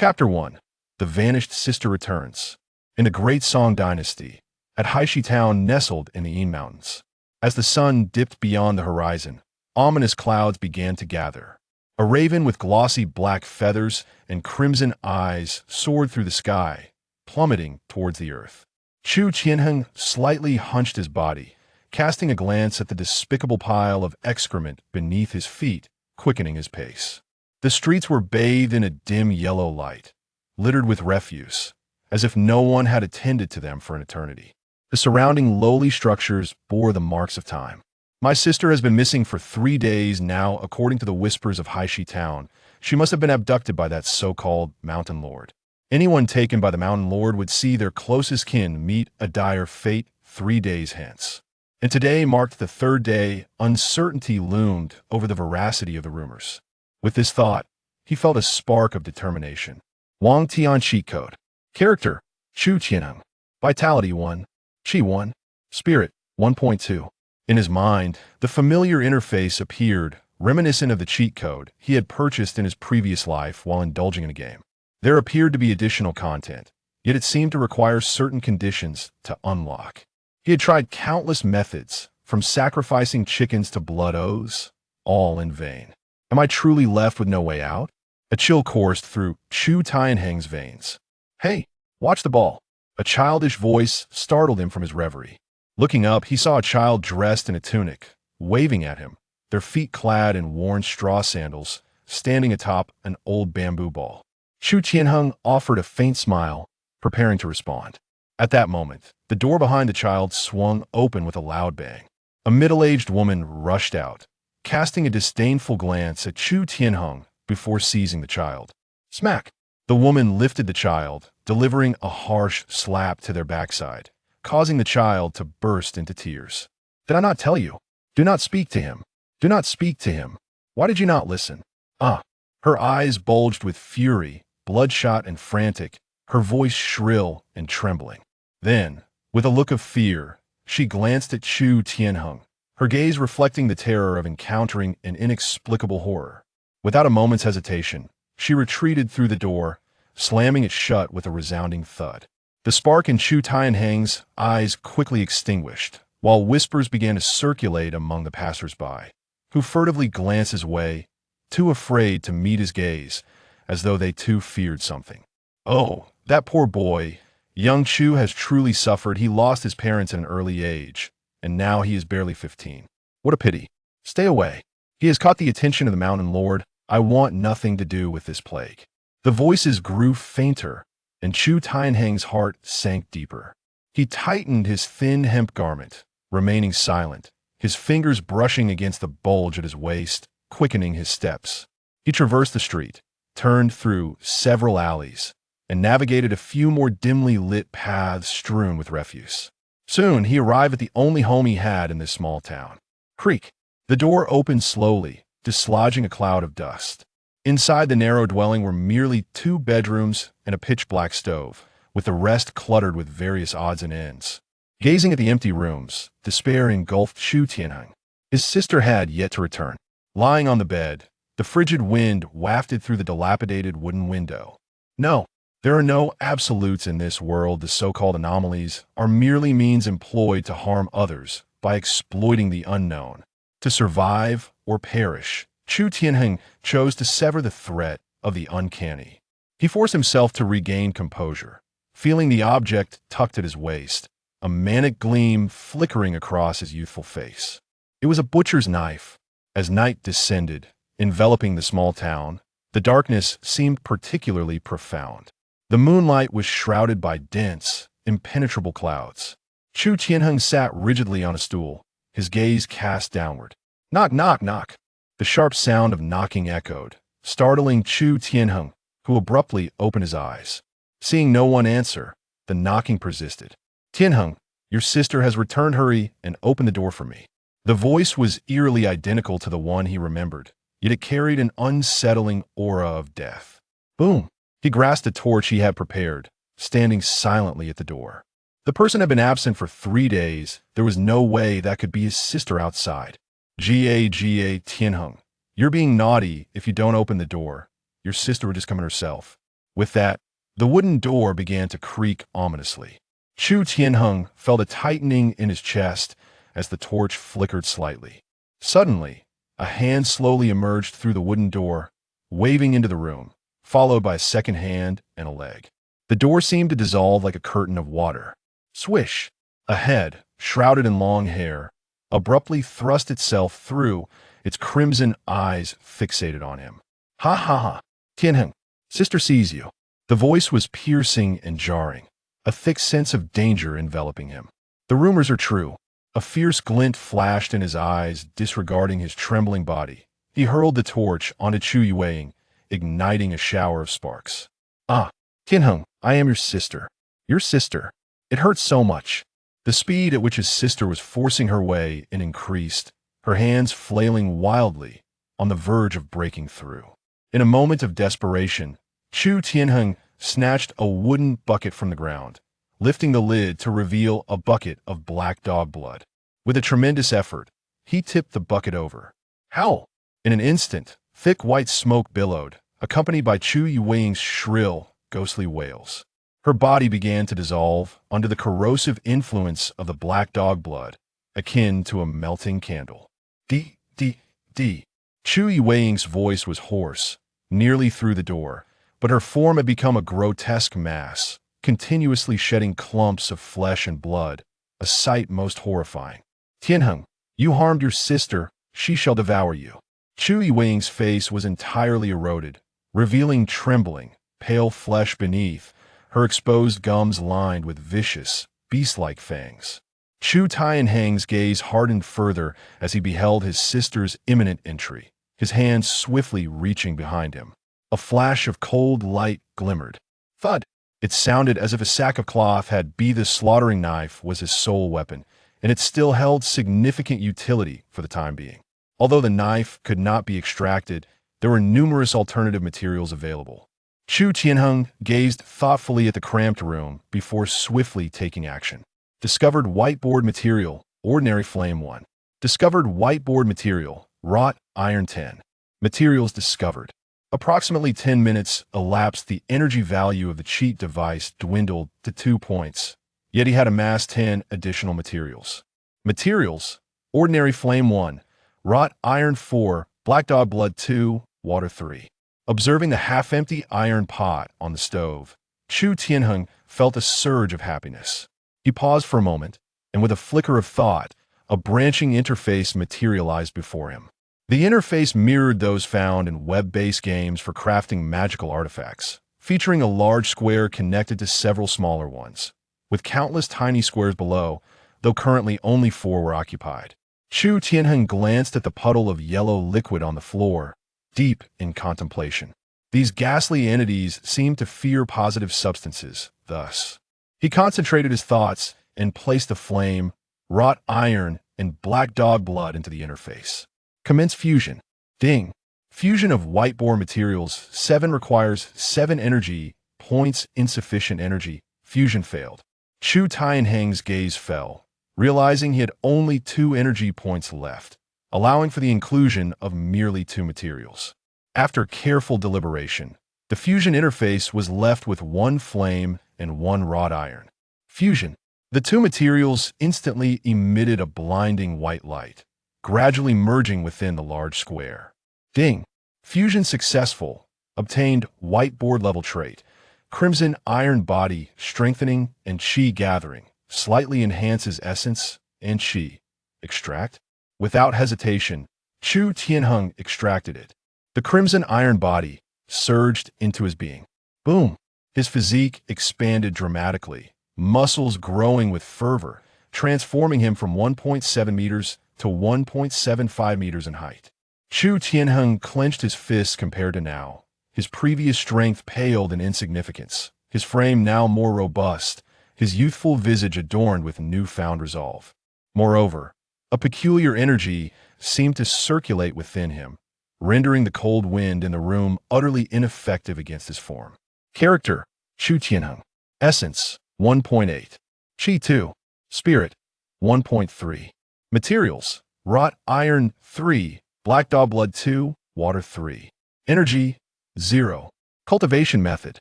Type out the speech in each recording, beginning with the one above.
Chapter 1. The Vanished Sister Returns. In the Great Song Dynasty, at Haishi Town nestled in the Yin Mountains. As the sun dipped beyond the horizon, ominous clouds began to gather. A raven with glossy black feathers and crimson eyes soared through the sky, plummeting towards the earth. Chu Tianheng slightly hunched his body, casting a glance at the despicable pile of excrement beneath his feet, quickening his pace. The streets were bathed in a dim yellow light, littered with refuse, as if no one had attended to them for an eternity. The surrounding lowly structures bore the marks of time. My sister has been missing for 3 days now, according to the whispers of Haishi Town. She must have been abducted by that so-called Mountain Lord. Anyone taken by the Mountain Lord would see their closest kin meet a dire fate 3 days hence. And today marked the 3rd day. Uncertainty loomed over the veracity of the rumors. With this thought, he felt a spark of determination. Wangtian Cheat Code. Character: Chu Tianheng. Vitality 1. Qi 1. Spirit 1.2. In his mind, the familiar interface appeared, reminiscent of the cheat code he had purchased in his previous life while indulging in a game. There appeared to be additional content, yet it seemed to require certain conditions to unlock. He had tried countless methods, from sacrificing chickens to blood oaths, all in vain. Am I truly left with no way out? A chill coursed through Chu Tianheng's veins. Hey, watch the ball. A childish voice startled him from his reverie. Looking up, he saw a child dressed in a tunic, waving at him, their feet clad in worn straw sandals, standing atop an old bamboo ball. Chu Tianheng offered a faint smile, preparing to respond. At that moment, the door behind the child swung open with a loud bang. A middle-aged woman rushed out, casting a disdainful glance at Chu Tianheng before seizing the child. Smack! The woman lifted the child, delivering a harsh slap to their backside, causing the child to burst into tears. Did I not tell you? Do not speak to him. Do not speak to him. Why did you not listen? Her eyes bulged with fury, bloodshot and frantic, her voice shrill and trembling. Then, with a look of fear, she glanced at Chu Tianheng, her gaze reflecting the terror of encountering an inexplicable horror. Without a moment's hesitation, she retreated through the door, slamming it shut with a resounding thud. The spark in Chu Tianheng's eyes quickly extinguished, while whispers began to circulate among the passers-by, who furtively glanced his way, too afraid to meet his gaze, as though they too feared something. Oh, that poor boy. Young Chu has truly suffered. He lost his parents at an early age, and now he is barely 15. What a pity. Stay away. He has caught the attention of the Mountain Lord. I want nothing to do with this plague. The voices grew fainter, and Chu Tianheng's heart sank deeper. He tightened his thin hemp garment, remaining silent, his fingers brushing against the bulge at his waist, quickening his steps. He traversed the street, turned through several alleys, and navigated a few more dimly lit paths strewn with refuse. Soon, he arrived at the only home he had in this small town. Creak. The door opened slowly, dislodging a cloud of dust. Inside the narrow dwelling were merely 2 bedrooms and a pitch-black stove, with the rest cluttered with various odds and ends. Gazing at the empty rooms, despair engulfed Chu Tianheng. His sister had yet to return. Lying on the bed, the frigid wind wafted through the dilapidated wooden window. No, there are no absolutes in this world. The so-called anomalies are merely means employed to harm others by exploiting the unknown. To survive or perish, Chu Tianheng chose to sever the threat of the uncanny. He forced himself to regain composure, feeling the object tucked at his waist, a manic gleam flickering across his youthful face. It was a butcher's knife. As night descended, enveloping the small town, the darkness seemed particularly profound. The moonlight was shrouded by dense, impenetrable clouds. Chu Tianheng sat rigidly on a stool, his gaze cast downward. Knock, knock, knock. The sharp sound of knocking echoed, startling Chu Tianheng, who abruptly opened his eyes. Seeing no one answer, the knocking persisted. Tianheng, your sister has returned. Hurry and open the door for me. The voice was eerily identical to the one he remembered, yet it carried an unsettling aura of death. Boom! He grasped a torch he had prepared, standing silently at the door. The person had been absent for 3 days. There was no way that could be his sister outside. Ga Tianheng, you're being naughty if you don't open the door. Your sister would just come in herself. With that, the wooden door began to creak ominously. Chu Tianheng felt a tightening in his chest as the torch flickered slightly. Suddenly, a hand slowly emerged through the wooden door, waving into the room, followed by a second hand and a leg. The door seemed to dissolve like a curtain of water. Swish! A head, shrouded in long hair, abruptly thrust itself through, its crimson eyes fixated on him. Ha ha ha! Tianheng, sister sees you. The voice was piercing and jarring, a thick sense of danger enveloping him. The rumors are true. A fierce glint flashed in his eyes, disregarding his trembling body. He hurled the torch onto Chu Yueying, igniting a shower of sparks. Ah, Tianheng, I am your sister. Your sister. It hurts so much. The speed at which his sister was forcing her way in increased, her hands flailing wildly, on the verge of breaking through. In a moment of desperation, Chu Tianheng snatched a wooden bucket from the ground, lifting the lid to reveal a bucket of black dog blood. With a tremendous effort, he tipped the bucket over. Howl! In an instant, thick white smoke billowed, accompanied by Chu Yueying's shrill, ghostly wails. Her body began to dissolve under the corrosive influence of the black dog blood, akin to a melting candle. D. Chu Yueying's voice was hoarse, nearly through the door, but her form had become a grotesque mass, continuously shedding clumps of flesh and blood, a sight most horrifying. Tianheng, you harmed your sister, she shall devour you. Chu Yueying's face was entirely eroded, revealing trembling, pale flesh beneath, her exposed gums lined with vicious, beast-like fangs. Chu Tianheng's gaze hardened further as he beheld his sister's imminent entry, his hands swiftly reaching behind him. A flash of cold light glimmered. Thud! It sounded as if a sack of cloth had been the slaughtering knife was his sole weapon, and it still held significant utility for the time being. Although the knife could not be extracted, there were numerous alternative materials available. Chu Tianheng gazed thoughtfully at the cramped room before swiftly taking action. Discovered whiteboard material, ordinary flame 1. Discovered whiteboard material, wrought iron 10. Materials discovered. Approximately 10 minutes elapsed. The energy value of the cheat device dwindled to 2 points, yet he had amassed 10 additional materials. Materials, ordinary flame 1, wrought iron 4, black dog blood 2, water 3. Observing the half-empty iron pot on the stove, Chu Tianheng felt a surge of happiness. He paused for a moment, and with a flicker of thought, a branching interface materialized before him. The interface mirrored those found in web-based games for crafting magical artifacts, featuring a large square connected to several smaller ones, with countless tiny squares below, though currently only 4 were occupied. Chu Tianheng glanced at the puddle of yellow liquid on the floor, deep in contemplation. These ghastly entities seemed to fear positive substances, thus. He concentrated his thoughts and placed the flame, wrought iron, and black dog blood into the interface. Commence fusion. Ding. Fusion of whiteboard materials 7 requires 7 energy points. Insufficient energy. Fusion failed. Chu Tianheng's gaze fell, realizing he had only 2 energy points left, allowing for the inclusion of merely 2 materials. After careful deliberation, the fusion interface was left with 1 flame and 1 wrought iron. Fusion. The 2 materials instantly emitted a blinding white light, gradually merging within the large square. Ding. Fusion successful. Obtained whiteboard level trait. Crimson iron body strengthening and chi gathering. Slightly enhances essence and chi. Extract. Without hesitation, Chu Tianheng extracted it. The crimson iron body surged into his being. Boom! His physique expanded dramatically, muscles growing with fervor, transforming him from 1.7 meters to 1.75 meters in height. Chu Tianheng clenched his fists compared to now. His previous strength paled in insignificance, his frame now more robust, his youthful visage adorned with newfound resolve. Moreover, a peculiar energy seemed to circulate within him, rendering the cold wind in the room utterly ineffective against his form. Character, Chu Tianheng. Essence, 1.8. Chi 2. Spirit, 1.3. Materials, wrought iron 3, black dog blood 2, water 3. Energy, 0. Cultivation method,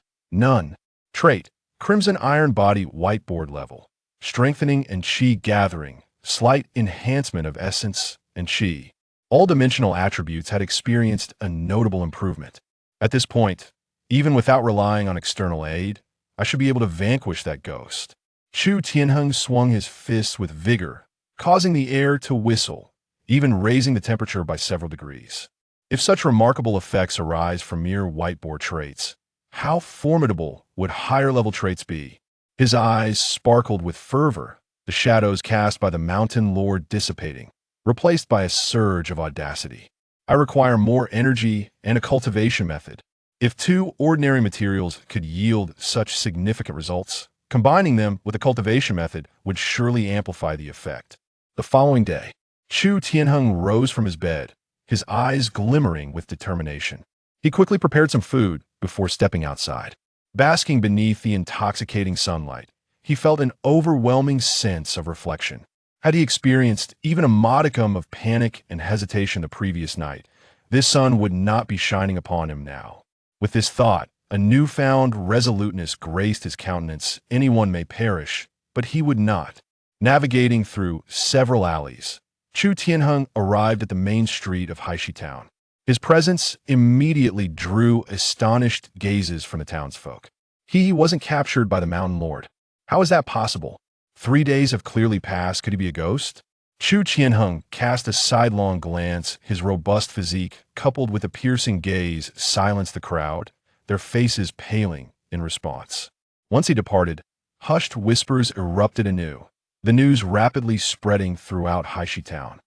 None. Trait: Crimson Iron Body whiteboard level. Strengthening and Chi gathering. Slight enhancement of essence and Chi. All dimensional attributes had experienced a notable improvement. At this point, even without relying on external aid, I should be able to vanquish that ghost. Chu Tianheng swung his fists with vigor, causing the air to whistle, even raising the temperature by several degrees. If such remarkable effects arise from mere whiteboard traits, how formidable would higher-level traits be? His eyes sparkled with fervor, the shadows cast by the mountain lord dissipating, replaced by a surge of audacity. I require more energy and a cultivation method. If two ordinary materials could yield such significant results, combining them with a cultivation method would surely amplify the effect. The following day, Chu Tianheng rose from his bed, his eyes glimmering with determination. He quickly prepared some food before stepping outside. Basking beneath the intoxicating sunlight, he felt an overwhelming sense of reflection. Had he experienced even a modicum of panic and hesitation the previous night, this sun would not be shining upon him now. With this thought, a newfound resoluteness graced his countenance. Anyone may perish, but he would not. Navigating through several alleys, Chu Tianheng arrived at the main street of Haishi Town. His presence immediately drew astonished gazes from the townsfolk. He wasn't captured by the Mountain Lord. How is that possible? 3 days have clearly passed. Could he be a ghost? Chu Tianheng cast a sidelong glance. His robust physique, coupled with a piercing gaze, silenced the crowd, their faces paling in response. Once he departed, hushed whispers erupted anew, the news rapidly spreading throughout Haishi Town.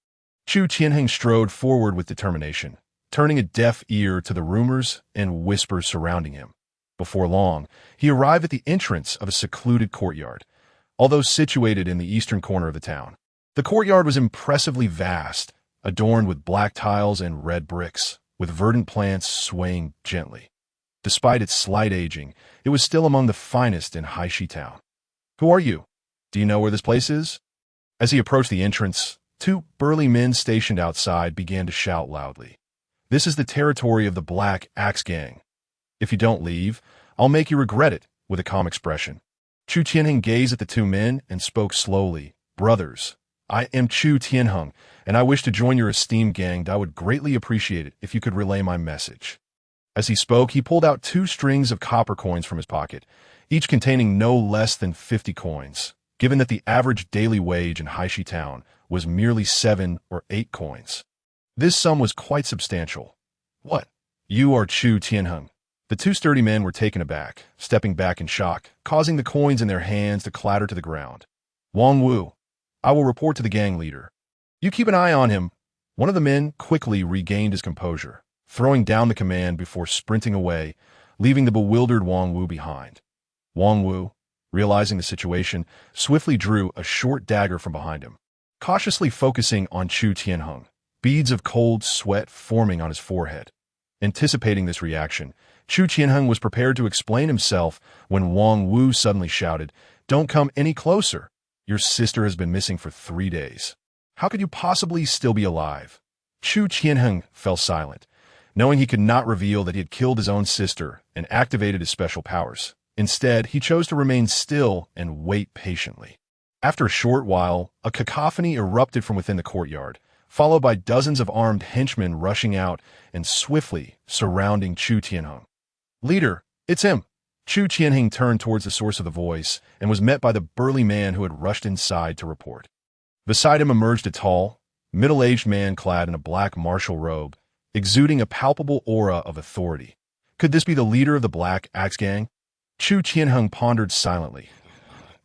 Chu Tianheng strode forward with determination, turning a deaf ear to the rumors and whispers surrounding him. Before long, he arrived at the entrance of a secluded courtyard, although situated in the eastern corner of the town. The courtyard was impressively vast, adorned with black tiles and red bricks, with verdant plants swaying gently. Despite its slight aging, it was still among the finest in Haishi Town. "Who are you? Do you know where this place is?" As he approached the entrance, 2 burly men stationed outside began to shout loudly. "This is the territory of the Black Axe Gang. If you don't leave, I'll make you regret it," with a calm expression. Chu Tianheng gazed at the 2 men and spoke slowly. "Brothers, I am Chu Tianheng, and I wish to join your esteemed gang. I would greatly appreciate it if you could relay my message." As he spoke, he pulled out 2 strings of copper coins from his pocket, each containing no less than 50 coins, given that the average daily wage in Haishi Town was merely 7 or 8 coins. This sum was quite substantial. "What? You are Chu Tianheng?" The 2 sturdy men were taken aback, stepping back in shock, causing the coins in their hands to clatter to the ground. "Wang Wu, I will report to the gang leader. You keep an eye on him." One of the men quickly regained his composure, throwing down the command before sprinting away, leaving the bewildered Wang Wu behind. Wang Wu, realizing the situation, swiftly drew a short dagger from behind him. Cautiously focusing on Chu Tianheng, beads of cold sweat forming on his forehead. Anticipating this reaction, Chu Tianheng was prepared to explain himself when Wang Wu suddenly shouted, "Don't come any closer. Your sister has been missing for 3 days. How could you possibly still be alive?" Chu Tianheng fell silent, knowing he could not reveal that he had killed his own sister and activated his special powers. Instead, he chose to remain still and wait patiently. After a short while, a cacophony erupted from within the courtyard, followed by dozens of armed henchmen rushing out and swiftly surrounding Chu Tianheng. "Leader, it's him!" Chu Tianheng turned towards the source of the voice and was met by the burly man who had rushed inside to report. Beside him emerged a tall, middle-aged man clad in a black martial robe, exuding a palpable aura of authority. Could this be the leader of the Black Axe Gang? Chu Tianheng pondered silently.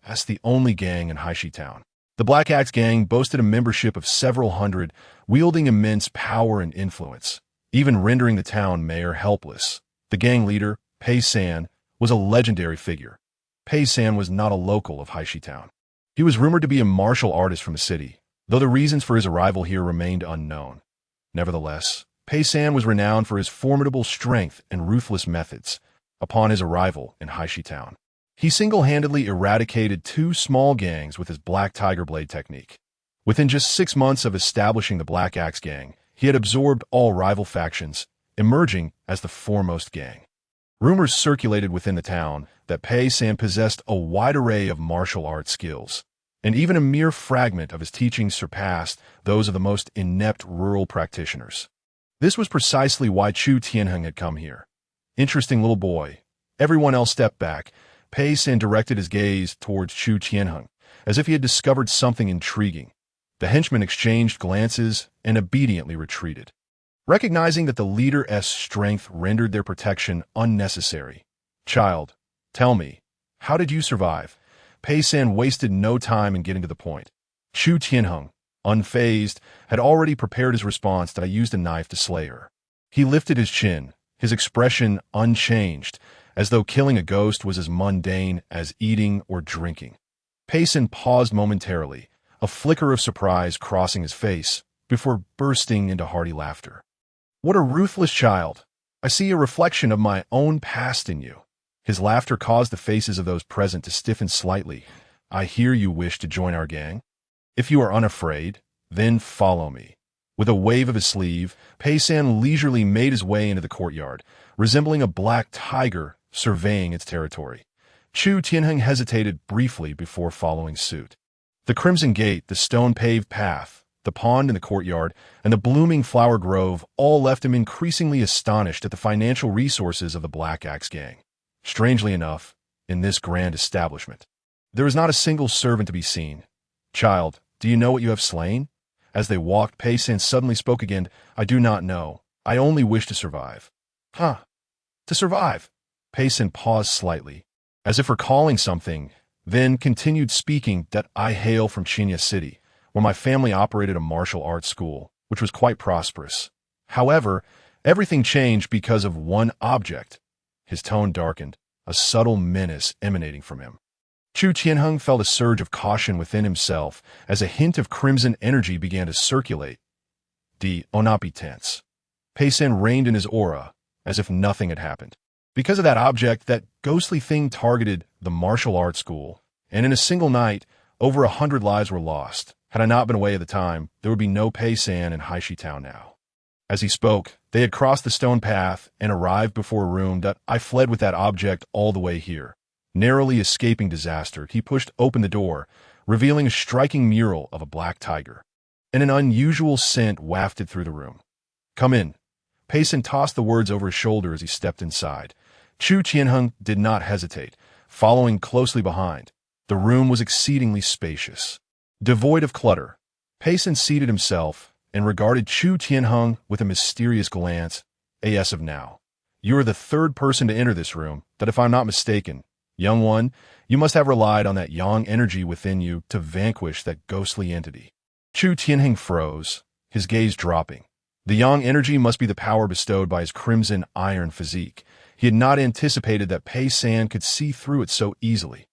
That's the only gang in Haishi Town. The Black Axe Gang boasted a membership of several hundred, wielding immense power and influence, even rendering the town mayor helpless. The gang leader, Pei San, was a legendary figure. Pei San was not a local of Haishi Town. He was rumored to be a martial artist from the city, though the reasons for his arrival here remained unknown. Nevertheless, Pei San was renowned for his formidable strength and ruthless methods. Upon his arrival in Haishi Town, he single-handedly eradicated 2 small gangs with his Black Tiger Blade technique. Within just 6 months of establishing the Black Axe Gang, he had absorbed all rival factions, emerging as the foremost gang. Rumors circulated within the town that Pei San possessed a wide array of martial arts skills, and even a mere fragment of his teachings surpassed those of the most inept rural practitioners. This was precisely why Chu Tianheng had come here. Interesting little boy. Everyone else stepped back. Pei San directed his gaze towards Chu Tianheng, as if he had discovered something intriguing. The henchman exchanged glances and obediently retreated, recognizing that the leader's strength rendered their protection unnecessary. Child, tell me, how did you survive? Pei San wasted no time in getting to the point. Chu Tianheng, unfazed, had already prepared his response that I used a knife to slay her. He lifted his chin, his expression unchanged, as though killing a ghost was as mundane as eating or drinking. Pei San paused momentarily, a flicker of surprise crossing his face, before bursting into hearty laughter. What a ruthless child! I see a reflection of my own past in you. His laughter caused the faces of those present to stiffen slightly. I hear you wish to join our gang? If you are unafraid, then follow me. With a wave of his sleeve, Pei San leisurely made his way into the courtyard, resembling a black tiger surveying its territory. Chu Tianheng hesitated briefly before following suit. The crimson gate, the stone-paved path, the pond in the courtyard, and the blooming flower grove all left him increasingly astonished at the financial resources of the Black Axe gang. Strangely enough, in this grand establishment, there is not a single servant to be seen. Child, do you know what you have slain? As they walked, Pei San suddenly spoke again. I do not know. I only wish to survive. Huh? To survive? Pei San paused slightly, as if recalling something, then continued speaking that I hail from Chinya City, where my family operated a martial arts school, which was quite prosperous. However, everything changed because of one object. His tone darkened, a subtle menace emanating from him. Chu Tianheng felt a surge of caution within himself as a hint of crimson energy began to circulate. Do not be tense. Pei San reined in his aura, as if nothing had happened. Because of that object, that ghostly thing targeted the martial arts school, and in a single night, over 100 lives were lost. Had I not been away at the time, there would be no Pei San in Haishi Town now. As he spoke, they had crossed the stone path and arrived before a room that I fled with that object all the way here. Narrowly escaping disaster, he pushed open the door, revealing a striking mural of a black tiger, and an unusual scent wafted through the room. Come in. Pei San tossed the words over his shoulder as he stepped inside. Chu Tianheng did not hesitate, following closely behind. The room was exceedingly spacious. Devoid of clutter, Pei San seated himself and regarded Chu Tianheng with a mysterious glance. As of now, you are the third person to enter this room that, if I'm not mistaken, young one, you must have relied on that yang energy within you to vanquish that ghostly entity. Chu Tianheng froze, his gaze dropping. The yang energy must be the power bestowed by his crimson iron physique. He had not anticipated that Pei San could see through it so easily.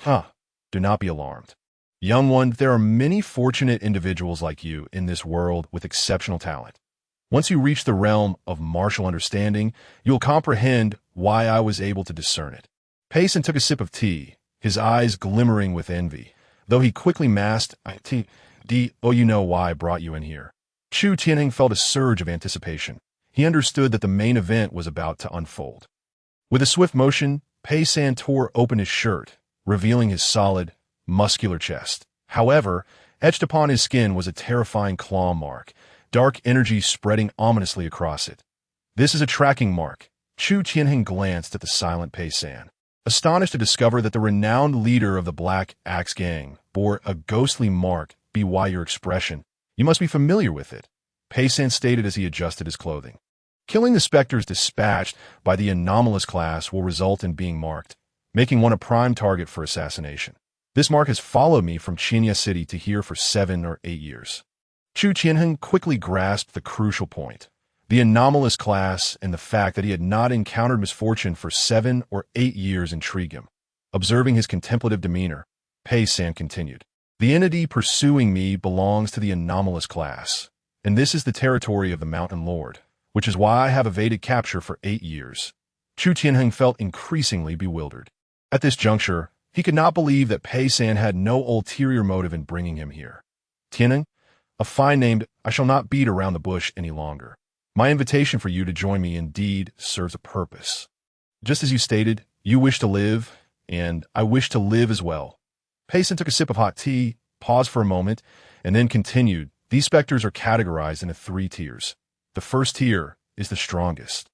Do not be alarmed. Young one, there are many fortunate individuals like you in this world with exceptional talent. Once you reach the realm of martial understanding, you'll comprehend why I was able to discern it. Pei San took a sip of tea, his eyes glimmering with envy, though he quickly masked, you know why I brought you in here. Chu Tianheng felt a surge of anticipation. He understood that the main event was about to unfold. With a swift motion, Pei San tore open his shirt, revealing his solid, muscular chest. However, etched upon his skin was a terrifying claw mark, dark energy spreading ominously across it. This is a tracking mark. Chu Tianheng glanced at the silent Pei San, astonished to discover that the renowned leader of the Black Axe gang bore a ghostly mark. By your expression, you must be familiar with it, Pei San stated as he adjusted his clothing. Killing the specters dispatched by the anomalous class will result in being marked, making one a prime target for assassination. This mark has followed me from Chinya City to here for 7 or 8 years. Chu Tianheng quickly grasped the crucial point, the anomalous class and the fact that he had not encountered misfortune for 7 or 8 years intrigued him. Observing his contemplative demeanor, Pei San continued. The entity pursuing me belongs to the anomalous class, and this is the territory of the Mountain Lord, which is why I have evaded capture for 8 years. Chu Tianheng felt increasingly bewildered. At this juncture, he could not believe that Pei San had no ulterior motive in bringing him here. Tianheng, a fine name, I shall not beat around the bush any longer. My invitation for you to join me indeed serves a purpose. Just as you stated, you wish to live, and I wish to live as well. Pei San took a sip of hot tea, paused for a moment, and then continued. These specters are categorized into 3 tiers. The first tier is the strongest,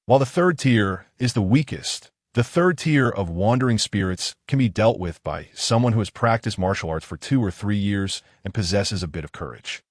while the third tier is the weakest. The third tier of wandering spirits can be dealt with by someone who has practiced martial arts for 2 or 3 years and possesses a bit of courage.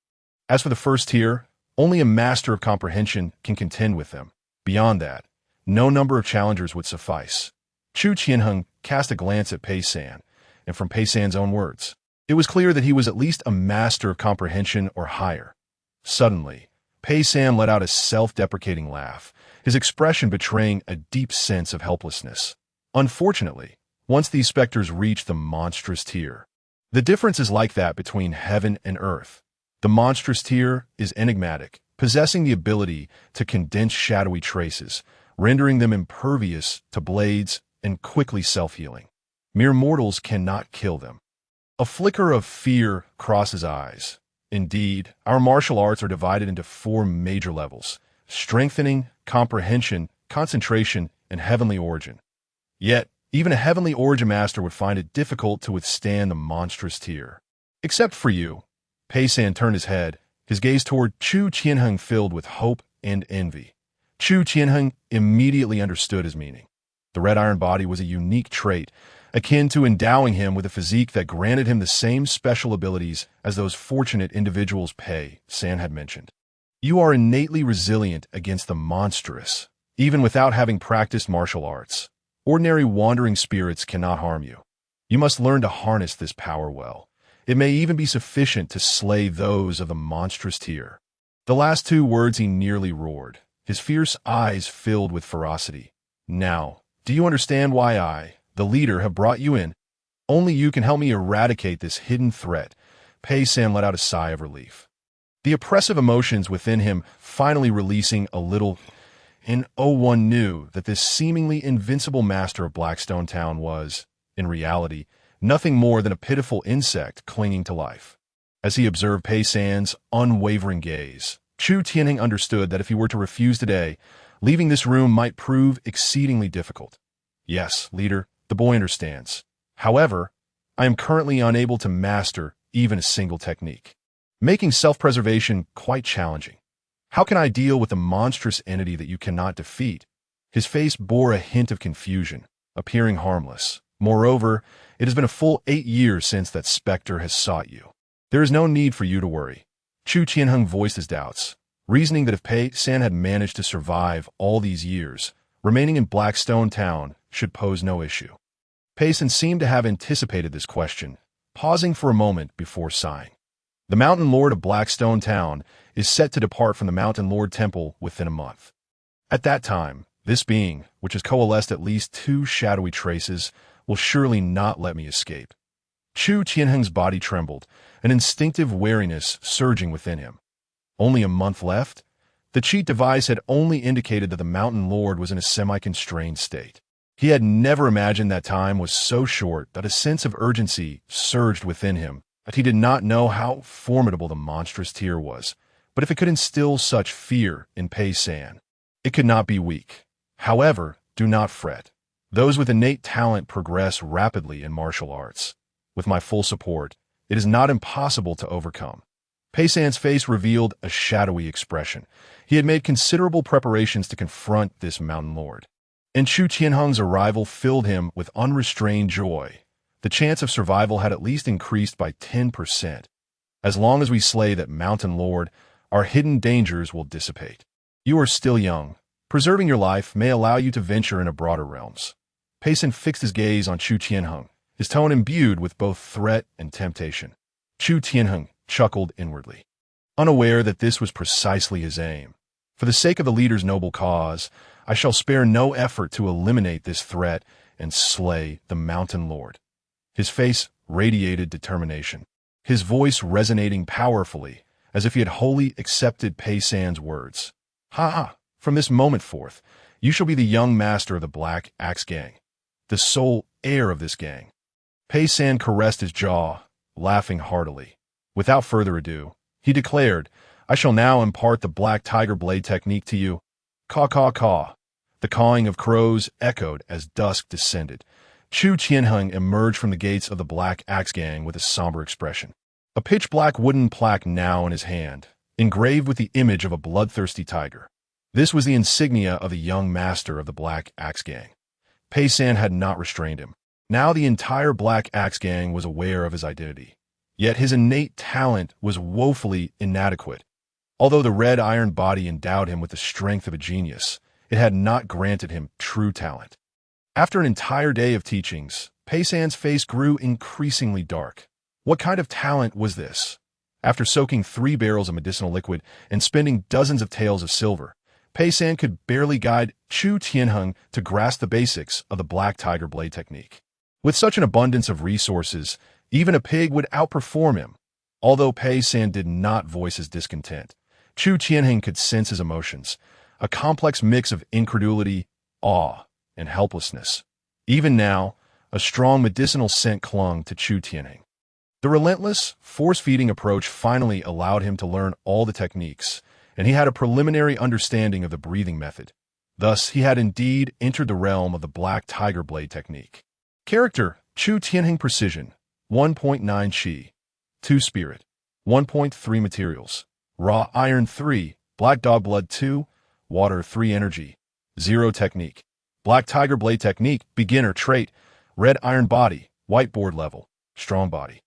As for the first tier, only a master of comprehension can contend with them. Beyond that, no number of challengers would suffice. Chu Tianheng cast a glance at Pei San, and from Pei San's own words, it was clear that he was at least a master of comprehension or higher. Suddenly, Pei San let out a self-deprecating laugh, his expression betraying a deep sense of helplessness. Unfortunately, once these specters reach the monstrous tier, the difference is like that between heaven and earth. The monstrous tier is enigmatic, possessing the ability to condense shadowy traces, rendering them impervious to blades and quickly self-healing. Mere mortals cannot kill them. A flicker of fear crosses eyes. Indeed, our martial arts are divided into 4 major levels: strengthening, comprehension, concentration, and heavenly origin. Yet, even a heavenly origin master would find it difficult to withstand the monstrous tier. Except for you. Pei San turned his head, his gaze toward Chu Tianheng filled with hope and envy. Chu Tianheng immediately understood his meaning. The red iron body was a unique trait, akin to endowing him with a physique that granted him the same special abilities as those fortunate individuals Pei San had mentioned. You are innately resilient against the monstrous, even without having practiced martial arts. Ordinary wandering spirits cannot harm you. You must learn to harness this power well. It may even be sufficient to slay those of the monstrous tier. The last 2 words he nearly roared, his fierce eyes filled with ferocity. Now, do you understand why I, the leader, have brought you in? Only you can help me eradicate this hidden threat. Pei San let out a sigh of relief. The oppressive emotions within him finally releasing a little, and one knew that this seemingly invincible master of Blackstone Town was, in reality, nothing more than a pitiful insect clinging to life. As he observed Pei San's unwavering gaze, Chu Tianheng understood that if he were to refuse today, leaving this room might prove exceedingly difficult. Yes, leader, the boy understands. However, I am currently unable to master even a single technique, making self-preservation quite challenging. How can I deal with a monstrous entity that you cannot defeat? His face bore a hint of confusion, appearing harmless. Moreover, it has been a full 8 years since that specter has sought you. There is no need for you to worry. Chu Tianheng voiced his doubts, reasoning that if Pei San had managed to survive all these years, remaining in Blackstone Town should pose no issue. Pei San seemed to have anticipated this question, pausing for a moment before sighing. The Mountain Lord of Blackstone Town is set to depart from the Mountain Lord Temple within a month. At that time, this being, which has coalesced at least 2 shadowy traces, will surely not let me escape. Chu Tianheng's body trembled, an instinctive wariness surging within him. Only a month left? The cheat device had only indicated that the Mountain Lord was in a semi-constrained state. He had never imagined that time was so short that a sense of urgency surged within him, that he did not know how formidable the monstrous tier was. But if it could instill such fear in Pei San, it could not be weak. However, do not fret. Those with innate talent progress rapidly in martial arts. With my full support, it is not impossible to overcome. Pei San's face revealed a shadowy expression. He had made considerable preparations to confront this Mountain Lord. And Chu Tianheng's arrival filled him with unrestrained joy. The chance of survival had at least increased by 10%. As long as we slay that Mountain Lord, our hidden dangers will dissipate. You are still young. Preserving your life may allow you to venture into broader realms. Pei San fixed his gaze on Chu Tianheng, his tone imbued with both threat and temptation. Chu Tianheng chuckled inwardly, unaware that this was precisely his aim. For the sake of the leader's noble cause, I shall spare no effort to eliminate this threat and slay the Mountain Lord. His face radiated determination, his voice resonating powerfully, as if he had wholly accepted Pei San's words. Ha ha! From this moment forth, you shall be the young master of the Black Axe Gang, the sole heir of this gang. Pei San caressed his jaw, laughing heartily. Without further ado, he declared, I shall now impart the Black Tiger Blade technique to you. Caw, caw, caw. The cawing of crows echoed as dusk descended. Chu Tianheng emerged from the gates of the Black Axe Gang with a somber expression. A pitch-black wooden plaque now in his hand, engraved with the image of a bloodthirsty tiger. This was the insignia of the young master of the Black Axe Gang. Pei San had not restrained him. Now the entire Black Axe Gang was aware of his identity. Yet his innate talent was woefully inadequate. Although the red iron body endowed him with the strength of a genius, it had not granted him true talent. After an entire day of teachings, Pei San's face grew increasingly dark. What kind of talent was this? After soaking 3 barrels of medicinal liquid and spending dozens of taels of silver, Pei San could barely guide Chu Tianheng to grasp the basics of the Black Tiger Blade technique. With such an abundance of resources, even a pig would outperform him. Although Pei San did not voice his discontent, Chu Tianheng could sense his emotions, a complex mix of incredulity, awe, and helplessness. Even now, a strong medicinal scent clung to Chu Tianheng. The relentless, force-feeding approach finally allowed him to learn all the techniques, and he had a preliminary understanding of the breathing method. Thus, he had indeed entered the realm of the Black Tiger Blade technique. Character: Chu Tianheng Precision, 1.9 Qi, 2 Spirit, 1.3 Materials, Raw Iron 3, Black Dog Blood 2, Water 3 Energy, 0 Technique. Black Tiger Blade Technique, Beginner Trait, Red Iron Body, Whiteboard Level, Strong Body.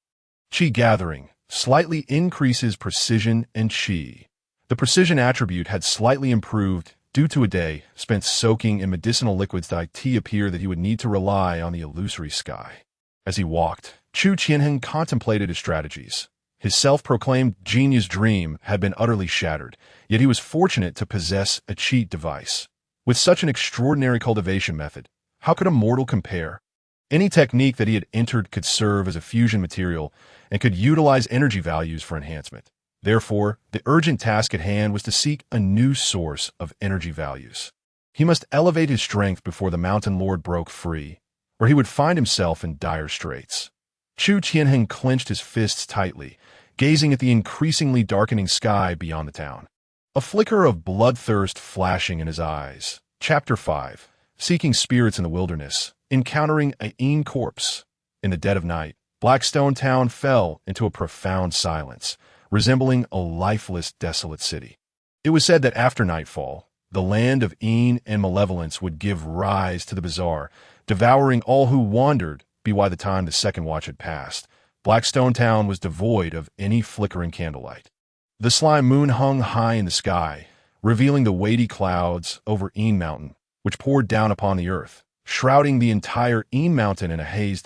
Qi Gathering, slightly increases precision and Qi. The precision attribute had slightly improved due to a day spent soaking in medicinal liquids that it appeared that he would need to rely on the illusory sky. As he walked, Chu Tianheng contemplated his strategies. His self-proclaimed genius dream had been utterly shattered, yet he was fortunate to possess a cheat device. With such an extraordinary cultivation method, how could a mortal compare? Any technique that he had entered could serve as a fusion material and could utilize energy values for enhancement. Therefore, the urgent task at hand was to seek a new source of energy values. He must elevate his strength before the Mountain Lord broke free, or he would find himself in dire straits. Chu Tianheng clenched his fists tightly, gazing at the increasingly darkening sky beyond the town. A flicker of bloodthirst flashing in his eyes. Chapter 5. Seeking Spirits in the Wilderness, Encountering a Een Corpse. In the dead of night, Blackstone Town fell into a profound silence, resembling a lifeless, desolate city. It was said that after nightfall, the land of Een and malevolence would give rise to the bizarre, devouring all who wandered. By the time the second watch had passed, Blackstone Town was devoid of any flickering candlelight. The slime moon hung high in the sky, revealing the weighty clouds over Een Mountain, which poured down upon the earth, shrouding the entire Een Mountain in a haze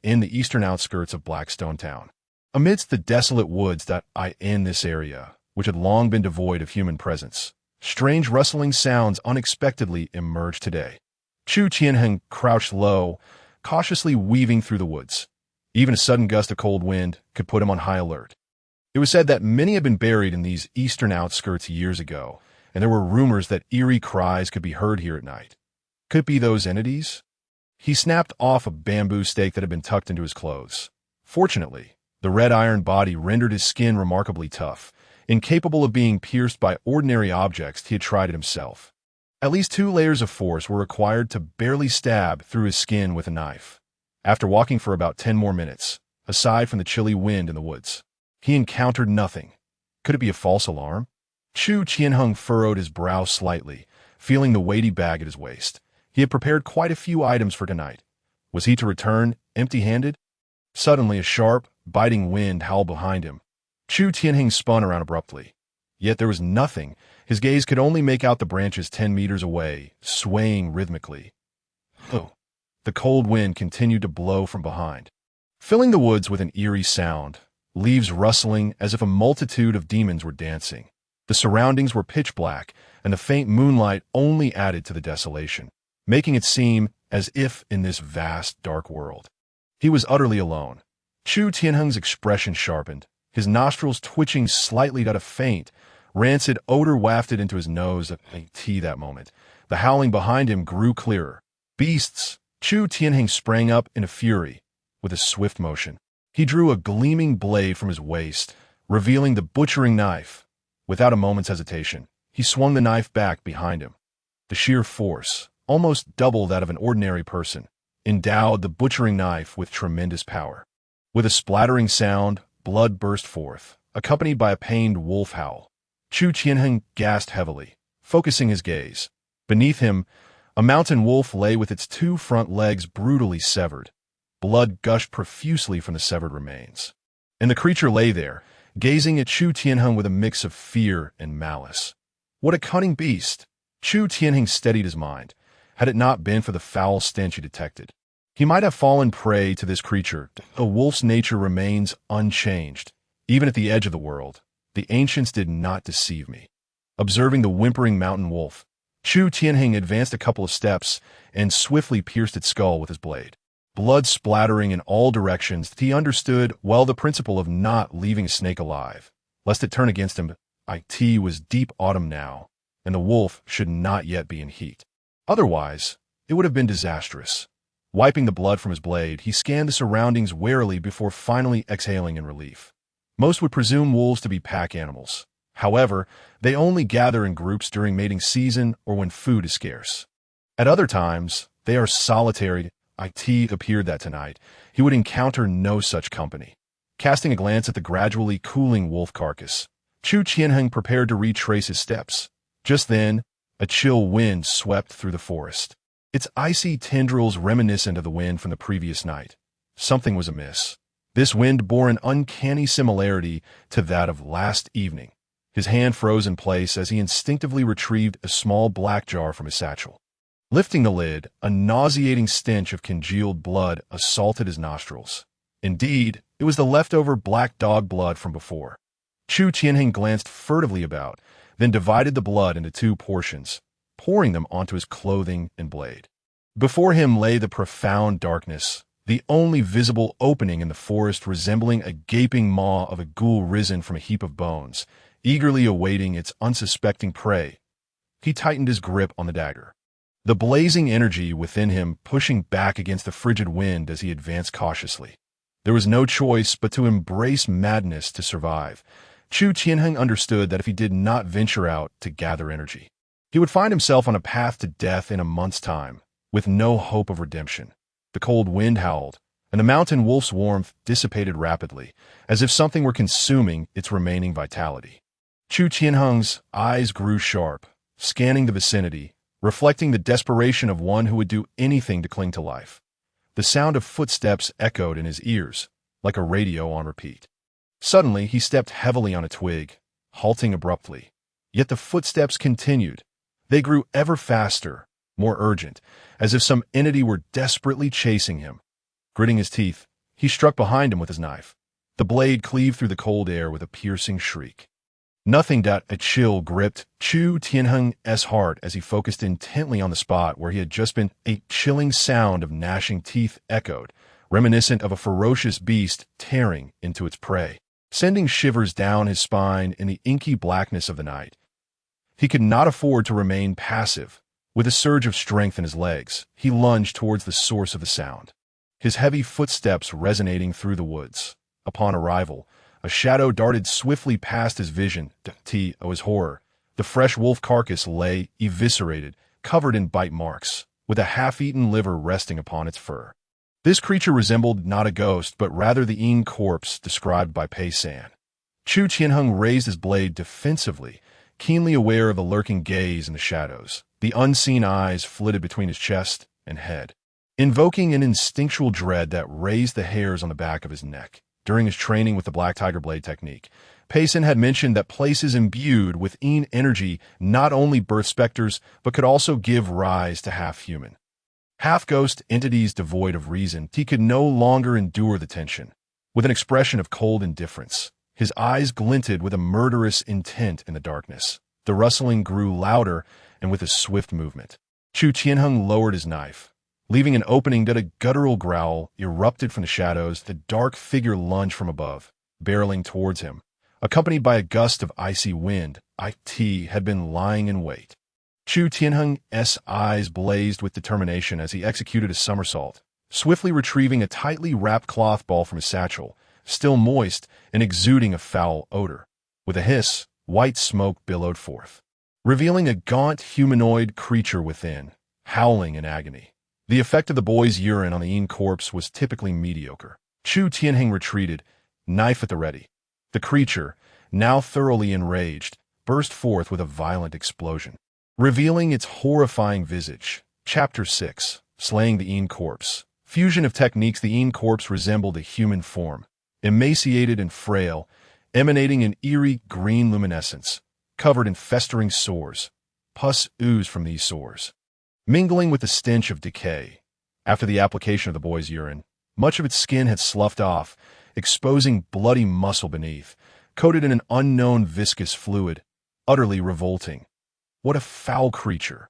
in the eastern outskirts of Blackstone Town. Amidst the desolate woods that in this area, which had long been devoid of human presence, strange rustling sounds unexpectedly emerged today. Chu Tianheng crouched low, cautiously weaving through the woods. Even a sudden gust of cold wind could put him on high alert. It was said that many had been buried in these eastern outskirts years ago, and there were rumors that eerie cries could be heard here at night. Could it be those entities? He snapped off a bamboo stake that had been tucked into his clothes. Fortunately, the red iron body rendered his skin remarkably tough, incapable of being pierced by ordinary objects. He had tried it himself. At least 2 layers of force were required to barely stab through his skin with a knife. After walking for about 10 more minutes, aside from the chilly wind in the woods, he encountered nothing. Could it be a false alarm? Chu Tianheng furrowed his brow slightly, feeling the weighty bag at his waist. He had prepared quite a few items for tonight. Was he to return empty-handed? Suddenly, a sharp, biting wind howled behind him. Chu Tianheng spun around abruptly. Yet there was nothing. His gaze could only make out the branches 10 meters away, swaying rhythmically. Oh! The cold wind continued to blow from behind, filling the woods with an eerie sound, leaves rustling as if a multitude of demons were dancing. The surroundings were pitch black, and the faint moonlight only added to the desolation, making it seem as if in this vast, dark world, he was utterly alone. Chu Tianheng's expression sharpened, his nostrils twitching slightly at a faint, rancid odor wafted into his nose at that moment. The howling behind him grew clearer. Beasts! Chu Tianheng sprang up in a fury. With a swift motion, he drew a gleaming blade from his waist, revealing the butchering knife. Without a moment's hesitation, he swung the knife back behind him. The sheer force, almost double that of an ordinary person, endowed the butchering knife with tremendous power. With a splattering sound, blood burst forth, accompanied by a pained wolf howl. Chu Tianheng gasped heavily, focusing his gaze. Beneath him, a mountain wolf lay with its two front legs brutally severed. Blood gushed profusely from the severed remains. And the creature lay there, gazing at Chu Tianheng with a mix of fear and malice. What a cunning beast! Chu Tianheng steadied his mind. Had it not been for the foul stench he detected, he might have fallen prey to this creature. A wolf's nature remains unchanged. Even at the edge of the world, the ancients did not deceive me. Observing the whimpering mountain wolf, Chu Tianheng advanced a couple of steps and swiftly pierced its skull with his blade. Blood splattering in all directions, he understood well the principle of not leaving a snake alive, lest it turn against him. It was deep autumn now, and the wolf should not yet be in heat. Otherwise, it would have been disastrous. Wiping the blood from his blade, he scanned the surroundings warily before finally exhaling in relief. Most would presume wolves to be pack animals. However, they only gather in groups during mating season or when food is scarce. At other times, they are solitary. It appeared that tonight he would encounter no such company. Casting a glance at the gradually cooling wolf carcass, Chu Tianheng prepared to retrace his steps. Just then, a chill wind swept through the forest, its icy tendrils reminiscent of the wind from the previous night. Something was amiss. This wind bore an uncanny similarity to that of last evening. His hand froze in place as he instinctively retrieved a small black jar from his satchel. Lifting the lid, a nauseating stench of congealed blood assaulted his nostrils. Indeed, it was the leftover black dog blood from before. Chu Tianheng glanced furtively about, then divided the blood into two portions, pouring them onto his clothing and blade. Before him lay the profound darkness, the only visible opening in the forest resembling a gaping maw of a ghoul risen from a heap of bones, eagerly awaiting its unsuspecting prey. He tightened his grip on the dagger, the blazing energy within him pushing back against the frigid wind as he advanced cautiously. There was no choice but to embrace madness to survive. Chu Tianheng understood that if he did not venture out to gather energy, he would find himself on a path to death in a month's time, with no hope of redemption. The cold wind howled, and the mountain wolf's warmth dissipated rapidly, as if something were consuming its remaining vitality. Chu Tianheng's eyes grew sharp, scanning the vicinity, reflecting the desperation of one who would do anything to cling to life. The sound of footsteps echoed in his ears, like a radio on repeat. Suddenly, he stepped heavily on a twig, halting abruptly. Yet the footsteps continued. They grew ever faster, more urgent, as if some entity were desperately chasing him. Gritting his teeth, he struck behind him with his knife. The blade cleaved through the cold air with a piercing shriek. Nothing. A chill gripped Chu Tianheng's heart as he focused intently on the spot where he had just been. A chilling sound of gnashing teeth echoed, reminiscent of a ferocious beast tearing into its prey, sending shivers down his spine in the inky blackness of the night. He could not afford to remain passive. With a surge of strength in his legs, he lunged towards the source of the sound, his heavy footsteps resonating through the woods. Upon arrival, a shadow darted swiftly past his vision. To his horror, the fresh wolf carcass lay eviscerated, covered in bite marks, with a half-eaten liver resting upon its fur. This creature resembled not a ghost, but rather the Ing corpse described by Pei San. Chu Tianheng raised his blade defensively, keenly aware of the lurking gaze in the shadows. The unseen eyes flitted between his chest and head, invoking an instinctual dread that raised the hairs on the back of his neck. During his training with the Black Tiger Blade technique, Pei San had mentioned that places imbued with Ing energy not only birth specters, but could also give rise to half-human, half-ghost entities devoid of reason. He could no longer endure the tension. With an expression of cold indifference, his eyes glinted with a murderous intent in the darkness. The rustling grew louder, and with a swift movement, Chu Tianheng lowered his knife. Leaving an opening that a guttural growl erupted from the shadows. The dark figure lunged from above, barreling towards him, accompanied by a gust of icy wind. It had been lying in wait. Chu Tianheng's eyes blazed with determination as he executed a somersault, swiftly retrieving a tightly wrapped cloth ball from his satchel, still moist and exuding a foul odor. With a hiss, white smoke billowed forth, revealing a gaunt humanoid creature within. howling in agony. The effect of the boy's urine on the Yin corpse was typically mediocre. Chu Tianheng retreated, knife at the ready. The creature, now thoroughly enraged, burst forth with a violent explosion, revealing its horrifying visage. Chapter 6. Slaying the Yin corpse. Fusion of techniques. The Yin corpse resembled a human form, emaciated and frail, emanating an eerie green luminescence, covered in festering sores. Pus oozed from these sores, mingling with the stench of decay. After the application of the boy's urine, much of its skin had sloughed off, exposing bloody muscle beneath, coated in an unknown viscous fluid, utterly revolting. What a foul creature!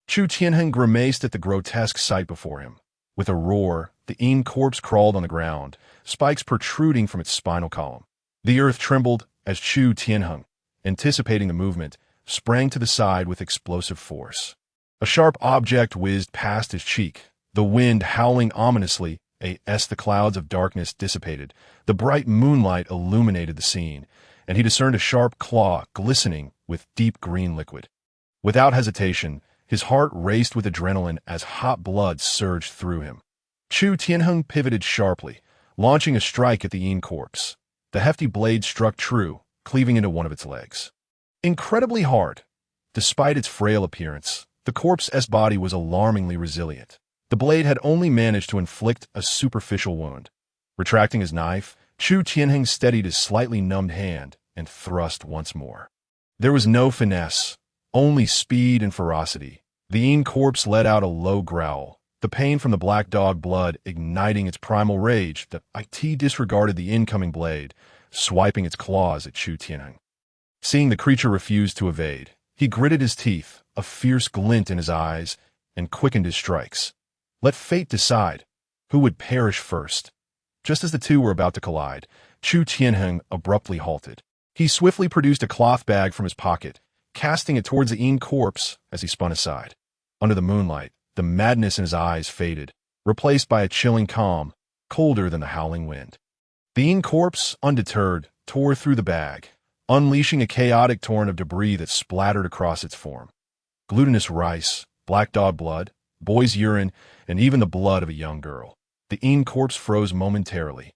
Chu Tianheng grimaced at the grotesque sight before him. With a roar, the Yin corpse crawled on the ground, spikes protruding from its spinal column. The earth trembled as Chu Tianheng, anticipating the movement, sprang to the side with explosive force. A sharp object whizzed past his cheek, the wind howling ominously as the clouds of darkness dissipated. The bright moonlight illuminated the scene, and he discerned a sharp claw glistening with deep green liquid. Without hesitation, his heart raced with adrenaline as hot blood surged through him. Chu Tianheng pivoted sharply, launching a strike at the Yin corpse. The hefty blade struck true, cleaving into one of its legs. Incredibly hard. Despite its frail appearance, the corpse's body was alarmingly resilient. The blade had only managed to inflict a superficial wound. Retracting his knife, Chu Tianheng steadied his slightly numbed hand and thrust once more. There was no finesse, only speed and ferocity. The Yin corpse let out a low growl, the pain from the black dog blood igniting its primal rage. The IT disregarded the incoming blade, swiping its claws at Chu Tianheng. Seeing the creature refuse to evade, he gritted his teeth, a fierce glint in his eyes, and quickened his strikes. Let fate decide who would perish first. Just as the two were about to collide, Chu Tianheng abruptly halted. He swiftly produced a cloth bag from his pocket, casting it towards the Yin corpse as he spun aside. Under the moonlight, the madness in his eyes faded, replaced by a chilling calm, colder than the howling wind. The Yin corpse, undeterred, tore through the bag, unleashing a chaotic torrent of debris that splattered across its form. Glutinous rice, black dog blood, boy's urine, and even the blood of a young girl. The Yin corpse froze momentarily,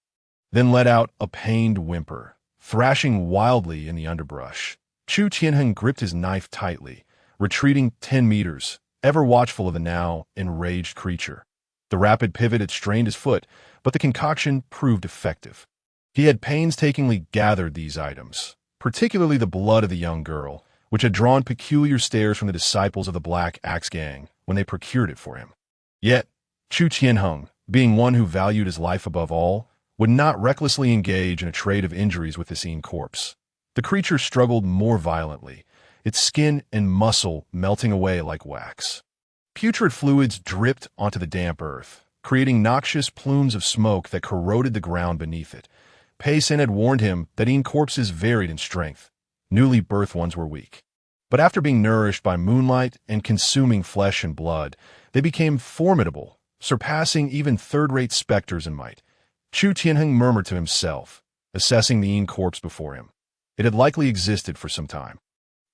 then let out a pained whimper, thrashing wildly in the underbrush. Chu Tianheng gripped his knife tightly, retreating 10 meters, ever watchful of the now enraged creature. The rapid pivot had strained his foot, but the concoction proved effective. He had painstakingly gathered these items, particularly the blood of the young girl, which had drawn peculiar stares from the disciples of the Black Axe Gang when they procured it for him. Yet, Chu Tianheng, being one who valued his life above all, would not recklessly engage in a trade of injuries with this Yin corpse. The creature struggled more violently, its skin and muscle melting away like wax. Putrid fluids dripped onto the damp earth, creating noxious plumes of smoke that corroded the ground beneath it. Pei Sen had warned him that Yin corpses varied in strength. Newly birthed ones were weak. But after being nourished by moonlight and consuming flesh and blood, they became formidable, surpassing even third-rate specters in might. Chu Tianheng murmured to himself, assessing the Yin corpse before him. It had likely existed for some time.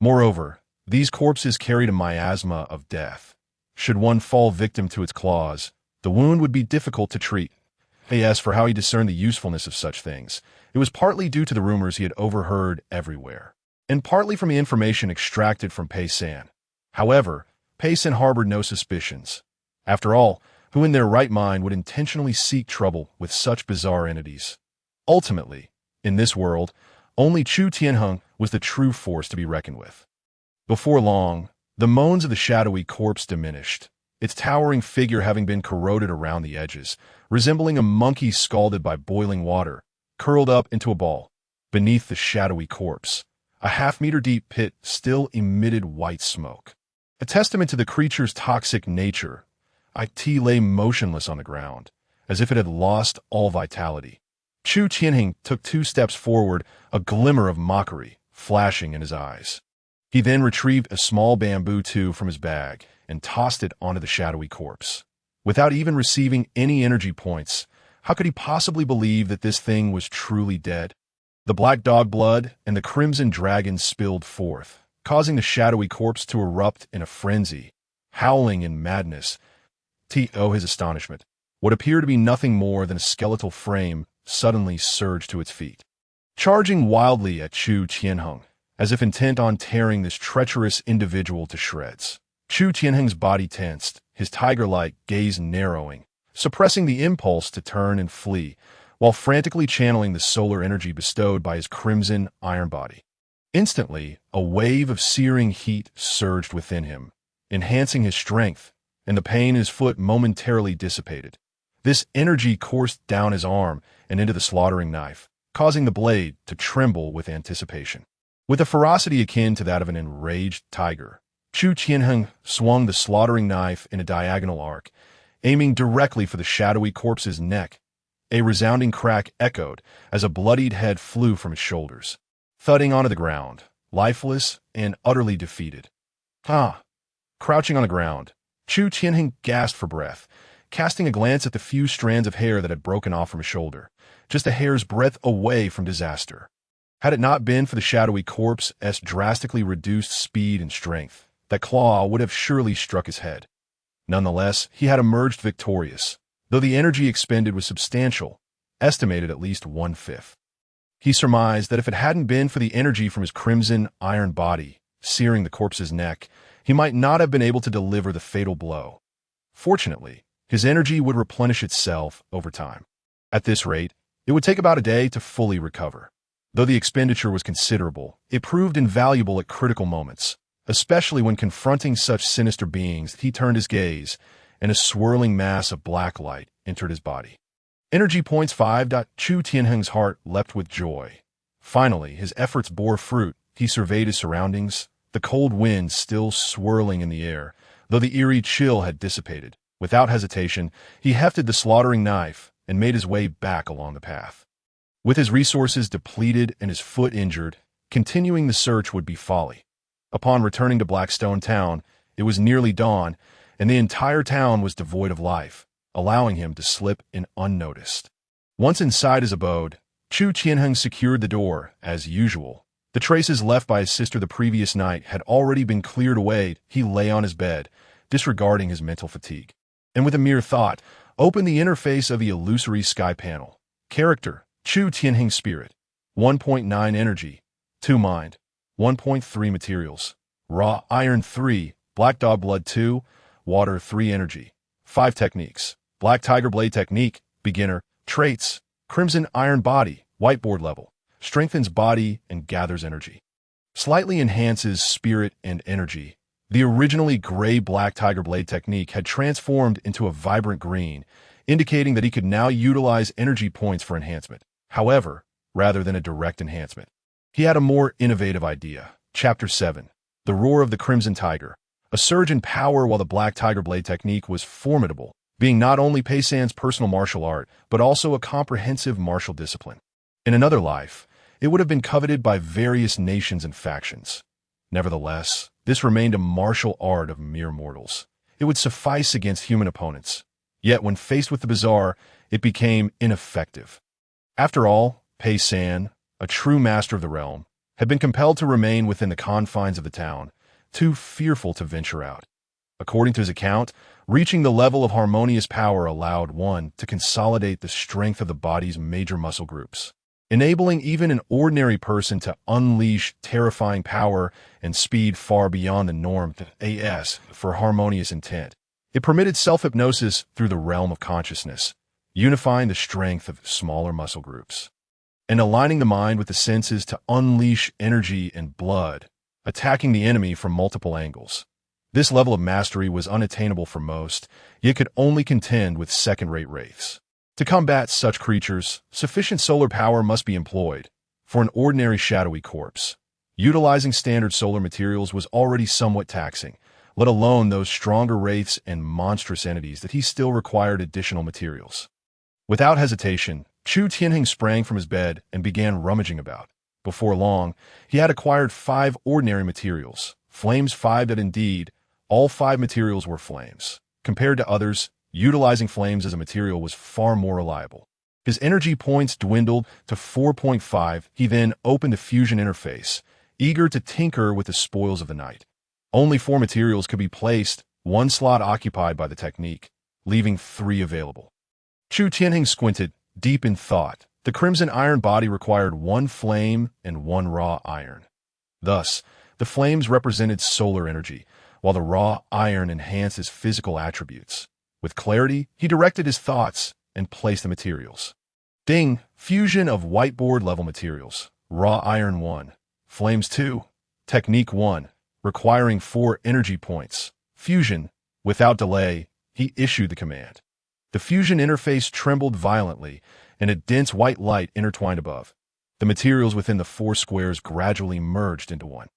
Moreover, these corpses carried a miasma of death. Should one fall victim to its claws, the wound would be difficult to treat. As for how he discerned the usefulness of such things, it was partly due to the rumors he had overheard everywhere, and partly from the information extracted from Pei Sen. However, Pei Sen harbored no suspicions. After all, who in their right mind would intentionally seek trouble with such bizarre entities? Ultimately, in this world, only Chu Tianheng was the true force to be reckoned with. Before long, the moans of the shadowy corpse diminished, its towering figure having been corroded around the edges, resembling a monkey scalded by boiling water, curled up into a ball. Beneath the shadowy corpse, a half-meter-deep pit still emitted white smoke. A testament to the creature's toxic nature, it lay motionless on the ground, as if it had lost all vitality. Chu Tianheng took 2 steps forward, a glimmer of mockery flashing in his eyes. He then retrieved a small bamboo tube from his bag and tossed it onto the shadowy corpse. Without even receiving any energy points, how could he possibly believe that this thing was truly dead? The black dog blood and the crimson dragon spilled forth, causing the shadowy corpse to erupt in a frenzy, howling in madness. To his astonishment, what appeared to be nothing more than a skeletal frame suddenly surged to its feet, charging wildly at Chu Tianheng, as if intent on tearing this treacherous individual to shreds. Chu Tianheng's body tensed, his tiger-like gaze narrowing, suppressing the impulse to turn and flee, while frantically channeling the solar energy bestowed by his crimson iron body. Instantly, a wave of searing heat surged within him, enhancing his strength, and the pain in his foot momentarily dissipated. This energy coursed down his arm and into the slaughtering knife, causing the blade to tremble with anticipation. With a ferocity akin to that of an enraged tiger, Chu Tianheng swung the slaughtering knife in a diagonal arc, aiming directly for the shadowy corpse's neck. A resounding crack echoed as a bloodied head flew from his shoulders, thudding onto the ground, lifeless and utterly defeated. Crouching on the ground, Chu Tianheng gasped for breath, casting a glance at the few strands of hair that had broken off from his shoulder, just a hair's breadth away from disaster. Had it not been for the shadowy corpse's drastically reduced speed and strength, that claw would have surely struck his head. Nonetheless, he had emerged victorious, though the energy expended was substantial, estimated at least 1/5. He surmised that if it hadn't been for the energy from his crimson iron body searing the corpse's neck, he might not have been able to deliver the fatal blow. Fortunately, his energy would replenish itself over time. At this rate, it would take about a day to fully recover. Though the expenditure was considerable, it proved invaluable at critical moments, especially when confronting such sinister beings. He turned his gaze, and a swirling mass of black light entered his body. Energy points 5. Chu Tianheng's heart leapt with joy. Finally, his efforts bore fruit. He surveyed his surroundings, the cold wind still swirling in the air, though the eerie chill had dissipated. Without hesitation, he hefted the slaughtering knife and made his way back along the path. With his resources depleted and his foot injured, continuing the search would be folly. Upon returning to Blackstone Town, it was nearly dawn, and the entire town was devoid of life, allowing him to slip in unnoticed. Once inside his abode, Chu Tianheng secured the door, as usual. The traces left by his sister the previous night had already been cleared away. He lay on his bed, disregarding his mental fatigue, and with a mere thought, opened the interface of the illusory sky panel. Character: Chu Tianheng Spirit, 1.9 Energy, 2 Mind, 1.3 Materials, Raw Iron 3, Black Dog Blood 2, Water 3 Energy, 5 Techniques, Black Tiger Blade Technique, Beginner, Traits, Crimson Iron Body, Whiteboard Level, Strengthens Body and Gathers Energy. Slightly enhances Spirit and Energy. The originally gray Black Tiger Blade technique had transformed into a vibrant green, indicating that he could now utilize energy points for enhancement. However, rather than a direct enhancement, he had a more innovative idea. Chapter 7. The Roar of the Crimson Tiger. A surge in power. While the Black Tiger Blade technique was formidable, being not only Pei San's personal martial art, but also a comprehensive martial discipline. In another life, it would have been coveted by various nations and factions. Nevertheless, this remained a martial art of mere mortals. It would suffice against human opponents. Yet when faced with the bizarre, it became ineffective. After all, Pei San, a true master of the realm, had been compelled to remain within the confines of the town, too fearful to venture out. According to his account, reaching the level of harmonious power allowed one to consolidate the strength of the body's major muscle groups, enabling even an ordinary person to unleash terrifying power and speed far beyond the norm for harmonious intent. It permitted self-hypnosis through the realm of consciousness, unifying the strength of smaller muscle groups, and aligning the mind with the senses to unleash energy and blood, attacking the enemy from multiple angles. This level of mastery was unattainable for most, yet could only contend with second-rate wraiths. To combat such creatures, sufficient solar power must be employed. For an ordinary shadowy corpse, utilizing standard solar materials was already somewhat taxing, let alone those stronger wraiths and monstrous entities that he still required additional materials. Without hesitation, Chu Tianheng sprang from his bed and began rummaging about. Before long, he had acquired 5 ordinary materials, flames 5. That indeed, all 5 materials were flames. Compared to others, utilizing flames as a material was far more reliable. His energy points dwindled to 4.5. He then opened the fusion interface, eager to tinker with the spoils of the night. Only 4 materials could be placed, one slot occupied by the technique, leaving 3 available. Chu Tianheng squinted, deep in thought. The crimson iron body required 1 flame and 1 raw iron. Thus, the flames represented solar energy, while the raw iron enhanced his physical attributes. With clarity, he directed his thoughts and placed the materials. Ding! Fusion of whiteboard-level materials. Raw iron 1. Flames 2. Technique 1. Requiring 4 energy points. Fusion. Without delay, he issued the command. The fusion interface trembled violently, and a dense white light intertwined above. The materials within the 4 squares gradually merged into one.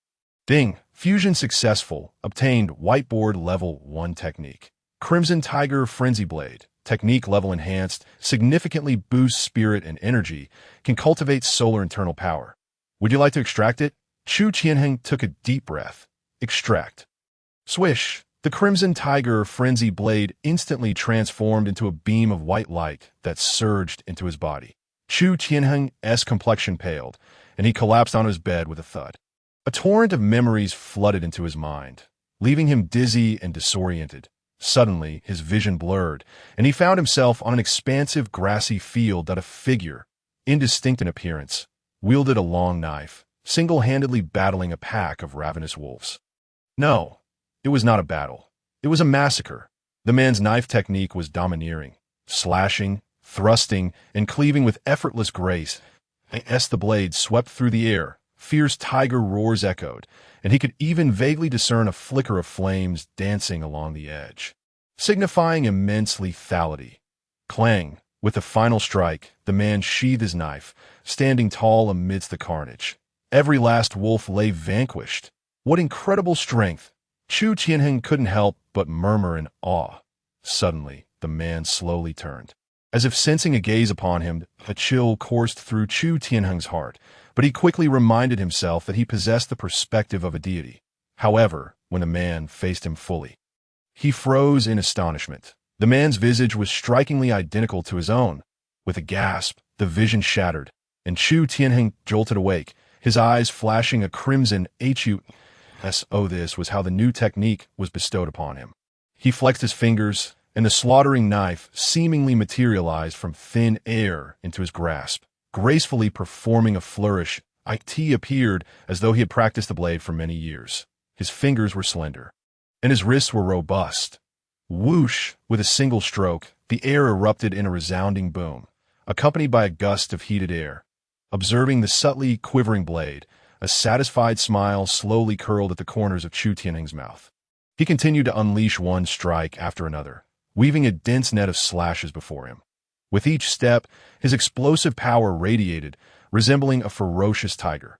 Ding! Fusion successful. Obtained whiteboard level 1 technique. Crimson Tiger Frenzy Blade. Technique level enhanced, significantly boosts spirit and energy, can cultivate solar internal power. Would you like to extract it? Chu Tianheng took a deep breath. Extract. Swish! The Crimson Tiger Frenzy Blade instantly transformed into a beam of white light that surged into his body. Chu Tianheng's complexion paled, and he collapsed on his bed with a thud. A torrent of memories flooded into his mind, leaving him dizzy and disoriented. Suddenly, his vision blurred, and he found himself on an expansive grassy field that a figure, indistinct in appearance, wielded a long knife, single-handedly battling a pack of ravenous wolves. No, it was not a battle. It was a massacre. The man's knife technique was domineering, slashing, thrusting, and cleaving with effortless grace. As the blade swept through the air, fierce tiger roars echoed, and he could even vaguely discern a flicker of flames dancing along the edge, signifying immense lethality. Clang! With the final strike, the man sheathed his knife, standing tall amidst the carnage. Every last wolf lay vanquished. What incredible strength! Chu Tianheng couldn't help but murmur in awe. Suddenly, the man slowly turned. As if sensing a gaze upon him, a chill coursed through Chu Tianheng's heart, but he quickly reminded himself that he possessed the perspective of a deity. However, when the man faced him fully, he froze in astonishment. The man's visage was strikingly identical to his own. With a gasp, the vision shattered, and Chu Tianheng jolted awake, his eyes flashing a crimson HUS. Oh, this was how the new technique was bestowed upon him. He flexed his fingers, and the slaughtering knife seemingly materialized from thin air into his grasp. Gracefully performing a flourish, IT appeared as though he had practiced the blade for many years. His fingers were slender, and his wrists were robust. Whoosh! With a single stroke, the air erupted in a resounding boom, accompanied by a gust of heated air. Observing the subtly quivering blade, a satisfied smile slowly curled at the corners of Chu Tianheng's mouth. He continued to unleash one strike after another, weaving a dense net of slashes before him. With each step, his explosive power radiated, resembling a ferocious tiger.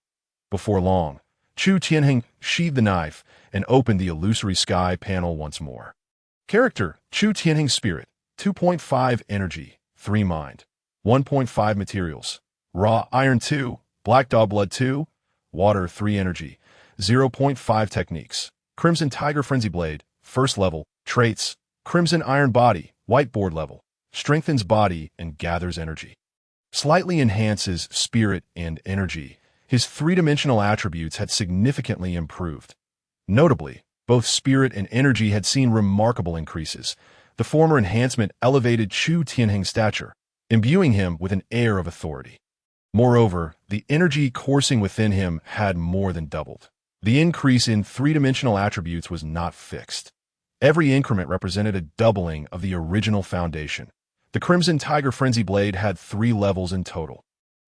Before long, Chu Tianheng sheathed the knife and opened the illusory sky panel once more. Character: Chu Tianheng Spirit, 2.5 Energy, 3 Mind, 1.5 Materials, Raw Iron 2, Black Dog Blood 2, Water 3 Energy, 0.5 Techniques, Crimson Tiger Frenzy Blade, First Level, Traits, Crimson Iron Body, Whiteboard Level, Strengthens body and gathers energy. Slightly enhances spirit and energy. His 3-dimensional attributes had significantly improved. Notably, both spirit and energy had seen remarkable increases. The former enhancement elevated Chu Tianheng's stature, imbuing him with an air of authority. Moreover, the energy coursing within him had more than doubled. The increase in 3-dimensional attributes was not fixed. Every increment represented a doubling of the original foundation. The Crimson Tiger Frenzy Blade had 3 levels in total,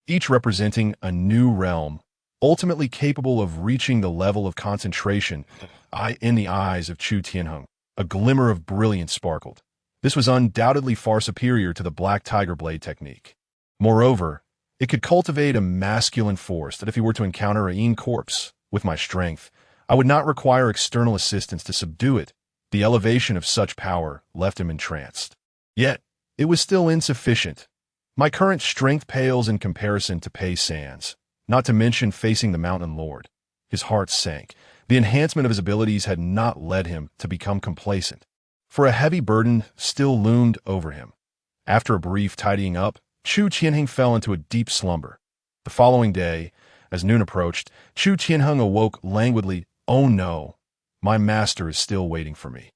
each representing a new realm, ultimately capable of reaching the level of concentration. In the eyes of Chu Tianheng, a glimmer of brilliance sparkled. This was undoubtedly far superior to the Black Tiger Blade technique. Moreover, it could cultivate a masculine force that if he were to encounter a Yin corpse, with my strength, I would not require external assistance to subdue it. The elevation of such power left him entranced. Yet, it was still insufficient. My current strength pales in comparison to Pei San's, not to mention facing the Mountain Lord. His heart sank. The enhancement of his abilities had not led him to become complacent, for a heavy burden still loomed over him. After a brief tidying up, Chu Tianheng fell into a deep slumber. The following day, as noon approached, Chu Tianheng awoke languidly. Oh no, my master is still waiting for me.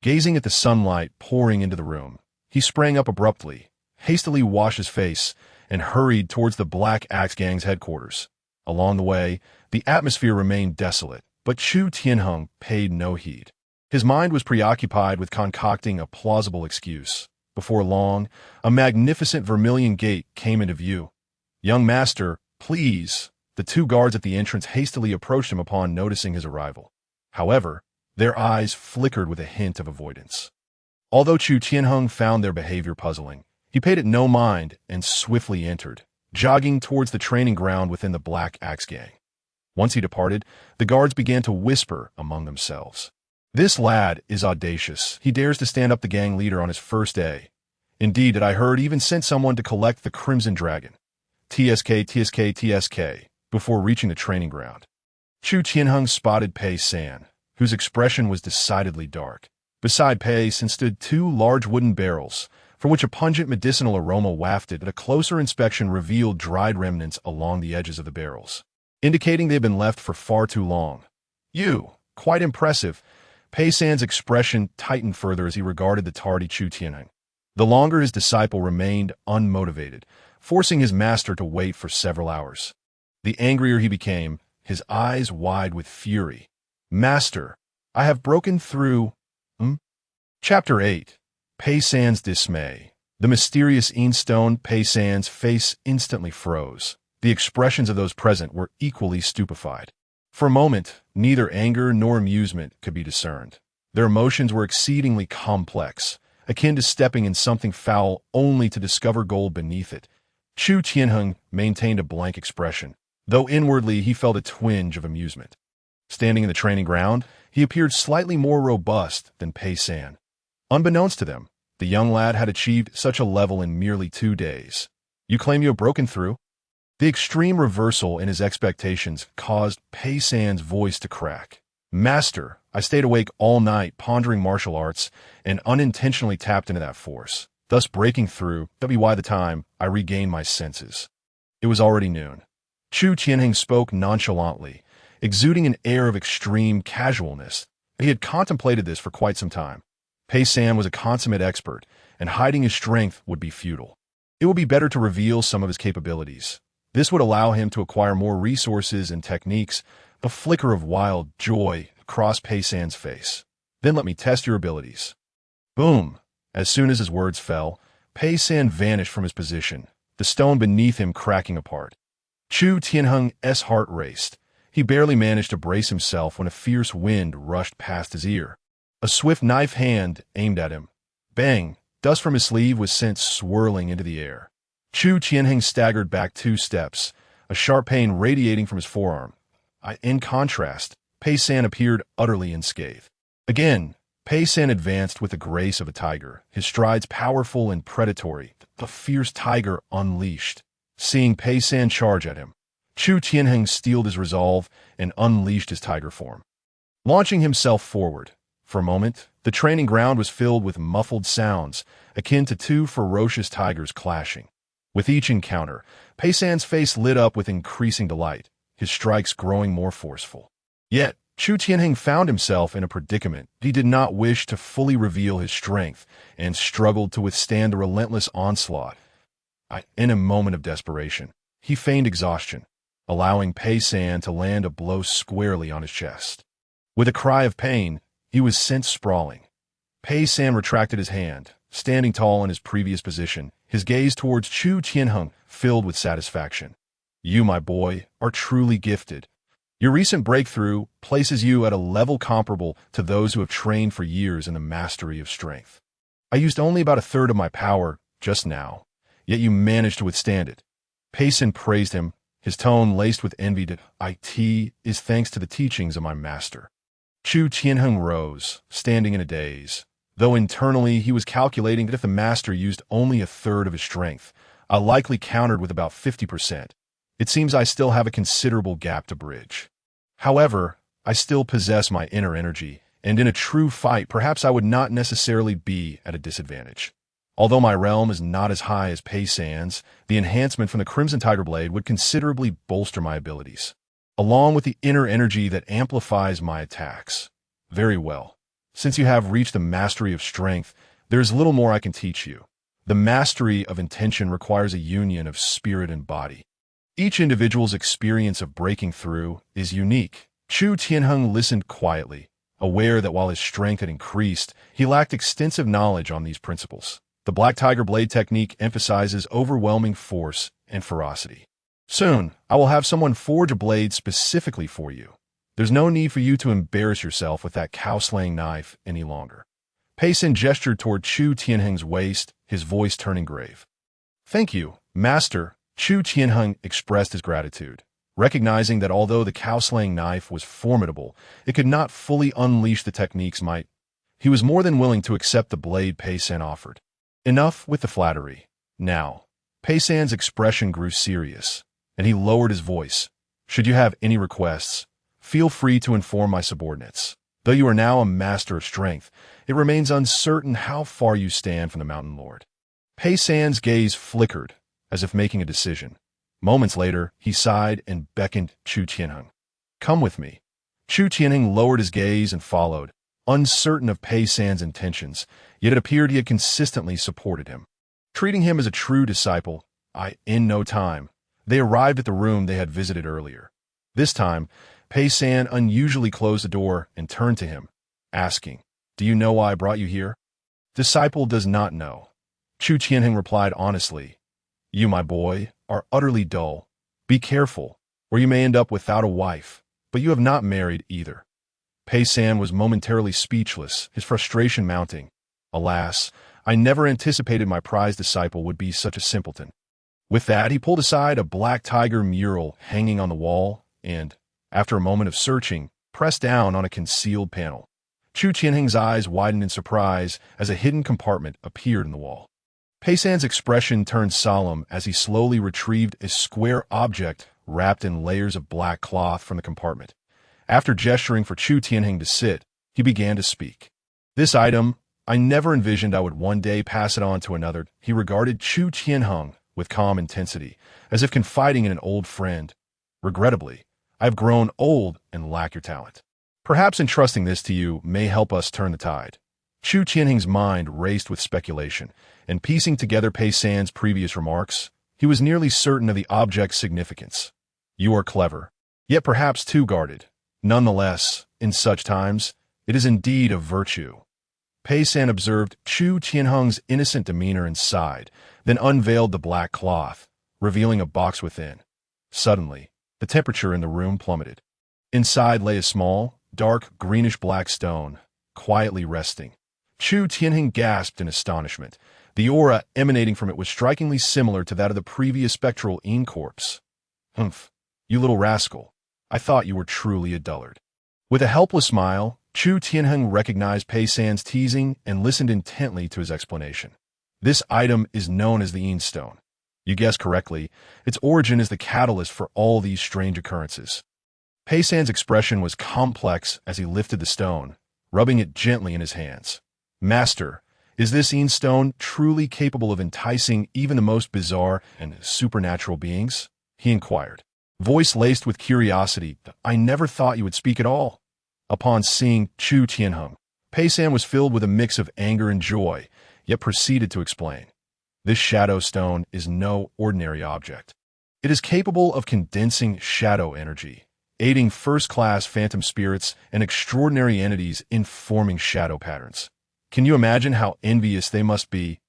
Gazing at the sunlight pouring into the room, he sprang up abruptly, hastily washed his face, and hurried towards the Black Axe Gang's headquarters. Along the way, the atmosphere remained desolate, but Chu Tianheng paid no heed. His mind was preoccupied with concocting a plausible excuse. Before long, a magnificent vermilion gate came into view. "Young master, please." The two guards at the entrance hastily approached him upon noticing his arrival. However, their eyes flickered with a hint of avoidance. Although Chu Tianheng found their behavior puzzling, he paid it no mind and swiftly entered, jogging towards the training ground within the Black Axe Gang. Once he departed, the guards began to whisper among themselves. "This lad is audacious. He dares to stand up the gang leader on his first day. Indeed, did I heard even sent someone to collect the Crimson Dragon. TSK, TSK, TSK, before reaching the training ground." Chu Tianheng spotted Pei San, whose expression was decidedly dark. Beside Pei San stood two large wooden barrels, from which a pungent medicinal aroma wafted, and a closer inspection revealed dried remnants along the edges of the barrels, indicating they had been left for far too long. Quite impressive." Pei San's expression tightened further as he regarded the tardy Chu Tianheng. The longer his disciple remained unmotivated, forcing his master to wait for several hours. The angrier he became, his eyes wide with fury. "Master, I have broken through." Chapter 8. Pei San's Dismay. The mysterious Stone. Pei San's face instantly froze. The expressions of those present were equally stupefied. For a moment, neither anger nor amusement could be discerned. Their emotions were exceedingly complex, akin to stepping in something foul only to discover gold beneath it. Chu Tianheng maintained a blank expression, though inwardly he felt a twinge of amusement. Standing in the training ground, he appeared slightly more robust than Pei San. Unbeknownst to them, the young lad had achieved such a level in merely 2 days. "You claim you have broken through?" The extreme reversal in his expectations caused Pei San's voice to crack. "Master, I stayed awake all night pondering martial arts and unintentionally tapped into that force, thus breaking through. By the time I regained my senses, it was already noon." Chu Tianheng spoke nonchalantly, exuding an air of extreme casualness. He had contemplated this for quite some time. Pei San was a consummate expert, and hiding his strength would be futile. It would be better to reveal some of his capabilities. This would allow him to acquire more resources and techniques. A flicker of wild joy crossed Pei San's face. "Then let me test your abilities." Boom! As soon as his words fell, Pei San vanished from his position, the stone beneath him cracking apart. Chu Tianheng's heart raced. He barely managed to brace himself when a fierce wind rushed past his ear. A swift knife hand aimed at him. Bang! Dust from his sleeve was sent swirling into the air. Chu Tianheng staggered back 2 steps, a sharp pain radiating from his forearm. In contrast, Pei San appeared utterly unscathed. Again, Pei San advanced with the grace of a tiger, his strides powerful and predatory, the fierce tiger unleashed. Seeing Pei San charge at him, Chu Tianheng steeled his resolve and unleashed his tiger form. Launching himself forward, for a moment, the training ground was filled with muffled sounds, akin to 2 ferocious tigers clashing. With each encounter, Pei San's face lit up with increasing delight, his strikes growing more forceful. Yet, Chu Tianheng found himself in a predicament. He did not wish to fully reveal his strength and struggled to withstand the relentless onslaught. In a moment of desperation, he feigned exhaustion, allowing Pei San to land a blow squarely on his chest. With a cry of pain, he was sent sprawling. Pei San retracted his hand, standing tall in his previous position, his gaze towards Chu Tianheng filled with satisfaction. "You, my boy, are truly gifted. Your recent breakthrough places you at a level comparable to those who have trained for years in the mastery of strength. I used only about 1/3 of my power just now, yet you managed to withstand it." Pei San praised him, his tone laced with envy. "It is thanks to the teachings of my master." Chu Tianheng rose, standing in a daze. Though internally he was calculating that if the master used only 1/3 of his strength, I likely countered with about 50%. It seems I still have a considerable gap to bridge. However, I still possess my inner energy, and in a true fight perhaps I would not necessarily be at a disadvantage. Although my realm is not as high as Pei San's, the enhancement from the Crimson Tiger Blade would considerably bolster my abilities, along with the inner energy that amplifies my attacks. Very well. Since you have reached the mastery of strength, there is little more I can teach you. The mastery of intention requires a union of spirit and body. Each individual's experience of breaking through is unique. Chu Tianheng listened quietly, aware that while his strength had increased, he lacked extensive knowledge on these principles. The Black Tiger Blade technique emphasizes overwhelming force and ferocity. Soon, I will have someone forge a blade specifically for you. There's no need for you to embarrass yourself with that cow-slaying knife any longer. Pei San gestured toward Chu Tianheng's waist, his voice turning grave. Thank you, Master. Chu Tianheng expressed his gratitude, recognizing that although the cow-slaying knife was formidable, it could not fully unleash the technique's might. He was more than willing to accept the blade Pei San offered. Enough with the flattery. Now, Pei San's expression grew serious, and he lowered his voice. Should you have any requests, feel free to inform my subordinates. Though you are now a master of strength, it remains uncertain how far you stand from the Mountain Lord. Pei San's gaze flickered, as if making a decision. Moments later, he sighed and beckoned Chu Tianheng. Come with me. Chu Tianheng lowered his gaze and followed, uncertain of Pei San's intentions, yet it appeared he had consistently supported him. Treating him as a true disciple, in no time, they arrived at the room they had visited earlier. This time, Pei San unusually closed the door and turned to him, asking, Do you know why I brought you here? Disciple does not know. Chu Tianheng replied honestly, You, my boy, are utterly dull. Be careful, or you may end up without a wife, but you have not married either. Pei San was momentarily speechless, his frustration mounting. Alas, I never anticipated my prized disciple would be such a simpleton. With that, he pulled aside a black tiger mural hanging on the wall and, after a moment of searching, pressed down on a concealed panel. Chu Tianheng's eyes widened in surprise as a hidden compartment appeared in the wall. Pei San's expression turned solemn as he slowly retrieved a square object wrapped in layers of black cloth from the compartment. After gesturing for Chu Tianheng to sit, he began to speak. This item, I never envisioned I would one day pass it on to another. He regarded Chu Tianheng with calm intensity, as if confiding in an old friend. Regrettably, I have grown old and lack your talent. Perhaps entrusting this to you may help us turn the tide. Chu Tianheng's mind raced with speculation, and piecing together Pei San's previous remarks, he was nearly certain of the object's significance. You are clever, yet perhaps too guarded. Nonetheless, in such times, it is indeed a virtue. Pei San observed Chu Tianheng's innocent demeanor and sighed, then unveiled the black cloth, revealing a box within. Suddenly, the temperature in the room plummeted. Inside lay a small, dark, greenish-black stone, quietly resting. Chu Tianheng gasped in astonishment. The aura emanating from it was strikingly similar to that of the previous spectral corpse. Humph, you little rascal. I thought you were truly a dullard. With a helpless smile, Chu Tianheng recognized Pei San's teasing and listened intently to his explanation. This item is known as the Stone. You guessed correctly, its origin is the catalyst for all these strange occurrences. Pei San's expression was complex as he lifted the stone, rubbing it gently in his hands. Master, is this Stone truly capable of enticing even the most bizarre and supernatural beings? He inquired, voice laced with curiosity. I never thought you would speak at all. Upon seeing Chu Tianheng, Pei San was filled with a mix of anger and joy, yet proceeded to explain. This shadow stone is no ordinary object. It is capable of condensing shadow energy, aiding first-class phantom spirits and extraordinary entities in forming shadow patterns. Can you imagine how envious they must be?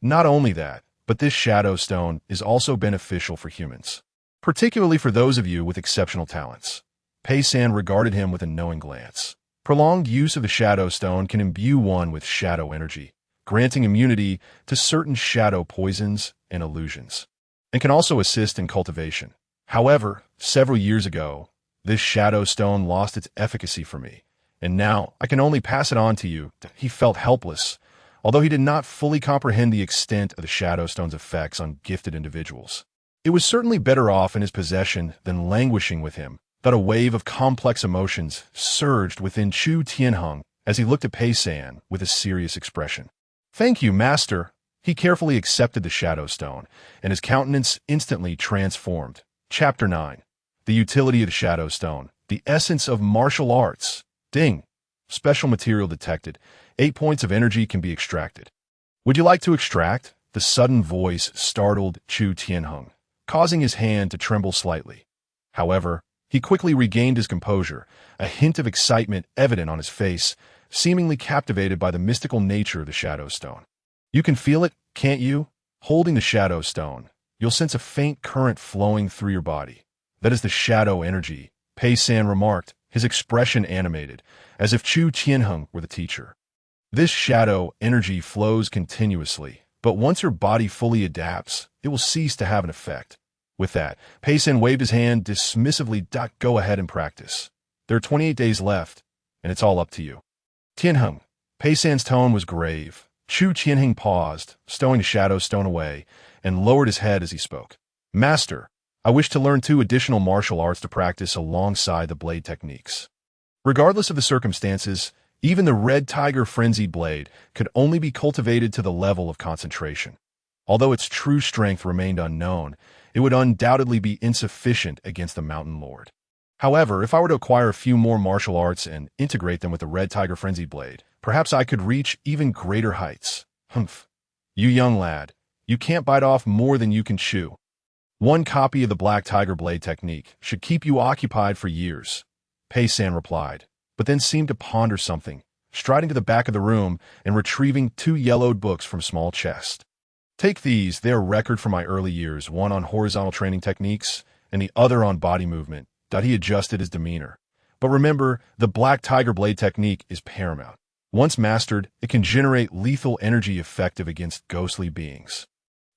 Not only that, but this shadow stone is also beneficial for humans, particularly for those of you with exceptional talents. Pei San regarded him with a knowing glance. Prolonged use of the shadow stone can imbue one with shadow energy, granting immunity to certain shadow poisons and illusions, and can also assist in cultivation. However, several years ago, this shadow stone lost its efficacy for me, and now I can only pass it on to you. He felt helpless, although he did not fully comprehend the extent of the shadow stone's effects on gifted individuals. It was certainly better off in his possession than languishing with him. That a wave of complex emotions surged within Chu Tianheng as he looked at Pei San with a serious expression. Thank you, Master. He carefully accepted the shadow stone, and his countenance instantly transformed. Chapter 9. The utility of the shadow stone. The essence of martial arts. Ding. Special material detected. 8 points of energy can be extracted. Would you like to extract? The sudden voice startled Chu Tianheng, causing his hand to tremble slightly. However, he quickly regained his composure, a hint of excitement evident on his face, seemingly captivated by the mystical nature of the Shadow Stone. You can feel it, can't you? Holding the Shadow Stone, you'll sense a faint current flowing through your body. That is the shadow energy, Pei San remarked, his expression animated, as if Chu Tianheng were the teacher. This shadow energy flows continuously, but once your body fully adapts, it will cease to have an effect. With that, Pei San waved his hand dismissively. Go ahead and practice. There are 28 days left, and it's all up to you. Tianheng. Pei San's tone was grave. Chu Tianheng paused, stowing the Shadow Stone away, and lowered his head as he spoke. Master, I wish to learn 2 additional martial arts to practice alongside the blade techniques. Regardless of the circumstances, even the Red Tiger Frenzy Blade could only be cultivated to the level of concentration. Although its true strength remained unknown, it would undoubtedly be insufficient against the Mountain Lord. However, if I were to acquire a few more martial arts and integrate them with the Red Tiger Frenzy Blade, perhaps I could reach even greater heights. Humph. You young lad, you can't bite off more than you can chew. 1 copy of the Black Tiger Blade technique should keep you occupied for years, Pei San replied, but then seemed to ponder something, striding to the back of the room and retrieving 2 yellowed books from a small chest. Take these, they are record for my early years, one on horizontal training techniques and the other on body movement. He adjusted his demeanor. But remember, the Black Tiger Blade technique is paramount. Once mastered, it can generate lethal energy effective against ghostly beings.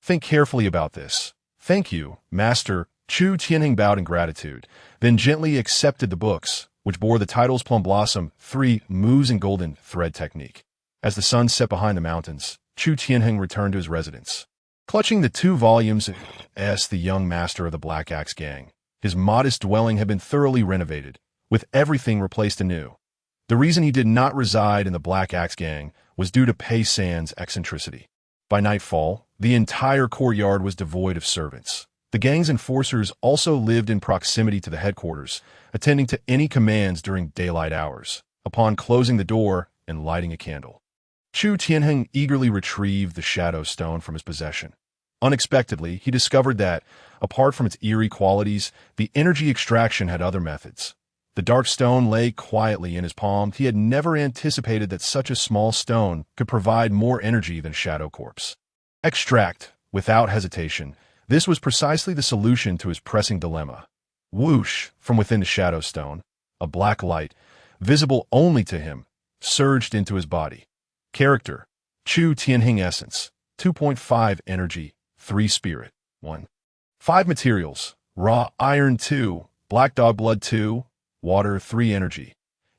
Think carefully about this. Thank you, Master. Chu Tianheng bowed in gratitude, then gently accepted the books, which bore the titles Plum Blossom, 3 Moves and Golden Thread Technique. As the sun set behind the mountains, Chu Tianheng returned to his residence. Clutching the 2 volumes, the young master of the Black Axe Gang. His modest dwelling had been thoroughly renovated, with everything replaced anew. The reason he did not reside in the Black Axe Gang was due to Pei San's eccentricity. By nightfall, the entire courtyard was devoid of servants. The gang's enforcers also lived in proximity to the headquarters, attending to any commands during daylight hours, upon closing the door and lighting a candle. Chu Tianheng eagerly retrieved the Shadow Stone from his possession. Unexpectedly, he discovered that, apart from its eerie qualities, the energy extraction had other methods. The dark stone lay quietly in his palm. He had never anticipated that such a small stone could provide more energy than Shadow Corpse. Extract, without hesitation. This was precisely the solution to his pressing dilemma. Whoosh, from within the Shadow Stone, a black light, visible only to him, surged into his body. Character, Chu Tianheng Essence, 2.5 Energy, 3 Spirit, 1. 5 Materials, Raw Iron 2, Black Dog Blood 2, Water 3 Energy.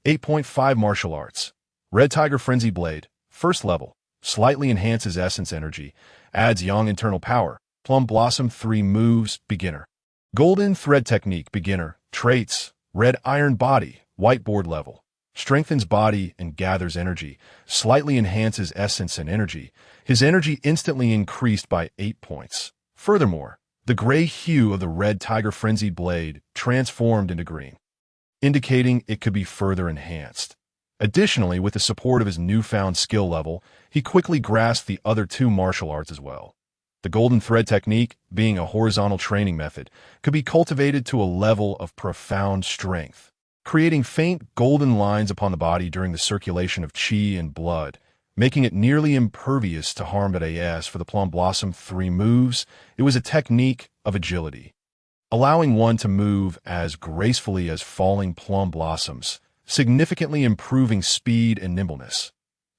8.5 Martial Arts, Red Tiger Frenzy Blade, First Level, slightly enhances Essence Energy, adds Yang Internal Power, Plum Blossom 3 Moves, Beginner. Golden Thread Technique, Beginner, Traits, Red Iron Body, Whiteboard Level, strengthens body and gathers energy, slightly enhances essence and energy. His energy instantly increased by 8 points. Furthermore, the gray hue of the Red Tiger Frenzy Blade transformed into green, indicating it could be further enhanced. Additionally, with the support of his newfound skill level, he quickly grasped the other 2 martial arts as well. The Golden Thread Technique, being a horizontal training method, could be cultivated to a level of profound strength, creating faint golden lines upon the body during the circulation of qi and blood, making it nearly impervious to harm. As for the Plum Blossom 3 Moves, it was a technique of agility, allowing one to move as gracefully as falling plum blossoms, significantly improving speed and nimbleness.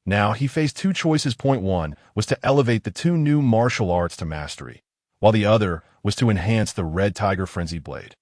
Now, he faced 2 choices. Point 1 was to elevate the 2 new martial arts to mastery, while the other was to enhance the Red Tiger Frenzy Blade.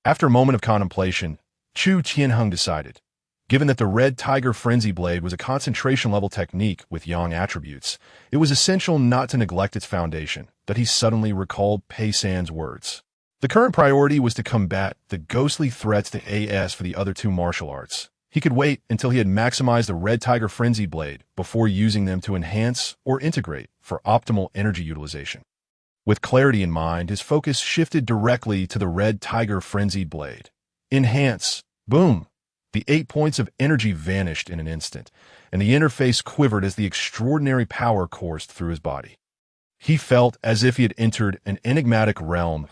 After a moment of contemplation, Chu Tianheng decided, given that the Red Tiger Frenzy Blade was a concentration-level technique with Yang attributes, it was essential not to neglect its foundation. That he suddenly recalled Pei San's words. The current priority was to combat the ghostly threats to AS for the other 2 martial arts. He could wait until he had maximized the Red Tiger Frenzy Blade before using them to enhance or integrate for optimal energy utilization. With clarity in mind, his focus shifted directly to the Red Tiger Frenzy Blade. Enhance. Boom! The 8 points of energy vanished in an instant, and the interface quivered as the extraordinary power coursed through his body. He felt as if he had entered an enigmatic realm.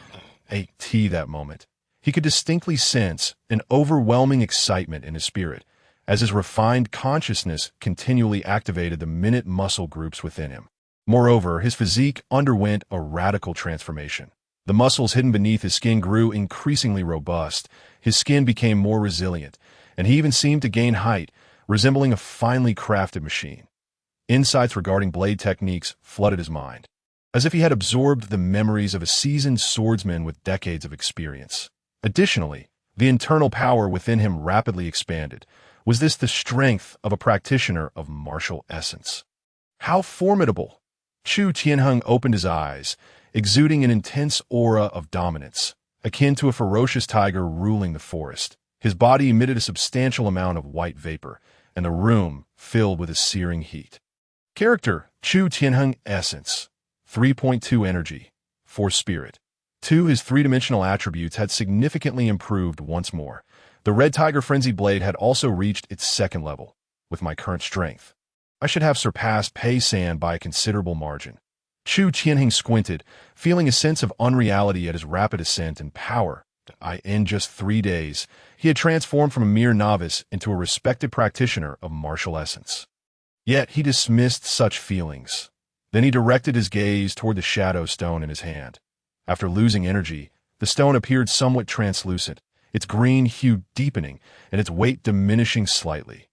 That moment, he could distinctly sense an overwhelming excitement in his spirit, as his refined consciousness continually activated the minute muscle groups within him. Moreover, his physique underwent a radical transformation. The muscles hidden beneath his skin grew increasingly robust, his skin became more resilient, and he even seemed to gain height, resembling a finely crafted machine. Insights regarding blade techniques flooded his mind, as if he had absorbed the memories of a seasoned swordsman with decades of experience. Additionally, the internal power within him rapidly expanded. Was this the strength of a practitioner of martial essence? How formidable! Chu Tianheng opened his eyes, exuding an intense aura of dominance, akin to a ferocious tiger ruling the forest. His body emitted a substantial amount of white vapor, and the room filled with a searing heat. Character: Chu Tianheng Essence 3.2 Energy 4 Spirit 2. His three-dimensional attributes had significantly improved once more. The Red Tiger Frenzied Blade had also reached its second level. With my current strength, I should have surpassed Pei San by a considerable margin. Chu Tianheng squinted, feeling a sense of unreality at his rapid ascent in power. In just 3 days, he had transformed from a mere novice into a respected practitioner of martial essence. Yet he dismissed such feelings. Then he directed his gaze toward the shadow stone in his hand. After losing energy, the stone appeared somewhat translucent, its green hue deepening and its weight diminishing slightly.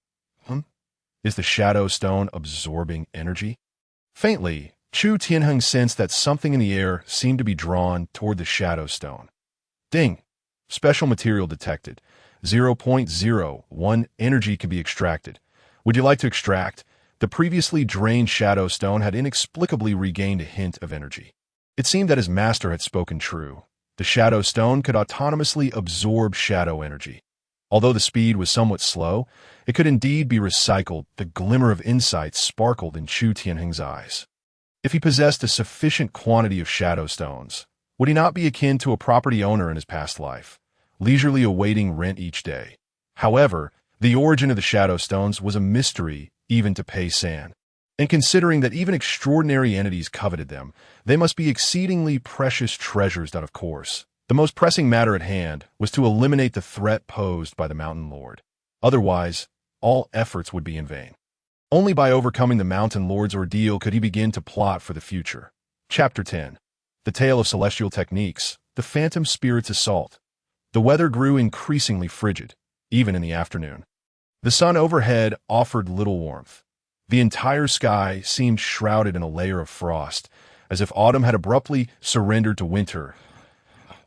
Is the shadow stone absorbing energy? Faintly, Chu Tianheng sensed that something in the air seemed to be drawn toward the shadow stone. Ding! Special material detected. 0.01 energy can be extracted. Would you like to extract? The previously drained shadow stone had inexplicably regained a hint of energy. It seemed that his master had spoken true. The shadow stone could autonomously absorb shadow energy. Although the speed was somewhat slow, it could indeed be recycled. The glimmer of insight sparkled in Chu Tianheng's eyes. If he possessed a sufficient quantity of shadow stones, would he not be akin to a property owner in his past life, leisurely awaiting rent each day? However, the origin of the shadow stones was a mystery even to Pei San. And considering that even extraordinary entities coveted them, they must be exceedingly precious treasures. Of course, the most pressing matter at hand was to eliminate the threat posed by the Mountain Lord. Otherwise, all efforts would be in vain. Only by overcoming the Mountain Lord's ordeal could he begin to plot for the future. Chapter 10. The Tale of Celestial Techniques, the Phantom Spirit's Assault. The weather grew increasingly frigid, even in the afternoon. The sun overhead offered little warmth. The entire sky seemed shrouded in a layer of frost, as if autumn had abruptly surrendered to winter.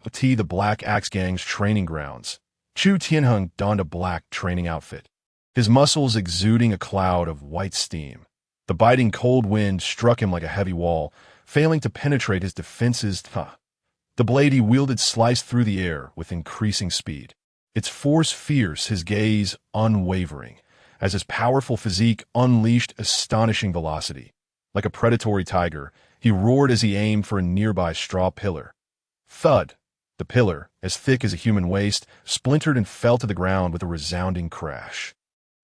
The Black Axe Gang's training grounds. Chu Tianheng donned a black training outfit, his muscles exuding a cloud of white steam. The biting cold wind struck him like a heavy wall, failing to penetrate his defenses. The blade he wielded sliced through the air with increasing speed, its force fierce, his gaze unwavering, as his powerful physique unleashed astonishing velocity. Like a predatory tiger, he roared as he aimed for a nearby straw pillar. Thud! The pillar, as thick as a human waist, splintered and fell to the ground with a resounding crash.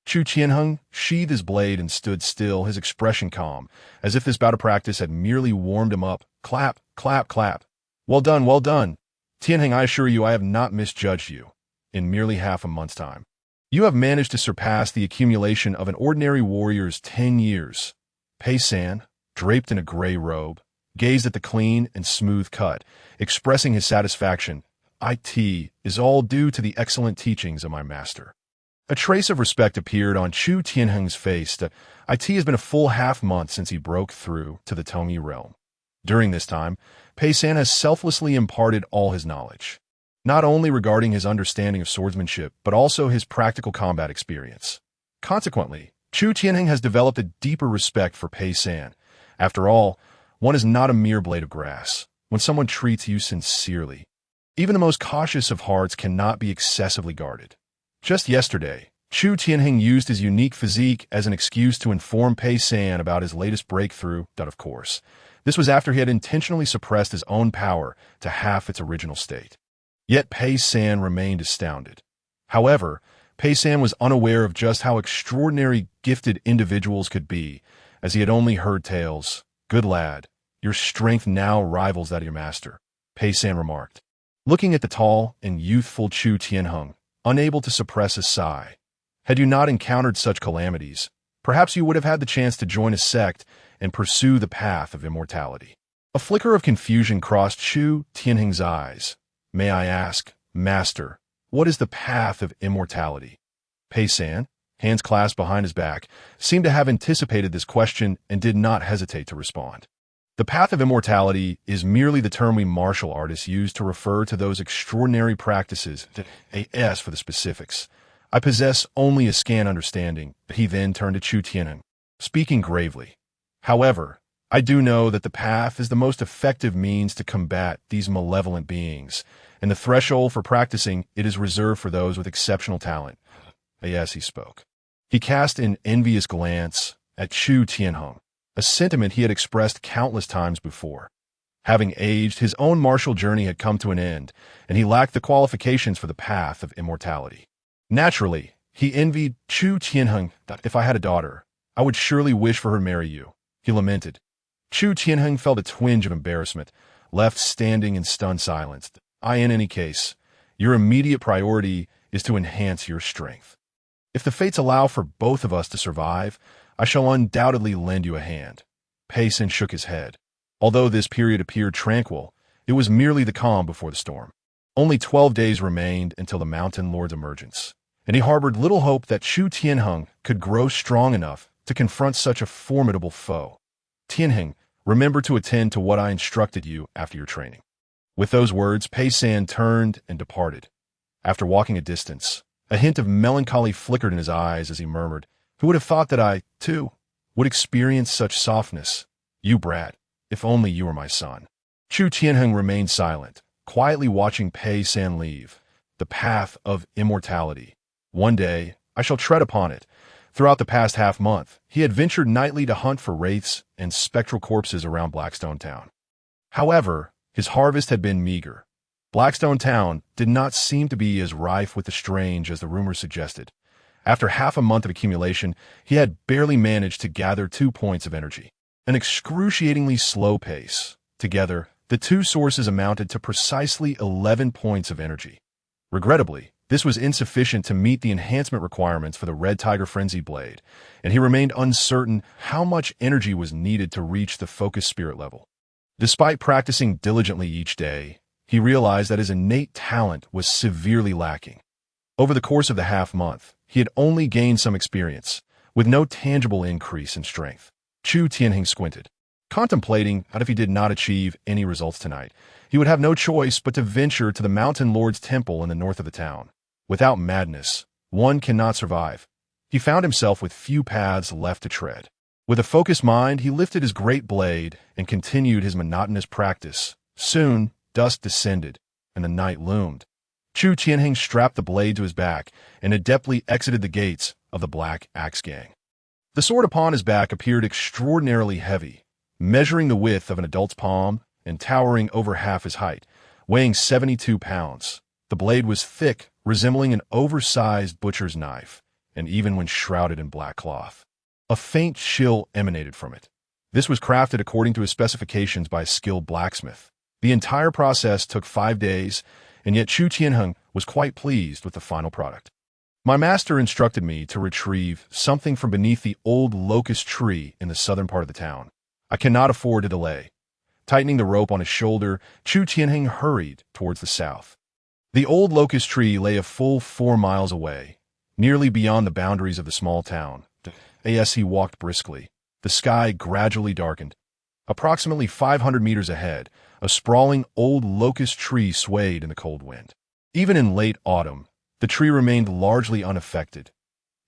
Chu Tianheng sheathed his blade and stood still, his expression calm, as if this bout of practice had merely warmed him up. Clap, clap, clap. Well done, well done. Tianheng, I assure you I have not misjudged you. In merely half a month's time, you have managed to surpass the accumulation of an ordinary warrior's 10 years. Pei San, draped in a gray robe, gazed at the clean and smooth cut, expressing his satisfaction. It is all due to the excellent teachings of my master. A trace of respect appeared on Chu Tianheng's face. It has been a full half-month since he broke through to the Tongyi realm. During this time, Pei San has selflessly imparted all his knowledge, not only regarding his understanding of swordsmanship, but also his practical combat experience. Consequently, Chu Tianheng has developed a deeper respect for Pei San. After all, one is not a mere blade of grass. When someone treats you sincerely, even the most cautious of hearts cannot be excessively guarded. Just yesterday, Chu Tianheng used his unique physique as an excuse to inform Pei San about his latest breakthrough. Of course, this was after he had intentionally suppressed his own power to half its original state. Yet Pei San remained astounded. However, Pei San was unaware of just how extraordinary gifted individuals could be, as he had only heard tales. "Good lad, your strength now rivals that of your master," Pei San remarked, looking at the tall and youthful Chu Tianheng, unable to suppress a sigh. Had you not encountered such calamities, perhaps you would have had the chance to join a sect and pursue the path of immortality. A flicker of confusion crossed Chu Tianheng's eyes. "May I ask, Master, what is the path of immortality?" Pei San, hands clasped behind his back, seemed to have anticipated this question and did not hesitate to respond. The path of immortality is merely the term we martial artists use to refer to those extraordinary practices. As for the specifics, I possess only a scant understanding. He then turned to Chu Tianheng, speaking gravely. "However, I do know that the path is the most effective means to combat these malevolent beings, and the threshold for practicing it is reserved for those with exceptional talent." Yes, he spoke. He cast an envious glance at Chu Tianheng, a sentiment he had expressed countless times before. Having aged, his own martial journey had come to an end, and he lacked the qualifications for the path of immortality. Naturally, he envied Chu Tianheng. "If I had a daughter, I would surely wish for her to marry you," he lamented. Chu Tianheng felt a twinge of embarrassment, left standing in stunned silence. In any case, your immediate priority is to enhance your strength. If the fates allow for both of us to survive, I shall undoubtedly lend you a hand." Pei San shook his head. Although this period appeared tranquil, it was merely the calm before the storm. Only 12 days remained until the Mountain Lord's emergence, and he harbored little hope that Chu Tianheng could grow strong enough to confront such a formidable foe. "Tianheng, remember to attend to what I instructed you after your training." With those words, Pei San turned and departed. After walking a distance, a hint of melancholy flickered in his eyes as he murmured, "Who would have thought that I, too, would experience such softness? You brat, if only you were my son." Chu Tianheng remained silent, quietly watching Pei San leave. The path of immortality. One day, I shall tread upon it. Throughout the past half-month, he had ventured nightly to hunt for wraiths and spectral corpses around Blackstone Town. However, his harvest had been meager. Blackstone Town did not seem to be as rife with the strange as the rumors suggested. After half a month of accumulation, he had barely managed to gather 2 points of energy. An excruciatingly slow pace. Together, the two sources amounted to precisely 11 points of energy. Regrettably, this was insufficient to meet the enhancement requirements for the Red Tiger Frenzy Blade, and he remained uncertain how much energy was needed to reach the focused spirit level. Despite practicing diligently each day, he realized that his innate talent was severely lacking. Over the course of the half-month, he had only gained some experience, with no tangible increase in strength. Chu Tianheng squinted, contemplating that if he did not achieve any results tonight, he would have no choice but to venture to the Mountain Lord's temple in the north of the town. Without madness, one cannot survive. He found himself with few paths left to tread. With a focused mind, he lifted his great blade and continued his monotonous practice. Soon, dusk descended, and the night loomed. Chu Tianheng strapped the blade to his back and adeptly exited the gates of the Black Axe Gang. The sword upon his back appeared extraordinarily heavy, measuring the width of an adult's palm and towering over half his height, weighing 72 pounds. The blade was thick, resembling an oversized butcher's knife, and even when shrouded in black cloth, a faint chill emanated from it. This was crafted according to his specifications by a skilled blacksmith. The entire process took 5 days, and yet Chu Tianheng was quite pleased with the final product. "My master instructed me to retrieve something from beneath the old locust tree in the southern part of the town. I cannot afford to delay." Tightening the rope on his shoulder, Chu Tianheng hurried towards the south. The old locust tree lay a full 4 miles away, nearly beyond the boundaries of the small town. As he walked briskly, the sky gradually darkened. Approximately 500 meters ahead, a sprawling old locust tree swayed in the cold wind. Even in late autumn, the tree remained largely unaffected.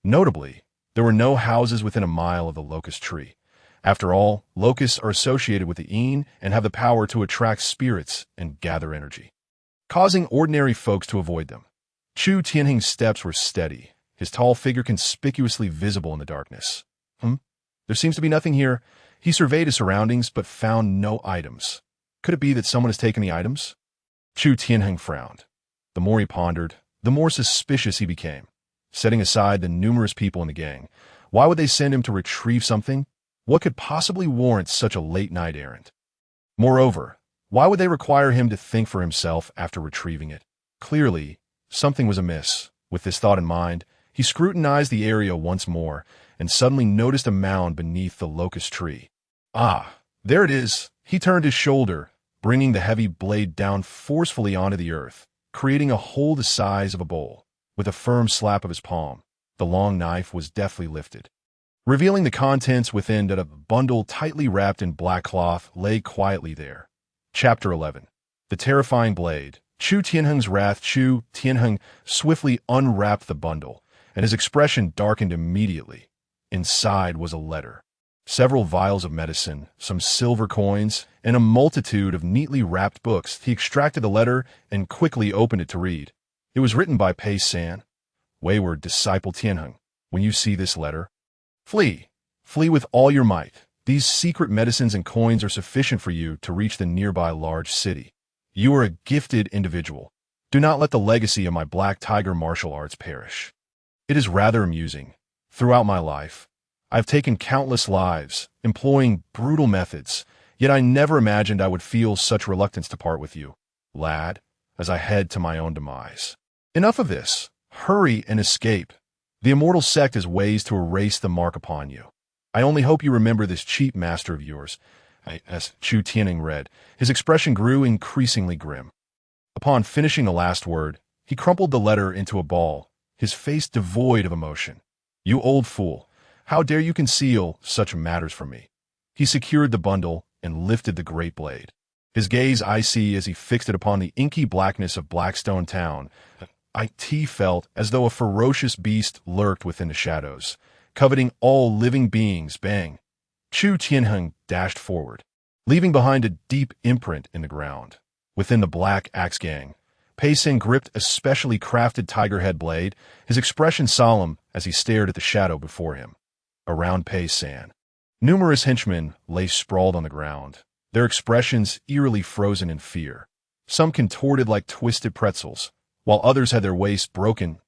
Notably, there were no houses within a mile of the locust tree. After all, locusts are associated with the Een and have the power to attract spirits and gather energy, causing ordinary folks to avoid them. Chu Tianheng's steps were steady, his tall figure conspicuously visible in the darkness. There seems to be nothing here. He surveyed his surroundings but found no items. Could it be that someone has taken the items? Chu Tianheng frowned. The more he pondered, the more suspicious he became. setting aside the numerous people in the gang. Why would they send him to retrieve something? What could possibly warrant such a late-night errand? Moreover, why would they require him to think for himself after retrieving it? Clearly, something was amiss. With this thought in mind, he scrutinized the area once more and suddenly noticed a mound beneath the locust tree. Ah, there it is! He turned his shoulder, bringing the heavy blade down forcefully onto the earth, creating a hole the size of a bowl. With a firm slap of his palm, the long knife was deftly lifted, revealing the contents within that a bundle tightly wrapped in black cloth lay quietly there. Chapter 11. The Terrifying Blade. Chu Tianheng's wrath. Chu Tianheng swiftly unwrapped the bundle, and his expression darkened immediately. Inside was a letter, several vials of medicine, some silver coins, and a multitude of neatly wrapped books. He extracted the letter and quickly opened it to read. It was written by Pei San. Wayward disciple Tianheng, when you see this letter, flee. Flee with all your might. These secret medicines and coins are sufficient for you to reach the nearby large city. You are a gifted individual. Do not let the legacy of my Black Tiger martial arts perish. It is rather amusing. Throughout my life, I have taken countless lives, employing brutal methods, yet I never imagined I would feel such reluctance to part with you, lad, as I head to my own demise. Enough of this. Hurry and escape. The immortal sect has ways to erase the mark upon you. I only hope you remember this cheap master of yours. As Chu Tianheng read, his expression grew increasingly grim. Upon finishing the last word, he crumpled the letter into a ball, his face devoid of emotion. You old fool, how dare you conceal such matters from me? He secured the bundle and lifted the great blade, his gaze icy as he fixed it upon the inky blackness of Blackstone Town. It felt as though a ferocious beast lurked within the shadows, coveting all living beings. Bang! Chu Tianheng dashed forward, leaving behind a deep imprint in the ground. Within the Black Axe Gang, Pei San gripped a specially crafted tiger head blade, his expression solemn as he stared at the shadow before him. Around Pei San, numerous henchmen lay sprawled on the ground, their expressions eerily frozen in fear. Some contorted like twisted pretzels, while others had their waists broken.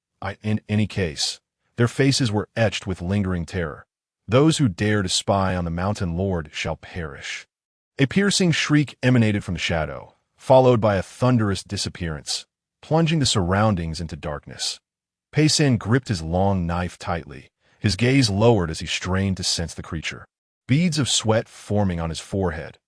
In any case, their faces were etched with lingering terror. Those who dare to spy on the mountain lord shall perish. A piercing shriek emanated from the shadow, followed by a thunderous disappearance, plunging the surroundings into darkness. Pei San gripped his long knife tightly, his gaze lowered as he strained to sense the creature, beads of sweat forming on his forehead.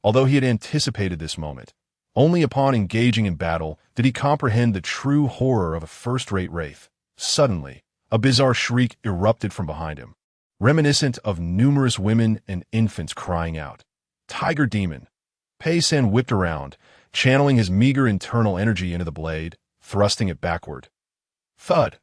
Although he had anticipated this moment, only upon engaging in battle did he comprehend the true horror of a first-rate wraith. Suddenly, a bizarre shriek erupted from behind him, reminiscent of numerous women and infants crying out, "Tiger demon!" Pei San whipped around, channeling his meager internal energy into the blade, thrusting it backward. Thud!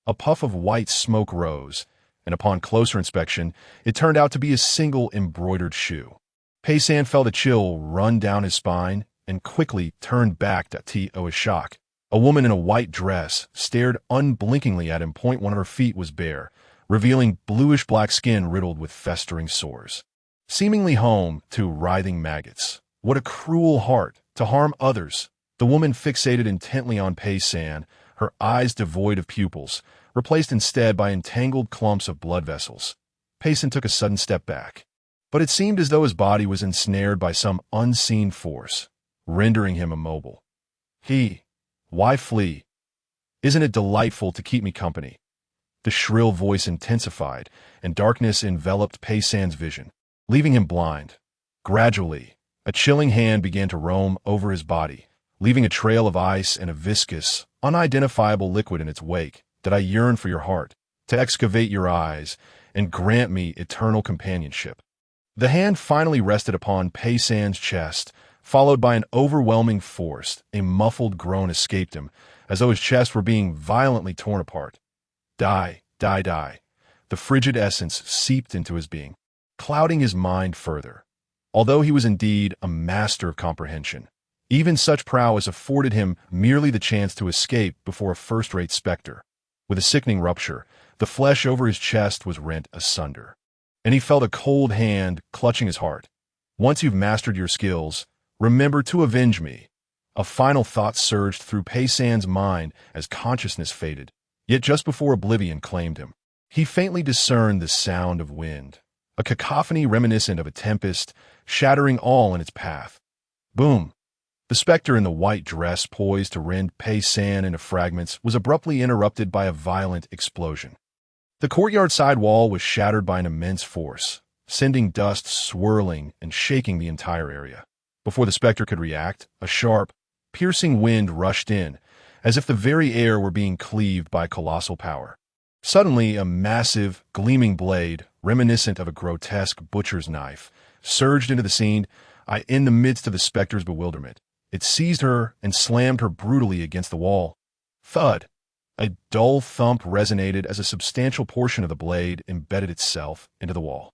A puff of white smoke rose, and upon closer inspection, it turned out to be a single embroidered shoe. Pei San felt a chill run down his spine and quickly turned back to his shock. A woman in a white dress stared unblinkingly at him. One of her feet was bare, revealing bluish-black skin riddled with festering sores, seemingly home to writhing maggots. What a cruel heart to harm others! The woman fixated intently on Pei San, her eyes devoid of pupils, replaced instead by entangled clumps of blood vessels. Pei San took a sudden step back, but it seemed as though his body was ensnared by some unseen force, rendering him immobile. Why flee? Isn't it delightful to keep me company? The shrill voice intensified, and darkness enveloped Pei San's vision, leaving him blind. Gradually, a chilling hand began to roam over his body, leaving a trail of ice and a viscous, unidentifiable liquid in its wake. That I yearn for your heart, to excavate your eyes, and grant me eternal companionship. The hand finally rested upon Pei San's chest, followed by an overwhelming force. A muffled groan escaped him, as though his chest were being violently torn apart. Die, die, die. The frigid essence seeped into his being, clouding his mind further. Although he was indeed a master of comprehension, even such prowess afforded him merely the chance to escape before a first-rate specter. With a sickening rupture, the flesh over his chest was rent asunder, and he felt a cold hand clutching his heart. Once you've mastered your skills, remember to avenge me. A final thought surged through Pei San's mind as consciousness faded. Yet just before oblivion claimed him, he faintly discerned the sound of wind, a cacophony reminiscent of a tempest, shattering all in its path. Boom! The specter in the white dress poised to rend Pei San into fragments was abruptly interrupted by a violent explosion. The courtyard side wall was shattered by an immense force, sending dust swirling and shaking the entire area. Before the specter could react, a sharp, piercing wind rushed in, as if the very air were being cleaved by colossal power. Suddenly, a massive, gleaming blade, reminiscent of a grotesque butcher's knife, surged into the scene. In the midst of the specter's bewilderment, it seized her and slammed her brutally against the wall. Thud! A dull thump resonated as a substantial portion of the blade embedded itself into the wall,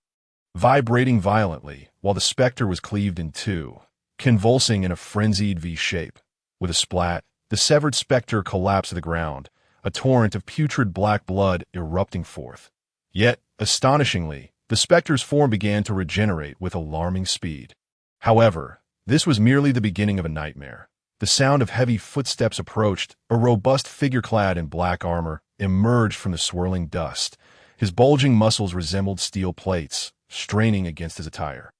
vibrating violently while the specter was cleaved in two, convulsing in a frenzied V-shape. With a splat, the severed specter collapsed to the ground, a torrent of putrid black blood erupting forth. Yet, astonishingly, the specter's form began to regenerate with alarming speed. However, this was merely the beginning of a nightmare. The sound of heavy footsteps approached. A robust figure clad in black armor emerged from the swirling dust. His bulging muscles resembled steel plates, straining against his attire.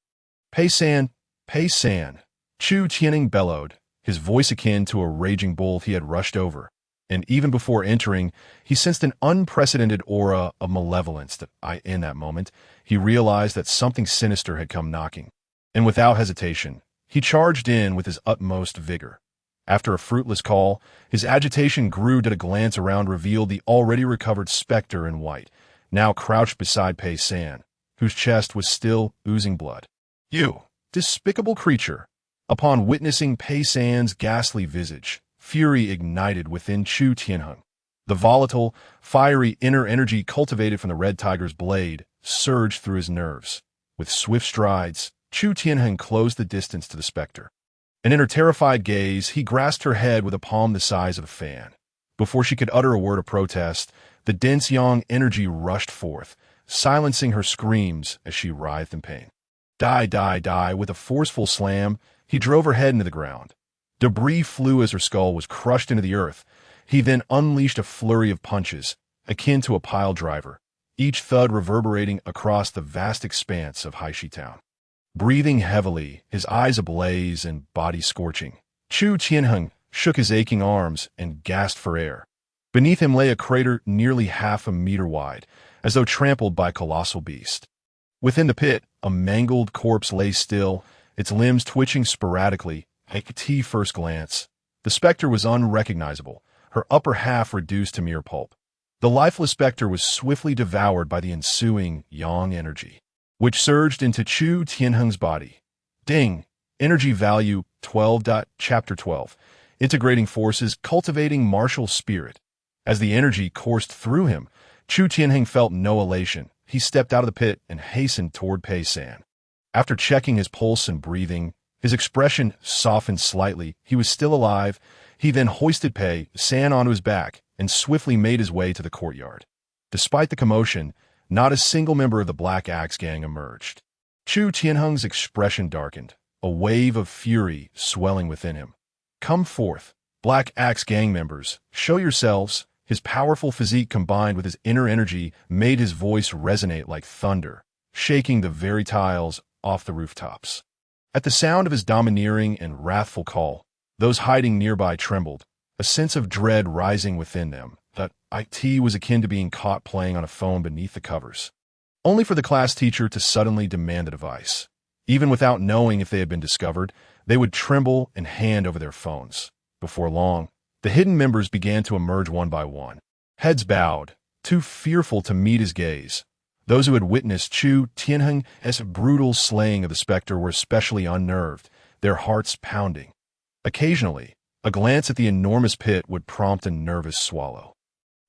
Pei San! Pei San! Chu Tianheng bellowed, his voice akin to a raging bull he had rushed over. And even before entering, he sensed an unprecedented aura of malevolence in that moment, he realized that something sinister had come knocking. And without hesitation, he charged in with his utmost vigor. After a fruitless call, his agitation grew till a glance around revealed the already recovered specter in white, now crouched beside Pei San, whose chest was still oozing blood. "You despicable creature!" Upon witnessing Pei San's ghastly visage, fury ignited within Chu Tianheng. The volatile, fiery inner energy cultivated from the red tiger's blade surged through his nerves. With swift strides, Chu Tianheng closed the distance to the specter. And in her terrified gaze, he grasped her head with a palm the size of a fan. Before she could utter a word of protest, the dense yang energy rushed forth, silencing her screams as she writhed in pain. Die, die, die! With a forceful slam, he drove her head into the ground. Debris flew as her skull was crushed into the earth. He then unleashed a flurry of punches, akin to a pile driver, each thud reverberating across the vast expanse of Haishi Town. Breathing heavily, his eyes ablaze and body scorching, Chu Tianheng shook his aching arms and gasped for air. Beneath him lay a crater nearly half a meter wide, as though trampled by a colossal beast. Within the pit, a mangled corpse lay still, its limbs twitching sporadically. At first glance, the specter was unrecognizable, her upper half reduced to mere pulp. The lifeless specter was swiftly devoured by the ensuing yang energy, which surged into Chu Tianheng's body. Ding! Energy value 12. Chapter 12. Integrating forces, cultivating martial spirit. As the energy coursed through him, Chu Tianheng felt no elation. He stepped out of the pit and hastened toward Pei San. After checking his pulse and breathing, his expression softened slightly. He was still alive. He then hoisted Pei San onto his back and swiftly made his way to the courtyard. Despite the commotion, not a single member of the Black Axe gang emerged. Chu Tianheng's expression darkened, a wave of fury swelling within him. "Come forth, Black Axe gang members, show yourselves." His powerful physique combined with his inner energy made his voice resonate like thunder, shaking the very tiles off the rooftops. At the sound of his domineering and wrathful call, those hiding nearby trembled, a sense of dread rising within them. That it was akin to being caught playing on a phone beneath the covers, only for the class teacher to suddenly demand the device. Even without knowing if they had been discovered, they would tremble and hand over their phones. Before long, the hidden members began to emerge one by one, heads bowed, too fearful to meet his gaze. Those who had witnessed Chu Tianheng's brutal slaying of the specter were especially unnerved, their hearts pounding. Occasionally, a glance at the enormous pit would prompt a nervous swallow.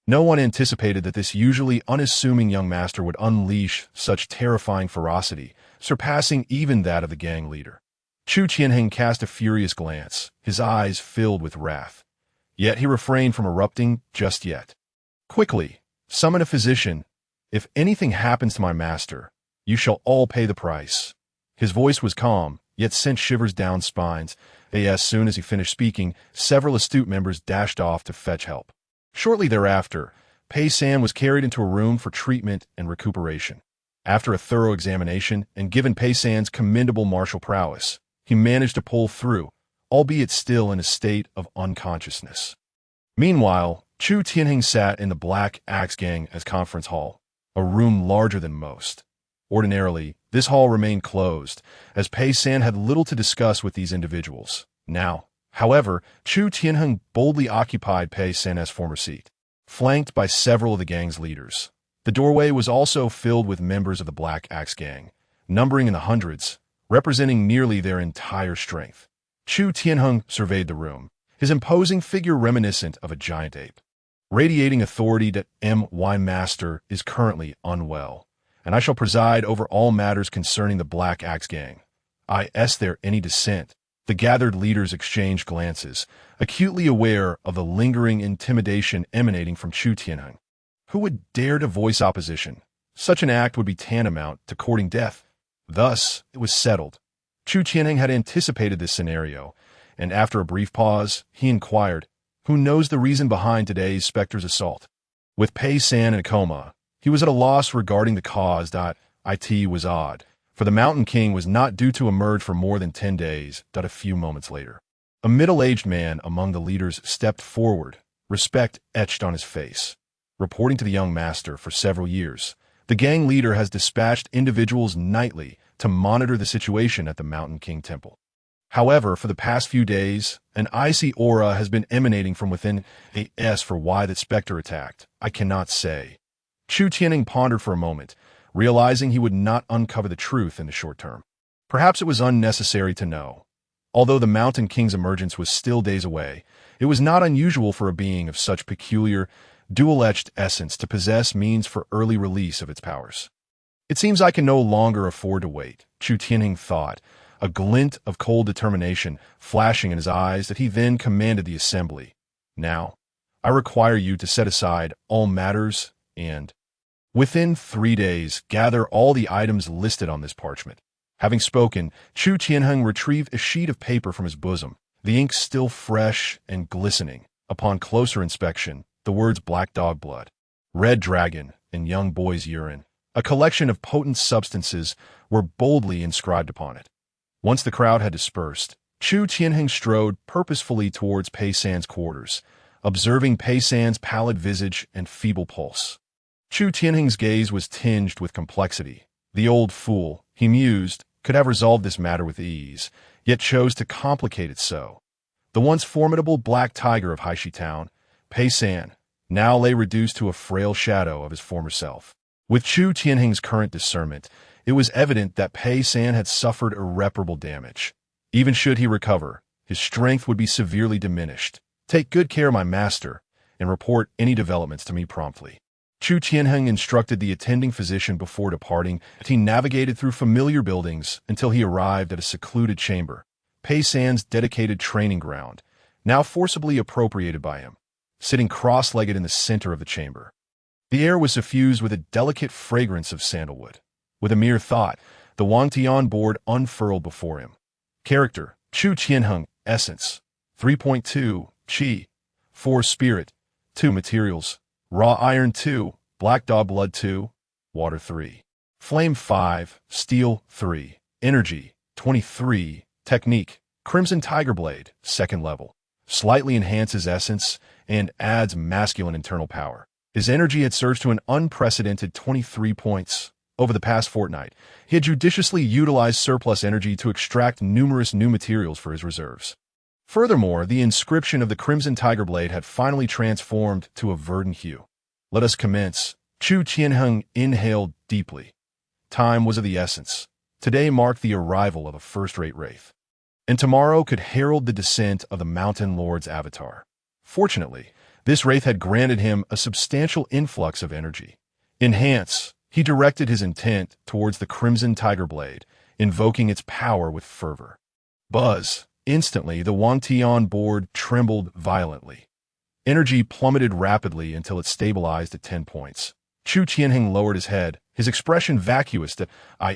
No one anticipated that this usually unassuming young master would unleash such terrifying ferocity, surpassing even that of the gang leader. Chu Tianheng cast a furious glance, his eyes filled with wrath. Yet he refrained from erupting just yet. "Quickly, summon a physician. If anything happens to my master, you shall all pay the price." His voice was calm, yet sent shivers down spines. As soon as he finished speaking, several astute members dashed off to fetch help. Shortly thereafter, Pei San was carried into a room for treatment and recuperation. After a thorough examination and given Pei San's commendable martial prowess, he managed to pull through, albeit still in a state of unconsciousness. Meanwhile, Chu Tianheng sat in the Black Axe Gang as conference hall, a room larger than most. Ordinarily, this hall remained closed, as Pei San had little to discuss with these individuals. Now, however, Chu Tianheng boldly occupied Pei San's former seat, flanked by several of the gang's leaders. The doorway was also filled with members of the Black Axe Gang, numbering in the hundreds, representing nearly their entire strength. Chu Tianheng surveyed the room, his imposing figure reminiscent of a giant ape. Radiating authority that my master is currently unwell, and I shall preside over all matters concerning the Black Axe Gang. Is there any dissent? The gathered leaders exchanged glances, acutely aware of the lingering intimidation emanating from Chu Tianheng. Who would dare to voice opposition? Such an act would be tantamount to courting death. Thus, it was settled. Chu Tianheng had anticipated this scenario, and after a brief pause, he inquired, "Who knows the reason behind today's Spectre's assault?" With Pei San in a coma, he was at a loss regarding the cause. It was odd, for the Mountain King was not due to emerge for more than 10 days. A few moments later, a middle-aged man among the leaders stepped forward, respect etched on his face. Reporting to the young master for several years, the gang leader has dispatched individuals nightly to monitor the situation at the Mountain King Temple. However, for the past few days, an icy aura has been emanating from within. As for why that specter attacked, I cannot say. Chu Tianheng pondered for a moment, realizing he would not uncover the truth in the short term. Perhaps it was unnecessary to know. Although the Mountain King's emergence was still days away, it was not unusual for a being of such peculiar, dual-edged essence to possess means for early release of its powers. It seems I can no longer afford to wait, Chu Tianheng thought, a glint of cold determination flashing in his eyes that he then commanded the assembly. Now, I require you to set aside all matters and, within 3 days, gather all the items listed on this parchment. Having spoken, Chu Tianheng retrieved a sheet of paper from his bosom, the ink still fresh and glistening. Upon closer inspection, the words Black Dog Blood, Red Dragon, and Young Boy's Urine, a collection of potent substances, were boldly inscribed upon it. Once the crowd had dispersed, Chu Tianheng strode purposefully towards Pei San's quarters, observing Pei San's pallid visage and feeble pulse. Chu Tianheng's gaze was tinged with complexity. The old fool, he mused, could have resolved this matter with ease, yet chose to complicate it so. The once formidable black tiger of Haishi Town, Pei San, now lay reduced to a frail shadow of his former self. With Chu Tianheng's current discernment, it was evident that Pei San had suffered irreparable damage. Even should he recover, his strength would be severely diminished. Take good care, my master, and report any developments to me promptly. Chu Tianheng instructed the attending physician before departing. He navigated through familiar buildings until he arrived at a secluded chamber, Pei San's dedicated training ground, now forcibly appropriated by him, sitting cross-legged in the center of the chamber. The air was suffused with a delicate fragrance of sandalwood. With a mere thought, the Wangtian board unfurled before him. Character, Chu Tianheng, Essence, 3.2, Qi, 4 Spirit, 2 Materials, Raw Iron 2, Black Dog Blood 2, Water 3, Flame 5, Steel 3, Energy, 23, Technique, Crimson Tiger Blade, 2nd level, slightly enhances essence and adds masculine internal power. His energy had surged to an unprecedented 23 points. Over the past fortnight, he had judiciously utilized surplus energy to extract numerous new materials for his reserves. Furthermore, the inscription of the Crimson Tiger Blade had finally transformed to a verdant hue. Let us commence. Chu Tianheng inhaled deeply. Time was of the essence. Today marked the arrival of a first-rate wraith, and tomorrow could herald the descent of the Mountain Lord's avatar. Fortunately, this wraith had granted him a substantial influx of energy. Enhance. He directed his intent towards the Crimson Tiger Blade, invoking its power with fervor. Buzz. Instantly, the Wangtian board trembled violently. Energy plummeted rapidly until it stabilized at 10 points. Chu Tianheng lowered his head, his expression vacuous.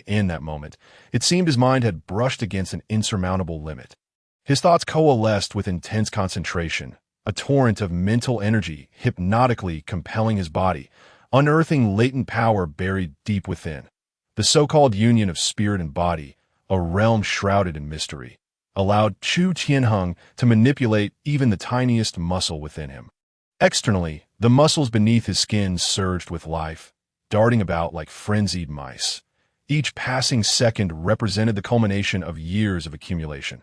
In that moment, it seemed his mind had brushed against an insurmountable limit. His thoughts coalesced with intense concentration. a torrent of mental energy hypnotically compelling his body, unearthing latent power buried deep within. The so-called union of spirit and body, a realm shrouded in mystery, allowed Chu Tianheng to manipulate even the tiniest muscle within him. Externally, the muscles beneath his skin surged with life, darting about like frenzied mice. Each passing second represented the culmination of years of accumulation.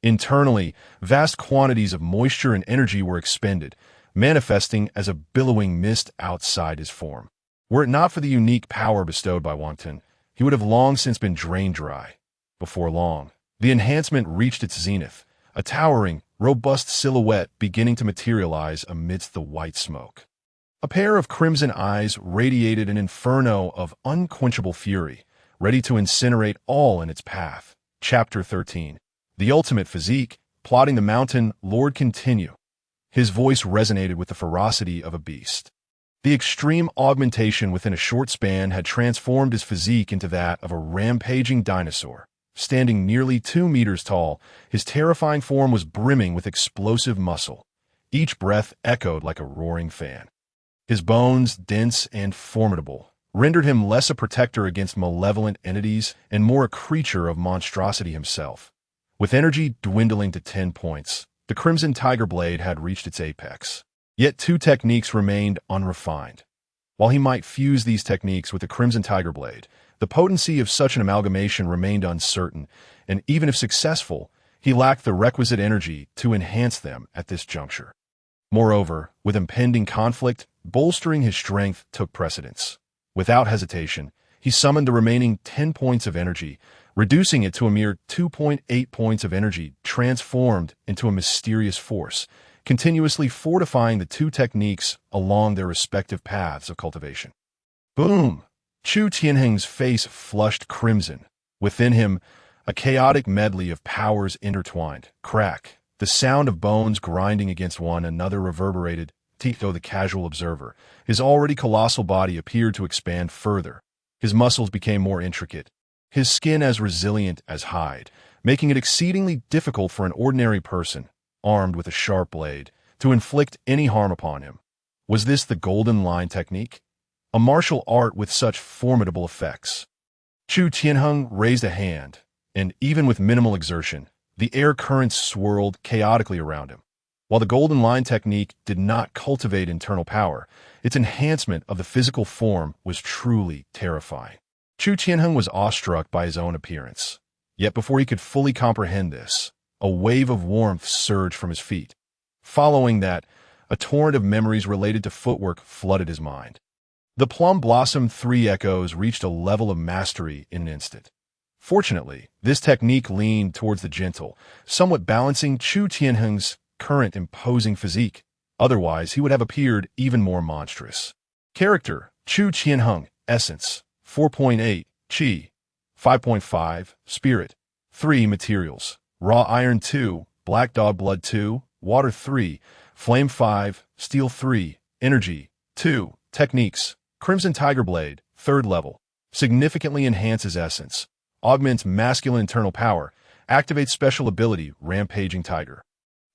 Internally, vast quantities of moisture and energy were expended, manifesting as a billowing mist outside his form. Were it not for the unique power bestowed by Wangtian, he would have long since been drained dry. Before long, the enhancement reached its zenith, a towering, robust silhouette beginning to materialize amidst the white smoke. A pair of crimson eyes radiated an inferno of unquenchable fury, ready to incinerate all in its path. Chapter 13. The Ultimate Physique, Plotting the Mountain Lord Continue. His voice resonated with the ferocity of a beast. The extreme augmentation within a short span had transformed his physique into that of a rampaging dinosaur. Standing nearly 2 meters tall, his terrifying form was brimming with explosive muscle. Each breath echoed like a roaring fan. His bones, dense and formidable, rendered him less a protector against malevolent entities and more a creature of monstrosity himself. With energy dwindling to 10 points, the Crimson Tiger Blade had reached its apex. Yet 2 techniques remained unrefined. While he might fuse these techniques with the Crimson Tiger Blade, the potency of such an amalgamation remained uncertain, and even if successful, he lacked the requisite energy to enhance them at this juncture. Moreover, with impending conflict, bolstering his strength took precedence. Without hesitation, he summoned the remaining 10 points of energy, reducing it to a mere 2.8 points of energy transformed into a mysterious force, continuously fortifying the 2 techniques along their respective paths of cultivation. Boom! Chu Tianheng's face flushed crimson. Within him, a chaotic medley of powers intertwined. Crack! The sound of bones grinding against one another reverberated, though the casual observer. His already colossal body appeared to expand further. His muscles became more intricate, his skin as resilient as hide, making it exceedingly difficult for an ordinary person, armed with a sharp blade, to inflict any harm upon him. Was this the golden line technique? A martial art with such formidable effects? Chu Tianheng raised a hand, and even with minimal exertion, the air currents swirled chaotically around him. While the golden line technique did not cultivate internal power, its enhancement of the physical form was truly terrifying. Chu Tianheng was awestruck by his own appearance. Yet before he could fully comprehend this, a wave of warmth surged from his feet. Following that, a torrent of memories related to footwork flooded his mind. The Plum Blossom 3 echoes reached a level of mastery in an instant. Fortunately, this technique leaned towards the gentle, somewhat balancing Chu Tianheng's current imposing physique. Otherwise, he would have appeared even more monstrous. Character: Chu Tianheng. Essence: 4.8, Qi, 5.5, Spirit, 3 Materials: Raw Iron 2, Black Dog Blood 2, Water 3, Flame 5, Steel 3, Energy 2. Techniques: Crimson Tiger Blade, 3rd level, significantly enhances essence, augments masculine internal power, activates special ability Rampaging Tiger,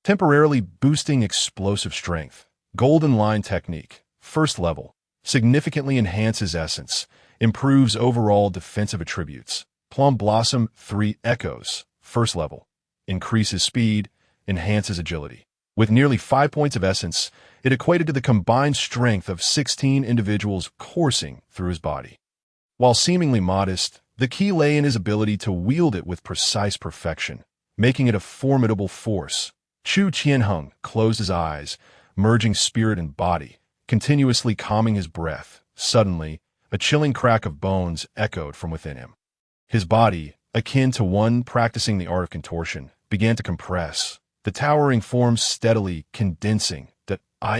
temporarily boosting explosive strength. Golden Line Technique, 1st level, significantly enhances essence, improves overall defensive attributes. Plum Blossom 3 Echoes, 1st level, increases speed, enhances agility. With nearly 5 points of essence, it equated to the combined strength of 16 individuals coursing through his body. While seemingly modest, the key lay in his ability to wield it with precise perfection, making it a formidable force. Chu Tianheng closed his eyes, merging spirit and body, continuously calming his breath. Suddenly, a chilling crack of bones echoed from within him. His body, akin to one practicing the art of contortion, began to compress, the towering form steadily condensing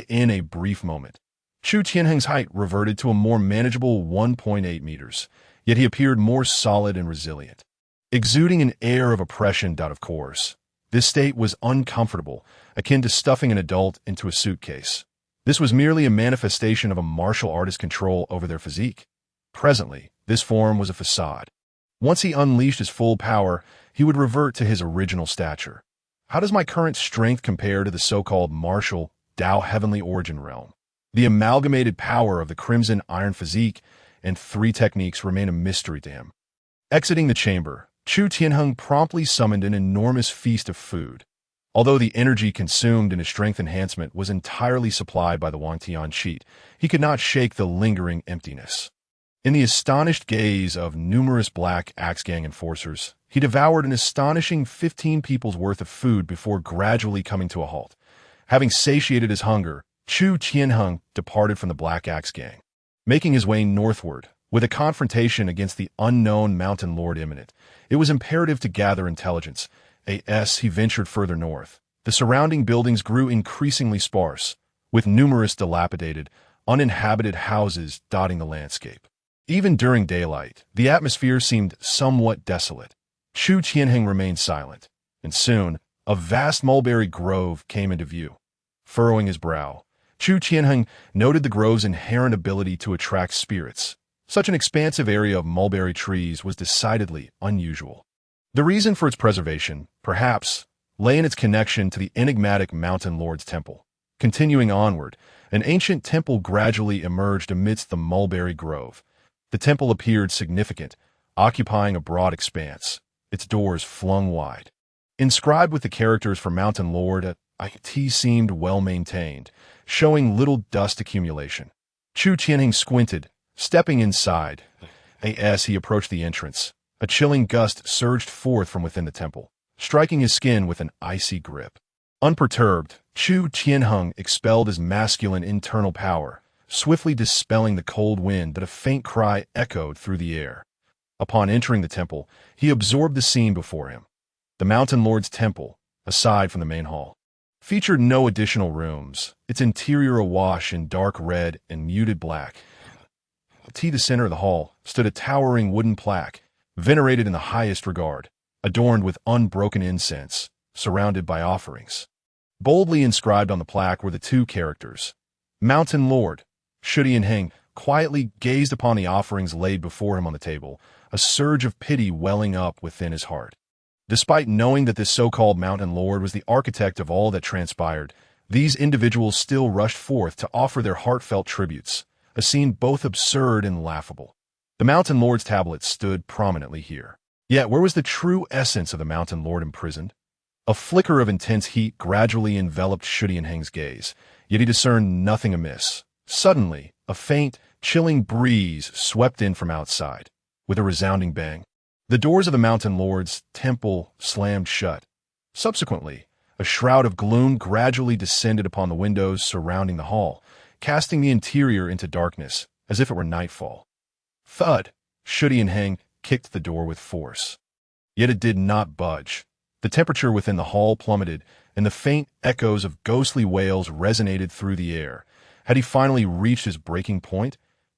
in a brief moment. Chu Tianheng's height reverted to a more manageable 1.8 meters, yet he appeared more solid and resilient, exuding an air of oppression. Of course, this state was uncomfortable, akin to stuffing an adult into a suitcase. This was merely a manifestation of a martial artist's control over their physique. Presently, this form was a facade. Once he unleashed his full power, he would revert to his original stature. How does my current strength compare to the so-called martial Tao Heavenly Origin Realm. The amalgamated power of the Crimson Iron Physique and 3 techniques remain a mystery to him. Exiting the chamber, Chu Tianheng promptly summoned an enormous feast of food. Although the energy consumed in his strength enhancement was entirely supplied by the Wangtian Cheat, he could not shake the lingering emptiness. In the astonished gaze of numerous Black Axe Gang enforcers, he devoured an astonishing 15 people's worth of food before gradually coming to a halt. Having satiated his hunger, Chu Tianheng departed from the Black Axe Gang. Making his way northward, with a confrontation against the unknown Mountain Lord imminent, it was imperative to gather intelligence. As he ventured further north, the surrounding buildings grew increasingly sparse, with numerous dilapidated, uninhabited houses dotting the landscape. Even during daylight, the atmosphere seemed somewhat desolate. Chu Tianheng remained silent, and soon, a vast mulberry grove came into view. Furrowing his brow, Chu Tianheng noted the grove's inherent ability to attract spirits. Such an expansive area of mulberry trees was decidedly unusual. The reason for its preservation, perhaps, lay in its connection to the enigmatic Mountain Lord's temple. Continuing onward, an ancient temple gradually emerged amidst the mulberry grove. The temple appeared significant, occupying a broad expanse, its doors flung wide. Inscribed with the characters for Mountain Lord, it seemed well-maintained, showing little dust accumulation. Chu Tianheng squinted, stepping inside. As he approached the entrance, a chilling gust surged forth from within the temple, striking his skin with an icy grip. Unperturbed, Chu Tianheng expelled his masculine internal power, swiftly dispelling the cold wind that a faint cry echoed through the air. Upon entering the temple, he absorbed the scene before him. The Mountain Lord's temple, aside from the main hall, featured no additional rooms, its interior awash in dark red and muted black. At the center of the hall stood a towering wooden plaque, venerated in the highest regard, adorned with unbroken incense, surrounded by offerings. Boldly inscribed on the plaque were the 2 characters. Mountain Lord. Chu Tianheng quietly gazed upon the offerings laid before him on the table, a surge of pity welling up within his heart. Despite knowing that this so-called Mountain Lord was the architect of all that transpired, these individuals still rushed forth to offer their heartfelt tributes, a scene both absurd and laughable. The Mountain Lord's tablet stood prominently here. Yet where was the true essence of the Mountain Lord imprisoned? A flicker of intense heat gradually enveloped Chu Tianheng's gaze, yet he discerned nothing amiss. Suddenly, a faint, chilling breeze swept in from outside. With a resounding bang, the doors of the Mountain Lord's temple slammed shut. Subsequently, a shroud of gloom gradually descended upon the windows surrounding the hall, casting the interior into darkness, as if it were nightfall. Thud! Chu Tianheng kicked the door with force. Yet it did not budge. The temperature within the hall plummeted, and the faint echoes of ghostly wails resonated through the air. Had he finally reached his breaking point?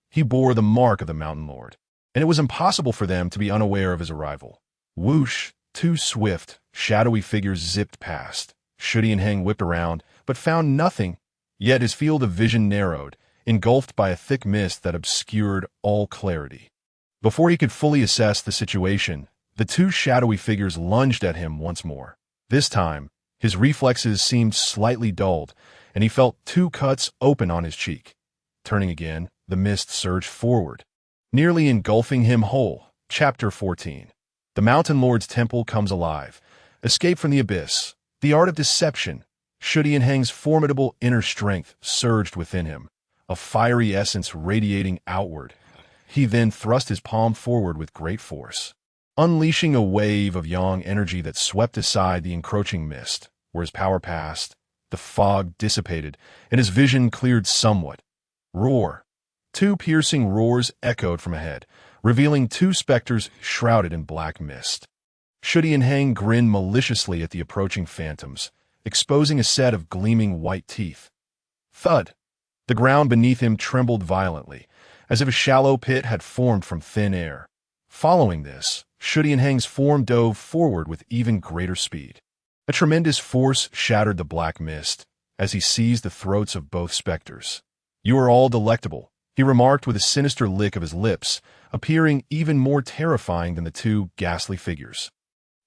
He bore the mark of the Mountain Lord, and it was impossible for them to be unaware of his arrival. Whoosh! 2 swift, shadowy figures zipped past. Chu Tianheng whipped around, but found nothing. Yet his field of vision narrowed, engulfed by a thick mist that obscured all clarity. Before he could fully assess the situation, the 2 shadowy figures lunged at him once more. This time, his reflexes seemed slightly dulled, and he felt 2 cuts open on his cheek. Turning again, the mist surged forward, nearly engulfing him whole. Chapter 14. The Mountain Lord's temple comes alive. Escape from the abyss. The art of deception. Chu Tianheng's formidable inner strength surged within him, a fiery essence radiating outward. He then thrust his palm forward with great force, unleashing a wave of yang energy that swept aside the encroaching mist. Where his power passed, the fog dissipated, and his vision cleared somewhat. Roar! 2 piercing roars echoed from ahead, revealing 2 specters shrouded in black mist. Chu Tianheng grinned maliciously at the approaching phantoms, exposing a set of gleaming white teeth. Thud! The ground beneath him trembled violently, as if a shallow pit had formed from thin air. Following this, Chu Tianheng's form dove forward with even greater speed. A tremendous force shattered the black mist, as he seized the throats of both specters. "You are all delectable," he remarked with a sinister lick of his lips, appearing even more terrifying than the 2 ghastly figures.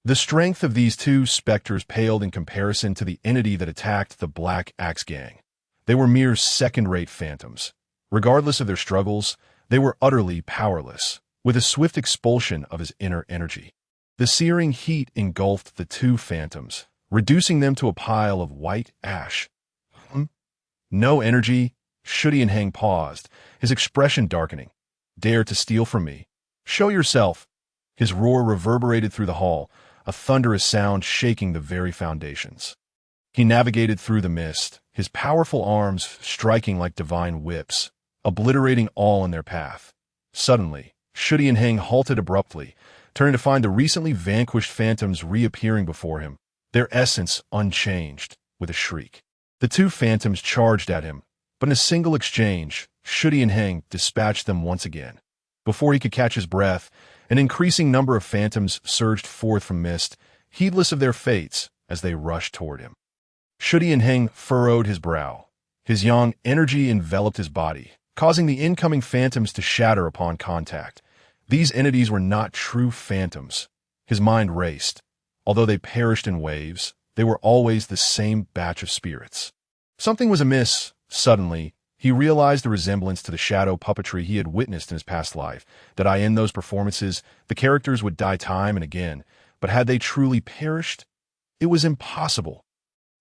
The strength of these 2 specters paled in comparison to the entity that attacked the Black Axe Gang. They were mere second-rate phantoms. Regardless of their struggles, they were utterly powerless, with a swift expulsion of his inner energy. The searing heat engulfed the two phantoms, reducing them to a pile of white ash. No energy? Chu Tianheng paused, his expression darkening. Dare to steal from me? Show yourself! His roar reverberated through the hall, a thunderous sound shaking the very foundations. He navigated through the mist, his powerful arms striking like divine whips, obliterating all in their path. Suddenly, Chu Tianheng halted abruptly, turning to find the recently vanquished phantoms reappearing before him, their essence unchanged, with a shriek. The two phantoms charged at him, but in a single exchange, Chu Tianheng dispatched them once again. Before he could catch his breath, an increasing number of phantoms surged forth from mist, heedless of their fates as they rushed toward him. Chu Tianheng furrowed his brow. His yang energy enveloped his body, causing the incoming phantoms to shatter upon contact. These entities were not true phantoms. His mind raced. Although they perished in waves, they were always the same batch of spirits. Something was amiss. Suddenly, he realized the resemblance to the shadow puppetry he had witnessed in his past life, that in those performances, the characters would die time and again, but had they truly perished? It was impossible.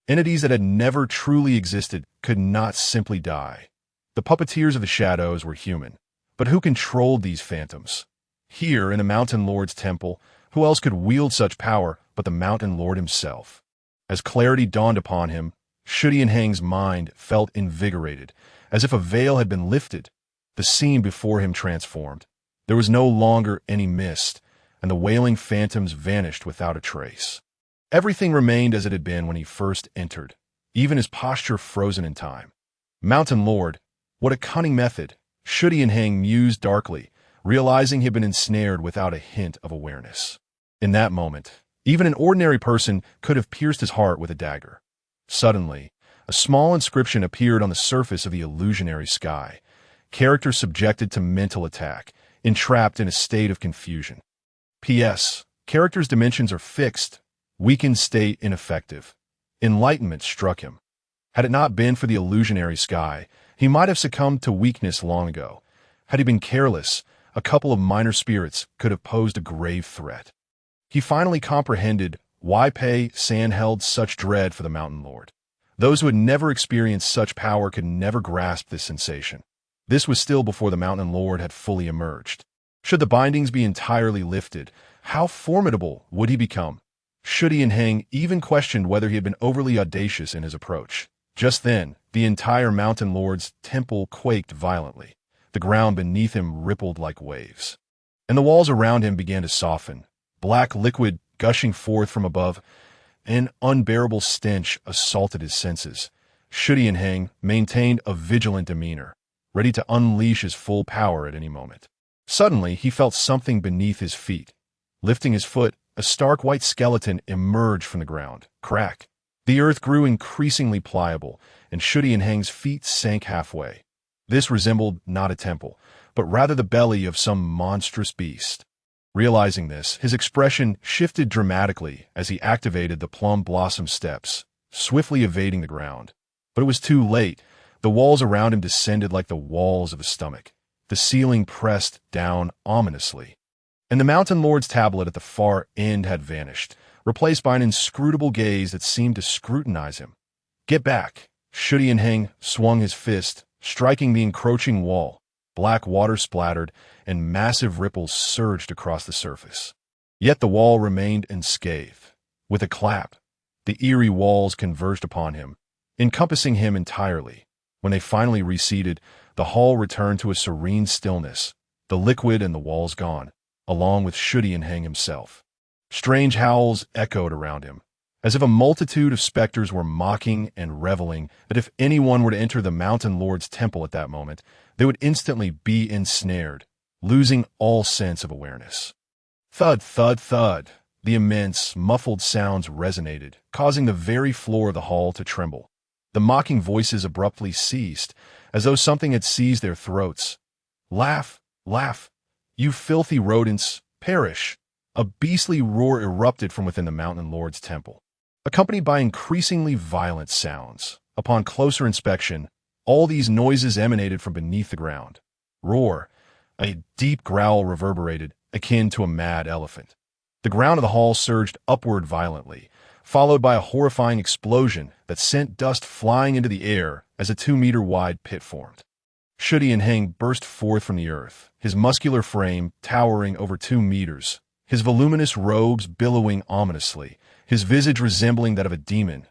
Entities that had never truly existed could not simply die. The puppeteers of the shadows were human, but who controlled these phantoms? Here, in the Mountain Lord's temple, who else could wield such power but the Mountain Lord himself? As clarity dawned upon him, Chu Tianheng's mind felt invigorated, as if a veil had been lifted. The scene before him transformed. There was no longer any mist, and the wailing phantoms vanished without a trace. Everything remained as it had been when he first entered, even his posture frozen in time. Mountain Lord, what a cunning method! Chu Tianheng mused darkly, realizing he had been ensnared without a hint of awareness. In that moment, even an ordinary person could have pierced his heart with a dagger. Suddenly, a small inscription appeared on the surface of the illusionary sky. Character subjected to mental attack, entrapped in a state of confusion. P.S. Character's dimensions are fixed. Weakened state ineffective. Enlightenment struck him. Had it not been for the illusionary sky, he might have succumbed to weakness long ago. Had he been careless, a couple of minor spirits could have posed a grave threat. He finally comprehended why Pei San held such dread for the Mountain Lord. Those who had never experienced such power could never grasp this sensation. This was still before the Mountain Lord had fully emerged. Should the bindings be entirely lifted, how formidable would he become? Chu Tianheng even questioned whether he had been overly audacious in his approach. Just then, the entire Mountain Lord's temple quaked violently. The ground beneath him rippled like waves, and the walls around him began to soften. Black liquid gushing forth from above. An unbearable stench assaulted his senses. Chu Tianheng maintained a vigilant demeanor, ready to unleash his full power at any moment. Suddenly, he felt something beneath his feet. Lifting his foot, a stark white skeleton emerged from the ground. Crack! The earth grew increasingly pliable, and Chu Tianheng's feet sank halfway. This resembled not a temple, but rather the belly of some monstrous beast. Realizing this, his expression shifted dramatically as he activated the plum blossom steps, swiftly evading the ground. But it was too late. The walls around him descended like the walls of a stomach. The ceiling pressed down ominously. And the Mountain Lord's tablet at the far end had vanished, replaced by an inscrutable gaze that seemed to scrutinize him. Get back! Chu Tianheng swung his fist, striking the encroaching wall. Black water splattered, and massive ripples surged across the surface. Yet the wall remained unscathed. With a clap, the eerie walls converged upon him, encompassing him entirely. When they finally receded, the hall returned to a serene stillness, the liquid and the walls gone, along with Chu Tianheng himself. Strange howls echoed around him, as if a multitude of specters were mocking and reveling that if anyone were to enter the Mountain Lord's temple at that moment, they would instantly be ensnared, losing all sense of awareness. Thud, thud, thud. The immense, muffled sounds resonated, causing the very floor of the hall to tremble. The mocking voices abruptly ceased, as though something had seized their throats. Laugh, laugh, you filthy rodents, perish! A beastly roar erupted from within the Mountain Lord's temple, accompanied by increasingly violent sounds. Upon closer inspection, all these noises emanated from beneath the ground. Roar. A deep growl reverberated, akin to a mad elephant. The ground of the hall surged upward violently, followed by a horrifying explosion that sent dust flying into the air as a 2-meter-wide pit formed. Chu Tianheng burst forth from the earth, his muscular frame towering over 2 meters, his voluminous robes billowing ominously, his visage resembling that of a demon.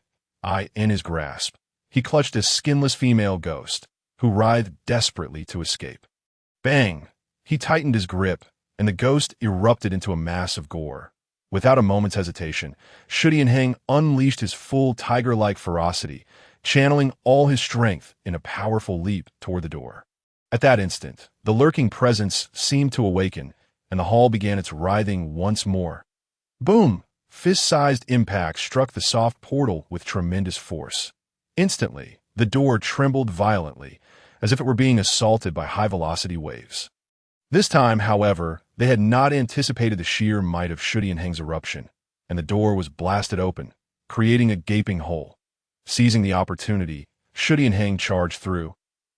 In his grasp, he clutched a skinless female ghost, who writhed desperately to escape. Bang! He tightened his grip, and the ghost erupted into a mass of gore. Without a moment's hesitation, Chu Tianheng unleashed his full tiger-like ferocity, channeling all his strength in a powerful leap toward the door. At that instant, the lurking presence seemed to awaken, and the hall began its writhing once more. Boom! Fist-sized impact struck the soft portal with tremendous force. Instantly, the door trembled violently, as if it were being assaulted by high-velocity waves. This time, however, they had not anticipated the sheer might of Chu Tianheng's eruption, and the door was blasted open, creating a gaping hole. Seizing the opportunity, Chu Tianheng charged through.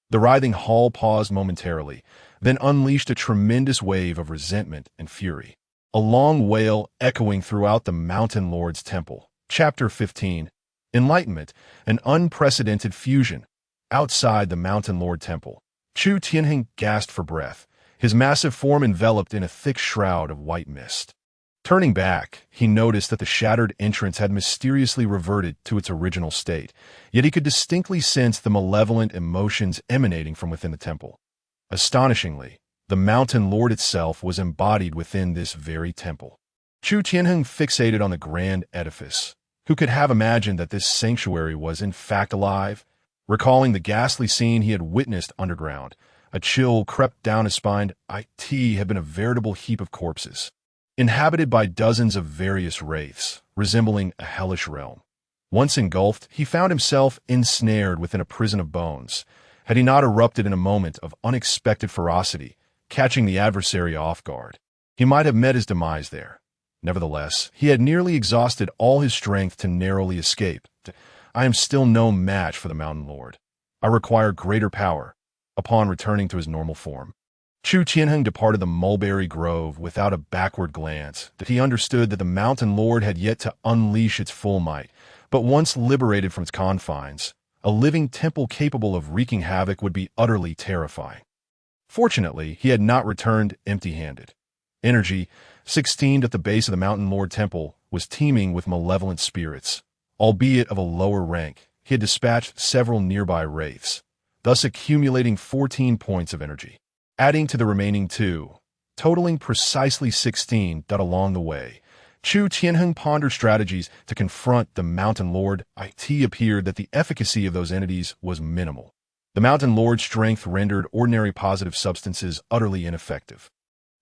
The writhing hall paused momentarily, then unleashed a tremendous wave of resentment and fury. A long wail echoing throughout the Mountain Lord's temple. Chapter 15. Enlightenment, an unprecedented fusion. Outside the Mountain Lord temple, Chu Tianheng gasped for breath, his massive form enveloped in a thick shroud of white mist. Turning back, he noticed that the shattered entrance had mysteriously reverted to its original state, yet he could distinctly sense the malevolent emotions emanating from within the temple. Astonishingly, the Mountain Lord itself was embodied within this very temple. Chu Tianheng fixated on the grand edifice. Who could have imagined that this sanctuary was in fact alive? Recalling the ghastly scene he had witnessed underground, a chill crept down his spine. It had been a veritable heap of corpses, inhabited by dozens of various wraiths, resembling a hellish realm. Once engulfed, he found himself ensnared within a prison of bones. Had he not erupted in a moment of unexpected ferocity, catching the adversary off guard, he might have met his demise there. Nevertheless, he had nearly exhausted all his strength to narrowly escape. I am still no match for the Mountain Lord. I require greater power. Upon returning to his normal form, Chu Tianheng departed the mulberry grove without a backward glance. That he understood that the Mountain Lord had yet to unleash its full might, but once liberated from its confines, a living temple capable of wreaking havoc would be utterly terrifying. Fortunately, he had not returned empty-handed. Energy, 16 at the base of the Mountain Lord temple, was teeming with malevolent spirits. Albeit of a lower rank, he had dispatched several nearby wraiths, thus accumulating 14 points of energy. Adding to the remaining 2, totaling precisely 16. Along the way, Chu Tianheng pondered strategies to confront the Mountain Lord. It appeared that the efficacy of those entities was minimal. The Mountain Lord's strength rendered ordinary positive substances utterly ineffective.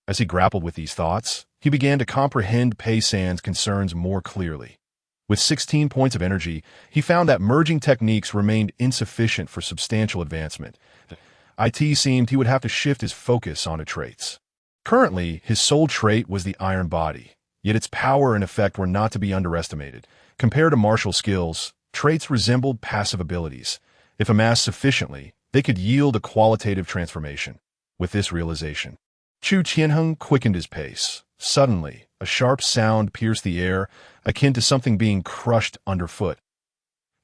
As he grappled with these thoughts, he began to comprehend Pei San's concerns more clearly. With 16 points of energy, he found that merging techniques remained insufficient for substantial advancement. It seemed he would have to shift his focus onto traits. Currently, his sole trait was the Iron Body, yet its power and effect were not to be underestimated. Compared to martial skills, traits resembled passive abilities. If amassed sufficiently, they could yield a qualitative transformation. With this realization, Chu Tianheng quickened his pace. Suddenly, a sharp sound pierced the air, akin to something being crushed underfoot.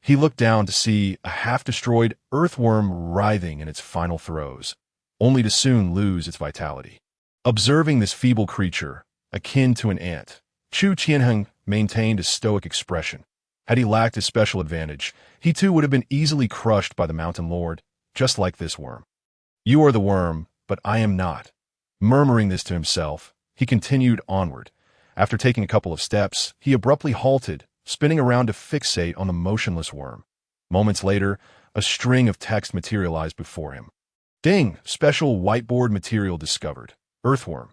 He looked down to see a half-destroyed earthworm writhing in its final throes, only to soon lose its vitality. Observing this feeble creature, akin to an ant, Chu Tianheng maintained a stoic expression. Had he lacked his special advantage, he too would have been easily crushed by the Mountain Lord, just like this worm. You are the worm, but I am not. Murmuring this to himself, he continued onward. After taking a couple of steps, he abruptly halted, spinning around to fixate on the motionless worm. Moments later, a string of text materialized before him. Ding! Special whiteboard material discovered. Earthworm.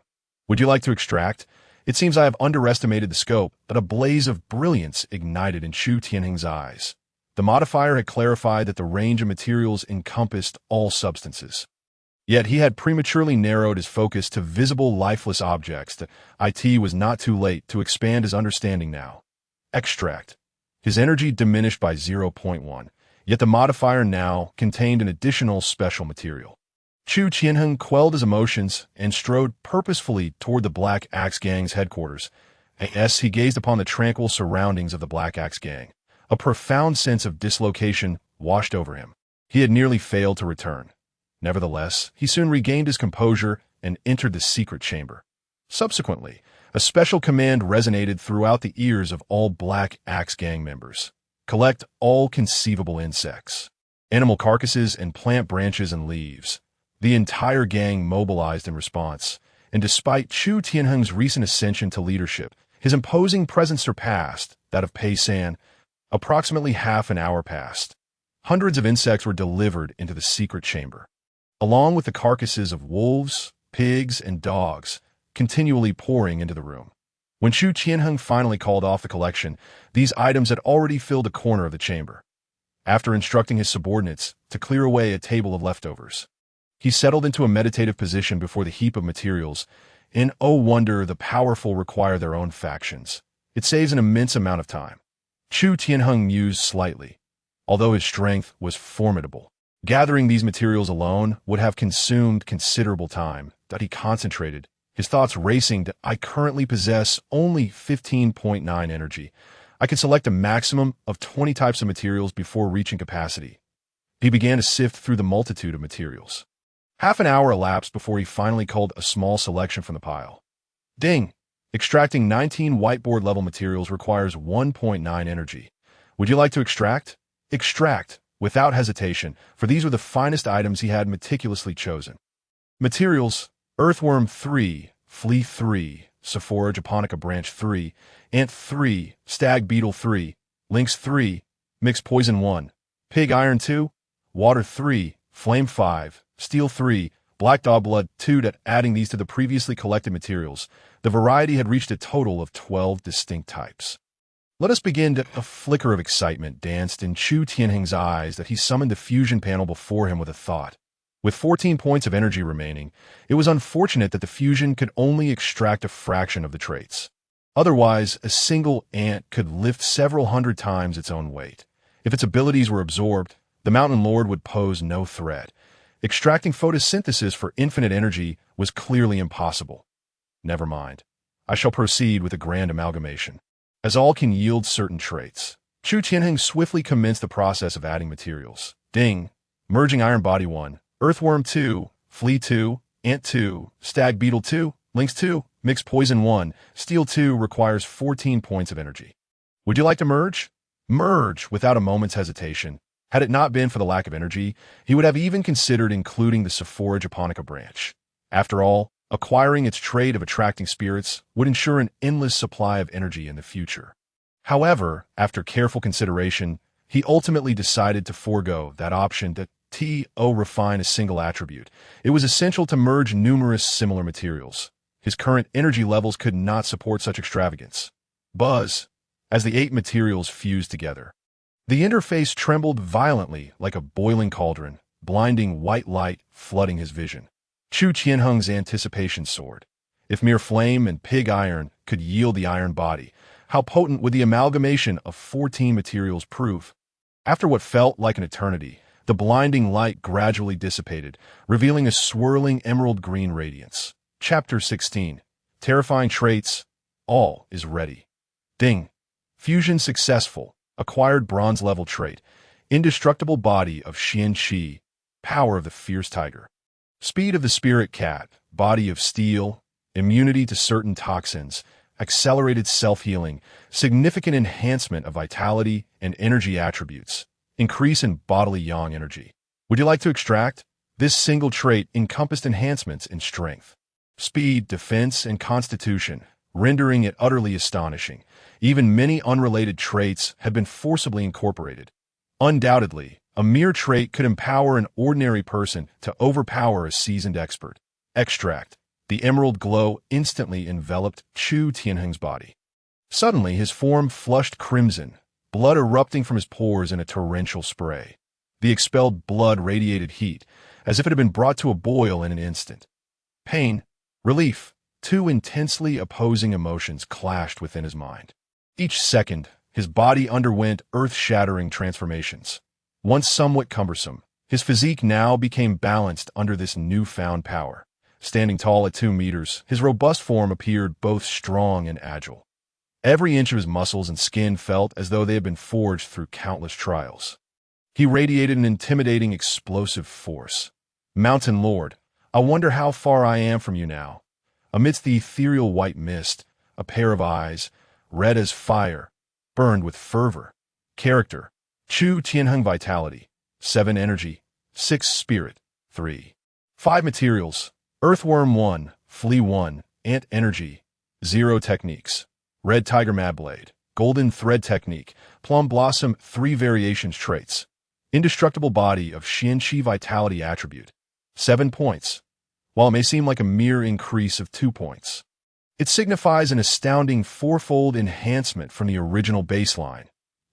Would you like to extract? It seems I have underestimated the scope. That a blaze of brilliance ignited in Chu Tianheng's eyes. The modifier had clarified that the range of materials encompassed all substances. Yet he had prematurely narrowed his focus to visible lifeless objects. It was not too late to expand his understanding now. Extract. His energy diminished by 0.1. yet the modifier now contained an additional special material. Chu Tianheng quelled his emotions and strode purposefully toward the Black Axe Gang's headquarters. As he gazed upon the tranquil surroundings of the Black Axe Gang, a profound sense of dislocation washed over him. He had nearly failed to return. Nevertheless, he soon regained his composure and entered the secret chamber. Subsequently, a special command resonated throughout the ears of all Black Axe Gang members. Collect all conceivable insects, animal carcasses, and plant branches and leaves. The entire gang mobilized in response, and despite Chu Tianheng's recent ascension to leadership, his imposing presence surpassed that of Pei San. Approximately half an hour passed. Hundreds of insects were delivered into the secret chamber, along with the carcasses of wolves, pigs, and dogs, continually pouring into the room. When Chu Tianheng finally called off the collection, these items had already filled a corner of the chamber. After instructing his subordinates to clear away a table of leftovers, he settled into a meditative position before the heap of materials. In oh wonder, the powerful require their own factions. It saves an immense amount of time. Chu Tianheng mused slightly. Although his strength was formidable, gathering these materials alone would have consumed considerable time. He concentrated, his thoughts racing. I currently possess only 15.9 energy. I can select a maximum of 20 types of materials before reaching capacity. He began to sift through the multitude of materials. Half an hour elapsed before he finally culled a small selection from the pile. Ding! Extracting 19 whiteboard-level materials requires 1.9 energy. Would you like to extract? Extract, without hesitation, for these were the finest items he had meticulously chosen. Materials: Earthworm 3, Flea 3, Sephora Japonica Branch 3, Ant 3, Stag Beetle 3, Lynx 3, Mixed Poison 1, Pig Iron 2, Water 3, Flame 5, Steel 3, Black Dog Blood 2. Adding these to the previously collected materials, the variety had reached a total of 12 distinct types. Let us begin. A flicker of excitement danced in Chu Tianheng's eyes that he summoned the fusion panel before him with a thought. With 14 points of energy remaining, it was unfortunate that the fusion could only extract a fraction of the traits. Otherwise, a single ant could lift several hundred times its own weight. If its abilities were absorbed, the Mountain Lord would pose no threat. Extracting photosynthesis for infinite energy was clearly impossible. Never mind. I shall proceed with a grand amalgamation, as all can yield certain traits. Chu Tianheng swiftly commenced the process of adding materials. Ding! Merging Iron Body 1, Earthworm 2, Flea 2, Ant 2, Stag Beetle 2, Lynx 2, Mixed Poison 1, Steel 2 requires 14 points of energy. Would you like to merge? Merge without a moment's hesitation. Had it not been for the lack of energy, he would have even considered including the Sephora Japonica branch. After all, acquiring its trait of attracting spirits would ensure an endless supply of energy in the future. However, after careful consideration, he ultimately decided to forego that option. To refine a single attribute, it was essential to merge numerous similar materials. His current energy levels could not support such extravagance. Buzz! As the 8 materials fused together, the interface trembled violently like a boiling cauldron, blinding white light flooding his vision. Chu Tianheng's anticipation soared. If mere flame and pig iron could yield the iron body, how potent would the amalgamation of 14 materials prove? After what felt like an eternity, the blinding light gradually dissipated, revealing a swirling emerald green radiance. Chapter 16. Terrifying Traits. All is ready. Ding! Fusion successful. Acquired bronze-level trait. Indestructible Body of Xian Qi. Power of the Fierce Tiger. Speed of the Spirit Cat. Body of Steel. Immunity to certain toxins. Accelerated self-healing. Significant enhancement of vitality and energy attributes. Increase in bodily yang energy. Would you like to extract? This single trait encompassed enhancements in strength, speed, defense, and constitution, rendering it utterly astonishing. Even many unrelated traits had been forcibly incorporated. Undoubtedly, a mere trait could empower an ordinary person to overpower a seasoned expert. Extract. The emerald glow instantly enveloped Chu Tianheng's body. Suddenly, his form flushed crimson, blood erupting from his pores in a torrential spray. The expelled blood radiated heat, as if it had been brought to a boil in an instant. Pain, relief, 2 intensely opposing emotions clashed within his mind. Each second, his body underwent earth-shattering transformations. Once somewhat cumbersome, his physique now became balanced under this newfound power. Standing tall at 2 meters, his robust form appeared both strong and agile. Every inch of his muscles and skin felt as though they had been forged through countless trials. He radiated an intimidating, explosive force. Mountain Lord, I wonder how far I am from you now. Amidst the ethereal white mist, a pair of eyes, red as fire, burned with fervor. Character: Chu Tianheng Vitality, 7 Energy, 6 Spirit, 3. 5 Materials: Earthworm 1, Flea 1, Ant Energy, 0 Techniques: Red Tiger Mad Blade, Golden Thread Technique, Plum Blossom 3 Variations Traits. Indestructible Body of Xianqi Vitality Attribute, 7 points. While it may seem like a mere increase of 2 points, it signifies an astounding 4-fold enhancement from the original baseline.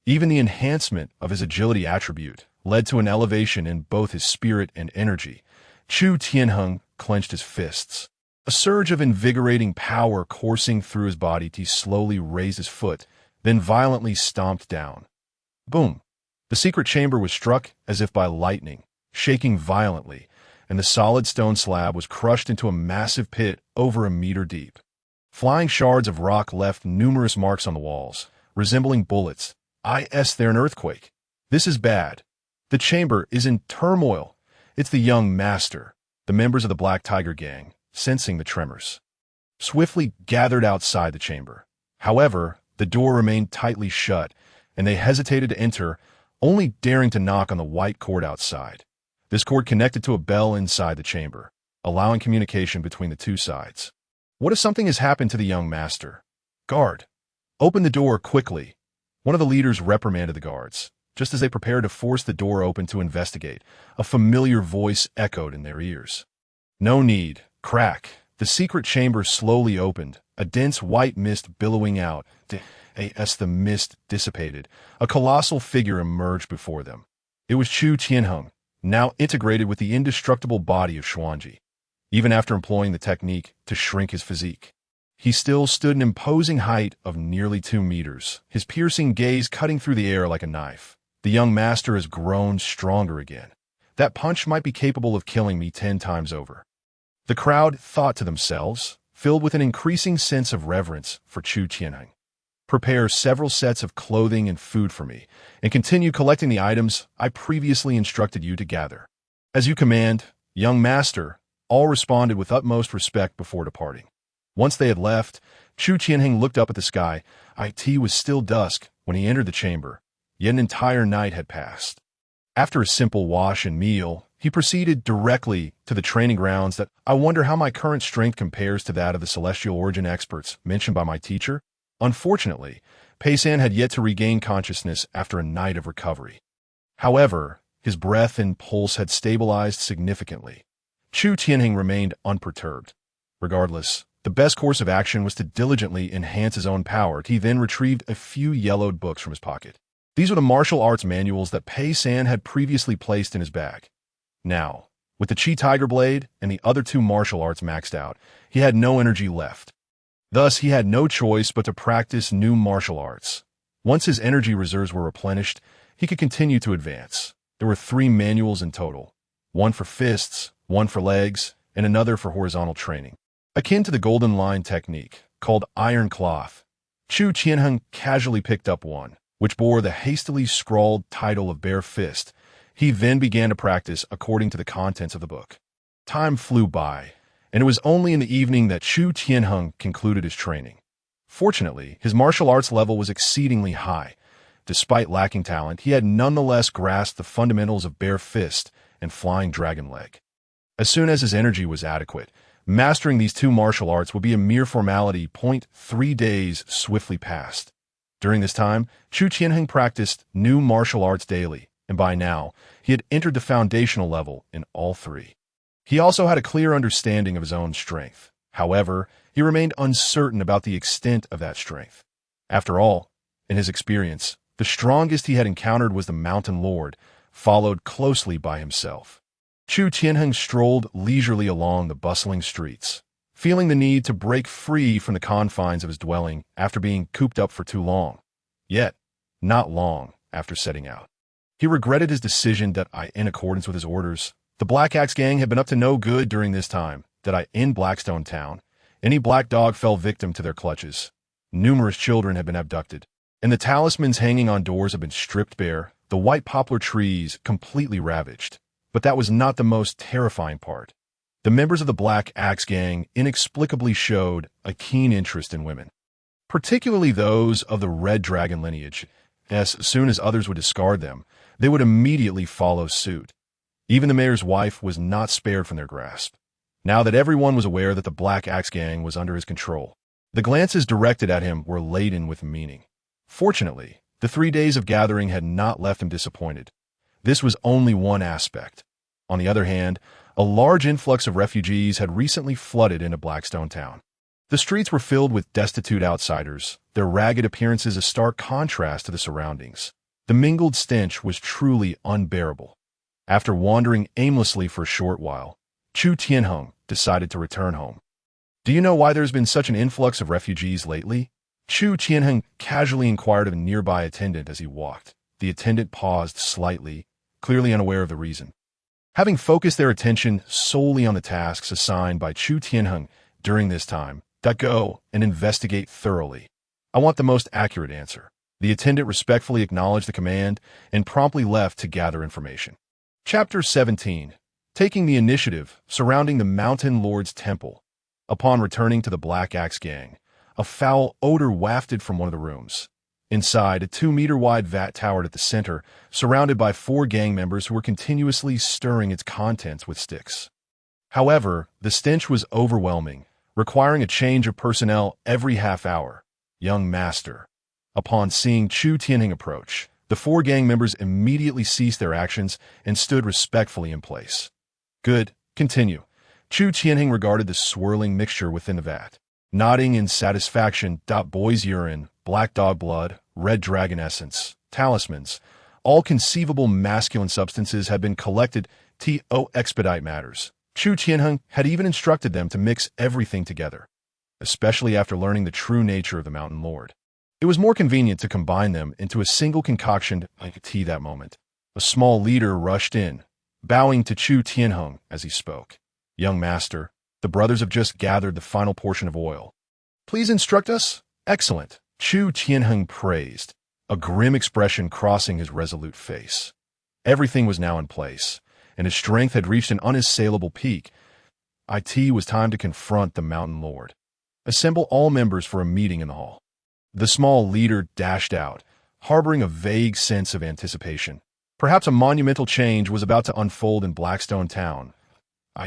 Even the enhancement of his agility attribute led to an elevation in both his spirit and energy. Chu Tianheng clenched his fists. A surge of invigorating power coursing through his body. He slowly raised his foot, then violently stomped down. Boom! The secret chamber was struck as if by lightning, shaking violently, and the solid stone slab was crushed into a massive pit over a meter deep. Flying shards of rock left numerous marks on the walls, resembling bullets. They're an earthquake. This is bad. The chamber is in turmoil. It's the young master, the members of the Black Tiger Gang, sensing the tremors, swiftly gathered outside the chamber. However, the door remained tightly shut, and they hesitated to enter, only daring to knock on the white cord outside. This cord connected to a bell inside the chamber, allowing communication between the two sides. What if something has happened to the young master? Guard, open the door quickly. One of the leaders reprimanded the guards. Just as they prepared to force the door open to investigate, a familiar voice echoed in their ears. No need. Crack. The secret chamber slowly opened, a dense white mist billowing out. As the mist dissipated, a colossal figure emerged before them. It was Chu Tianheng, now integrated with the indestructible body of Xuanji. Even after employing the technique to shrink his physique, he still stood an imposing height of nearly 2 meters, his piercing gaze cutting through the air like a knife. The young master has grown stronger again. That punch might be capable of killing me 10 times over. The crowd thought to themselves, filled with an increasing sense of reverence for Chu Tianheng. Prepare several sets of clothing and food for me, and continue collecting the items I previously instructed you to gather. As you command, young master. All responded with utmost respect before departing. Once they had left, Chu Tianheng looked up at the sky. It was still dusk when he entered the chamber, yet an entire night had passed. After a simple wash and meal, he proceeded directly to the training grounds. That I wonder how my current strength compares to that of the celestial origin experts mentioned by my teacher. Unfortunately, Pei San had yet to regain consciousness after a night of recovery. However, his breath and pulse had stabilized significantly. Chu Tianheng remained unperturbed. Regardless, the best course of action was to diligently enhance his own power. He then retrieved a few yellowed books from his pocket. These were the martial arts manuals that Pei San had previously placed in his bag. Now, with the Chi Tiger Blade and the other 2 martial arts maxed out, he had no energy left. Thus, he had no choice but to practice new martial arts. Once his energy reserves were replenished, he could continue to advance. There were 3 manuals in total, 1 for fists, 1 for legs, and another for horizontal training. Akin to the golden line technique, called iron cloth, Chu Tianheng casually picked up one, which bore the hastily scrawled title of Bare Fist. He then began to practice according to the contents of the book. Time flew by, and it was only in the evening that Chu Tianheng concluded his training. Fortunately, his martial arts level was exceedingly high. Despite lacking talent, he had nonetheless grasped the fundamentals of Bare Fist and Flying Dragon Leg. As soon as his energy was adequate, mastering these 2 martial arts would be a mere formality. 3 days swiftly passed. During this time, Chu Tianheng practiced new martial arts daily, and by now, he had entered the foundational level in all 3. He also had a clear understanding of his own strength. However, he remained uncertain about the extent of that strength. After all, in his experience, the strongest he had encountered was the Mountain Lord, followed closely by himself. Chu Tianheng strolled leisurely along the bustling streets, feeling the need to break free from the confines of his dwelling after being cooped up for too long. Yet, not long after setting out. He regretted his decision in accordance with his orders. The Black Axe Gang had been up to no good during this time, in Blackstone Town. Any black dog fell victim to their clutches. Numerous children had been abducted, and the talismans hanging on doors had been stripped bare, the white poplar trees completely ravaged. But that was not the most terrifying part. The members of the Black Axe Gang inexplicably showed a keen interest in women, particularly those of the Red Dragon lineage. As soon as others would discard them, they would immediately follow suit. Even the mayor's wife was not spared from their grasp. Now that everyone was aware that the Black Axe Gang was under his control, the glances directed at him were laden with meaning. Fortunately, the 3 days of gathering had not left him disappointed. This was only one aspect. On the other hand, a large influx of refugees had recently flooded into Blackstone Town. The streets were filled with destitute outsiders, their ragged appearances a stark contrast to the surroundings. The mingled stench was truly unbearable. After wandering aimlessly for a short while, Chu Tianheng decided to return home. "Do you know why there's been such an influx of refugees lately?" Chu Tianheng casually inquired of a nearby attendant as he walked. The attendant paused slightly, clearly unaware of the reason. Having focused their attention solely on the tasks assigned by Chu Tianheng during this time, go and investigate thoroughly. I want the most accurate answer. The attendant respectfully acknowledged the command and promptly left to gather information. Chapter 17. Taking the initiative surrounding the Mountain Lord's temple. Upon returning to the Black Axe Gang, a foul odor wafted from one of the rooms. Inside, a 2-meter-wide vat towered at the center, surrounded by 4 gang members who were continuously stirring its contents with sticks. However, the stench was overwhelming, requiring a change of personnel every half hour. Young Master. Upon seeing Chu Tianheng approach, the 4 gang members immediately ceased their actions and stood respectfully in place. "Good, continue." Chu Tianheng regarded the swirling mixture within the vat, nodding in satisfaction. Boy's urine, black dog blood, red dragon essence, talismans, all conceivable masculine substances had been collected to expedite matters. Chu Tianheng had even instructed them to mix everything together, especially after learning the true nature of the Mountain Lord. It was more convenient to combine them into a single concoction like tea that moment. A small leader rushed in, bowing to Chu Tianheng as he spoke. "Young Master, the brothers have just gathered the final portion of oil. Please instruct us." "Excellent," Chu Tianheng praised, a grim expression crossing his resolute face. Everything was now in place, and his strength had reached an unassailable peak. It was time to confront the Mountain Lord. "Assemble all members for a meeting in the hall." The small leader dashed out, harboring a vague sense of anticipation. Perhaps a monumental change was about to unfold in Blackstone Town.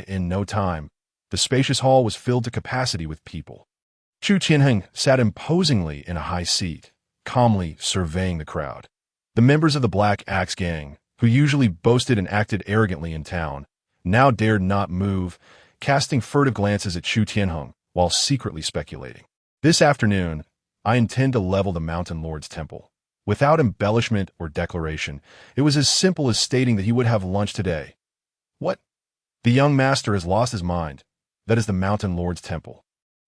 In no time, the spacious hall was filled to capacity with people. Chu Tianheng sat imposingly in a high seat, calmly surveying the crowd. The members of the Black Axe Gang, who usually boasted and acted arrogantly in town, now dared not move, casting furtive glances at Chu Tianheng while secretly speculating. "This afternoon, I intend to level the Mountain Lord's temple." Without embellishment or declaration, it was as simple as stating that he would have lunch today. "What? The young master has lost his mind. That is the Mountain Lord's temple,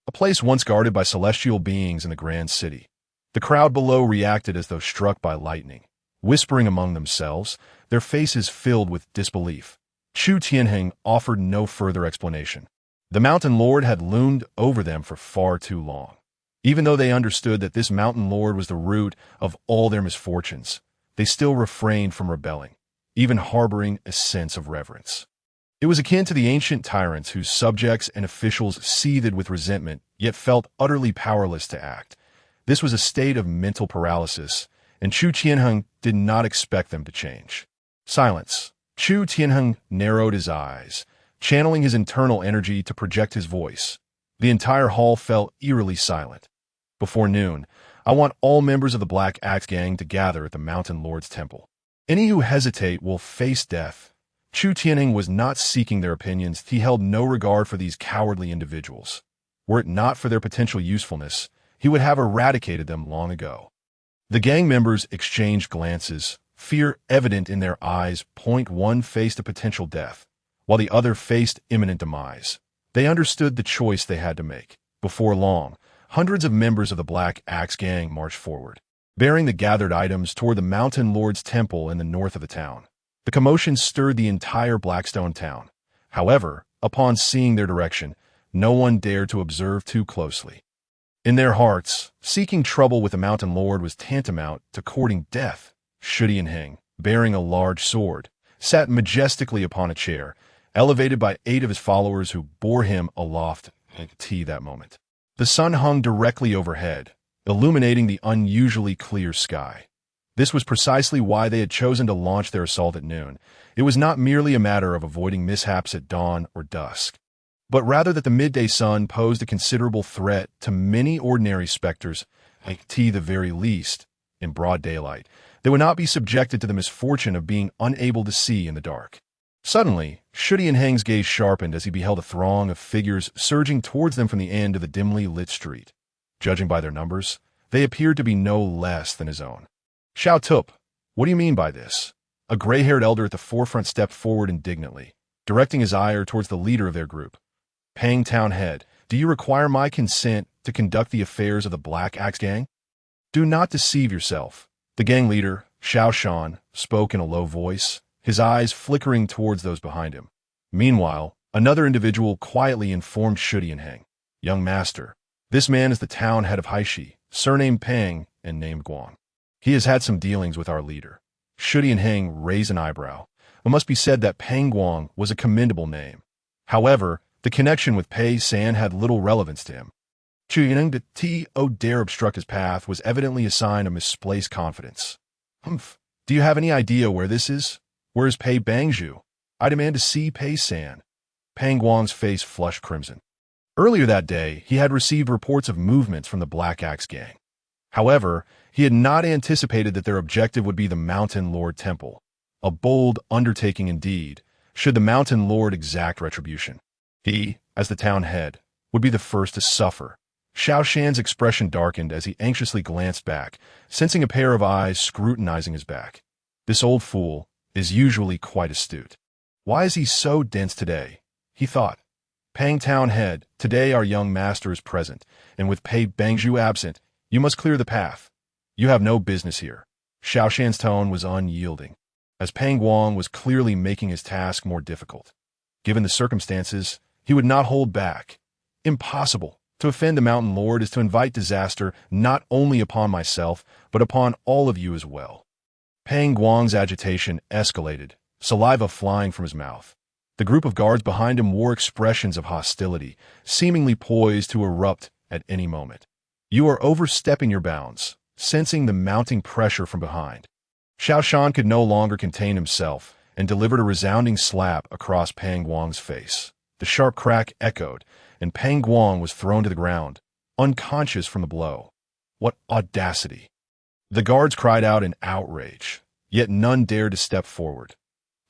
a place once guarded by celestial beings in the grand city." The crowd below reacted as though struck by lightning, whispering among themselves, their faces filled with disbelief. Chu Tianheng offered no further explanation. The Mountain Lord had loomed over them for far too long. Even though they understood that this Mountain Lord was the root of all their misfortunes, they still refrained from rebelling, even harboring a sense of reverence. It was akin to the ancient tyrants whose subjects and officials seethed with resentment, yet felt utterly powerless to act. This was a state of mental paralysis, and Chu Tianheng did not expect them to change. Silence. Chu Tianheng narrowed his eyes, channeling his internal energy to project his voice. The entire hall fell eerily silent. "Before noon, I want all members of the Black Axe Gang to gather at the Mountain Lord's temple. Any who hesitate will face death." Chu Tianheng was not seeking their opinions. He held no regard for these cowardly individuals. Were it not for their potential usefulness, he would have eradicated them long ago. The gang members exchanged glances, fear evident in their eyes. One faced a potential death, while the other faced imminent demise. They understood the choice they had to make. Before long, hundreds of members of the Black Axe Gang marched forward. bearing the gathered items toward the Mountain Lord's temple in the north of the town. The commotion stirred the entire Blackstone town. However, upon seeing their direction, no one dared to observe too closely. In their hearts, seeking trouble with the Mountain Lord was tantamount to courting death. Chu Tianheng, bearing a large sword, sat majestically upon a chair, elevated by 8 of his followers who bore him aloft at that moment. The sun hung directly overhead, illuminating the unusually clear sky. This was precisely why they had chosen to launch their assault at noon. It was not merely a matter of avoiding mishaps at dawn or dusk, but rather that the midday sun posed a considerable threat to many ordinary specters, at the very least, in broad daylight. They would not be subjected to the misfortune of being unable to see in the dark. Suddenly, Chu Tianheng's gaze sharpened as he beheld a throng of figures surging towards them from the end of the dimly lit street. Judging by their numbers, they appeared to be no less than his own. "Xiao Tup, what do you mean by this?" A gray-haired elder at the forefront stepped forward indignantly, directing his ire towards the leader of their group. "Pang Town Head, do you require my consent to conduct the affairs of the Black Axe Gang?" "Do not deceive yourself." The gang leader, Xiao Shan, spoke in a low voice, his eyes flickering towards those behind him. Meanwhile, another individual quietly informed Chu Tianheng, "Young master, this man is the town head of Haishi, surnamed Pang and named Guang. He has had some dealings with our leader." Chu Tianheng raised an eyebrow. It must be said that Pang Guang was a commendable name. However, the connection with Pei San had little relevance to him. Chu Tianheng to dare obstruct his path was evidently a sign of misplaced confidence. "Humph, do you have any idea where this is? Where is Pei Bangzhu? I demand to see Pei San." Pang Guang's face flushed crimson. Earlier that day, he had received reports of movements from the Black Axe Gang. However, he had not anticipated that their objective would be the Mountain Lord Temple. A bold undertaking indeed, should the Mountain Lord exact retribution. He, as the town head, would be the first to suffer. Xiao Shan's expression darkened as he anxiously glanced back, sensing a pair of eyes scrutinizing his back. This old fool is usually quite astute. Why is he so dense today? He thought. Pang Town Head, today our young master is present, and with Pei Bangzhu absent, you must clear the path. You have no business here. Xiao Shan's tone was unyielding, as Pang Guang was clearly making his task more difficult. Given the circumstances, he would not hold back. Impossible. To offend the Mountain Lord is to invite disaster not only upon myself, but upon all of you as well. Pang Guang's agitation escalated, saliva flying from his mouth. The group of guards behind him wore expressions of hostility, seemingly poised to erupt at any moment. "You are overstepping your bounds," sensing the mounting pressure from behind. Xiao Shan could no longer contain himself and delivered a resounding slap across Pang Guang's face. The sharp crack echoed, and Pang Guang was thrown to the ground, unconscious from the blow. What audacity! The guards cried out in outrage, yet none dared to step forward.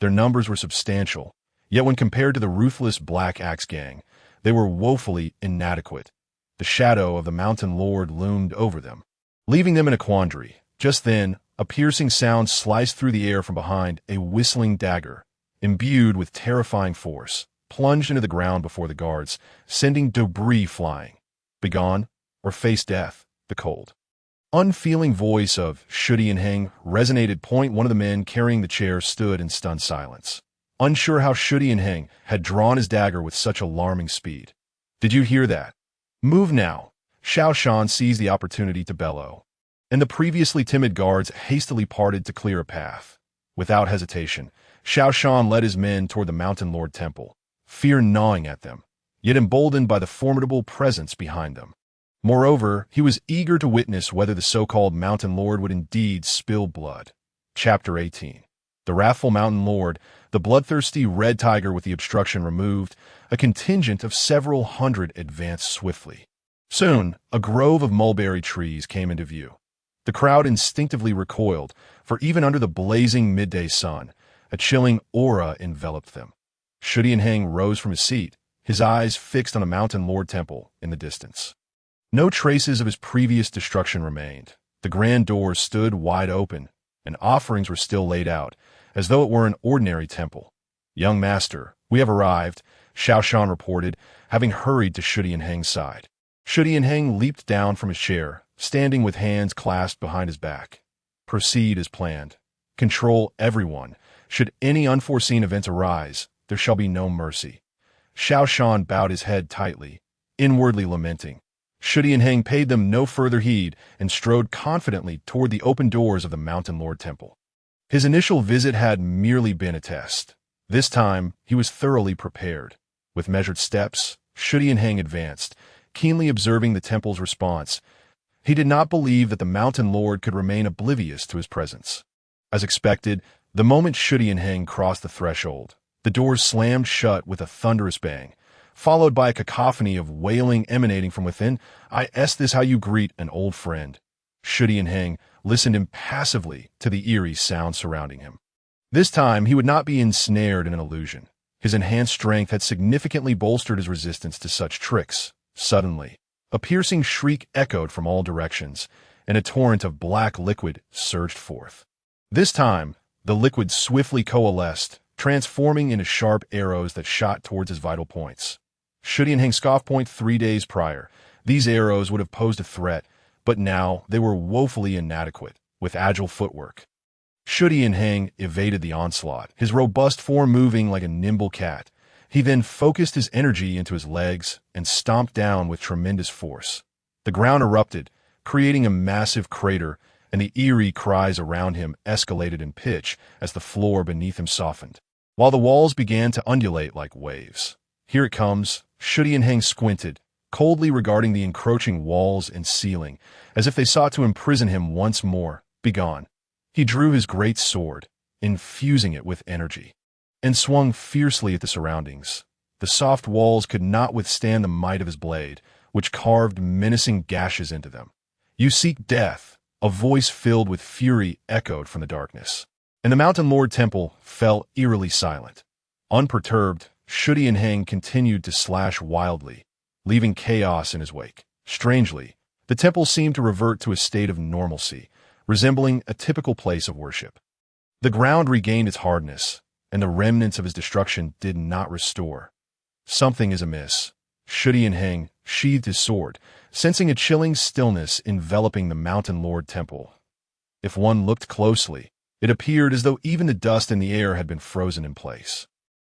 Their numbers were substantial, yet when compared to the ruthless Black Axe Gang, they were woefully inadequate. The shadow of the Mountain Lord loomed over them, leaving them in a quandary. Just then, a piercing sound sliced through the air from behind. A whistling dagger, imbued with terrifying force, plunged into the ground before the guards, sending debris flying. "Begone, or face death," the cold, unfeeling voice of Chu Tianheng resonated. One of the men carrying the chair stood in stunned silence, unsure how Chu Tianheng had drawn his dagger with such alarming speed. "Did you hear that? Move now!" Xiao Shan seized the opportunity to bellow, and the previously timid guards hastily parted to clear a path. Without hesitation, Xiao Shan led his men toward the Mountain Lord Temple, fear gnawing at them, yet emboldened by the formidable presence behind them. Moreover, he was eager to witness whether the so-called Mountain Lord would indeed spill blood. Chapter 18. The wrathful Mountain Lord, the bloodthirsty red tiger with the obstruction removed, a contingent of several hundred advanced swiftly. Soon, a grove of mulberry trees came into view. The crowd instinctively recoiled, for even under the blazing midday sun, a chilling aura enveloped them. Chu Tianheng rose from his seat, his eyes fixed on the Mountain Lord Temple in the distance. No traces of his previous destruction remained. The grand doors stood wide open, and offerings were still laid out, as though it were an ordinary temple. "Young master, we have arrived," Xiao Shan reported, having hurried to Chu Tianheng's side. Chu Tianheng leaped down from his chair, standing with hands clasped behind his back. Proceed as planned. Control everyone. Should any unforeseen event arise, there shall be no mercy. Xiao Shan bowed his head tightly, inwardly lamenting. Chu Tianheng paid them no further heed and strode confidently toward the open doors of the Mountain Lord Temple. His initial visit had merely been a test. This time, he was thoroughly prepared. With measured steps, Chu Tianheng advanced, keenly observing the temple's response. He did not believe that the Mountain Lord could remain oblivious to his presence. As expected, the moment Chu Tianheng crossed the threshold, the doors slammed shut with a thunderous bang, followed by a cacophony of wailing emanating from within. Is this how you greet an old friend? Chu Tianheng listened impassively to the eerie sound surrounding him. This time, he would not be ensnared in an illusion. His enhanced strength had significantly bolstered his resistance to such tricks. Suddenly, a piercing shriek echoed from all directions, and a torrent of black liquid surged forth. This time, the liquid swiftly coalesced, transforming into sharp arrows that shot towards his vital points. Chu Tianheng scoffed. 3 days prior, these arrows would have posed a threat, but now they were woefully inadequate, with agile footwork. Chu Tianheng evaded the onslaught, his robust form moving like a nimble cat. He then focused his energy into his legs and stomped down with tremendous force. The ground erupted, creating a massive crater, and the eerie cries around him escalated in pitch as the floor beneath him softened, while the walls began to undulate like waves. Here it comes. Chu Tianheng squinted, coldly regarding the encroaching walls and ceiling, as if they sought to imprison him once more. Begone. He drew his great sword, infusing it with energy, and swung fiercely at the surroundings. The soft walls could not withstand the might of his blade, which carved menacing gashes into them. You seek death, a voice filled with fury echoed from the darkness, and the Mountain Lord Temple fell eerily silent. Unperturbed, Chu Tianheng continued to slash wildly, leaving chaos in his wake. Strangely, the temple seemed to revert to a state of normalcy, resembling a typical place of worship. The ground regained its hardness, and the remnants of his destruction did not restore. Something is amiss. Chu Tianheng sheathed his sword, sensing a chilling stillness enveloping the Mountain Lord Temple. If one looked closely, it appeared as though even the dust in the air had been frozen in place.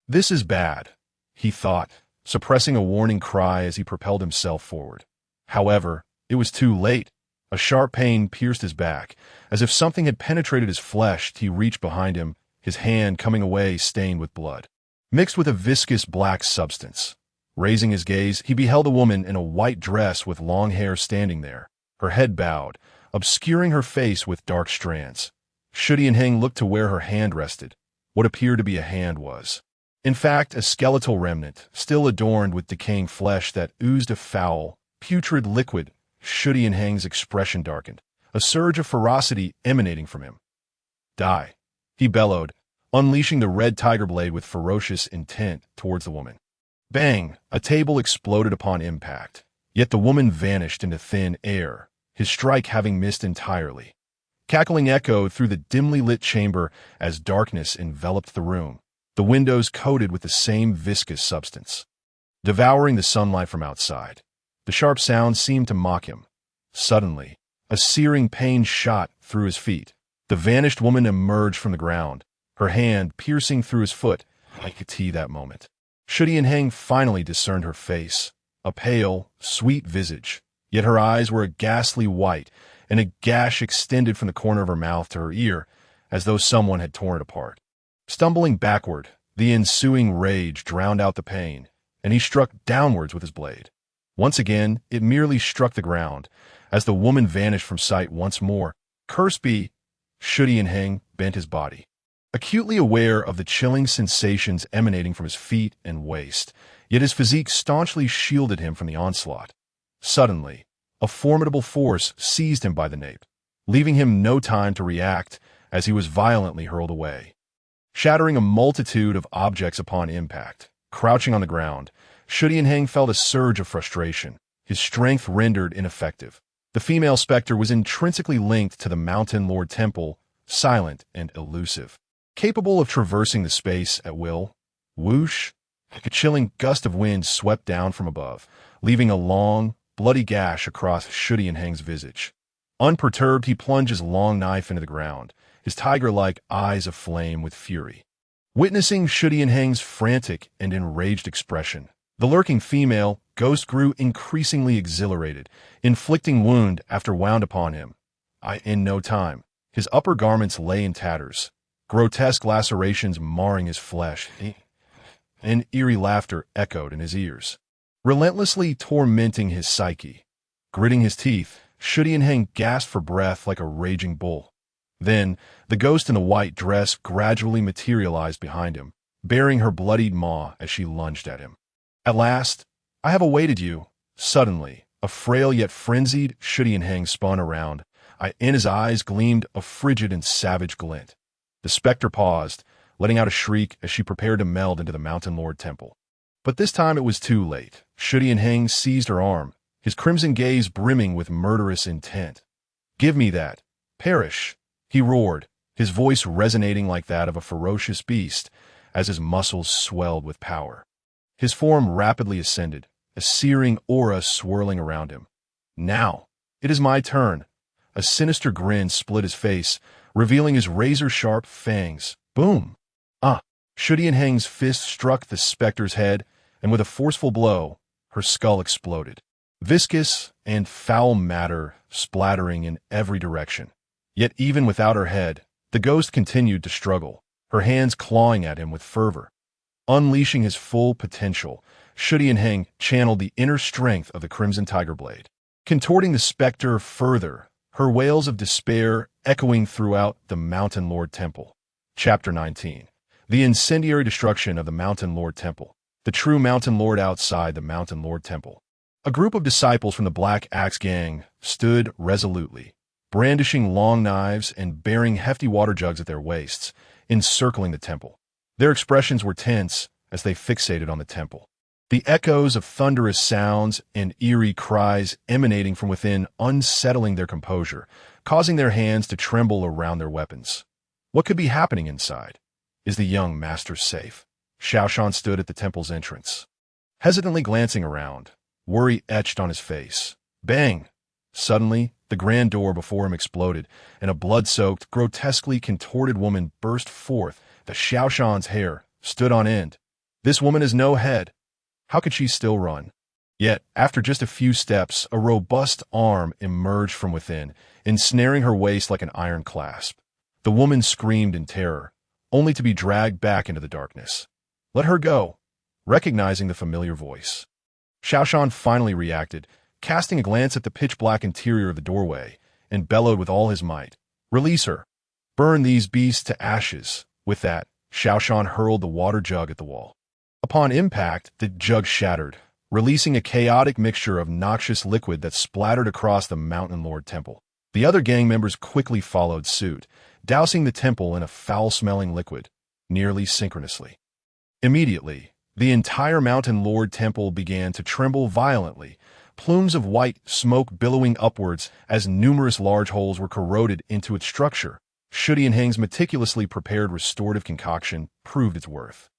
This is bad, he thought, suppressing a warning cry as he propelled himself forward. However, it was too late. A sharp pain pierced his back, as if something had penetrated his flesh. He reached behind him, his hand coming away stained with blood, mixed with a viscous black substance. Raising his gaze, he beheld a woman in a white dress with long hair standing there, her head bowed, obscuring her face with dark strands. Chu Tianheng looked to where her hand rested. What appeared to be a hand was, in fact, a skeletal remnant, still adorned with decaying flesh that oozed a foul, putrid liquid. Chu Tianheng's expression darkened, a surge of ferocity emanating from him. Die, he bellowed, unleashing the red tiger blade with ferocious intent towards the woman. Bang! A table exploded upon impact, yet the woman vanished into thin air, his strike having missed entirely. Cackling echoed through the dimly lit chamber as darkness enveloped the room, the windows coated with the same viscous substance, devouring the sunlight from outside. The sharp sound seemed to mock him. Suddenly, a searing pain shot through his feet. The vanished woman emerged from the ground, her hand piercing through his foot. I could see that moment. Chu Tianheng finally discerned her face, a pale, sweet visage, yet her eyes were a ghastly white, and a gash extended from the corner of her mouth to her ear, as though someone had torn it apart. Stumbling backward, the ensuing rage drowned out the pain, and he struck downwards with his blade. Once again, it merely struck the ground, as the woman vanished from sight once more. Curse be! Chu Tianheng bent his body, acutely aware of the chilling sensations emanating from his feet and waist, yet his physique staunchly shielded him from the onslaught. Suddenly, a formidable force seized him by the nape, leaving him no time to react as he was violently hurled away. Shattering a multitude of objects upon impact, crouching on the ground, Chu Tianheng felt a surge of frustration, his strength rendered ineffective. The female specter was intrinsically linked to the Mountain Lord Temple, silent and elusive, capable of traversing the space at will. Whoosh! A chilling gust of wind swept down from above, leaving a long, bloody gash across Chu Tianheng's visage. Unperturbed, he plunged his long knife into the ground, his tiger-like eyes aflame with fury. Witnessing Chu Tianheng's frantic and enraged expression, the lurking female ghost grew increasingly exhilarated, inflicting wound after wound upon him. In no time, his upper garments lay in tatters, grotesque lacerations marring his flesh, and eerie laughter echoed in his ears, relentlessly tormenting his psyche. Gritting his teeth, Chu Tianheng gasped for breath like a raging bull. Then, the ghost in the white dress gradually materialized behind him, bearing her bloodied maw as she lunged at him. At last, I have awaited you. Suddenly, a frail yet frenzied Chu Tianheng spun around. In his eyes gleamed a frigid and savage glint. The specter paused, letting out a shriek as she prepared to meld into the Mountain Lord Temple. But this time it was too late. Chu Tianheng seized her arm, his crimson gaze brimming with murderous intent. "Give me that! Perish!" he roared, his voice resonating like that of a ferocious beast as his muscles swelled with power. His form rapidly ascended, a searing aura swirling around him. "Now, it is my turn." A sinister grin split his face, revealing his razor-sharp fangs. Boom! Chu Tianheng's fist struck the specter's head, and with a forceful blow, her skull exploded. Viscous and foul matter splattering in every direction. Yet even without her head, the ghost continued to struggle, her hands clawing at him with fervor. Unleashing his full potential, Chu Tianheng channeled the inner strength of the Crimson Tiger Blade, contorting the specter further, her wails of despair echoing throughout the Mountain Lord Temple. Chapter 19. The incendiary destruction of the Mountain Lord Temple. The true Mountain Lord outside the Mountain Lord Temple. A group of disciples from the Black Axe Gang stood resolutely, brandishing long knives and bearing hefty water jugs at their waists, encircling the temple. Their expressions were tense as they fixated on the temple. The echoes of thunderous sounds and eerie cries emanating from within unsettling their composure, causing their hands to tremble around their weapons. What could be happening inside? Is the young master safe? Xiaoshan stood at the temple's entrance, hesitantly glancing around, worry etched on his face. Bang! Suddenly, the grand door before him exploded, and a blood-soaked, grotesquely contorted woman burst forth. The Xiaoshan's hair stood on end. This woman has no head. How could she still run? Yet, after just a few steps, a robust arm emerged from within, ensnaring her waist like an iron clasp. The woman screamed in terror, only to be dragged back into the darkness. "Let her go," recognizing the familiar voice. Xiaoshan finally reacted, casting a glance at the pitch-black interior of the doorway, and bellowed with all his might. "Release her! Burn these beasts to ashes!" With that, Xiaoshan hurled the water jug at the wall. Upon impact, the jug shattered, releasing a chaotic mixture of noxious liquid that splattered across the Mountain Lord Temple. The other gang members quickly followed suit, dousing the temple in a foul-smelling liquid, nearly synchronously. Immediately, the entire Mountain Lord Temple began to tremble violently, plumes of white smoke billowing upwards as numerous large holes were corroded into its structure. Chu Tianheng's meticulously prepared restorative concoction proved its worth.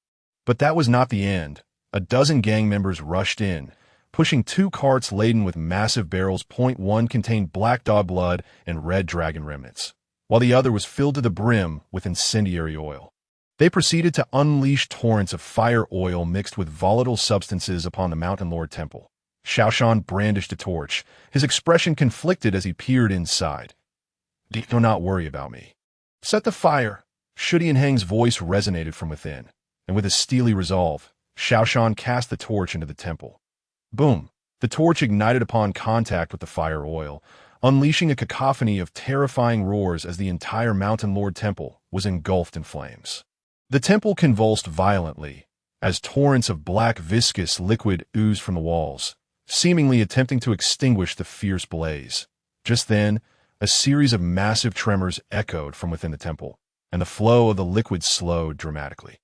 But that was not the end. A dozen gang members rushed in, pushing 2 carts laden with massive barrels. One contained black dog blood and red dragon remnants, while the other was filled to the brim with incendiary oil. They proceeded to unleash torrents of fire oil mixed with volatile substances upon the Mountain Lord Temple. Xiaoshan brandished a torch, his expression conflicted as he peered inside. "Do not worry about me. Set the fire." Chu Tianheng's voice resonated from within, and with a steely resolve, Xiaoshan cast the torch into the temple. Boom! The torch ignited upon contact with the fire oil, unleashing a cacophony of terrifying roars as the entire Mountain Lord Temple was engulfed in flames. The temple convulsed violently, as torrents of black viscous liquid oozed from the walls, seemingly attempting to extinguish the fierce blaze. Just then, a series of massive tremors echoed from within the temple, and the flow of the liquid slowed dramatically.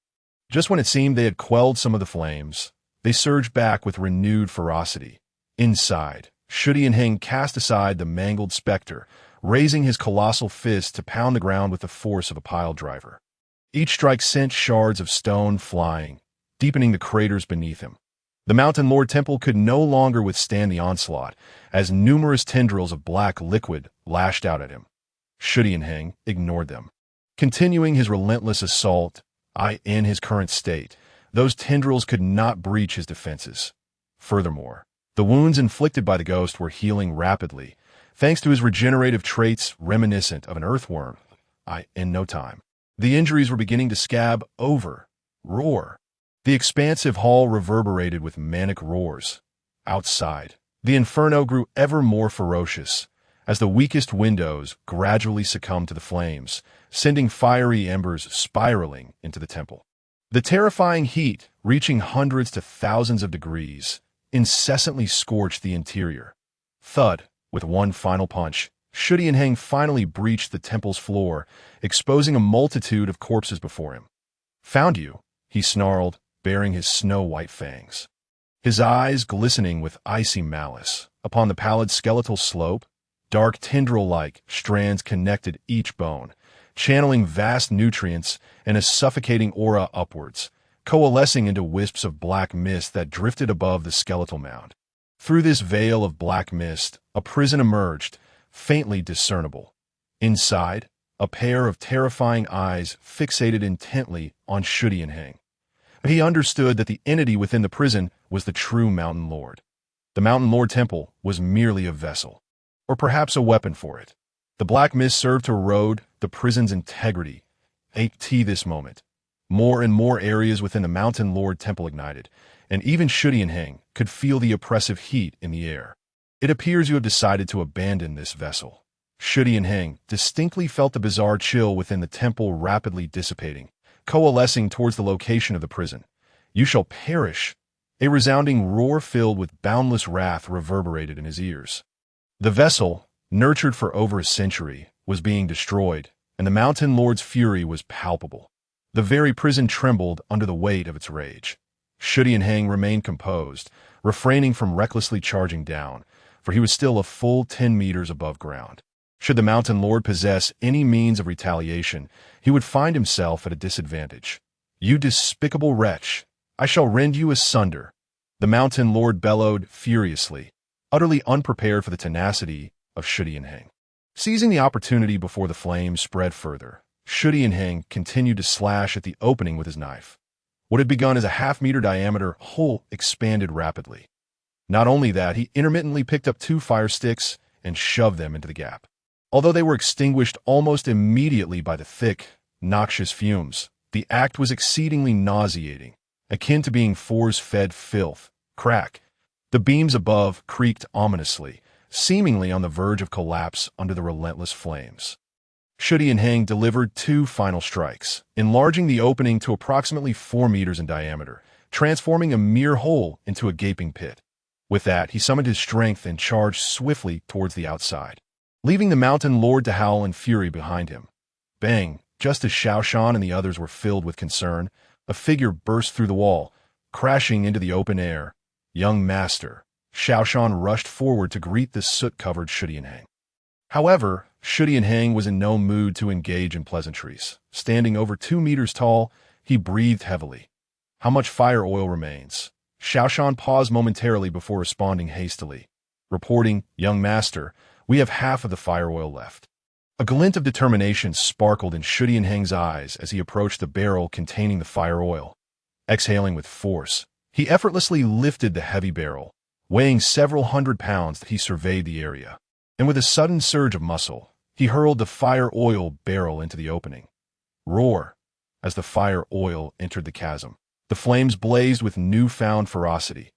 Just when it seemed they had quelled some of the flames, they surged back with renewed ferocity. Inside, Chu Tianheng cast aside the mangled specter, raising his colossal fist to pound the ground with the force of a pile driver. Each strike sent shards of stone flying, deepening the craters beneath him. The Mountain Lord Temple could no longer withstand the onslaught, as numerous tendrils of black liquid lashed out at him. Chu Tianheng ignored them. Continuing his relentless assault, in his current state, those tendrils could not breach his defenses. Furthermore, the wounds inflicted by the ghost were healing rapidly, thanks to his regenerative traits reminiscent of an earthworm. In no time, the injuries were beginning to scab over. Roar. The expansive hall reverberated with manic roars. Outside, the inferno grew ever more ferocious, as the weakest windows gradually succumbed to the flames, sending fiery embers spiraling into the temple. The terrifying heat, reaching hundreds to thousands of degrees, incessantly scorched the interior. Thud, with one final punch, Chu Tianheng finally breached the temple's floor, exposing a multitude of corpses before him. "Found you," he snarled, baring his snow-white fangs. His eyes glistening with icy malice. Upon the pallid skeletal slope, dark tendril-like strands connected each bone, channeling vast nutrients and a suffocating aura upwards, coalescing into wisps of black mist that drifted above the skeletal mound. Through this veil of black mist, a prison emerged, faintly discernible. Inside, a pair of terrifying eyes fixated intently on Chu Tianheng. He understood that the entity within the prison was the true Mountain Lord. The Mountain Lord Temple was merely a vessel, or perhaps a weapon for it. The black mist served to erode the prison's integrity. At this moment, more and more areas within the Mountain Lord Temple ignited, and even Chu Tianheng could feel the oppressive heat in the air. "It appears you have decided to abandon this vessel." Chu Tianheng distinctly felt the bizarre chill within the temple rapidly dissipating, coalescing towards the location of the prison. "You shall perish." A resounding roar filled with boundless wrath reverberated in his ears. The vessel, nurtured for over a century, was being destroyed, and the Mountain Lord's fury was palpable. The very prison trembled under the weight of its rage. Chu Tianheng remained composed, refraining from recklessly charging down, for he was still a full 10 meters above ground. Should the Mountain Lord possess any means of retaliation, he would find himself at a disadvantage. "You despicable wretch! I shall rend you asunder!" The Mountain Lord bellowed furiously, utterly unprepared for the tenacity of Chu Tianheng. Seizing the opportunity before the flames spread further, Chu Tianheng continued to slash at the opening with his knife. What had begun as a half-meter diameter hole expanded rapidly. Not only that, he intermittently picked up 2 fire sticks and shoved them into the gap. Although they were extinguished almost immediately by the thick, noxious fumes, the act was exceedingly nauseating, akin to being force-fed filth. Crack. The beams above creaked ominously, seemingly on the verge of collapse under the relentless flames. Chu Tianheng delivered 2 final strikes, enlarging the opening to approximately 4 meters in diameter, transforming a mere hole into a gaping pit. With that, he summoned his strength and charged swiftly towards the outside, leaving the Mountain Lord to howl in fury behind him. Bang! Just as Xiaoshan and the others were filled with concern, a figure burst through the wall, crashing into the open air. "Young Master." Xiaoshan rushed forward to greet the soot-covered Chu Tianheng. However, Chu Tianheng was in no mood to engage in pleasantries. Standing over 2 meters tall, he breathed heavily. "How much fire oil remains?" Xiaoshan paused momentarily before responding hastily, reporting, "Young Master, we have half of the fire oil left." A glint of determination sparkled in Chu Tianheng's eyes as he approached the barrel containing the fire oil. Exhaling with force, he effortlessly lifted the heavy barrel, weighing several hundred pounds. He surveyed the area, and with a sudden surge of muscle, he hurled the fire oil barrel into the opening. Roar! As the fire oil entered the chasm, the flames blazed with newfound ferocity,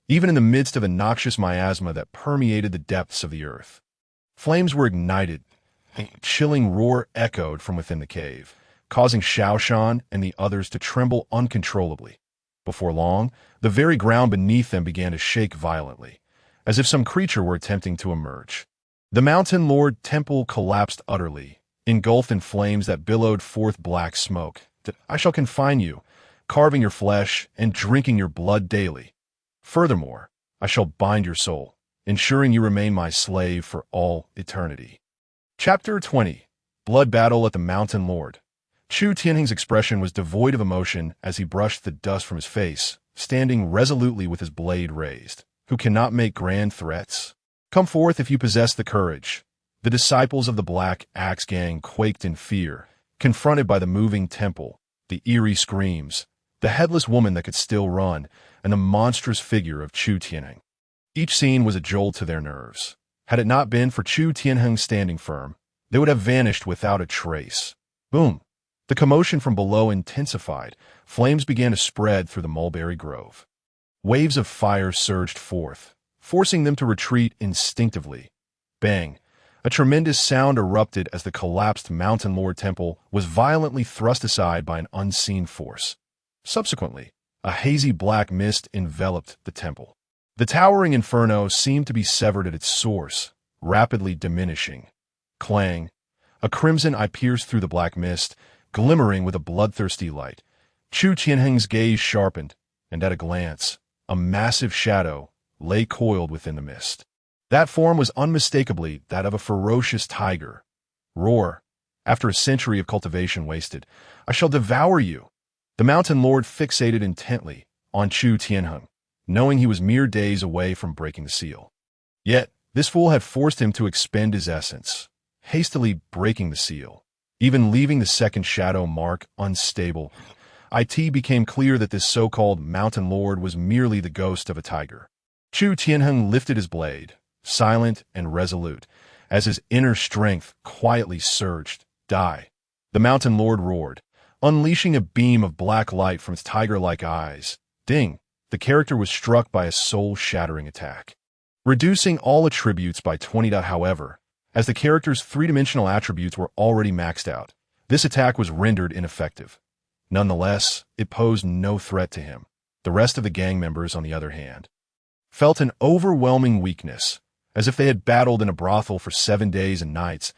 even in the midst of a noxious miasma that permeated the depths of the earth. Flames were ignited. A chilling roar echoed from within the cave, causing Xiaoshan and the others to tremble uncontrollably. Before long, the very ground beneath them began to shake violently, as if some creature were attempting to emerge. The Mountain Lord Temple collapsed utterly, engulfed in flames that billowed forth black smoke. "I shall confine you, carving your flesh and drinking your blood daily. Furthermore, I shall bind your soul, ensuring you remain my slave for all eternity." Chapter 20. Blood Battle at the Mountain Lord. Chu Tianheng's expression was devoid of emotion as he brushed the dust from his face, standing resolutely with his blade raised, who cannot make grand threats. Come forth if you possess the courage. The disciples of the Black Axe Gang quaked in fear, confronted by the moving temple, the eerie screams, the headless woman that could still run, and the monstrous figure of Chu Tianheng. Each scene was a jolt to their nerves. Had it not been for Chu Tianheng standing firm, they would have vanished without a trace. Boom! The commotion from below intensified. Flames began to spread through the mulberry grove. Waves of fire surged forth, forcing them to retreat instinctively. Bang! A tremendous sound erupted as the collapsed Mountain Lord Temple was violently thrust aside by an unseen force. Subsequently, a hazy black mist enveloped the temple. The towering inferno seemed to be severed at its source, rapidly diminishing. Clang! A crimson eye pierced through the black mist, glimmering with a bloodthirsty light. Chu Tianheng's gaze sharpened, and at a glance, a massive shadow lay coiled within the mist. That form was unmistakably that of a ferocious tiger. Roar! After a century of cultivation wasted, I shall devour you! The Mountain Lord fixated intently on Chu Tianheng, knowing he was mere days away from breaking the seal. Yet, this fool had forced him to expend his essence, hastily breaking the seal, even leaving the second shadow mark unstable. It became clear that this so-called Mountain Lord was merely the ghost of a tiger. Chu Tianheng lifted his blade, silent and resolute, as his inner strength quietly surged. Die! The Mountain Lord roared, unleashing a beam of black light from its tiger-like eyes. Ding! The character was struck by a soul-shattering attack, reducing all attributes by 20. However, as the character's three-dimensional attributes were already maxed out, this attack was rendered ineffective. Nonetheless, it posed no threat to him. The rest of the gang members, on the other hand, felt an overwhelming weakness, as if they had battled in a brothel for 7 days and nights.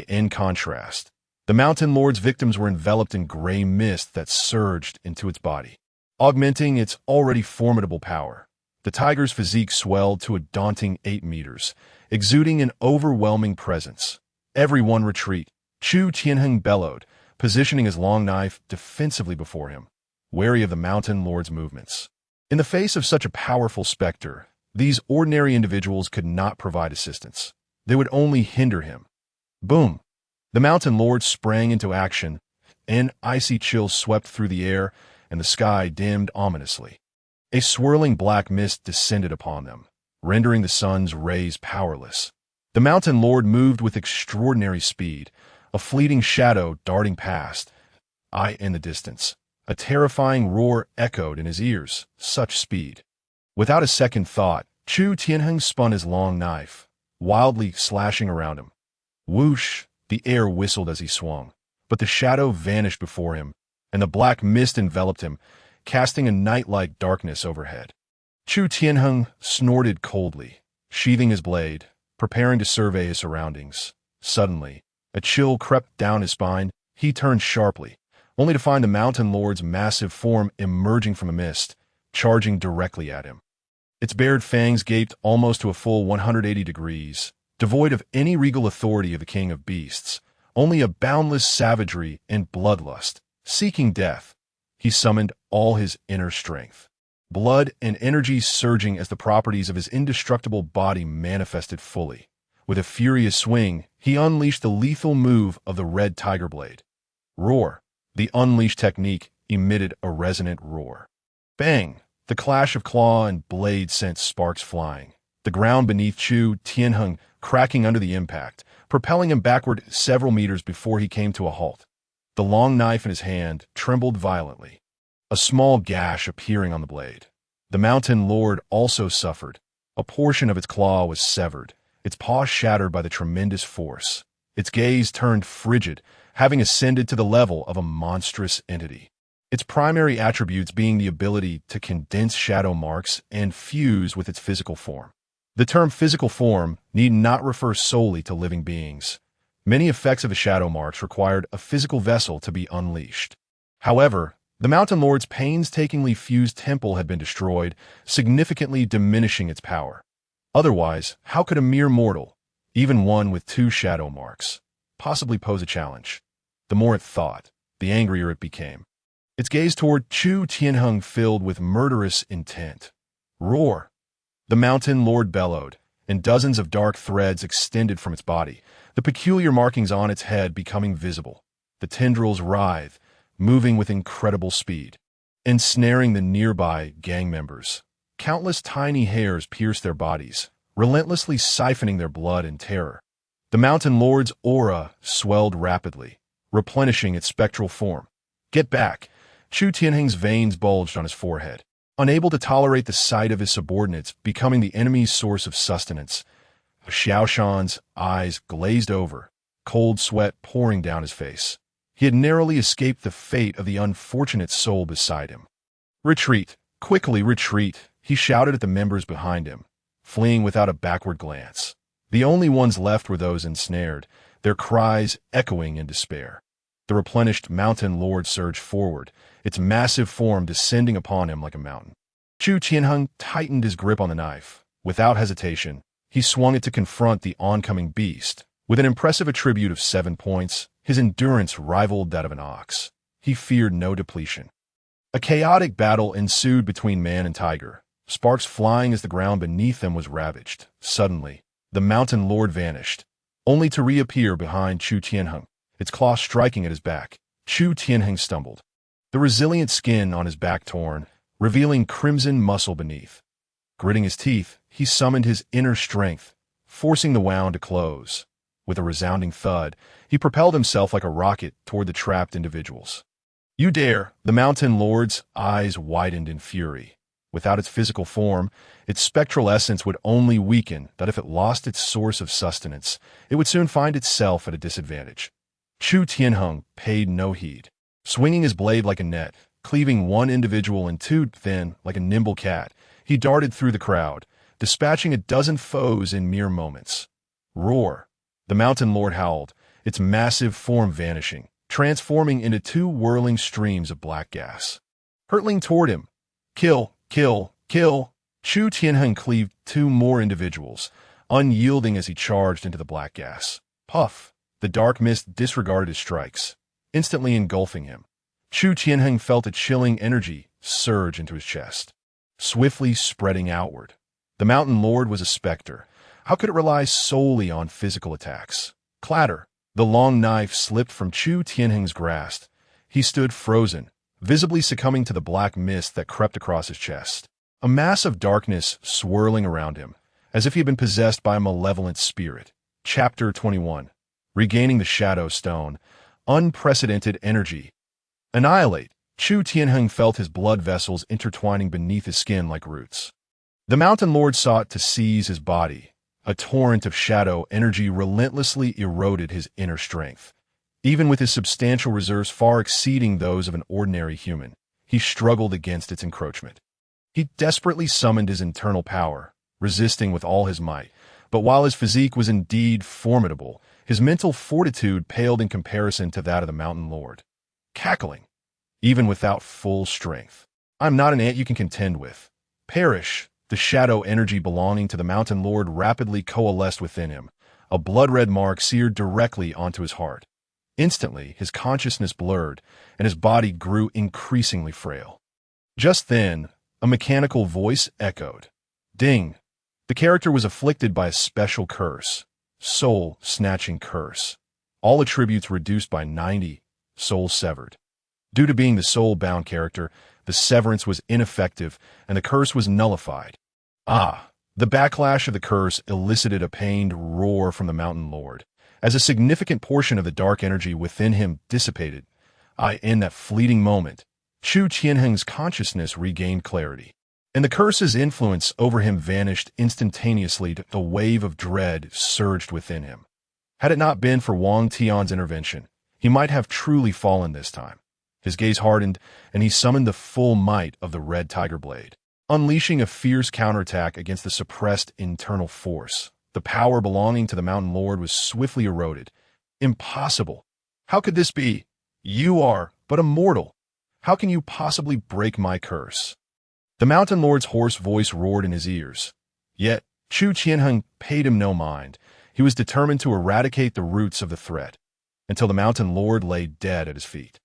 In contrast, the Mountain Lord's victims were enveloped in gray mist that surged into its body, augmenting its already formidable power. The tiger's physique swelled to a daunting 8 meters, exuding an overwhelming presence. Everyone retreat, Chu Tianheng bellowed, positioning his long knife defensively before him, wary of the Mountain Lord's movements. In the face of such a powerful specter, these ordinary individuals could not provide assistance. They would only hinder him. Boom! The Mountain Lord sprang into action. An icy chill swept through the air, and the sky dimmed ominously. A swirling black mist descended upon them, rendering the sun's rays powerless. The Mountain Lord moved with extraordinary speed, a fleeting shadow darting past. In the distance, a terrifying roar echoed in his ears. Such speed! Without a second thought, Chu Tianheng spun his long knife, wildly slashing around him. Whoosh! The air whistled as he swung, but the shadow vanished before him, and the black mist enveloped him, casting a night-like darkness overhead. Chu Tianheng snorted coldly, sheathing his blade, preparing to survey his surroundings. Suddenly, a chill crept down his spine. He turned sharply, only to find the Mountain Lord's massive form emerging from the mist, charging directly at him. Its bared fangs gaped almost to a full 180 degrees, devoid of any regal authority of the king of beasts, only a boundless savagery and bloodlust. Seeking death, he summoned all his inner strength, blood and energy surging as the properties of his indestructible body manifested fully. With a furious swing, he unleashed the lethal move of the red tiger blade. Roar! The unleashed technique emitted a resonant roar. Bang! The clash of claw and blade sent sparks flying, the ground beneath Chu Tianheng cracking under the impact, propelling him backward several meters before he came to a halt. The long knife in his hand trembled violently, a small gash appearing on the blade. The Mountain Lord also suffered. A portion of its claw was severed, its paw shattered by the tremendous force. Its gaze turned frigid, having ascended to the level of a monstrous entity. Its primary attributes being the ability to condense shadow marks and fuse with its physical form. The term physical form need not refer solely to living beings. Many effects of the shadow marks required a physical vessel to be unleashed. However, the Mountain Lord's painstakingly fused temple had been destroyed, significantly diminishing its power. Otherwise, how could a mere mortal, even one with 2 shadow marks, possibly pose a challenge? The more it thought, the angrier it became. its gaze toward Chu Tianheng filled with murderous intent. Roar! The mountain lord bellowed, and dozens of dark threads extended from its body, the peculiar markings on its head becoming visible. The tendrils writhed, moving with incredible speed, ensnaring the nearby gang members. Countless tiny hairs pierced their bodies, relentlessly siphoning their blood in terror. The mountain lord's aura swelled rapidly, replenishing its spectral form. Get back! Chu Tianheng's veins bulged on his forehead. Unable to tolerate the sight of his subordinates becoming the enemy's source of sustenance, Xiao Shan's eyes glazed over, cold sweat pouring down his face. He had narrowly escaped the fate of the unfortunate soul beside him. Retreat! Quickly retreat! He shouted at the members behind him, fleeing without a backward glance. The only ones left were those ensnared, their cries echoing in despair. The replenished mountain lord surged forward, its massive form descending upon him like a mountain. Chu Tianheng tightened his grip on the knife. Without hesitation, he swung it to confront the oncoming beast. With an impressive attribute of 7 points, his endurance rivaled that of an ox. He feared no depletion. A chaotic battle ensued between man and tiger, sparks flying as the ground beneath them was ravaged. Suddenly, the mountain lord vanished, only to reappear behind Chu Tianheng, its claw striking at his back. Chu Tianheng stumbled, the resilient skin on his back torn, revealing crimson muscle beneath. Gritting his teeth, he summoned his inner strength, forcing the wound to close. With a resounding thud, he propelled himself like a rocket toward the trapped individuals. You dare! The mountain lord's eyes widened in fury. Without its physical form, its spectral essence would only weaken, that if it lost its source of sustenance, it would soon find itself at a disadvantage. Chu Tianheng paid no heed. Swinging his blade like a net, cleaving one individual in two, then, like a nimble cat, he darted through the crowd, dispatching a dozen foes in mere moments. Roar! The mountain lord howled, its massive form vanishing, transforming into 2 whirling streams of black gas. Hurtling toward him. Kill! Kill! Kill! Chu Tianheng cleaved 2 more individuals, unyielding as he charged into the black gas. Puff! The dark mist disregarded his strikes, instantly engulfing him. Chu Tianheng felt a chilling energy surge into his chest, swiftly spreading outward. The mountain lord was a specter. How could it rely solely on physical attacks? Clatter! The long knife slipped from Chu Tianheng's grasp. He stood frozen, visibly succumbing to the black mist that crept across his chest. A mass of darkness swirling around him, as if he had been possessed by a malevolent spirit. Chapter 21. Regaining the Shadow Stone. Unprecedented energy. Annihilate! Chu Tianheng felt his blood vessels intertwining beneath his skin like roots. The mountain lord sought to seize his body. A torrent of shadow energy relentlessly eroded his inner strength. Even with his substantial reserves far exceeding those of an ordinary human, he struggled against its encroachment. He desperately summoned his internal power, resisting with all his might, but while his physique was indeed formidable, his mental fortitude paled in comparison to that of the mountain lord. Cackling, even without full strength. I'm not an ant you can contend with. Perish! The shadow energy belonging to the mountain lord rapidly coalesced within him, a blood-red mark seared directly onto his heart. Instantly, his consciousness blurred, and his body grew increasingly frail. Just then, a mechanical voice echoed. Ding! The character was afflicted by a special curse. Soul-snatching curse. All attributes reduced by 90, soul severed. Due to being the soul-bound character, the severance was ineffective, and the curse was nullified. Ah! The backlash of the curse elicited a pained roar from the mountain lord, as a significant portion of the dark energy within him dissipated. In that fleeting moment, Chu Tianheng's consciousness regained clarity, and the curse's influence over him vanished instantaneously. The wave of dread surged within him. Had it not been for Wangtian's intervention, he might have truly fallen this time. His gaze hardened, and he summoned the full might of the red tiger blade, unleashing a fierce counterattack against the suppressed internal force. The power belonging to the mountain lord was swiftly eroded. Impossible! How could this be? You are but a mortal. How can you possibly break my curse? The mountain lord's hoarse voice roared in his ears. Yet, Chu Tianheng paid him no mind. He was determined to eradicate the roots of the threat, until the mountain lord lay dead at his feet.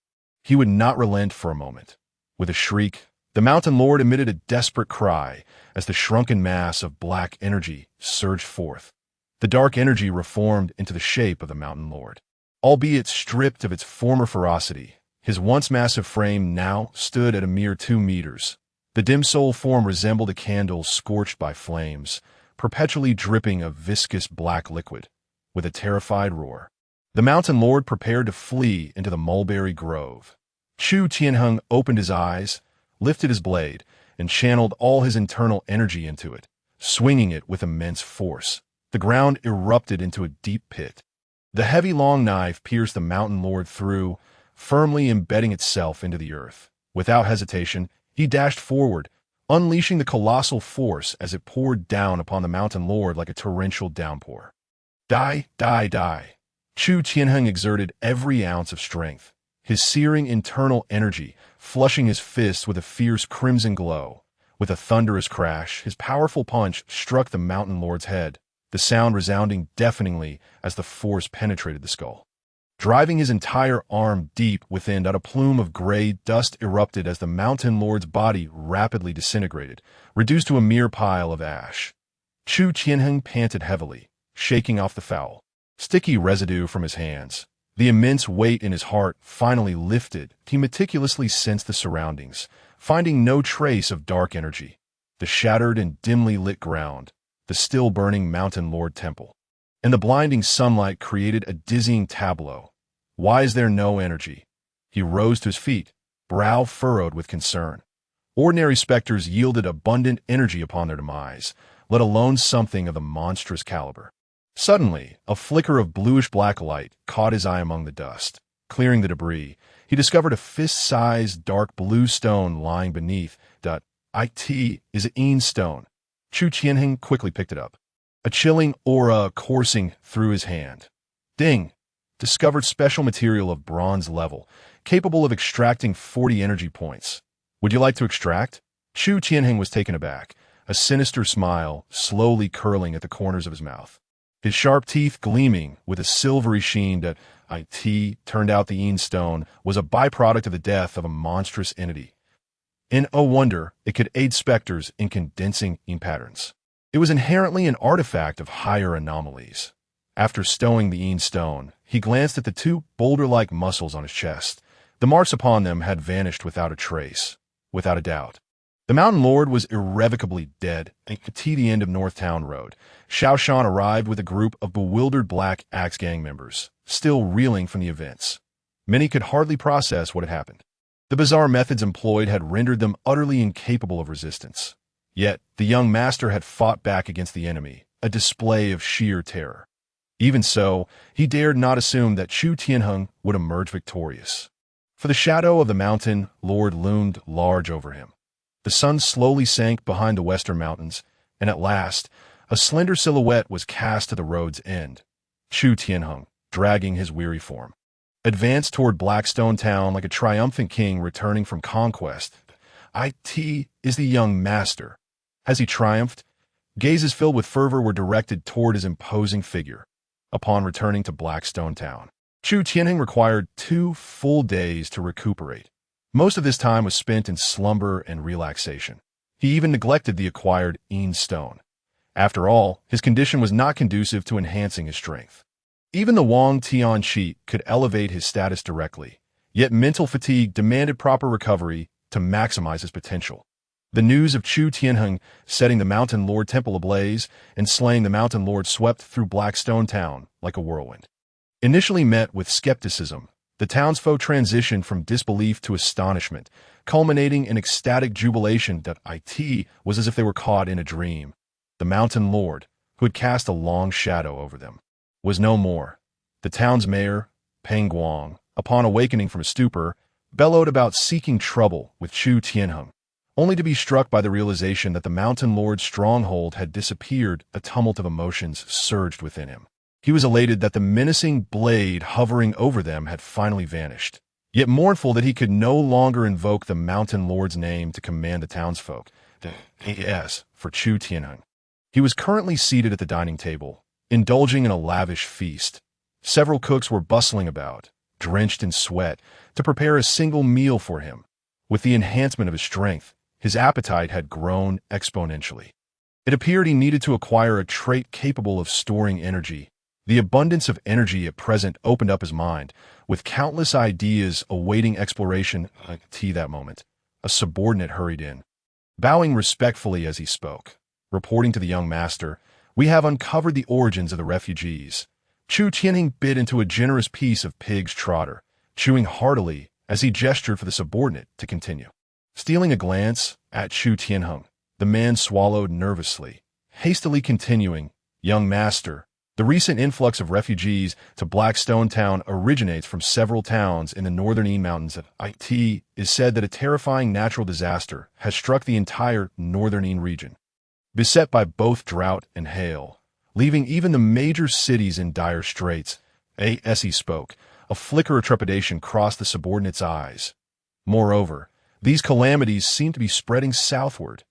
he would not relent for a moment. With a shriek, the Mountain Lord emitted a desperate cry as the shrunken mass of black energy surged forth. The dark energy reformed into the shape of the Mountain Lord. Albeit stripped of its former ferocity, his once massive frame now stood at a mere 2 meters. The dim soul form resembled a candle scorched by flames, perpetually dripping a viscous black liquid. With a terrified roar, the Mountain Lord prepared to flee into the mulberry grove. Chu Tianheng opened his eyes, lifted his blade, and channeled all his internal energy into it, swinging it with immense force. The ground erupted into a deep pit. The heavy long knife pierced the Mountain Lord through, firmly embedding itself into the earth. Without hesitation, he dashed forward, unleashing the colossal force as it poured down upon the Mountain Lord like a torrential downpour. Die, die, die. Chu Tianheng exerted every ounce of strength, his searing internal energy flushing his fists with a fierce crimson glow. With a thunderous crash, his powerful punch struck the Mountain Lord's head, the sound resounding deafeningly as the force penetrated the skull. Driving his entire arm deep within, a plume of gray dust erupted as the Mountain Lord's body rapidly disintegrated, reduced to a mere pile of ash. Chu Tianheng panted heavily, shaking off the foul, sticky residue from his hands. The immense weight in his heart finally lifted. He meticulously sensed the surroundings, finding no trace of dark energy. The shattered and dimly lit ground, the still-burning Mountain Lord Temple, and the blinding sunlight created a dizzying tableau. Why is there no energy? He rose to his feet, brow furrowed with concern. Ordinary specters yielded abundant energy upon their demise, let alone something of the monstrous caliber. Suddenly, a flicker of bluish-black light caught his eye among the dust. Clearing the debris, he discovered a fist-sized dark blue stone lying beneath. It is an Een stone. Chu Tianheng quickly picked it up, a chilling aura coursing through his hand. Ding! Discovered special material of bronze level, capable of extracting 40 energy points. Would you like to extract? Chu Tianheng was taken aback, a sinister smile slowly curling at the corners of his mouth. His sharp teeth gleaming with a silvery sheen. It turned out the Een stone was a byproduct of the death of a monstrous entity. In no wonder it could aid specters in condensing Een patterns. It was inherently an artifact of higher anomalies. After stowing the Een stone, he glanced at the 2 boulder-like muscles on his chest. The marks upon them had vanished without a trace. Without a doubt, the Mountain Lord was irrevocably dead. At the end of Northtown Road, Shaoshan arrived with a group of bewildered Black Axe gang members, still reeling from the events. Many could hardly process what had happened. The bizarre methods employed had rendered them utterly incapable of resistance. Yet, the young master had fought back against the enemy, a display of sheer terror. Even so, he dared not assume that Chu Tianheng would emerge victorious. For the shadow of the Mountain Lord loomed large over him. The sun slowly sank behind the western mountains, and at last, a slender silhouette was cast to the road's end. Chu Tianheng, dragging his weary form, advanced toward Blackstone Town like a triumphant king returning from conquest. It is the young master. As he triumphed, gazes filled with fervor were directed toward his imposing figure. Upon returning to Blackstone Town, Chu Tianheng required 2 full days to recuperate. Most of this time was spent in slumber and relaxation. He even neglected the acquired Een stone. After all, his condition was not conducive to enhancing his strength. Even the Wangtian Cheat could elevate his status directly, yet mental fatigue demanded proper recovery to maximize his potential. The news of Chu Tianheng setting the Mountain Lord Temple ablaze and slaying the Mountain Lord swept through Blackstone Town like a whirlwind. Initially met with skepticism, the townsfolk transitioned from disbelief to astonishment, culminating in ecstatic jubilation. It was as if they were caught in a dream. The Mountain Lord, who had cast a long shadow over them, was no more. The town's mayor, Peng Guang, upon awakening from a stupor, bellowed about seeking trouble with Chu Tianheng, only to be struck by the realization that the Mountain Lord's stronghold had disappeared. A tumult of emotions surged within him. He was elated that the menacing blade hovering over them had finally vanished, yet mournful that he could no longer invoke the Mountain Lord's name to command the townsfolk. As for Chu Tianheng, he was currently seated at the dining table, indulging in a lavish feast. Several cooks were bustling about, drenched in sweat, to prepare a single meal for him. With the enhancement of his strength, his appetite had grown exponentially. It appeared he needed to acquire a trait capable of storing energy. The abundance of energy at present opened up his mind, with countless ideas awaiting exploration. That moment, a subordinate hurried in, bowing respectfully as he spoke, reporting to the young master, "We have uncovered the origins of the refugees." Chu Tianheng bit into a generous piece of pig's trotter, chewing heartily as he gestured for the subordinate to continue. Stealing a glance at Chu Tianheng, the man swallowed nervously, hastily continuing, "Young master, the recent influx of refugees to Blackstone Town originates from several towns in the northern Yi Mountains. It is said that a terrifying natural disaster has struck the entire northern Yi region, beset by both drought and hail, leaving even the major cities in dire straits." As he spoke, a flicker of trepidation crossed the subordinate's eyes. Moreover, these calamities seemed to be spreading southward.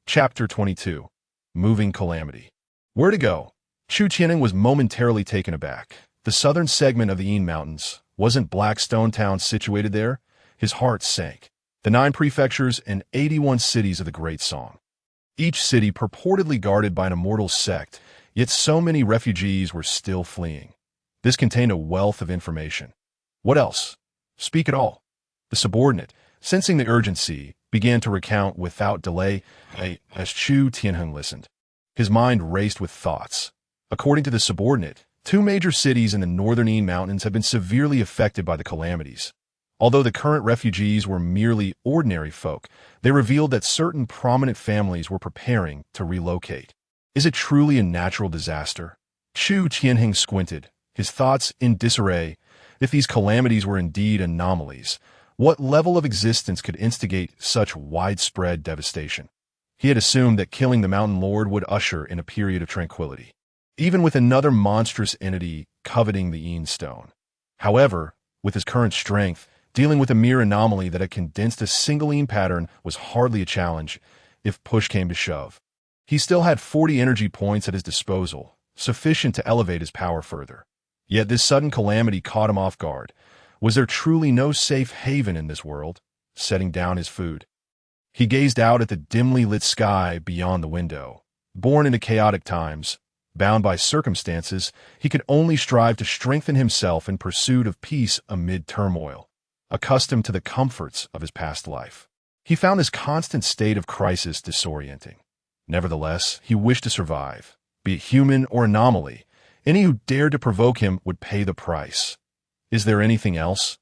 Chapter 22. Moving Calamity. Where to go? Chu Tianheng was momentarily taken aback. The southern segment of the Yi Mountains. Wasn't Blackstone Town situated there? His heart sank. The 9 prefectures and 81 cities of the Great Song. Each city purportedly guarded by an immortal sect, yet so many refugees were still fleeing. This contained a wealth of information. What else? Speak it all. The subordinate, sensing the urgency, began to recount without delay. As Chu Tianheng listened, his mind raced with thoughts. According to the subordinate, 2 major cities in the northern Yi Mountains have been severely affected by the calamities. Although the current refugees were merely ordinary folk, they revealed that certain prominent families were preparing to relocate. Is it truly a natural disaster? Chu Tianheng squinted, his thoughts in disarray. If these calamities were indeed anomalies, what level of existence could instigate such widespread devastation? He had assumed that killing the Mountain Lord would usher in a period of tranquility, even with another monstrous entity coveting the Yin Stone. However, with his current strength, dealing with a mere anomaly that had condensed a single Yin pattern was hardly a challenge if push came to shove. He still had 40 energy points at his disposal, sufficient to elevate his power further. Yet this sudden calamity caught him off guard. Was there truly no safe haven in this world? Setting down his food, he gazed out at the dimly lit sky beyond the window. Born into chaotic times, bound by circumstances, he could only strive to strengthen himself in pursuit of peace amid turmoil. Accustomed to the comforts of his past life, he found this constant state of crisis disorienting. Nevertheless, he wished to survive. Be it human or anomaly, any who dared to provoke him would pay the price. Is there anything else?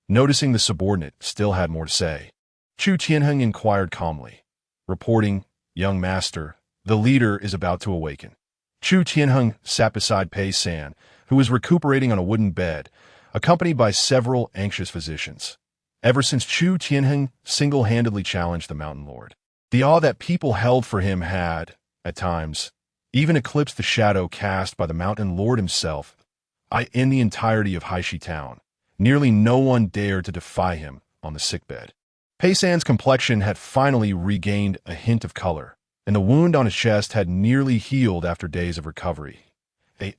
Noticing the subordinate still had more to say, Chu Tianheng inquired calmly, reporting, "Young master, the leader is about to awaken." Chu Tianheng sat beside Pei San, who was recuperating on a wooden bed, accompanied by several anxious physicians. Ever since Chu Tianheng single-handedly challenged the Mountain Lord, the awe that people held for him had, at times, even eclipsed the shadow cast by the Mountain Lord himself. In the entirety of Haishi Town, nearly no one dared to defy him on the sickbed. Pei San's complexion had finally regained a hint of color, and the wound on his chest had nearly healed after days of recovery.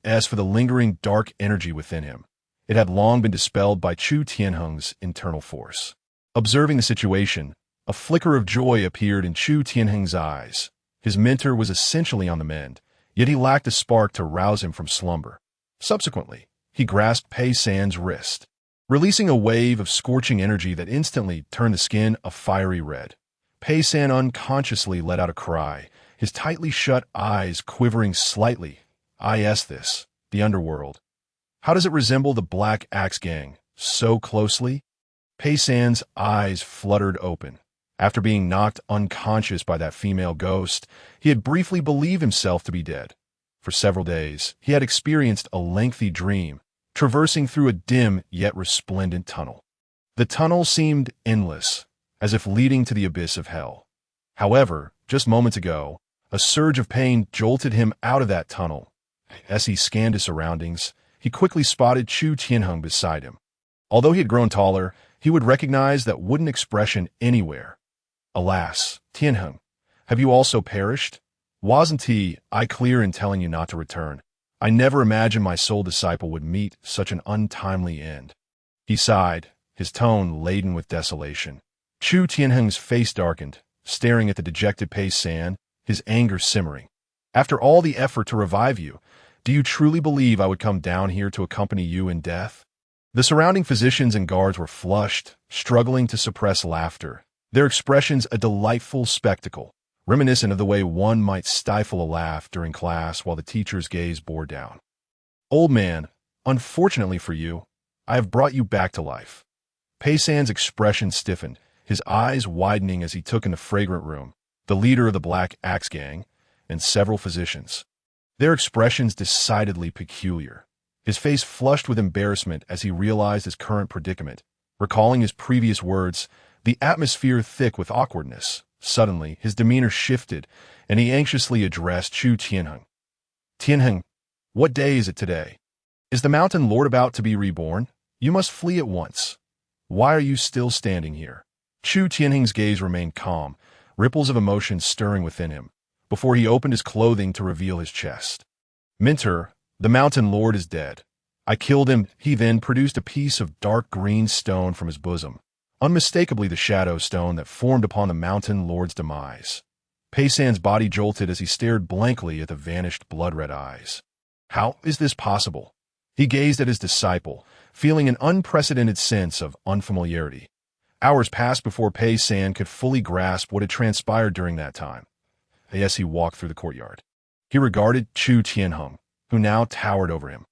As for the lingering dark energy within him, it had long been dispelled by Chu Tianheng's internal force. Observing the situation, a flicker of joy appeared in Chu Tianheng's eyes. His mentor was essentially on the mend, yet he lacked a spark to rouse him from slumber. Subsequently, he grasped Pei San's wrist, releasing a wave of scorching energy that instantly turned the skin a fiery red. Pei San unconsciously let out a cry, his tightly shut eyes quivering slightly. This, the underworld. How does it resemble the Black Axe Gang so closely? Pei San's eyes fluttered open. After being knocked unconscious by that female ghost, he had briefly believed himself to be dead. For several days, he had experienced a lengthy dream, traversing through a dim yet resplendent tunnel. The tunnel seemed endless, as if leading to the abyss of hell. However, just moments ago, a surge of pain jolted him out of that tunnel. As he scanned his surroundings, he quickly spotted Chu Tianheng beside him. Although he had grown taller, he would recognize that wooden expression anywhere. "Alas, Tianheng, have you also perished? Wasn't I clear in telling you not to return? I never imagined my soul disciple would meet such an untimely end." He sighed, his tone laden with desolation. Chu Tianheng's face darkened, staring at the dejected Pei San, his anger simmering. After all the effort to revive you, do you truly believe I would come down here to accompany you in death? The surrounding physicians and guards were flushed, struggling to suppress laughter, their expressions a delightful spectacle, reminiscent of the way one might stifle a laugh during class while the teacher's gaze bore down. Old man, unfortunately for you, I have brought you back to life. Pei San's expression stiffened, his eyes widening as he took in the fragrant room, the leader of the Black Axe Gang, and several physicians. Their expressions decidedly peculiar. His face flushed with embarrassment as he realized his current predicament. Recalling his previous words, the atmosphere thick with awkwardness. Suddenly, his demeanor shifted, and he anxiously addressed Chu Tianheng. Tianheng, what day is it today? Is the Mountain Lord about to be reborn? You must flee at once. Why are you still standing here? Chu Tianheng's gaze remained calm, ripples of emotion stirring within him, before he opened his clothing to reveal his chest. Mentor, the Mountain Lord is dead. I killed him. He then produced a piece of dark green stone from his bosom, unmistakably the shadow stone that formed upon the Mountain Lord's demise. Pei San's body jolted as he stared blankly at the vanished blood-red eyes. How is this possible? He gazed at his disciple, feeling an unprecedented sense of unfamiliarity. Hours passed before Pei San could fully grasp what had transpired during that time. As he walked through the courtyard, he regarded Chu Tianheng, who now towered over him.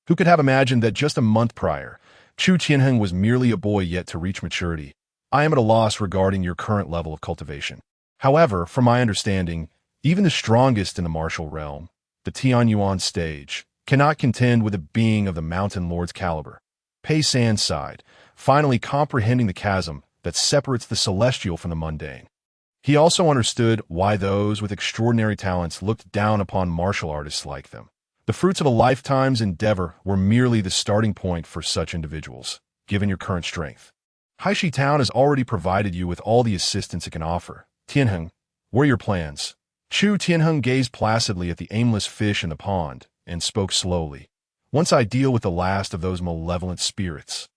Who could have imagined that just a month prior, Chu Tianheng was merely a boy yet to reach maturity? I am at a loss regarding your current level of cultivation. However, from my understanding, even the strongest in the martial realm, the Tianyuan stage, cannot contend with a being of the Mountain Lord's caliber. Pei San sighed, finally comprehending the chasm that separates the celestial from the mundane. He also understood why those with extraordinary talents looked down upon martial artists like them. The fruits of a lifetime's endeavor were merely the starting point for such individuals, given your current strength. Haishi Town has already provided you with all the assistance it can offer. Tianheng, what are your plans? Chu Tianheng gazed placidly at the aimless fish in the pond and spoke slowly. Once I deal with the last of those malevolent spirits,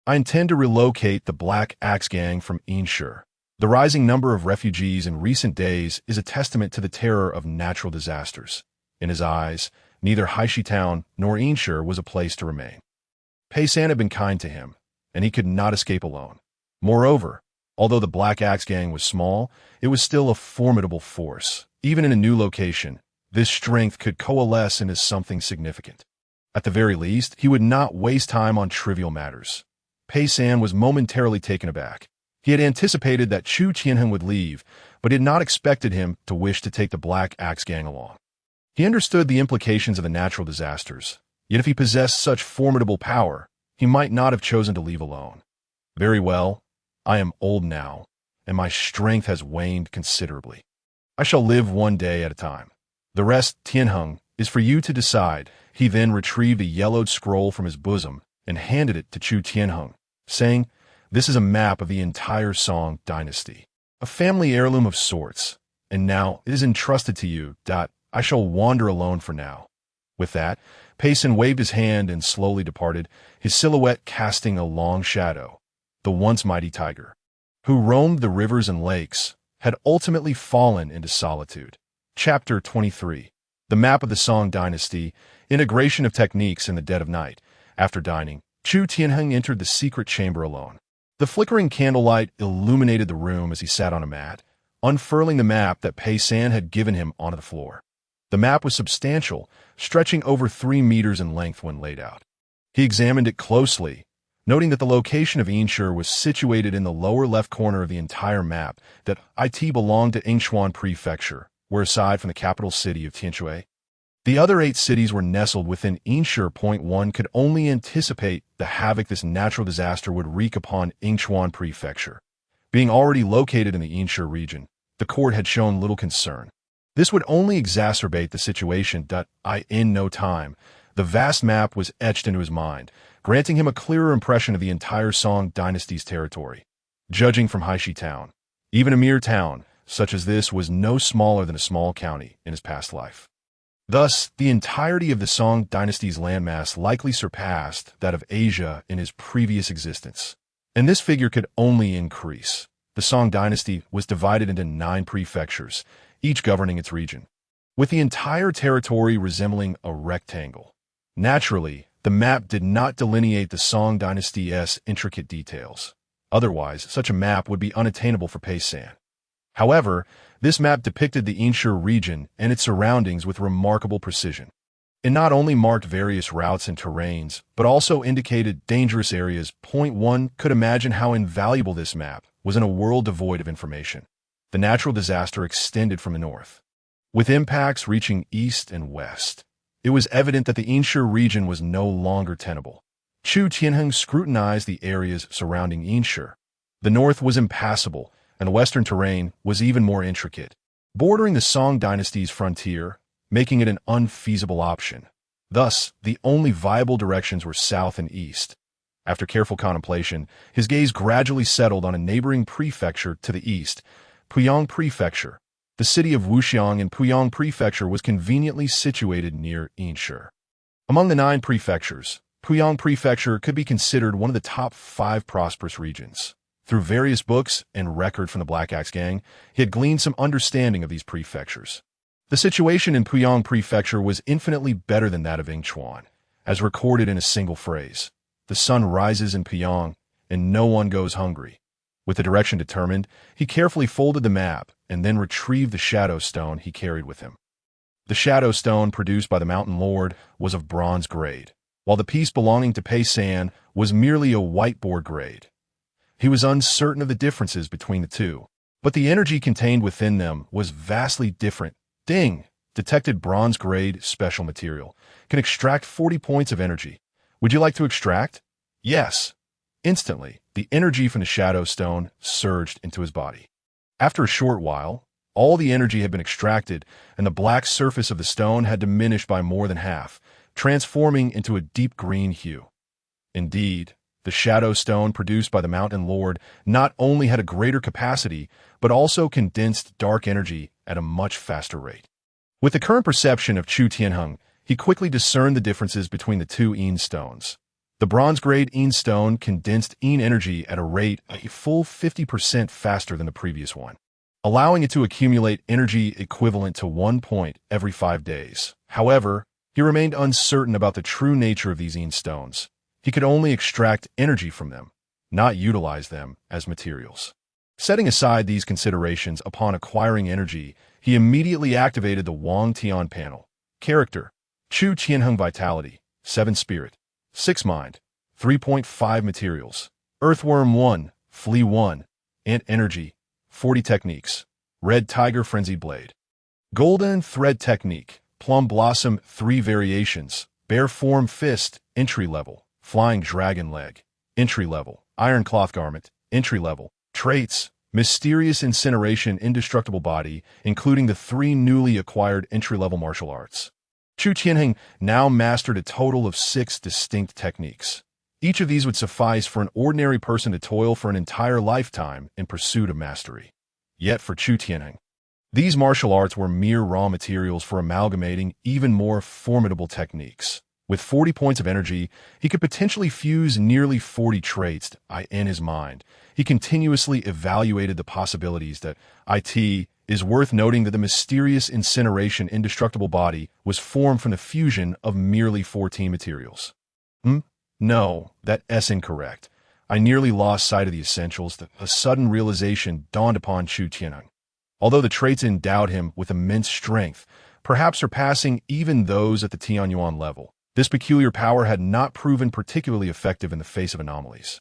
I intend to relocate the Black Axe Gang from Inshur. The rising number of refugees in recent days is a testament to the terror of natural disasters. In his eyes, neither Haishi Town nor Inshur was a place to remain. Pei San had been kind to him, and he could not escape alone. Moreover, although the Black Axe Gang was small, it was still a formidable force. Even in a new location, this strength could coalesce into something significant. At the very least, he would not waste time on trivial matters. Pei San was momentarily taken aback. He had anticipated that Chu Tianheng would leave, but had not expected him to wish to take the Black Axe Gang along. He understood the implications of the natural disasters, yet if he possessed such formidable power, he might not have chosen to leave alone. Very well, I am old now, and my strength has waned considerably. I shall live one day at a time. The rest, Tianheng, is for you to decide. He then retrieved a yellowed scroll from his bosom and handed it to Chu Tianheng, saying, This is a map of the entire Song dynasty, a family heirloom of sorts, and now it is entrusted to you. I shall wander alone for now. With that, Pei San waved his hand and slowly departed, his silhouette casting a long shadow. The once mighty tiger, who roamed the rivers and lakes, had ultimately fallen into solitude. Chapter 23. The Map of the Song Dynasty, Integration of Techniques in the Dead of Night. After dining, Chu Tianheng entered the secret chamber alone. The flickering candlelight illuminated the room as he sat on a mat, unfurling the map that Pei San had given him onto the floor. The map was substantial, stretching over 3 meters in length when laid out. He examined it closely, noting that the location of Inshur was situated in the lower left corner of the entire map, that it belonged to Yingshuan Prefecture, where aside from the capital city of Tianshui, the other 8 cities were nestled within Inshur. One could only anticipate the havoc this natural disaster would wreak upon Yingshuan Prefecture. Being already located in the Inshur region, the court had shown little concern. This would only exacerbate the situation. In no time, the vast map was etched into his mind, granting him a clearer impression of the entire Song dynasty's territory. Judging from Haishi Town, even a mere town such as this was no smaller than a small county in his past life. Thus, the entirety of the Song dynasty's landmass likely surpassed that of Asia in his previous existence. And this figure could only increase. The Song dynasty was divided into 9 prefectures, each governing its region, with the entire territory resembling a rectangle. Naturally, the map did not delineate the Song dynasty's intricate details. Otherwise, such a map would be unattainable for Pei-san. However, this map depicted the Inshur region and its surroundings with remarkable precision. It not only marked various routes and terrains, but also indicated dangerous areas. One could imagine how invaluable this map was in a world devoid of information. The natural disaster extended from the north, with impacts reaching east and west. It was evident that the Inshur region was no longer tenable. Chu Tianheng scrutinized the areas surrounding Inshur. The north was impassable, and the western terrain was even more intricate, bordering the Song dynasty's frontier, making it an unfeasible option. Thus, the only viable directions were south and east. After careful contemplation, his gaze gradually settled on a neighboring prefecture to the east, Puyang Prefecture. The city of Wuxiang in Puyang Prefecture was conveniently situated near Inshur. Among the 9 prefectures, Puyang Prefecture could be considered one of the top 5 prosperous regions. Through various books and record from the Black Axe Gang, he had gleaned some understanding of these prefectures. The situation in Puyang Prefecture was infinitely better than that of Yingchuan, as recorded in a single phrase. The sun rises in Puyang, and no one goes hungry. With the direction determined, he carefully folded the map and then retrieved the shadow stone he carried with him. The shadow stone produced by the Mountain Lord was of bronze grade, while the piece belonging to Pei-san was merely a whiteboard grade. He was uncertain of the differences between the two, but the energy contained within them was vastly different. Ding! Detected bronze grade special material. Can extract 40 points of energy. Would you like to extract? Yes. Instantly, the energy from the shadow stone surged into his body. After a short while, all the energy had been extracted, and the black surface of the stone had diminished by more than half, transforming into a deep green hue. Indeed, the shadow stone produced by the Mountain Lord not only had a greater capacity, but also condensed dark energy at a much faster rate. With the current perception of Chu Tianheng, he quickly discerned the differences between the 2 Yin stones. The bronze-grade Yin stone condensed Yin energy at a rate a full 50% faster than the previous one, allowing it to accumulate energy equivalent to 1 point every 5 days. However, he remained uncertain about the true nature of these Yin stones. He could only extract energy from them, not utilize them as materials. Setting aside these considerations upon acquiring energy, he immediately activated the Wangtian panel. Character: Chu Tianheng Vitality, 7 Spirit, 6 Mind, 3.5 Materials, Earthworm 1, Flea 1, Ant Energy, 40 Techniques, Red Tiger Frenzied Blade, Golden Thread Technique, Plum Blossom 3 Variations, Bear Form Fist, Entry Level, Flying Dragon Leg, Entry Level, Iron Cloth Garment, Entry Level, Traits: Mysterious Incineration Indestructible Body, including the 3 newly acquired entry-level martial arts. Chu Tianheng now mastered a total of 6 distinct techniques. Each of these would suffice for an ordinary person to toil for an entire lifetime in pursuit of mastery. Yet for Chu Tianheng, these martial arts were mere raw materials for amalgamating even more formidable techniques. With 40 points of energy, he could potentially fuse nearly 40 traits in his mind. He continuously evaluated the possibilities that it is worth noting that the mysterious incineration indestructible body was formed from the fusion of merely 14 materials. No, that's incorrect. I nearly lost sight of the essentials. A sudden realization dawned upon Chu Tianheng. Although the traits endowed him with immense strength, perhaps surpassing even those at the Tianyuan level, this peculiar power had not proven particularly effective in the face of anomalies.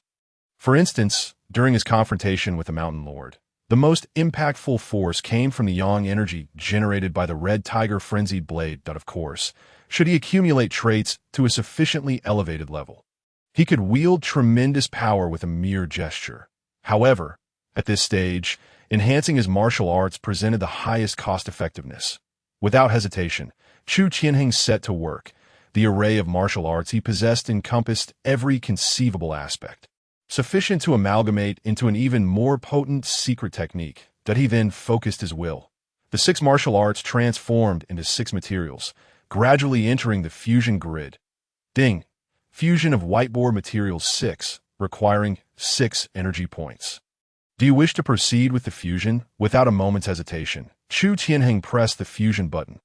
For instance, during his confrontation with the Mountain Lord, the most impactful force came from the Yang energy generated by the Red Tiger Frenzied Blade that, of course, should he accumulate traits to a sufficiently elevated level, he could wield tremendous power with a mere gesture. However, at this stage, enhancing his martial arts presented the highest cost-effectiveness. Without hesitation, Chu Tianheng set to work. The array of martial arts he possessed encompassed every conceivable aspect, sufficient to amalgamate into an even more potent secret technique that he then focused his will. The 6 martial arts transformed into 6 materials, gradually entering the fusion grid. Ding. Fusion of whiteboard materials 6, requiring 6 energy points. Do you wish to proceed with the fusion? Without a moment's hesitation, Chu Tianheng pressed the fusion button.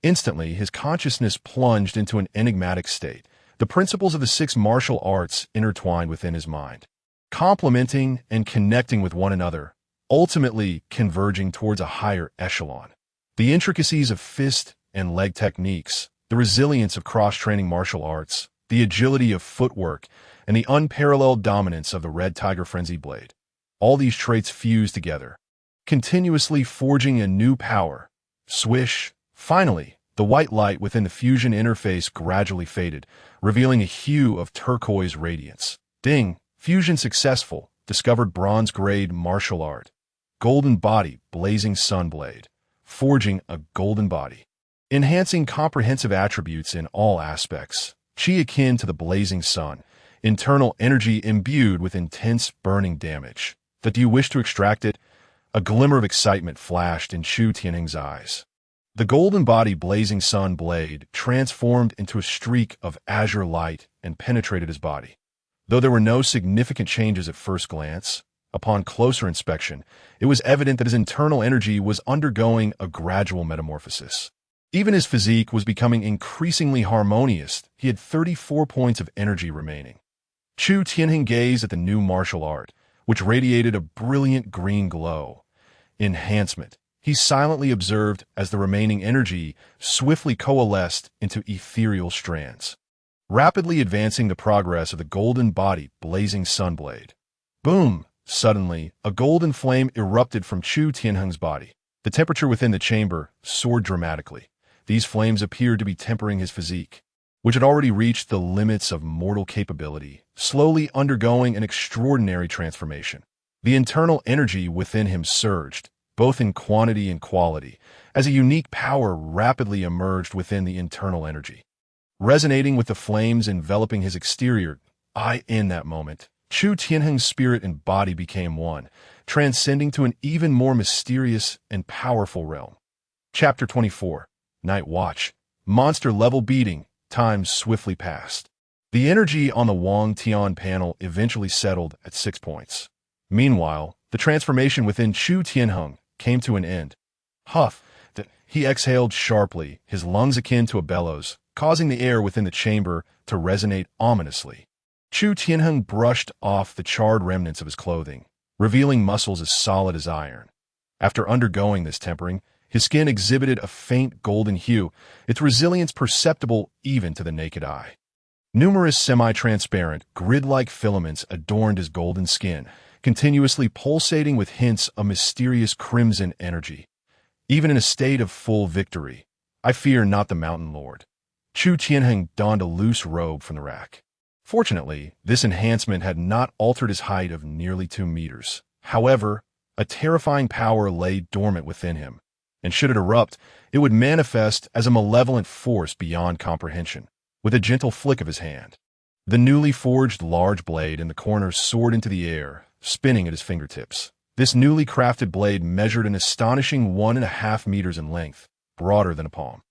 Instantly, his consciousness plunged into an enigmatic state. The principles of the 6 martial arts intertwined within his mind, complementing and connecting with one another, ultimately converging towards a higher echelon. The intricacies of fist and leg techniques, the resilience of cross-training martial arts, the agility of footwork, and the unparalleled dominance of the Red Tiger Frenzy Blade. All these traits fused together, continuously forging a new power. Swish! Finally, the white light within the fusion interface gradually faded, revealing a hue of turquoise radiance. Ding! Fusion successful. Discovered bronze-grade martial art. Golden Body Blazing Sun Blade. Forging a golden body. Enhancing comprehensive attributes in all aspects. Chi akin to the blazing sun. Internal energy imbued with intense burning damage. Do you wish to extract it? A glimmer of excitement flashed in Chu Tianheng's eyes. The golden body blazing sun blade transformed into a streak of azure light and penetrated his body. Though there were no significant changes at first glance, upon closer inspection, it was evident that his internal energy was undergoing a gradual metamorphosis. Even his physique was becoming increasingly harmonious. He had 34 points of energy remaining. Chu Tianheng gazed at the new martial art, which radiated a brilliant green glow. Enhancement. He silently observed as the remaining energy swiftly coalesced into ethereal strands, rapidly advancing the progress of the golden body blazing sunblade. Boom! Suddenly, a golden flame erupted from Chu Tianheng's body. The temperature within the chamber soared dramatically. These flames appeared to be tempering his physique, which had already reached the limits of mortal capability, slowly undergoing an extraordinary transformation. The internal energy within him surged, both in quantity and quality, as a unique power rapidly emerged within the internal energy, resonating with the flames enveloping his exterior. In that moment, Chu Tianheng's spirit and body became one, transcending to an even more mysterious and powerful realm. Chapter 24. Night Watch. Monster level beating. Time swiftly passed. The energy on the Wangtian panel eventually settled at 6 points. Meanwhile, the transformation within Chu Tianheng came to an end. Huff! He exhaled sharply, his lungs akin to a bellows, causing the air within the chamber to resonate ominously. Chu Tianheng brushed off the charred remnants of his clothing, revealing muscles as solid as iron. After undergoing this tempering, his skin exhibited a faint golden hue, its resilience perceptible even to the naked eye. Numerous semi-transparent, grid-like filaments adorned his golden skin, continuously pulsating with hints of mysterious crimson energy. Even in a state of full victory, I fear not the Mountain Lord. Chu Tianheng donned a loose robe from the rack. Fortunately, this enhancement had not altered his height of nearly 2 meters. However, a terrifying power lay dormant within him, and should it erupt, it would manifest as a malevolent force beyond comprehension. With a gentle flick of his hand, the newly forged large blade in the corner soared into the air, spinning at his fingertips. This newly crafted blade measured an astonishing 1.5 meters in length, broader than a palm.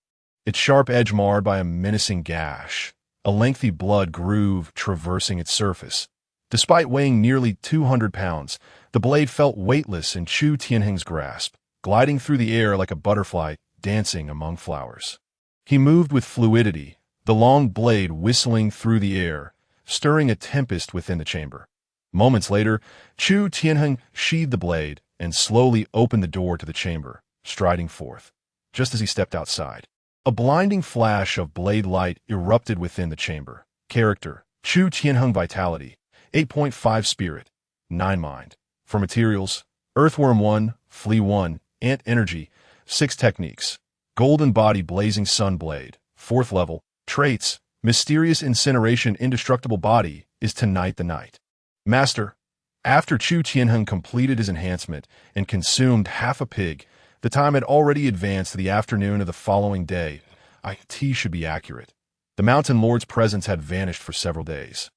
Its sharp edge marred by a menacing gash, a lengthy blood groove traversing its surface. Despite weighing nearly 200 pounds, the blade felt weightless in Chu Tianheng's grasp, gliding through the air like a butterfly dancing among flowers. He moved with fluidity, the long blade whistling through the air, stirring a tempest within the chamber. Moments later, Chu Tianheng sheathed the blade and slowly opened the door to the chamber, striding forth. Just as he stepped outside, a blinding flash of blade light erupted within the chamber. Character: Chu Tianheng Vitality, 8.5 Spirit, 9 Mind. For materials: Earthworm 1, Flea 1, Ant Energy, 6 Techniques. Golden Body Blazing Sun Blade, 4th level. Traits: Mysterious Incineration Indestructible Body is Tonight the Night. Master. After Chu Tianheng completed his enhancement and consumed half a pig, the time had already advanced to the afternoon of the following day. It should be accurate. The Mountain Lord's presence had vanished for several days,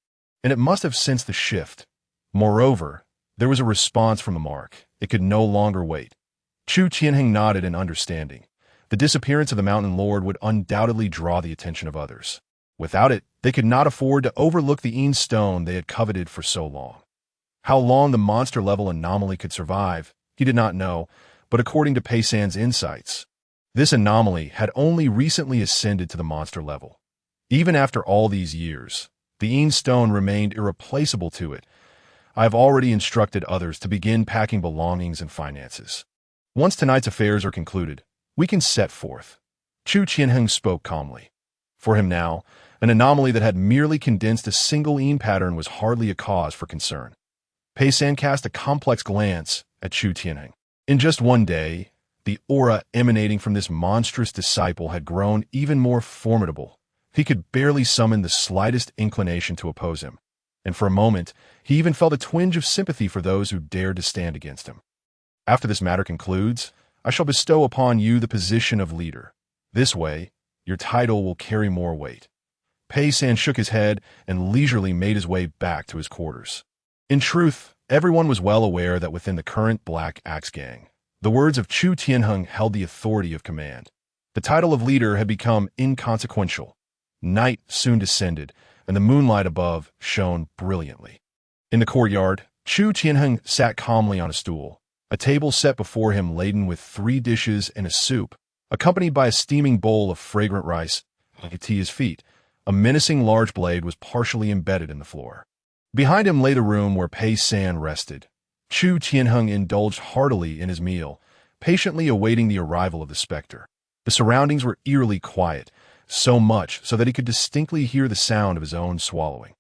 and it must have sensed the shift. Moreover, there was a response from the mark. It could no longer wait. Chu Tianheng nodded in understanding. The disappearance of the Mountain Lord would undoubtedly draw the attention of others. Without it, they could not afford to overlook the Een stone they had coveted for so long. How long the monster-level anomaly could survive, he did not know, but according to Pei San's insights, this anomaly had only recently ascended to the monster level. Even after all these years, the Een stone remained irreplaceable to it. I have already instructed others to begin packing belongings and finances. Once tonight's affairs are concluded, we can set forth. Chu Tianheng spoke calmly. For him now, an anomaly that had merely condensed a single Een pattern was hardly a cause for concern. Pei San cast a complex glance at Chu Tianheng. In just one day, the aura emanating from this monstrous disciple had grown even more formidable. He could barely summon the slightest inclination to oppose him, and for a moment, he even felt a twinge of sympathy for those who dared to stand against him. After this matter concludes, I shall bestow upon you the position of leader. This way, your title will carry more weight. Pei San shook his head and leisurely made his way back to his quarters. In truth, everyone was well aware that within the current Black Axe Gang, the words of Chu Tianheng held the authority of command. The title of leader had become inconsequential. Night soon descended, and the moonlight above shone brilliantly. In the courtyard, Chu Tianheng sat calmly on a stool, a table set before him laden with 3 dishes and a soup, accompanied by a steaming bowl of fragrant rice. At his feet, a menacing large blade was partially embedded in the floor. Behind him lay the room where Pei San rested. Chu Tianheng indulged heartily in his meal, patiently awaiting the arrival of the specter. The surroundings were eerily quiet, so much so that he could distinctly hear the sound of his own swallowing.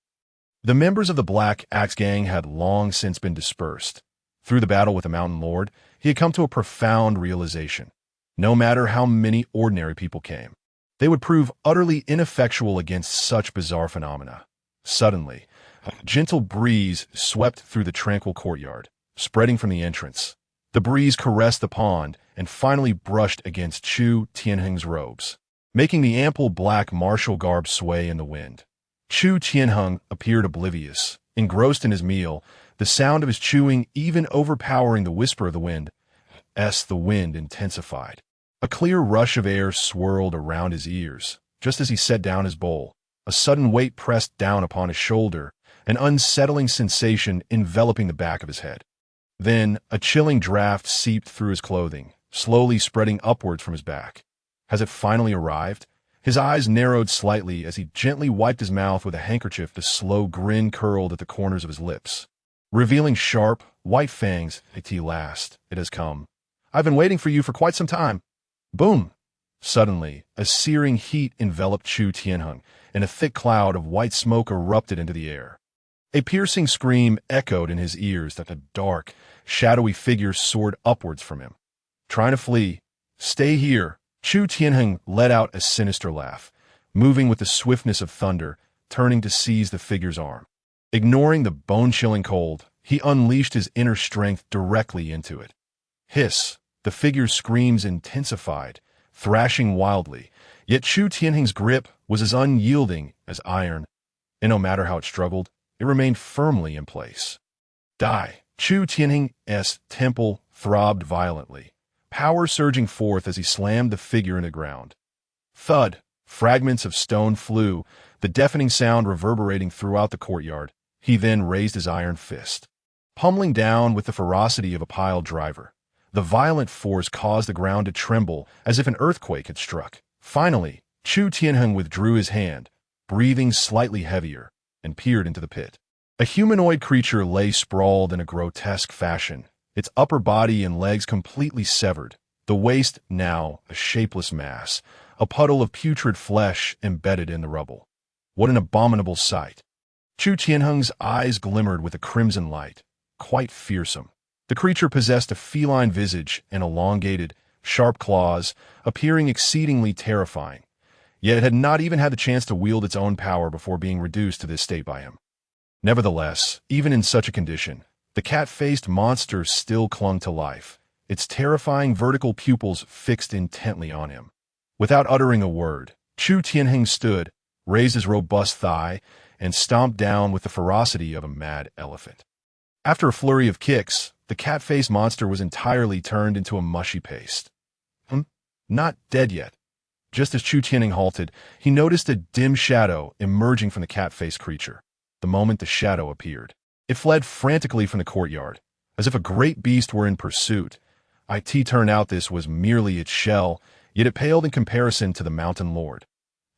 The members of the Black Axe Gang had long since been dispersed. Through the battle with the Mountain Lord, he had come to a profound realization. No matter how many ordinary people came, they would prove utterly ineffectual against such bizarre phenomena. Suddenly, a gentle breeze swept through the tranquil courtyard, spreading from the entrance. The breeze caressed the pond and finally brushed against Chu Tianheng's robes, making the ample black martial garb sway in the wind. Chu Tianheng appeared oblivious, engrossed in his meal, the sound of his chewing even overpowering the whisper of the wind. The wind intensified. A clear rush of air swirled around his ears. Just as he set down his bowl, a sudden weight pressed down upon his shoulder, an unsettling sensation enveloping the back of his head. Then, a chilling draft seeped through his clothing, slowly spreading upwards from his back. Has it finally arrived? His eyes narrowed slightly as he gently wiped his mouth with a handkerchief. The slow grin curled at the corners of his lips, revealing sharp, white fangs. At last, it has come. I've been waiting for you for quite some time. Boom! Suddenly, a searing heat enveloped Chu Tianheng, and a thick cloud of white smoke erupted into the air. A piercing scream echoed in his ears that a dark, shadowy figure soared upwards from him. Trying to flee. Stay here. Chu Tianheng let out a sinister laugh, moving with the swiftness of thunder, turning to seize the figure's arm. Ignoring the bone-chilling cold, he unleashed his inner strength directly into it. Hiss! The figure's screams intensified, thrashing wildly, yet Chu Tianheng's grip was as unyielding as iron, and no matter how it struggled, it remained firmly in place. Die! Chu Tianheng's temple throbbed violently, power surging forth as he slammed the figure into the ground. Thud! Fragments of stone flew, the deafening sound reverberating throughout the courtyard. He then raised his iron fist, pummeling down with the ferocity of a pile driver. The violent force caused the ground to tremble as if an earthquake had struck. Finally, Chu Tianheng withdrew his hand, breathing slightly heavier, and peered into the pit. A humanoid creature lay sprawled in a grotesque fashion, its upper body and legs completely severed, the waist now a shapeless mass, a puddle of putrid flesh embedded in the rubble. What an abominable sight! Chu Tianheng's eyes glimmered with a crimson light, quite fearsome. The creature possessed a feline visage and elongated, sharp claws, appearing exceedingly terrifying, yet it had not even had the chance to wield its own power before being reduced to this state by him. Nevertheless, even in such a condition, the cat-faced monster still clung to life, its terrifying vertical pupils fixed intently on him. Without uttering a word, Chu Tianheng stood, raised his robust thigh, and stomped down with the ferocity of a mad elephant. After a flurry of kicks, the cat-faced monster was entirely turned into a mushy paste. not dead yet. Just as Chu Tianheng halted, he noticed a dim shadow emerging from the cat-faced creature. The moment the shadow appeared, it fled frantically from the courtyard, as if a great beast were in pursuit. It turned out this was merely its shell, yet it paled in comparison to the mountain lord.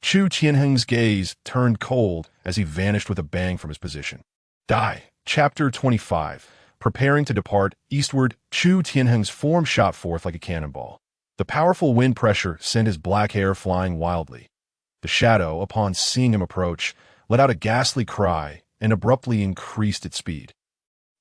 Chu Tianheng's gaze turned cold as he vanished with a bang from his position. Die. Chapter 25. Preparing to depart eastward, Chu Tianheng's form shot forth like a cannonball. The powerful wind pressure sent his black hair flying wildly. The shadow, upon seeing him approach, let out a ghastly cry and abruptly increased its speed.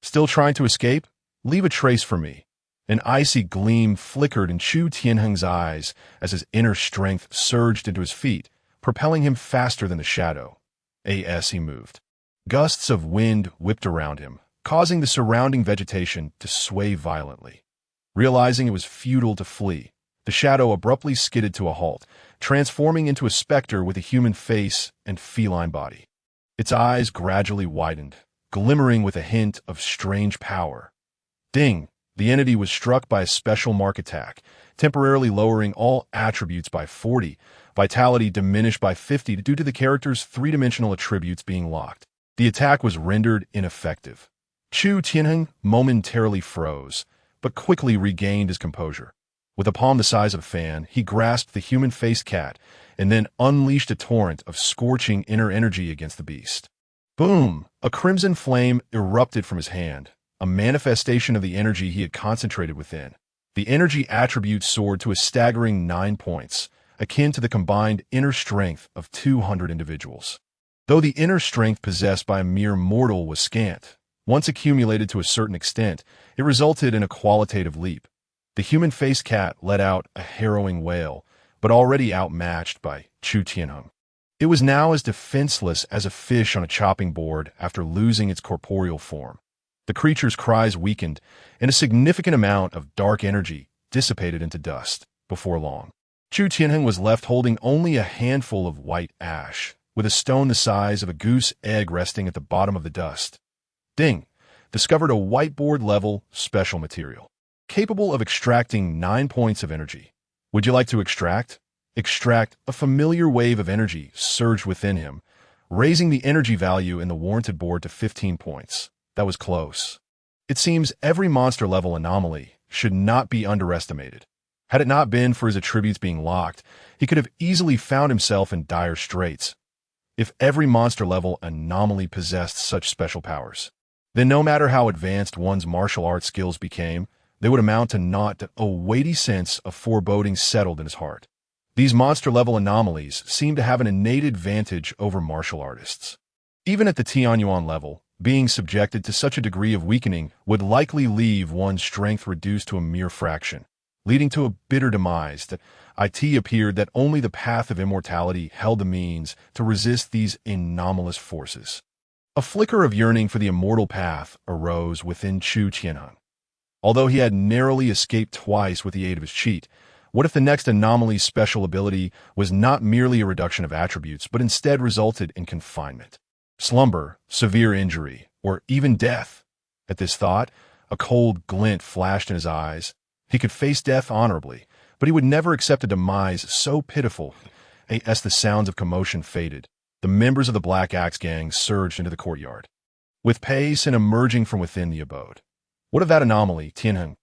Still trying to escape? Leave a trace for me. An icy gleam flickered in Chu Tianheng's eyes as his inner strength surged into his feet, propelling him faster than the shadow. As he moved, gusts of wind whipped around him, causing the surrounding vegetation to sway violently. Realizing it was futile to flee, the shadow abruptly skidded to a halt, transforming into a specter with a human face and feline body. Its eyes gradually widened, glimmering with a hint of strange power. Ding! The entity was struck by a special mark attack, temporarily lowering all attributes by 40, vitality diminished by 50 due to the character's three-dimensional attributes being locked. The attack was rendered ineffective. Chu Tianheng momentarily froze, but quickly regained his composure. With a palm the size of a fan, he grasped the human-faced cat and then unleashed a torrent of scorching inner energy against the beast. Boom! A crimson flame erupted from his hand, a manifestation of the energy he had concentrated within. The energy attribute soared to a staggering 9 points, akin to the combined inner strength of 200 individuals. Though the inner strength possessed by a mere mortal was scant, once accumulated to a certain extent, it resulted in a qualitative leap. The human-faced cat let out a harrowing wail, but already outmatched by Chu Tianheng. It was now as defenseless as a fish on a chopping board after losing its corporeal form. The creature's cries weakened, and a significant amount of dark energy dissipated into dust. Before long, Chu Tianheng was left holding only a handful of white ash, with a stone the size of a goose egg resting at the bottom of the dust. Ding! Discovered a whiteboard-level special material, capable of extracting 9 points of energy. Would you like to extract? Extract. A familiar wave of energy surged within him, raising the energy value in the warranted board to 15 points. That was close. It seems every monster-level anomaly should not be underestimated. Had it not been for his attributes being locked, he could have easily found himself in dire straits. If every monster-level anomaly possessed such special powers, then no matter how advanced one's martial arts skills became, they would amount to naught. A weighty sense of foreboding settled in his heart. These monster-level anomalies seem to have an innate advantage over martial artists. Even at the Tianyuan level, being subjected to such a degree of weakening would likely leave one's strength reduced to a mere fraction, leading to a bitter demise. That it appeared that only the path of immortality held the means to resist these anomalous forces. A flicker of yearning for the immortal path arose within Chu Tianheng. Although he had narrowly escaped twice with the aid of his cheat, what if the next anomaly's special ability was not merely a reduction of attributes, but instead resulted in confinement, slumber, severe injury, or even death? At this thought, a cold glint flashed in his eyes. He could face death honorably, but he would never accept a demise so pitiful. As the sounds of commotion faded, the members of the Black Axe gang surged into the courtyard, with Pei San emerging from within the abode. What of that anomaly, Tianheng?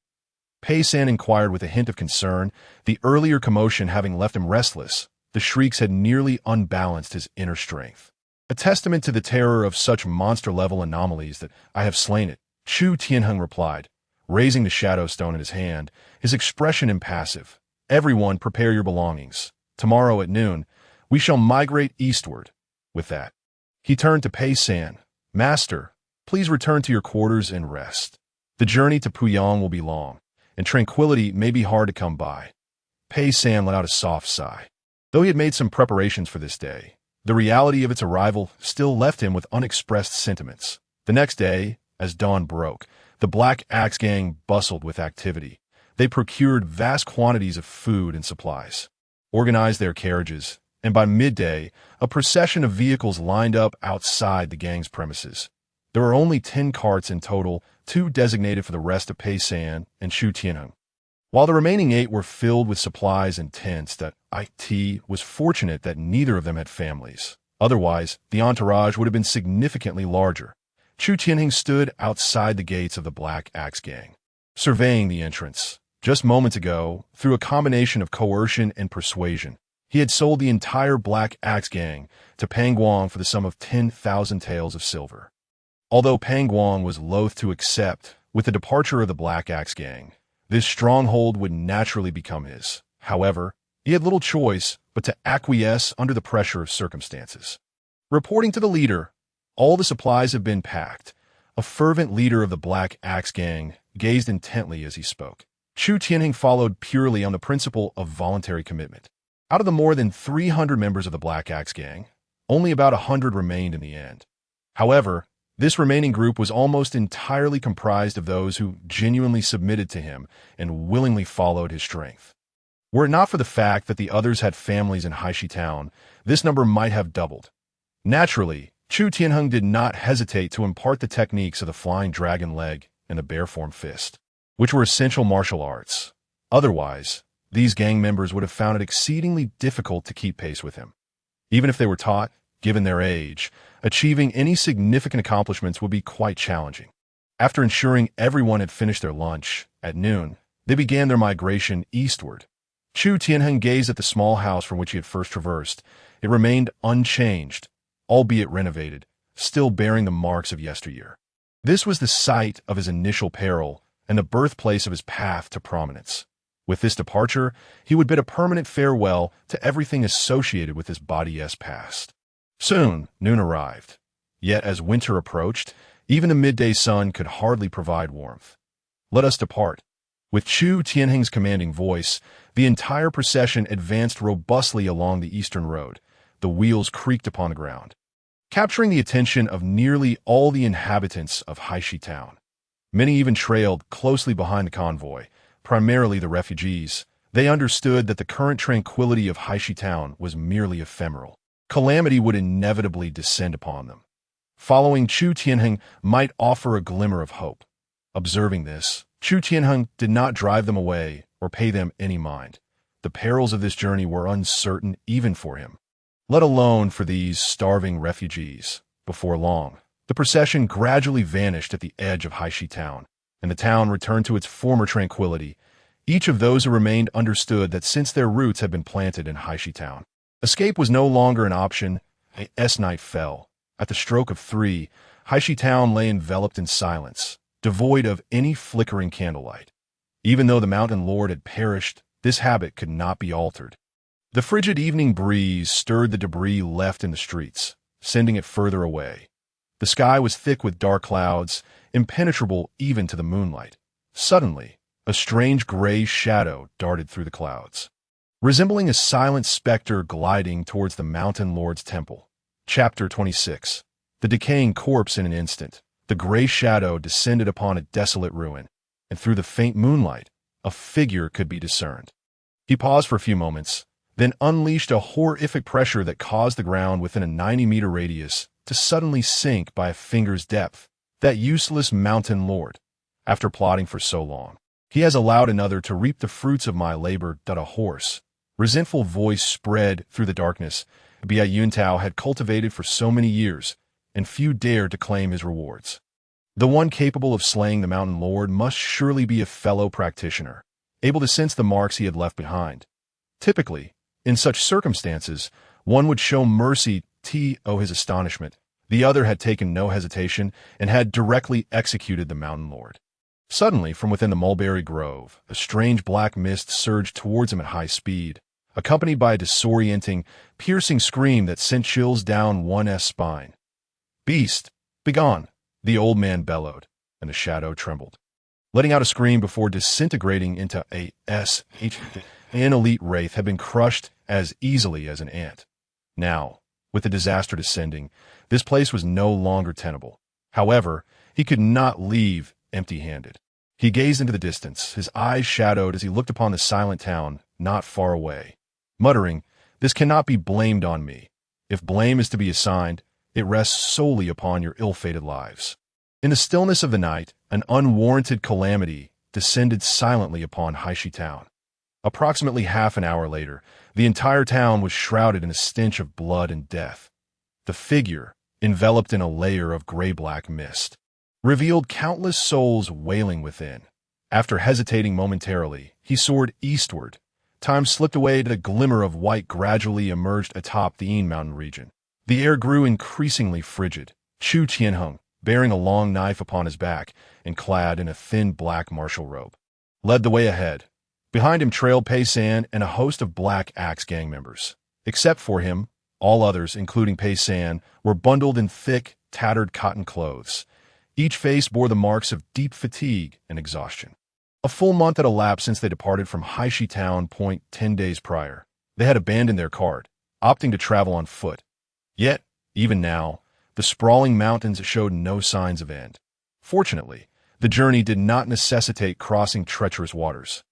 Pei San inquired with a hint of concern, the earlier commotion having left him restless. The shrieks had nearly unbalanced his inner strength. A testament to the terror of such monster-level anomalies that I have slain it, Chu Tianheng replied, raising the shadow stone in his hand, his expression impassive. Everyone prepare your belongings. Tomorrow at noon, we shall migrate eastward. With that, he turned to Pei San. Master, please return to your quarters and rest. The journey to Puyang will be long, and tranquility may be hard to come by. Pei San let out a soft sigh. Though he had made some preparations for this day, the reality of its arrival still left him with unexpressed sentiments. The next day, as dawn broke, the Black Axe gang bustled with activity. They procured vast quantities of food and supplies, organized their carriages, and by midday, a procession of vehicles lined up outside the gang's premises. There were only 10 carts in total, 2 designated for the rest of Pei San and Chu Tianheng. while the remaining 8 were filled with supplies and tents. That IT was fortunate that neither of them had families. Otherwise, the entourage would have been significantly larger. Chu Tianheng stood outside the gates of the Black Axe Gang, surveying the entrance. Just moments ago, through a combination of coercion and persuasion, he had sold the entire Black Axe Gang to Pang Guang for the sum of 10,000 taels of silver. Although Pang Guang was loath to accept, with the departure of the Black Axe Gang, this stronghold would naturally become his. However, he had little choice but to acquiesce under the pressure of circumstances. Reporting to the leader, all the supplies have been packed. A fervent leader of the Black Axe Gang gazed intently as he spoke. Chu Tianheng followed purely on the principle of voluntary commitment. Out of the more than 300 members of the Black Axe Gang, only about 100 remained in the end. However, this remaining group was almost entirely comprised of those who genuinely submitted to him and willingly followed his strength. Were it not for the fact that the others had families in Haishi Town, this number might have doubled. Naturally, Chu Tianheng did not hesitate to impart the techniques of the flying dragon leg and the bear-form fist, which were essential martial arts. Otherwise, these gang members would have found it exceedingly difficult to keep pace with him. Even if they were taught, given their age, achieving any significant accomplishments would be quite challenging. After ensuring everyone had finished their lunch, at noon, they began their migration eastward. Chu Tianheng gazed at the small house from which he had first traversed. It remained unchanged, albeit renovated, still bearing the marks of yesteryear. This was the site of his initial peril and the birthplace of his path to prominence. With this departure, he would bid a permanent farewell to everything associated with his body-s past. Soon, noon arrived. Yet as winter approached, even the midday sun could hardly provide warmth. "Let us depart." With Chu Tianheng's commanding voice, the entire procession advanced robustly along the eastern road. The wheels creaked upon the ground, capturing the attention of nearly all the inhabitants of Haishi Town. Many even trailed closely behind the convoy, primarily the refugees. They understood that the current tranquility of Haishi Town was merely ephemeral. Calamity would inevitably descend upon them. Following Chu Tianheng might offer a glimmer of hope. Observing this, Chu Tianheng did not drive them away or pay them any mind. The perils of this journey were uncertain even for him, let alone for these starving refugees. Before long, the procession gradually vanished at the edge of Haishi Town, and the town returned to its former tranquility. Each of those who remained understood that since their roots had been planted in Haishi Town, escape was no longer an option. As night fell. At the stroke of 3, Haishi Town lay enveloped in silence, devoid of any flickering candlelight. Even though the Mountain Lord had perished, this habit could not be altered. The frigid evening breeze stirred the debris left in the streets, sending it further away. The sky was thick with dark clouds, impenetrable even to the moonlight. Suddenly, a strange gray shadow darted through the clouds, resembling a silent specter gliding towards the Mountain Lord's temple. Chapter 26. The decaying corpse. In an instant, the gray shadow descended upon a desolate ruin, and through the faint moonlight, a figure could be discerned. He paused for a few moments, then unleashed a horrific pressure that caused the ground within a 90-meter radius to suddenly sink by a finger's depth. That useless Mountain Lord, after plotting for so long, he has allowed another to reap the fruits of my labor. A hoarse, resentful voice spread through the darkness. Bia Yuntao had cultivated for so many years, and few dared to claim his rewards. The one capable of slaying the Mountain Lord must surely be a fellow practitioner, able to sense the marks he had left behind. Typically, in such circumstances, one would show mercy. His astonishment, the other had taken no hesitation and had directly executed the Mountain Lord. Suddenly, from within the mulberry grove, a strange black mist surged towards him at high speed, accompanied by a disorienting, piercing scream that sent chills down one's spine. "Beast, begone!" the old man bellowed, and the shadow trembled, letting out a scream before disintegrating into a sh. An elite wraith had been crushed as easily as an ant. Now, with the disaster descending, this place was no longer tenable. However, he could not leave empty-handed. He gazed into the distance, his eyes shadowed as he looked upon the silent town not far away, muttering, "This cannot be blamed on me. If blame is to be assigned, it rests solely upon your ill-fated lives." In the stillness of the night, an unwarranted calamity descended silently upon Haishi Town. Approximately half an hour later, the entire town was shrouded in a stench of blood and death. The figure, enveloped in a layer of gray-black mist, revealed countless souls wailing within. After hesitating momentarily, he soared eastward. Time slipped away to the glimmer of white gradually emerged atop the Yin Mountain region. The air grew increasingly frigid. Chu Tianheng, bearing a long knife upon his back and clad in a thin black martial robe, led the way ahead. Behind him trailed Pei San and a host of Black Axe gang members. Except for him, all others, including Pei San, were bundled in thick, tattered cotton clothes. Each face bore the marks of deep fatigue and exhaustion. A full month had elapsed since they departed from Haishi Town Point 10 days prior. They had abandoned their cart, opting to travel on foot. Yet, even now, the sprawling mountains showed no signs of end. Fortunately, the journey did not necessitate crossing treacherous waters,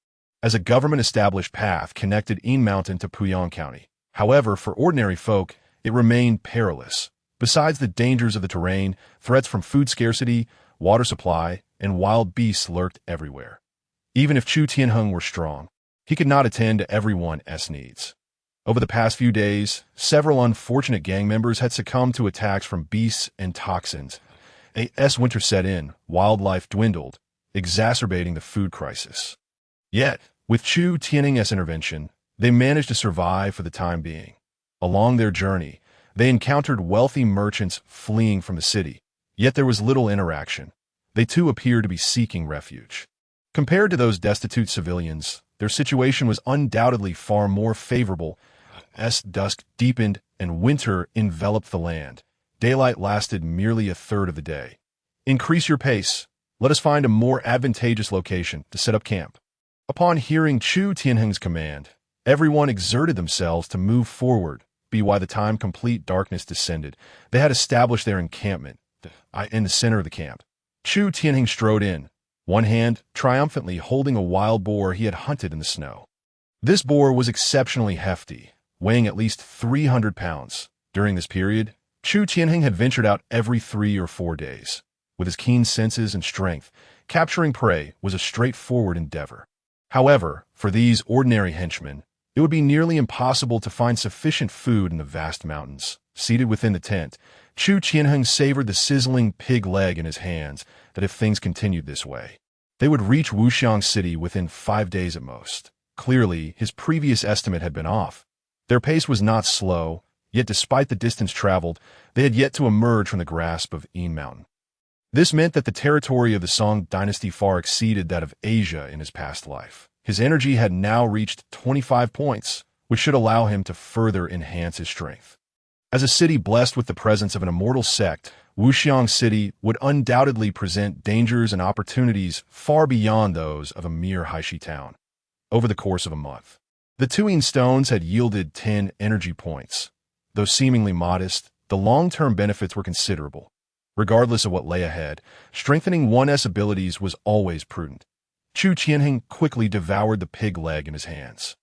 as a government-established path connected Yin Mountain to Puyang County. However, for ordinary folk, it remained perilous. Besides the dangers of the terrain, threats from food scarcity, water supply, and wild beasts lurked everywhere. Even if Chu Tianheng were strong, he could not attend to everyone's needs. Over the past few days, several unfortunate gang members had succumbed to attacks from beasts and toxins. As winter set in, wildlife dwindled, exacerbating the food crisis. Yet, with Chu Tianheng's intervention, they managed to survive for the time being. Along their journey, they encountered wealthy merchants fleeing from the city, yet there was little interaction. They too appeared to be seeking refuge. Compared to those destitute civilians, their situation was undoubtedly far more favorable. As dusk deepened and winter enveloped the land, daylight lasted merely a third of the day. Increase your pace. Let us find a more advantageous location to set up camp. Upon hearing Chu Tianheng's command, everyone exerted themselves to move forward. By the time complete darkness descended, they had established their encampment in the center of the camp. Chu Tianheng strode in, one hand triumphantly holding a wild boar he had hunted in the snow. This boar was exceptionally hefty, weighing at least 300 pounds. During this period, Chu Tianheng had ventured out every 3 or 4 days. With his keen senses and strength, capturing prey was a straightforward endeavor. However, for these ordinary henchmen, it would be nearly impossible to find sufficient food in the vast mountains. Seated within the tent, Chu Tianheng savored the sizzling pig leg in his hands that if things continued this way, they would reach Wuxiang City within 5 days at most. Clearly, his previous estimate had been off. Their pace was not slow, yet despite the distance traveled, they had yet to emerge from the grasp of Yin Mountain. This meant that the territory of the Song dynasty far exceeded that of Asia in his past life. His energy had now reached 25 points, which should allow him to further enhance his strength. As a city blessed with the presence of an immortal sect, Wuxiang City would undoubtedly present dangers and opportunities far beyond those of a mere Haishi town. Over the course of a month, the two Yin stones had yielded 10 energy points. Though seemingly modest, the long-term benefits were considerable. Regardless of what lay ahead, strengthening one's abilities was always prudent. Chu Tianheng quickly devoured the pig leg in his hands.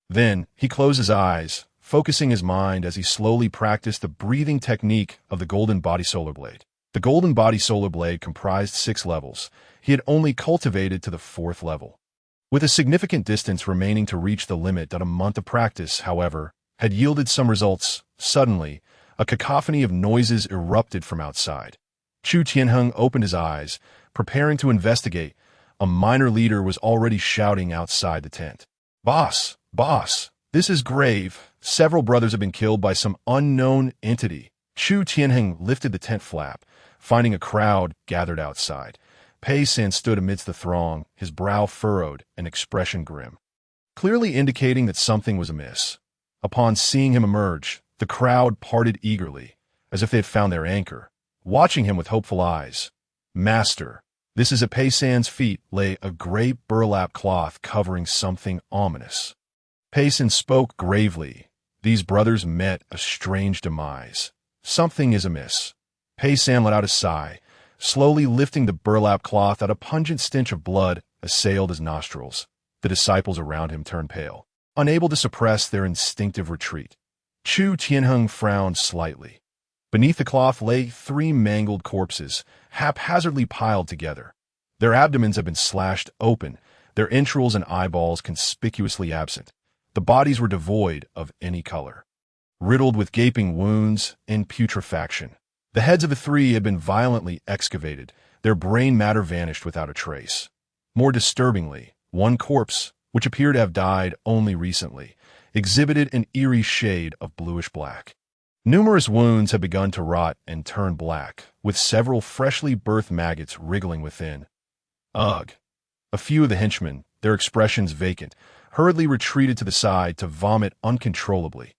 Then, he closed his eyes, focusing his mind as he slowly practiced the breathing technique of the Golden Body Solar Blade. The Golden Body Solar Blade comprised 6 levels. He had only cultivated to the 4th level. With a significant distance remaining to reach the limit that a month of practice, however, had yielded some results. Suddenly, a cacophony of noises erupted from outside. Chu Tianheng opened his eyes, preparing to investigate. A minor leader was already shouting outside the tent. "Boss! Boss! This is grave. Several brothers have been killed by some unknown entity." Chu Tianheng lifted the tent flap, finding a crowd gathered outside. Pei San stood amidst the throng, his brow furrowed, an expression grim, clearly indicating that something was amiss. Upon seeing him emerge, the crowd parted eagerly, as if they had found their anchor, watching him with hopeful eyes. "Master." This is at Pei San's feet lay a gray burlap cloth covering something ominous. Pei San spoke gravely. These brothers met a strange demise. Something is amiss. Pei San let out a sigh, slowly lifting the burlap cloth that a pungent stench of blood assailed his nostrils. The disciples around him turned pale, unable to suppress their instinctive retreat. Chu Tianheng frowned slightly. Beneath the cloth lay 3 mangled corpses, haphazardly piled together. Their abdomens had been slashed open, their entrails and eyeballs conspicuously absent. The bodies were devoid of any color, riddled with gaping wounds and putrefaction. The heads of the three had been violently excavated, their brain matter vanished without a trace. More disturbingly, one corpse, which appeared to have died only recently, exhibited an eerie shade of bluish-black. Numerous wounds had begun to rot and turn black, with several freshly birthed maggots wriggling within. Ugh! A few of the henchmen, their expressions vacant, hurriedly retreated to the side to vomit uncontrollably.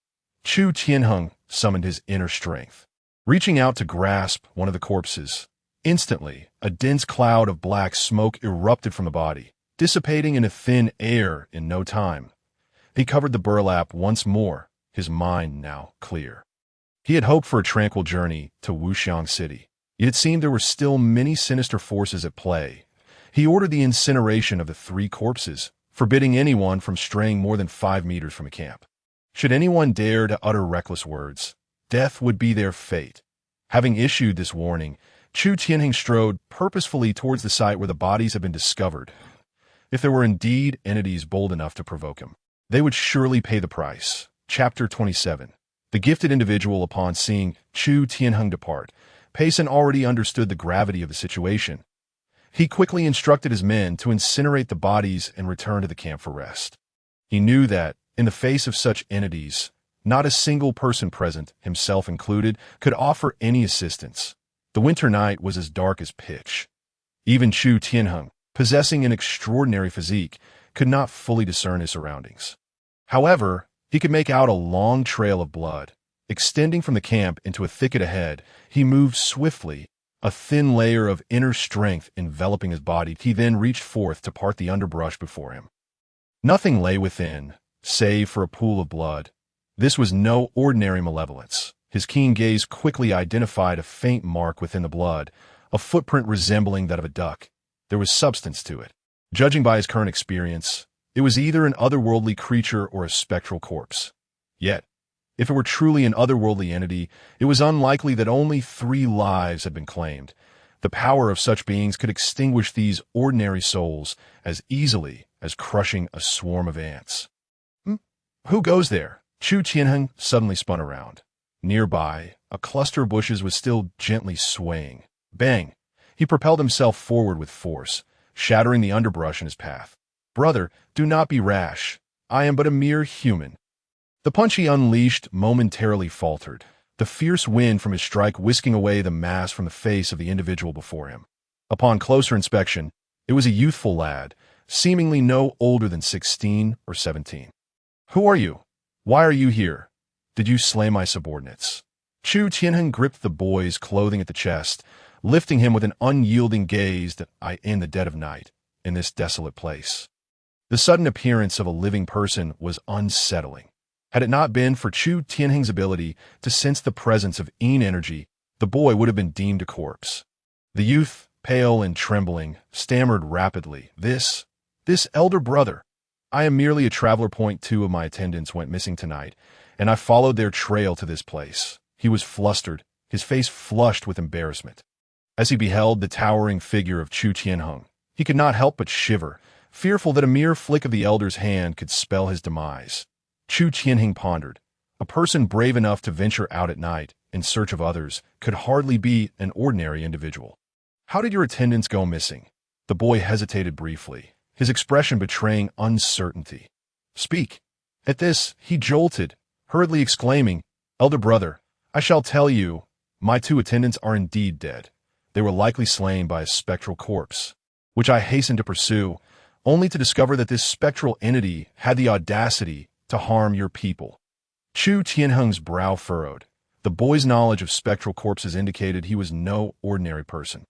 Chu Tianheng summoned his inner strength. Reaching out to grasp one of the corpses, instantly, a dense cloud of black smoke erupted from the body, dissipating into thin air in no time. He covered the burlap once more, his mind now clear. He had hoped for a tranquil journey to Wuxiang City, yet it seemed there were still many sinister forces at play. He ordered the incineration of the three corpses, forbidding anyone from straying more than 5 meters from the camp. Should anyone dare to utter reckless words, death would be their fate. Having issued this warning, Chu Tianheng strode purposefully towards the site where the bodies had been discovered. If there were indeed entities bold enough to provoke him, they would surely pay the price. Chapter 27. The gifted individual, upon seeing Chu Tianheng depart, Payson already understood the gravity of the situation. He quickly instructed his men to incinerate the bodies and return to the camp for rest. He knew that, in the face of such entities, not a single person present, himself included, could offer any assistance. The winter night was as dark as pitch. Even Chu Tianheng, possessing an extraordinary physique, could not fully discern his surroundings. However, he could make out a long trail of blood. Extending from the camp into a thicket ahead, he moved swiftly, a thin layer of inner strength enveloping his body. He then reached forth to part the underbrush before him. Nothing lay within, save for a pool of blood. This was no ordinary malevolence. His keen gaze quickly identified a faint mark within the blood, a footprint resembling that of a duck. There was substance to it. Judging by his current experience, it was either an otherworldly creature or a spectral corpse. Yet, if it were truly an otherworldly entity, it was unlikely that only 3 lives had been claimed. The power of such beings could extinguish these ordinary souls as easily as crushing a swarm of ants. Who goes there? Chu Tianheng suddenly spun around. Nearby, a cluster of bushes was still gently swaying. Bang! He propelled himself forward with force, shattering the underbrush in his path. Brother, do not be rash. I am but a mere human. The punch he unleashed momentarily faltered, the fierce wind from his strike whisking away the mask from the face of the individual before him. Upon closer inspection, it was a youthful lad, seemingly no older than 16 or 17. Who are you? Why are you here? Did you slay my subordinates? Chu Tianheng gripped the boy's clothing at the chest, lifting him with an unyielding gaze in the dead of night, in this desolate place. The sudden appearance of a living person was unsettling. Had it not been for Chu Tianheng's ability to sense the presence of Yin energy, the boy would have been deemed a corpse. The youth, pale and trembling, stammered rapidly, This elder brother. I am merely a traveler. 2 of my attendants went missing tonight, and I followed their trail to this place. He was flustered, his face flushed with embarrassment. As he beheld the towering figure of Chu Tianheng, he could not help but shiver, fearful that a mere flick of the elder's hand could spell his demise. Chu Tianheng pondered. A person brave enough to venture out at night in search of others could hardly be an ordinary individual. How did your attendants go missing? The boy hesitated briefly, his expression betraying uncertainty. Speak. At this, he jolted, hurriedly exclaiming, Elder brother, I shall tell you, my 2 attendants are indeed dead. They were likely slain by a spectral corpse, which I hastened to pursue, only to discover that this spectral entity had the audacity to harm your people. Chu Tianheng's brow furrowed. The boy's knowledge of spectral corpses indicated he was no ordinary person,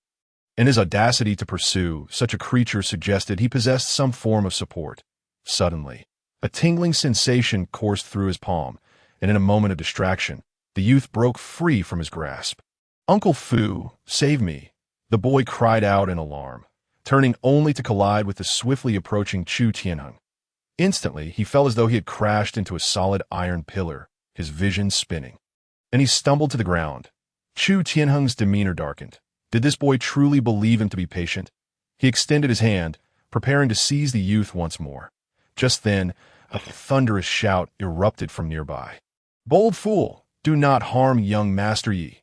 and his audacity to pursue such a creature suggested he possessed some form of support. Suddenly, a tingling sensation coursed through his palm, and in a moment of distraction, the youth broke free from his grasp. Uncle Fu, save me! The boy cried out in alarm, turning only to collide with the swiftly approaching Chu Tianheng. Instantly, he felt as though he had crashed into a solid iron pillar, his vision spinning, and he stumbled to the ground. Chu Tianheng's demeanor darkened. Did this boy truly believe him to be patient? He extended his hand, preparing to seize the youth once more. Just then, a thunderous shout erupted from nearby. "Bold fool, do not harm young Master Yi."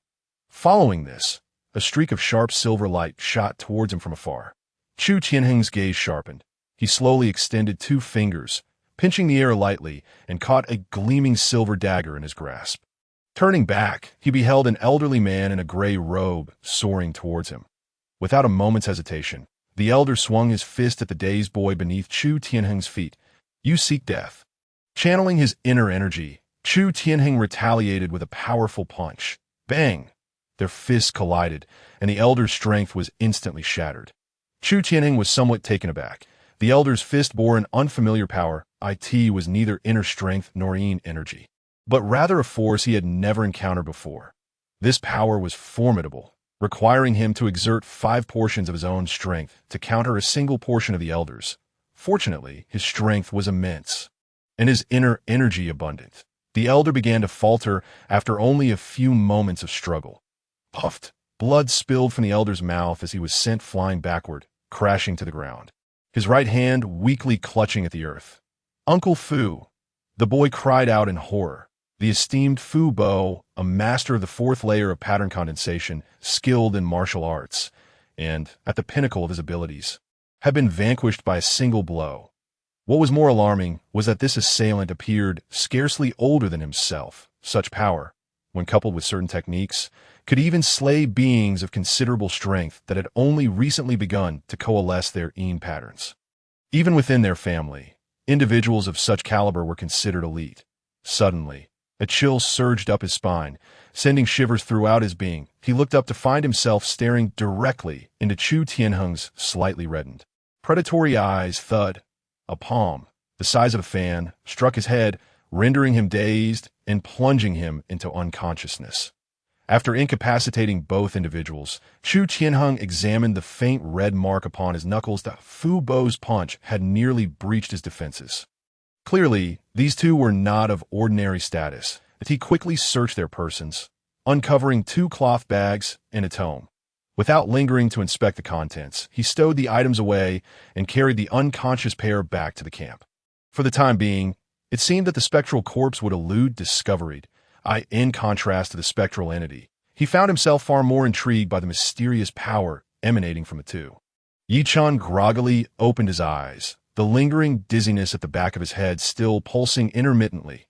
Following this, a streak of sharp silver light shot towards him from afar. Chu Tianheng's gaze sharpened. He slowly extended 2 fingers, pinching the air lightly, and caught a gleaming silver dagger in his grasp. Turning back, he beheld an elderly man in a gray robe soaring towards him. Without a moment's hesitation, the elder swung his fist at the dazed boy beneath Chu Tianheng's feet. "You seek death." Channeling his inner energy, Chu Tianheng retaliated with a powerful punch. Bang! Their fists collided, and the elder's strength was instantly shattered. Chu Tianheng was somewhat taken aback. The elder's fist bore an unfamiliar power. It was neither inner strength nor yin energy, but rather a force he had never encountered before. This power was formidable, requiring him to exert 5 portions of his own strength to counter a single portion of the elder's. Fortunately, his strength was immense, and his inner energy abundant. The elder began to falter after only a few moments of struggle. Puffed, blood spilled from the elder's mouth as he was sent flying backward, crashing to the ground, his right hand weakly clutching at the earth. "Uncle Fu!" The boy cried out in horror. The esteemed Fu Bo, a master of the 4th layer of pattern condensation, skilled in martial arts, and, at the pinnacle of his abilities, had been vanquished by a single blow. What was more alarming was that this assailant appeared scarcely older than himself. Such power, when coupled with certain techniques, could even slay beings of considerable strength that had only recently begun to coalesce their yin patterns. Even within their family, individuals of such caliber were considered elite. Suddenly, a chill surged up his spine, sending shivers throughout his being. He looked up to find himself staring directly into Chu Tianheng's slightly reddened, predatory eyes. Thud. A palm, the size of a fan, struck his head, rendering him dazed and plunging him into unconsciousness. After incapacitating both individuals, Chu Tianheng examined the faint red mark upon his knuckles. That Fu Bo's punch had nearly breached his defenses. Clearly, these two were not of ordinary status, as he quickly searched their persons, uncovering 2 cloth bags and a tome. Without lingering to inspect the contents, he stowed the items away and carried the unconscious pair back to the camp. For the time being, it seemed that the spectral corpse would elude discovery. In contrast to the spectral entity, he found himself far more intrigued by the mysterious power emanating from the two. Yichun groggily opened his eyes, the lingering dizziness at the back of his head still pulsing intermittently.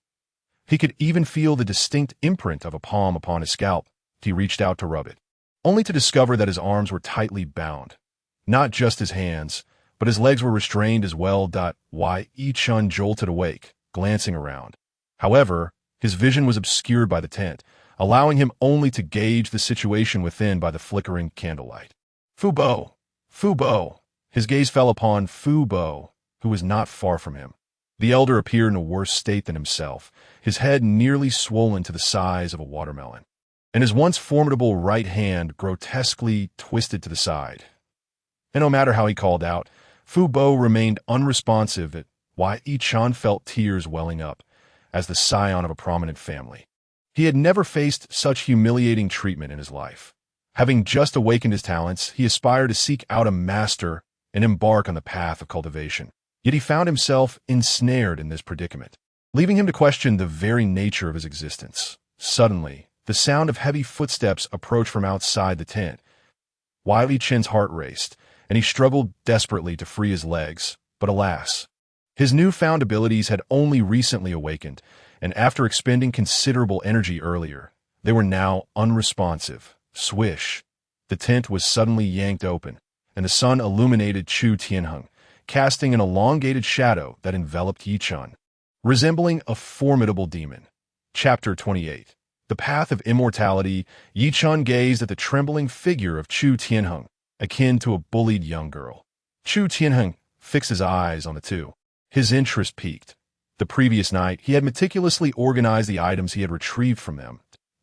He could even feel the distinct imprint of a palm upon his scalp. He reached out to rub it, only to discover that his arms were tightly bound. Not just his hands, but his legs were restrained as well. Yichun jolted awake, glancing around. However, his vision was obscured by the tent, allowing him only to gauge the situation within by the flickering candlelight. Fu Bo! Fu Bo! His gaze fell upon Fu Bo, who was not far from him. The elder appeared in a worse state than himself, his head nearly swollen to the size of a watermelon, and his once formidable right hand grotesquely twisted to the side. And no matter how he called out, Fu Bo remained unresponsive. At Yichun felt tears welling up, as the scion of a prominent family. He had never faced such humiliating treatment in his life. Having just awakened his talents, he aspired to seek out a master and embark on the path of cultivation. Yet he found himself ensnared in this predicament, leaving him to question the very nature of his existence. Suddenly, the sound of heavy footsteps approached from outside the tent. Yichun's heart raced, and he struggled desperately to free his legs, but alas, his newfound abilities had only recently awakened, and after expending considerable energy earlier, they were now unresponsive. Swish! The tent was suddenly yanked open, and the sun illuminated Chu Tianheng, casting an elongated shadow that enveloped Yichun, resembling a formidable demon. Chapter 28. The Path of Immortality. Yichun gazed at the trembling figure of Chu Tianheng, akin to a bullied young girl. Chu Tianheng fixed his eyes on the two. His interest piqued. The previous night, he had meticulously organized the items he had retrieved from them.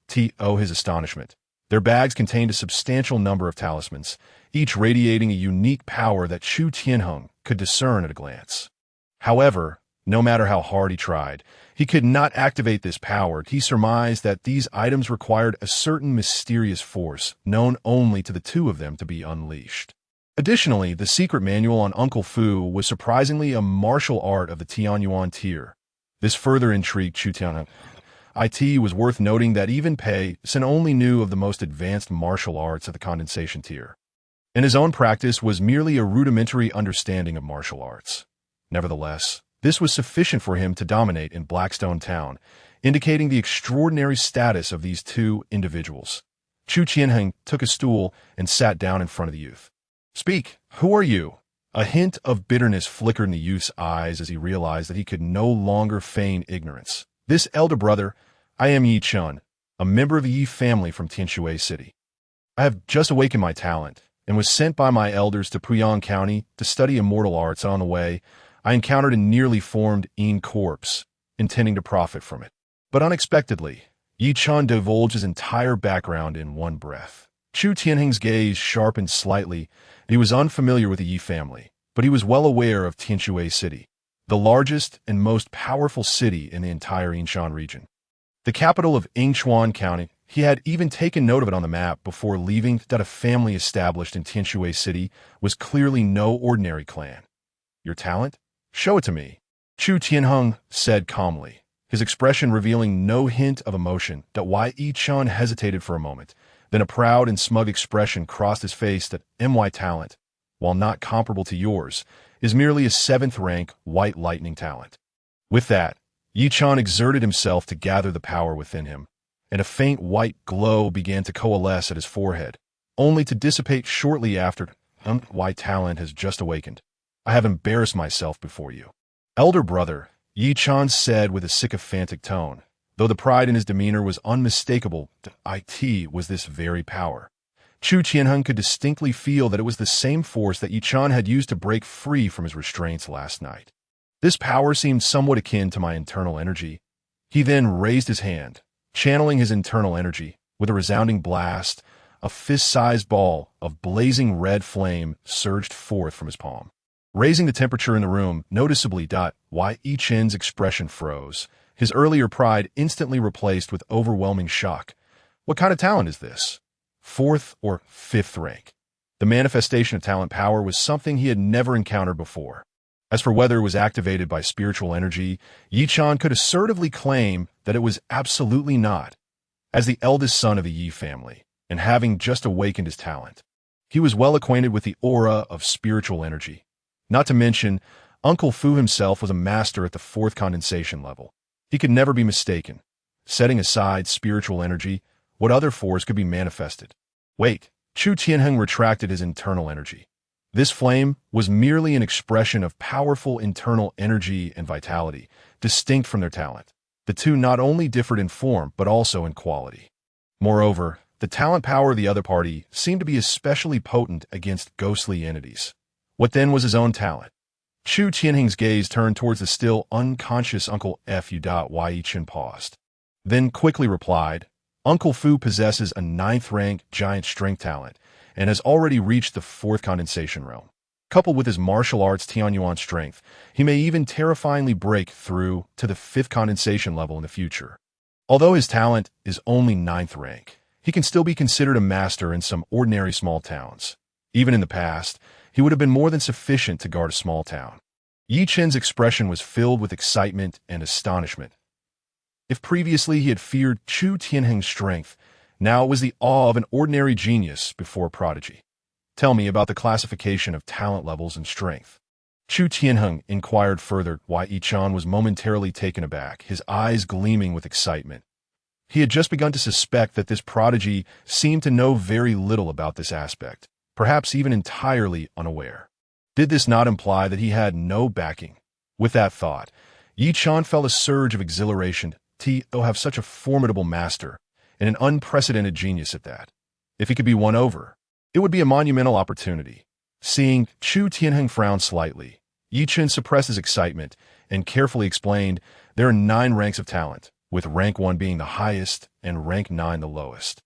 To his astonishment, their bags contained a substantial number of talismans, each radiating a unique power that Chu Tianheng could discern at a glance. However, no matter how hard he tried, he could not activate this power. He surmised that these items required a certain mysterious force known only to the two of them to be unleashed. Additionally, the secret manual on Uncle Fu was surprisingly a martial art of the Tianyuan tier. This further intrigued Chu Tianheng. It was worth noting that even Pei Sen only knew of the most advanced martial arts of the condensation tier, and his own practice was merely a rudimentary understanding of martial arts. Nevertheless, this was sufficient for him to dominate in Blackstone Town, indicating the extraordinary status of these two individuals. Chu Tianheng took a stool and sat down in front of the youth. "Speak, who are you?" A hint of bitterness flickered in the youth's eyes as he realized that he could no longer feign ignorance. "This elder brother, I am Yi Chun, a member of the Yi family from Tianshui City. I have just awakened my talent and was sent by my elders to Puyang County to study immortal arts. On the way, I encountered a nearly formed Yin corpse, intending to profit from it. But unexpectedly, Yi Chun divulged his entire background in one breath." Chu Tianheng's gaze sharpened slightly. He was unfamiliar with the Yi family, but he was well aware of Tianshui City, the largest and most powerful city in the entire Yinshan region. The capital of Yingchuan County. He had even taken note of it on the map before leaving. That a family established in Tianshui City was clearly no ordinary clan. "Your talent? Show it to me," Chu Tianheng said calmly, his expression revealing no hint of emotion. Why Yi Chun hesitated for a moment. Then a proud and smug expression crossed his face. "That my talent, while not comparable to yours, is merely a 7th rank white lightning talent." With that, Yi Chun exerted himself to gather the power within him, and a faint white glow began to coalesce at his forehead, only to dissipate shortly after. "My talent has just awakened. I have embarrassed myself before you." "Elder brother," Yi Chun said with a sycophantic tone, though the pride in his demeanor was unmistakable. It was this very power. Chu Tianheng could distinctly feel that it was the same force that Yi Chun had used to break free from his restraints last night. This power seemed somewhat akin to my internal energy. He then raised his hand, channeling his internal energy. With a resounding blast, a fist-sized ball of blazing red flame surged forth from his palm, raising the temperature in the room noticeably. Yi Chun's expression froze, his earlier pride instantly replaced with overwhelming shock. What kind of talent is this? 4th or 5th rank? The manifestation of talent power was something he had never encountered before. As for whether it was activated by spiritual energy, Yi Chun could assertively claim that it was absolutely not. As the eldest son of the Yi family, and having just awakened his talent, he was well acquainted with the aura of spiritual energy. Not to mention, Uncle Fu himself was a master at the 4th condensation level. He could never be mistaken. Setting aside spiritual energy, what other force could be manifested? Wait, Chu Tianheng retracted his internal energy. This flame was merely an expression of powerful internal energy and vitality, distinct from their talent. The two not only differed in form, but also in quality. Moreover, the talent power of the other party seemed to be especially potent against ghostly entities. What then was his own talent? Chu Tianheng's gaze turned towards the still unconscious Uncle Fu. Yi Chun paused, then quickly replied, "Uncle Fu possesses a 9th rank giant strength talent, and has already reached the 4th condensation realm. Coupled with his martial arts Tianyuan strength, he may even terrifyingly break through to the 5th condensation level in the future. Although his talent is only 9th rank, he can still be considered a master in some ordinary small towns. Even in the past, he would have been more than sufficient to guard a small town." Yi Chun's expression was filled with excitement and astonishment. If previously he had feared Chu Tianheng's strength, now it was the awe of an ordinary genius before a prodigy. "Tell me about the classification of talent levels and strength." Chu Tianheng inquired further. Yi Chun was momentarily taken aback, his eyes gleaming with excitement. He had just begun to suspect that this prodigy seemed to know very little about this aspect, perhaps even entirely unaware. Did this not imply that he had no backing? With that thought, Yi Chun felt a surge of exhilaration. To have such a formidable master, and an unprecedented genius at that. If he could be won over, it would be a monumental opportunity. Seeing Chu Tianheng frown slightly, Yi Chun suppressed his excitement and carefully explained, "There are 9 ranks of talent, with rank 1 being the highest and rank 9 the lowest.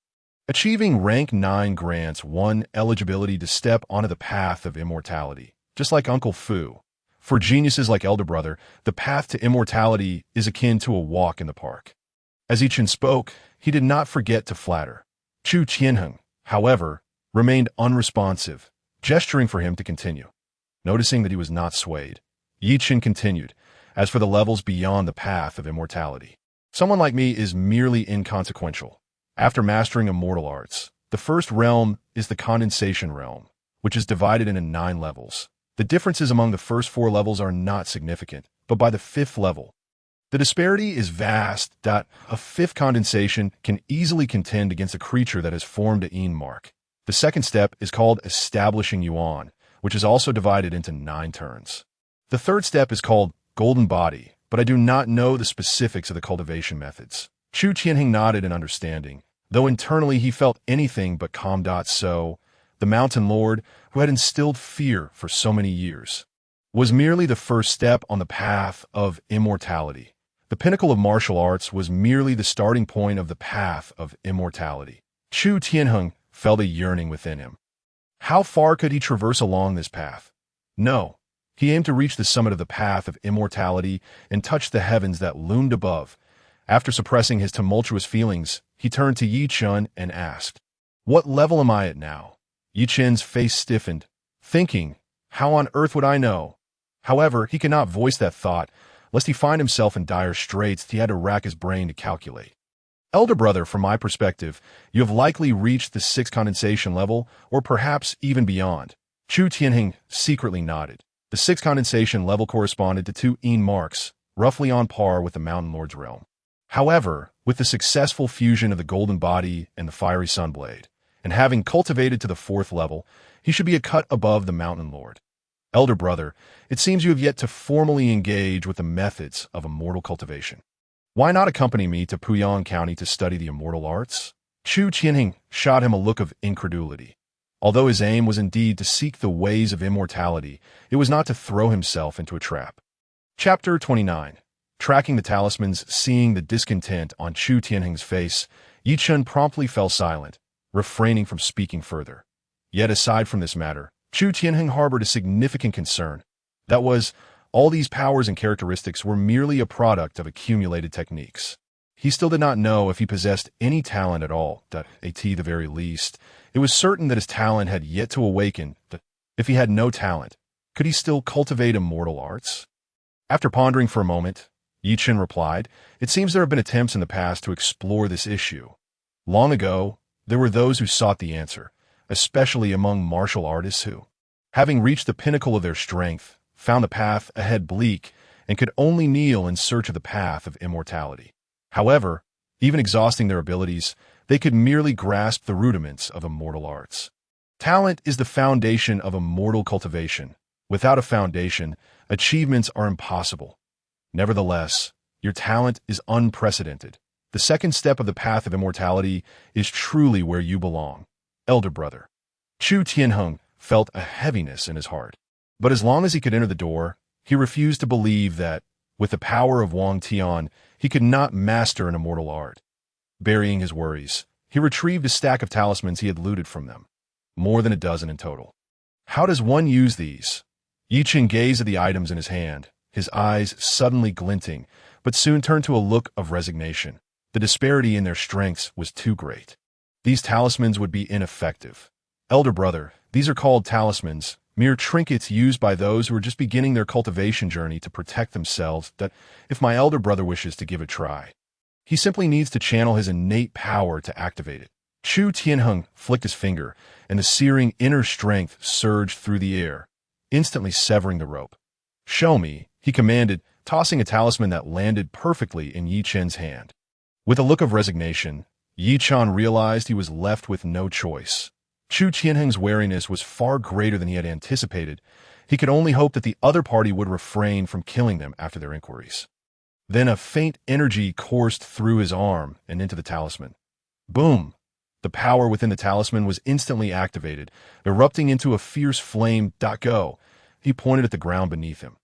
Achieving rank 9 grants one eligibility to step onto the path of immortality, just like Uncle Fu. For geniuses like Elder Brother, the path to immortality is akin to a walk in the park." As Yi Chun spoke, he did not forget to flatter. Chu Tianheng, however, remained unresponsive. gesturing for him to continue. Noticing that he was not swayed, Yi Chen continued, as for the levels beyond the path of immortality. Someone like me is merely inconsequential. After mastering immortal arts, the first realm is the condensation realm, which is divided into 9 levels. The differences among the first 4 levels are not significant, but by the 5th level, the disparity is vast. A 5th condensation can easily contend against a creature that has formed a Yin mark. The second step is called establishing Yuan, which is also divided into 9 turns. The third step is called golden body, but I do not know the specifics of the cultivation methods. Chu Tianheng nodded in understanding, though internally he felt anything but calm. So, the Mountain Lord, who had instilled fear for so many years, was merely the first step on the path of immortality. The pinnacle of martial arts was merely the starting point of the path of immortality. Chu Tianheng felt a yearning within him. How far could he traverse along this path? No. He aimed to reach the summit of the path of immortality and touch the heavens that loomed above. After suppressing his tumultuous feelings, he turned to Yi Chen and asked, "What level am I at now?" Yi Chen's face stiffened, thinking, how on earth would I know? However, he could not voice that thought. Lest he find himself in dire straits, he had to rack his brain to calculate. Elder brother, from my perspective, you have likely reached the 6th condensation level, or perhaps even beyond. Chu Tianheng secretly nodded. The 6th condensation level corresponded to 2 Yin marks, roughly on par with the Mountain Lord's realm. However, with the successful fusion of the golden body and the fiery sun blade, and having cultivated to the 4th level, he should be a cut above the Mountain Lord. Elder brother, it seems you have yet to formally engage with the methods of immortal cultivation. Why not accompany me to Puyang County to study the immortal arts? Chu Tianheng shot him a look of incredulity. Although his aim was indeed to seek the ways of immortality, it was not to throw himself into a trap. Chapter 29. Tracking the talismans. Seeing the discontent on Chu Tianheng's face, Yi Chen promptly fell silent, refraining from speaking further. Yet aside from this matter, Chu Tianheng harbored a significant concern. That was, all these powers and characteristics were merely a product of accumulated techniques. He still did not know if he possessed any talent at all. At the very least, it was certain that his talent had yet to awaken. If he had no talent, could he still cultivate immortal arts? After pondering for a moment, Yi Chen replied, "It seems there have been attempts in the past to explore this issue. Long ago, there were those who sought the answer, especially among martial artists who, having reached the pinnacle of their strength, found the path ahead bleak and could only kneel in search of the path of immortality. However, even exhausting their abilities, they could merely grasp the rudiments of immortal arts. Talent is the foundation of immortal cultivation. Without a foundation, achievements are impossible. Nevertheless, your talent is unprecedented. The second step of the path of immortality is truly where you belong, elder brother." Chu Tianheng felt a heaviness in his heart. But as long as he could enter the door, he refused to believe that, with the power of Wangtian, he could not master an immortal art. Burying his worries, he retrieved a stack of talismans he had looted from them, more than a dozen in total. How does one use these? Yi Chen gazed at the items in his hand, his eyes suddenly glinting, but soon turned to a look of resignation. The disparity in their strengths was too great. These talismans would be ineffective. Elder brother, these are called talismans, mere trinkets used by those who are just beginning their cultivation journey to protect themselves. That if my elder brother wishes to give a try, he simply needs to channel his innate power to activate it. Chu Tianheng flicked his finger, and the searing inner strength surged through the air, instantly severing the rope. "Show me," he commanded, tossing a talisman that landed perfectly in Yi Chen's hand. With a look of resignation, Yi Chen realized he was left with no choice. Chu Tianheng's wariness was far greater than he had anticipated. He could only hope that the other party would refrain from killing them after their inquiries. Then a faint energy coursed through his arm and into the talisman. Boom! The power within the talisman was instantly activated, erupting into a fierce flame. Go! He pointed at the ground beneath him.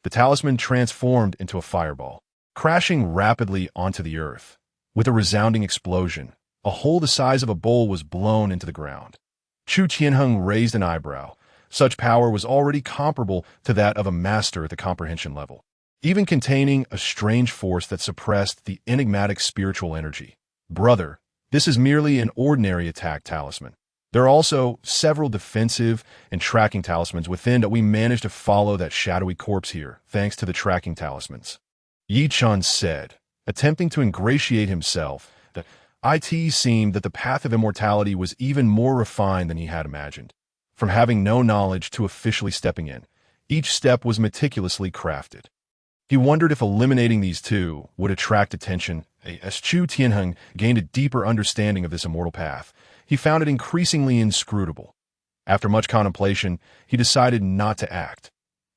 The talisman transformed into a fireball, crashing rapidly onto the earth. With a resounding explosion, a hole the size of a bowl was blown into the ground. Chu Tianheng raised an eyebrow. Such power was already comparable to that of a master at the comprehension level, even containing a strange force that suppressed the enigmatic spiritual energy. "Brother, this is merely an ordinary attack talisman. There are also several defensive and tracking talismans within that we managed to follow that shadowy corpse here, thanks to the tracking talismans. Yi Chun said, attempting to ingratiate himself, that it seemed that the path of immortality was even more refined than he had imagined. From having no knowledge to officially stepping in, each step was meticulously crafted. He wondered if eliminating these two would attract attention. As Chu Tianheng gained a deeper understanding of this immortal path, he found it increasingly inscrutable. After much contemplation, he decided not to act.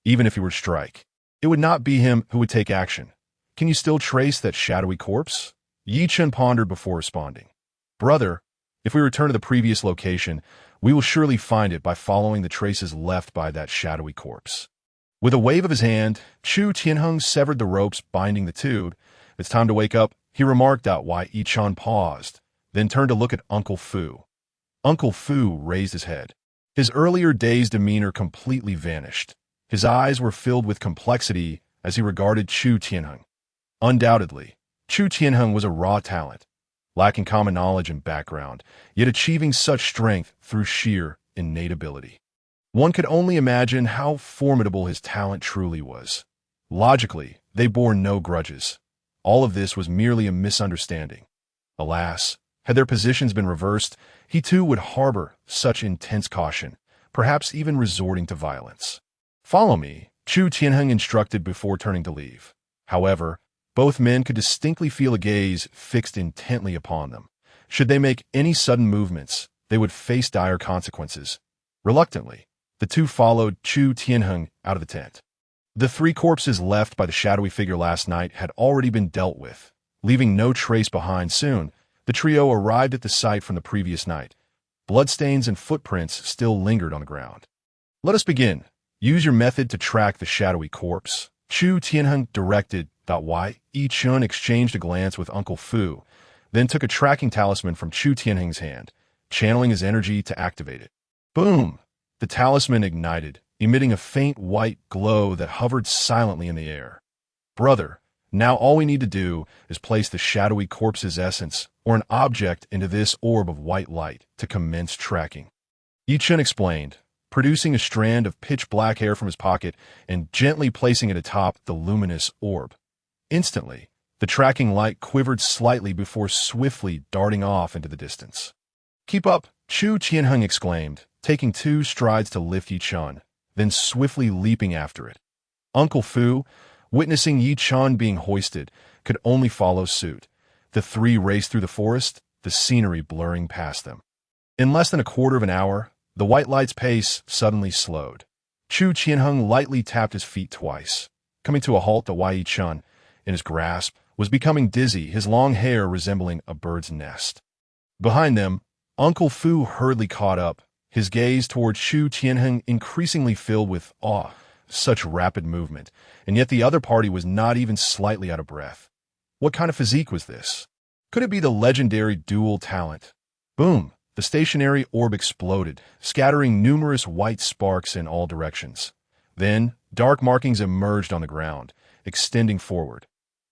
Even if he were to strike, it would not be him who would take action. Can you still trace that shadowy corpse? Yi Chun pondered before responding. Brother, if we return to the previous location, we will surely find it by following the traces left by that shadowy corpse. With a wave of his hand, Chu Tianheng severed the ropes binding the two. It's time to wake up, he remarked out why Yi Chun paused, then turned to look at Uncle Fu. Uncle Fu raised his head. His earlier day's demeanor completely vanished. His eyes were filled with complexity as he regarded Chu Tianheng. Undoubtedly, Chu Tianheng was a raw talent, lacking common knowledge and background, yet achieving such strength through sheer innate ability. One could only imagine how formidable his talent truly was. Logically, they bore no grudges. All of this was merely a misunderstanding. Alas, had their positions been reversed, he too would harbor such intense caution, perhaps even resorting to violence. Follow me, Chu Tianheng instructed before turning to leave. However, both men could distinctly feel a gaze fixed intently upon them. Should they make any sudden movements, they would face dire consequences. Reluctantly, the two followed Chu Tianheng out of the tent. The three corpses left by the shadowy figure last night had already been dealt with. Leaving no trace behind soon, the trio arrived at the site from the previous night. Bloodstains and footprints still lingered on the ground. Let us begin. Use your method to track the shadowy corpse, Chu Tianheng directed. Yi Chun exchanged a glance with Uncle Fu, then took a tracking talisman from Chu Tianheng's hand, channeling his energy to activate it. Boom! The talisman ignited, emitting a faint white glow that hovered silently in the air. Brother, now all we need to do is place the shadowy corpse's essence or an object into this orb of white light to commence tracking. Yi Chun explained, producing a strand of pitch-black hair from his pocket and gently placing it atop the luminous orb. Instantly, the tracking light quivered slightly before swiftly darting off into the distance. Keep up, Chu Tianheng exclaimed, taking 2 strides to lift Yi Chun, then swiftly leaping after it. Uncle Fu, witnessing Yi Chun being hoisted, could only follow suit. The three raced through the forest, the scenery blurring past them. In less than a quarter of an hour, the white light's pace suddenly slowed. Chu Tianheng lightly tapped his feet twice, coming to a halt. Yi Chun, in his grasp, was becoming dizzy, his long hair resembling a bird's nest. Behind them, Uncle Fu hurriedly caught up, his gaze toward Chu Tianheng increasingly filled with awe. Such rapid movement, and yet the other party was not even slightly out of breath. What kind of physique was this? Could it be the legendary dual talent? Boom! The stationary orb exploded, scattering numerous white sparks in all directions. Then, dark markings emerged on the ground, extending forward.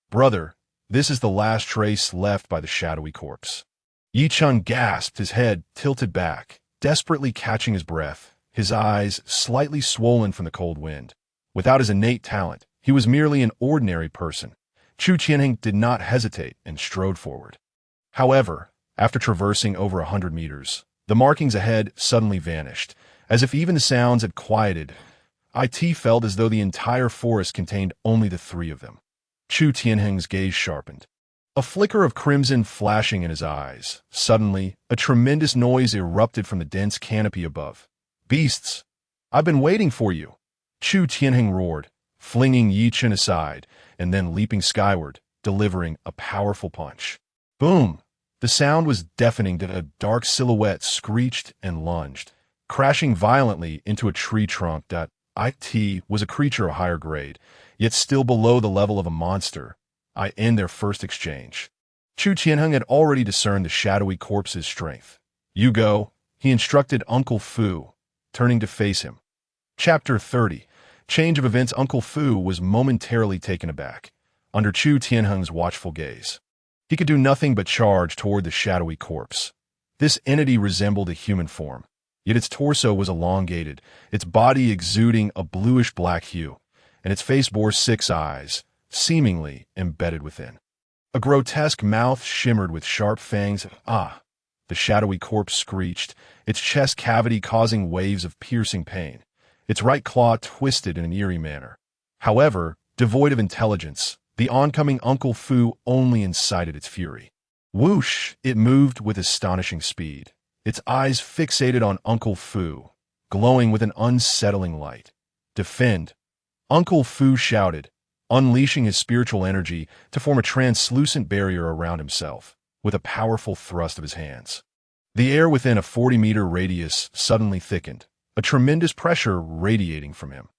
Brother, this is the last trace left by the shadowy corpse. Yi Chun gasped, his head tilted back, desperately catching his breath, his eyes slightly swollen from the cold wind. Without his innate talent, he was merely an ordinary person. Chu Tianheng did not hesitate and strode forward. However, after traversing over 100 meters, the markings ahead suddenly vanished, as if even the sounds had quieted. It felt as though the entire forest contained only the three of them. Chu Tianheng's gaze sharpened, a flicker of crimson flashing in his eyes. Suddenly, a tremendous noise erupted from the dense canopy above. Beasts! I've been waiting for you! Chu Tianheng roared, flinging Yi Chun aside, and then leaping skyward, delivering a powerful punch. Boom! The sound was deafening as a dark silhouette screeched and lunged, crashing violently into a tree trunk. It was a creature of higher grade, yet still below the level of a monster. In their first exchange, Chu Tianheng had already discerned the shadowy corpse's strength. You go, he instructed Uncle Fu, turning to face him. Chapter 30. Change of events. Uncle Fu was momentarily taken aback, under Chu Tianheng's watchful gaze. He could do nothing but charge toward the shadowy corpse. This entity resembled a human form, yet its torso was elongated, its body exuding a bluish-black hue, and its face bore 6 eyes, seemingly embedded within. A grotesque mouth shimmered with sharp fangs. Ah! The shadowy corpse screeched, its chest cavity causing waves of piercing pain, its right claw twisted in an eerie manner. However, devoid of intelligence, the oncoming Uncle Fu only incited its fury. Whoosh! It moved with astonishing speed, its eyes fixated on Uncle Fu, glowing with an unsettling light. Defend! Uncle Fu shouted, unleashing his spiritual energy to form a translucent barrier around himself, with a powerful thrust of his hands. The air within a 40-meter radius suddenly thickened, a tremendous pressure radiating from him.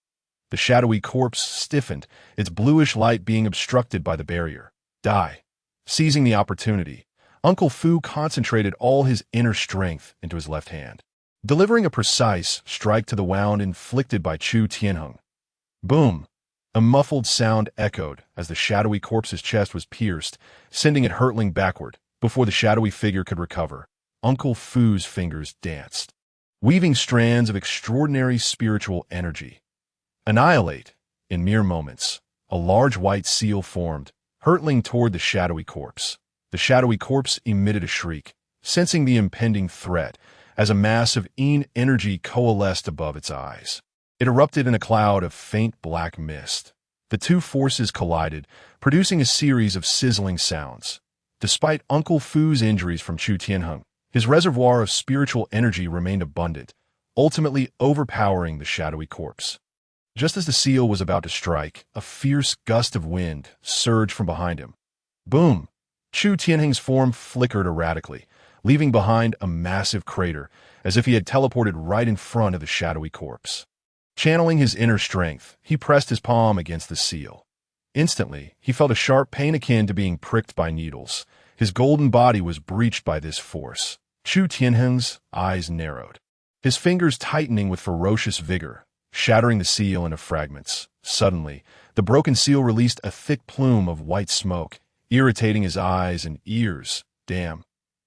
The shadowy corpse stiffened, its bluish light being obstructed by the barrier. Die! Seizing the opportunity, Uncle Fu concentrated all his inner strength into his left hand, delivering a precise strike to the wound inflicted by Chu Tianheng. Boom! A muffled sound echoed as the shadowy corpse's chest was pierced, sending it hurtling backward. Before the shadowy figure could recover, Uncle Fu's fingers danced, weaving strands of extraordinary spiritual energy. Annihilate! In mere moments, a large white seal formed, hurtling toward the shadowy corpse. The shadowy corpse emitted a shriek, sensing the impending threat, as a mass of energy coalesced above its eyes. It erupted in a cloud of faint black mist. The two forces collided, producing a series of sizzling sounds. Despite Uncle Fu's injuries from Chu Tianheng, his reservoir of spiritual energy remained abundant, ultimately overpowering the shadowy corpse. Just as the seal was about to strike, a fierce gust of wind surged from behind him. Boom! Chu Tianheng's form flickered erratically, leaving behind a massive crater, as if he had teleported right in front of the shadowy corpse. Channeling his inner strength, he pressed his palm against the seal. Instantly, he felt a sharp pain akin to being pricked by needles. His golden body was breached by this force. Chu Tianheng's eyes narrowed, his fingers tightening with ferocious vigor, shattering the seal into fragments. Suddenly, the broken seal released a thick plume of white smoke, irritating his eyes and ears. Damn.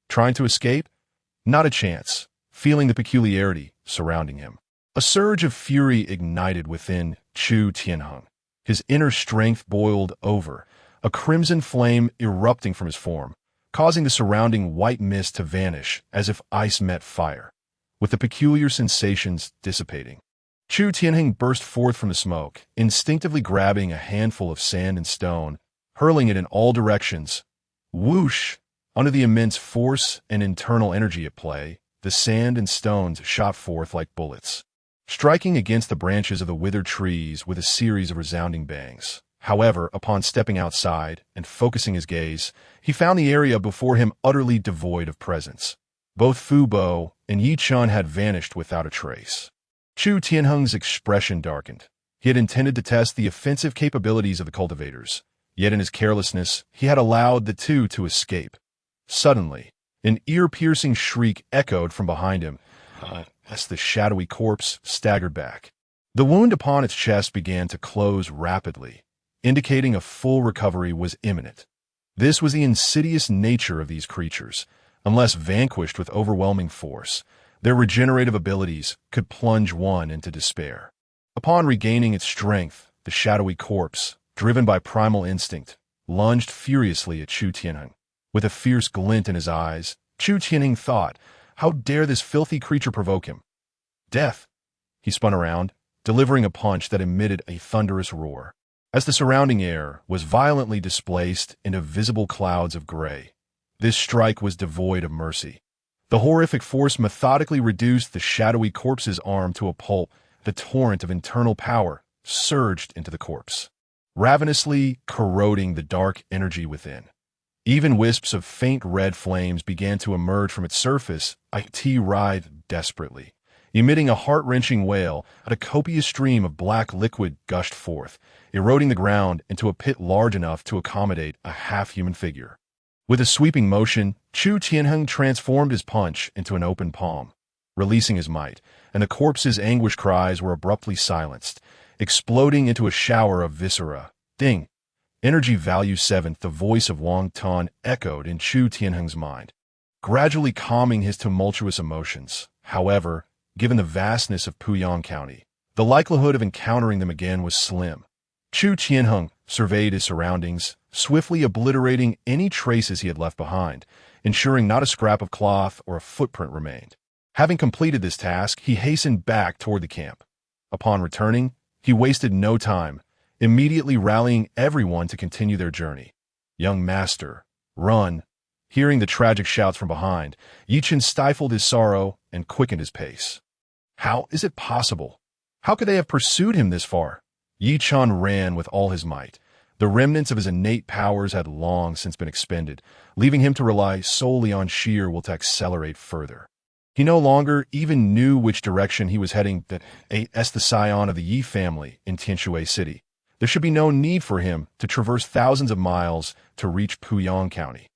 Trying to escape? Not a chance, feeling the peculiarity surrounding him. A surge of fury ignited within Chu Tianheng. His inner strength boiled over, a crimson flame erupting from his form, causing the surrounding white mist to vanish as if ice met fire, with the peculiar sensations dissipating. Chu Tianheng burst forth from the smoke, instinctively grabbing a handful of sand and stone, hurling it in all directions. Whoosh! Under the immense force and internal energy at play, the sand and stones shot forth like bullets, striking against the branches of the withered trees with a series of resounding bangs. However, upon stepping outside and focusing his gaze, he found the area before him utterly devoid of presence. Both Fu Bo and Yi Chun had vanished without a trace. Chu Tianheng's expression darkened. He had intended to test the offensive capabilities of the cultivators, yet in his carelessness, he had allowed the two to escape. Suddenly, an ear-piercing shriek echoed from behind him, as the shadowy corpse staggered back. The wound upon its chest began to close rapidly, indicating a full recovery was imminent. This was the insidious nature of these creatures. Unless vanquished with overwhelming force, their regenerative abilities could plunge one into despair. Upon regaining its strength, the shadowy corpse, driven by primal instinct, lunged furiously at Chu Tianheng. With a fierce glint in his eyes, Chu Tianheng thought, how dare this filthy creature provoke him? Death! He spun around, delivering a punch that emitted a thunderous roar, as the surrounding air was violently displaced into visible clouds of gray. This strike was devoid of mercy. The horrific force methodically reduced the shadowy corpse's arm to a pulp. The torrent of internal power surged into the corpse, ravenously corroding the dark energy within. Even wisps of faint red flames began to emerge from its surface. It writhed desperately, emitting a heart-wrenching wail. A copious stream of black liquid gushed forth, eroding the ground into a pit large enough to accommodate a half-human figure. With a sweeping motion, Chu Tianheng transformed his punch into an open palm, releasing his might, and the corpse's anguish cries were abruptly silenced, exploding into a shower of viscera. Ding! Energy value 7th, the voice of Wangtian echoed in Chu Tianheng's mind. gradually calming his tumultuous emotions. However, given the vastness of Puyang County, the likelihood of encountering them again was slim. Chu Tianheng surveyed his surroundings, swiftly obliterating any traces he had left behind, ensuring not a scrap of cloth or a footprint remained. Having completed this task, he hastened back toward the camp. Upon returning, he wasted no time, immediately rallying everyone to continue their journey. "Young master, run!" Hearing the tragic shouts from behind, Yichen stifled his sorrow and quickened his pace. How is it possible? How could they have pursued him this far? Yichen ran with all his might. The remnants of his innate powers had long since been expended, leaving him to rely solely on sheer will to accelerate further. He no longer even knew which direction he was heading, that as the scion of the Yi family in Tianshui City. There should be no need for him to traverse thousands of miles to reach Puyang County.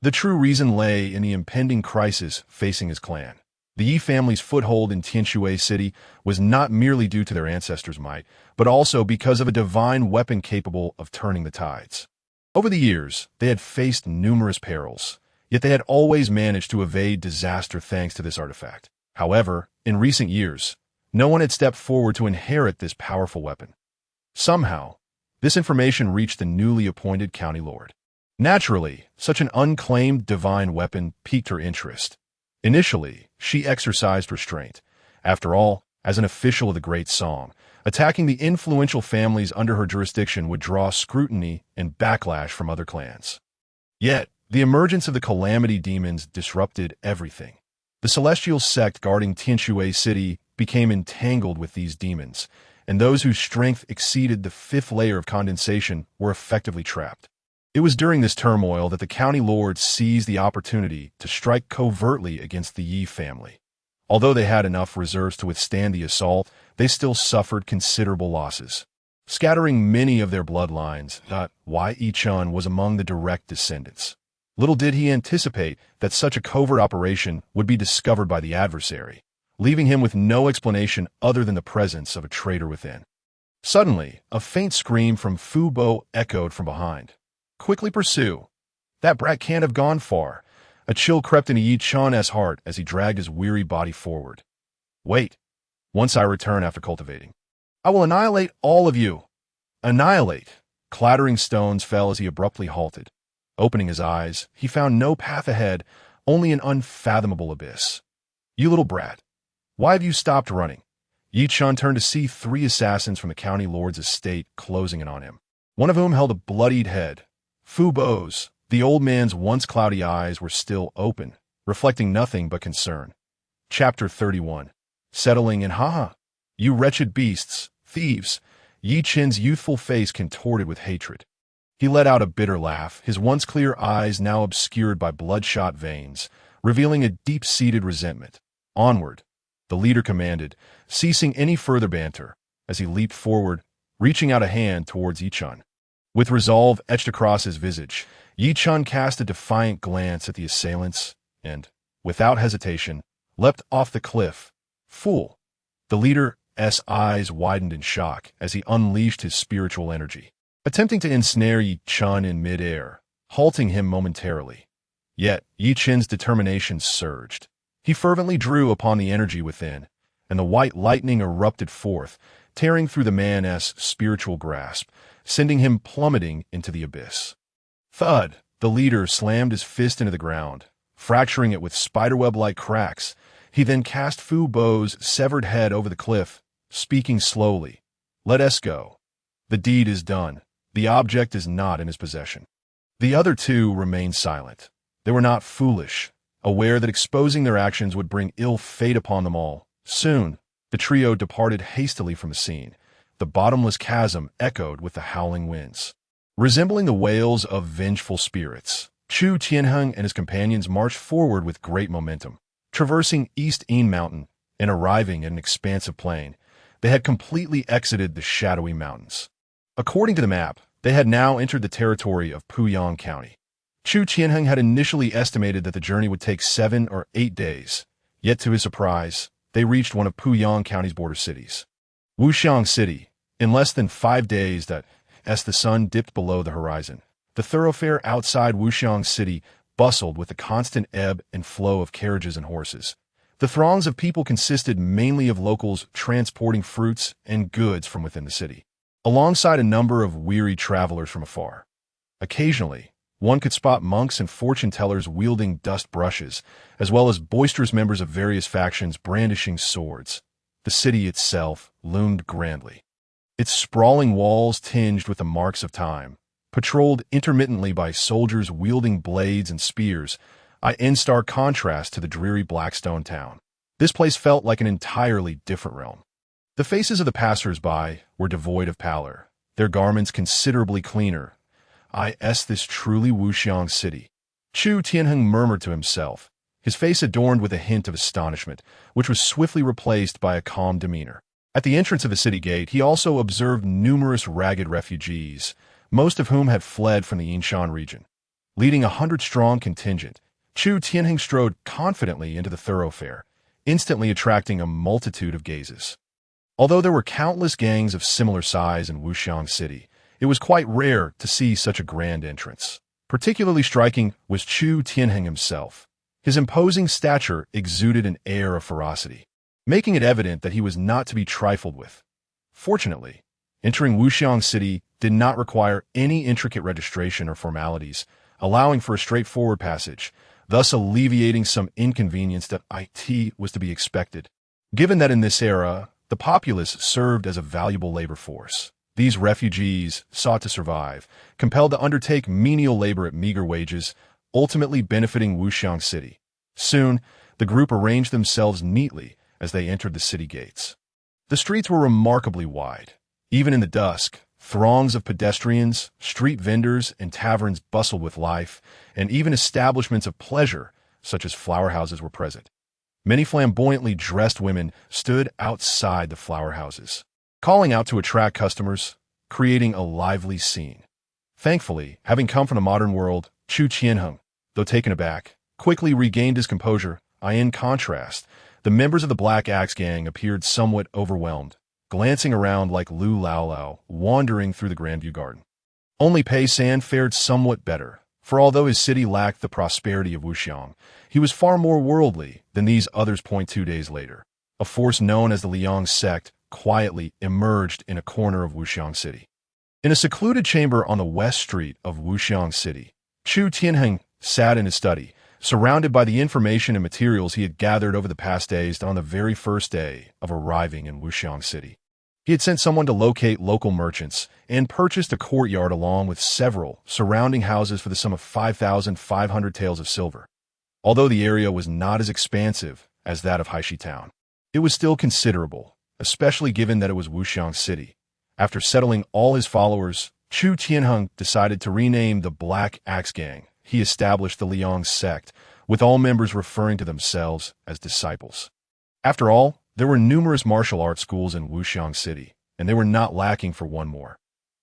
The true reason lay in the impending crisis facing his clan. The Yi family's foothold in Tianshui City was not merely due to their ancestors' might, but also because of a divine weapon capable of turning the tides. Over the years, they had faced numerous perils, yet they had always managed to evade disaster thanks to this artifact. However, in recent years, no one had stepped forward to inherit this powerful weapon. Somehow, this information reached the newly appointed county lord. Naturally, such an unclaimed divine weapon piqued her interest. Initially, she exercised restraint. After all, as an official of the Great Song, attacking the influential families under her jurisdiction would draw scrutiny and backlash from other clans. Yet, the emergence of the Calamity Demons disrupted everything. The celestial sect guarding Tianshui City became entangled with these demons, and those whose strength exceeded the fifth layer of condensation were effectively trapped. It was during this turmoil that the county lords seized the opportunity to strike covertly against the Yi family. Although they had enough reserves to withstand the assault, they still suffered considerable losses, scattering many of their bloodlines. Yichen was among the direct descendants. Little did he anticipate that such a covert operation would be discovered by the adversary, leaving him with no explanation other than the presence of a traitor within. Suddenly, a faint scream from Fu Bo echoed from behind. "Quickly pursue. That brat can't have gone far." A chill crept into Yichen's heart as he dragged his weary body forward. "Wait. Once I return after cultivating, I will annihilate all of you." Annihilate. Clattering stones fell as he abruptly halted. Opening his eyes, he found no path ahead, only an unfathomable abyss. "You little brat. Why have you stopped running?" Yichen turned to see three assassins from the county lord's estate closing in on him, one of whom held a bloodied head. Fu Bo's. The old man's once cloudy eyes were still open, reflecting nothing but concern. Chapter 31. Settling in. "Haha. You wretched beasts, thieves." Yichen's youthful face contorted with hatred. He let out a bitter laugh, his once clear eyes now obscured by bloodshot veins, revealing a deep-seated resentment. "Onward," the leader commanded, ceasing any further banter, as he leaped forward, reaching out a hand towards Yichen. With resolve etched across his visage, Yichen cast a defiant glance at the assailants and, without hesitation, leapt off the cliff. "Fool!" The leader's eyes widened in shock as he unleashed his spiritual energy, attempting to ensnare Yichen in mid-air, halting him momentarily. Yet, Yichen's determination surged. He fervently drew upon the energy within, and the white lightning erupted forth, tearing through the man's spiritual grasp, sending him plummeting into the abyss. Thud! The leader slammed his fist into the ground, fracturing it with spiderweb-like cracks. He then cast Fu Bo's severed head over the cliff, speaking slowly. "Let us go. The deed is done. The object is not in his possession." The other two remained silent. They were not foolish, aware that exposing their actions would bring ill fate upon them all. Soon, the trio departed hastily from the scene. The bottomless chasm echoed with the howling winds. Resembling the wails of vengeful spirits, Chu Tianheng and his companions marched forward with great momentum. Traversing East Een Mountain and arriving at an expansive plain, they had completely exited the shadowy mountains. According to the map, they had now entered the territory of Puyang County. Chu Tianheng had initially estimated that the journey would take 7 or 8 days, yet to his surprise, they reached one of Puyang County's border cities, Wuxiang City, in less than 5 days. As the sun dipped below the horizon, the thoroughfare outside Wuxiang City bustled with the constant ebb and flow of carriages and horses. The throngs of people consisted mainly of locals transporting fruits and goods from within the city, alongside a number of weary travelers from afar. Occasionally, one could spot monks and fortune-tellers wielding dust brushes, as well as boisterous members of various factions brandishing swords. The city itself loomed grandly, its sprawling walls tinged with the marks of time, patrolled intermittently by soldiers wielding blades and spears, in stark contrast to the dreary Blackstone town. This place felt like an entirely different realm. The faces of the passers-by were devoid of pallor, their garments considerably cleaner. This truly Wuxiang city. Chu Tianheng murmured to himself, his face adorned with a hint of astonishment, which was swiftly replaced by a calm demeanor. At the entrance of the city gate, he also observed numerous ragged refugees, most of whom had fled from the Yinshan region. Leading a 100-strong contingent, Chu Tianheng strode confidently into the thoroughfare, instantly attracting a multitude of gazes. Although there were countless gangs of similar size in Wuxiang City, it was quite rare to see such a grand entrance. Particularly striking was Chu Tianheng himself. His imposing stature exuded an air of ferocity, making it evident that he was not to be trifled with. Fortunately, entering Wuxiang City did not require any intricate registration or formalities, allowing for a straightforward passage, thus alleviating some inconvenience that was to be expected. Given that in this era, the populace served as a valuable labor force, these refugees sought to survive, compelled to undertake menial labor at meager wages, ultimately benefiting Wuxiang City. Soon, the group arranged themselves neatly as they entered the city gates. The streets were remarkably wide. Even in the dusk, throngs of pedestrians, street vendors, and taverns bustled with life, and even establishments of pleasure, such as flower houses, were present. Many flamboyantly dressed women stood outside the flower houses, calling out to attract customers, creating a lively scene. Thankfully, having come from the modern world, Chu Tianheng, though taken aback, quickly regained his composure. In contrast, the members of the Black Axe Gang appeared somewhat overwhelmed, glancing around like Lu Lao wandering through the Grandview Garden. Only Pei San fared somewhat better, for although his city lacked the prosperity of Wuxiang, he was far more worldly than these others. 2 days later, a force known as the Liang sect quietly emerged in a corner of Wuxiang City. In a secluded chamber on the west street of Wuxiang City, Chu Tianheng sat in his study, surrounded by the information and materials he had gathered over the past days. On the very first day of arriving in Wuxiang City, he had sent someone to locate local merchants and purchased a courtyard along with several surrounding houses for the sum of 5,500 taels of silver. Although the area was not as expansive as that of Haishi Town, it was still considerable, especially given that it was Wuxiang City. After settling all his followers, Chu Tianheng decided to rename the Black Axe Gang. He established the Liang sect, with all members referring to themselves as disciples. After all, there were numerous martial arts schools in Wuxiang City, and they were not lacking for one more.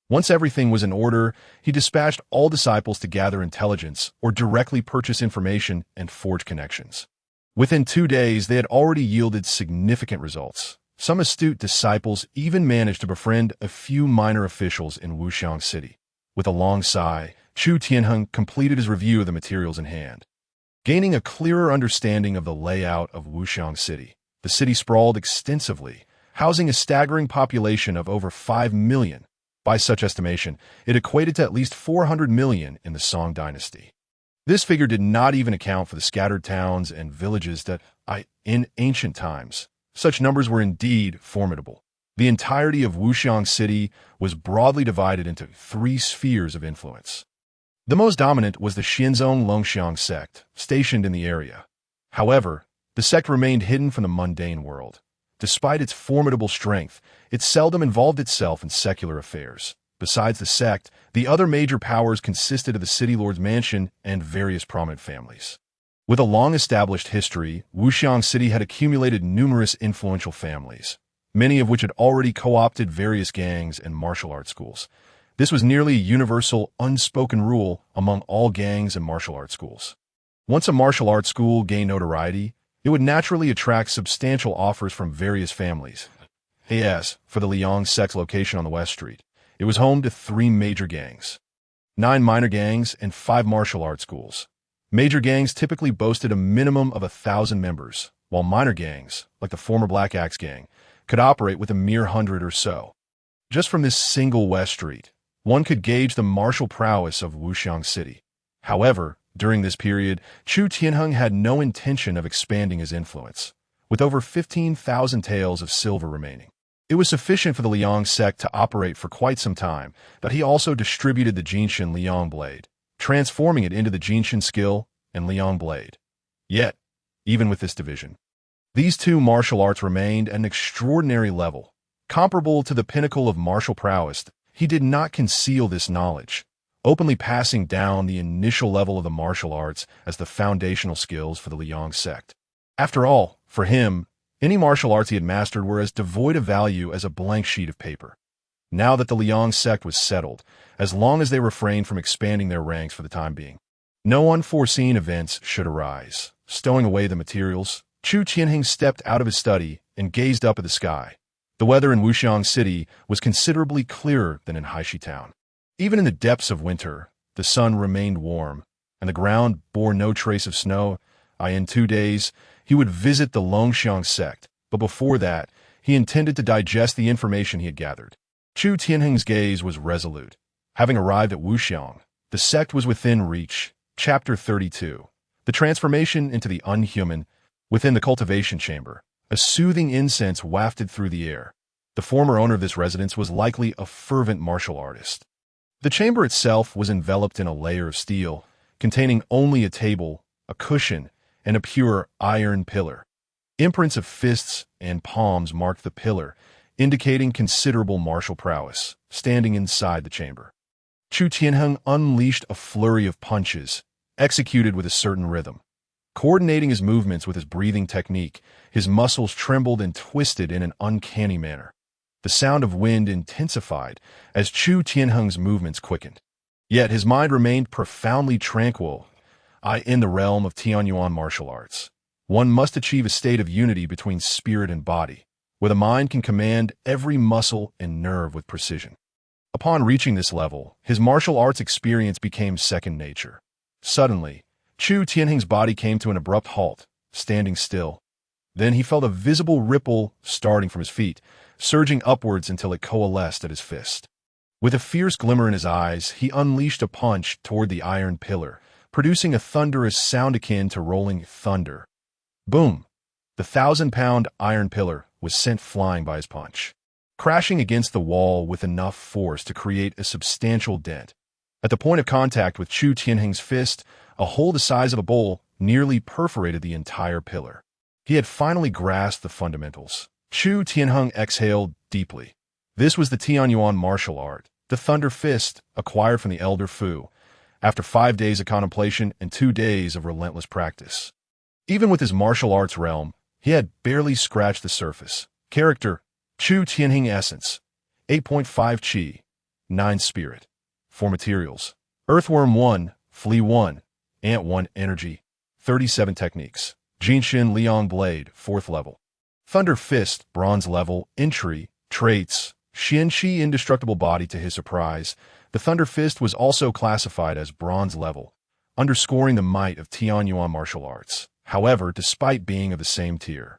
Once everything was in order, he dispatched all disciples to gather intelligence or directly purchase information and forge connections. Within 2 days, they had already yielded significant results. Some astute disciples even managed to befriend a few minor officials in Wuxiang City. With a long sigh, Chu Tianheng completed his review of the materials in hand. Gaining a clearer understanding of the layout of Wuxiang City, the city sprawled extensively, housing a staggering population of over 5 million. By such estimation, it equated to at least 400 million in the Song dynasty. This figure did not even account for the scattered towns and villages that, in ancient times, such numbers were indeed formidable. The entirety of Wuxiang City was broadly divided into 3 spheres of influence. The most dominant was the Xinzong Longxiang sect, stationed in the area. However, the sect remained hidden from the mundane world. Despite its formidable strength, it seldom involved itself in secular affairs. Besides the sect, the other major powers consisted of the city lord's mansion and various prominent families. With a long-established history, Wuxiang City had accumulated numerous influential families, many of which had already co-opted various gangs and martial arts schools. This was nearly a universal, unspoken rule among all gangs and martial arts schools. Once a martial arts school gained notoriety, it would naturally attract substantial offers from various families. As for the Liang sect's location on the West Street, it was home to 3 major gangs, 9 minor gangs, and 5 martial arts schools. Major gangs typically boasted a minimum of 1,000 members, while minor gangs, like the former Black Axe Gang, could operate with a mere 100 or so. Just from this single West Street, one could gauge the martial prowess of Wuxiang City. However, during this period, Chu Tianheng had no intention of expanding his influence, with over 15,000 taels of silver remaining. It was sufficient for the Liang sect to operate for quite some time, but he also distributed the Jinshin Liang Blade, transforming it into the Jinshin skill and Liang Blade. Yet, even with this division, these two martial arts remained at an extraordinary level, comparable to the pinnacle of martial prowess. He did not conceal this knowledge, openly passing down the initial level of the martial arts as the foundational skills for the Liang sect. After all, for him, any martial arts he had mastered were as devoid of value as a blank sheet of paper. Now that the Liang sect was settled, as long as they refrained from expanding their ranks for the time being, no unforeseen events should arise. Stowing away the materials, Chu Tianheng stepped out of his study and gazed up at the sky. The weather in Wuxiang City was considerably clearer than in Haishi Town. Even in the depths of winter, the sun remained warm, and the ground bore no trace of snow. In 2 days, he would visit the Longxiang sect, but before that, he intended to digest the information he had gathered. Chu Tianheng's gaze was resolute. Having arrived at Wuxiang, the sect was within reach. Chapter 32. The transformation into the unhuman. Within the cultivation chamber, a soothing incense wafted through the air. The former owner of this residence was likely a fervent martial artist. The chamber itself was enveloped in a layer of steel, containing only a table, a cushion, and a pure iron pillar. Imprints of fists and palms marked the pillar, indicating considerable martial prowess, standing inside the chamber. Chu Tianheng unleashed a flurry of punches, executed with a certain rhythm. Coordinating his movements with his breathing technique, his muscles trembled and twisted in an uncanny manner. The sound of wind intensified as Chu Tianheng's movements quickened. Yet his mind remained profoundly tranquil. In the realm of Tianyuan martial arts, one must achieve a state of unity between spirit and body, where the mind can command every muscle and nerve with precision. Upon reaching this level, his martial arts experience became second nature. Suddenly, Chu Tianheng's body came to an abrupt halt, standing still. Then he felt a visible ripple starting from his feet, surging upwards until it coalesced at his fist. With a fierce glimmer in his eyes, he unleashed a punch toward the iron pillar, producing a thunderous sound akin to rolling thunder. Boom! The 1,000-pound iron pillar was sent flying by his punch, crashing against the wall with enough force to create a substantial dent. At the point of contact with Chu Tianheng's fist, a hole the size of a bowl nearly perforated the entire pillar. He had finally grasped the fundamentals. Chu Tianheng exhaled deeply. This was the Tianyuan martial art, the Thunder Fist, acquired from the Elder Fu, after 5 days of contemplation and 2 days of relentless practice. Even with his martial arts realm, he had barely scratched the surface. Character: Chu Tianheng Essence, 8.5 Qi, 9 Spirit. 4 Materials: Earthworm 1, Flea 1, Ant 1 Energy, 37 Techniques. Jinshin Liang Blade, 4th level. Thunder Fist, bronze level. Entry: Traits: Xianqi Indestructible Body. To his surprise, the Thunder Fist was also classified as bronze level, underscoring the might of Tianyuan martial arts. However, despite being of the same tier,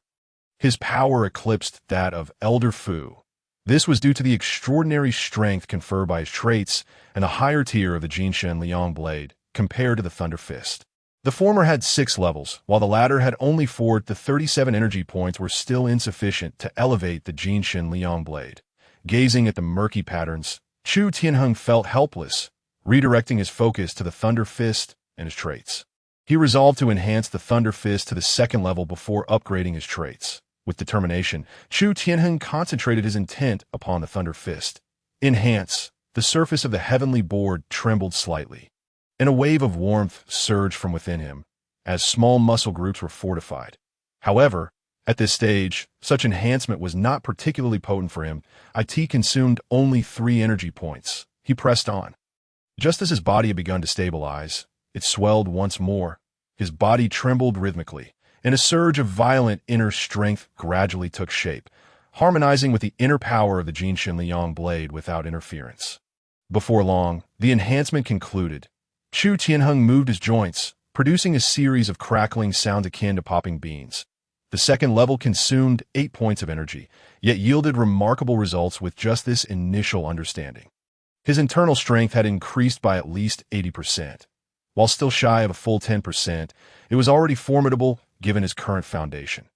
his power eclipsed that of Elder Fu. This was due to the extraordinary strength conferred by his traits and the higher tier of the Jinshin Liang Blade compared to the Thunder Fist. The former had 6 levels, while the latter had only 4. The 37 energy points were still insufficient to elevate the Jinshin Liang Blade. Gazing at the murky patterns, Chu Tianheng felt helpless, redirecting his focus to the Thunder Fist and his traits. He resolved to enhance the Thunder Fist to the 2nd level before upgrading his traits. With determination, Chu Tianheng concentrated his intent upon the Thunder Fist. Enhance. The surface of the heavenly board trembled slightly, and a wave of warmth surged from within him, as small muscle groups were fortified. However, at this stage, such enhancement was not particularly potent for him. It consumed only 3 energy points. He pressed on. Just as his body had begun to stabilize, it swelled once more. His body trembled rhythmically, and a surge of violent inner strength gradually took shape, harmonizing with the inner power of the Jinshin Liang Blade without interference. Before long, the enhancement concluded. Chu Tianheng moved his joints, producing a series of crackling sounds akin to popping beans. The second level consumed 8 points of energy, yet yielded remarkable results with just this initial understanding. His internal strength had increased by at least 80%. While still shy of a full 10%, it was already formidable given his current foundation.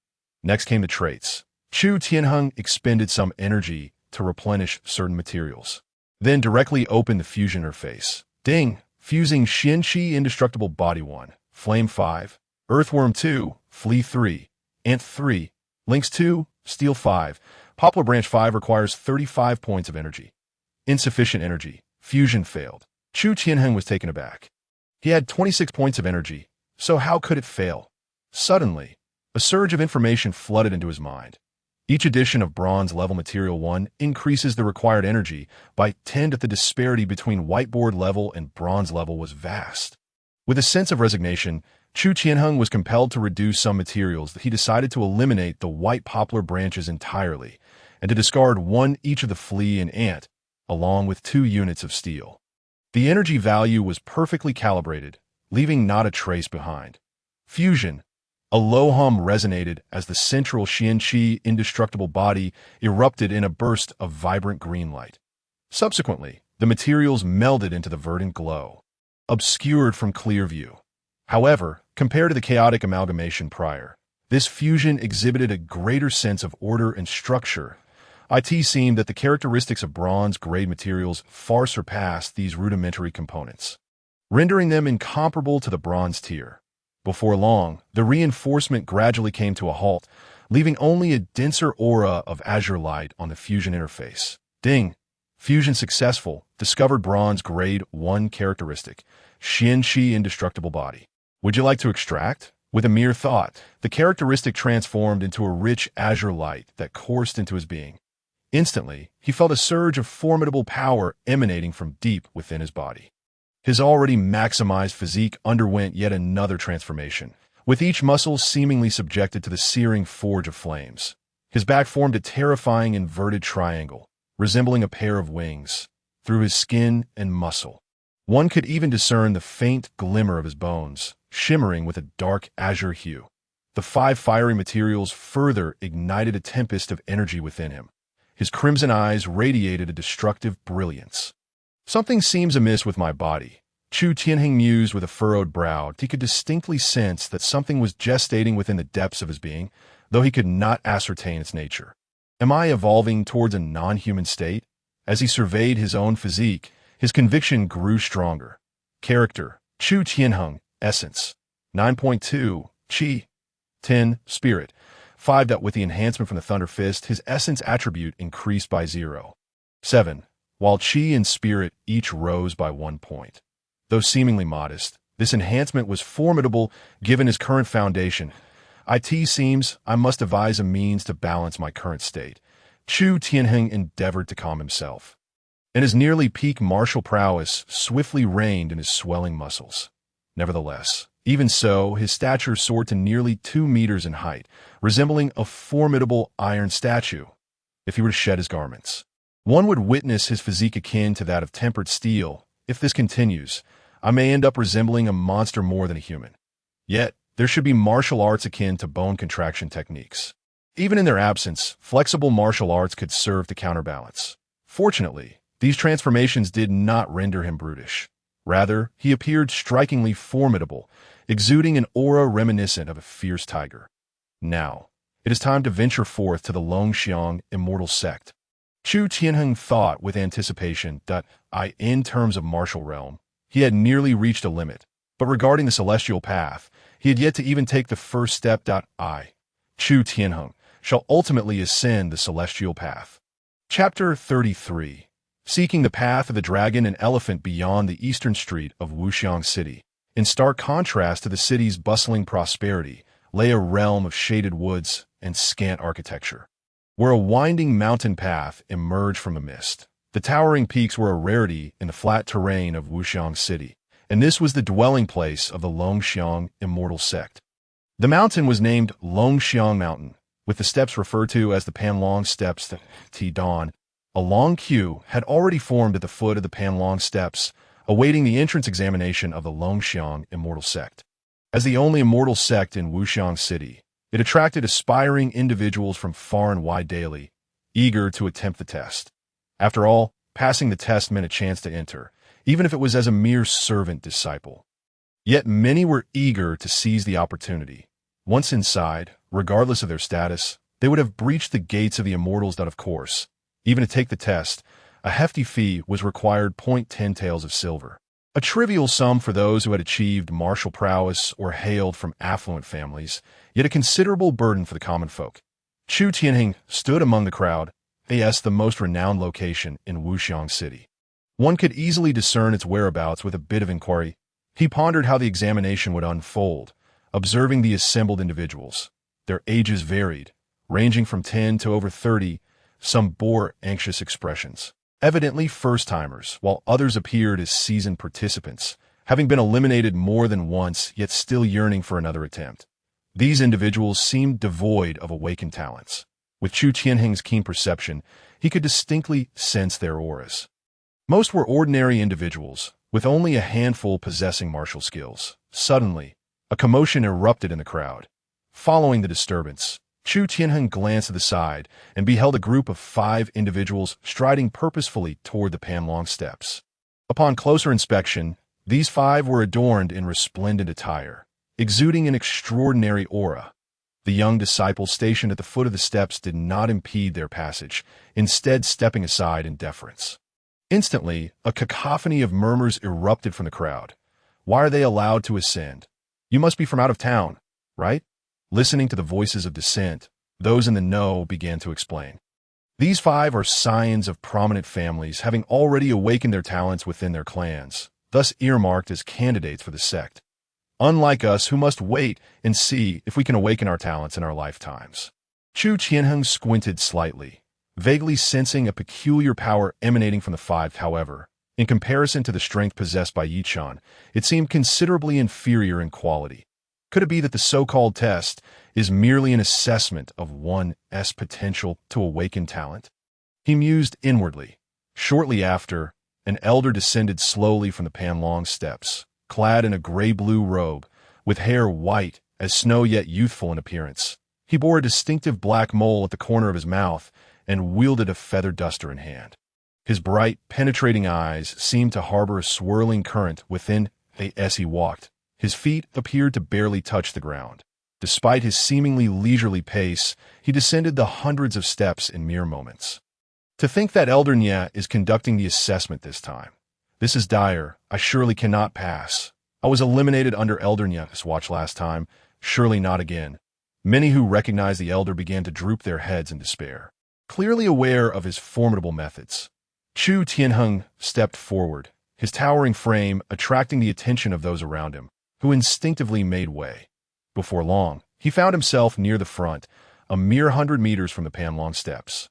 Next came the traits. Chu Tianheng expended some energy to replenish certain materials. Then directly opened the fusion interface. Ding! Fusing Xianqi Indestructible Body 1, Flame 5, Earthworm 2, Flea 3, Ant 3, Lynx 2, Steel 5, Poplar Branch 5 requires 35 points of energy. Insufficient energy. Fusion failed. Chu Tianheng was taken aback. He had 26 points of energy, so how could it fail? Suddenly, a surge of information flooded into his mind. Each addition of bronze level material 1 increases the required energy by 10, that the disparity between whiteboard level and bronze level was vast. With a sense of resignation, Chu Tianheng was compelled to reduce some materials that he decided to eliminate the white poplar branches entirely, and to discard 1 each of the flea and ant, along with 2 units of steel. The energy value was perfectly calibrated, leaving not a trace behind. Fusion. A low hum resonated as the central Xianqi Indestructible Body erupted in a burst of vibrant green light. Subsequently, the materials melded into the verdant glow, obscured from clear view. However, compared to the chaotic amalgamation prior, this fusion exhibited a greater sense of order and structure. It seemed that the characteristics of bronze-grade materials far surpassed these rudimentary components, rendering them incomparable to the bronze tier. Before long, the reinforcement gradually came to a halt, leaving only a denser aura of azure light on the fusion interface. Ding! Fusion successful. Discovered bronze grade 1 characteristic. Xianqi Indestructible Body. Would you like to extract? With a mere thought, the characteristic transformed into a rich azure light that coursed into his being. Instantly, he felt a surge of formidable power emanating from deep within his body. His already maximized physique underwent yet another transformation, with each muscle seemingly subjected to the searing forge of flames. His back formed a terrifying inverted triangle, resembling a pair of wings, through his skin and muscle. One could even discern the faint glimmer of his bones, shimmering with a dark azure hue. The 5 fiery materials further ignited a tempest of energy within him. His crimson eyes radiated a destructive brilliance. Something seems amiss with my body, Chu Tianheng mused with a furrowed brow. He could distinctly sense that something was gestating within the depths of his being, though he could not ascertain its nature. Am I evolving towards a non-human state? As he surveyed his own physique, his conviction grew stronger. Character: Chu Tianheng. Essence: 9.2, Qi. 10, Spirit. 5. With the enhancement from the Thunder Fist, his essence attribute increased by 0. 7. While Qi and Spirit each rose by 1 point. Though seemingly modest, this enhancement was formidable given his current foundation. It seems I must devise a means to balance my current state. Chu Tianheng endeavored to calm himself, and his nearly peak martial prowess swiftly reigned in his swelling muscles. Nevertheless, even so, his stature soared to nearly 2 meters in height, resembling a formidable iron statue. If he were to shed his garments, one would witness his physique akin to that of tempered steel. If this continues, I may end up resembling a monster more than a human. Yet, there should be martial arts akin to bone contraction techniques. Even in their absence, flexible martial arts could serve to counterbalance. Fortunately, these transformations did not render him brutish. Rather, he appeared strikingly formidable, exuding an aura reminiscent of a fierce tiger. Now, it is time to venture forth to the Yang Immortal Sect. Chu Tianheng thought with anticipation that, in terms of martial realm, he had nearly reached a limit, but regarding the celestial path, he had yet to even take the first step. Chu Tianheng shall ultimately ascend the celestial path. Chapter 33. Seeking the path of the dragon and elephant beyond the eastern street of Wuxiang City. In stark contrast to the city's bustling prosperity, lay a realm of shaded woods and scant architecture, where a winding mountain path emerged from the mist. The towering peaks were a rarity in the flat terrain of Wuxiang City, and this was the dwelling place of the Yang Immortal Sect. The mountain was named Longxiang Mountain, with the steps referred to as the Panlong Steps. Dawn. A long queue had already formed at the foot of the Panlong Steps, awaiting the entrance examination of the Longxiang Immortal Sect. As the only immortal sect in Wuxiang City, it attracted aspiring individuals from far and wide daily, eager to attempt the test. After all, passing the test meant a chance to enter, even if it was as a mere servant disciple. Yet many were eager to seize the opportunity. Once inside, regardless of their status, they would have breached the gates of the immortals that, of course, even to take the test, a hefty fee was required. 10 taels of silver. A trivial sum for those who had achieved martial prowess or hailed from affluent families, yet a considerable burden for the common folk. Chu Tianheng stood among the crowd, as the most renowned location in Wuxiang City. One could easily discern its whereabouts with a bit of inquiry. He pondered how the examination would unfold, observing the assembled individuals. Their ages varied, ranging from 10 to over 30, some bore anxious expressions. Evidently first-timers, while others appeared as seasoned participants, having been eliminated more than once yet still yearning for another attempt. These individuals seemed devoid of awakened talents. With Chu Tianheng's keen perception, he could distinctly sense their auras. Most were ordinary individuals, with only a handful possessing martial skills. Suddenly, a commotion erupted in the crowd. Following the disturbance, Chu Tianheng glanced to the side and beheld a group of 5 individuals striding purposefully toward the Panlong steps. Upon closer inspection, these 5 were adorned in resplendent attire, exuding an extraordinary aura. The young disciples stationed at the foot of the steps did not impede their passage, instead stepping aside in deference. Instantly, a cacophony of murmurs erupted from the crowd. Why are they allowed to ascend? You must be from out of town, right? Listening to the voices of dissent, those in the know began to explain. These 5 are scions of prominent families having already awakened their talents within their clans, thus earmarked as candidates for the sect. Unlike us, who must wait and see if we can awaken our talents in our lifetimes. Chu Tianheng squinted slightly, vaguely sensing a peculiar power emanating from the 5. However, in comparison to the strength possessed by Yichan, it seemed considerably inferior in quality. Could it be that the so-called test is merely an assessment of one's potential to awaken talent? He mused inwardly. Shortly after, an elder descended slowly from the Panlong steps, clad in a gray-blue robe, with hair white as snow yet youthful in appearance. He bore a distinctive black mole at the corner of his mouth and wielded a feather duster in hand. His bright, penetrating eyes seemed to harbor a swirling current within as he walked. His feet appeared to barely touch the ground. Despite his seemingly leisurely pace, he descended the hundreds of steps in mere moments. To think that Elder Nya is conducting the assessment this time. This is dire. I surely cannot pass. I was eliminated under Elder Nya's watch last time. Surely not again. Many who recognized the elder began to droop their heads in despair. Clearly aware of his formidable methods, Chu Tianheng stepped forward, his towering frame attracting the attention of those around him, who instinctively made way. Before long, he found himself near the front, a mere 100 meters from the Panlong steps.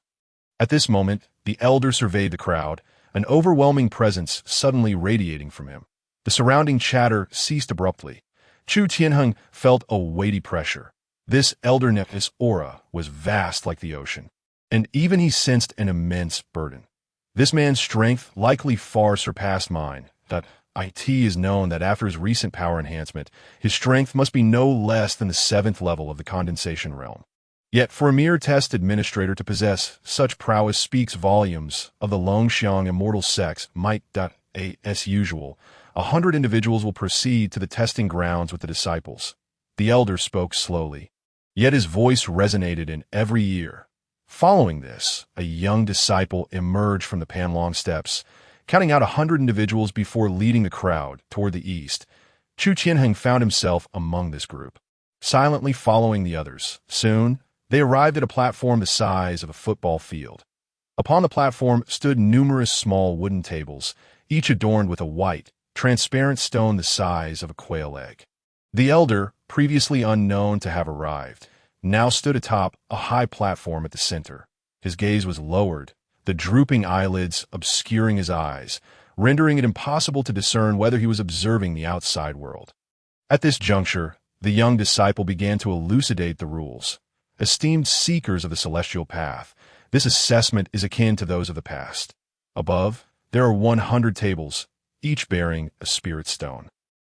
At this moment, the elder surveyed the crowd, an overwhelming presence suddenly radiating from him. The surrounding chatter ceased abruptly. Chu Tianheng felt a weighty pressure. This elder-ness aura was vast like the ocean, and even he sensed an immense burden. This man's strength likely far surpassed mine. It is known that after his recent power enhancement, his strength must be no less than the 7th level of the condensation realm. Yet for a mere test administrator to possess such prowess speaks volumes of the Longxiang immortal sex might. As usual, 100 individuals will proceed to the testing grounds with the disciples. The elder spoke slowly, yet his voice resonated in every ear. Following this, a young disciple emerged from the Panlong steps, counting out 100 individuals before leading the crowd toward the east. Chu Tianheng found himself among this group, silently following the others. Soon, they arrived at a platform the size of a football field. Upon the platform stood numerous small wooden tables, each adorned with a white, transparent stone the size of a quail egg. The elder, previously unknown to have arrived, now stood atop a high platform at the center. His gaze was lowered, the drooping eyelids obscuring his eyes, rendering it impossible to discern whether he was observing the outside world. At this juncture, the young disciple began to elucidate the rules. Esteemed seekers of the celestial path, this assessment is akin to those of the past. Above, there are 100 tables, each bearing a spirit stone.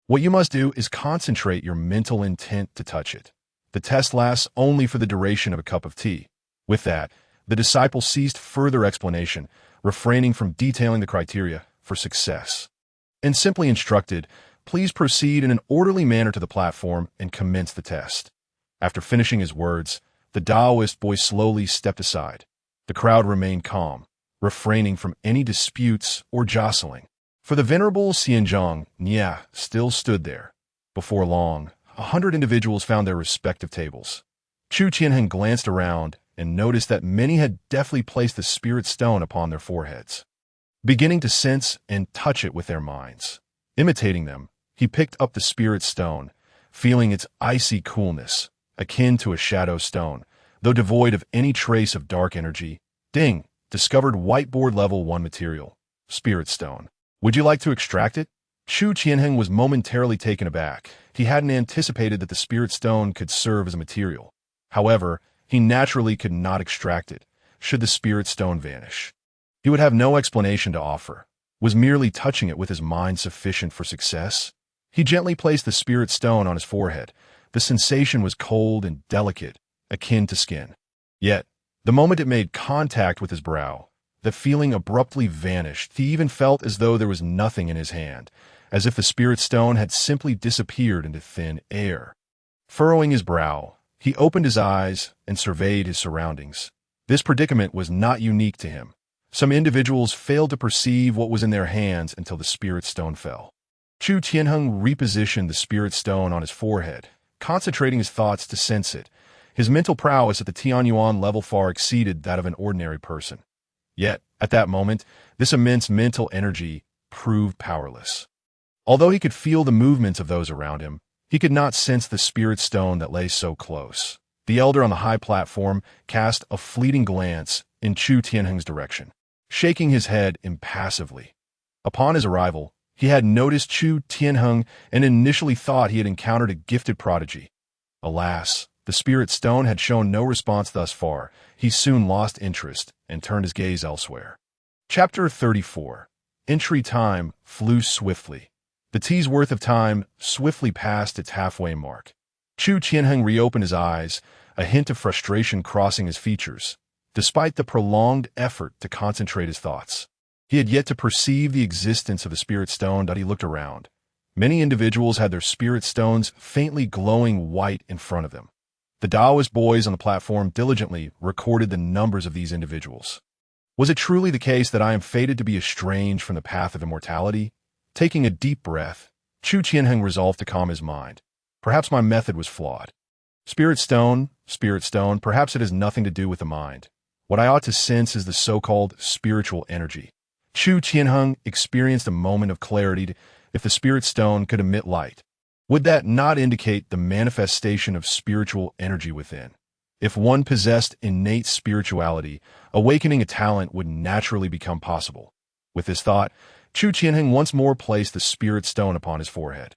What you must do is concentrate your mental intent to touch it. The test lasts only for the duration of a cup of tea. With that, the disciple ceased further explanation, refraining from detailing the criteria for success, and simply instructed, "Please proceed in an orderly manner to the platform and commence the test." After finishing his words, the Taoist boy slowly stepped aside. The crowd remained calm, refraining from any disputes or jostling. For the venerable Xianzhong, Nia still stood there. Before long, 100 individuals found their respective tables. Chu Tianheng glanced around and noticed that many had deftly placed the spirit stone upon their foreheads, beginning to sense and touch it with their minds. Imitating them, he picked up the spirit stone, feeling its icy coolness, akin to a shadow stone, though devoid of any trace of dark energy. Ding! Discovered whiteboard level 1 material. Spirit stone. Would you like to extract it? Chu Tianheng was momentarily taken aback. He hadn't anticipated that the spirit stone could serve as a material. However, he naturally could not extract it, should the spirit stone vanish. He would have no explanation to offer. Was merely touching it with his mind sufficient for success? He gently placed the spirit stone on his forehead. The sensation was cold and delicate, akin to skin. Yet, the moment it made contact with his brow, the feeling abruptly vanished. He even felt as though there was nothing in his hand, as if the spirit stone had simply disappeared into thin air. Furrowing his brow, he opened his eyes and surveyed his surroundings. This predicament was not unique to him. Some individuals failed to perceive what was in their hands until the spirit stone fell. Chu Tianheng repositioned the spirit stone on his forehead, concentrating his thoughts to sense it. His mental prowess at the Tianyuan level far exceeded that of an ordinary person. Yet, at that moment, this immense mental energy proved powerless. Although he could feel the movements of those around him, he could not sense the spirit stone that lay so close. The elder on the high platform cast a fleeting glance in Chu Tianheng's direction, shaking his head impassively. Upon his arrival, he had noticed Chu Tianheng and initially thought he had encountered a gifted prodigy. Alas, the spirit stone had shown no response thus far. He soon lost interest and turned his gaze elsewhere. Chapter 34. Entry time flew swiftly. The tea's worth of time swiftly passed its halfway mark. Chu Tianheng reopened his eyes, a hint of frustration crossing his features. Despite the prolonged effort to concentrate his thoughts, he had yet to perceive the existence of the spirit stone. He looked around. Many individuals had their spirit stones faintly glowing white in front of them. The Taoist boys on the platform diligently recorded the numbers of these individuals. Was it truly the case that I am fated to be estranged from the path of immortality? Taking a deep breath, Chu Tianheng resolved to calm his mind. Perhaps my method was flawed. Spirit stone, perhaps it has nothing to do with the mind. What I ought to sense is the so-called spiritual energy. Chu Tianheng experienced a moment of clarity. If the spirit stone could emit light, would that not indicate the manifestation of spiritual energy within? If one possessed innate spirituality, awakening a talent would naturally become possible. With this thought, Chu Tianheng once more placed the spirit stone upon his forehead.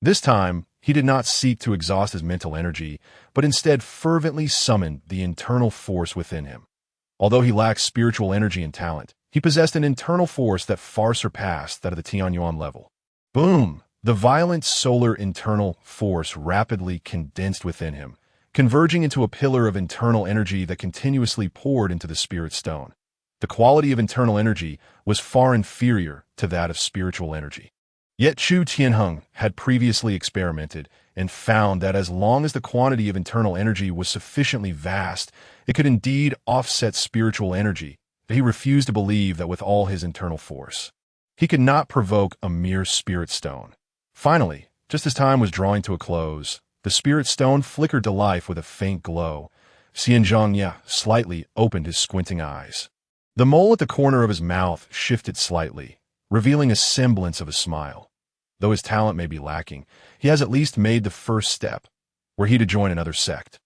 This time, he did not seek to exhaust his mental energy, but instead fervently summoned the internal force within him. Although he lacked spiritual energy and talent, he possessed an internal force that far surpassed that of the Tianyuan level. Boom! The violent solar internal force rapidly condensed within him, converging into a pillar of internal energy that continuously poured into the spirit stone. The quality of internal energy was far inferior to that of spiritual energy. Yet Chu Tianheng had previously experimented and found that as long as the quantity of internal energy was sufficiently vast, it could indeed offset spiritual energy, but he refused to believe that with all his internal force, he could not provoke a mere spirit stone. Finally, just as time was drawing to a close, the spirit stone flickered to life with a faint glow. Xianzhong slightly opened his squinting eyes. The mole at the corner of his mouth shifted slightly, revealing a semblance of a smile. Though his talent may be lacking, he has at least made the first step. Were he to join another sect,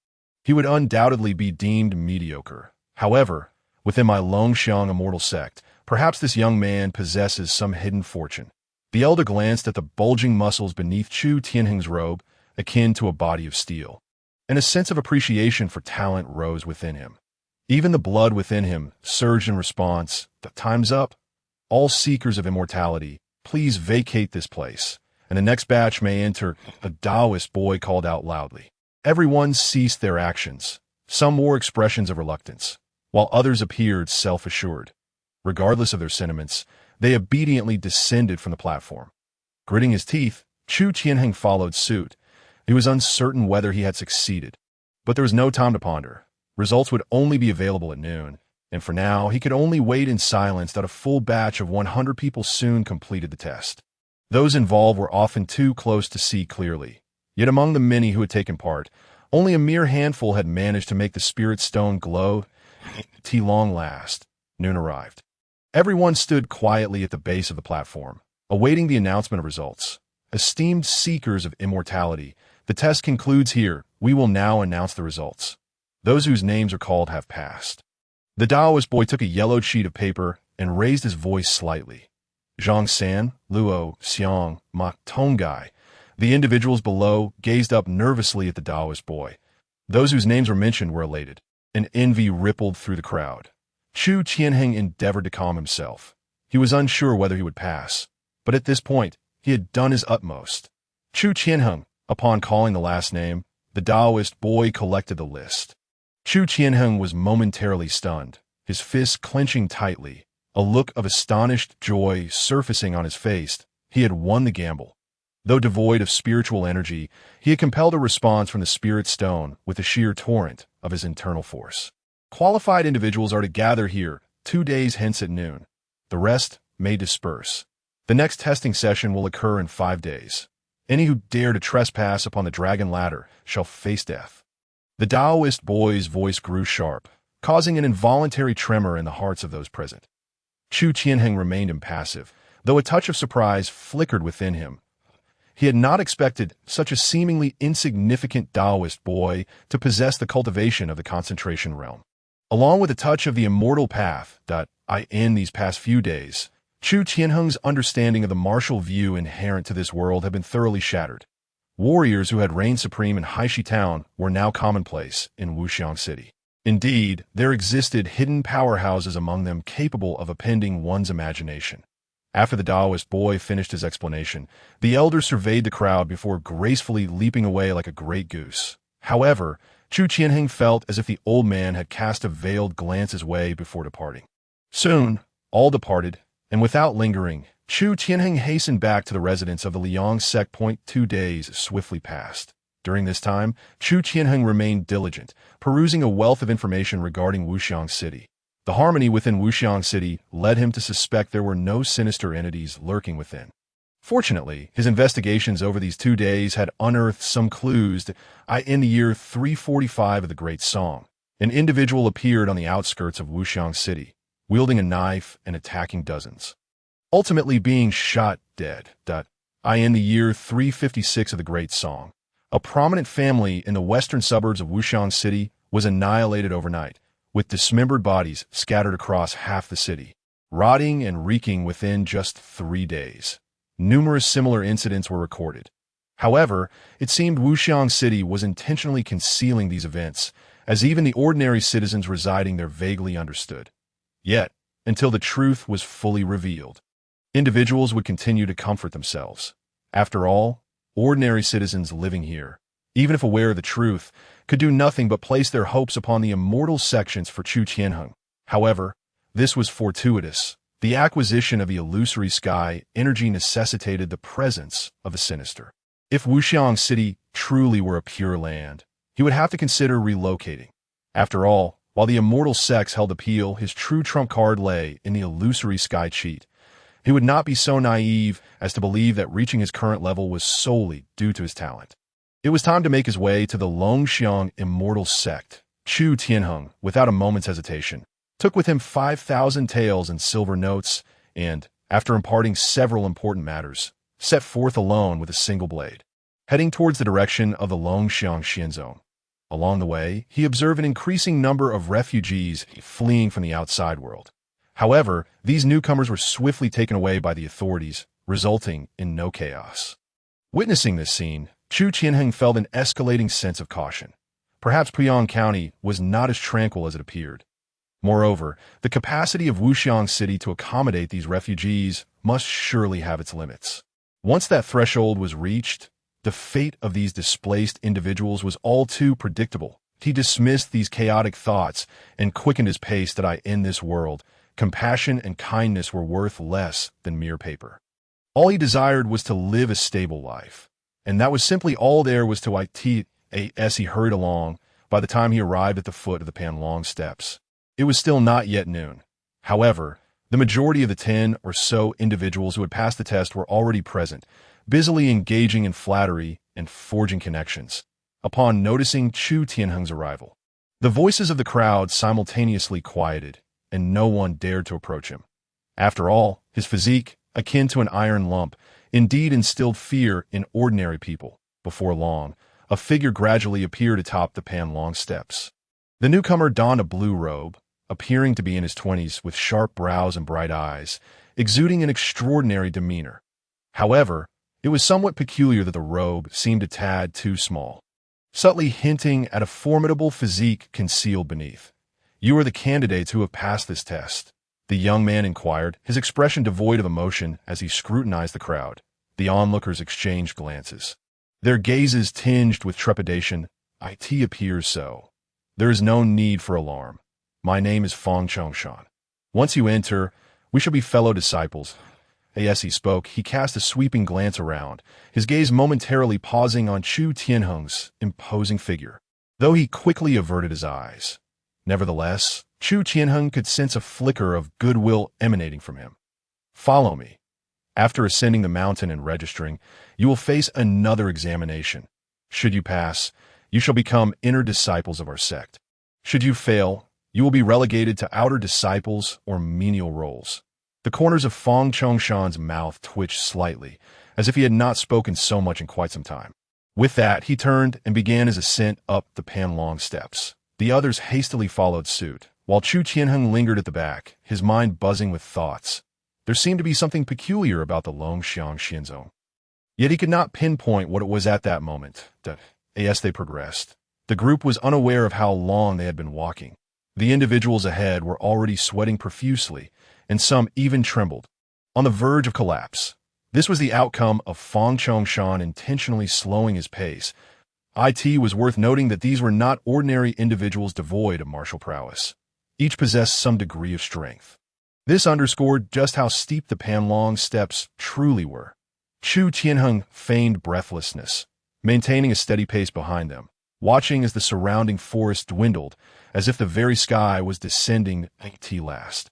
he would undoubtedly be deemed mediocre. However, within my Yang Immortal sect, perhaps this young man possesses some hidden fortune. The elder glanced at the bulging muscles beneath Chu Tianheng's robe, akin to a body of steel, and a sense of appreciation for talent rose within him. Even the blood within him surged in response. The time's up. All seekers of immortality, please vacate this place. and the next batch may enter, a Taoist boy called out loudly. Everyone ceased their actions. Some wore expressions of reluctance, while others appeared self-assured. Regardless of their sentiments, they obediently descended from the platform. Gritting his teeth, Chu Tianheng followed suit. He was uncertain whether he had succeeded. But there was no time to ponder. Results would only be available at noon, and for now he could only wait in silence that a full batch of 100 people soon completed the test. Those involved were often too close to see clearly. Yet among the many who had taken part, only a mere handful had managed to make the spirit stone glow. At long last, noon arrived. Everyone stood quietly at the base of the platform, awaiting the announcement of results. Esteemed seekers of immortality, the test concludes here. We will now announce the results. Those whose names are called have passed. The Taoist boy took a yellowed sheet of paper and raised his voice slightly. Zhang San, Luo, Xiang, Ma, Tonggai. The individuals below gazed up nervously at the Taoist boy. Those whose names were mentioned were elated. An envy rippled through the crowd. Chu Tianheng endeavored to calm himself. He was unsure whether he would pass, but at this point, he had done his utmost. Chu Tianheng, upon calling the last name, the Taoist boy collected the list. Chu Tianheng was momentarily stunned, his fists clenching tightly, a look of astonished joy surfacing on his face. He had won the gamble. Though devoid of spiritual energy, he had compelled a response from the spirit stone with the sheer torrent of his internal force. Qualified individuals are to gather here 2 days hence at noon. The rest may disperse. The next testing session will occur in 5 days. Any who dare to trespass upon the dragon ladder shall face death. The Taoist boy's voice grew sharp, causing an involuntary tremor in the hearts of those present. Chu Tianheng remained impassive, though a touch of surprise flickered within him. He had not expected such a seemingly insignificant Taoist boy to possess the cultivation of the concentration realm. Along with a touch of the immortal path in these past few days, Chu Tianheng's understanding of the martial view inherent to this world had been thoroughly shattered. Warriors who had reigned supreme in Haishi Town were now commonplace in Wuxiang City. Indeed, there existed hidden powerhouses among them capable of appending one's imagination. After the Taoist boy finished his explanation, the elder surveyed the crowd before gracefully leaping away like a great goose. However, Chu Tianheng felt as if the old man had cast a veiled glance his way before departing. Soon, all departed, and without lingering, Chu Tianheng hastened back to the residence of the Liang sect. 2 days swiftly passed. During this time, Chu Tianheng remained diligent, perusing a wealth of information regarding Wuxiang City. The harmony within Wuxiang City led him to suspect there were no sinister entities lurking within. Fortunately, his investigations over these 2 days had unearthed some clues. In the year 345 of the Great Song, an individual appeared on the outskirts of Wuxiang City, wielding a knife and attacking dozens, ultimately being shot dead. In the year 356 of the Great Song, a prominent family in the western suburbs of Wuxiang City was annihilated overnight, with dismembered bodies scattered across half the city, rotting and reeking within just 3 days. Numerous similar incidents were recorded. However, it seemed Wuxiang City was intentionally concealing these events, as even the ordinary citizens residing there vaguely understood. Yet, until the truth was fully revealed, individuals would continue to comfort themselves. After all, ordinary citizens living here, even if aware of the truth, could do nothing but place their hopes upon the immortal sections for Chu Tianheng. However, this was fortuitous. The acquisition of the illusory sky energy necessitated the presence of the sinister. If Wuxiang City truly were a pure land, he would have to consider relocating. After all, while the immortal sex held appeal, his true trump card lay in the illusory sky cheat. He would not be so naive as to believe that reaching his current level was solely due to his talent. It was time to make his way to the Longxiang Immortal Sect. Chu Tianheng, without a moment's hesitation, took with him 5,000 taels and silver notes, and, after imparting several important matters, set forth alone with a single blade, heading towards the direction of the Longxiang Xianzone. Along the way, he observed an increasing number of refugees fleeing from the outside world. However, these newcomers were swiftly taken away by the authorities, resulting in no chaos. Witnessing this scene, Chu Tianheng felt an escalating sense of caution. Perhaps Puyang County was not as tranquil as it appeared. Moreover, the capacity of Wuxiang City to accommodate these refugees must surely have its limits. Once that threshold was reached, the fate of these displaced individuals was all too predictable. He dismissed these chaotic thoughts and quickened his pace that in this world, compassion and kindness were worth less than mere paper. All he desired was to live a stable life, and that was simply all there was to it. As he hurried along, by the time he arrived at the foot of the Panlong steps, it was still not yet noon. However, the majority of the 10 or so individuals who had passed the test were already present, busily engaging in flattery and forging connections. Upon noticing Chu Tianheng's arrival, the voices of the crowd simultaneously quieted, and no one dared to approach him. After all, his physique, akin to an iron lump, indeed instilled fear in ordinary people. Before long, a figure gradually appeared atop the Panlong steps. The newcomer donned a blue robe, appearing to be in his 20s with sharp brows and bright eyes, exuding an extraordinary demeanor. However, it was somewhat peculiar that the robe seemed a tad too small, subtly hinting at a formidable physique concealed beneath. "You are the candidates who have passed this test," the young man inquired, his expression devoid of emotion as he scrutinized the crowd. The onlookers exchanged glances, their gazes tinged with trepidation. "It appears so. There is no need for alarm. My name is Fang Chongshan. Once you enter, we shall be fellow disciples." As he spoke, he cast a sweeping glance around, his gaze momentarily pausing on Chu Tianheng's imposing figure, though he quickly averted his eyes. Nevertheless, Chu Tianheng could sense a flicker of goodwill emanating from him. "Follow me. After ascending the mountain and registering, you will face another examination. Should you pass, you shall become inner disciples of our sect. Should you fail, you will be relegated to outer disciples or menial roles." The corners of Fang Chongshan's mouth twitched slightly, as if he had not spoken so much in quite some time. With that, he turned and began his ascent up the Panlong steps. The others hastily followed suit, while Chu Tianheng lingered at the back, his mind buzzing with thoughts. There seemed to be something peculiar about the Longxiang Xianzong. Yet he could not pinpoint what it was at that moment. As they progressed, the group was unaware of how long they had been walking. The individuals ahead were already sweating profusely, and some even trembled, on the verge of collapse. This was the outcome of Fang Chongshan intentionally slowing his pace. It was worth noting that these were not ordinary individuals devoid of martial prowess. Each possessed some degree of strength. This underscored just how steep the Panlong steps truly were. Chu Tianheng feigned breathlessness, maintaining a steady pace behind them, watching as the surrounding forest dwindled, as if the very sky was descending at last.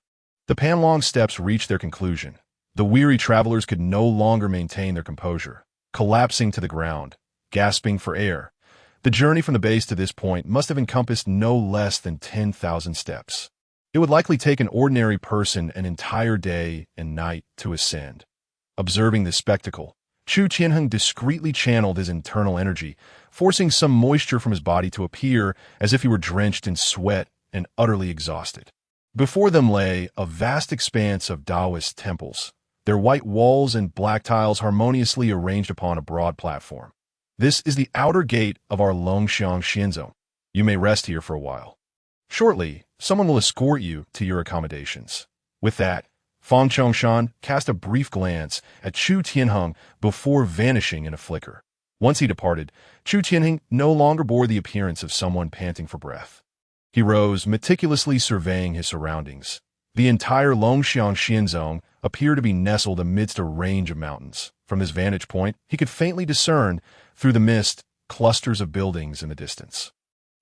The Panlong steps reached their conclusion. The weary travelers could no longer maintain their composure, collapsing to the ground, gasping for air. The journey from the base to this point must have encompassed no less than 10,000 steps. It would likely take an ordinary person an entire day and night to ascend. Observing this spectacle, Chu Tianheng discreetly channeled his internal energy, forcing some moisture from his body to appear as if he were drenched in sweat and utterly exhausted. Before them lay a vast expanse of Taoist temples, their white walls and black tiles harmoniously arranged upon a broad platform. "This is the outer gate of our Longxiang Xianzong. You may rest here for a while. Shortly, someone will escort you to your accommodations." With that, Fang Chongshan cast a brief glance at Chu Tianheng before vanishing in a flicker. Once he departed, Chu Tianheng no longer bore the appearance of someone panting for breath. He rose, meticulously surveying his surroundings. The entire Longxiang Xianzong appeared to be nestled amidst a range of mountains. From his vantage point, he could faintly discern, through the mist, clusters of buildings in the distance.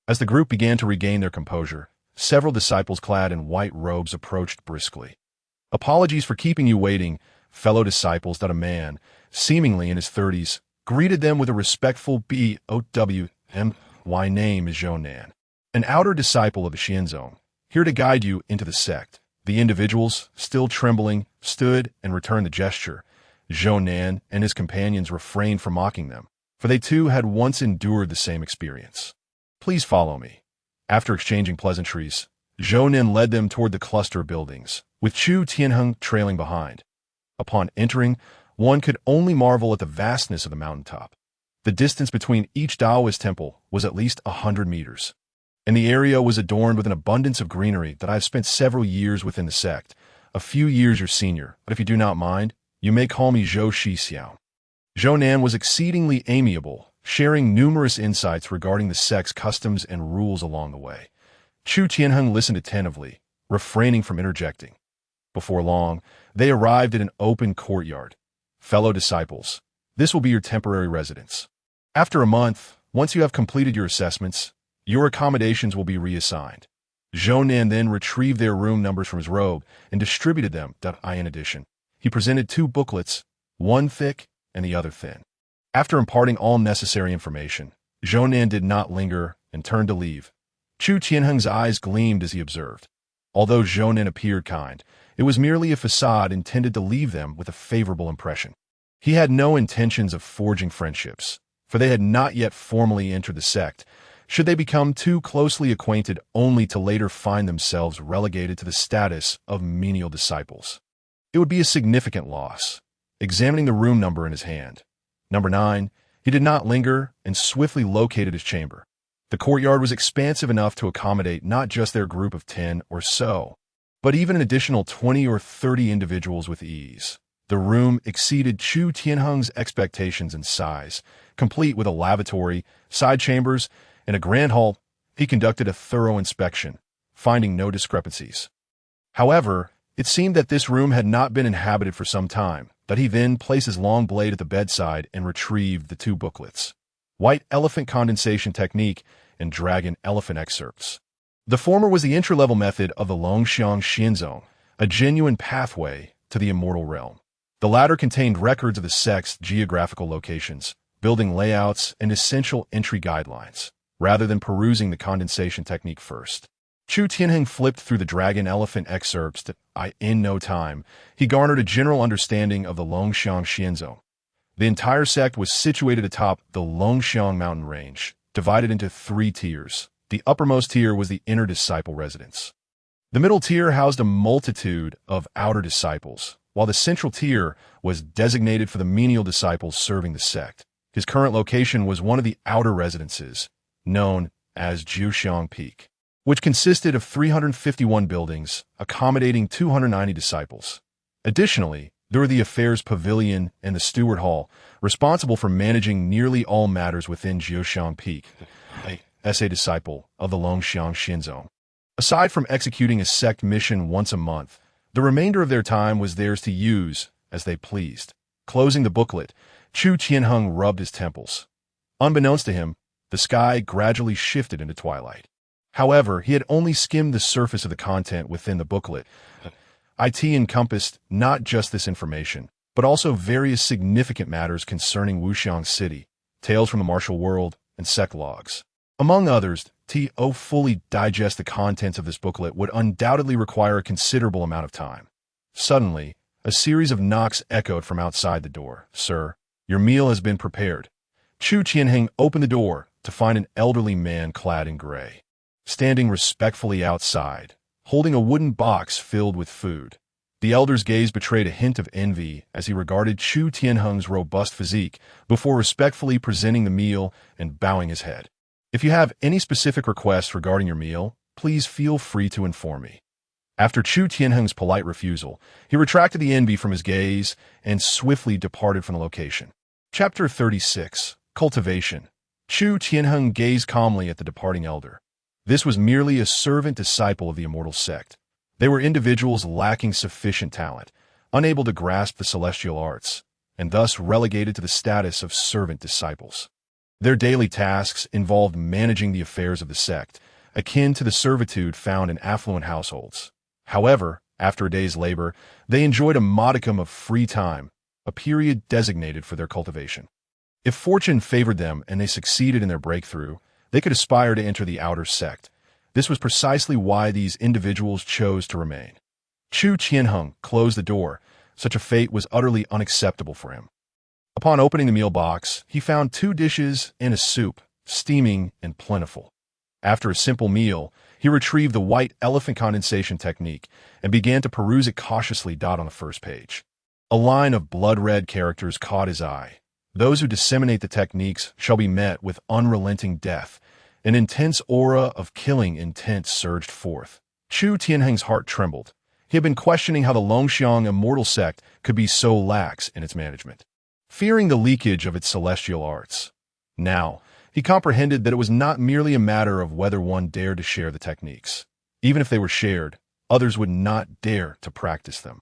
As the group began to regain their composure, several disciples clad in white robes approached briskly. "Apologies for keeping you waiting, fellow disciples," that a man, seemingly in his 30s, greeted them with a respectful "BOWM. My name is Zhou, an outer disciple of the Xianzong, here to guide you into the sect." The individuals, still trembling, stood and returned the gesture. Zhou and his companions refrained from mocking them, for they too had once endured the same experience. "Please follow me." After exchanging pleasantries, Zhou led them toward the cluster of buildings, with Chu Tianheng trailing behind. Upon entering, one could only marvel at the vastness of the mountaintop. The distance between each Taoist temple was at least 100 meters. And the area was adorned with an abundance of greenery that I have spent several years within the sect, a few years your senior, but if you do not mind, you may call me Zhou Shixiao. Zhou was exceedingly amiable, sharing numerous insights regarding the sect's customs and rules along the way. Chu Tianheng listened attentively, refraining from interjecting. Before long, they arrived at an open courtyard. Fellow disciples, this will be your temporary residence. After a month, once you have completed your assessments, your accommodations will be reassigned. Zhou then retrieved their room numbers from his robe and distributed them. In addition, he presented 2 booklets, one thick and the other thin. After imparting all necessary information, Zhou did not linger and turned to leave. Chu Tianheng's eyes gleamed as he observed. Although Zhou appeared kind, it was merely a facade intended to leave them with a favorable impression. He had no intentions of forging friendships, for they had not yet formally entered the sect, should they become too closely acquainted only to later find themselves relegated to the status of menial disciples. It would be a significant loss. Examining the room number in his hand, number 9, he did not linger and swiftly located his chamber. The courtyard was expansive enough to accommodate not just their group of 10 or so, but even an additional 20 or 30 individuals with ease. The room exceeded Chu Tianheng's expectations in size, complete with a lavatory, side chambers, and a grand hall. He conducted a thorough inspection, finding no discrepancies. However, it seemed that this room had not been inhabited for some time, that he then placed his long blade at the bedside and retrieved the 2 booklets, White Elephant Condensation Technique and Dragon Elephant Excerpts. The former was the entry-level method of the Longxiang Xianzong, a genuine pathway to the immortal realm. The latter contained records of the sect's geographical locations, building layouts, and essential entry guidelines, rather than perusing the condensation technique first. Chu Tianheng flipped through the Dragon Elephant Excerpts in no time. He garnered a general understanding of the Longxiang Xianzong. The entire sect was situated atop the Longxiang mountain range, divided into 3 tiers. The uppermost tier was the inner disciple residence. The middle tier housed a multitude of outer disciples, while the central tier was designated for the menial disciples serving the sect. His current location was one of the outer residences, known as Jiuxiang Peak, which consisted of 351 buildings, accommodating 290 disciples. Additionally, there were the Affairs Pavilion and the Steward Hall, responsible for managing nearly all matters within Jiuxiang Peak, as a disciple of the Longxiang Xianzong. Aside from executing a sect mission once a month, the remainder of their time was theirs to use as they pleased. Closing the booklet, Chu Tianheng rubbed his temples. Unbeknownst to him, the sky gradually shifted into twilight. However, he had only skimmed the surface of the content within the booklet. It encompassed not just this information, but also various significant matters concerning Wuxiang City, tales from the martial world, and sect logs. Among others, to fully digest the contents of this booklet would undoubtedly require a considerable amount of time. Suddenly, a series of knocks echoed from outside the door. "Sir, your meal has been prepared." Chu Tianheng opened the door to find an elderly man clad in gray, standing respectfully outside, holding a wooden box filled with food. The elder's gaze betrayed a hint of envy as he regarded Chu Tianheng's robust physique before respectfully presenting the meal and bowing his head. "If you have any specific requests regarding your meal, please feel free to inform me." After Chu Tianheng's polite refusal, he retracted the envy from his gaze and swiftly departed from the location. Chapter 36. Cultivation. Chu Tianheng gazed calmly at the departing elder. This was merely a servant disciple of the immortal sect. They were individuals lacking sufficient talent, unable to grasp the celestial arts, and thus relegated to the status of servant disciples. Their daily tasks involved managing the affairs of the sect, akin to the servitude found in affluent households. However, after a day's labor, they enjoyed a modicum of free time, a period designated for their cultivation. If fortune favored them and they succeeded in their breakthrough, they could aspire to enter the outer sect. This was precisely why these individuals chose to remain. Chu Tianheng closed the door. Such a fate was utterly unacceptable for him. Upon opening the meal box, he found 2 dishes and a soup, steaming and plentiful. After a simple meal, he retrieved the White Elephant Condensation Technique and began to peruse it cautiously. On the first page, a line of blood-red characters caught his eye. "Those who disseminate the techniques shall be met with unrelenting death." An intense aura of killing intent surged forth. Chu Tianheng's heart trembled. He had been questioning how the Longxiang Immortal Sect could be so lax in its management. fearing the leakage of its celestial arts. Now, he comprehended that it was not merely a matter of whether one dared to share the techniques. Even if they were shared, others would not dare to practice them.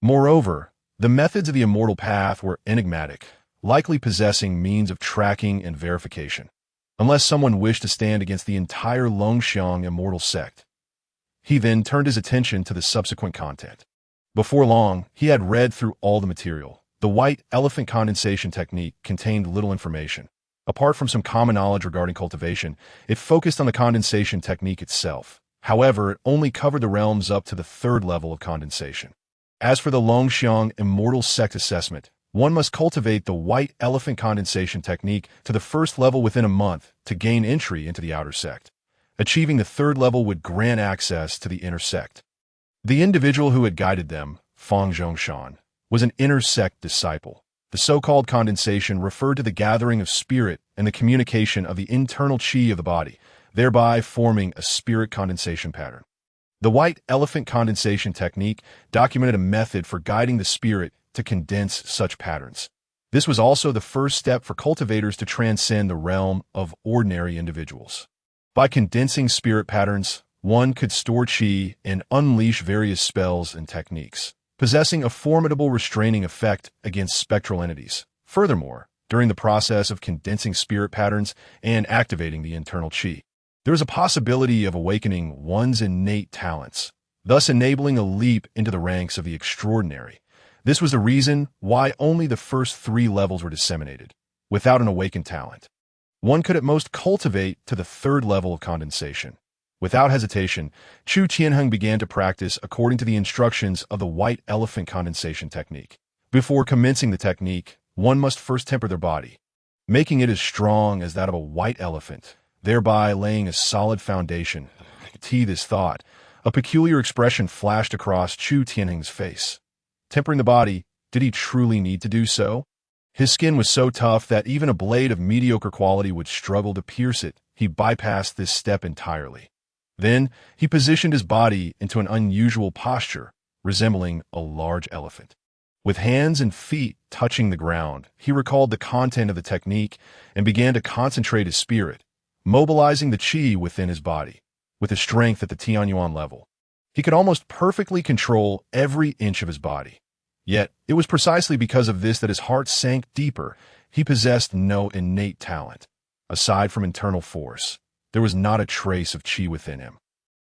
Moreover, the methods of the immortal path were enigmatic, likely possessing means of tracking and verification, unless someone wished to stand against the entire Wangtian immortal sect. He then turned his attention to the subsequent content. Before long, he had read through all the material. The white elephant condensation technique contained little information. Apart from some common knowledge regarding cultivation, it focused on the condensation technique itself. However, it only covered the realms up to the third level of condensation. As for the Wangtian immortal sect assessment, one must cultivate the white elephant condensation technique to the first level within a month to gain entry into the outer sect. Achieving the third level would grant access to the inner sect. The individual who had guided them, Fang Zhongshan, was an inner sect disciple. The so-called condensation referred to the gathering of spirit and the communication of the internal qi of the body, thereby forming a spirit condensation pattern. The white elephant condensation technique documented a method for guiding the spirit to condense such patterns. This was also the first step for cultivators to transcend the realm of ordinary individuals. By condensing spirit patterns, one could store qi and unleash various spells and techniques, possessing a formidable restraining effect against spectral entities. Furthermore, during the process of condensing spirit patterns and activating the internal qi, there is a possibility of awakening one's innate talents, thus enabling a leap into the ranks of the extraordinary. This was the reason why only the first 3 levels were disseminated. Without an awakened talent, one could at most cultivate to the 3rd level of condensation. Without hesitation, Chu Tianheng began to practice according to the instructions of the white elephant condensation technique. Before commencing the technique, one must first temper their body, making it as strong as that of a white elephant, thereby laying a solid foundation. To this thought, a peculiar expression flashed across Chu Tianheng's face. Tempering the body, did he truly need to do so? His skin was so tough that even a blade of mediocre quality would struggle to pierce it. He bypassed this step entirely. Then, he positioned his body into an unusual posture, resembling a large elephant. With hands and feet touching the ground, he recalled the content of the technique and began to concentrate his spirit, mobilizing the qi within his body. With a strength at the Tianyuan level, he could almost perfectly control every inch of his body. Yet, it was precisely because of this that his heart sank deeper. He possessed no innate talent. Aside from internal force, there was not a trace of qi within him.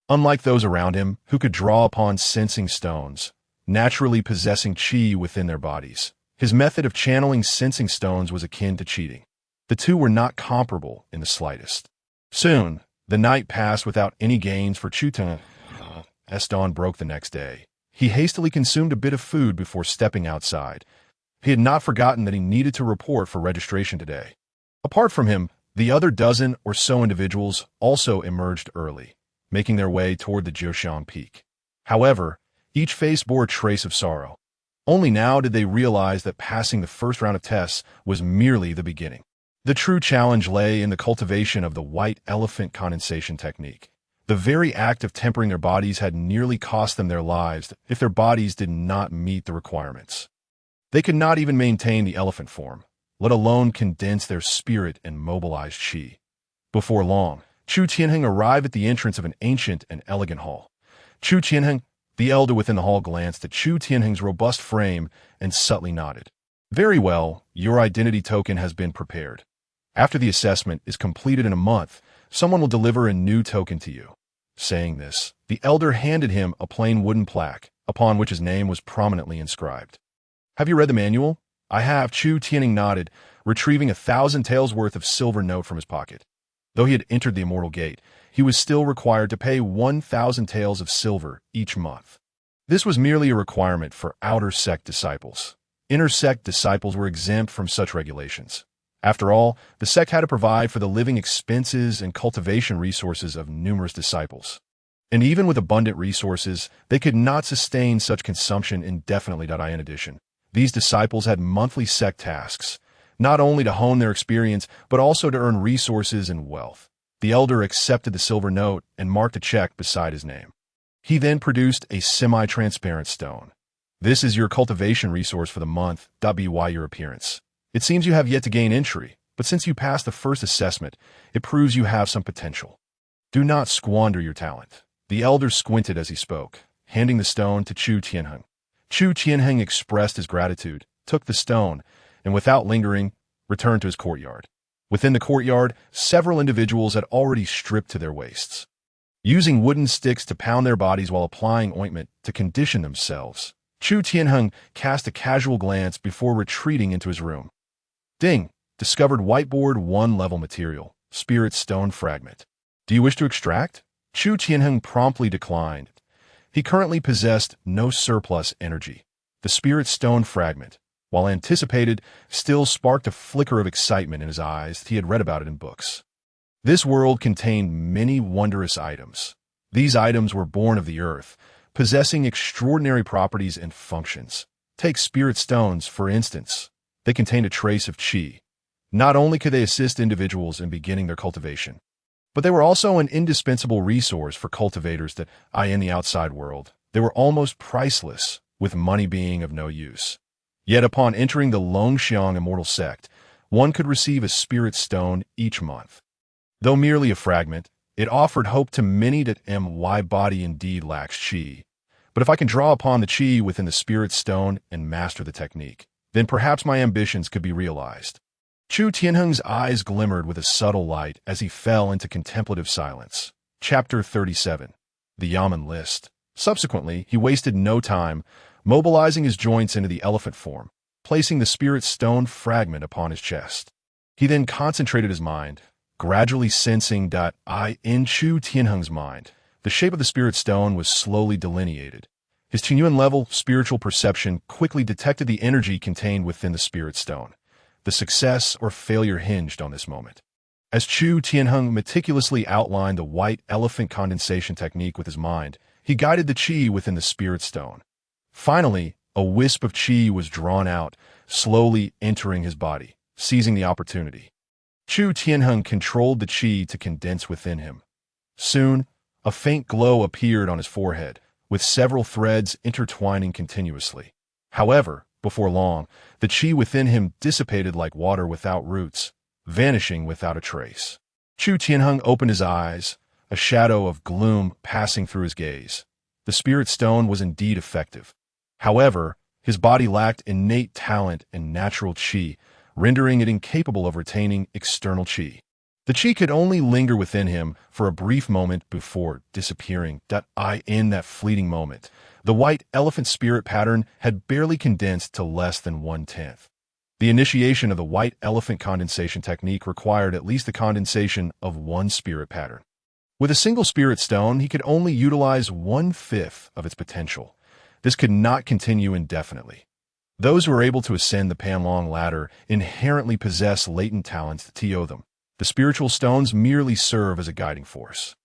Unlike those around him, who could draw upon sensing stones, naturally possessing qi within their bodies, his method of channeling sensing stones was akin to cheating. The two were not comparable in the slightest. Soon, the night passed without any gains for Chu Tianheng. As dawn broke the next day, he hastily consumed a bit of food before stepping outside. He had not forgotten that he needed to report for registration today. Apart from him, the other dozen or so individuals also emerged early, making their way toward the Jiuxiang Peak. However, each face bore a trace of sorrow. Only now did they realize that passing the first round of tests was merely the beginning. The true challenge lay in the cultivation of the white elephant condensation technique. The very act of tempering their bodies had nearly cost them their lives if their bodies did not meet the requirements. They could not even maintain the elephant form, let alone condense their spirit and mobilize qi. Before long, Chu Tianheng arrived at the entrance of an ancient and elegant hall. Chu Tianheng, the elder within the hall, glanced at Chu Tianheng's robust frame and subtly nodded. Very well, your identity token has been prepared. After the assessment is completed in a month, someone will deliver a new token to you. Saying this, the elder handed him a plain wooden plaque, upon which his name was prominently inscribed. Have you read the manual? I have. Chu Tianheng nodded, retrieving 1,000 taels worth of silver note from his pocket. Though he had entered the Immortal Gate, he was still required to pay 1,000 taels of silver each month. This was merely a requirement for outer sect disciples. Inner sect disciples were exempt from such regulations. After all, the sect had to provide for the living expenses and cultivation resources of numerous disciples. And even with abundant resources, they could not sustain such consumption indefinitely. In addition, these disciples had monthly sect tasks, not only to hone their experience, but also to earn resources and wealth. The elder accepted the silver note and marked a check beside his name. He then produced a semi-transparent stone. This is your cultivation resource for the month. By your appearance. It seems you have yet to gain entry, but since you passed the first assessment, it proves you have some potential. Do not squander your talent." The elder squinted as he spoke, handing the stone to Chu Tianheng. Chu Tianheng expressed his gratitude, took the stone, and without lingering, returned to his courtyard. Within the courtyard, several individuals had already stripped to their waists. Using wooden sticks to pound their bodies while applying ointment to condition themselves, Chu Tianheng cast a casual glance before retreating into his room. Ding! Discovered whiteboard 1 level material, spirit stone fragment. Do you wish to extract? Chu Tianheng promptly declined. He currently possessed no surplus energy. The spirit stone fragment, while anticipated, still sparked a flicker of excitement in his eyes. He had read about it in books. This world contained many wondrous items. These items were born of the earth, possessing extraordinary properties and functions. Take spirit stones, for instance. They contained a trace of qi. Not only could they assist individuals in beginning their cultivation, but they were also an indispensable resource for cultivators that in the outside world. They were almost priceless, with money being of no use. Yet upon entering the Wangtian Immortal sect, one could receive a spirit stone each month. Though merely a fragment, it offered hope to many that my body indeed lacks qi. But if I can draw upon the qi within the spirit stone and master the technique, then perhaps my ambitions could be realized. Chu Tianheng's eyes glimmered with a subtle light as he fell into contemplative silence. Chapter 37. The Yamen List. Subsequently, he wasted no time, mobilizing his joints into the elephant form, placing the spirit stone fragment upon his chest. He then concentrated his mind, gradually sensing that in Chu Tianheng's mind, the shape of the spirit stone was slowly delineated. His Tianyuan level spiritual perception quickly detected the energy contained within the spirit stone. The success or failure hinged on this moment. As Chu Tianheng meticulously outlined the white elephant condensation technique with his mind, he guided the qi within the spirit stone. Finally, a wisp of qi was drawn out, slowly entering his body, seizing the opportunity. Chu Tianheng controlled the qi to condense within him. Soon, a faint glow appeared on his forehead, with several threads intertwining continuously. However, before long, the qi within him dissipated like water without roots, vanishing without a trace. Chu Tianheng opened his eyes, a shadow of gloom passing through his gaze. The spirit stone was indeed effective. However, his body lacked innate talent and natural qi, rendering it incapable of retaining external qi. The qi could only linger within him for a brief moment before disappearing. In that fleeting moment, the white elephant spirit pattern had barely condensed to less than 1/10. The initiation of the white elephant condensation technique required at least the condensation of one spirit pattern. With a single spirit stone, he could only utilize 1/5 of its potential. This could not continue indefinitely. Those who are able to ascend the Panlong ladder inherently possess latent talents that TO them. The spiritual stones merely serve as a guiding force.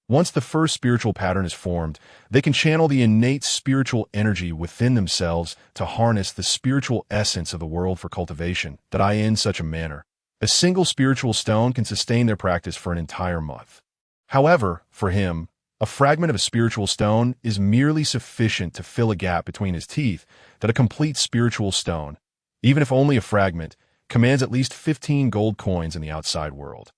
Once the first spiritual pattern is formed, they can channel the innate spiritual energy within themselves to harness the spiritual essence of the world for cultivation, in such a manner. A single spiritual stone can sustain their practice for an entire month. However, for him, a fragment of a spiritual stone is merely sufficient to fill a gap between his teeth that a complete spiritual stone, even if only a fragment, commands at least 15 gold coins in the outside world,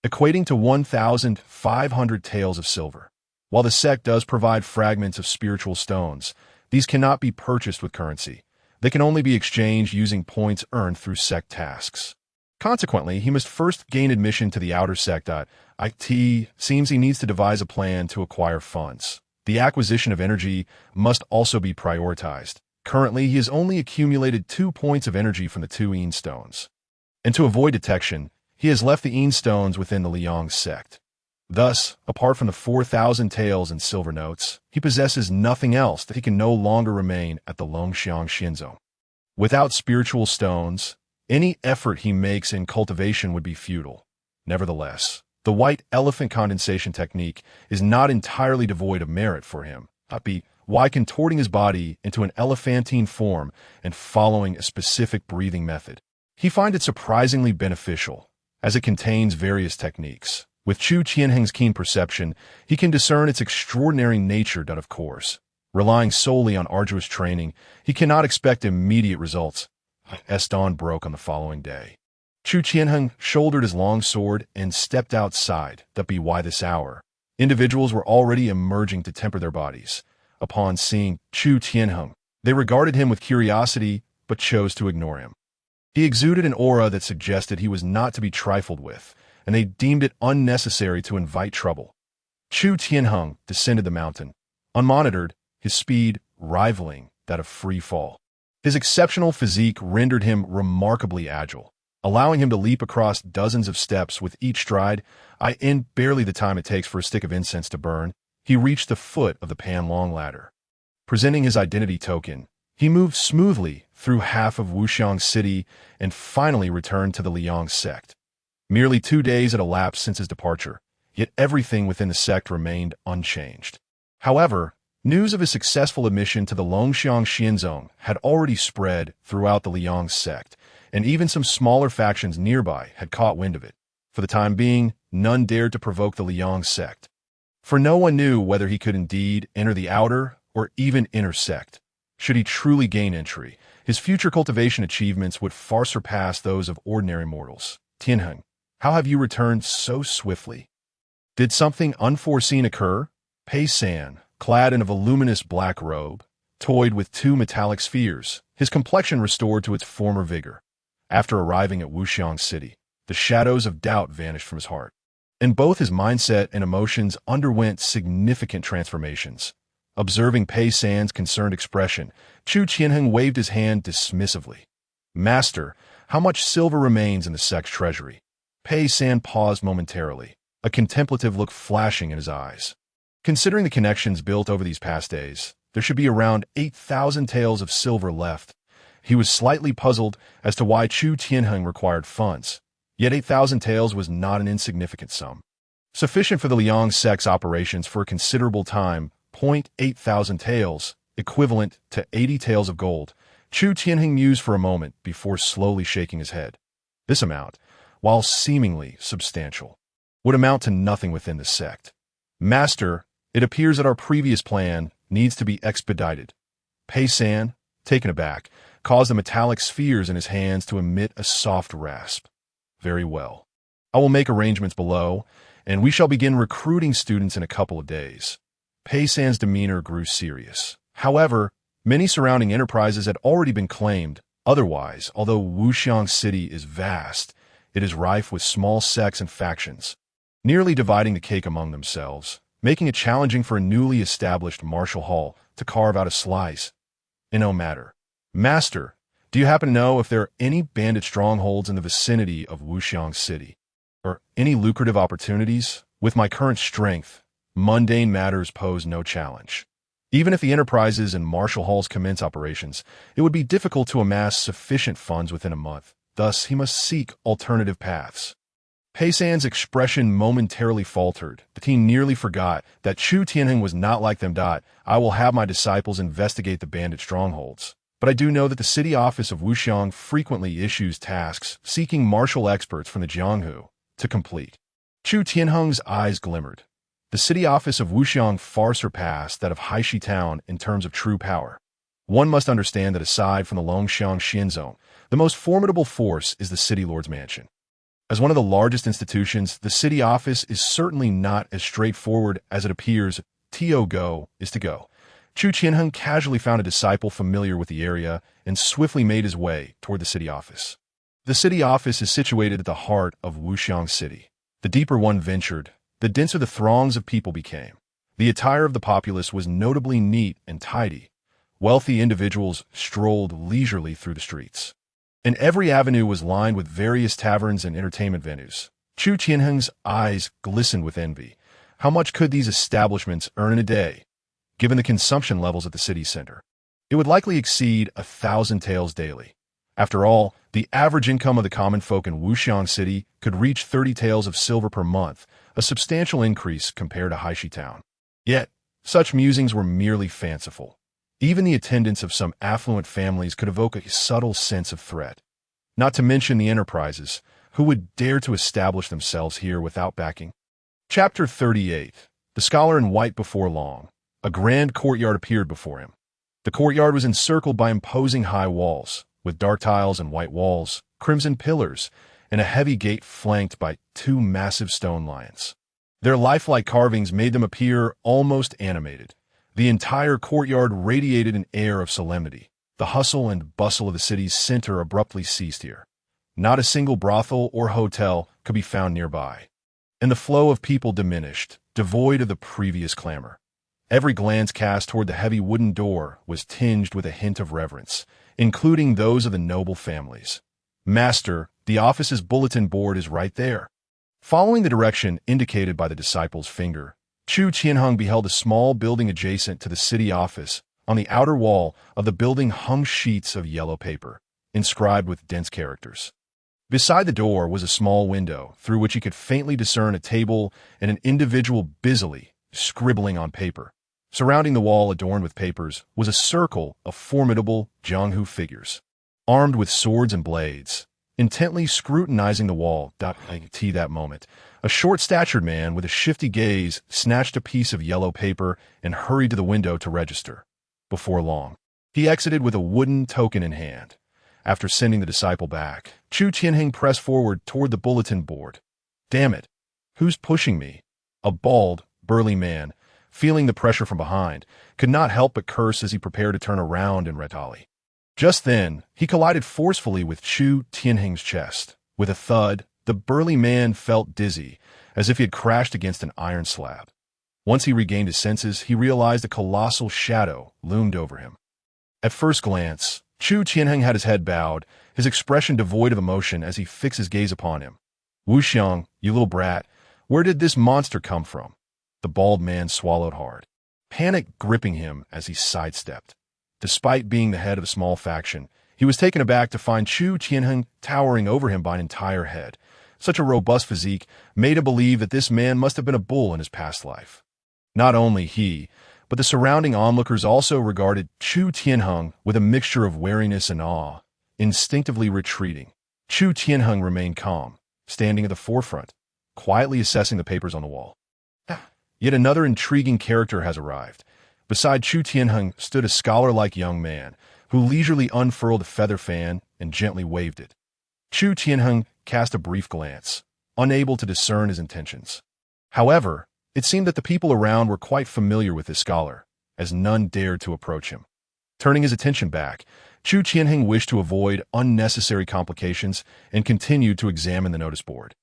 equating to 1,500 taels of silver. While the sect does provide fragments of spiritual stones, these cannot be purchased with currency. They can only be exchanged using points earned through sect tasks. Consequently, he must first gain admission to the outer sect. It seems he needs to devise a plan to acquire funds. The acquisition of energy must also be prioritized. Currently, he has only accumulated 2 points of energy from the 2 Een stones. And to avoid detection, he has left the Een stones within the Liang sect. Thus, apart from the 4,000 taels in silver notes, he possesses nothing else that he can no longer remain at the Longxiang Shinzong. Without spiritual stones, any effort he makes in cultivation would be futile. Nevertheless, the white elephant condensation technique is not entirely devoid of merit for him. Why contorting his body into an elephantine form and following a specific breathing method? He finds it surprisingly beneficial, as it contains various techniques. With Chu Tianheng's keen perception, he can discern its extraordinary nature. Of course, relying solely on arduous training, he cannot expect immediate results. As dawn broke on the following day, Chu Tianheng shouldered his long sword and stepped outside. That be why this hour. Individuals were already emerging to temper their bodies. Upon seeing Chu Tianheng, they regarded him with curiosity, but chose to ignore him. He exuded an aura that suggested he was not to be trifled with, and they deemed it unnecessary to invite trouble. Chu Tianheng descended the mountain, unmonitored, his speed rivaling that of free fall. His exceptional physique rendered him remarkably agile, allowing him to leap across dozens of steps with each stride. In barely the time it takes for a stick of incense to burn, he reached the foot of the pan-long ladder. Presenting his identity token, he moved smoothly through half of Wuxiang City and finally returned to the Liang sect. Merely 2 days had elapsed since his departure, yet everything within the sect remained unchanged. However, news of his successful admission to the Longxiang Xianzong had already spread throughout the Liang sect, and even some smaller factions nearby had caught wind of it. For the time being, none dared to provoke the Liang sect, for no one knew whether he could indeed enter the outer or even inner sect. Should he truly gain entry, his future cultivation achievements would far surpass those of ordinary mortals. Tianheng, how have you returned so swiftly? Did something unforeseen occur? Pei San, clad in a voluminous black robe, toyed with 2 metallic spheres, his complexion restored to its former vigor. After arriving at Wuxiang City, the shadows of doubt vanished from his heart, and both his mindset and emotions underwent significant transformations. Observing Pei San's concerned expression, Chu Tianheng waved his hand dismissively. Master, how much silver remains in the sect's treasury? Pei San paused momentarily, a contemplative look flashing in his eyes. Considering the connections built over these past days, there should be around 8,000 taels of silver left. He was slightly puzzled as to why Chu Tianheng required funds, yet 8,000 taels was not an insignificant sum. Sufficient for the Liang sect's operations for a considerable time. 8,000 taels, equivalent to 80 taels of gold. Chu Tianheng mused for a moment before slowly shaking his head. This amount, while seemingly substantial, would amount to nothing within the sect. Master, it appears that our previous plan needs to be expedited. Pei San, taken aback, caused the metallic spheres in his hands to emit a soft rasp. Very well. I will make arrangements below, and we shall begin recruiting students in a couple of days. Pei San's demeanor grew serious. However, many surrounding enterprises had already been claimed. Otherwise, although Wuxiang City is vast, it is rife with small sects and factions, nearly dividing the cake among themselves, making it challenging for a newly established martial hall to carve out a slice. In no matter. Master, do you happen to know if there are any bandit strongholds in the vicinity of Wuxiang City? Or any lucrative opportunities? With my current strength, mundane matters pose no challenge. Even if the enterprises and martial halls commence operations, it would be difficult to amass sufficient funds within a month. Thus, he must seek alternative paths. Pei San's expression momentarily faltered, but he nearly forgot that Chu Tianheng was not like them. I will have my disciples investigate the bandit strongholds, but I do know that the city office of Wuxiang frequently issues tasks seeking martial experts from the Jianghu to complete. Chu Tianheng's eyes glimmered. The city office of Wuxiang far surpassed that of Haishi Town in terms of true power. One must understand that aside from the Longxiang Xianzong, the most formidable force is the city lord's mansion. As one of the largest institutions, the city office is certainly not as straightforward as it appears. To go is to go. Chu Tianheng casually found a disciple familiar with the area and swiftly made his way toward the city office. The city office is situated at the heart of Wuxiang City. The deeper one ventured, the denser the throngs of people became. The attire of the populace was notably neat and tidy. Wealthy individuals strolled leisurely through the streets, and every avenue was lined with various taverns and entertainment venues. Chu Tianheng's eyes glistened with envy. How much could these establishments earn in a day? Given the consumption levels at the city center, it would likely exceed 1,000 taels daily. After all, the average income of the common folk in Wuxiang City could reach 30 taels of silver per month, a substantial increase compared to Haishi Town. Yet, such musings were merely fanciful. Even the attendance of some affluent families could evoke a subtle sense of threat. Not to mention the enterprises, who would dare to establish themselves here without backing. Chapter 38. The scholar in white. Before long, a grand courtyard appeared before him. The courtyard was encircled by imposing high walls, with dark tiles and white walls, crimson pillars, and a heavy gate flanked by two massive stone lions. Their lifelike carvings made them appear almost animated. The entire courtyard radiated an air of solemnity. The hustle and bustle of the city's center abruptly ceased here. Not a single brothel or hotel could be found nearby, and the flow of people diminished, devoid of the previous clamor. Every glance cast toward the heavy wooden door was tinged with a hint of reverence, including those of the noble families. "Master, the office's bulletin board is right there." Following the direction indicated by the disciple's finger, Chu Tianheng beheld a small building adjacent to the city office. On the outer wall of the building hung sheets of yellow paper, inscribed with dense characters. Beside the door was a small window, through which he could faintly discern a table and an individual busily scribbling on paper. Surrounding the wall adorned with papers was a circle of formidable Jianghu figures, armed with swords and blades, intently scrutinizing the wall. At that moment, a short-statured man with a shifty gaze snatched a piece of yellow paper and hurried to the window to register. Before long, he exited with a wooden token in hand. After sending the disciple back, Chu Tianheng pressed forward toward the bulletin board. "Damn it! Who's pushing me?" A bald, burly man, feeling the pressure from behind, could not help but curse as he prepared to turn around in retaliation. Just then, he collided forcefully with Chu Tianheng's chest. With a thud, the burly man felt dizzy, as if he had crashed against an iron slab. Once he regained his senses, he realized a colossal shadow loomed over him. At first glance, Chu Tianheng had his head bowed, his expression devoid of emotion as he fixed his gaze upon him. "Wuxiang, you little brat, where did this monster come from?" The bald man swallowed hard, panic gripping him as he sidestepped. Despite being the head of a small faction, he was taken aback to find Chu Tianheng towering over him by an entire head. Such a robust physique made him believe that this man must have been a bull in his past life. Not only he, but the surrounding onlookers also regarded Chu Tianheng with a mixture of wariness and awe, instinctively retreating. Chu Tianheng remained calm, standing at the forefront, quietly assessing the papers on the wall. Yet another intriguing character has arrived. Beside Chu Tianheng stood a scholar-like young man, who leisurely unfurled a feather fan and gently waved it. Chu Tianheng cast a brief glance, unable to discern his intentions. However, it seemed that the people around were quite familiar with this scholar, as none dared to approach him. Turning his attention back, Chu Tianheng wished to avoid unnecessary complications and continued to examine the notice board.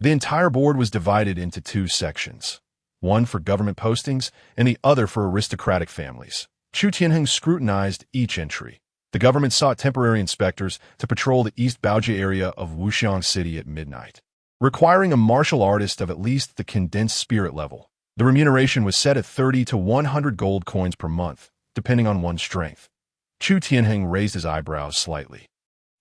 The entire board was divided into two sections, one for government postings and the other for aristocratic families. Chu Tianheng scrutinized each entry. The government sought temporary inspectors to patrol the East Baojia area of Wuxiang City at midnight, requiring a martial artist of at least the condensed spirit level. The remuneration was set at 30 to 100 gold coins per month, depending on one's strength. Chu Tianheng raised his eyebrows slightly.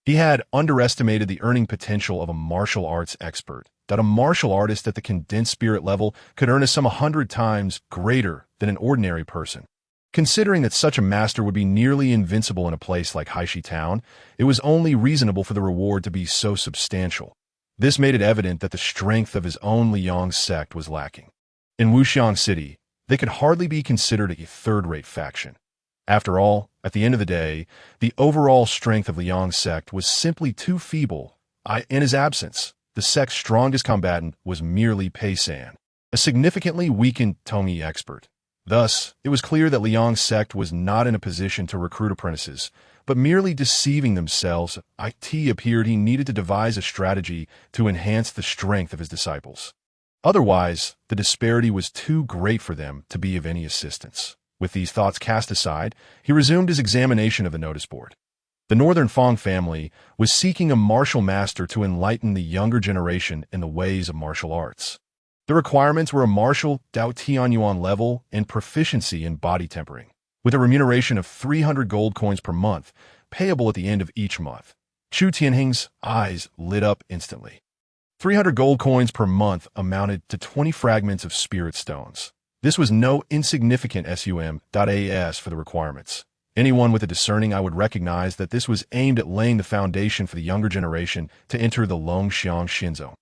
He had underestimated the earning potential of a martial arts expert, that a martial artist at the condensed spirit level could earn a sum 100 times greater than an ordinary person. Considering that such a master would be nearly invincible in a place like Haishi Town, it was only reasonable for the reward to be so substantial. This made it evident that the strength of his own Liang sect was lacking. In Wuxiang City, they could hardly be considered a third-rate faction. After all, at the end of the day, the overall strength of Liang's sect was simply too feeble. In his absence, the sect's strongest combatant was merely Pei San, a significantly weakened Tongyi expert. Thus, it was clear that Liang's sect was not in a position to recruit apprentices, but merely deceiving themselves. It appeared he needed to devise a strategy to enhance the strength of his disciples. Otherwise, the disparity was too great for them to be of any assistance. With these thoughts cast aside, he resumed his examination of the notice board. The Northern Fong family was seeking a martial master to enlighten the younger generation in the ways of martial arts. The requirements were a martial Dao Tianyuan level and proficiency in body tempering, with a remuneration of 300 gold coins per month, payable at the end of each month. Chu Tianheng's eyes lit up instantly. 300 gold coins per month amounted to 20 fragments of spirit stones. This was no insignificant sum.as for the requirements. Anyone with a discerning eye would recognize that this was aimed at laying the foundation for the younger generation to enter the Longxiang Shinzo.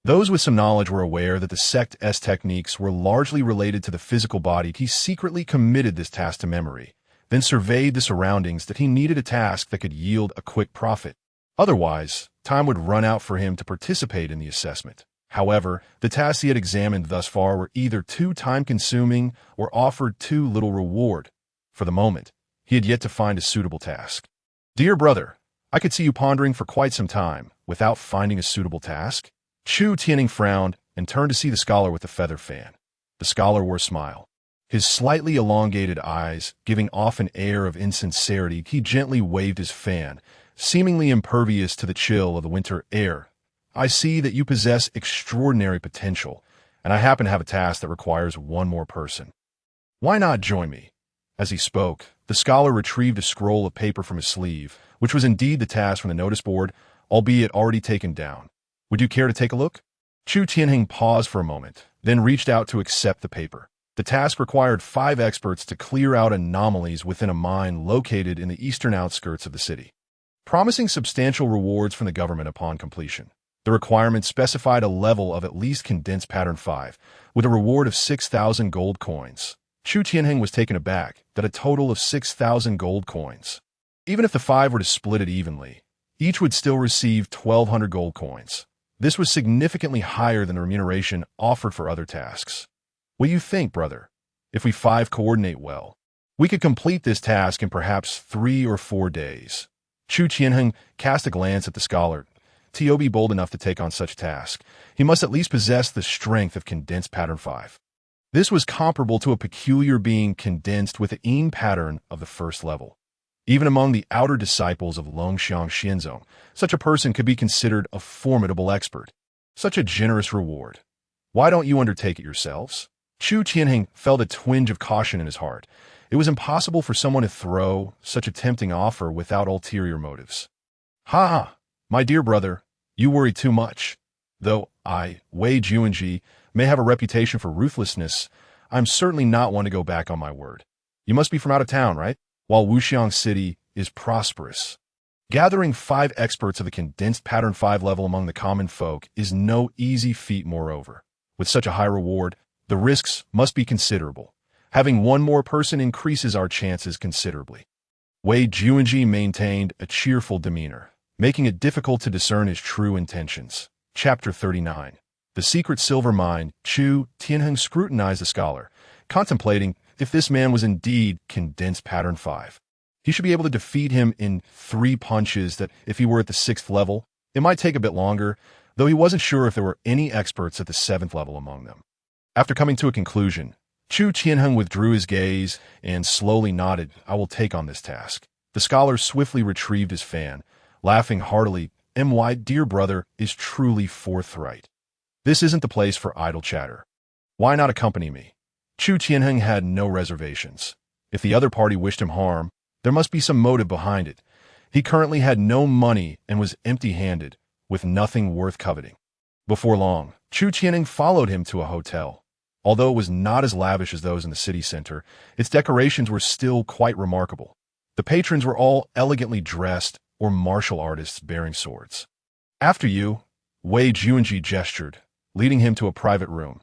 Those with some knowledge were aware that the sect's techniques were largely related to the physical body. He secretly committed this task to memory, then surveyed the surroundings that he needed a task that could yield a quick profit. Otherwise, time would run out for him to participate in the assessment. However, the tasks he had examined thus far were either too time-consuming or offered too little reward. For the moment, he had yet to find a suitable task. Dear brother, I could see you pondering for quite some time without finding a suitable task. Chu Tianheng frowned and turned to see the scholar with the feather fan. The scholar wore a smile. His slightly elongated eyes giving off an air of insincerity, he gently waved his fan, seemingly impervious to the chill of the winter air. I see that you possess extraordinary potential, and I happen to have a task that requires one more person. Why not join me? As he spoke, the scholar retrieved a scroll of paper from his sleeve, which was indeed the task from the notice board, albeit already taken down. Would you care to take a look? Chu Tianheng paused for a moment, then reached out to accept the paper. The task required 5 experts to clear out anomalies within a mine located in the eastern outskirts of the city, promising substantial rewards from the government upon completion. The requirement specified a level of at least condensed pattern 5, with a reward of 6,000 gold coins. Chu Tianheng was taken aback that a total of 6,000 gold coins. Even if the 5 were to split it evenly, each would still receive 1,200 gold coins. This was significantly higher than the remuneration offered for other tasks. What do you think, brother? If we 5 coordinate well, we could complete this task in perhaps 3 or 4 days. Chu Tianheng cast a glance at the scholar. To be bold enough to take on such a task, he must at least possess the strength of condensed pattern 5. This was comparable to a peculiar being condensed with the Yin pattern of the first level. Even among the outer disciples of Longxiang Xianzong, such a person could be considered a formidable expert. Such a generous reward. Why don't you undertake it yourselves? Chu Tianheng felt a twinge of caution in his heart. It was impossible for someone to throw such a tempting offer without ulterior motives. Ha ha, my dear brother, you worry too much. Though I, Wei Juanji, may have a reputation for ruthlessness, I'm certainly not one to go back on my word. You must be from out of town, right? While Wuxiang City is prosperous. Gathering 5 experts of the condensed pattern 5 level among the common folk is no easy feat moreover. With such a high reward, the risks must be considerable. Having one more person increases our chances considerably. Wei Juanji maintained a cheerful demeanor, making it difficult to discern his true intentions. Chapter 39. The Secret Silver Mine. Chu Tianheng scrutinized the scholar, contemplating if this man was indeed condensed pattern 5. He should be able to defeat him in 3 punches that if he were at the 6th level, it might take a bit longer, though he wasn't sure if there were any experts at the 7th level among them. After coming to a conclusion, Chu Tianheng withdrew his gaze and slowly nodded. I will take on this task. The scholar swiftly retrieved his fan, laughing heartily. My dear brother is truly forthright. This isn't the place for idle chatter. Why not accompany me? Chu Tianheng had no reservations. If the other party wished him harm, there must be some motive behind it. He currently had no money and was empty-handed, with nothing worth coveting. Before long, Chu Tianheng followed him to a hotel. Although it was not as lavish as those in the city center, its decorations were still quite remarkable. The patrons were all elegantly dressed or martial artists bearing swords. After you, Wei Juanji gestured, leading him to a private room.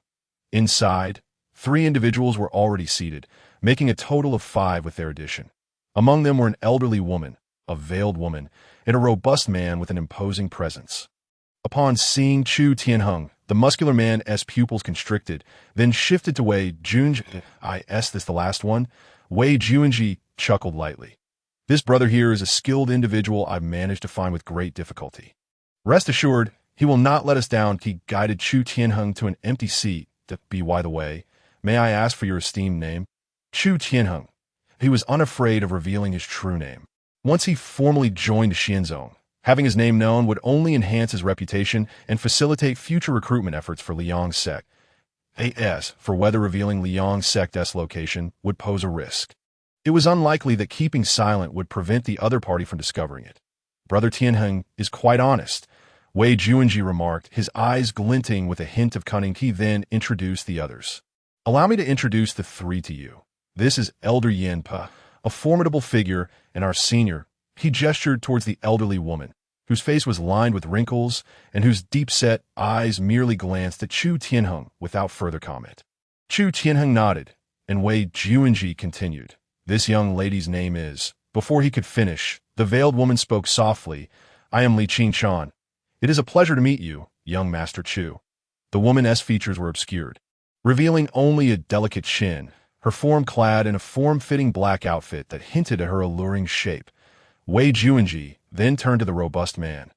Inside, 3 individuals were already seated, making a total of 5 with their addition. Among them were an elderly woman, a veiled woman, and a robust man with an imposing presence. Upon seeing Chu Tianheng, the muscular man's pupils constricted, then shifted to Wei Juanji. This the last one? Wei Juanji chuckled lightly. This brother here is a skilled individual I've managed to find with great difficulty. Rest assured, he will not let us down. He guided Chu Tianheng to an empty seat. By the way, may I ask for your esteemed name? Chu Tianheng. He was unafraid of revealing his true name. Once he formally joined Xianzong, having his name known would only enhance his reputation and facilitate future recruitment efforts for Liang sect. As for whether revealing Liang sect's location would pose a risk, it was unlikely that keeping silent would prevent the other party from discovering it. Brother Tianheng is quite honest, Wei Juanji remarked, his eyes glinting with a hint of cunning. He then introduced the others. Allow me to introduce the 3 to you. This is Elder Yin Pa, a formidable figure, and our senior. He gestured towards the elderly woman, whose face was lined with wrinkles and whose deep-set eyes merely glanced at Chu Tianheng without further comment. Chu Tianheng nodded, and Wei Juanji continued. This young lady's name is—" Before he could finish, the veiled woman spoke softly. "I am Li Qingchuan. It is a pleasure to meet you, young Master Chu." The woman's features were obscured, revealing only a delicate chin, her form clad in a form-fitting black outfit that hinted at her alluring shape. Wei Juanji then turned to the robust man.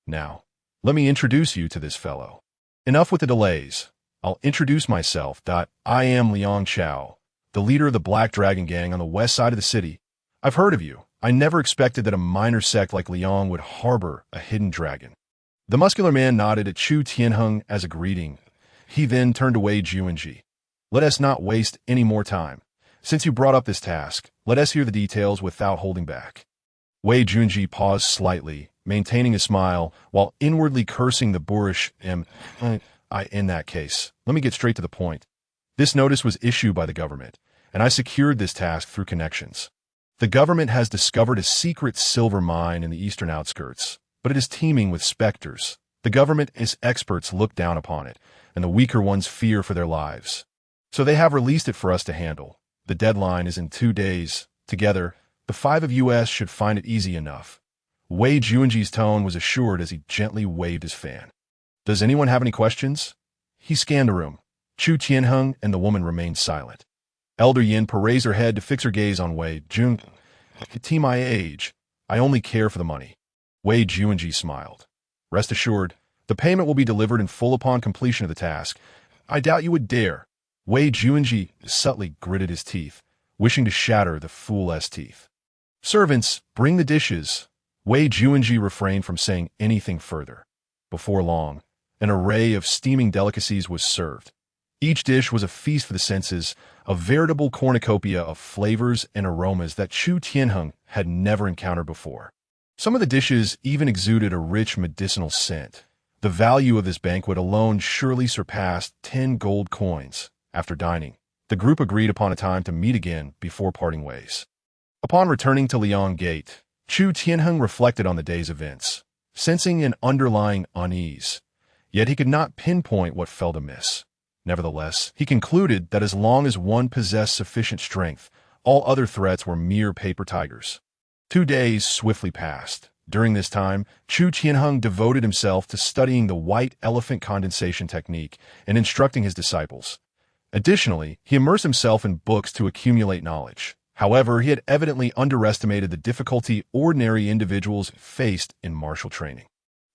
"Now, let me introduce you to this fellow. Enough with the delays. I'll introduce myself. I am Liang Chao, the leader of the Black Dragon Gang on the west side of the city. I've heard of you. I never expected that a minor sect like Liang would harbor a hidden dragon." The muscular man nodded at Chu Tianheng as a greeting. He then turned to Wei Juanji. "Let us not waste any more time. Since you brought up this task, let us hear the details without holding back." Wei Juanji paused slightly, maintaining a smile, while inwardly cursing the boorish in that case. "Let me get straight to the point. This notice was issued by the government, and I secured this task through connections. The government has discovered a secret silver mine in the eastern outskirts, but it is teeming with specters. The government and its experts look down upon it, and the weaker ones fear for their lives. So they have released it for us to handle. The deadline is in 2 days. Together, the 5 of us should find it easy enough." Wei Juanji's tone was assured as he gently waved his fan. "Does anyone have any questions?" He scanned the room. Chu Tianheng and the woman remained silent. Elder Yin raised her head to fix her gaze on Wei Jun. "At my age, I only care for the money." Wei Juanji smiled. "Rest assured, the payment will be delivered in full upon completion of the task. I doubt you would dare." Wei Juanji subtly gritted his teeth, wishing to shatter the fool's teeth. "Servants, bring the dishes." Wei Juanji refrained from saying anything further. Before long, an array of steaming delicacies was served. Each dish was a feast for the senses, a veritable cornucopia of flavors and aromas that Chu Tianheng had never encountered before. Some of the dishes even exuded a rich medicinal scent. The value of this banquet alone surely surpassed 10 gold coins. After dining, the group agreed upon a time to meet again before parting ways. Upon returning to Liang Gate, Chu Tianheng reflected on the day's events, sensing an underlying unease. Yet he could not pinpoint what felt amiss. Nevertheless, he concluded that as long as one possessed sufficient strength, all other threats were mere paper tigers. 2 days swiftly passed. During this time, Chu Tianheng devoted himself to studying the white elephant condensation technique and instructing his disciples. Additionally, he immersed himself in books to accumulate knowledge. However, he had evidently underestimated the difficulty ordinary individuals faced in martial training.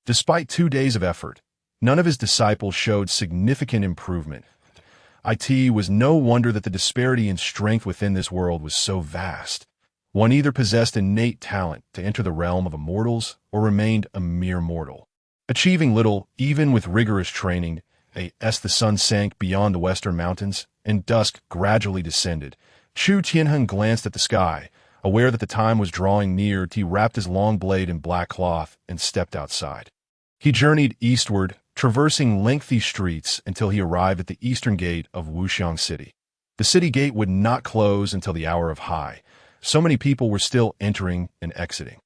Despite 2 days of effort, none of his disciples showed significant improvement. It was no wonder that the disparity in strength within this world was so vast. One either possessed innate talent to enter the realm of immortals or remained a mere mortal, achieving little even with rigorous training. As the sun sank beyond the western mountains and dusk gradually descended, Chu Tianheng glanced at the sky, aware that the time was drawing near. He wrapped his long blade in black cloth and stepped outside. He journeyed eastward, traversing lengthy streets until he arrived at the eastern gate of Wuxiang City. The city gate would not close until the hour of high. So many people were still entering and exiting.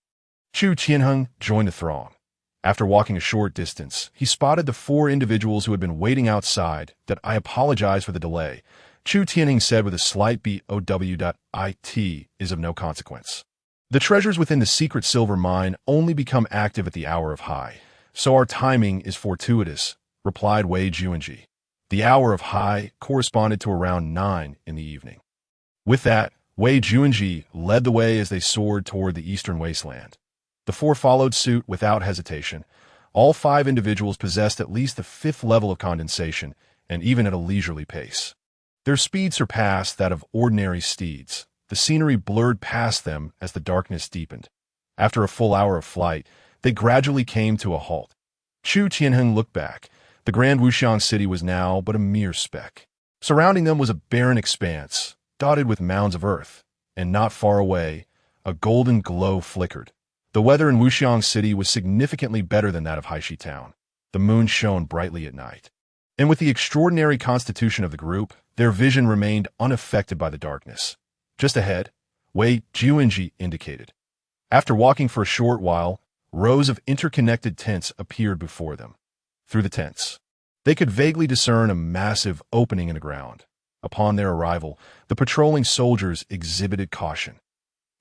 Chu Tianheng joined the throng. After walking a short distance, he spotted the 4 individuals who had been waiting outside. "I apologize for the delay," Chu Tianheng said with a slight "it is of no consequence. "The treasures within the secret silver mine only become active at the hour of high, so our timing is fortuitous," replied Wei Juanji. The hour of high corresponded to around 9 in the evening. With that, Wei Juanji led the way as they soared toward the eastern wasteland. The 4 followed suit without hesitation. All 5 individuals possessed at least the 5th level of condensation, and even at a leisurely pace. Their speed surpassed that of ordinary steeds. The scenery blurred past them as the darkness deepened. After a full hour of flight, they gradually came to a halt. Chu Tianheng looked back. The grand Wuxiang city was now but a mere speck. Surrounding them was a barren expanse, dotted with mounds of earth, and not far away, a golden glow flickered. The weather in Wuxiang City was significantly better than that of Haishi Town. The moon shone brightly at night. And with the extraordinary constitution of the group, their vision remained unaffected by the darkness. Just ahead, Wei Juanji indicated. After walking for a short while, rows of interconnected tents appeared before them. Through the tents, they could vaguely discern a massive opening in the ground. Upon their arrival, the patrolling soldiers exhibited caution.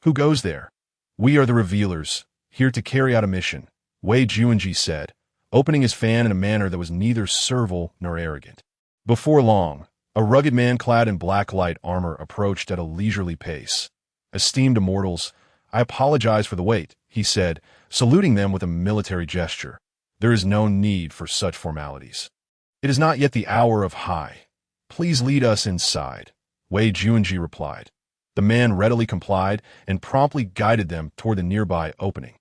"Who goes there?" "We are the revealers, here to carry out a mission," Wei Juanji said, opening his fan in a manner that was neither servile nor arrogant. Before long, a rugged man clad in black light armor approached at a leisurely pace. "Esteemed immortals, I apologize for the wait," he said, saluting them with a military gesture. "There is no need for such formalities. It is not yet the hour of high. Please lead us inside," Wei Juanji replied. The man readily complied and promptly guided them toward the nearby opening.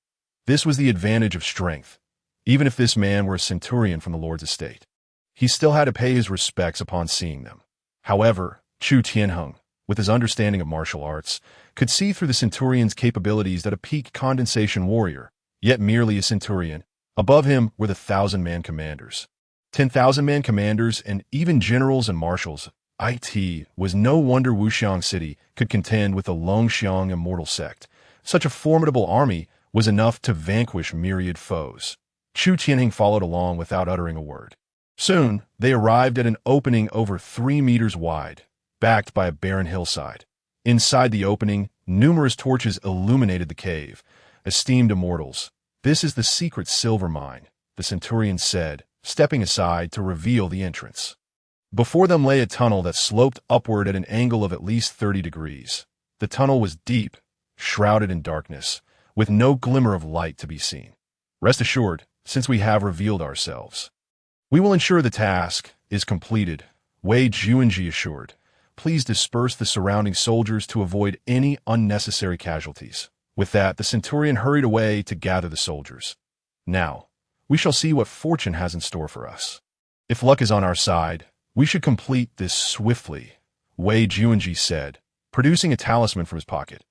This was the advantage of strength. Even if this man were a centurion from the Lord's estate, he still had to pay his respects upon seeing them. However, Chu Tianheng, with his understanding of martial arts, could see through the centurion's capabilities that a peak condensation warrior, yet merely a centurion. Above him were the 1,000-man commanders. 10,000-man commanders and even generals and marshals. It was no wonder Wuxiang City could contend with the Longxiang immortal sect. Such a formidable army was enough to vanquish myriad foes. Chu Tianheng followed along without uttering a word. Soon, they arrived at an opening over 3 meters wide, backed by a barren hillside. Inside the opening, numerous torches illuminated the cave. "Esteemed immortals, this is the secret silver mine," the centurion said, stepping aside to reveal the entrance. Before them lay a tunnel that sloped upward at an angle of at least 30 degrees. The tunnel was deep, shrouded in darkness, with no glimmer of light to be seen. "Rest assured, since we have revealed ourselves, we will ensure the task is completed," Wei Juanji assured. "Please disperse the surrounding soldiers to avoid any unnecessary casualties." With that, the centurion hurried away to gather the soldiers. "Now, we shall see what fortune has in store for us. If luck is on our side, we should complete this swiftly," Wei Juanji said, producing a talisman from his pocket.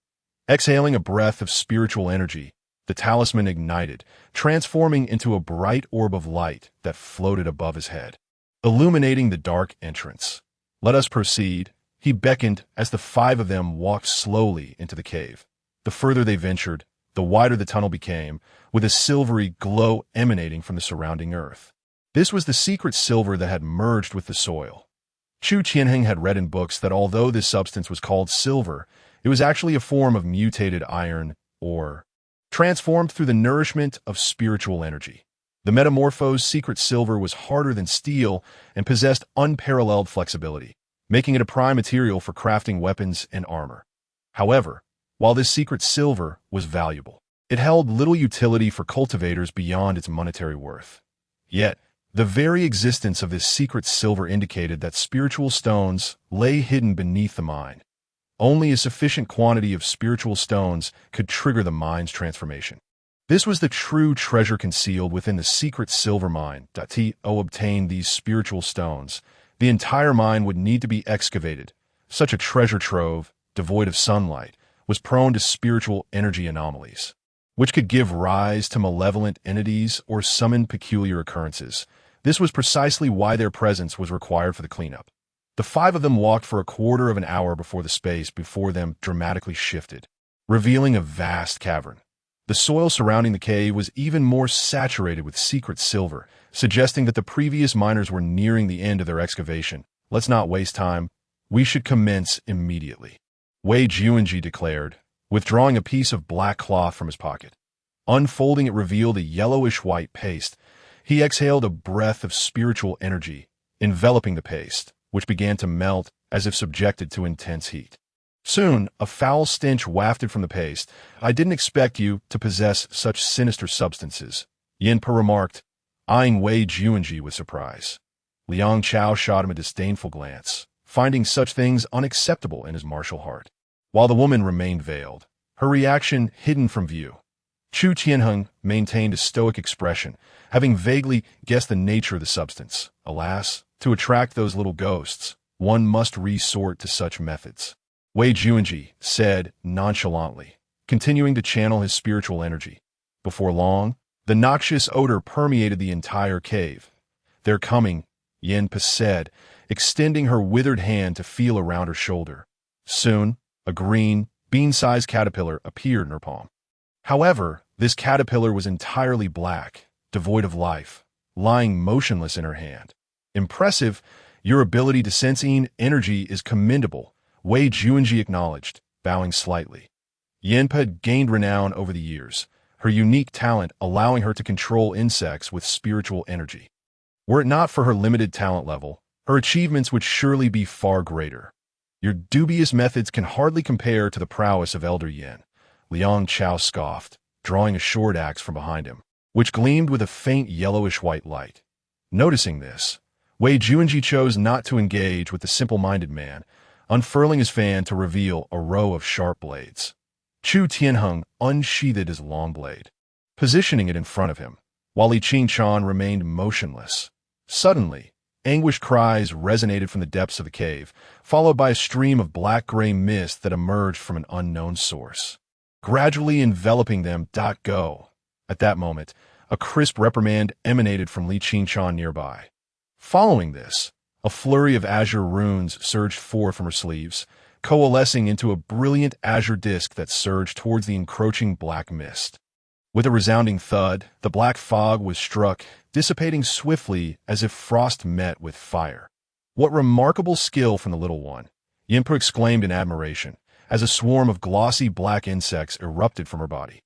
Exhaling a breath of spiritual energy, the talisman ignited, transforming into a bright orb of light that floated above his head, illuminating the dark entrance. "Let us proceed," he beckoned as the 5 of them walked slowly into the cave. The further they ventured, the wider the tunnel became, with a silvery glow emanating from the surrounding earth. This was the secret silver that had merged with the soil. Chu Tianheng had read in books that although this substance was called silver, it was actually a form of mutated iron, or transformed through the nourishment of spiritual energy. The metamorphosed secret silver was harder than steel and possessed unparalleled flexibility, making it a prime material for crafting weapons and armor. However, while this secret silver was valuable, it held little utility for cultivators beyond its monetary worth. Yet, the very existence of this secret silver indicated that spiritual stones lay hidden beneath the mine. Only a sufficient quantity of spiritual stones could trigger the mine's transformation. This was the true treasure concealed within the secret silver mine. To obtain these spiritual stones, the entire mine would need to be excavated. Such a treasure trove, devoid of sunlight, was prone to spiritual energy anomalies, which could give rise to malevolent entities or summon peculiar occurrences. This was precisely why their presence was required for the cleanup. The 5 of them walked for a quarter of an hour before the space before them dramatically shifted, revealing a vast cavern. The soil surrounding the cave was even more saturated with secret silver, suggesting that the previous miners were nearing the end of their excavation. "Let's not waste time. We should commence immediately," Wei Juanji declared, withdrawing a piece of black cloth from his pocket. Unfolding it revealed a yellowish-white paste. He exhaled a breath of spiritual energy, enveloping the paste, which began to melt as if subjected to intense heat. Soon, a foul stench wafted from the paste. "I didn't expect you to possess such sinister substances," Yin Per remarked, eyeing Wei Juanji with surprise. Liang Chao shot him a disdainful glance, finding such things unacceptable in his martial heart. While the woman remained veiled, her reaction hidden from view, Chu Tianheng maintained a stoic expression, having vaguely guessed the nature of the substance. Alas, to attract those little ghosts, one must resort to such methods, Wei Juanji said nonchalantly, continuing to channel his spiritual energy. Before long, the noxious odor permeated the entire cave. "They're coming," Yin Pa said, extending her withered hand to feel around her shoulder. Soon, a green, bean-sized caterpillar appeared in her palm. However, this caterpillar was entirely black, devoid of life, lying motionless in her hand. Impressive, Your ability to sense energy is commendable, Wei Juanji acknowledged, bowing slightly. Yanpa had gained renown over the years, her unique talent allowing her to control insects with spiritual energy. Were it not for her limited talent level, her achievements would surely be far greater. Your dubious methods can hardly compare to the prowess of Elder Yin, Liang Chao scoffed, drawing a short axe from behind him, which gleamed with a faint yellowish-white light. Noticing this, Wei Juanji chose not to engage with the simple-minded man, unfurling his fan to reveal a row of sharp blades. Chu Tianheng unsheathed his long blade, positioning it in front of him, while Li Qingchuan remained motionless. Suddenly, anguished cries resonated from the depths of the cave, followed by a stream of black-gray mist that emerged from an unknown source, gradually enveloping them. Go. At that moment, a crisp reprimand emanated from Li Qingchuan nearby. Following this, a flurry of azure runes surged forth from her sleeves, coalescing into a brilliant azure disk that surged towards the encroaching black mist. With a resounding thud, the black fog was struck, dissipating swiftly as if frost met with fire. What remarkable skill from the little one, Yinpa exclaimed in admiration, as a swarm of glossy black insects erupted from her body.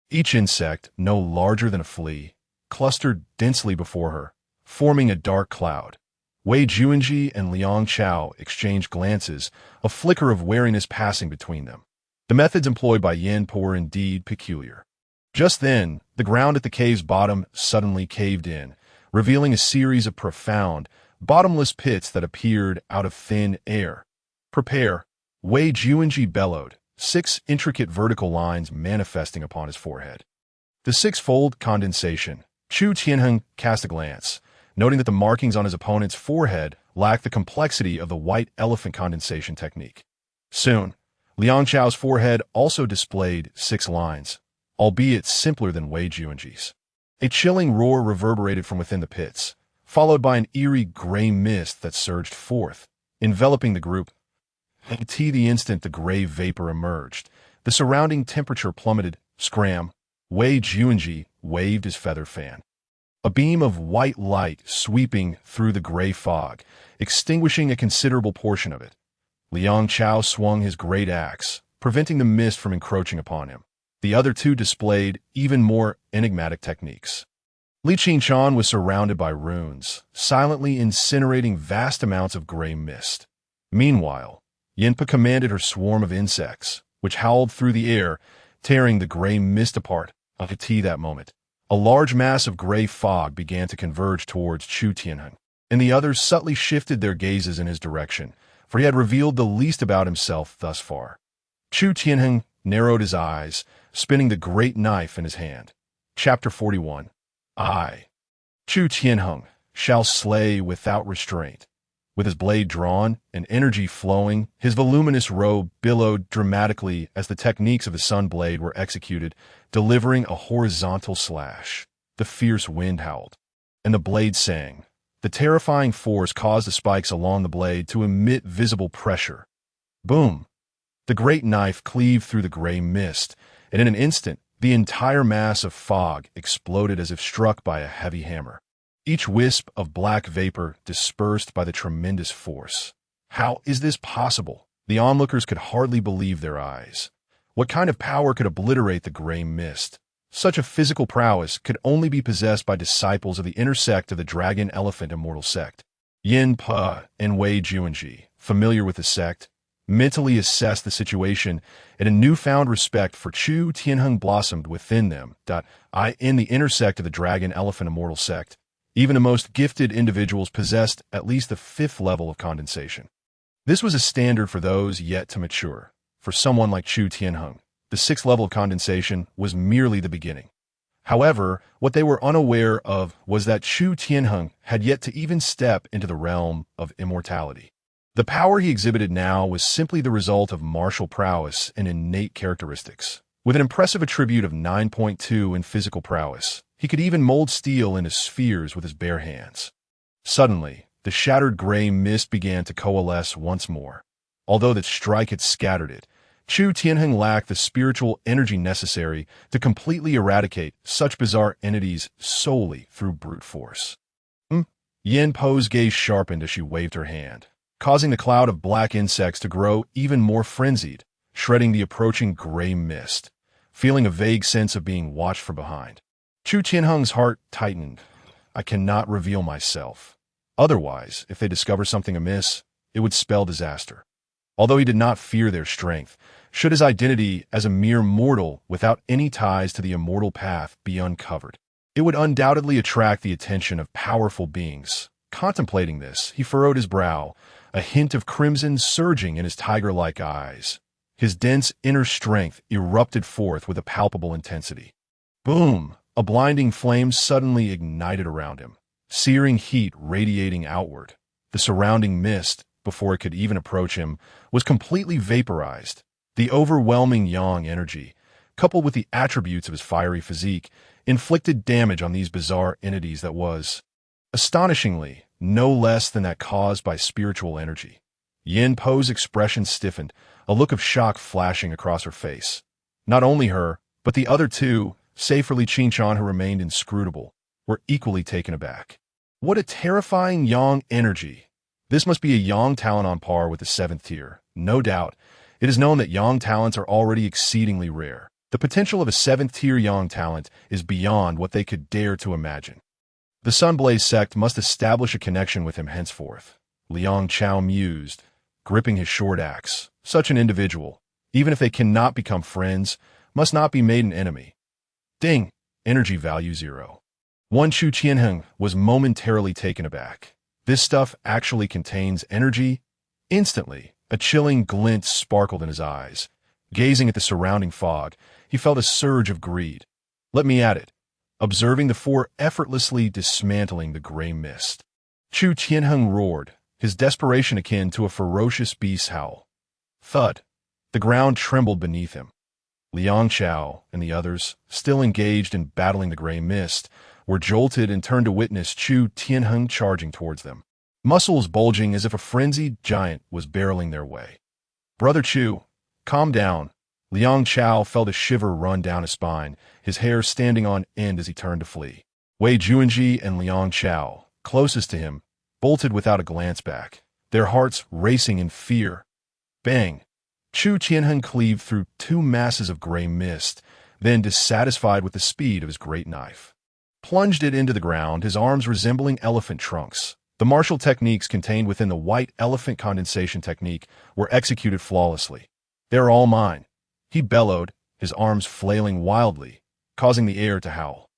Each insect, no larger than a flea, clustered densely before her, forming a dark cloud. Wei Juanji and Liang Chao exchanged glances, a flicker of wariness passing between them. The methods employed by Yinpa were indeed peculiar. Just then, the ground at the cave's bottom suddenly caved in, revealing a series of profound, bottomless pits that appeared out of thin air. Prepare, Wei Juanji bellowed, 6 intricate vertical lines manifesting upon his forehead. The six-fold condensation. Chu Tianheng cast a glance, noting that the markings on his opponent's forehead lacked the complexity of the white elephant condensation technique. Soon, Liang Chao's forehead also displayed 6 lines, albeit simpler than Wei Juanji's. A chilling roar reverberated from within the pits, followed by an eerie gray mist that surged forth, enveloping the group. The instant the gray vapor emerged, the surrounding temperature plummeted. Scram! Wei Juanji waved his feather fan. A beam of white light sweeping through the gray fog, extinguishing a considerable portion of it. Liang Chao swung his great axe, preventing the mist from encroaching upon him. The other two displayed even more enigmatic techniques. Li Qingchuan was surrounded by runes, silently incinerating vast amounts of gray mist. Meanwhile, Yinpa commanded her swarm of insects, which howled through the air, tearing the gray mist apart. At that moment, a large mass of gray fog began to converge towards Chu Tianheng, and the others subtly shifted their gazes in his direction, for he had revealed the least about himself thus far. Chu Tianheng narrowed his eyes, spinning the great knife in his hand. Chapter 41. I, Chu Tianheng, shall slay without restraint. With his blade drawn and energy flowing, his voluminous robe billowed dramatically as the techniques of his sun blade were executed, delivering a horizontal slash. The fierce wind howled, and the blade sang. The terrifying force caused the spikes along the blade to emit visible pressure. Boom! The great knife cleaved through the gray mist, and in an instant, the entire mass of fog exploded as if struck by a heavy hammer. Each wisp of black vapor dispersed by the tremendous force. How is this possible? The onlookers could hardly believe their eyes. What kind of power could obliterate the gray mist? Such a physical prowess could only be possessed by disciples of the inner sect of the Dragon Elephant Immortal Sect. Yinpa and Wei Juanji, familiar with the sect, mentally assessed the situation, and a newfound respect for Chu Tianheng blossomed within them. In the inner sect of the Dragon Elephant Immortal Sect, even the most gifted individuals possessed at least the 5th level of condensation. This was a standard for those yet to mature. For someone like Chu Tianheng, the 6th level of condensation was merely the beginning. However, what they were unaware of was that Chu Tianheng had yet to even step into the realm of immortality. The power he exhibited now was simply the result of martial prowess and innate characteristics. With an impressive attribute of 9.2 in physical prowess, he could even mold steel into spheres with his bare hands. Suddenly, the shattered gray mist began to coalesce once more. Although that strike had scattered it, Chu Tianheng lacked the spiritual energy necessary to completely eradicate such bizarre entities solely through brute force. Yin Po's gaze sharpened as she waved her hand, causing the cloud of black insects to grow even more frenzied, shredding the approaching gray mist, feeling a vague sense of being watched from behind. Chu Tianheng's heart tightened. I cannot reveal myself. Otherwise, if they discover something amiss, it would spell disaster. Although he did not fear their strength, should his identity as a mere mortal without any ties to the immortal path be uncovered, it would undoubtedly attract the attention of powerful beings. Contemplating this, he furrowed his brow, a hint of crimson surging in his tiger-like eyes. His dense inner strength erupted forth with a palpable intensity. Boom! A blinding flame suddenly ignited around him, searing heat radiating outward. The surrounding mist, before it could even approach him, was completely vaporized. The overwhelming Yang energy, coupled with the attributes of his fiery physique, inflicted damage on these bizarre entities that was, astonishingly, no less than that caused by spiritual energy. Yin Po's expression stiffened, a look of shock flashing across her face. Not only her, but the other two, save for Li Qingshan who remained inscrutable, were equally taken aback. What a terrifying Yang energy! This must be a Yang talent on par with the 7th tier. No doubt, it is known that Yang talents are already exceedingly rare. The potential of a 7th tier Yang talent is beyond what they could dare to imagine. The Sunblaze sect must establish a connection with him henceforth. Liang Chao mused, gripping his short axe. Such an individual, even if they cannot become friends, must not be made an enemy. Ding! Energy value 0. Chu Tianheng was momentarily taken aback. This stuff actually contains energy? Instantly, a chilling glint sparkled in his eyes. Gazing at the surrounding fog, he felt a surge of greed. Let me at it. Observing the four effortlessly dismantling the gray mist. Chu Tianheng roared, his desperation akin to a ferocious beast's howl. Thud. The ground trembled beneath him. Liang Chao and the others, still engaged in battling the gray mist, were jolted and turned to witness Chu Tianheng charging towards them, muscles bulging as if a frenzied giant was barreling their way. Brother Chu, calm down. Liang Chao felt a shiver run down his spine, his hair standing on end as he turned to flee. Wei Juanji and Liang Chao, closest to him, bolted without a glance back, their hearts racing in fear. Bang! Chu Tianheng cleaved through two masses of gray mist, then, dissatisfied with the speed of his great knife, plunged it into the ground, his arms resembling elephant trunks. The martial techniques contained within the white elephant condensation technique were executed flawlessly. They're all mine, he bellowed, his arms flailing wildly, causing the air to howl.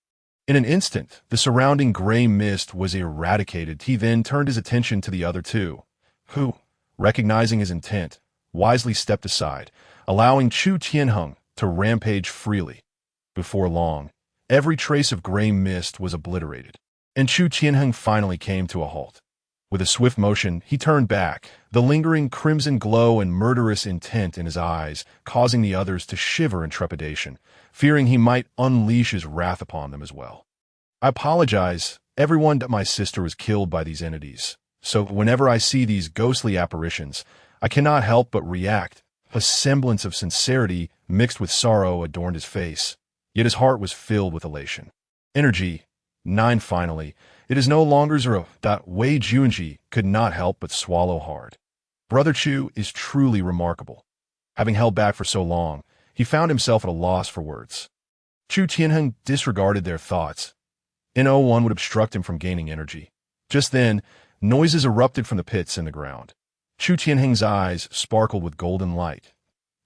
In an instant, the surrounding gray mist was eradicated. He then turned his attention to the other two, who, recognizing his intent, wisely stepped aside, allowing Chu Tianheng to rampage freely. Before long, every trace of gray mist was obliterated, and Chu Tianheng finally came to a halt. With a swift motion, he turned back, the lingering crimson glow and murderous intent in his eyes, causing the others to shiver in trepidation, fearing he might unleash his wrath upon them as well. I apologize, everyone, that my sister was killed by these entities, so whenever I see these ghostly apparitions, I cannot help but react. A semblance of sincerity mixed with sorrow adorned his face, yet his heart was filled with elation. Energy 9 finally. It is no longer 0. Wei Juanji could not help but swallow hard. Brother Chu is truly remarkable. Having held back for so long, he found himself at a loss for words. Chu Tianheng disregarded their thoughts. N01 would obstruct him from gaining energy. Just then, noises erupted from the pits in the ground. Chu Tianheng's eyes sparkled with golden light.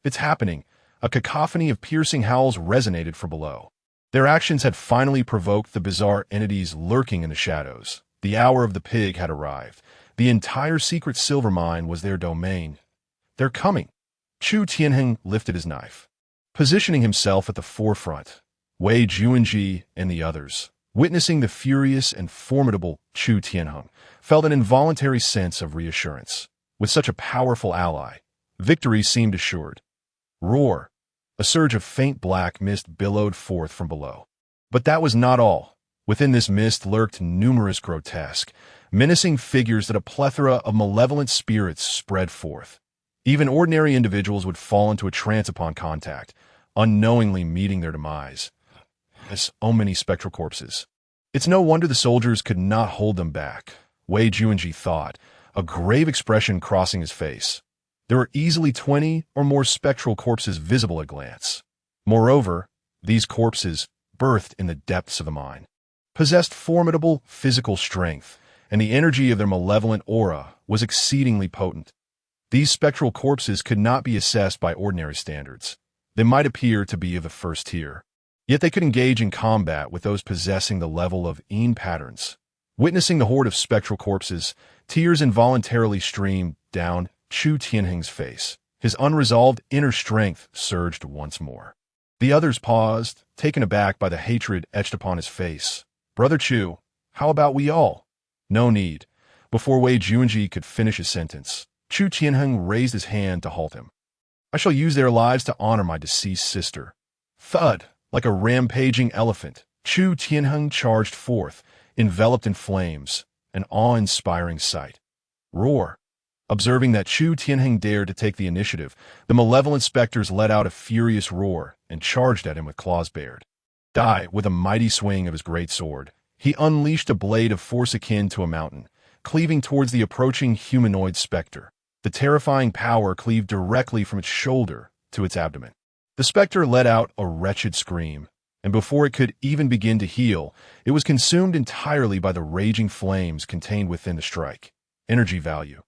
It's happening. A cacophony of piercing howls resonated from below. Their actions had finally provoked the bizarre entities lurking in the shadows. The hour of the pig had arrived. The entire secret silver mine was their domain. They're coming. Chu Tianheng lifted his knife, positioning himself at the forefront. Wei Juanji and the others, witnessing the furious and formidable Chu Tianheng, felt an involuntary sense of reassurance. With such a powerful ally, victory seemed assured. Roar! A surge of faint black mist billowed forth from below. But that was not all. Within this mist lurked numerous grotesque, menacing figures that a plethora of malevolent spirits spread forth. Even ordinary individuals would fall into a trance upon contact, unknowingly meeting their demise. As so many spectral corpses. It's no wonder the soldiers could not hold them back. Wei Juanji thought, a grave expression crossing his face. There were easily 20 or more spectral corpses visible at a glance. Moreover, these corpses, birthed in the depths of the mind, possessed formidable physical strength, and the energy of their malevolent aura was exceedingly potent. These spectral corpses could not be assessed by ordinary standards. They might appear to be of the first tier, yet they could engage in combat with those possessing the level of Een patterns. Witnessing the horde of spectral corpses, tears involuntarily streamed down Chu Tianheng's face. His unresolved inner strength surged once more. The others paused, taken aback by the hatred etched upon his face. "Brother Chu, how about we all?" "No need." Before Wei Juanji could finish his sentence, Chu Tianheng raised his hand to halt him. "I shall use their lives to honor my deceased sister." Thud! Like a rampaging elephant, Chu Tianheng charged forth, enveloped in flames, an awe-inspiring sight. Roar! Observing that Chu Tianheng dared to take the initiative, the malevolent specters let out a furious roar and charged at him with claws bared. Die! With a mighty swing of his great sword, he unleashed a blade of force akin to a mountain, cleaving towards the approaching humanoid specter. The terrifying power cleaved directly from its shoulder to its abdomen. The specter let out a wretched scream, and before it could even begin to heal, it was consumed entirely by the raging flames contained within the strike. Energy value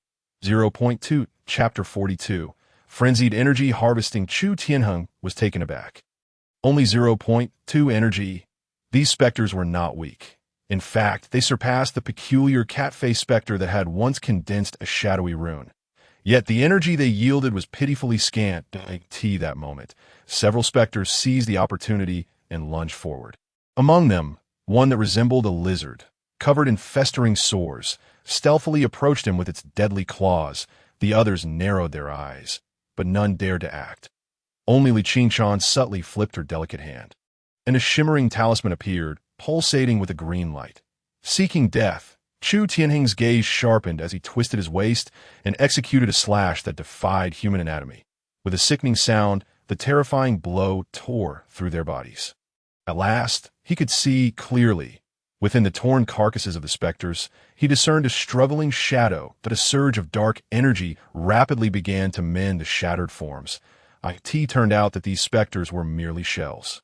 0.2. Chapter 42. Frenzied energy harvesting. Chu Tianheng was taken aback. Only 0.2 energy. These specters were not weak. In fact, they surpassed the peculiar cat-faced specter that had once condensed a shadowy rune. Yet the energy they yielded was pitifully scant. That moment, several specters seized the opportunity and lunged forward. Among them, one that resembled a lizard, covered in festering sores, stealthily approached him with its deadly claws. The others narrowed their eyes, but none dared to act. Only Li Qingshan subtly flipped her delicate hand, and a shimmering talisman appeared, pulsating with a green light. Seeking death, Chu Tianheng's gaze sharpened as he twisted his waist and executed a slash that defied human anatomy. With a sickening sound, the terrifying blow tore through their bodies. At last, he could see clearly. Within the torn carcasses of the specters, he discerned a struggling shadow, but a surge of dark energy rapidly began to mend the shattered forms. It turned out that these specters were merely shells.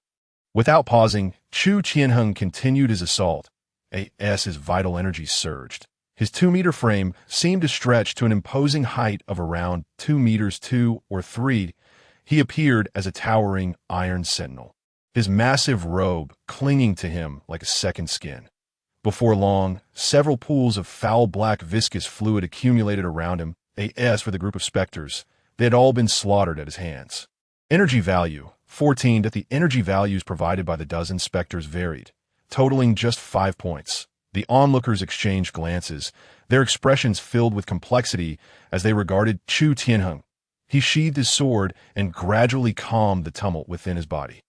Without pausing, Chu Tianheng continued his assault. His vital energy surged. His 2-meter frame seemed to stretch to an imposing height of around 2 meters 2 or 3. He appeared as a towering iron sentinel, his massive robe clinging to him like a second skin. Before long, several pools of foul black viscous fluid accumulated around him. For the group of specters, they had all been slaughtered at his hands. Energy value 14. That the energy values provided by the dozen specters varied, totaling just 5 points. The onlookers exchanged glances, their expressions filled with complexity as they regarded Chu Tianheng. He sheathed his sword and gradually calmed the tumult within his body.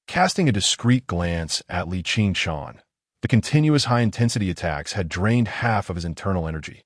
Casting a discreet glance at Li Qingshan, the continuous high-intensity attacks had drained half of his internal energy.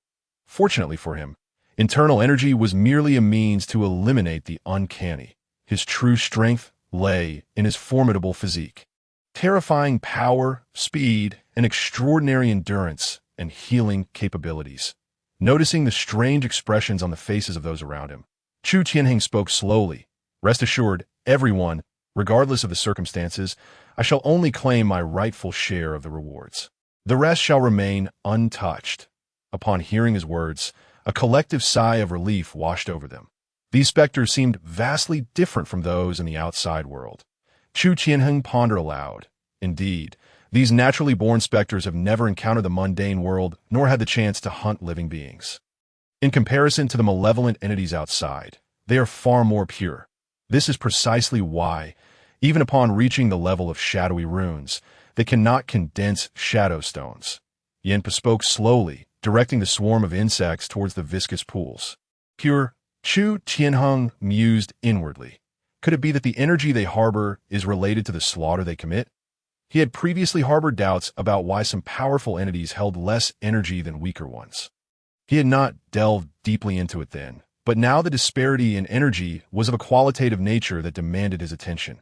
Fortunately for him, internal energy was merely a means to eliminate the uncanny. His true strength lay in his formidable physique. Terrifying power, speed, and extraordinary endurance and healing capabilities. Noticing the strange expressions on the faces of those around him, Chu Tianheng spoke slowly. "Rest assured, everyone, regardless of the circumstances, I shall only claim my rightful share of the rewards. The rest shall remain untouched." Upon hearing his words, a collective sigh of relief washed over them. These specters seemed vastly different from those in the outside world. Chu Tianheng pondered aloud. Indeed, these naturally born specters have never encountered the mundane world nor had the chance to hunt living beings. In comparison to the malevolent entities outside, they are far more pure. This is precisely why, even upon reaching the level of shadowy runes, they cannot condense shadow stones. Yanpa spoke slowly, directing the swarm of insects towards the viscous pools. Pure, Chu Tianheng mused inwardly. Could it be that the energy they harbor is related to the slaughter they commit? He had previously harbored doubts about why some powerful entities held less energy than weaker ones. He had not delved deeply into it then, but now the disparity in energy was of a qualitative nature that demanded his attention.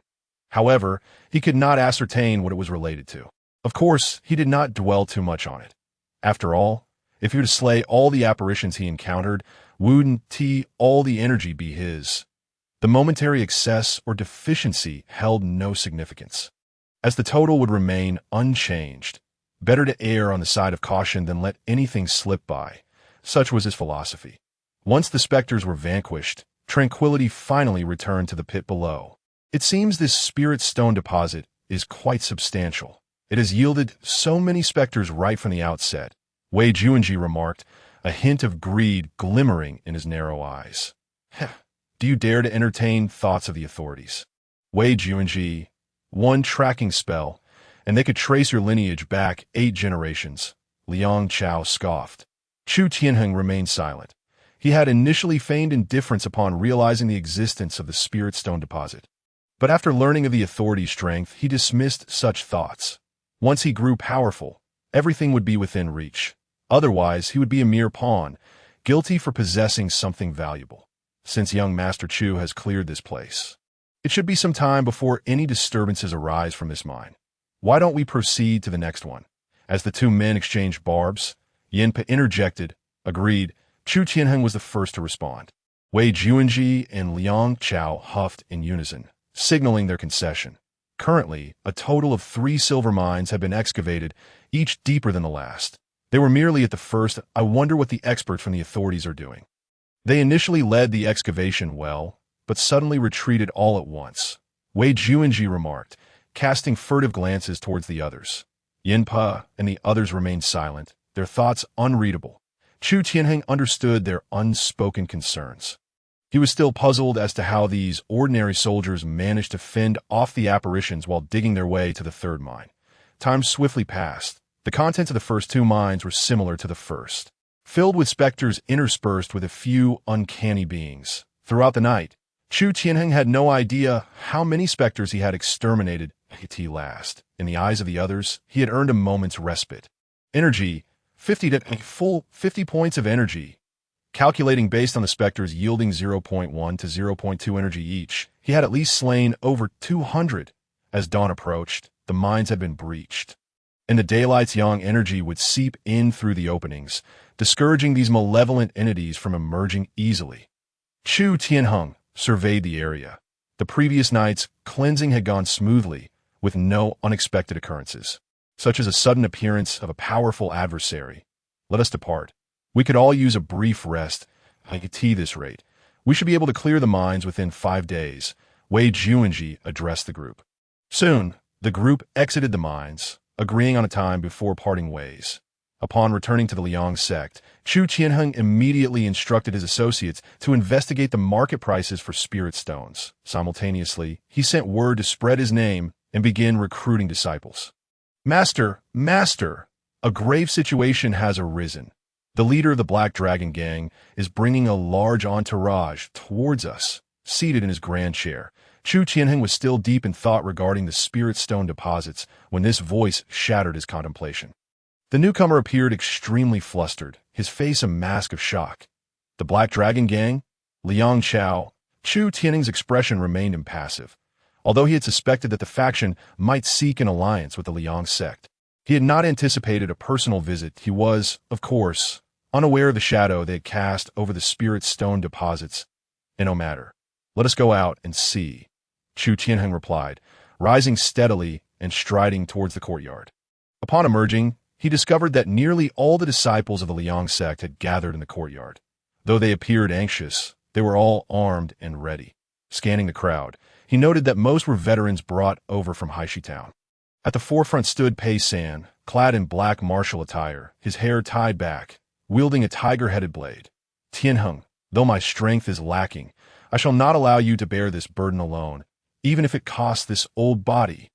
However, he could not ascertain what it was related to. Of course, he did not dwell too much on it. After all, If he were to slay all the apparitions he encountered, wouldn't all the energy be his? The momentary excess or deficiency held no significance, as the total would remain unchanged. Better to err on the side of caution than let anything slip by. Such was his philosophy. Once the specters were vanquished, tranquility finally returned to the pit below. It seems this spirit stone deposit is quite substantial. It has yielded so many specters right from the outset, Wei Juanji remarked, a hint of greed glimmering in his narrow eyes. Do you dare to entertain thoughts of the authorities? Wei Juanji, one tracking spell, and they could trace your lineage back 8 generations, Liang Chao scoffed. Chu Tianheng remained silent. He had initially feigned indifference upon realizing the existence of the spirit stone deposit. But after learning of the authorities' strength, he dismissed such thoughts. Once he grew powerful, everything would be within reach. Otherwise, he would be a mere pawn, guilty for possessing something valuable. Since young Master Chu has cleared this place, it should be some time before any disturbances arise from this mine. Why don't we proceed to the next one? As the two men exchanged barbs, Yinpa interjected, agreed. Chu Tianheng was the first to respond. Wei Juanji and Liang Chao huffed in unison, signaling their concession. Currently, a total of 3 silver mines have been excavated, each deeper than the last. They were merely at the first. I wonder what the experts from the authorities are doing. They initially led the excavation well, but suddenly retreated all at once, Wei Juanji remarked, casting furtive glances towards the others. Yinpa and the others remained silent, their thoughts unreadable. Chu Tianheng understood their unspoken concerns. He was still puzzled as to how these ordinary soldiers managed to fend off the apparitions while digging their way to the third mine. Time swiftly passed. The contents of the first 2 mines were similar to the first, filled with specters interspersed with a few uncanny beings. Throughout the night, Chu Tianheng had no idea how many specters he had exterminated at last. In the eyes of the others, he had earned a moment's respite. Energy, 50 points of energy. Calculating based on the specters yielding 0.1 to 0.2 energy each, he had at least slain over 200. As dawn approached, the mines had been breached. In the daylight's yang energy would seep in through the openings, discouraging these malevolent entities from emerging easily. Chu Tianheng surveyed the area. The previous night's cleansing had gone smoothly, with no unexpected occurrences, such as a sudden appearance of a powerful adversary. Let us depart. We could all use a brief rest. At this rate, we should be able to clear the mines within 5 days, Wei Juanji addressed the group. Soon, the group exited the mines, agreeing on a time before parting ways. Upon returning to the Liang sect, Chu Tianheng immediately instructed his associates to investigate the market prices for spirit stones. Simultaneously, he sent word to spread his name and begin recruiting disciples. Master, a grave situation has arisen. The leader of the Black Dragon Gang is bringing a large entourage towards us. Seated in his grand chair, Chu Tianheng was still deep in thought regarding the spirit stone deposits when this voice shattered his contemplation. The newcomer appeared extremely flustered, his face a mask of shock. The Black Dragon Gang? Liang Chao? Chu Tianheng's expression remained impassive. Although he had suspected that the faction might seek an alliance with the Liang sect, he had not anticipated a personal visit. He was, of course, unaware of the shadow they had cast over the spirit stone deposits. No matter. Let us go out and see, Chu Tianheng replied, rising steadily and striding towards the courtyard. Upon emerging, he discovered that nearly all the disciples of the Liang sect had gathered in the courtyard. Though they appeared anxious, they were all armed and ready. Scanning the crowd, he noted that most were veterans brought over from Haishi Town. At the forefront stood Pei San, clad in black martial attire, his hair tied back, wielding a tiger-headed blade. Tianheng, though my strength is lacking, I shall not allow you to bear this burden alone, even if it costs this old body.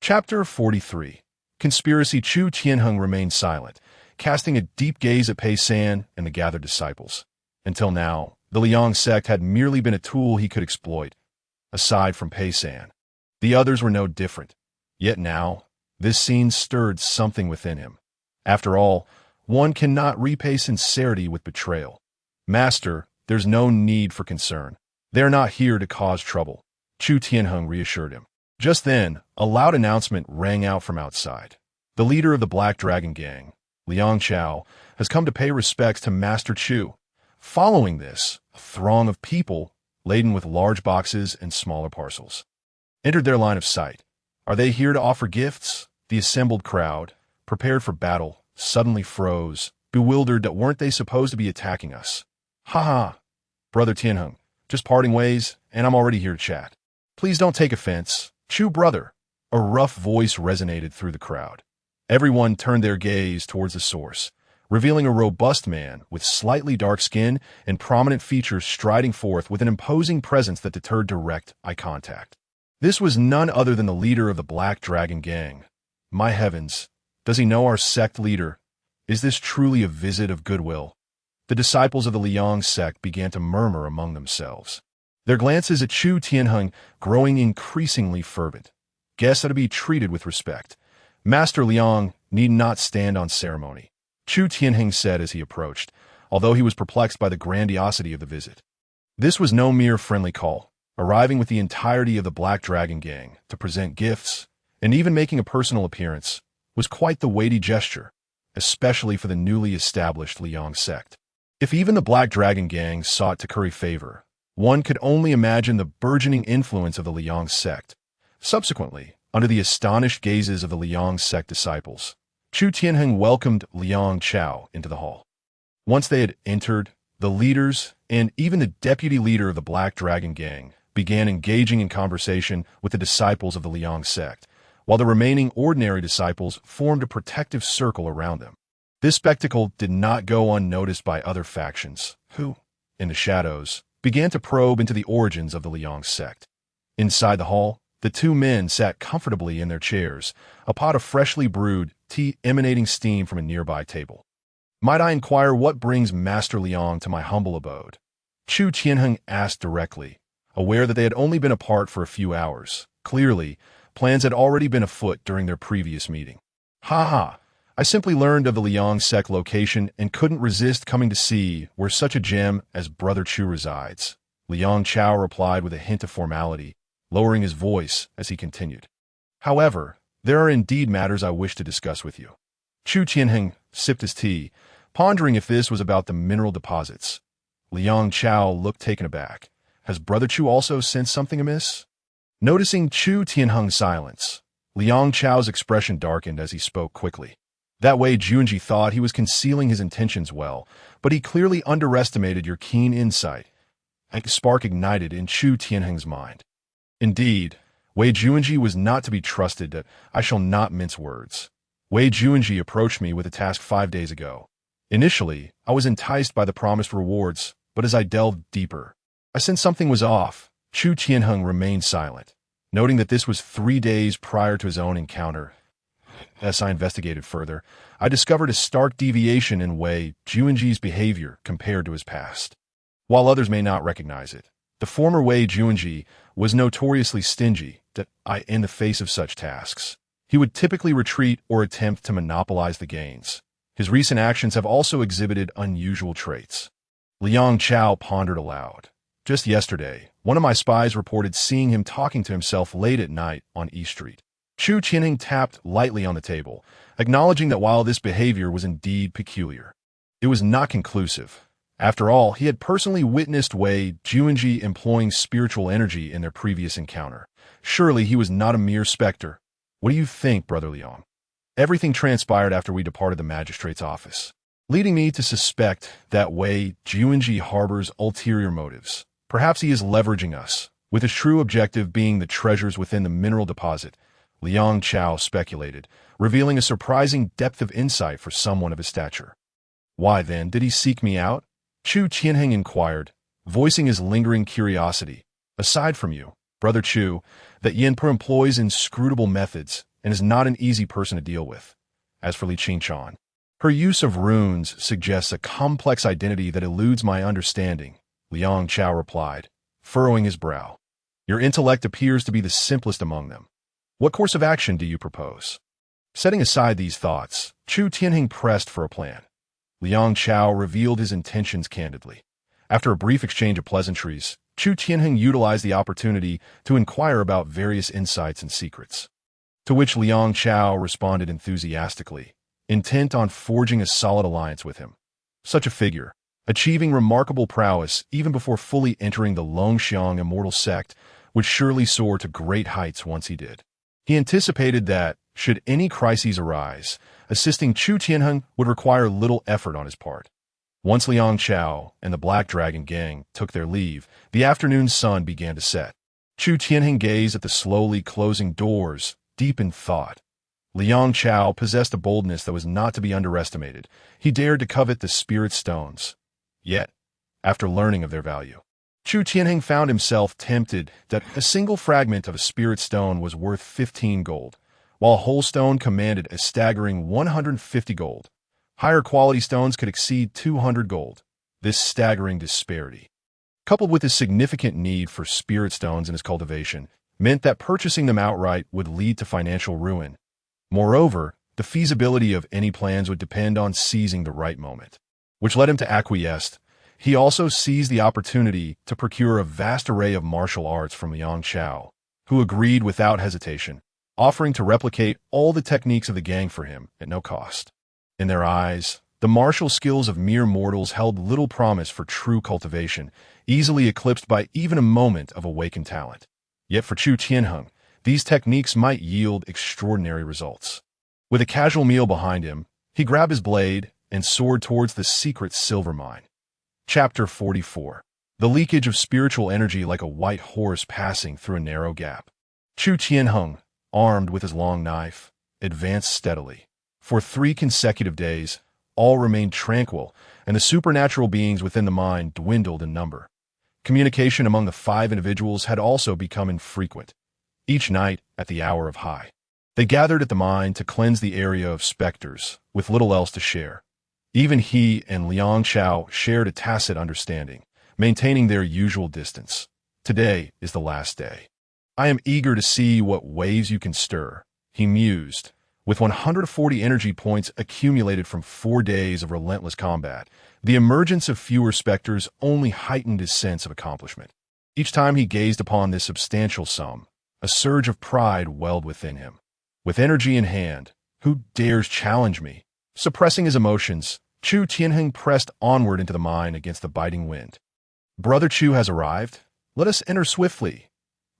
Chapter 43. Conspiracy. Chu Tianheng remained silent, casting a deep gaze at Pei San and the gathered disciples. Until now, the Liang sect had merely been a tool he could exploit. Aside from Pei San, the others were no different. Yet now, this scene stirred something within him. After all, one cannot repay sincerity with betrayal. Master, there's no need for concern. They're not here to cause trouble, Chu Tianheng reassured him. Just then, a loud announcement rang out from outside. The leader of the Black Dragon Gang, Liang Chao has come to pay respects to Master Chu. Following this, a throng of people, laden with large boxes and smaller parcels, entered their line of sight. Are they here to offer gifts? The assembled crowd, prepared for battle, suddenly froze, bewildered that weren't they supposed to be attacking us? Ha ha, Brother Tianheng, just parting ways, and I'm already here to chat. Please don't take offense. Chu brother. A rough voice resonated through the crowd. Everyone turned their gaze towards the source, revealing a robust man with slightly dark skin and prominent features striding forth with an imposing presence that deterred direct eye contact. This was none other than the leader of the Black Dragon Gang. My heavens, does he know our sect leader? Is this truly a visit of goodwill? The disciples of the Liang sect began to murmur among themselves, their glances at Chu Tianheng growing increasingly fervent. Guests are to be treated with respect. Master Liang need not stand on ceremony, Chu Tianheng said as he approached, although he was perplexed by the grandiosity of the visit. This was no mere friendly call. Arriving with the entirety of the Black Dragon Gang to present gifts, and even making a personal appearance, was quite the weighty gesture, especially for the newly established Liang sect. If even the Black Dragon Gang sought to curry favor, one could only imagine the burgeoning influence of the Liang sect. Subsequently, under the astonished gazes of the Liang sect disciples, Chu Tianheng welcomed Liang Chao into the hall. Once they had entered, the leaders, and even the deputy leader of the Black Dragon Gang, began engaging in conversation with the disciples of the Liang sect, while the remaining ordinary disciples formed a protective circle around them. This spectacle did not go unnoticed by other factions, who, in the shadows, began to probe into the origins of the Liang sect. Inside the hall, the two men sat comfortably in their chairs, a pot of freshly brewed tea emanating steam from a nearby table. Might I inquire what brings Master Liang to my humble abode? Chu Tianheng asked directly, aware that they had only been apart for a few hours. Clearly, plans had already been afoot during their previous meeting. Ha ha! I simply learned of the Liang sect location and couldn't resist coming to see where such a gem as Brother Chu resides. Liang Chao replied with a hint of formality, lowering his voice as he continued. However, there are indeed matters I wish to discuss with you. Chu Tianheng sipped his tea, pondering if this was about the mineral deposits. Liang Chao looked taken aback. Has Brother Chu also sensed something amiss? Noticing Chu Tianheng's silence, Liang Chao's expression darkened as he spoke quickly. That way Junji thought he was concealing his intentions well, but he clearly underestimated your keen insight. A spark ignited in Chu Tianheng's mind. Indeed, Wei Junji was not to be trusted. That I shall not mince words. Wei Junji approached me with a task 5 days ago. Initially, I was enticed by the promised rewards, but as I delved deeper, I sensed something was off. Chu Tianheng remained silent, noting that this was 3 days prior to his own encounter. As I investigated further, I discovered a stark deviation in Wei Junji's behavior compared to his past. While others may not recognize it, the former Wei Junji was notoriously stingy in the face of such tasks. He would typically retreat or attempt to monopolize the gains. His recent actions have also exhibited unusual traits. Liang Chao pondered aloud. Just yesterday, one of my spies reported seeing him talking to himself late at night on E Street. Chu Tianheng tapped lightly on the table, acknowledging that while this behavior was indeed peculiar, it was not conclusive. After all, he had personally witnessed Wei Junji employing spiritual energy in their previous encounter. Surely he was not a mere specter. What do you think, Brother Liang? Everything transpired after we departed the magistrate's office, leading me to suspect that Wei Junji harbors ulterior motives. Perhaps he is leveraging us, with his true objective being the treasures within the mineral deposit, Liang Chao speculated, revealing a surprising depth of insight for someone of his stature. Why, then, did he seek me out? Chu Tianheng inquired, voicing his lingering curiosity. Aside from you, Brother Chu, that Yinpe employs inscrutable methods and is not an easy person to deal with. As for Li Qingchan, her use of runes suggests a complex identity that eludes my understanding, Liang Chao replied, furrowing his brow. Your intellect appears to be the simplest among them. What course of action do you propose? Setting aside these thoughts, Chu Tianheng pressed for a plan. Liang Chao revealed his intentions candidly. After a brief exchange of pleasantries, Chu Tianheng utilized the opportunity to inquire about various insights and secrets. To which Liang Chao responded enthusiastically. intent on forging a solid alliance with him. Such a figure, achieving remarkable prowess even before fully entering the Yang Immortal sect, would surely soar to great heights once he did. He anticipated that, should any crises arise, assisting Chu Tianheng would require little effort on his part. Once Liang Chao and the Black Dragon gang took their leave, the afternoon sun began to set. Chu Tianheng gazed at the slowly closing doors, deep in thought. Liang Chao possessed a boldness that was not to be underestimated. He dared to covet the spirit stones. Yet, after learning of their value, Chu Tianheng found himself tempted that a single fragment of a spirit stone was worth 15 gold, while a whole stone commanded a staggering 150 gold. Higher quality stones could exceed 200 gold. This staggering disparity, coupled with his significant need for spirit stones in his cultivation, meant that purchasing them outright would lead to financial ruin. Moreover, the feasibility of any plans would depend on seizing the right moment, which led him to acquiesce. He also seized the opportunity to procure a vast array of martial arts from Liang Chao, who agreed without hesitation, offering to replicate all the techniques of the gang for him at no cost. In their eyes, the martial skills of mere mortals held little promise for true cultivation, easily eclipsed by even a moment of awakened talent. Yet for Chu Tianheng, these techniques might yield extraordinary results. With a casual meal behind him, he grabbed his blade and soared towards the secret silver mine. Chapter 44. The leakage of spiritual energy like a white horse passing through a narrow gap. Chu Tianheng, armed with his long knife, advanced steadily. For 3 consecutive days, all remained tranquil, and the supernatural beings within the mine dwindled in number. Communication among the 5 individuals had also become infrequent. Each night, at the hour of high, they gathered at the mine to cleanse the area of specters, with little else to share. Even he and Liang Chao shared a tacit understanding, maintaining their usual distance. Today is the last day. I am eager to see what waves you can stir, he mused. With 140 energy points accumulated from 4 days of relentless combat, the emergence of fewer specters only heightened his sense of accomplishment. Each time he gazed upon this substantial sum, a surge of pride welled within him. With energy in hand, who dares challenge me? Suppressing his emotions, Chu Tianheng pressed onward into the mine against the biting wind. Brother Chu has arrived. Let us enter swiftly.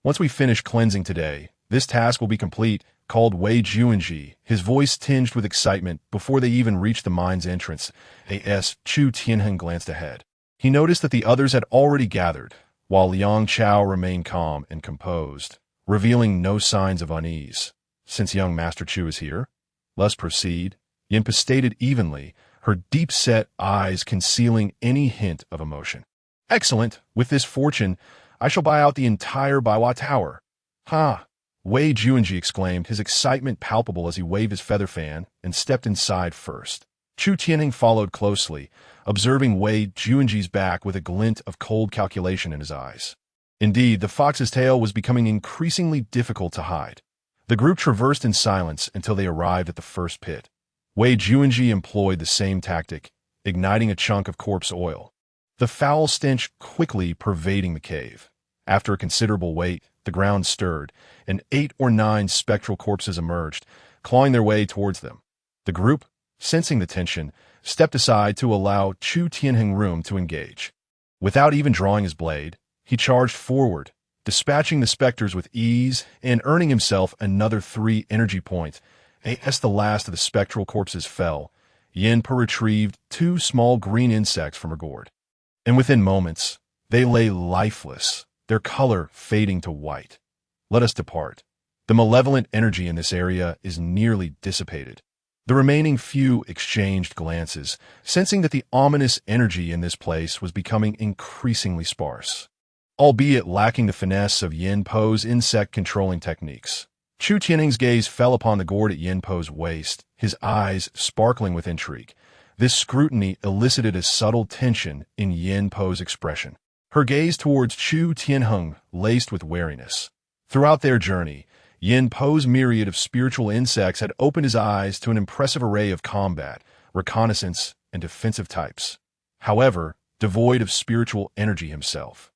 Once we finish cleansing today, this task will be complete, called Wei Juanji, his voice tinged with excitement before they even reached the mine's entrance. Chu Tianheng glanced ahead. He noticed that the others had already gathered, while Liang Chao remained calm and composed, revealing no signs of unease. Since young Master Chu is here, let's proceed, Yinpa stated evenly, her deep-set eyes concealing any hint of emotion. Excellent. With this fortune, I shall buy out the entire Baiwa Tower. Ha! Wei Juanji exclaimed, his excitement palpable as he waved his feather fan and stepped inside first. Chu Tianheng followed closely, observing Wei Juanji's back with a glint of cold calculation in his eyes. Indeed, the fox's tail was becoming increasingly difficult to hide. The group traversed in silence until they arrived at the first pit. Wei Juanji employed the same tactic, igniting a chunk of corpse oil. The foul stench quickly pervading the cave. After a considerable wait, the ground stirred, and 8 or 9 spectral corpses emerged, clawing their way towards them. The group, sensing the tension, stepped aside to allow Chu Tianheng room to engage. Without even drawing his blade, he charged forward, dispatching the specters with ease and earning himself another 3 energy points. As the last of the spectral corpses fell, Yinpa retrieved 2 small green insects from her gourd. And within moments, they lay lifeless, their color fading to white. Let us depart. The malevolent energy in this area is nearly dissipated. The remaining few exchanged glances, sensing that the ominous energy in this place was becoming increasingly sparse, albeit lacking the finesse of Yin Po's insect-controlling techniques. Chu Tianheng's gaze fell upon the gourd at Yin Po's waist, his eyes sparkling with intrigue. This scrutiny elicited a subtle tension in Yin Po's expression. Her gaze towards Chu Tianheng laced with wariness. Throughout their journey, Yin Po's myriad of spiritual insects had opened his eyes to an impressive array of combat, reconnaissance, and defensive types. However, devoid of spiritual energy himself,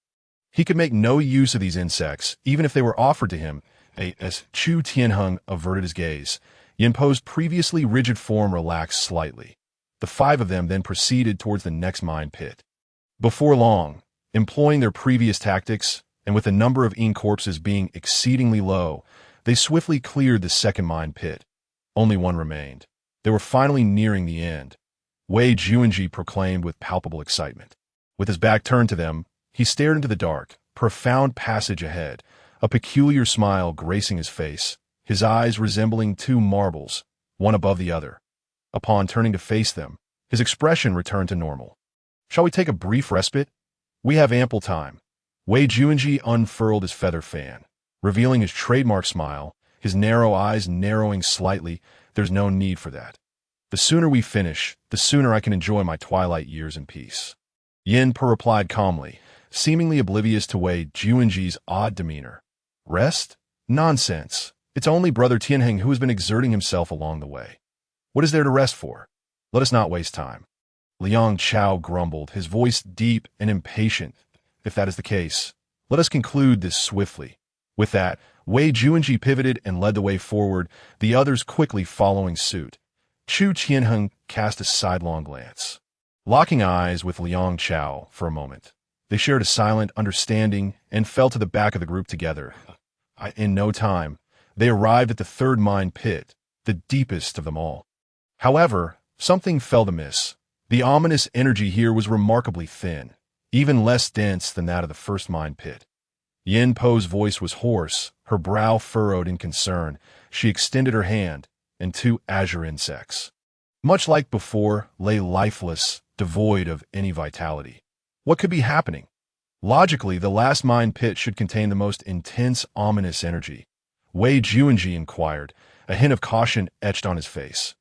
he could make no use of these insects, even if they were offered to him. As Chu Tianheng averted his gaze, Yinpo's previously rigid form relaxed slightly. The five of them then proceeded towards the next mine pit. Before long, employing their previous tactics, and with the number of corpses being exceedingly low, they swiftly cleared the second mine pit. Only one remained. They were finally nearing the end. Wei Juanji proclaimed with palpable excitement. With his back turned to them, he stared into the dark, profound passage ahead, a peculiar smile gracing his face, his eyes resembling two marbles, one above the other. Upon turning to face them, his expression returned to normal. Shall we take a brief respite? We have ample time. Wei Juanji unfurled his feather fan, revealing his trademark smile, his narrow eyes narrowing slightly. There's no need for that. The sooner we finish, the sooner I can enjoy my twilight years in peace. Yinpo replied calmly, seemingly oblivious to Wei Juanji's odd demeanor. Rest? Nonsense. It's only Brother Tianheng who has been exerting himself along the way. What is there to rest for? Let us not waste time. Liang Chao grumbled, his voice deep and impatient. If that is the case, let us conclude this swiftly. With that, Wei Juanji pivoted and led the way forward, the others quickly following suit. Chu Tianheng cast a sidelong glance. Locking eyes with Liang Chao for a moment, they shared a silent understanding and fell to the back of the group together. In no time, they arrived at the third mine pit, the deepest of them all. However, something fell amiss. The ominous energy here was remarkably thin, even less dense than that of the first mine pit. Yinpo's voice was hoarse, her brow furrowed in concern. She extended her hand, and two azure insects, much like before, lay lifeless, devoid of any vitality. What could be happening? Logically, the last mine pit should contain the most intense, ominous energy. Wei Juanji inquired, a hint of caution etched on his face.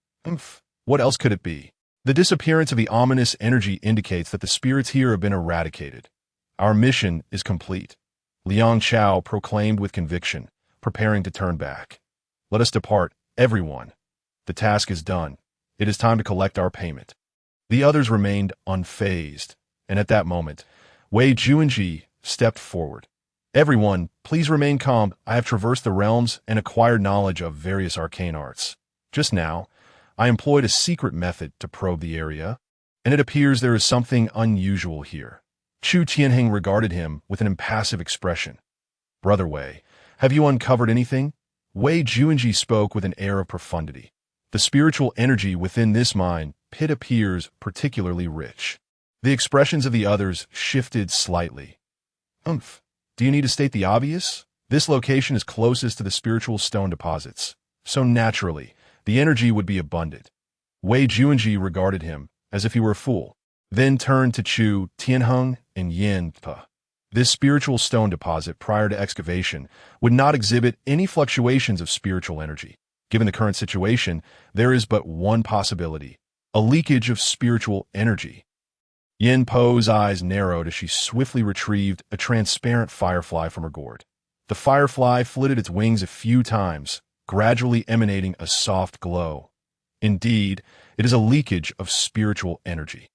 What else could it be? The disappearance of the ominous energy indicates that the spirits here have been eradicated. Our mission is complete. Liang Chao proclaimed with conviction, preparing to turn back. Let us depart, everyone. The task is done. It is time to collect our payment. The others remained unfazed, and at that moment, Wei Juanji stepped forward. Everyone, please remain calm. I have traversed the realms and acquired knowledge of various arcane arts. Just now, I employed a secret method to probe the area, and it appears there is something unusual here. Chu Tianheng regarded him with an impassive expression. Brother Wei, have you uncovered anything? Wei Juanji spoke with an air of profundity. The spiritual energy within this mine pit appears particularly rich. The expressions of the others shifted slightly. Do you need to state the obvious? This location is closest to the spiritual stone deposits, so naturally, the energy would be abundant. Wei Juanji regarded him as if he were a fool, then turned to Chu Tianheng and Yinpo. This spiritual stone deposit prior to excavation would not exhibit any fluctuations of spiritual energy. Given the current situation, there is but one possibility: a leakage of spiritual energy. Yinpo's eyes narrowed as she swiftly retrieved a transparent firefly from her gourd. The firefly flitted its wings a few times, gradually emanating a soft glow. Indeed, it is a leakage of spiritual energy.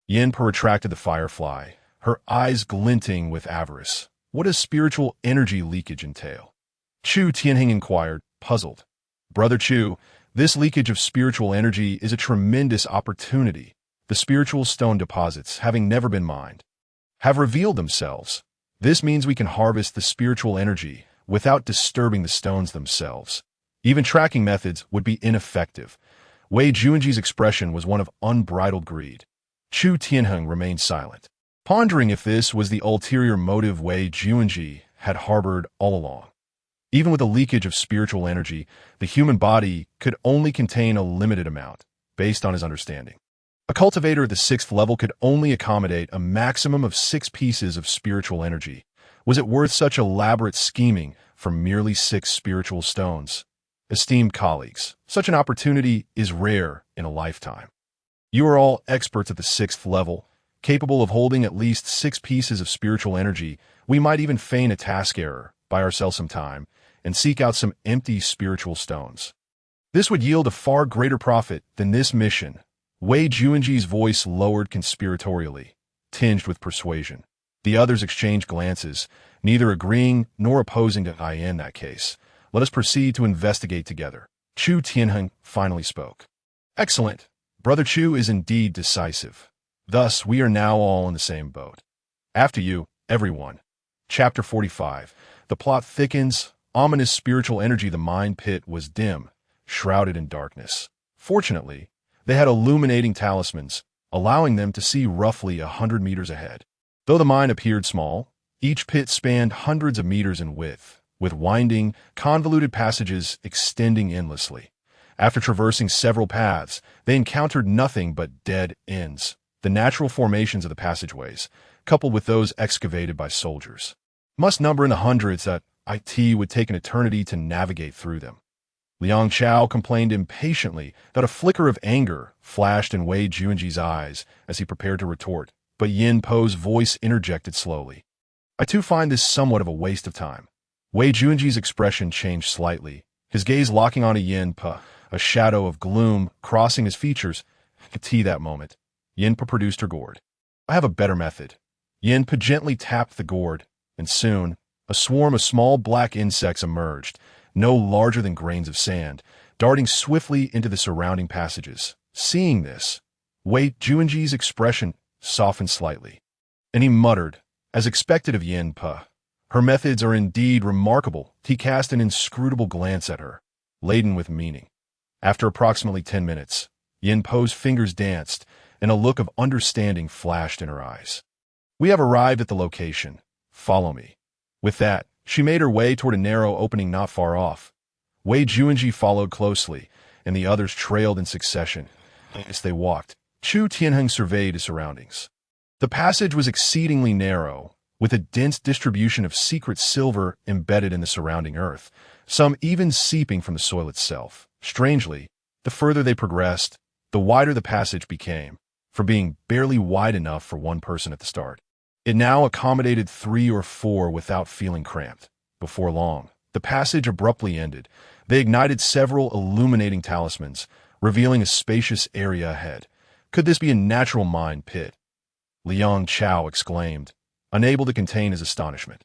Yinpo retracted the firefly, her eyes glinting with avarice. What does spiritual energy leakage entail? Chu Tianheng inquired, puzzled. Brother Chu, this leakage of spiritual energy is a tremendous opportunity. The spiritual stone deposits, having never been mined, have revealed themselves. This means we can harvest the spiritual energy without disturbing the stones themselves. Even tracking methods would be ineffective. Wei Juanji's expression was one of unbridled greed. Chu Tianheng remained silent, pondering if this was the ulterior motive Wei Juanji had harbored all along. Even with a leakage of spiritual energy, the human body could only contain a limited amount, based on his understanding. A cultivator at the 6th level could only accommodate a maximum of 6 pieces of spiritual energy. Was it worth such elaborate scheming for merely 6 spiritual stones? Esteemed colleagues, such an opportunity is rare in a lifetime. You are all experts at the 6th level, capable of holding at least 6 pieces of spiritual energy. We might even feign a task error, buy ourselves some time, and seek out some empty spiritual stones. This would yield a far greater profit than this mission. Wei Juanji's voice lowered conspiratorially, tinged with persuasion. The others exchanged glances, neither agreeing nor opposing to in that case. Let us proceed to investigate together. Chu Tianheng finally spoke. Excellent. Brother Chu is indeed decisive. Thus, we are now all in the same boat. After you, everyone. Chapter 45. The plot thickens. Ominous spiritual energy. The mind pit was dim, shrouded in darkness. Fortunately, they had illuminating talismans, allowing them to see roughly 100 meters ahead. Though the mine appeared small, each pit spanned hundreds of meters in width, with winding, convoluted passages extending endlessly. After traversing several paths, they encountered nothing but dead ends, the natural formations of the passageways, coupled with those excavated by soldiers. Must number in the hundreds that it would take an eternity to navigate through them. Liang Chao complained impatiently that a flicker of anger flashed in Wei Juanji's eyes as he prepared to retort, but Yin Po's voice interjected slowly. I too find this somewhat of a waste of time. Wei Juanji's expression changed slightly, his gaze locking on Yin Po, a shadow of gloom crossing his features. That moment, Yin Po produced her gourd. I have a better method. Yin Po gently tapped the gourd, and soon, a swarm of small black insects emerged, no larger than grains of sand, darting swiftly into the surrounding passages. Seeing this, Wei Juanji's expression softened slightly, and he muttered, as expected of Yin Po, her methods are indeed remarkable. He cast an inscrutable glance at her, laden with meaning. After approximately 10 minutes, Yin Po's fingers danced, and a look of understanding flashed in her eyes. We have arrived at the location. Follow me. With that, she made her way toward a narrow opening not far off. Wei Juanji followed closely, and the others trailed in succession. As they walked, Chu Tianheng surveyed his surroundings. The passage was exceedingly narrow, with a dense distribution of secret silver embedded in the surrounding earth, some even seeping from the soil itself. Strangely, the further they progressed, the wider the passage became, for being barely wide enough for one person at the start. It now accommodated 3 or 4 without feeling cramped. Before long, the passage abruptly ended. They ignited several illuminating talismans, revealing a spacious area ahead. Could this be a natural mine pit? Liang Chao exclaimed, unable to contain his astonishment.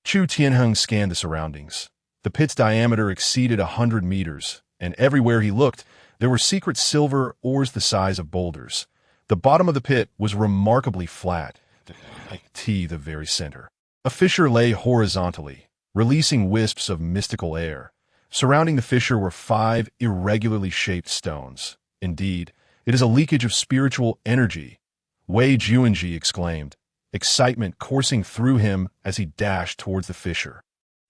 Chu Tianheng scanned the surroundings. The pit's diameter exceeded 100 meters, and everywhere he looked, there were secret silver ores the size of boulders. The bottom of the pit was remarkably flat, the very center. A fissure lay horizontally, releasing wisps of mystical air. Surrounding the fissure were 5 irregularly shaped stones. Indeed, it is a leakage of spiritual energy, Wei Juanji exclaimed, excitement coursing through him as he dashed towards the fissure.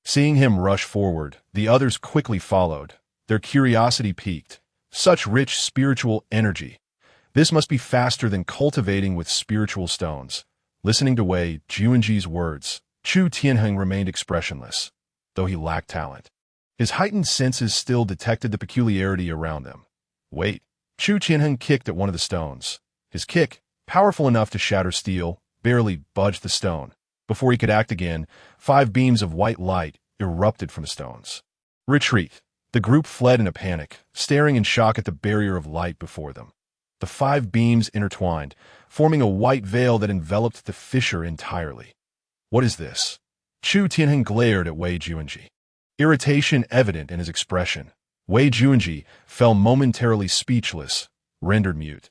Seeing him rush forward, the others quickly followed, their curiosity piqued. Such rich spiritual energy. This must be faster than cultivating with spiritual stones. Listening to Wei Juanji's words, Chu Tianheng remained expressionless, though he lacked talent. His heightened senses still detected the peculiarity around them. Wait. Chu Tianheng kicked at one of the stones. His kick, powerful enough to shatter steel, barely budged the stone. Before he could act again, 5 beams of white light erupted from the stones. Retreat. The group fled in a panic, staring in shock at the barrier of light before them. The 5 beams intertwined, forming a white veil that enveloped the fissure entirely. What is this? Chu Tianheng glared at Wei Juanji. Irritation evident in his expression. Wei Juanji fell momentarily speechless, rendered mute.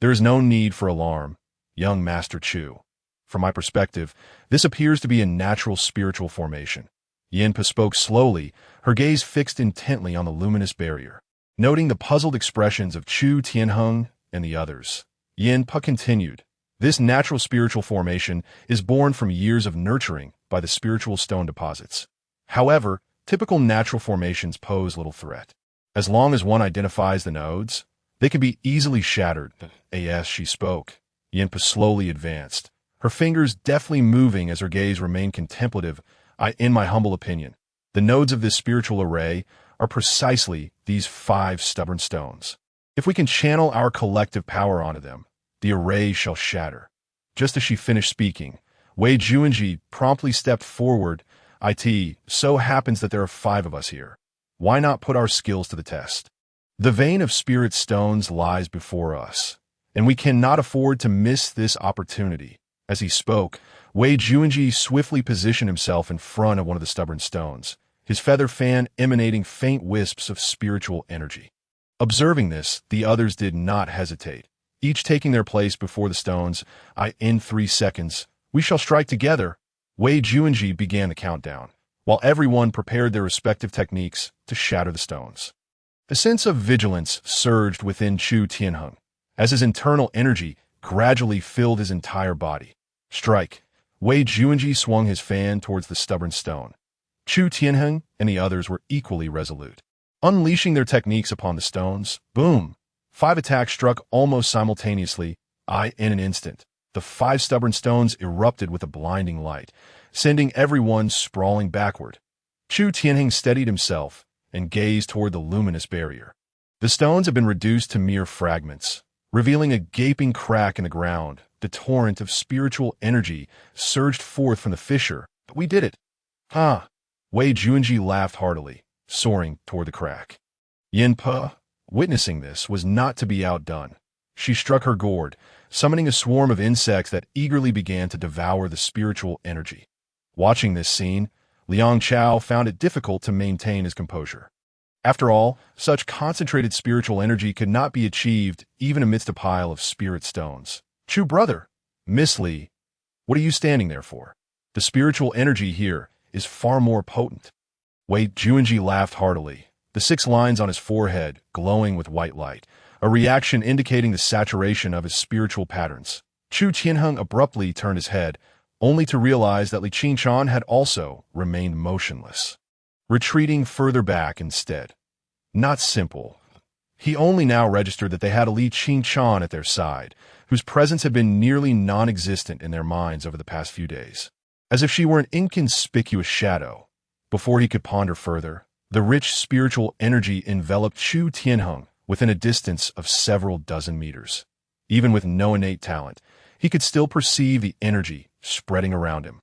There is no need for alarm, young Master Chu. From my perspective, this appears to be a natural spiritual formation. Yin Po spoke slowly, her gaze fixed intently on the luminous barrier. Noting the puzzled expressions of Chu Tianheng and the others, Yin Po continued, this natural spiritual formation is born from years of nurturing by the spiritual stone deposits. However, typical natural formations pose little threat. As long as one identifies the nodes, they can be easily shattered. As she spoke, Yin Po slowly advanced, her fingers deftly moving as her gaze remained contemplative. In my humble opinion, the nodes of this spiritual array are precisely these 5 stubborn stones. If we can channel our collective power onto them, the array shall shatter. Just as she finished speaking, Wei Juanji promptly stepped forward. It so happens that there are 5 of us here. Why not put our skills to the test? The vein of spirit stones lies before us, and we cannot afford to miss this opportunity. As he spoke, Wei Juanji swiftly positioned himself in front of one of the stubborn stones. his feather fan emanating faint wisps of spiritual energy. Observing this, the others did not hesitate, each taking their place before the stones. In 3 seconds, we shall strike together. Wei Juanji began the countdown, while everyone prepared their respective techniques to shatter the stones. A sense of vigilance surged within Chu Tianheng, as his internal energy gradually filled his entire body. Strike! Wei Juanji swung his fan towards the stubborn stone. Chu Tianheng and the others were equally resolute. Unleashing their techniques upon the stones, boom! 5 attacks struck almost simultaneously. In an instant, the 5 stubborn stones erupted with a blinding light, sending everyone sprawling backward. Chu Tianheng steadied himself and gazed toward the luminous barrier. The stones had been reduced to mere fragments, revealing a gaping crack in the ground. The torrent of spiritual energy surged forth from the fissure. We did it! Wei Juanji laughed heartily, soaring toward the crack. Yin Pe, witnessing this, was not to be outdone. She struck her gourd, summoning a swarm of insects that eagerly began to devour the spiritual energy. Watching this scene, Liang Chao found it difficult to maintain his composure. After all, such concentrated spiritual energy could not be achieved even amidst a pile of spirit stones. Chu brother, Miss Li, what are you standing there for? The spiritual energy here is far more potent. Wei Juanji laughed heartily, the 6 lines on his forehead glowing with white light, a reaction indicating the saturation of his spiritual patterns. Chu Tianheng abruptly turned his head, only to realize that Li Qingshan had also remained motionless, retreating further back instead. Not simple. He only now registered that they had a Li Qingshan at their side, whose presence had been nearly non-existent in their minds over the past few days, as if she were an inconspicuous shadow. Before he could ponder further, the rich spiritual energy enveloped Chu Tianheng within a distance of several dozen meters. Even with no innate talent, he could still perceive the energy spreading around him.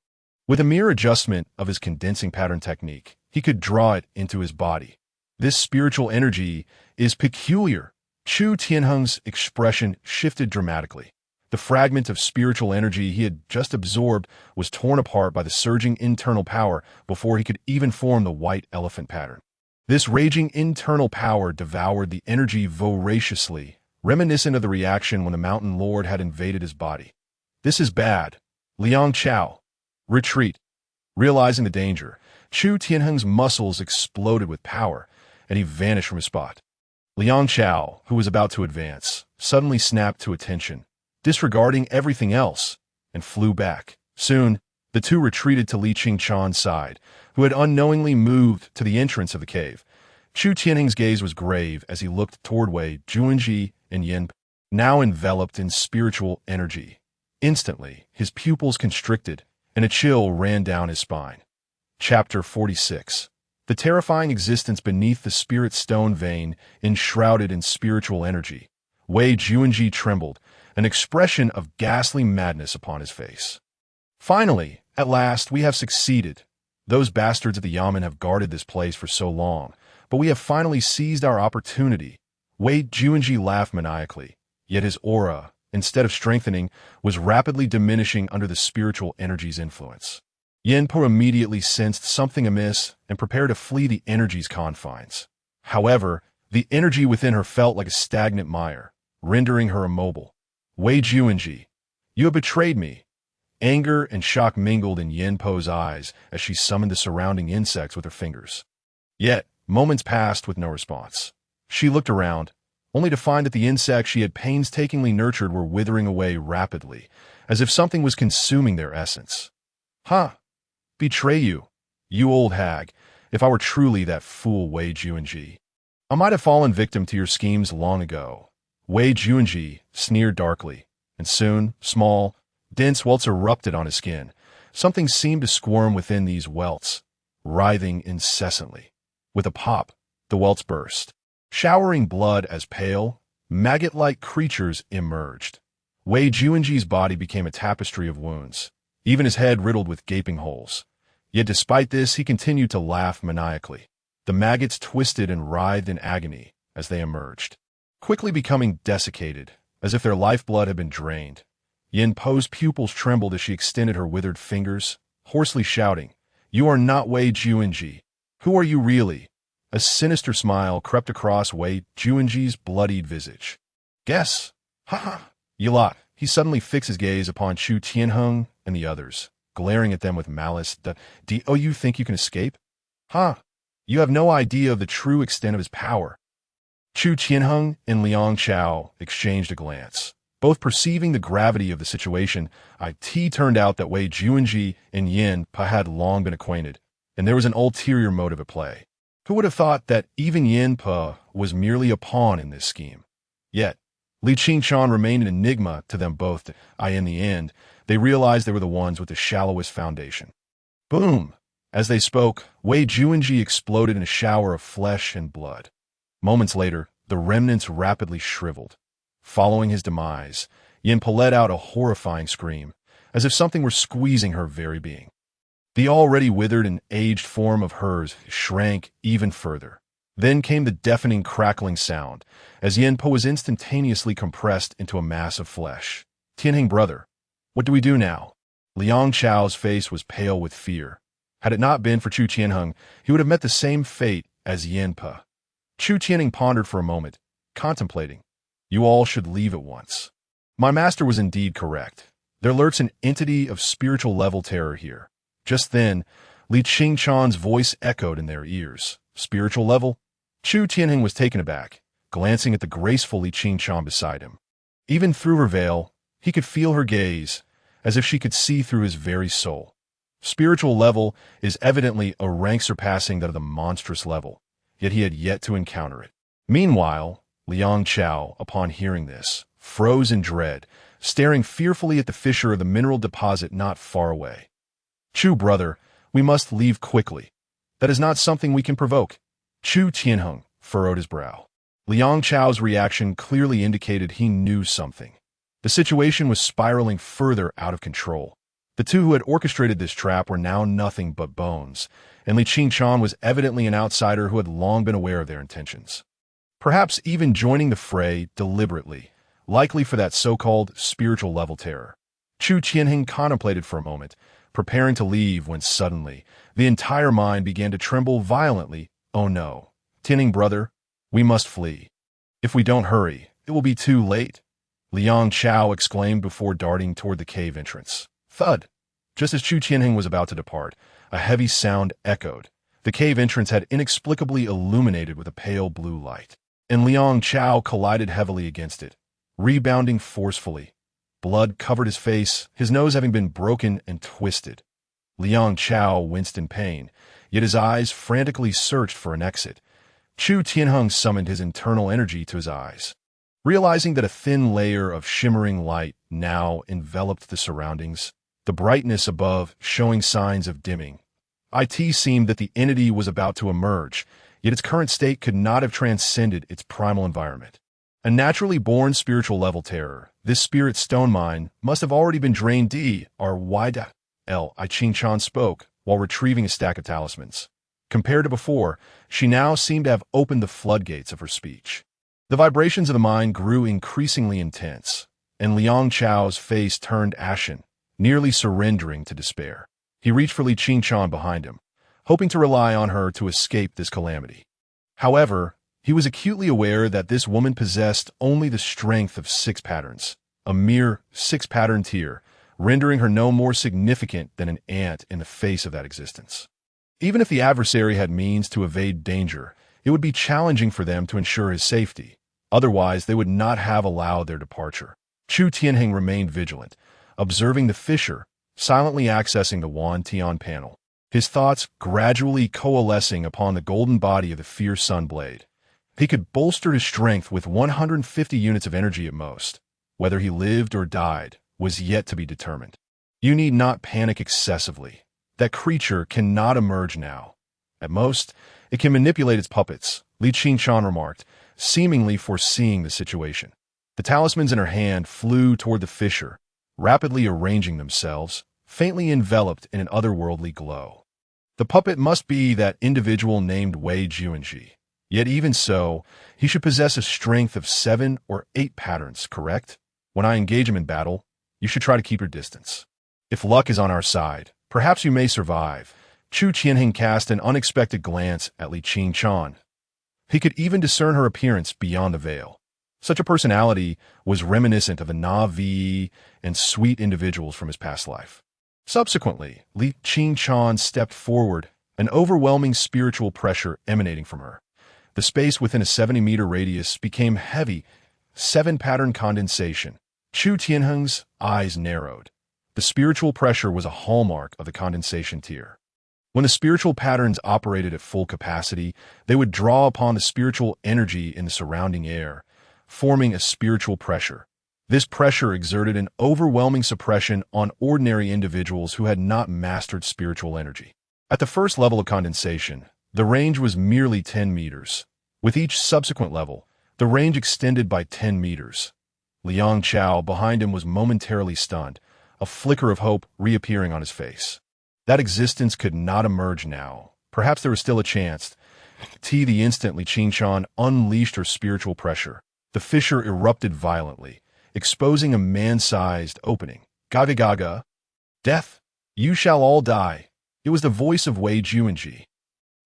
With a mere adjustment of his condensing pattern technique, he could draw it into his body. This spiritual energy is peculiar. Chu Tianheng's expression shifted dramatically. The fragment of spiritual energy he had just absorbed was torn apart by the surging internal power before he could even form the white elephant pattern. This raging internal power devoured the energy voraciously, reminiscent of the reaction when the mountain lord had invaded his body. This is bad. Liang Chao, retreat. Realizing the danger, Chu Tianheng's muscles exploded with power, and he vanished from his spot. Liang Chao, who was about to advance, suddenly snapped to attention, disregarding everything else, and flew back. Soon, the two retreated to Li Qingshan's side, who had unknowingly moved to the entrance of the cave. Chu Tianheng's gaze was grave as he looked toward Wei Juanji and Yin Pe, now enveloped in spiritual energy. Instantly, his pupils constricted, and a chill ran down his spine. Chapter 46. The terrifying existence beneath the spirit stone vein enshrouded in spiritual energy. Wei Juanji trembled, an expression of ghastly madness upon his face. Finally, at last, we have succeeded. Those bastards at the Yamen have guarded this place for so long, but we have finally seized our opportunity. Wei Juanji laughed maniacally, yet his aura, instead of strengthening, was rapidly diminishing under the spiritual energy's influence. Yin Pe immediately sensed something amiss and prepared to flee the energy's confines. However, the energy within her felt like a stagnant mire, rendering her immobile. Wei Juanji, you have betrayed me. Anger and shock mingled in Yin Pe's eyes as she summoned the surrounding insects with her fingers. Yet, moments passed with no response. She looked around, only to find that the insects she had painstakingly nurtured were withering away rapidly, as if something was consuming their essence. Betray you, you old hag, if I were truly that fool Wei Juanji. I might have fallen victim to your schemes long ago. Wei Juanji sneered darkly, and soon, small, dense welts erupted on his skin. Something seemed to squirm within these welts, writhing incessantly. With a pop, the welts burst, showering blood as pale, maggot-like creatures emerged. Wei Juanji's body became a tapestry of wounds, even his head riddled with gaping holes. Yet despite this, he continued to laugh maniacally. The maggots twisted and writhed in agony as they emerged, quickly becoming desiccated, as if their lifeblood had been drained. Yin Pe's pupils trembled as she extended her withered fingers, hoarsely shouting, "You are not Wei Juanji. Who are you really? A sinister smile crept across Wei Juanji's bloodied visage. Guess. Haha. You lot. He suddenly fixed his gaze upon Chu Tianheng and the others, glaring at them with malice. Do you think you can escape? Huh. You have no idea of the true extent of his power. Chu Tianheng and Liang Chao exchanged a glance. Both perceiving the gravity of the situation, it turned out that Wei Juanji and Yin Pa had long been acquainted, and there was an ulterior motive at play. Who would have thought that even Yin Pa was merely a pawn in this scheme? Yet, Li Qingchuan remained an enigma to them both. In the end, they realized they were the ones with the shallowest foundation. Boom! As they spoke, Wei Juanji exploded in a shower of flesh and blood. Moments later, the remnants rapidly shriveled. Following his demise, Yin Pa let out a horrifying scream, as if something were squeezing her very being. The already withered and aged form of hers shrank even further. Then came the deafening crackling sound, as Yin Pa was instantaneously compressed into a mass of flesh. Tianheng brother, what do we do now? Liang Chao's face was pale with fear. Had it not been for Chu Tianheng, he would have met the same fate as Yin Pa. Chu Tianheng pondered for a moment, contemplating. You all should leave at once. My master was indeed correct. There lurks an entity of spiritual level terror here. Just then, Li Qingchuan's voice echoed in their ears. Spiritual level? Chu Tianheng was taken aback, glancing at the graceful Li Qingchuan beside him. Even through her veil, he could feel her gaze, as if she could see through his very soul. Spiritual level is evidently a rank surpassing that of the monstrous level, yet he had yet to encounter it. Meanwhile, Liang Chao, upon hearing this, froze in dread, staring fearfully at the fissure of the mineral deposit not far away. Chu brother, we must leave quickly. That is not something we can provoke. Chu Tianheng furrowed his brow. Liang Chao's reaction clearly indicated he knew something. The situation was spiraling further out of control. The two who had orchestrated this trap were now nothing but bones, and Li Qingchuan was evidently an outsider who had long been aware of their intentions. Perhaps even joining the fray deliberately, likely for that so-called spiritual level terror. Chu Tianheng contemplated for a moment, preparing to leave when suddenly, the entire mind began to tremble violently. Oh no. Tianheng brother, we must flee. If we don't hurry, it will be too late. Liang Chao exclaimed before darting toward the cave entrance. Thud! Just as Chu Tianheng was about to depart, a heavy sound echoed. The cave entrance had inexplicably illuminated with a pale blue light, and Liang Chao collided heavily against it, rebounding forcefully. Blood covered his face, his nose having been broken and twisted. Liang Chao winced in pain, yet his eyes frantically searched for an exit. Chu Tianheng summoned his internal energy to his eyes. Realizing that a thin layer of shimmering light now enveloped the surroundings, the brightness above showing signs of dimming, it seemed that the entity was about to emerge, yet its current state could not have transcended its primal environment. A naturally born spiritual level terror, this spirit stone mine must have already been drained. Qingchuan spoke while retrieving a stack of talismans. Compared to before, she now seemed to have opened the floodgates of her speech. The vibrations of the mind grew increasingly intense, and Liang Chao's face turned ashen, nearly surrendering to despair. He reached for Li Qingchuan behind him, hoping to rely on her to escape this calamity. However, he was acutely aware that this woman possessed only the strength of 6 patterns, a mere 6-pattern tier, rendering her no more significant than an ant in the face of that existence. Even if the adversary had means to evade danger, it would be challenging for them to ensure his safety. Otherwise, they would not have allowed their departure. Chu Tianheng remained vigilant, observing the fissure, silently accessing the Wangtian panel, his thoughts gradually coalescing upon the golden body of the fierce sun blade. He could bolster his strength with 150 units of energy at most. Whether he lived or died was yet to be determined. You need not panic excessively. That creature cannot emerge now. At most, it can manipulate its puppets, Li Qingchuan remarked, seemingly foreseeing the situation. The talismans in her hand flew toward the fissure, rapidly arranging themselves, faintly enveloped in an otherworldly glow. The puppet must be that individual named Wei Juanji. Yet even so, he should possess a strength of 7 or 8 patterns, correct? When I engage him in battle, you should try to keep your distance. If luck is on our side, perhaps you may survive. Chu Tianheng cast an unexpected glance at Li Qingchuan. He could even discern her appearance beyond the veil. Such a personality was reminiscent of the Na'vi and sweet individuals from his past life. Subsequently, Li Qingchuan stepped forward, an overwhelming spiritual pressure emanating from her. The space within a 70-meter radius became heavy, 7-pattern condensation. Chu Tianheng's eyes narrowed. The spiritual pressure was a hallmark of the condensation tier. When the spiritual patterns operated at full capacity, they would draw upon the spiritual energy in the surrounding air, forming a spiritual pressure. This pressure exerted an overwhelming suppression on ordinary individuals who had not mastered spiritual energy. At the first level of condensation, the range was merely 10 meters. With each subsequent level, the range extended by 10 meters. Liang Chao behind him was momentarily stunned, a flicker of hope reappearing on his face. That existence could not emerge now. Perhaps there was still a chance. The instant Li Qingchuan unleashed her spiritual pressure, the fissure erupted violently, exposing a man-sized opening. Gaga gaga. Death! You shall all die. It was the voice of Wei Juanji.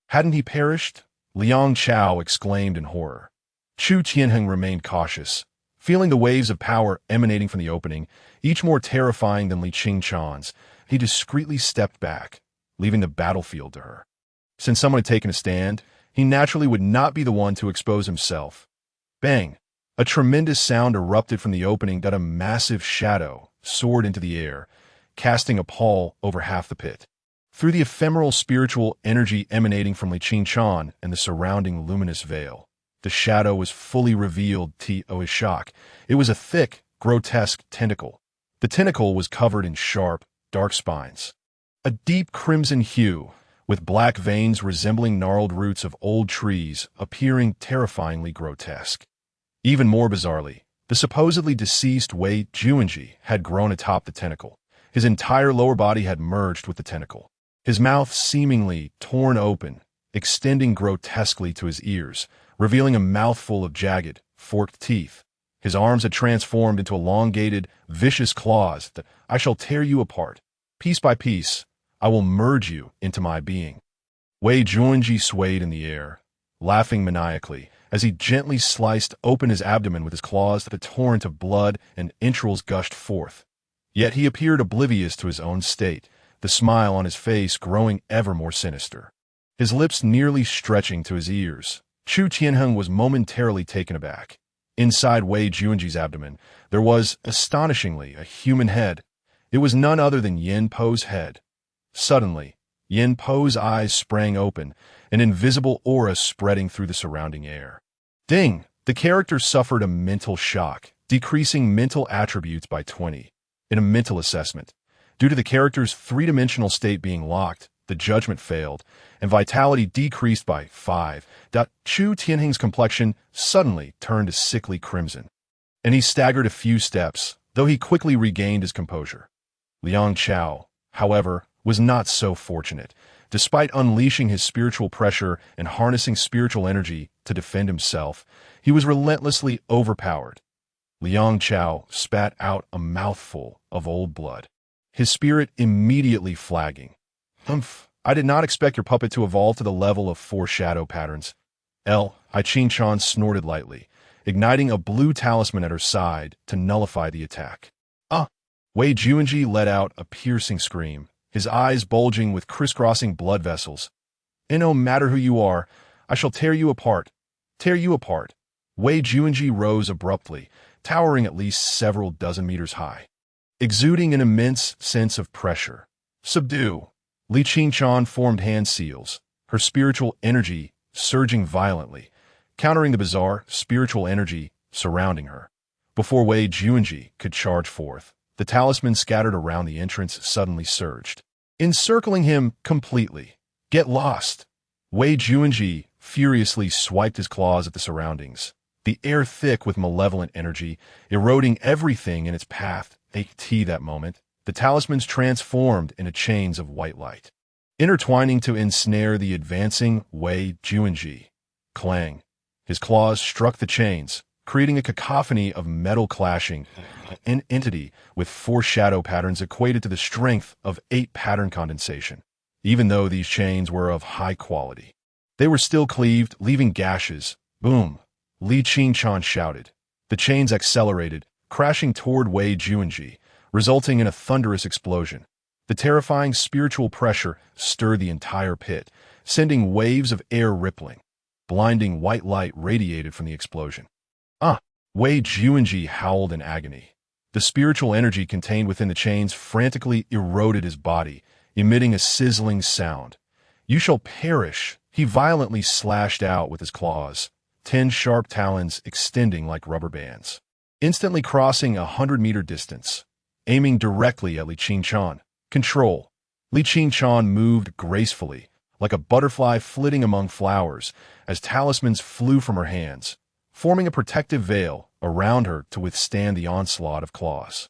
Hadn't he perished? Liang Chao exclaimed in horror. Chu Tianheng remained cautious, feeling the waves of power emanating from the opening, each more terrifying than Li Qingchuan's. He discreetly stepped back, leaving the battlefield to her. Since someone had taken a stand, he naturally would not be the one to expose himself. Bang! A tremendous sound erupted from the opening that a massive shadow soared into the air, casting a pall over half the pit. Through the ephemeral spiritual energy emanating from Li Qingchuan and the surrounding luminous veil, the shadow was fully revealed to his shock. It was a thick, grotesque tentacle. The tentacle was covered in sharp, dark spines. A deep crimson hue, with black veins resembling gnarled roots of old trees, appearing terrifyingly grotesque. Even more bizarrely, the supposedly deceased Wei Juanji had grown atop the tentacle. His entire lower body had merged with the tentacle. His mouth seemingly torn open, extending grotesquely to his ears, revealing a mouthful of jagged, forked teeth. His arms had transformed into elongated, vicious claws that I shall tear you apart. Piece by piece, I will merge you into my being. Wei Juanji swayed in the air, laughing maniacally, as he gently sliced open his abdomen with his claws that a torrent of blood and entrails gushed forth. Yet he appeared oblivious to his own state, the smile on his face growing ever more sinister. His lips nearly stretching to his ears, Chu Tianheng was momentarily taken aback. Inside Wei Juanji's abdomen, there was, astonishingly, a human head. It was none other than Yin Po's head. Suddenly, Yin Po's eyes sprang open, an invisible aura spreading through the surrounding air. Ding! The character suffered a mental shock, decreasing mental attributes by 20. In a mental assessment, due to the character's three-dimensional state being locked, the judgment failed, and vitality decreased by 5. Chu Tianheng's complexion suddenly turned a sickly crimson, and he staggered a few steps, though he quickly regained his composure. Liang Chao, however, was not so fortunate. Despite unleashing his spiritual pressure and harnessing spiritual energy to defend himself, he was relentlessly overpowered. Liang Chao spat out a mouthful of old blood, his spirit immediately flagging. Humph, I did not expect your puppet to evolve to the level of 4 shadow patterns. Li Qingchuan snorted lightly, igniting a blue talisman at her side to nullify the attack. Wei Juanji let out a piercing scream, his eyes bulging with crisscrossing blood vessels. And no matter who you are, I shall tear you apart. Tear you apart. Wei Juanji rose abruptly, towering at least several dozen meters high, exuding an immense sense of pressure. Subdue! Li Qingchuan formed hand seals, her spiritual energy surging violently, countering the bizarre spiritual energy surrounding her. Before Wei Juanji could charge forth, the talisman scattered around the entrance suddenly surged, encircling him completely. Get lost! Wei Juanji furiously swiped his claws at the surroundings, the air thick with malevolent energy, eroding everything in its path. That moment, the talismans transformed into chains of white light, intertwining to ensnare the advancing Wei Juanji. Clang! His claws struck the chains, creating a cacophony of metal clashing, an entity with 4 shadow patterns equated to the strength of 8 pattern condensation. even though these chains were of high quality. They were still cleaved, leaving gashes. Boom! Li Qingchuan shouted. The chains accelerated, crashing toward Wei Juanji, resulting in a thunderous explosion. The terrifying spiritual pressure stirred the entire pit, sending waves of air rippling. Blinding white light radiated from the explosion. Wei Juanji howled in agony. The spiritual energy contained within the chains frantically eroded his body, emitting a sizzling sound. "You shall perish!" He violently slashed out with his claws, 10 sharp talons extending like rubber bands, instantly crossing a 100-meter distance, aiming directly at Li Qingchuan. Control. Li Qingchuan moved gracefully, like a butterfly flitting among flowers, as talismans flew from her hands, forming a protective veil around her to withstand the onslaught of claws.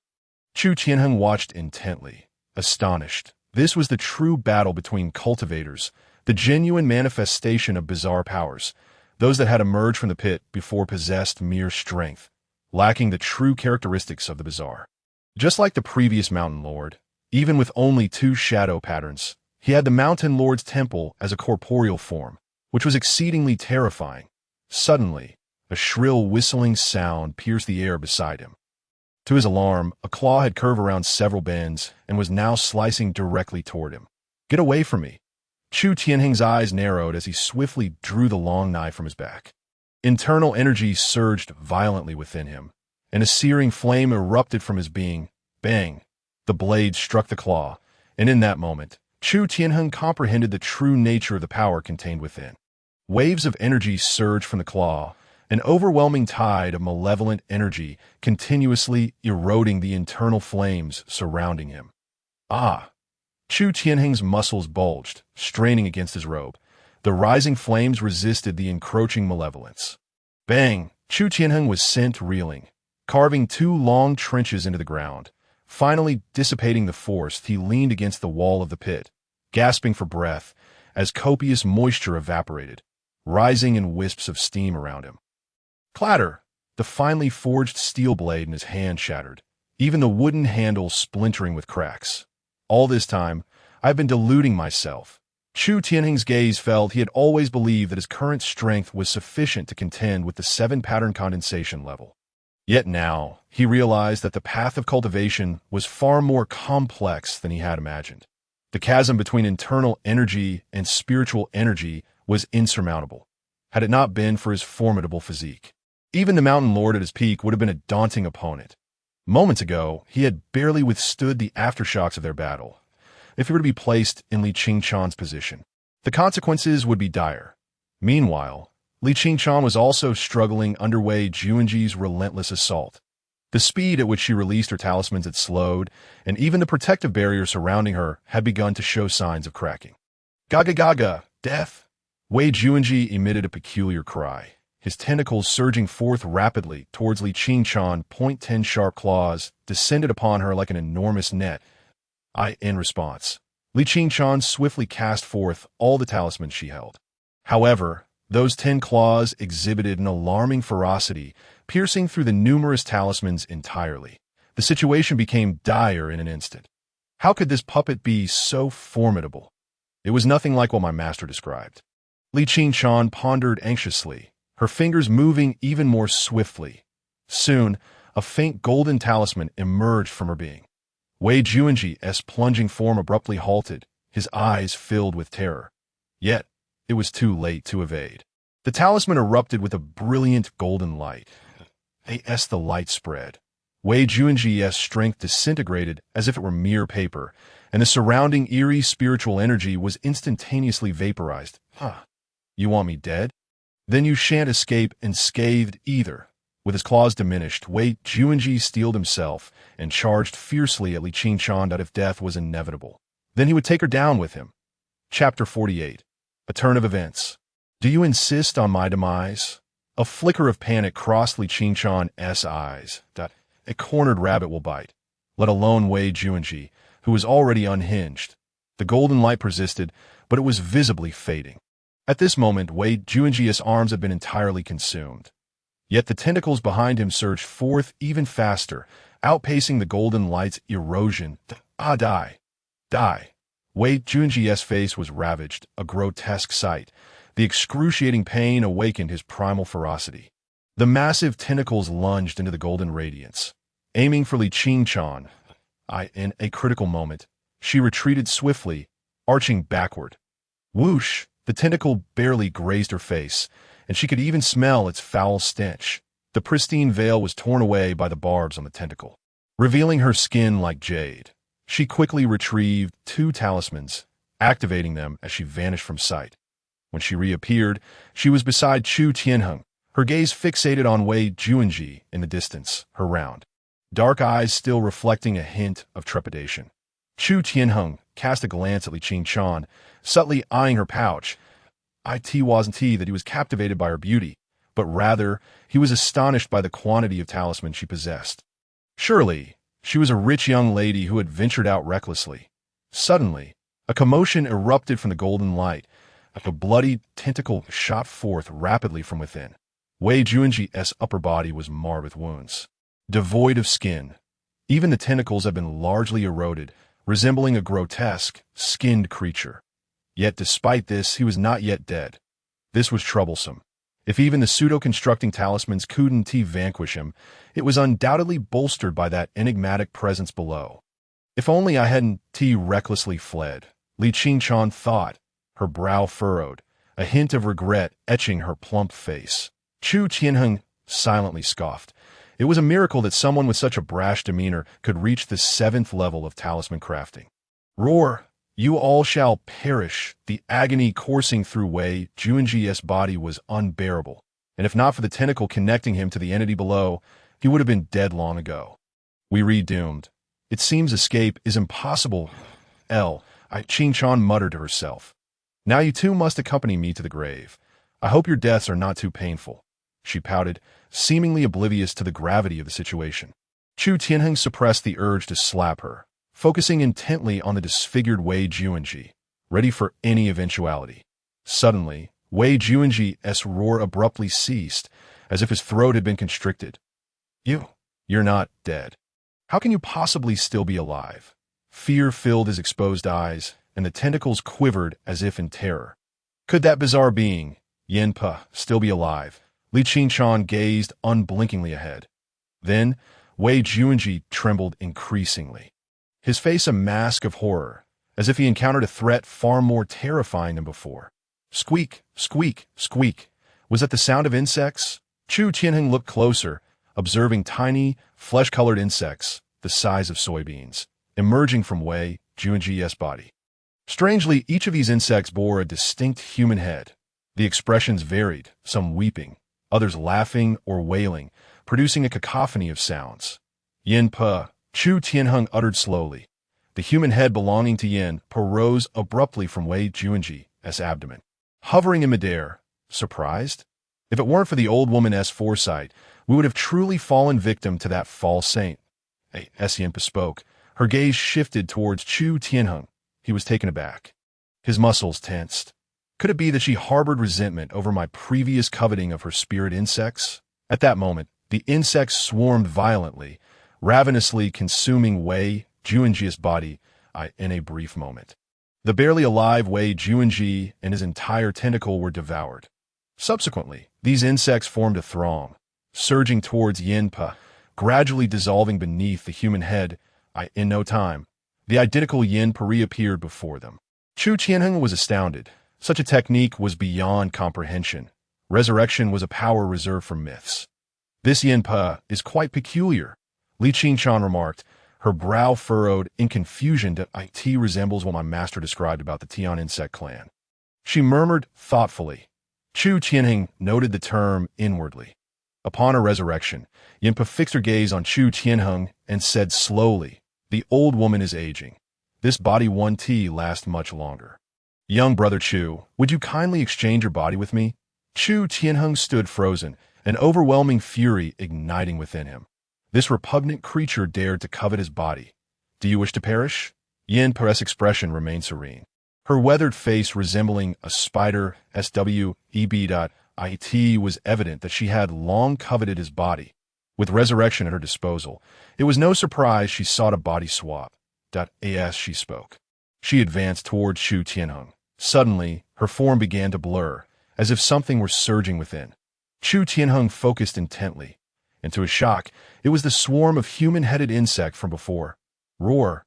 Chu Tianheng watched intently, astonished. This was the true battle between cultivators, the genuine manifestation of bizarre powers, those that had emerged from the pit before possessed mere strength, lacking the true characteristics of the bizarre. Just like the previous Mountain Lord, even with only 2 shadow patterns, he had the Mountain Lord's temple as a corporeal form, which was exceedingly terrifying. Suddenly, a shrill whistling sound pierced the air beside him. To his alarm, a claw had curved around several bends and was now slicing directly toward him. "Get away from me!" Chu Tianheng's eyes narrowed as he swiftly drew the long knife from his back. Internal energy surged violently within him, and a searing flame erupted from his being. Bang! The blade struck the claw, and in that moment, Chu Tianheng comprehended the true nature of the power contained within. Waves of energy surged from the claw, an overwhelming tide of malevolent energy continuously eroding the internal flames surrounding him. Chu Tianheng's muscles bulged, straining against his robe. The rising flames resisted the encroaching malevolence. Bang! Chu Tianheng was sent reeling, carving 2 long trenches into the ground. Finally dissipating the force, he leaned against the wall of the pit, gasping for breath as copious moisture evaporated, rising in wisps of steam around him. Clatter! The finely forged steel blade in his hand shattered, even the wooden handle splintering with cracks. All this time, I've been deluding myself. Chu Tianheng's gaze fell. He had always believed that his current strength was sufficient to contend with the 7-pattern condensation level. Yet now, he realized that the path of cultivation was far more complex than he had imagined. The chasm between internal energy and spiritual energy was insurmountable, had it not been for his formidable physique. Even the Mountain Lord at his peak would have been a daunting opponent. Moments ago, he had barely withstood the aftershocks of their battle. If he were to be placed in Li Qingchuan's position, the consequences would be dire. Meanwhile, Li Qingchuan was also struggling under Wei Juanji's relentless assault. The speed at which she released her talismans had slowed, and even the protective barrier surrounding her had begun to show signs of cracking. "Gaga gaga! Death!" Wei Juanji emitted a peculiar cry, his tentacles surging forth rapidly towards Li Qingchuan. 10 sharp claws descended upon her like an enormous net. In response, Li Qingchuan swiftly cast forth all the talismans she held. However, those 10 claws exhibited an alarming ferocity, piercing through the numerous talismans entirely. The situation became dire in an instant. How could this puppet be so formidable? It was nothing like what my master described. Li Qingchuan pondered anxiously, her fingers moving even more swiftly. Soon, a faint golden talisman emerged from her being. Wei Juanji's plunging form abruptly halted, his eyes filled with terror. Yet, it was too late to evade. The talisman erupted with a brilliant golden light. As the light spread, Wei Juanji's strength disintegrated as if it were mere paper, and the surrounding eerie spiritual energy was instantaneously vaporized. You want me dead? Then you shan't escape unscathed either. With his claws diminished, Wei Juanji steeled himself and charged fiercely at Li Qingchuan that if death was inevitable, then he would take her down with him. Chapter 48. A turn of events. "Do you insist on my demise?" A flicker of panic crossed Li Qingchuan's eyes. A cornered rabbit will bite, let alone Wei Juanji, who was already unhinged. The golden light persisted, but it was visibly fading. At this moment, Wei Juanji's arms had been entirely consumed. Yet the tentacles behind him surged forth even faster, outpacing the golden light's erosion. Die! Die! Wei Junji's face was ravaged, a grotesque sight. The excruciating pain awakened his primal ferocity. The massive tentacles lunged into the golden radiance, aiming for Li Qingchan. In a critical moment, she retreated swiftly, arching backward. Whoosh! The tentacle barely grazed her face, and she could even smell its foul stench. The pristine veil was torn away by the barbs on the tentacle, revealing her skin like jade. She quickly retrieved 2 talismans, activating them as she vanished from sight. When she reappeared, she was beside Chu Tianheng, her gaze fixated on Wei Junji in the distance, her round, dark eyes still reflecting a hint of trepidation. Chu Tianheng cast a glance at Li Qingchan, subtly eyeing her pouch. It wasn't that he was captivated by her beauty, but rather he was astonished by the quantity of talisman she possessed. Surely, she was a rich young lady who had ventured out recklessly. Suddenly, a commotion erupted from the golden light. A bloody tentacle shot forth rapidly from within. Wei Junji's upper body was marred with wounds, devoid of skin. Even the tentacles had been largely eroded, resembling a grotesque, skinned creature. Yet despite this, he was not yet dead. This was troublesome. If even the pseudo-constructing talismans couldn't vanquish him, it was undoubtedly bolstered by that enigmatic presence below. If only I hadn't recklessly fled, Li Qingchan thought, her brow furrowed, a hint of regret etching her plump face. Chu Tianheng silently scoffed. It was a miracle that someone with such a brash demeanor could reach the 7th level of talisman crafting. Roar! You all shall perish. The agony coursing through Wei Junji's body was unbearable, and if not for the tentacle connecting him to the entity below, he would have been dead long ago. We read doomed. It seems escape is impossible. Qingchan muttered to herself. Now you two must accompany me to the grave. I hope your deaths are not too painful. She pouted, seemingly oblivious to the gravity of the situation. Chu Tianheng suppressed the urge to slap her, focusing intently on the disfigured Wei Junji, ready for any eventuality. Suddenly, Wei Junji's roar abruptly ceased, as if his throat had been constricted. You're not dead. How can you possibly still be alive? Fear filled his exposed eyes, and the tentacles quivered as if in terror. Could that bizarre being, Yanpa, still be alive? Li Qingchan gazed unblinkingly ahead. Then, Wei Junji trembled increasingly, his face a mask of horror, as if he encountered a threat far more terrifying than before. Squeak, squeak, squeak. Was that the sound of insects? Chu Tianheng looked closer, observing tiny, flesh-colored insects, the size of soybeans, emerging from Wei Junji's body. Strangely, each of these insects bore a distinct human head. The expressions varied, some weeping, others laughing or wailing, producing a cacophony of sounds. Yanpa, Chu Tianheng uttered slowly. The human head belonging to Yanpa rose abruptly from Wei Junji's abdomen, hovering in midair. Surprised? If it weren't for the old woman's foresight, we would have truly fallen victim to that false saint. Yanpa spoke. Her gaze shifted towards Chu Tianheng. He was taken aback. His muscles tensed. Could it be that she harbored resentment over my previous coveting of her spirit insects? At that moment, the insects swarmed violently, ravenously consuming Wei Junji's body in a brief moment. The barely alive Wei Junji and his entire tentacle were devoured. Subsequently, these insects formed a throng, surging towards Yanpa, gradually dissolving beneath the human head. In no time, the identical Yanpa reappeared before them. Chu Tianheng was astounded. Such a technique was beyond comprehension. Resurrection was a power reserved for myths. This Yanpa is quite peculiar, Li Qingchan remarked, her brow furrowed in confusion that it resembles what my master described about the Tian insect clan. She murmured thoughtfully. Chu Tianheng noted the term inwardly. Upon her resurrection, Yanpa fixed her gaze on Chu Tianheng and said slowly, "The old woman is aging. This body won't last much longer. Young brother Chu, would you kindly exchange your body with me?" Chu Tianheng stood frozen, an overwhelming fury igniting within him. This repugnant creature dared to covet his body. Do you wish to perish? Yanpa's expression remained serene, her weathered face resembling a spider. It was evident that she had long coveted his body. With resurrection at her disposal, it was no surprise she sought a body swap. She spoke. She advanced toward Chu Tianheng. Suddenly, her form began to blur, as if something were surging within. Chu Tianheng focused intently, and to his shock, it was the swarm of human-headed insect from before. Roar!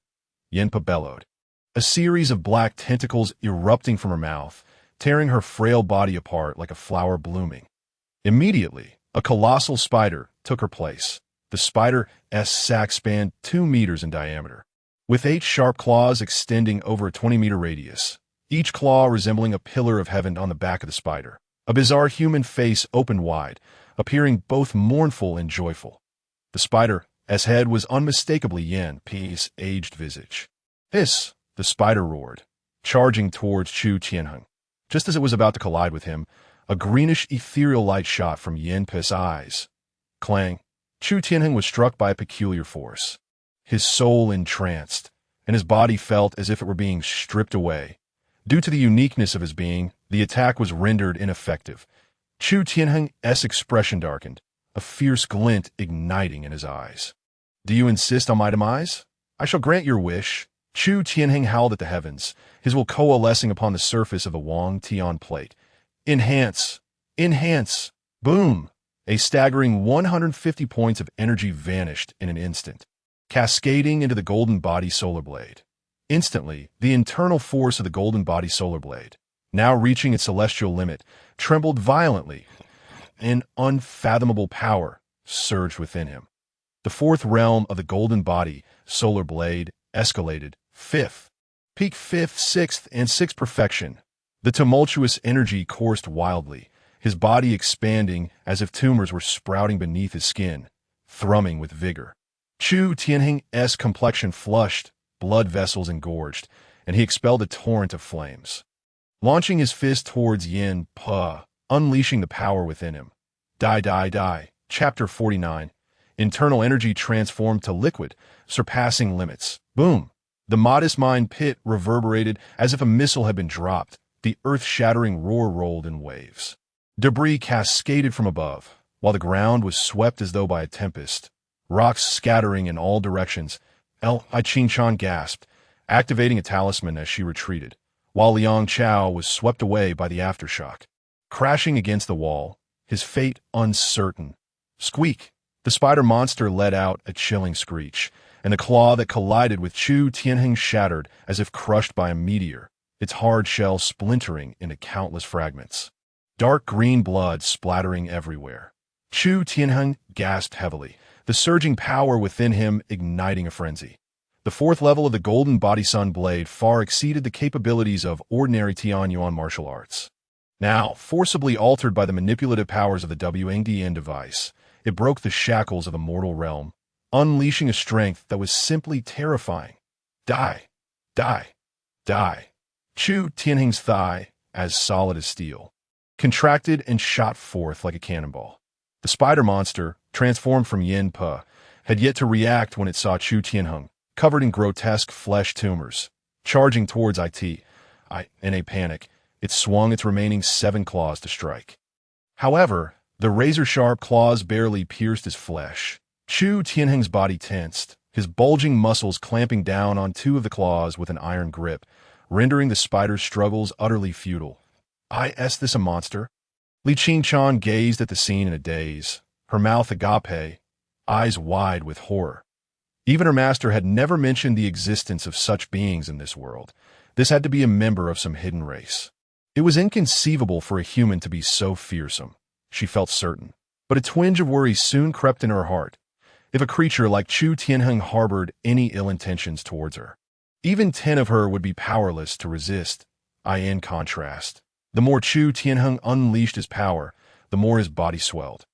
Yenpa bellowed. A series of black tentacles erupting from her mouth, tearing her frail body apart like a flower blooming. Immediately, a colossal spider took her place. The spider's sac spanned 2 meters in diameter, with 8 sharp claws extending over a 20-meter radius, each claw resembling a pillar of heaven on the back of the spider. A bizarre human face opened wide, appearing both mournful and joyful. The spider's head was unmistakably Yan's aged visage. "Hiss!" the spider roared, charging towards Chu Tianheng. Just as it was about to collide with him, a greenish ethereal light shot from Yan's eyes. Clang! Chu Tianheng was struck by a peculiar force. His soul entranced, and his body felt as if it were being stripped away. Due to the uniqueness of his being, the attack was rendered ineffective. Chu Tianheng's expression darkened, a fierce glint igniting in his eyes. "Do you insist on my demise? I shall grant your wish." Chu Tianheng howled at the heavens, his will coalescing upon the surface of the Wangtian plate. "Enhance! Enhance!" Boom! A staggering 150 points of energy vanished in an instant, cascading into the Golden Body Solar Blade. Instantly, the internal force of the Golden Body Solar Blade, now reaching its celestial limit, trembled violently. An unfathomable power surged within him. The fourth realm of the Golden Body Solar Blade escalated, fifth, peak fifth, sixth, and sixth perfection. The tumultuous energy coursed wildly, his body expanding as if tumors were sprouting beneath his skin, thrumming with vigor. Chu Tianheng's complexion flushed, blood vessels engorged, and he expelled a torrent of flames. Launching his fist towards Yin Pa, unleashing the power within him. Die, die, die. Chapter 49. Internal energy transformed to liquid, surpassing limits. Boom! The modest mine pit reverberated as if a missile had been dropped. The earth-shattering roar rolled in waves. Debris cascaded from above, while the ground was swept as though by a tempest. Rocks scattering in all directions. Qingchan gasped, activating a talisman as she retreated, while Liang Chao was swept away by the aftershock. Crashing against the wall, his fate uncertain. Squeak! The spider monster let out a chilling screech, and the claw that collided with Chu Tianheng shattered as if crushed by a meteor, its hard shell splintering into countless fragments. Dark green blood splattering everywhere. Chu Tianheng gasped heavily, the surging power within him igniting a frenzy. The fourth level of the Golden Body Sun Blade far exceeded the capabilities of ordinary Tianyuan martial arts. Now, forcibly altered by the manipulative powers of the Wangtian device, it broke the shackles of the mortal realm, unleashing a strength that was simply terrifying. Die! Die! Die! Chu Tianheng's thigh, as solid as steel, contracted and shot forth like a cannonball. The spider monster, transformed from Yin Pa, had yet to react when it saw Chu Tianheng, covered in grotesque flesh tumors, charging towards it. In a panic, it swung its remaining 7 claws to strike. However, the razor-sharp claws barely pierced his flesh. Chu Tianheng's body tensed, his bulging muscles clamping down on 2 of the claws with an iron grip, rendering the spider's struggles utterly futile. Is this a monster? Li Qingchan gazed at the scene in a daze, her mouth agape, eyes wide with horror. Even her master had never mentioned the existence of such beings in this world. This had to be a member of some hidden race. It was inconceivable for a human to be so fearsome, she felt certain. But a twinge of worry soon crept in her heart. If a creature like Chu Tianheng harbored any ill intentions towards her, even 10 of her would be powerless to resist. In contrast, the more Chu Tianheng unleashed his power, the more his body swelled.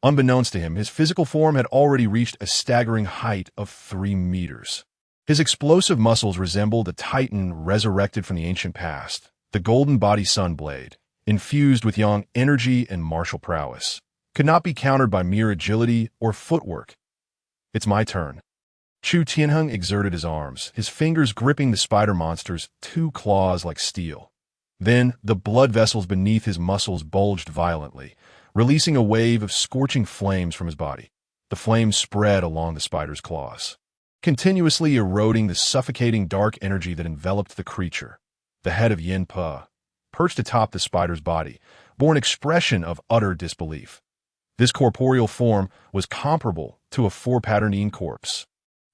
Unbeknownst to him, his physical form had already reached a staggering height of 3 meters. His explosive muscles resembled a titan resurrected from the ancient past, the Golden Body Sun Blade, infused with Yang energy and martial prowess, could not be countered by mere agility or footwork. It's my turn. Chu Tianheng exerted his arms, his fingers gripping the spider monster's 2 claws like steel. Then, the blood vessels beneath his muscles bulged violently, releasing a wave of scorching flames from his body. The flames spread along the spider's claws. continuously eroding the suffocating dark energy that enveloped the creature. The head of Yin Pa, perched atop the spider's body, bore an expression of utter disbelief. This corporeal form was comparable to a four-patterned corpse,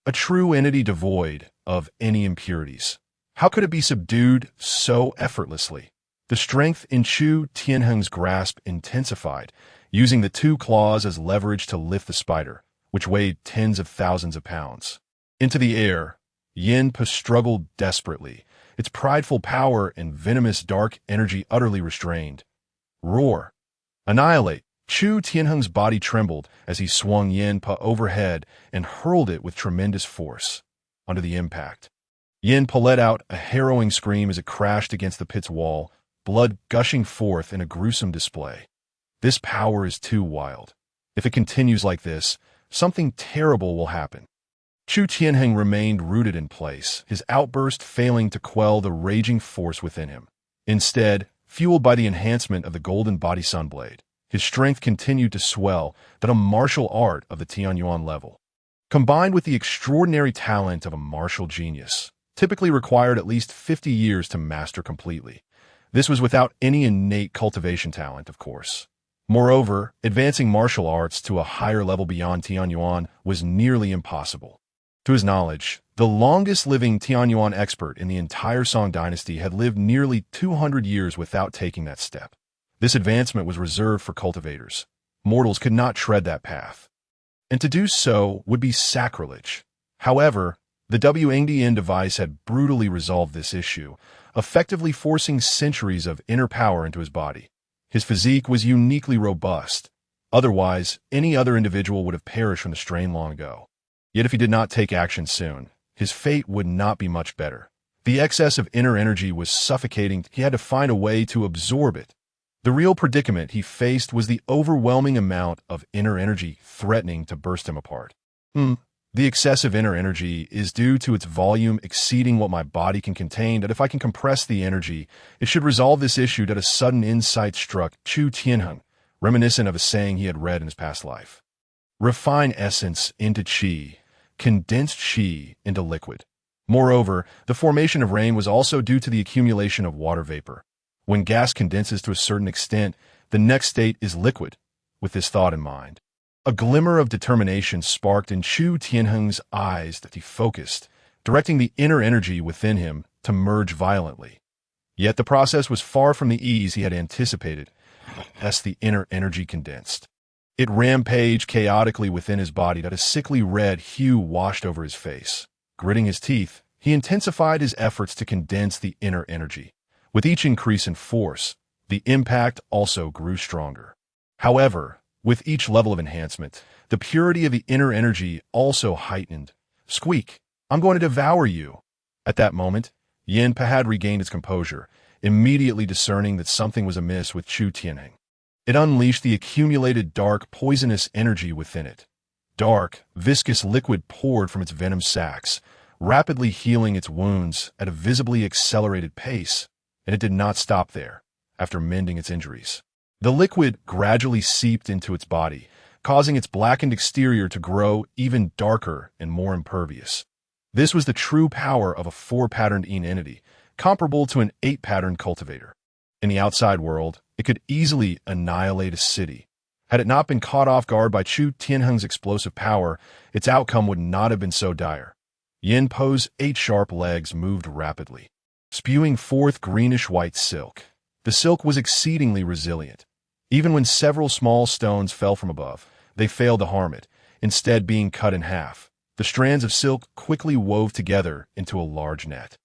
a true entity devoid of any impurities. How could it be subdued so effortlessly? The strength in Chu Tianheng's grasp intensified, using the two claws as leverage to lift the spider, which weighed tens of thousands of pounds. Into the air, Yin Pa struggled desperately, its prideful power and venomous dark energy utterly restrained. Roar! Annihilate! Chu Tianheng's body trembled as he swung Yin Pa overhead and hurled it with tremendous force. Under the impact, Yin Pa let out a harrowing scream as it crashed against the pit's wall, blood gushing forth in a gruesome display. This power is too wild. If it continues like this, something terrible will happen. Chu Tianheng remained rooted in place, his outburst failing to quell the raging force within him. Instead, fueled by the enhancement of the golden body sunblade, his strength continued to swell at a martial art of the Tianyuan level. Combined with the extraordinary talent of a martial genius, typically required at least 50 years to master completely. This was without any innate cultivation talent, of course. Moreover, advancing martial arts to a higher level beyond Tianyuan was nearly impossible. To his knowledge, the longest-living Tianyuan expert in the entire Song dynasty had lived nearly 200 years without taking that step. This advancement was reserved for cultivators. Mortals could not tread that path, and to do so would be sacrilege. However, the Wangtian device had brutally resolved this issue, effectively forcing centuries of inner power into his body. His physique was uniquely robust. Otherwise, any other individual would have perished from the strain long ago. Yet if he did not take action soon, his fate would not be much better. The excess of inner energy was suffocating. He had to find a way to absorb it. The real predicament he faced was the overwhelming amount of inner energy threatening to burst him apart. The excessive inner energy is due to its volume exceeding what my body can contain, that if I can compress the energy, it should resolve this issue. That a sudden insight struck Chu Tianheng, reminiscent of a saying he had read in his past life. Refine essence into qi, condense qi into liquid. Moreover, the formation of rain was also due to the accumulation of water vapor. When gas condenses to a certain extent, the next state is liquid. With this thought in mind, a glimmer of determination sparked in Chu Tianheng's eyes that he focused, directing the inner energy within him to merge violently. Yet the process was far from the ease he had anticipated, as the inner energy condensed. It rampaged chaotically within his body that a sickly red hue washed over his face. Gritting his teeth, he intensified his efforts to condense the inner energy. With each increase in force, the impact also grew stronger. However, with each level of enhancement, the purity of the inner energy also heightened. Squeak! I'm going to devour you! At that moment, Yin Pa had regained its composure, immediately discerning that something was amiss with Chu Tianheng. It unleashed the accumulated dark, poisonous energy within it. Dark, viscous liquid poured from its venom sacs, rapidly healing its wounds at a visibly accelerated pace, and it did not stop there. After mending its injuries, the liquid gradually seeped into its body, causing its blackened exterior to grow even darker and more impervious. This was the true power of a four-patterned entity, comparable to an eight-patterned cultivator. In the outside world, it could easily annihilate a city. Had it not been caught off guard by Chu Tianheng's explosive power, its outcome would not have been so dire. Yin Pa's 8 sharp legs moved rapidly, spewing forth greenish-white silk. The silk was exceedingly resilient. Even when several small stones fell from above, they failed to harm it, instead being cut in half. The strands of silk quickly wove together into a large net.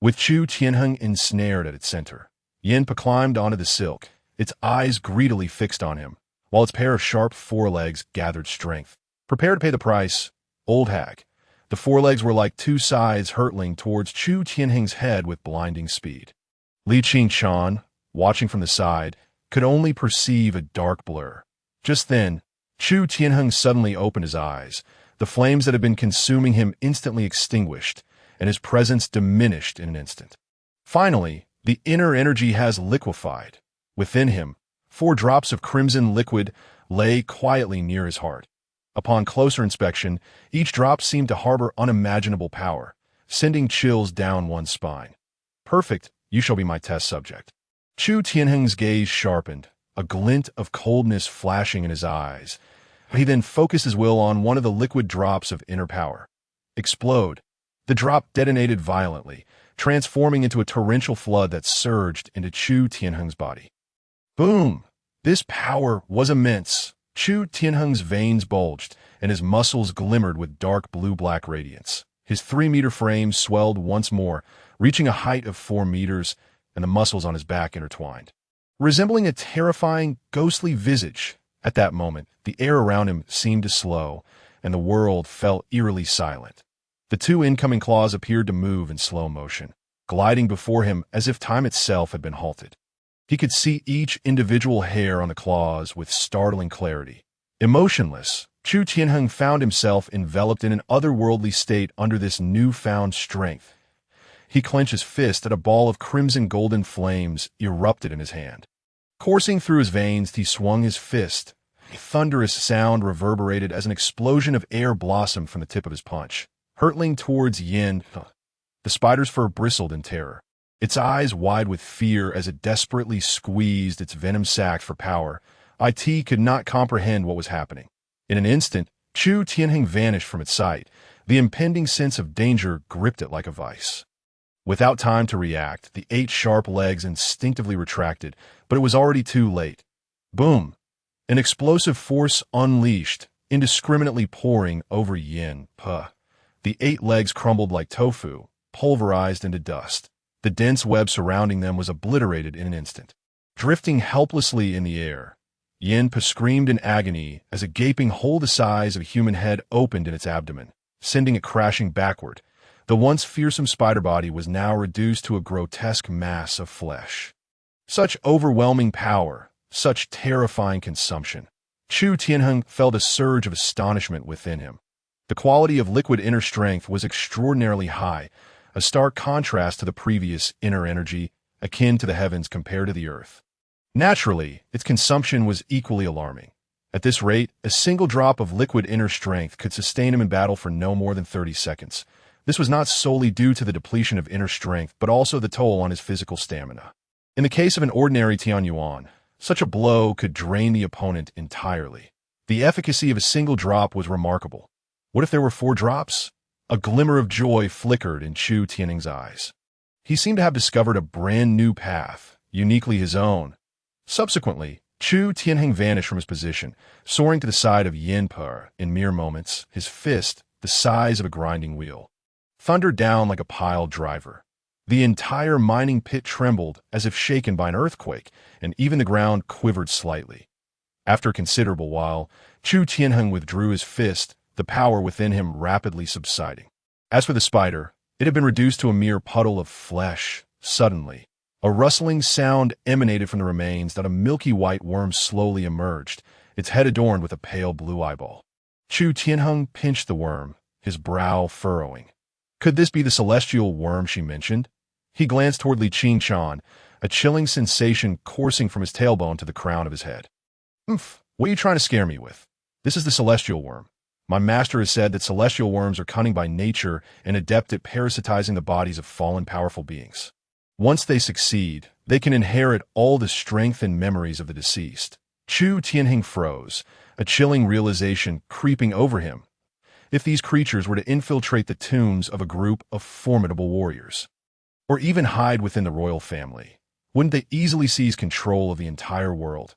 With Chu Tianheng ensnared at its center, Yin Pa climbed onto the silk, its eyes greedily fixed on him, while its pair of sharp forelegs gathered strength. Prepare to pay the price, old hag. The forelegs were like two scythes hurtling towards Chu Tianheng's head with blinding speed. Li Qingchan, watching from the side, could only perceive a dark blur. Just then, Chu Tianheng suddenly opened his eyes. The flames that had been consuming him instantly extinguished, and his presence diminished in an instant. Finally, the inner energy has liquefied. Within him, 4 drops of crimson liquid lay quietly near his heart. Upon closer inspection, each drop seemed to harbor unimaginable power, sending chills down one's spine. Perfect, you shall be my test subject. Chu Tianheng's gaze sharpened, a glint of coldness flashing in his eyes. He then focused his will on one of the liquid drops of inner power. Explode. The drop detonated violently, transforming into a torrential flood that surged into Chu Tianheng's body. Boom! This power was immense. Chu Tianheng's veins bulged, and his muscles glimmered with dark blue-black radiance. His 3-meter frame swelled once more, reaching a height of 4 meters, and the muscles on his back intertwined. Resembling a terrifying, ghostly visage, at that moment, the air around him seemed to slow, and the world fell eerily silent. The 2 incoming claws appeared to move in slow motion, gliding before him as if time itself had been halted. He could see each individual hair on the claws with startling clarity. Emotionless, Chu Tianheng found himself enveloped in an otherworldly state under this newfound strength. He clenched his fist and a ball of crimson golden flames erupted in his hand. Coursing through his veins, he swung his fist. A thunderous sound reverberated as an explosion of air blossomed from the tip of his punch, hurtling towards Yin. The spider's fur bristled in terror, its eyes wide with fear as it desperately squeezed its venom sac for power. It could not comprehend what was happening. In an instant, Chu Tianheng vanished from its sight. The impending sense of danger gripped it like a vice. Without time to react, the 8 sharp legs instinctively retracted, but it was already too late. Boom! An explosive force unleashed, indiscriminately pouring over Yin. The 8 legs crumbled like tofu, pulverized into dust. The dense web surrounding them was obliterated in an instant. Drifting helplessly in the air, Yin screamed in agony as a gaping hole the size of a human head opened in its abdomen, sending it crashing backward. The once fearsome spider body was now reduced to a grotesque mass of flesh. Such overwhelming power, such terrifying consumption. Chu Tianheng felt a surge of astonishment within him. The quality of liquid inner strength was extraordinarily high, a stark contrast to the previous inner energy, akin to the heavens compared to the earth. Naturally, its consumption was equally alarming. At this rate, a single drop of liquid inner strength could sustain him in battle for no more than 30 seconds. This was not solely due to the depletion of inner strength, but also the toll on his physical stamina. In the case of an ordinary Tianyuan, such a blow could drain the opponent entirely. The efficacy of a single drop was remarkable. What if there were 4 drops? A glimmer of joy flickered in Chu Tianheng's eyes. He seemed to have discovered a brand new path, uniquely his own. Subsequently, Chu Tianheng vanished from his position, soaring to the side of Yin in mere moments, his fist, the size of a grinding wheel, thundered down like a pile driver. The entire mining pit trembled as if shaken by an earthquake, and even the ground quivered slightly. After a considerable while, Chu Tianheng withdrew his fist, the power within him rapidly subsiding. As for the spider, it had been reduced to a mere puddle of flesh. Suddenly, a rustling sound emanated from the remains that a milky white worm slowly emerged, its head adorned with a pale blue eyeball. Chu Tianheng pinched the worm, his brow furrowing. Could this be the celestial worm she mentioned? He glanced toward Li Qingqian, a chilling sensation coursing from his tailbone to the crown of his head. What are you trying to scare me with? This is the celestial worm. My master has said that celestial worms are cunning by nature and adept at parasitizing the bodies of fallen powerful beings. Once they succeed, they can inherit all the strength and memories of the deceased. Chu Tianheng froze, a chilling realization creeping over him. If these creatures were to infiltrate the tombs of a group of formidable warriors, or even hide within the royal family, wouldn't they easily seize control of the entire world?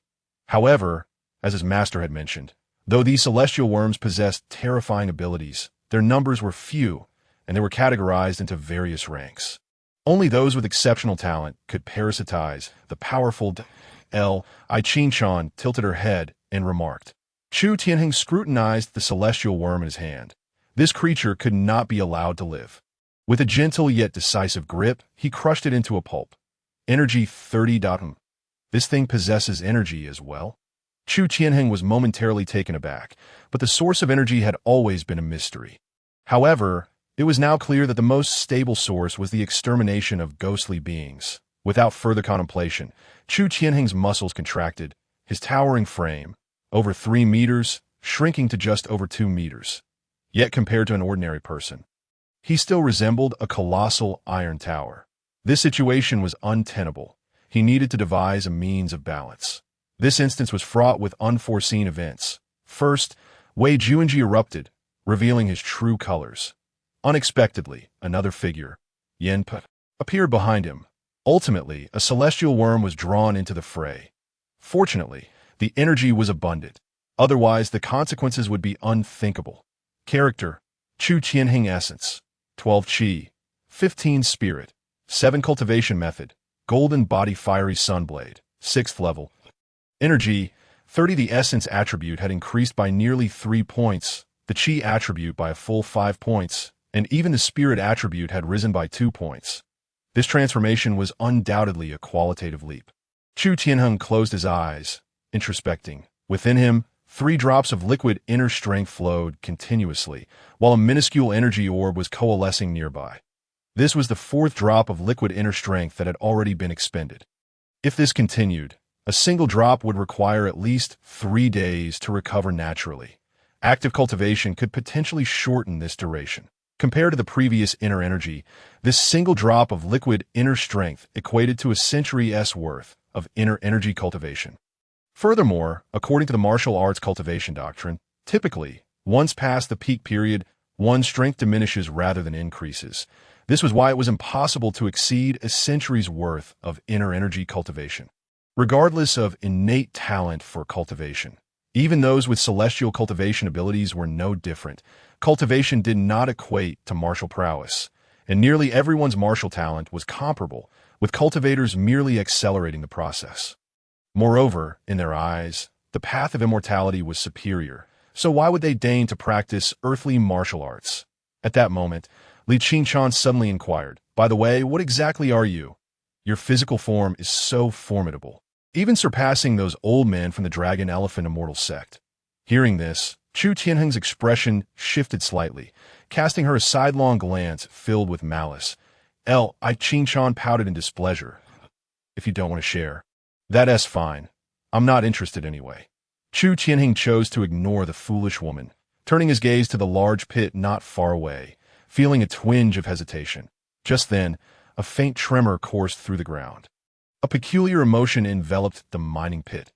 However, as his master had mentioned, though these celestial worms possessed terrifying abilities, their numbers were few, and they were categorized into various ranks. Only those with exceptional talent could parasitize the powerful Li Qingqian tilted her head and remarked. Chu Tianheng scrutinized the celestial worm in his hand. This creature could not be allowed to live. With a gentle yet decisive grip, he crushed it into a pulp. Energy 30. This thing possesses energy as well? Chu Tianheng was momentarily taken aback, but the source of energy had always been a mystery. However, it was now clear that the most stable source was the extermination of ghostly beings. Without further contemplation, Chu Tianheng's muscles contracted, his towering frame, over 3 meters, shrinking to just over 2 meters. Yet compared to an ordinary person, he still resembled a colossal iron tower. This situation was untenable. He needed to devise a means of balance. This instance was fraught with unforeseen events. First, Wei Juanji erupted, revealing his true colors. Unexpectedly, another figure, Yan Pe, appeared behind him. Ultimately, a celestial worm was drawn into the fray. Fortunately, the energy was abundant. Otherwise, the consequences would be unthinkable. Character: Chu Tianheng Essence, 12 Qi, 15 Spirit, 7 Cultivation Method, Golden Body Fiery Sunblade, 6th level. Energy: 30. The Essence attribute had increased by nearly 3 points, the Qi attribute by a full 5 points, and even the Spirit attribute had risen by 2 points. This transformation was undoubtedly a qualitative leap. Chu Tianheng closed his eyes, introspecting. Within him, 3 drops of liquid inner strength flowed continuously, while a minuscule energy orb was coalescing nearby. This was the 4th drop of liquid inner strength that had already been expended. If this continued, a single drop would require at least 3 days to recover naturally. Active cultivation could potentially shorten this duration. Compared to the previous inner energy, this single drop of liquid inner strength equated to a century's worth of inner energy cultivation. Furthermore, according to the martial arts cultivation doctrine, typically, once past the peak period, one's strength diminishes rather than increases. This was why it was impossible to exceed a century's worth of inner energy cultivation. Regardless of innate talent for cultivation, even those with celestial cultivation abilities were no different. Cultivation did not equate to martial prowess, and nearly everyone's martial talent was comparable, with cultivators merely accelerating the process. Moreover, in their eyes, the path of immortality was superior, so why would they deign to practice earthly martial arts? At that moment, Li Qinchan suddenly inquired, "By the way, what exactly are you? Your physical form is so formidable, even surpassing those old men from the Dragon Elephant Immortal sect." Hearing this, Chu Tianheng's expression shifted slightly, casting her a sidelong glance filled with malice. Qinchan pouted in displeasure. "If you don't want to share, that's fine. I'm not interested anyway." Chu Tianheng chose to ignore the foolish woman, turning his gaze to the large pit not far away, feeling a twinge of hesitation. Just then, a faint tremor coursed through the ground. A peculiar emotion enveloped the mining pit.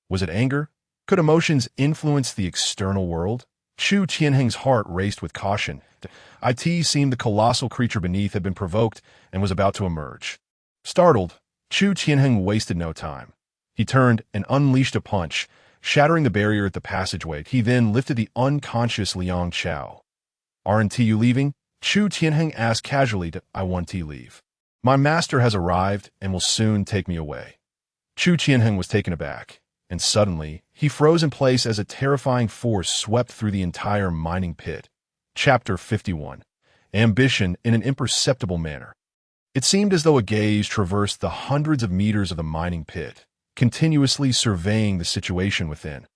Was it anger? Could emotions influence the external world? Chu Tianheng's heart raced with caution. It seemed the colossal creature beneath had been provoked and was about to emerge. Startled, Chu Tianheng wasted no time. He turned and unleashed a punch, shattering the barrier at the passageway. He then lifted the unconscious Liang Chao. "Aren't you leaving?" Chu Tianheng asked casually. "I want to leave. My master has arrived and will soon take me away." Chu Tianheng was taken aback, and suddenly, he froze in place as a terrifying force swept through the entire mining pit. Chapter 51. Ambition in an imperceptible manner. It seemed as though a gaze traversed the hundreds of meters of the mining pit, continuously surveying the situation within.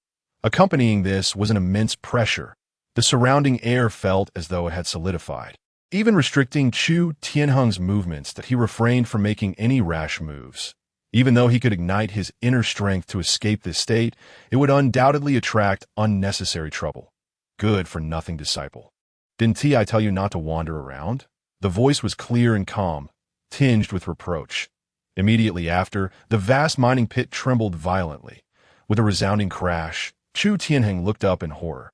Accompanying this was an immense pressure. The surrounding air felt as though it had solidified, even restricting Chu Tianheng's movements that he refrained from making any rash moves. Even though he could ignite his inner strength to escape this state, it would undoubtedly attract unnecessary trouble. Good-for-nothing disciple. "Didn't I tell you not to wander around?" The voice was clear and calm, tinged with reproach. Immediately after, the vast mining pit trembled violently. With a resounding crash, Chu Tianheng looked up in horror.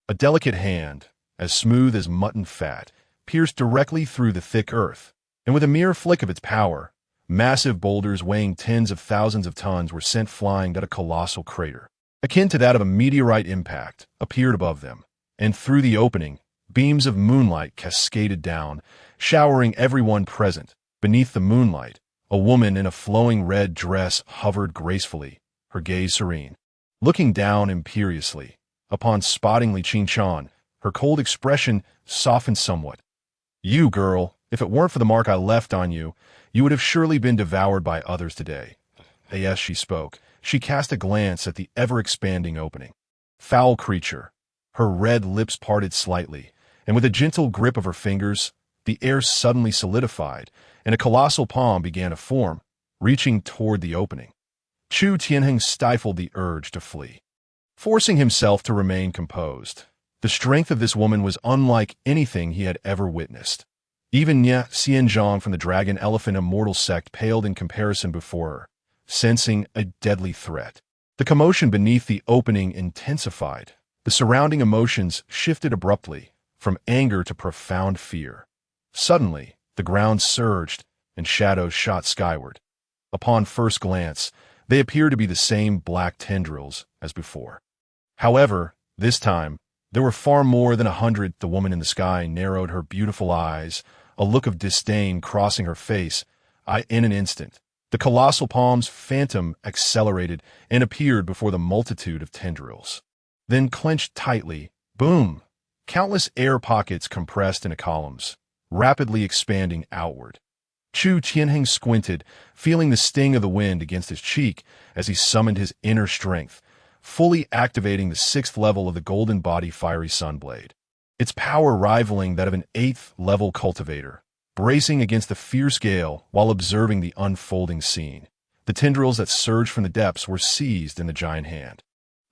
A delicate hand, as smooth as mutton fat, pierced directly through the thick earth, and with a mere flick of its power, massive boulders weighing tens of thousands of tons were sent flying at a colossal crater, akin to that of a meteorite impact, appeared above them, and through the opening, beams of moonlight cascaded down, showering everyone present. Beneath the moonlight, a woman in a flowing red dress hovered gracefully, her gaze serene. Looking down imperiously, upon spotting Li Qinchan, her cold expression softened somewhat. "You, girl, if it weren't for the mark I left on you, you would have surely been devoured by others today." As she spoke, she cast a glance at the ever-expanding opening. Foul creature. Her red lips parted slightly, and with a gentle grip of her fingers, the air suddenly solidified, and a colossal palm began to form, reaching toward the opening. Chu Tianheng stifled the urge to flee. forcing himself to remain composed. The strength of this woman was unlike anything he had ever witnessed. Even Nya Xianzhang from the Dragon Elephant Immortal sect paled in comparison before her, sensing a deadly threat. The commotion beneath the opening intensified. The surrounding emotions shifted abruptly, from anger to profound fear. Suddenly, the ground surged, and shadows shot skyward. Upon first glance, they appeared to be the same black tendrils as before. However, this time, there were far more than 100. The woman in the sky narrowed her beautiful eyes, a look of disdain crossing her face. In an instant, the colossal palm's phantom accelerated and appeared before the multitude of tendrils. Then clenched tightly, boom! Countless air pockets compressed into columns, rapidly expanding outward. Chu Tianheng squinted, feeling the sting of the wind against his cheek as he summoned his inner strength, fully activating the 6th level of the Golden Body Fiery Sunblade. Its power rivaling that of an 8th-level cultivator, bracing against the fierce gale while observing the unfolding scene. The tendrils that surged from the depths were seized in the giant hand.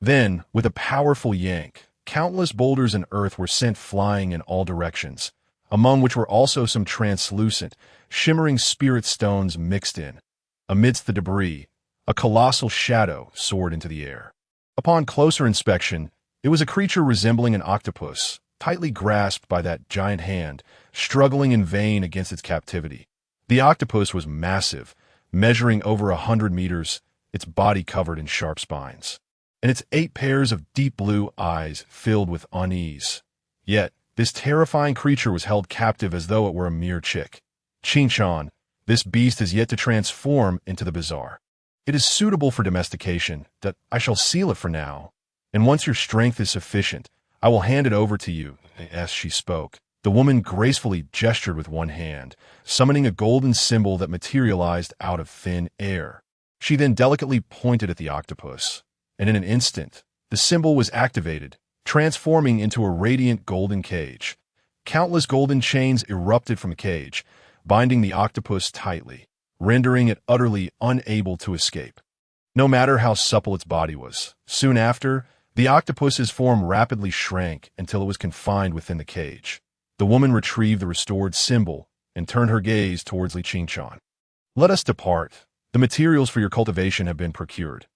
Then, with a powerful yank, countless boulders and earth were sent flying in all directions, among which were also some translucent, shimmering spirit stones mixed in. Amidst the debris, a colossal shadow soared into the air. Upon closer inspection, it was a creature resembling an octopus, tightly grasped by that giant hand, struggling in vain against its captivity. The octopus was massive, measuring over 100 meters, its body covered in sharp spines, and its 8 pairs of deep blue eyes filled with unease. Yet, this terrifying creature was held captive as though it were a mere chick. Qinshan, this beast is yet to transform into the bizarre. It is suitable for domestication, that I shall seal it for now, and once your strength is sufficient, I will hand it over to you. As she spoke, the woman gracefully gestured with one hand, summoning a golden symbol that materialized out of thin air. She then delicately pointed at the octopus, and in an instant, the symbol was activated, transforming into a radiant golden cage. Countless golden chains erupted from the cage, binding the octopus tightly, rendering it utterly unable to escape. No matter how supple its body was, soon after, the octopus's form rapidly shrank until it was confined within the cage. The woman retrieved the restored symbol and turned her gaze towards Li Qinshan. Let us depart. The materials for your cultivation have been procured.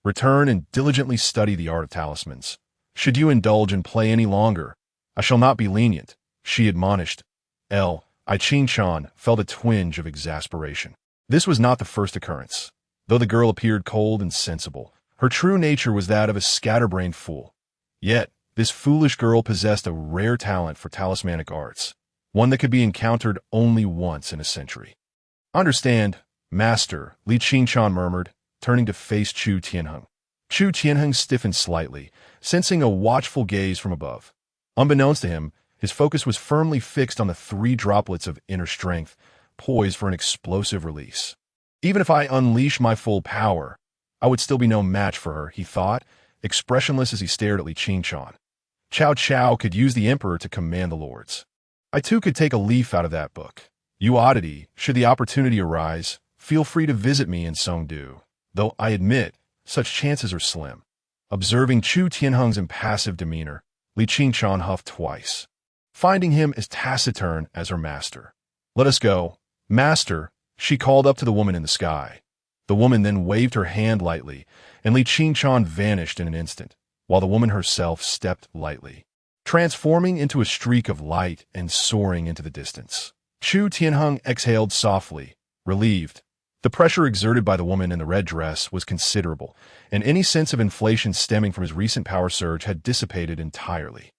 Return and diligently study the art of talismans. Should you indulge in play any longer, I shall not be lenient, she admonished. Qinshan felt a twinge of exasperation. This was not the first occurrence. Though the girl appeared cold and sensible, her true nature was that of a scatterbrained fool. Yet, this foolish girl possessed a rare talent for talismanic arts, one that could be encountered only once in a century. Understand, Master, Li Qinshan murmured, turning to face Chu Tianheng. Chu Tianheng stiffened slightly, sensing a watchful gaze from above. Unbeknownst to him, his focus was firmly fixed on the 3 droplets of inner strength, poised for an explosive release. Even if I unleash my full power, I would still be no match for her, he thought, expressionless as he stared at Li Qinshan. Cao Cao could use the Emperor to command the lords. I too could take a leaf out of that book. You oddity, should the opportunity arise, feel free to visit me in Songdu, though I admit, such chances are slim. Observing Chu Tianheng's impassive demeanor, Li Qinshan huffed twice, finding him as taciturn as her master. Let us go. Master, she called up to the woman in the sky. The woman then waved her hand lightly, and Li Qinshan vanished in an instant, while the woman herself stepped lightly, transforming into a streak of light and soaring into the distance. Chu Tianheng exhaled softly, relieved. The pressure exerted by the woman in the red dress was considerable, and any sense of inflation stemming from his recent power surge had dissipated entirely.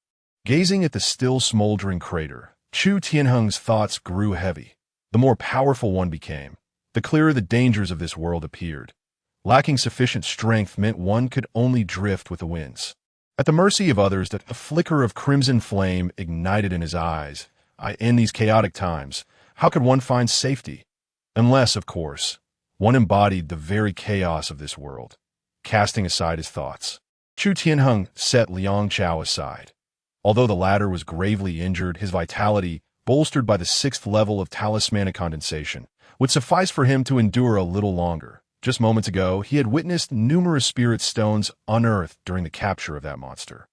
Gazing at the still smoldering crater, Chu Tianheng's thoughts grew heavy. The more powerful one became, the clearer the dangers of this world appeared. Lacking sufficient strength meant one could only drift with the winds, at the mercy of others. That a flicker of crimson flame ignited in his eyes. In these chaotic times, how could one find safety? Unless, of course, one embodied the very chaos of this world. Casting aside his thoughts, Chu Tianheng set Liang Chao aside. Although the latter was gravely injured, his vitality, bolstered by the 6th level of talismanic condensation, would suffice for him to endure a little longer. Just moments ago, he had witnessed numerous spirit stones unearthed during the capture of that monster.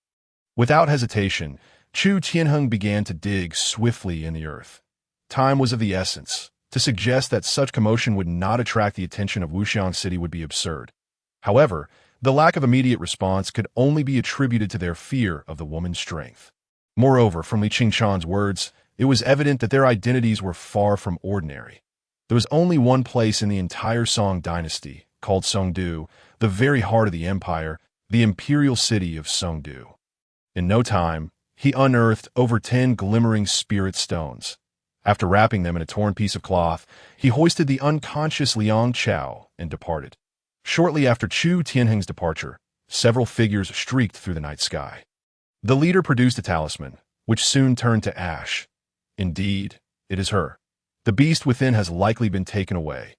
Without hesitation, Chu Tianheng began to dig swiftly in the earth. Time was of the essence. To suggest that such commotion would not attract the attention of Wuxian City would be absurd. However, the lack of immediate response could only be attributed to their fear of the woman's strength. Moreover, from Li Qingchan's words, it was evident that their identities were far from ordinary. There was only one place in the entire Song dynasty, called Songdu, the very heart of the empire, the Imperial city of Songdu. In no time, he unearthed over 10 glimmering spirit stones. After wrapping them in a torn piece of cloth, he hoisted the unconscious Liang Chao and departed. Shortly after Chu Tianheng's departure, several figures streaked through the night sky. The leader produced a talisman, which soon turned to ash. Indeed, it is her. The beast within has likely been taken away.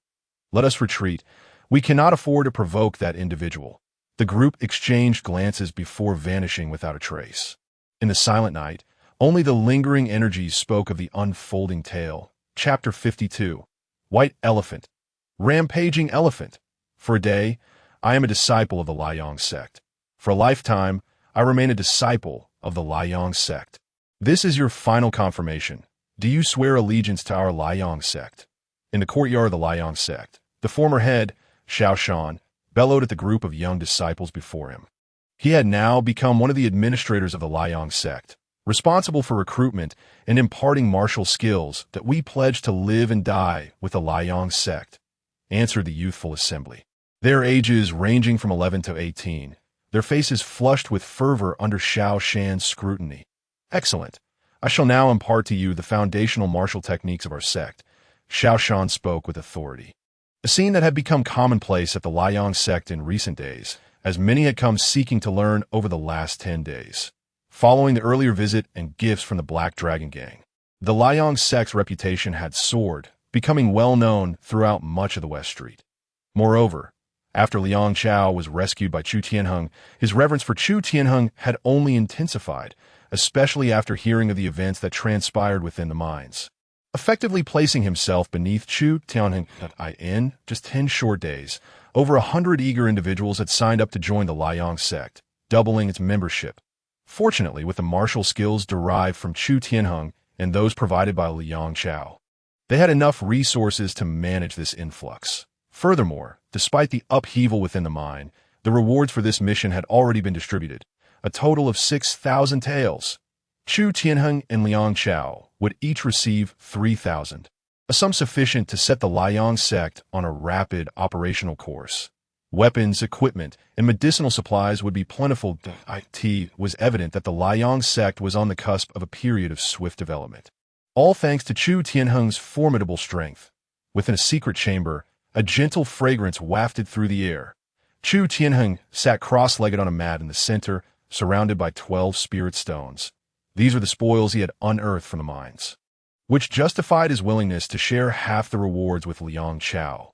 Let us retreat. We cannot afford to provoke that individual. The group exchanged glances before vanishing without a trace. In the silent night, only the lingering energies spoke of the unfolding tale. Chapter 52. White Elephant. Rampaging Elephant. For a day, I am a disciple of the Liang sect. For a lifetime, I remain a disciple of the Liang sect. This is your final confirmation. Do you swear allegiance to our Liang sect? In the courtyard of the Liang sect, the former head, Xiao Shan, bellowed at the group of young disciples before him. He had now become one of the administrators of the Liang sect, responsible for recruitment and imparting martial skills that we pledge to live and die with the Liang sect, answered the youthful assembly. Their ages ranging from 11 to 18, their faces flushed with fervor under Xiao Shan's scrutiny. Excellent. I shall now impart to you the foundational martial techniques of our sect. Xiao Shan spoke with authority. A scene that had become commonplace at the Liang sect in recent days, as many had come seeking to learn over the last 10 days. Following the earlier visit and gifts from the Black Dragon Gang, the Liang sect's reputation had soared, becoming well known throughout much of the West Street. Moreover, after Liang Chao was rescued by Chu Tianheng, his reverence for Chu Tianheng had only intensified, especially after hearing of the events that transpired within the mines. Effectively placing himself beneath Chu Tianheng in just 10 short days, over 100 eager individuals had signed up to join the Liang sect, doubling its membership. Fortunately, with the martial skills derived from Chu Tianheng and those provided by Liang Chao, they had enough resources to manage this influx. Furthermore, despite the upheaval within the mine, the rewards for this mission had already been distributed, a total of 6,000 taels. Chu Tianheng and Liang Chao would each receive 3,000, a sum sufficient to set the Liang sect on a rapid operational course. Weapons, equipment, and medicinal supplies would be plentiful. It was evident that the Liang sect was on the cusp of a period of swift development. All thanks to Chu Tianheng's formidable strength. Within a secret chamber, a gentle fragrance wafted through the air. Chu Tianheng sat cross-legged on a mat in the center, surrounded by 12 spirit stones. These are the spoils he had unearthed from the mines, which justified his willingness to share half the rewards with Liang Chao.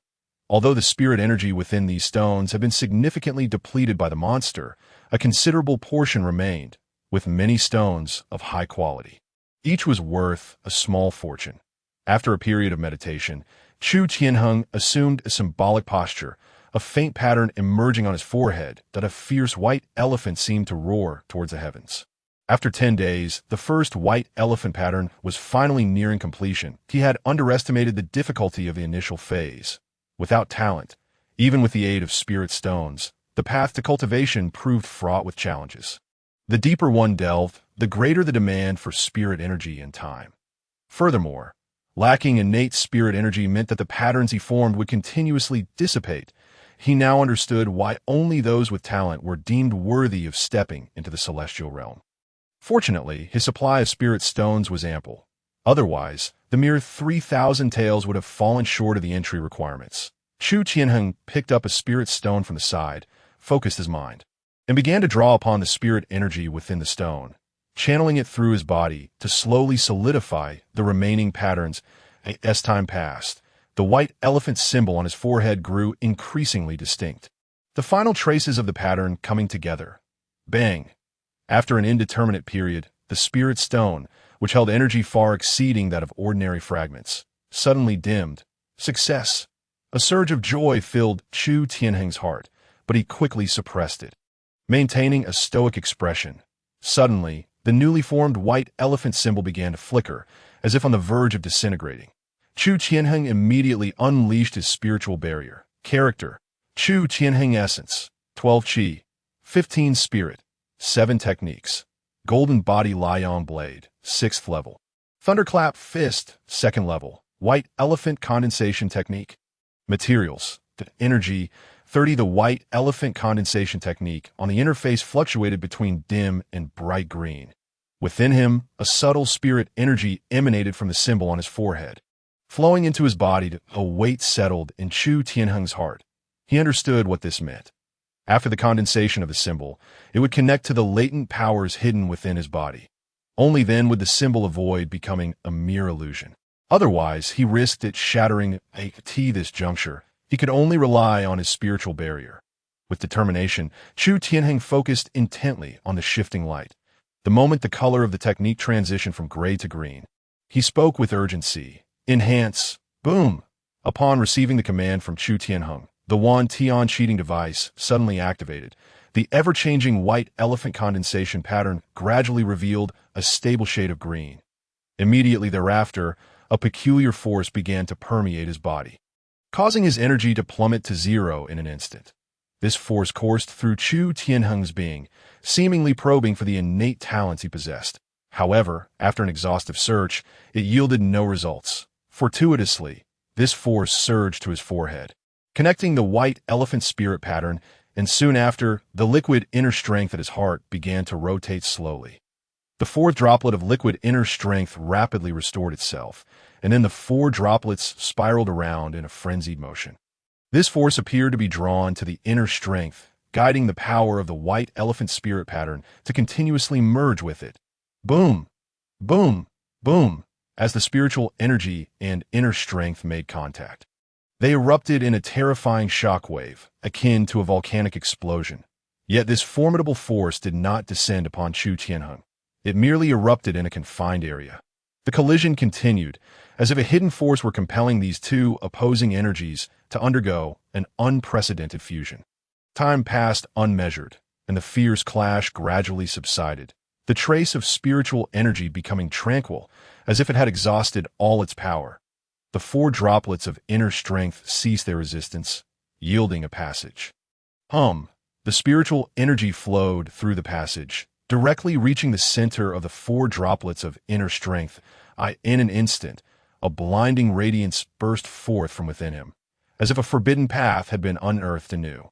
Although the spirit energy within these stones had been significantly depleted by the monster, a considerable portion remained, with many stones of high quality. Each was worth a small fortune. After a period of meditation, Chu Tianheng assumed a symbolic posture, a faint pattern emerging on his forehead that a fierce white elephant seemed to roar towards the heavens. After 10 days, the first white elephant pattern was finally nearing completion. He had underestimated the difficulty of the initial phase. Without talent, even with the aid of spirit stones, the path to cultivation proved fraught with challenges. The deeper one delved, the greater the demand for spirit energy and time. Furthermore, lacking innate spirit energy meant that the patterns he formed would continuously dissipate. He now understood why only those with talent were deemed worthy of stepping into the celestial realm. Fortunately, his supply of spirit stones was ample. Otherwise, the mere 3,000 taels would have fallen short of the entry requirements. Chu Tianheng picked up a spirit stone from the side, focused his mind, and began to draw upon the spirit energy within the stone, channeling it through his body to slowly solidify the remaining patterns. As time passed, the white elephant symbol on his forehead grew increasingly distinct. The final traces of the pattern coming together. Bang! After an indeterminate period, the spirit stone, which held energy far exceeding that of ordinary fragments, suddenly dimmed. Success! A surge of joy filled Chu Tianheng's heart, but he quickly suppressed it. Maintaining a stoic expression, suddenly, the newly formed white elephant symbol began to flicker, as if on the verge of disintegrating. Chu Tianheng immediately unleashed his spiritual barrier. Character: Chu Tianheng Essence, 12 Qi, 15 Spirit, 7 Techniques. Golden Body Liang Blade, 6th level. Thunderclap Fist, 2nd level. White Elephant Condensation Technique. Materials: the energy, 30. The White Elephant Condensation Technique on the interface fluctuated between dim and bright green. Within him, a subtle spirit energy emanated from the symbol on his forehead. Flowing into his body, a weight settled in Chu Tianheng's heart. He understood what this meant. After the condensation of the symbol, it would connect to the latent powers hidden within his body. Only then would the symbol avoid becoming a mere illusion. Otherwise, he risked it shattering at this juncture. He could only rely on his spiritual barrier. With determination, Chu Tianheng focused intently on the shifting light. The moment the color of the technique transitioned from gray to green, he spoke with urgency. Enhance. Boom! Upon receiving the command from Chu Tianheng, the Wangtian Cheat Device suddenly activated. The ever-changing white elephant condensation pattern gradually revealed a stable shade of green. Immediately thereafter, a peculiar force began to permeate his body, causing his energy to plummet to zero in an instant. This force coursed through Chu Tianheng's being, seemingly probing for the innate talents he possessed. However, after an exhaustive search, it yielded no results. Fortuitously, this force surged to his forehead, connecting the white elephant spirit pattern, and soon after, the liquid inner strength at his heart began to rotate slowly. The 4th droplet of liquid inner strength rapidly restored itself, and then the 4 droplets spiraled around in a frenzied motion. This force appeared to be drawn to the inner strength, guiding the power of the white elephant spirit pattern to continuously merge with it. Boom! Boom! Boom! As the spiritual energy and inner strength made contact, they erupted in a terrifying shockwave, akin to a volcanic explosion. Yet this formidable force did not descend upon Chu Tianheng. It merely erupted in a confined area. The collision continued, as if a hidden force were compelling these two opposing energies to undergo an unprecedented fusion. Time passed unmeasured, and the fierce clash gradually subsided, the trace of spiritual energy becoming tranquil, as if it had exhausted all its power. The 4 droplets of inner strength ceased their resistance, yielding a passage. The spiritual energy flowed through the passage, directly reaching the center of the 4 droplets of inner strength. In an instant, a blinding radiance burst forth from within him, as if a forbidden path had been unearthed anew.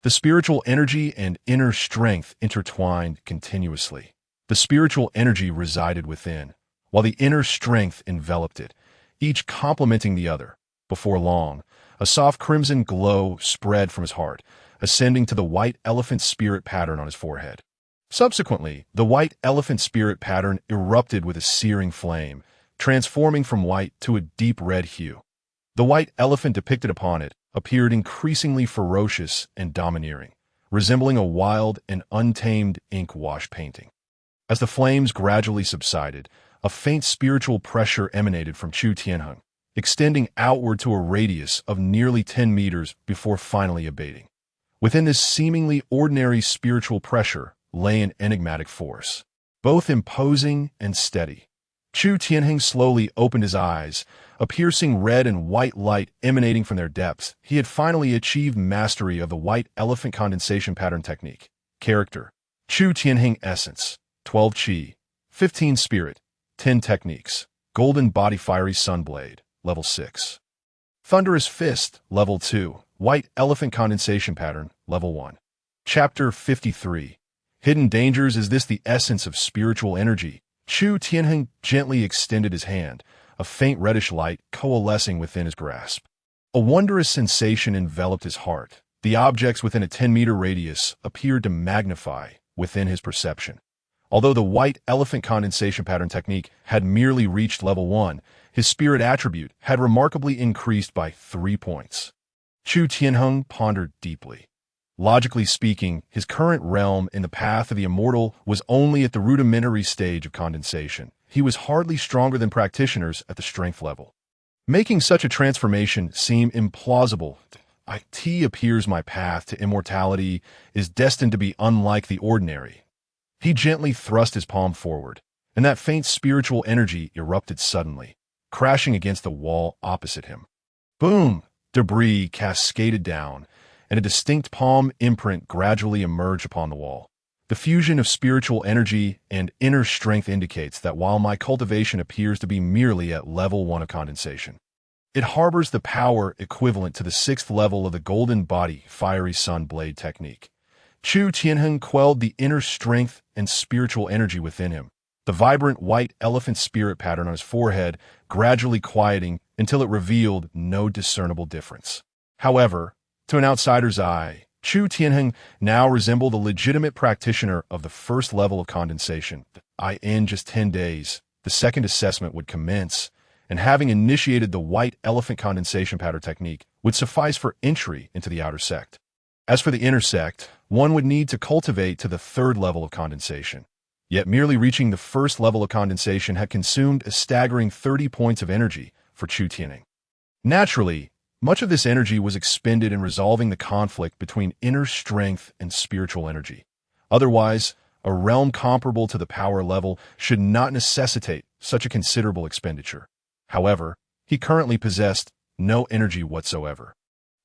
The spiritual energy and inner strength intertwined continuously. The spiritual energy resided within, while the inner strength enveloped it, each complementing the other. Before long, a soft crimson glow spread from his heart, ascending to the white elephant spirit pattern on his forehead. Subsequently, the white elephant spirit pattern erupted with a searing flame, transforming from white to a deep red hue. The white elephant depicted upon it appeared increasingly ferocious and domineering, resembling a wild and untamed ink-wash painting. As the flames gradually subsided, a faint spiritual pressure emanated from Chu Tianheng, extending outward to a radius of nearly 10 meters before finally abating. Within this seemingly ordinary spiritual pressure lay an enigmatic force, both imposing and steady. Chu Tianheng slowly opened his eyes, a piercing red and white light emanating from their depths. He had finally achieved mastery of the white elephant condensation pattern technique. Character: Chu Tianheng Essence, 12 Qi, 15 Spirit, 10 Techniques. Golden Body Fiery Sun Blade, Level 6. Thunderous Fist, Level 2. White Elephant Condensation Pattern, Level 1. Chapter 53. Hidden Dangers. Is this the essence of spiritual energy? Chu Tianheng gently extended his hand, a faint reddish light coalescing within his grasp. A wondrous sensation enveloped his heart. The objects within a 10-meter radius appeared to magnify within his perception. Although the white elephant condensation pattern technique had merely reached level 1, his spirit attribute had remarkably increased by 3 points. Chu Tianheng pondered deeply. Logically speaking, his current realm in the path of the immortal was only at the rudimentary stage of condensation. He was hardly stronger than practitioners at the strength level. making such a transformation seem implausible. It appears my path to immortality is destined to be unlike the ordinary. He gently thrust his palm forward, and that faint spiritual energy erupted suddenly, crashing against the wall opposite him. Boom! Debris cascaded down, and a distinct palm imprint gradually emerged upon the wall. The fusion of spiritual energy and inner strength indicates that while my cultivation appears to be merely at level 1 of condensation, it harbors the power equivalent to the 6th level of the golden body fiery sun blade technique. Chu Tianheng quelled the inner strength and spiritual energy within him, the vibrant white elephant spirit pattern on his forehead gradually quieting until it revealed no discernible difference. However, to an outsider's eye, Chu Tianheng now resembled a legitimate practitioner of the 1st level of condensation. In just 10 days, the second assessment would commence, and having initiated the white elephant condensation pattern technique would suffice for entry into the outer sect. As for the inner sect, one would need to cultivate to the 3rd level of condensation. Yet merely reaching the 1st level of condensation had consumed a staggering 30 points of energy for Chu Tianheng. Naturally, much of this energy was expended in resolving the conflict between inner strength and spiritual energy. Otherwise, a realm comparable to the power level should not necessitate such a considerable expenditure. However, he currently possessed no energy whatsoever.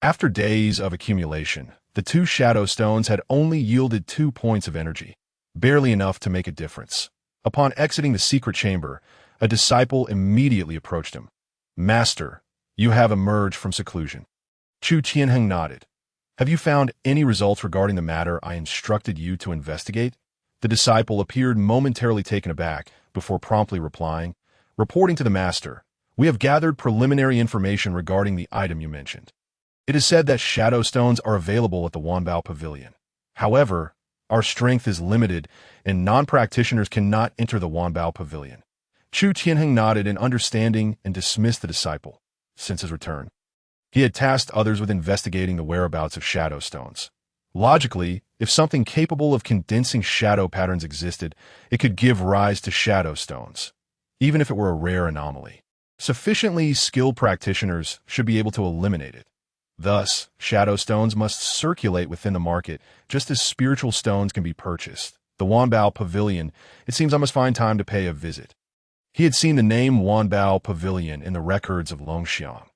After days of accumulation, the 2 shadow stones had only yielded 2 points of energy, barely enough to make a difference. Upon exiting the secret chamber, a disciple immediately approached him. "Master, you have emerged from seclusion." Chu Tianheng nodded. "Have you found any results regarding the matter I instructed you to investigate?" The disciple appeared momentarily taken aback before promptly replying, "Reporting to the master, we have gathered preliminary information regarding the item you mentioned. It is said that shadow stones are available at the Wanbao Pavilion. However, our strength is limited, and non-practitioners cannot enter the Wanbao Pavilion." Chu Tianheng nodded in understanding and dismissed the disciple. Since his return, he had tasked others with investigating the whereabouts of shadow stones. Logically, if something capable of condensing shadow patterns existed, it could give rise to shadow stones, even if it were a rare anomaly. Sufficiently skilled practitioners should be able to eliminate it. Thus, shadow stones must circulate within the market, just as spiritual stones can be purchased. The Wanbao Pavilion, it seems I must find time to pay a visit. He had seen the name Wanbao Pavilion in the records of Longxiang.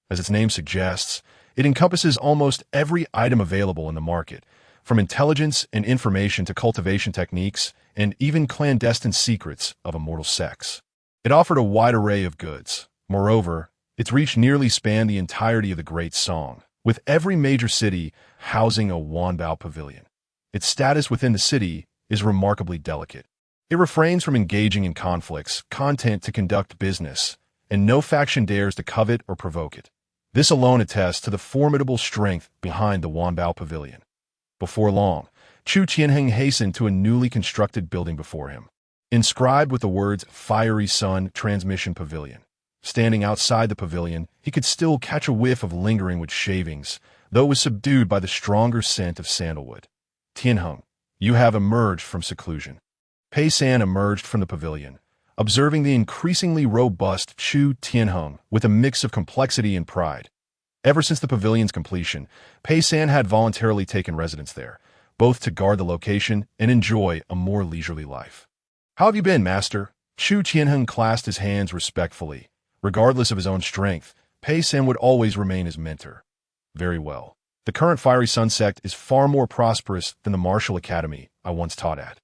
As its name suggests, it encompasses almost every item available in the market, from intelligence and information to cultivation techniques and even clandestine secrets of immortal sex. It offered a wide array of goods. Moreover, its reach nearly spanned the entirety of the Great Song, with every major city housing a Wanbao Pavilion. Its status within the city is remarkably delicate. It refrains from engaging in conflicts, content to conduct business, and no faction dares to covet or provoke it. This alone attests to the formidable strength behind the Wanbao Pavilion. Before long, Chu Tianheng hastened to a newly constructed building before him, inscribed with the words Fiery Sun Transmission Pavilion. Standing outside the pavilion, he could still catch a whiff of lingering wood shavings, though it was subdued by the stronger scent of sandalwood. "Tianheng, you have emerged from seclusion." Pei San emerged from the pavilion, observing the increasingly robust Chu Tianheng with a mix of complexity and pride. Ever since the pavilion's completion, Pei San had voluntarily taken residence there, both to guard the location and enjoy a more leisurely life. "How have you been, master?" Chu Tianheng clasped his hands respectfully. Regardless of his own strength, Pei San would always remain his mentor. "Very well. The current Fiery Sun sect is far more prosperous than the martial academy I once taught at."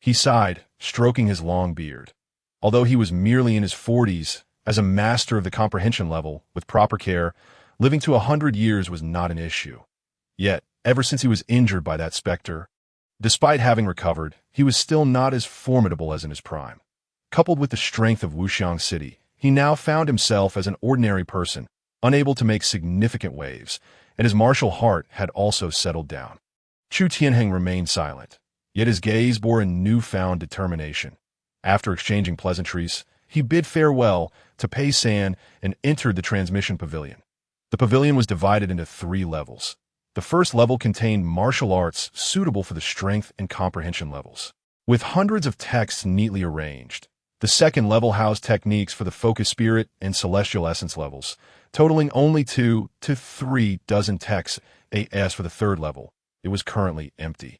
He sighed, stroking his long beard. Although he was merely in his 40s, as a master of the comprehension level, with proper care, living to 100 years was not an issue. Yet, ever since he was injured by that specter, despite having recovered, he was still not as formidable as in his prime. Coupled with the strength of Wuxiang City, he now found himself as an ordinary person, unable to make significant waves, and his martial heart had also settled down. Chu Tianheng remained silent, yet his gaze bore a newfound determination. After exchanging pleasantries, he bid farewell to Pei San and entered the transmission pavilion. The pavilion was divided into 3 levels. The first level contained martial arts suitable for the strength and comprehension levels. With hundreds of texts neatly arranged, The second level housed techniques for the focus spirit and celestial essence levels, totaling only 2 to 3 dozen texts as for the third level. It was currently empty,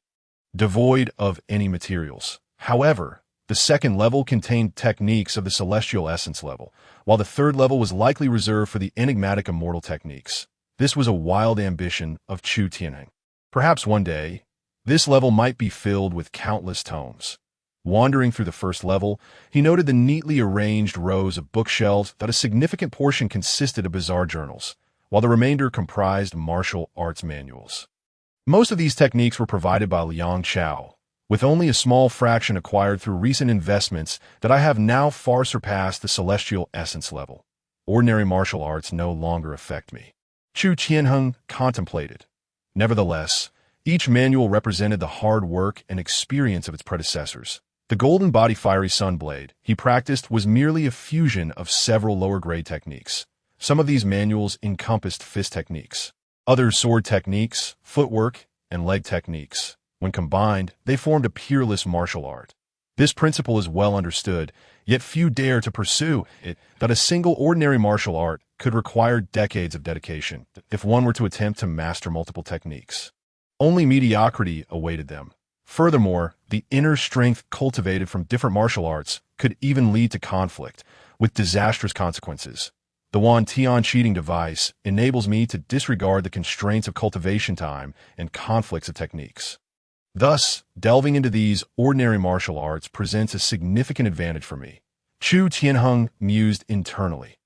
devoid of any materials. However, the second level contained techniques of the celestial essence level, while the third level was likely reserved for the enigmatic immortal techniques. This was a wild ambition of Chu Tianheng. Perhaps one day, this level might be filled with countless tomes. Wandering through the first level, he noted the neatly arranged rows of bookshelves that a significant portion consisted of bizarre journals, while the remainder comprised martial arts manuals. Most of these techniques were provided by Liang Chao, with only a small fraction acquired through recent investments that I have now far surpassed the celestial essence level. Ordinary martial arts no longer affect me. Chu Tianheng contemplated. Nevertheless, each manual represented the hard work and experience of its predecessors. The golden body fiery sun blade he practiced was merely a fusion of several lower-grade techniques. Some of these manuals encompassed fist techniques, others sword techniques, footwork, and leg techniques. When combined, they formed a peerless martial art. This principle is well understood, yet few dare to pursue it, that a single ordinary martial art could require decades of dedication if one were to attempt to master multiple techniques. Only mediocrity awaited them. Furthermore, the inner strength cultivated from different martial arts could even lead to conflict, with disastrous consequences. The Wangtian Cheat Device enables me to disregard the constraints of cultivation time and conflicts of techniques. Thus, delving into these ordinary martial arts presents a significant advantage for me. Chu Tianheng mused internally.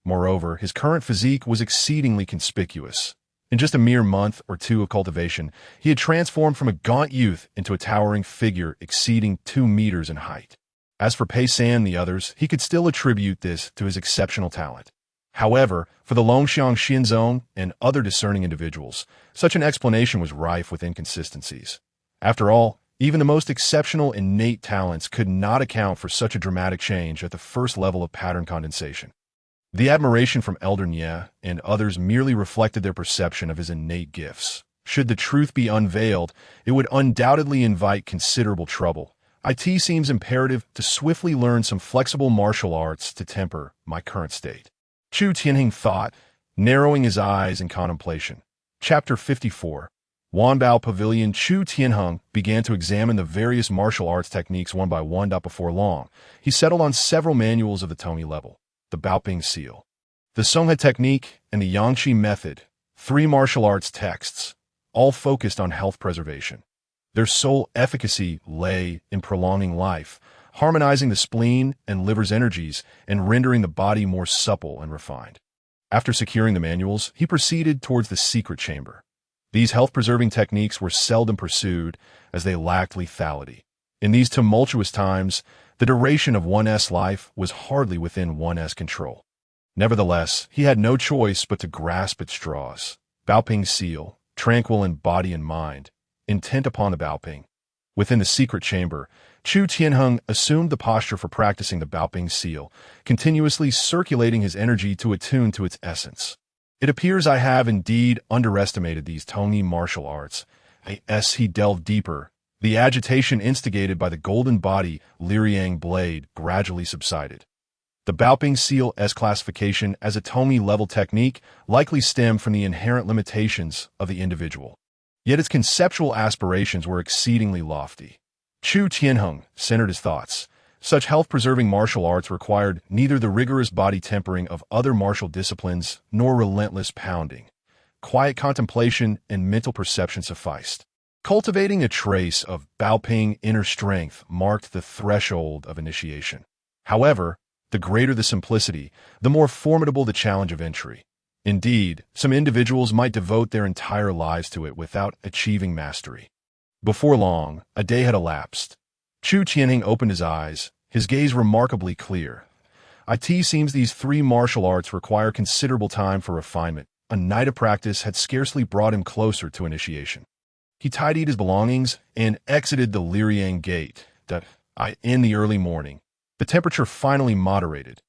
Moreover, his current physique was exceedingly conspicuous. In just a mere month or two of cultivation, he had transformed from a gaunt youth into a towering figure exceeding 2 meters in height. As for Pei San and the others, he could still attribute this to his exceptional talent. However, for the Longxiang Xinzong and other discerning individuals, such an explanation was rife with inconsistencies. After all, even the most exceptional innate talents could not account for such a dramatic change at the first level of pattern condensation. The admiration from Elder Nye and others merely reflected their perception of his innate gifts. Should the truth be unveiled, it would undoubtedly invite considerable trouble. It seems imperative to swiftly learn some flexible martial arts to temper my current state. Chu Tianheng thought, narrowing his eyes in contemplation. Chapter 54. Wanbao Pavilion. Chu Tianheng began to examine the various martial arts techniques one by one. Before long, he settled on several manuals of the Tomi level. The Baoping Seal, the Songhe Technique, and the Yangshi Method, 3 martial arts texts, all focused on health preservation. Their sole efficacy lay in prolonging life, harmonizing the spleen and liver's energies, and rendering the body more supple and refined. After securing the manuals, he proceeded towards the secret chamber. These health-preserving techniques were seldom pursued, as they lacked lethality. In these tumultuous times, the duration of one's life was hardly within one's control. Nevertheless, he had no choice but to grasp at straws. Baoping Seal, tranquil in body and mind, intent upon the Baoping. Within the secret chamber, Chu Tianheng assumed the posture for practicing the Baoping Seal, continuously circulating his energy to attune to its essence. It appears I have indeed underestimated these Tongyi martial arts. As he delved deeper, the agitation instigated by the golden body Liang blade gradually subsided. The Baoping Seal's classification as a Tomi level technique likely stemmed from the inherent limitations of the individual. Yet its conceptual aspirations were exceedingly lofty. Chu Tianheng centered his thoughts. Such health-preserving martial arts required neither the rigorous body tempering of other martial disciplines nor relentless pounding. Quiet contemplation and mental perception sufficed. Cultivating a trace of Baoping inner strength marked the threshold of initiation. However, the greater the simplicity, the more formidable the challenge of entry. Indeed, some individuals might devote their entire lives to it without achieving mastery. Before long, a day had elapsed. Chu Tianheng opened his eyes, his gaze remarkably clear. It seems these 3 martial arts require considerable time for refinement. A night of practice had scarcely brought him closer to initiation. He tidied his belongings and exited the Liang gate. In the early morning, the temperature finally moderated.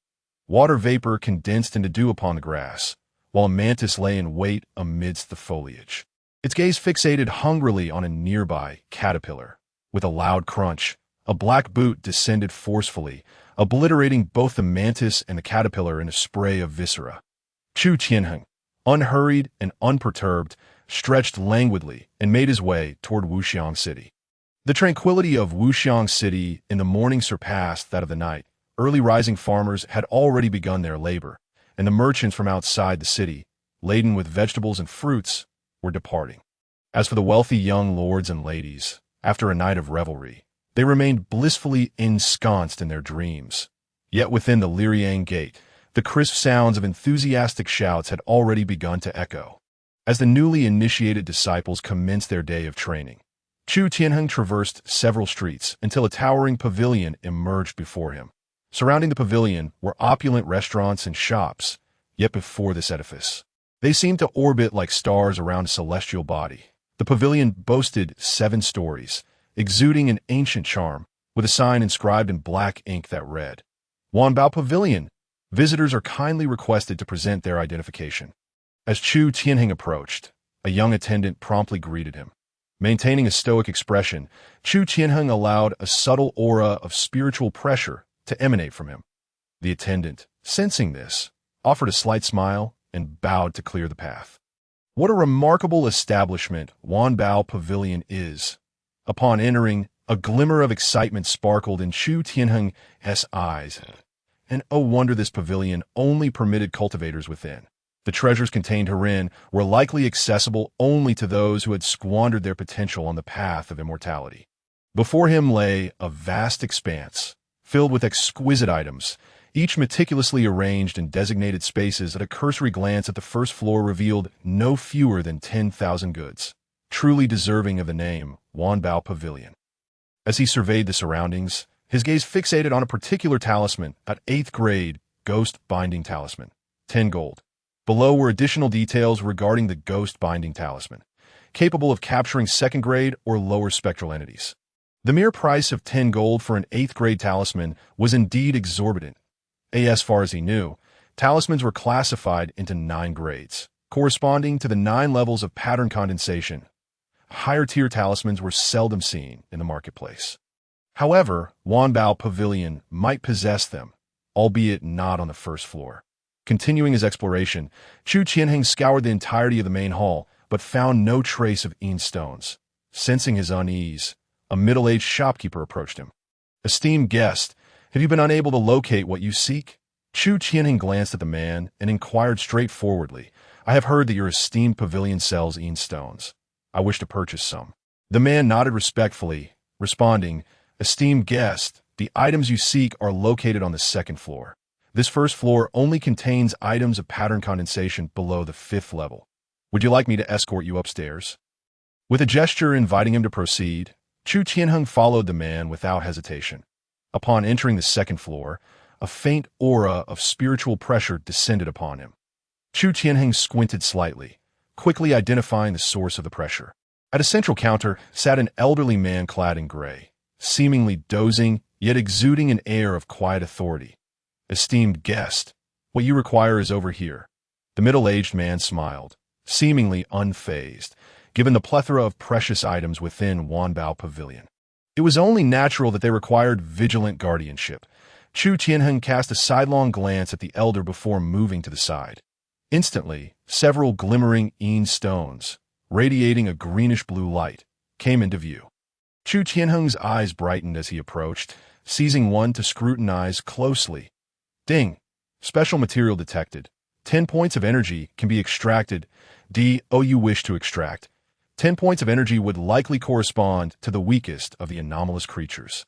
Water vapor condensed into dew upon the grass, while a mantis lay in wait amidst the foliage. Its gaze fixated hungrily on a nearby caterpillar. With a loud crunch, a black boot descended forcefully, obliterating both the mantis and the caterpillar in a spray of viscera. Chu Tianheng, unhurried and unperturbed, stretched languidly and made his way toward Wuxiang City. The tranquility of Wuxiang City in the morning surpassed that of the night. Early rising farmers had already begun their labor, and the merchants from outside the city, laden with vegetables and fruits, were departing. As for the wealthy young lords and ladies, after a night of revelry, they remained blissfully ensconced in their dreams. Yet within the Liryang Gate, the crisp sounds of enthusiastic shouts had already begun to echo. As the newly initiated disciples commenced their day of training, Chu Tianheng traversed several streets until a towering pavilion emerged before him. Surrounding the pavilion were opulent restaurants and shops, yet before this edifice, they seemed to orbit like stars around a celestial body. The pavilion boasted 7 stories, exuding an ancient charm, with a sign inscribed in black ink that read, Wanbao Pavilion. Visitors are kindly requested to present their identification. As Chu Tianheng approached, a young attendant promptly greeted him. Maintaining a stoic expression, Chu Tianheng allowed a subtle aura of spiritual pressure to emanate from him. The attendant, sensing this, offered a slight smile and bowed to clear the path. What a remarkable establishment Wanbao Pavilion is. Upon entering, a glimmer of excitement sparkled in Chu Tianheng's eyes. And oh wonder, this pavilion only permitted cultivators within. The treasures contained herein were likely accessible only to those who had squandered their potential on the path of immortality. Before him lay a vast expanse, filled with exquisite items, each meticulously arranged in designated spaces. At a cursory glance at the first floor revealed no fewer than 10,000 goods, truly deserving of the name Wanbao Pavilion. As he surveyed the surroundings, his gaze fixated on a particular talisman, an 8th grade ghost binding talisman, 10 gold. Below were additional details regarding the ghost binding talisman, capable of capturing 2nd grade or lower spectral entities. The mere price of 10 gold for an 8th grade talisman was indeed exorbitant. As far as he knew, talismans were classified into 9 grades, corresponding to the 9 levels of pattern condensation. Higher-tier talismans were seldom seen in the marketplace. However, Wanbao Pavilion might possess them, albeit not on the first floor. Continuing his exploration, Chu Tianheng scoured the entirety of the main hall, but found no trace of stones. Sensing his unease, a middle-aged shopkeeper approached him. "Esteemed guest, have you been unable to locate what you seek?" Chu Tianheng glanced at the man and inquired straightforwardly, "I have heard that your esteemed pavilion sells stones. I wish to purchase some." The man nodded respectfully, responding, "Esteemed guest, the items you seek are located on the 2nd floor. This first floor only contains items of pattern condensation below the 5th level. Would you like me to escort you upstairs?" With a gesture inviting him to proceed, Chu Tianheng followed the man without hesitation. Upon entering the 2nd floor, a faint aura of spiritual pressure descended upon him. Chu Tianheng squinted slightly, quickly identifying the source of the pressure. At a central counter sat an elderly man clad in gray, seemingly dozing, yet exuding an air of quiet authority. "Esteemed guest, what you require is over here." The middle-aged man smiled, seemingly unfazed, given the plethora of precious items within Wanbao Pavilion. It was only natural that they required vigilant guardianship. Chu Tianheng cast a sidelong glance at the elder before moving to the side. Instantly, several glimmering stones, radiating a greenish-blue light, came into view. Chu Tianheng's eyes brightened as he approached, seizing one to scrutinize closely. Ding! Special material detected. 10 points of energy can be extracted. You wish to extract. 10 points of energy would likely correspond to the weakest of the anomalous creatures.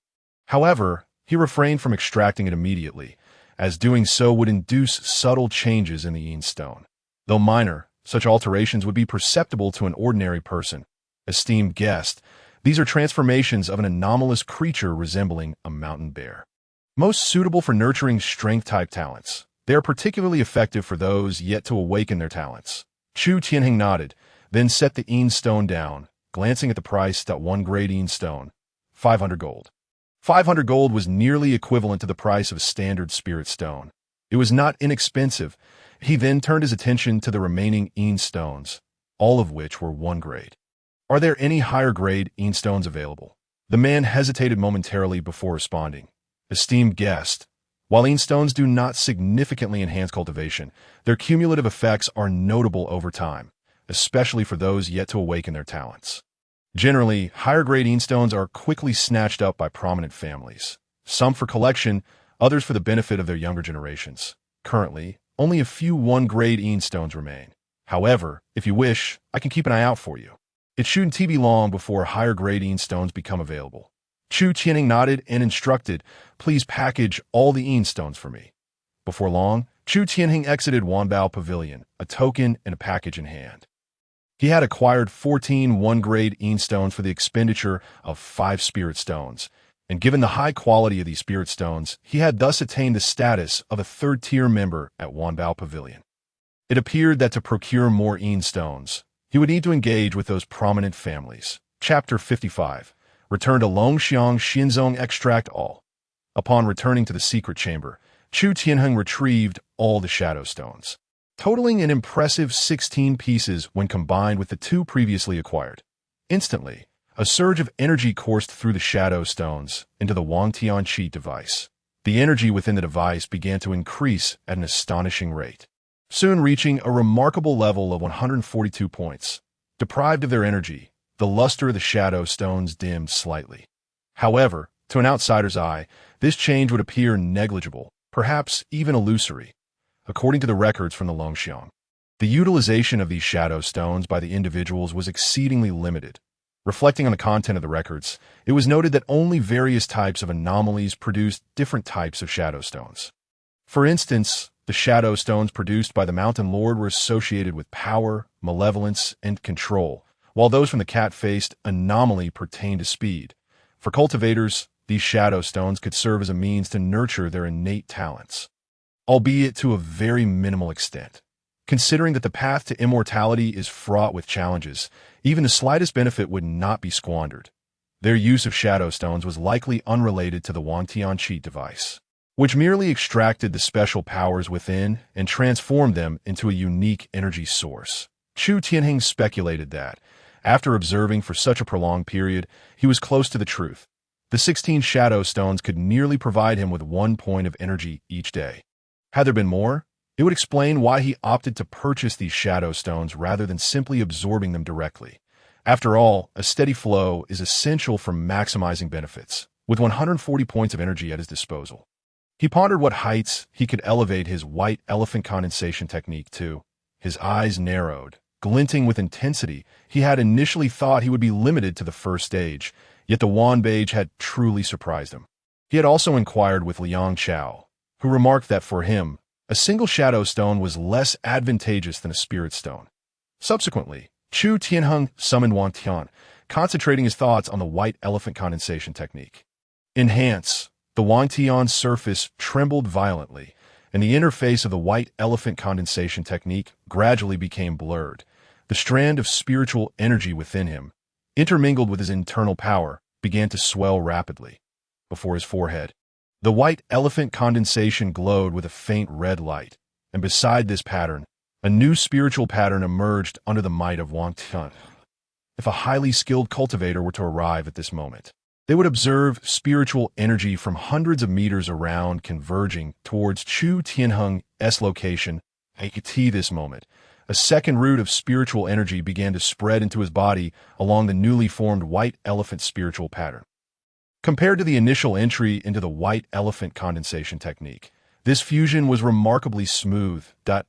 However, he refrained from extracting it immediately, as doing so would induce subtle changes in the stone. Though minor, such alterations would be perceptible to an ordinary person. Esteemed guest, these are transformations of an anomalous creature resembling a mountain bear. Most suitable for nurturing strength-type talents. They are particularly effective for those yet to awaken their talents. Chu Tianheng nodded, then set the stone down, glancing at the price. 1 grade stone, 500 gold. 500 gold was nearly equivalent to the price of a standard spirit stone. It was not inexpensive. He then turned his attention to the remaining stones, all of which were 1 grade. "Are there any higher grade stones available?" The man hesitated momentarily before responding. "Esteemed guest, While Yin stones do not significantly enhance cultivation, their cumulative effects are notable over time, especially for those yet to awaken their talents. Generally, higher-grade Yin stones are quickly snatched up by prominent families, some for collection, others for the benefit of their younger generations. Currently, only a few 1-grade Yin stones remain. However, if you wish, I can keep an eye out for you. It shouldn't be long before higher-grade Yin stones become available. Chu Tianheng nodded and instructed, "Please package all the Yin stones for me." Before long, Chu Tianheng exited Wanbao Pavilion, a token and a package in hand. He had acquired 14 1-grade Yin stones for the expenditure of 5 spirit stones, and given the high quality of these spirit stones, he had thus attained the status of a third-tier member at Wanbao Pavilion. It appeared that to procure more Yin stones, he would need to engage with those prominent families. Chapter 55. Return to Longxiang Xinzong Extract All. Upon returning to the secret chamber, Chu Tianheng retrieved all the shadow stones, totaling an impressive 16 pieces when combined with the 2 previously acquired. Instantly, a surge of energy coursed through the shadow stones into the Wangtian Cheat Device. The energy within the device began to increase at an astonishing rate, soon reaching a remarkable level of 142 points. Deprived of their energy, the luster of the shadow stones dimmed slightly. However, to an outsider's eye, this change would appear negligible, perhaps even illusory. According to the records from the Longxiang, the utilization of these shadow stones by the individuals was exceedingly limited. Reflecting on the content of the records, it was noted that only various types of anomalies produced different types of shadow stones. For instance, the shadow stones produced by the Mountain Lord were associated with power, malevolence, and control, while those from the cat-faced anomaly pertained to speed. For cultivators, these shadow stones could serve as a means to nurture their innate talents, albeit to a very minimal extent. Considering that the path to immortality is fraught with challenges, even the slightest benefit would not be squandered. Their use of shadow stones was likely unrelated to the Wangtian Cheat Device, which merely extracted the special powers within and transformed them into a unique energy source. Chu Tianheng speculated that, after observing for such a prolonged period, he was close to the truth. The 16 shadow stones could nearly provide him with 1 point of energy each day. Had there been more, it would explain why he opted to purchase these shadow stones rather than simply absorbing them directly. After all, a steady flow is essential for maximizing benefits, with 140 points of energy at his disposal. He pondered what heights he could elevate his white elephant condensation technique to. His eyes narrowed. Glinting with intensity, he had initially thought he would be limited to the first stage, yet the Wan Beige had truly surprised him. He had also inquired with Liang Chao, who remarked that for him, a single shadow stone was less advantageous than a spirit stone. Subsequently, Chu Tianheng summoned Wangtian, concentrating his thoughts on the white elephant condensation technique. Enhance. The Wangtian surface trembled violently, and the interface of the white elephant condensation technique gradually became blurred. The strand of spiritual energy within him, intermingled with his internal power, began to swell rapidly. Before his forehead, the white elephant condensation glowed with a faint red light, and beside this pattern, a new spiritual pattern emerged under the might of Wangtian. If a highly skilled cultivator were to arrive at this moment, they would observe spiritual energy from hundreds of meters around converging towards Chu Tianheng's location. At this moment, a second root of spiritual energy began to spread into his body along the newly formed white elephant spiritual pattern. Compared to the initial entry into the white elephant condensation technique, this fusion was remarkably smooth. Chu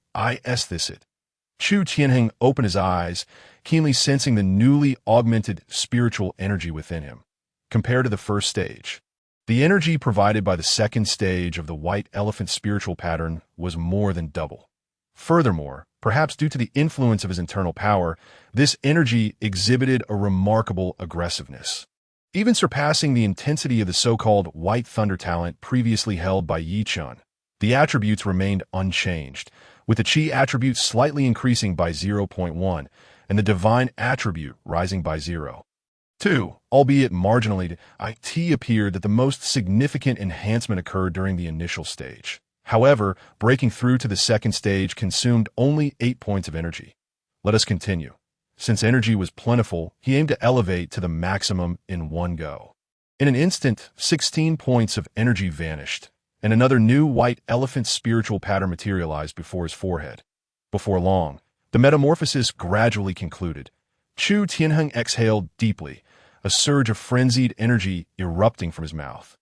Tianheng opened his eyes, keenly sensing the newly augmented spiritual energy within him. Compared to the first stage, the energy provided by the second stage of the white elephant spiritual pattern was more than double. Furthermore, perhaps due to the influence of his internal power, this energy exhibited a remarkable aggressiveness, even surpassing the intensity of the so-called white thunder talent previously held by Yi Chun. The attributes remained unchanged, with the Qi attribute slightly increasing by 0.1 and the divine attribute rising by 0.2, albeit marginally. It appeared that the most significant enhancement occurred during the initial stage. However, breaking through to the second stage consumed only 8 points of energy. Let us continue. Since energy was plentiful, he aimed to elevate to the maximum in one go. In an instant, 16 points of energy vanished, and another new white elephant spiritual pattern materialized before his forehead. Before long, the metamorphosis gradually concluded. Chu Tianheng exhaled deeply, a surge of frenzied energy erupting from his mouth,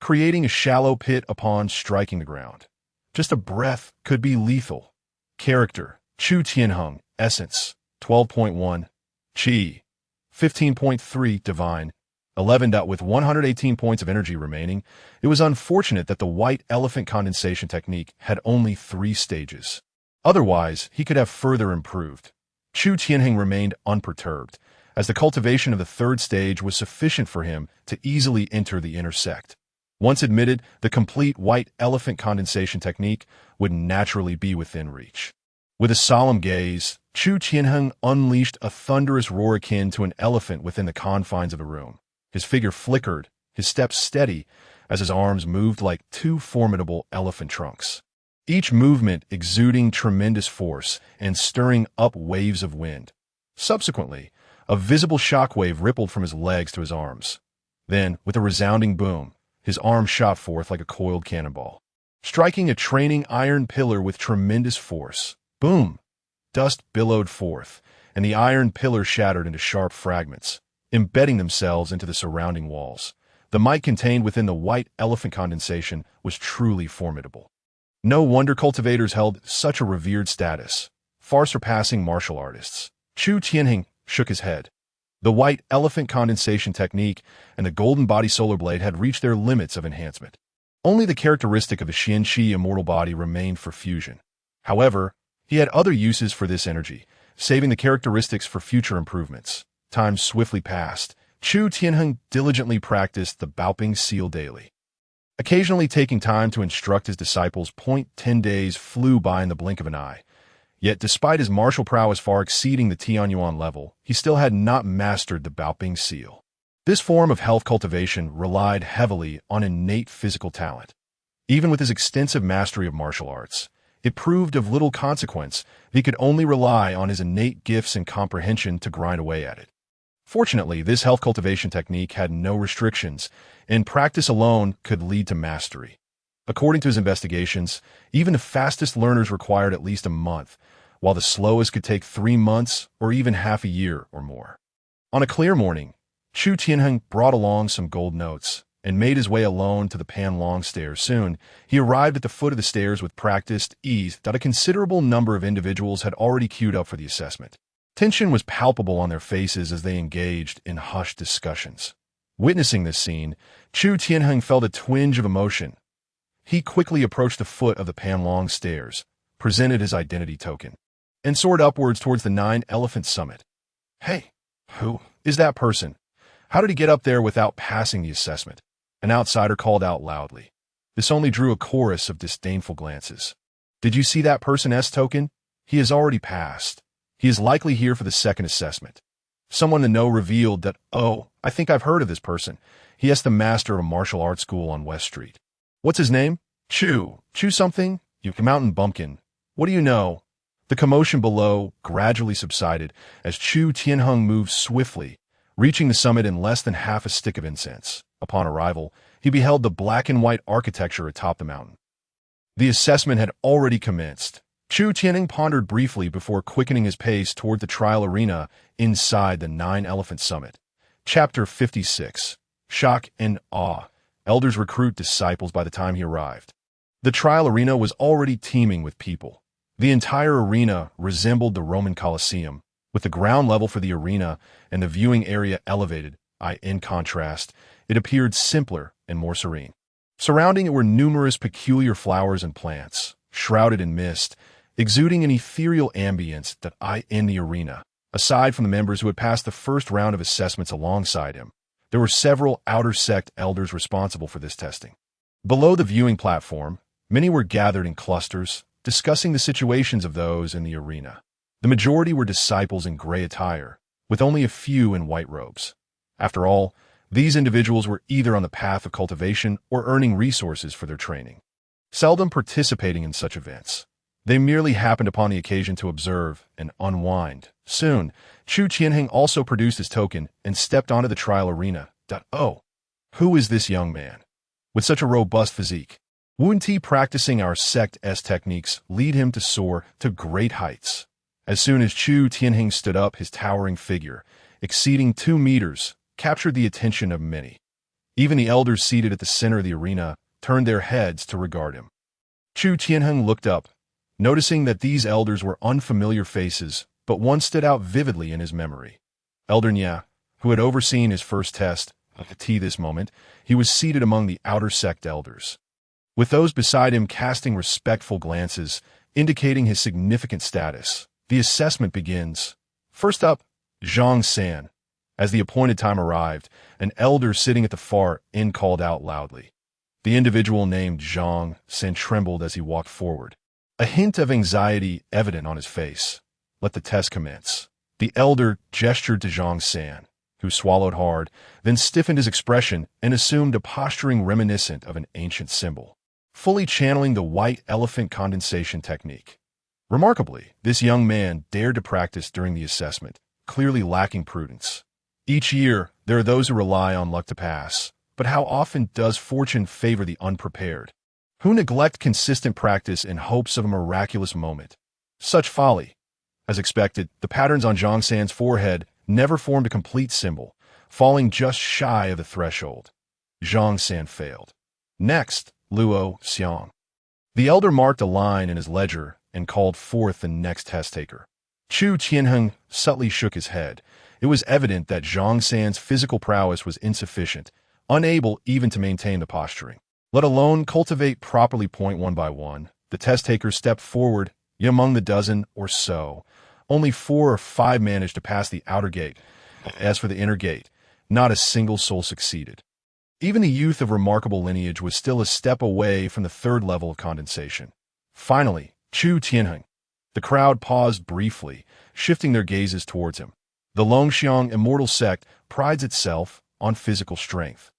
creating a shallow pit upon striking the ground. Just a breath could be lethal. Character: Chu Tianheng. Essence: 12.1. Qi: 15.3. Divine: 11. With 118 points of energy remaining, it was unfortunate that the white elephant condensation technique had only 3 stages. Otherwise, he could have further improved. Chu Tianheng remained unperturbed, as the cultivation of the 3rd stage was sufficient for him to easily enter the inner sect. Once admitted, the complete white elephant condensation technique would naturally be within reach. With a solemn gaze, Chu Tianheng unleashed a thunderous roar akin to an elephant within the confines of the room. His figure flickered, his steps steady, as his arms moved like 2 formidable elephant trunks, each movement exuding tremendous force and stirring up waves of wind. Subsequently, a visible shockwave rippled from his legs to his arms. Then, with a resounding boom, his arm shot forth like a coiled cannonball, striking a training iron pillar with tremendous force. Boom! Dust billowed forth, and the iron pillar shattered into sharp fragments, embedding themselves into the surrounding walls. The might contained within the white elephant condensation was truly formidable. No wonder cultivators held such a revered status, far surpassing martial artists. Chu Tianheng shook his head. The white elephant condensation technique and the golden body solar blade had reached their limits of enhancement. Only the characteristic of the Yang Immortal Body remained for fusion. However, he had other uses for this energy, saving the characteristics for future improvements. Time swiftly passed. Chu Tianheng diligently practiced the Baoping seal daily, occasionally taking time to instruct his disciples. 10 days flew by in the blink of an eye. Yet despite his martial prowess far exceeding the Tianyuan level, he still had not mastered the Baoping seal. This form of health cultivation relied heavily on innate physical talent. Even with his extensive mastery of martial arts, it proved of little consequence that he could only rely on his innate gifts and comprehension to grind away at it. Fortunately, this health cultivation technique had no restrictions, and practice alone could lead to mastery. According to his investigations, even the fastest learners required at least a month, while the slowest could take 3 months or even half a year or more. On a clear morning, Chu Tianheng brought along some gold notes and made his way alone to the Panlong stairs. Soon, he arrived at the foot of the stairs with practiced ease that a considerable number of individuals had already queued up for the assessment. Tension was palpable on their faces as they engaged in hushed discussions. Witnessing this scene, Chu Tianheng felt a twinge of emotion. He quickly approached the foot of the Panlong stairs, presented his identity token, and soared upwards towards the 9-elephant summit. "Hey, who is that person? How did he get up there without passing the assessment?" An outsider called out loudly. This only drew a chorus of disdainful glances. "Did you see that person's token? He has already passed. He is likely here for the 2nd assessment." Someone to know revealed that, "Oh, I think I've heard of this person. He is the master of a martial arts school on West Street. What's his name? Chu something? You mountain bumpkin. What do you know?" The commotion below gradually subsided as Chu Tianheng moved swiftly, reaching the summit in less than half a stick of incense. Upon arrival, he beheld the black and white architecture atop the mountain. The assessment had already commenced. Chu Tianheng pondered briefly before quickening his pace toward the trial arena inside the 9-elephant summit. Chapter 56. Shock and Awe. Elders recruit disciples. By the time he arrived, the trial arena was already teeming with people. The entire arena resembled the Roman Colosseum, with the ground level for the arena and the viewing area elevated. In contrast, it appeared simpler and more serene. Surrounding it were numerous peculiar flowers and plants, shrouded in mist, exuding an ethereal ambience that in the arena. Aside from the members who had passed the first round of assessments alongside him, there were several outer sect elders responsible for this testing. Below the viewing platform, many were gathered in clusters, discussing the situations of those in the arena. The majority were disciples in gray attire, with only a few in white robes. After all, these individuals were either on the path of cultivation or earning resources for their training, seldom participating in such events. They merely happened upon the occasion to observe and unwind. Soon, Chu Tianheng also produced his token and stepped onto the trial arena. Oh, who is this young man with such a robust physique? Wunti practicing our sect's techniques lead him to soar to great heights. As soon as Chu Tianheng stood up, his towering figure, exceeding 2 meters, captured the attention of many. Even the elders seated at the center of the arena turned their heads to regard him. Chu Tianheng looked up, noticing that these elders were unfamiliar faces, but one stood out vividly in his memory. Elder Nya, who had overseen his first test, at this moment, he was seated among the outer sect elders. With those beside him casting respectful glances, indicating his significant status, the assessment begins. First up, Zhang San. As the appointed time arrived, an elder sitting at the far end called out loudly. The individual named Zhang San trembled as he walked forward, a hint of anxiety evident on his face. Let the test commence. The elder gestured to Zhang San, who swallowed hard, then stiffened his expression and assumed a posturing reminiscent of an ancient symbol, fully channeling the white elephant condensation technique. Remarkably, this young man dared to practice during the assessment, clearly lacking prudence. Each year, there are those who rely on luck to pass, but how often does fortune favor the unprepared, who neglect consistent practice in hopes of a miraculous moment? Such folly. As expected, the patterns on Zhang San's forehead never formed a complete symbol, falling just shy of the threshold. Zhang San failed. Next, Luo Xiang. The elder marked a line in his ledger and called forth the next test taker. Chu Tianheng subtly shook his head. It was evident that Zhang San's physical prowess was insufficient, unable even to maintain the posturing, let alone cultivate properly. One by one, the test takers stepped forward, yet among the dozen or so, only 4 or 5 managed to pass the outer gate. As for the inner gate, not a single soul succeeded. Even the youth of remarkable lineage was still a step away from the 3rd level of condensation. Finally, Chu Tianheng. The crowd paused briefly, shifting their gazes towards him. The Yang Immortal sect prides itself on physical strength,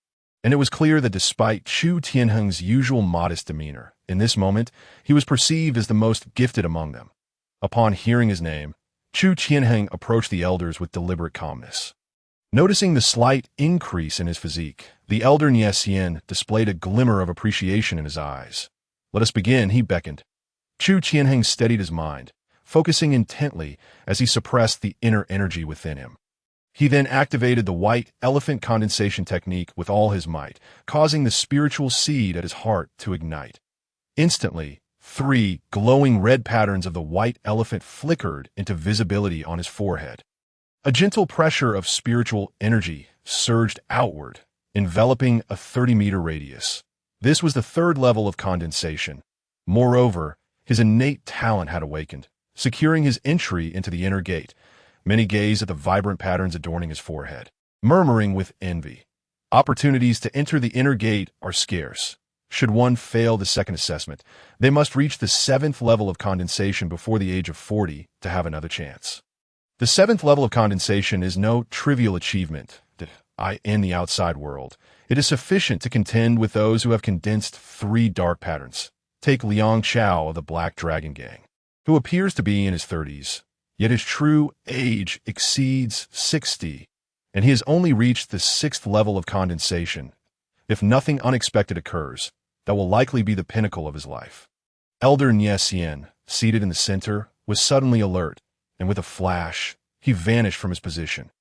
and it was clear that despite Chu Tianheng's usual modest demeanor, in this moment, he was perceived as the most gifted among them. Upon hearing his name, Chu Tianheng approached the elders with deliberate calmness. Noticing the slight increase in his physique, the elder Nye Xian displayed a glimmer of appreciation in his eyes. Let us begin, he beckoned. Chu Tianheng steadied his mind, focusing intently as he suppressed the inner energy within him. He then activated the white elephant condensation technique with all his might, causing the spiritual seed at his heart to ignite. Instantly, 3 glowing red patterns of the white elephant flickered into visibility on his forehead. A gentle pressure of spiritual energy surged outward, enveloping a 30-meter radius. This was the 3rd level of condensation. Moreover, his innate talent had awakened, securing his entry into the inner gate. Many gazed at the vibrant patterns adorning his forehead, murmuring with envy. Opportunities to enter the inner gate are scarce. Should one fail the second assessment, they must reach the 7th level of condensation before the age of 40 to have another chance. The 7th level of condensation is no trivial achievement in the outside world. It is sufficient to contend with those who have condensed 3 dark patterns. Take Liang Chao of the Black Dragon Gang, who appears to be in his 30s, yet his true age exceeds 60, and he has only reached the 6th level of condensation. If nothing unexpected occurs, that will likely be the pinnacle of his life. Elder Nye Xian, seated in the center, was suddenly alert, and with a flash, he vanished from his position.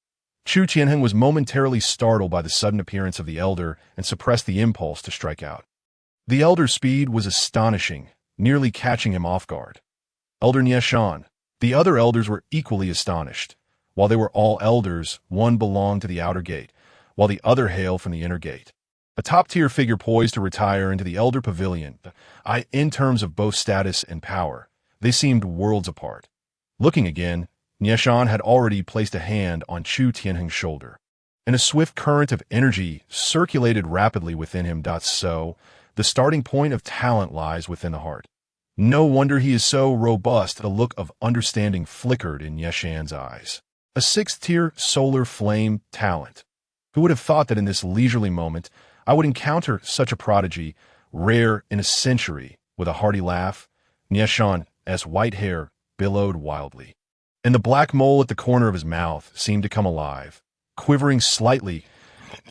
Chu Tianheng was momentarily startled by the sudden appearance of the elder and suppressed the impulse to strike out. The elder's speed was astonishing, nearly catching him off guard. Elder Nye Xian. The other elders were equally astonished. While they were all elders, one belonged to the outer gate, while the other hailed from the inner gate. A top-tier figure poised to retire into the elder pavilion. In terms of both status and power, they seemed worlds apart. Looking again, Nye Xian had already placed a hand on Chu Tianheng's shoulder, and a swift current of energy circulated rapidly within him. So, the starting point of talent lies within the heart. No wonder he is so robust. A look of understanding flickered in Nye Xian's eyes. A 6th-tier solar flame talent. Who would have thought that in this leisurely moment, I would encounter such a prodigy, rare in a century? With a hearty laugh, Nye Xian's white hair billowed wildly, and the black mole at the corner of his mouth seemed to come alive, quivering slightly.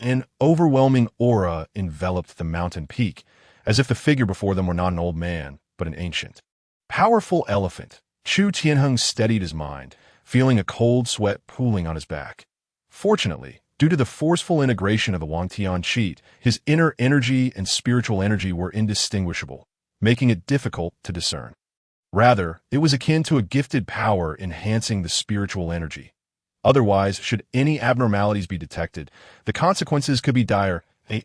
An overwhelming aura enveloped the mountain peak, as if the figure before them were not an old man, but an ancient, powerful elephant. Chu Tianheng steadied his mind, feeling a cold sweat pooling on his back. Fortunately, due to the forceful integration of the Wangtian Cheat, his inner energy and spiritual energy were indistinguishable, making it difficult to discern. Rather, it was akin to a gifted power enhancing the spiritual energy. Otherwise, should any abnormalities be detected, the consequences could be dire.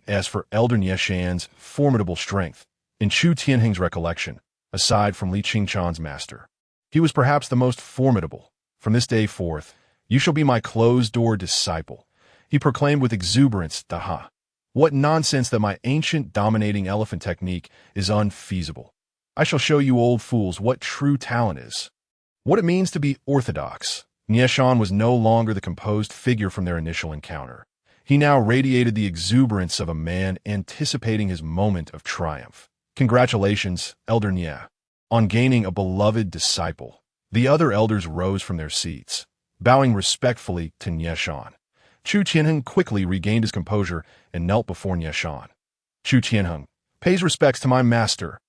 As for Elder Nie Shan's formidable strength, in Chu Tianheng's recollection, aside from Li Qingchan's master, he was perhaps the most formidable. From this day forth, you shall be my closed-door disciple, he proclaimed with exuberance. Daha! What nonsense that my ancient dominating elephant technique is unfeasible. I shall show you old fools what true talent is. What it means to be orthodox. Nie Shan was no longer the composed figure from their initial encounter. He now radiated the exuberance of a man anticipating his moment of triumph. Congratulations, Elder Nie, on gaining a beloved disciple. The other elders rose from their seats, bowing respectfully to Nie Shan. Chu Tianheng quickly regained his composure and knelt before Nie Shan. Chu Tianheng pays respects to my master.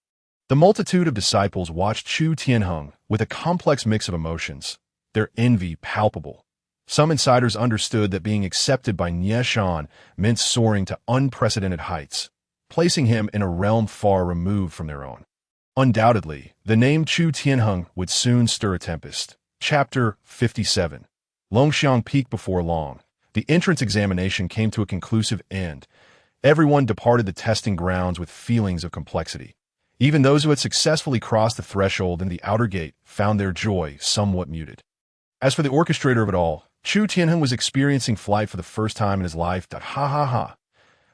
The multitude of disciples watched Chu Tianheng with a complex mix of emotions, their envy palpable. Some insiders understood that being accepted by Nie Shan meant soaring to unprecedented heights, placing him in a realm far removed from their own. Undoubtedly, the name Chu Tianheng would soon stir a tempest. Chapter 57. Longxiang Peak. Before long, the entrance examination came to a conclusive end. Everyone departed the testing grounds with feelings of complexity. Even those who had successfully crossed the threshold in the outer gate found their joy somewhat muted. As for the orchestrator of it all, Chu Tianheng was experiencing flight for the first time in his life. Ha ha ha.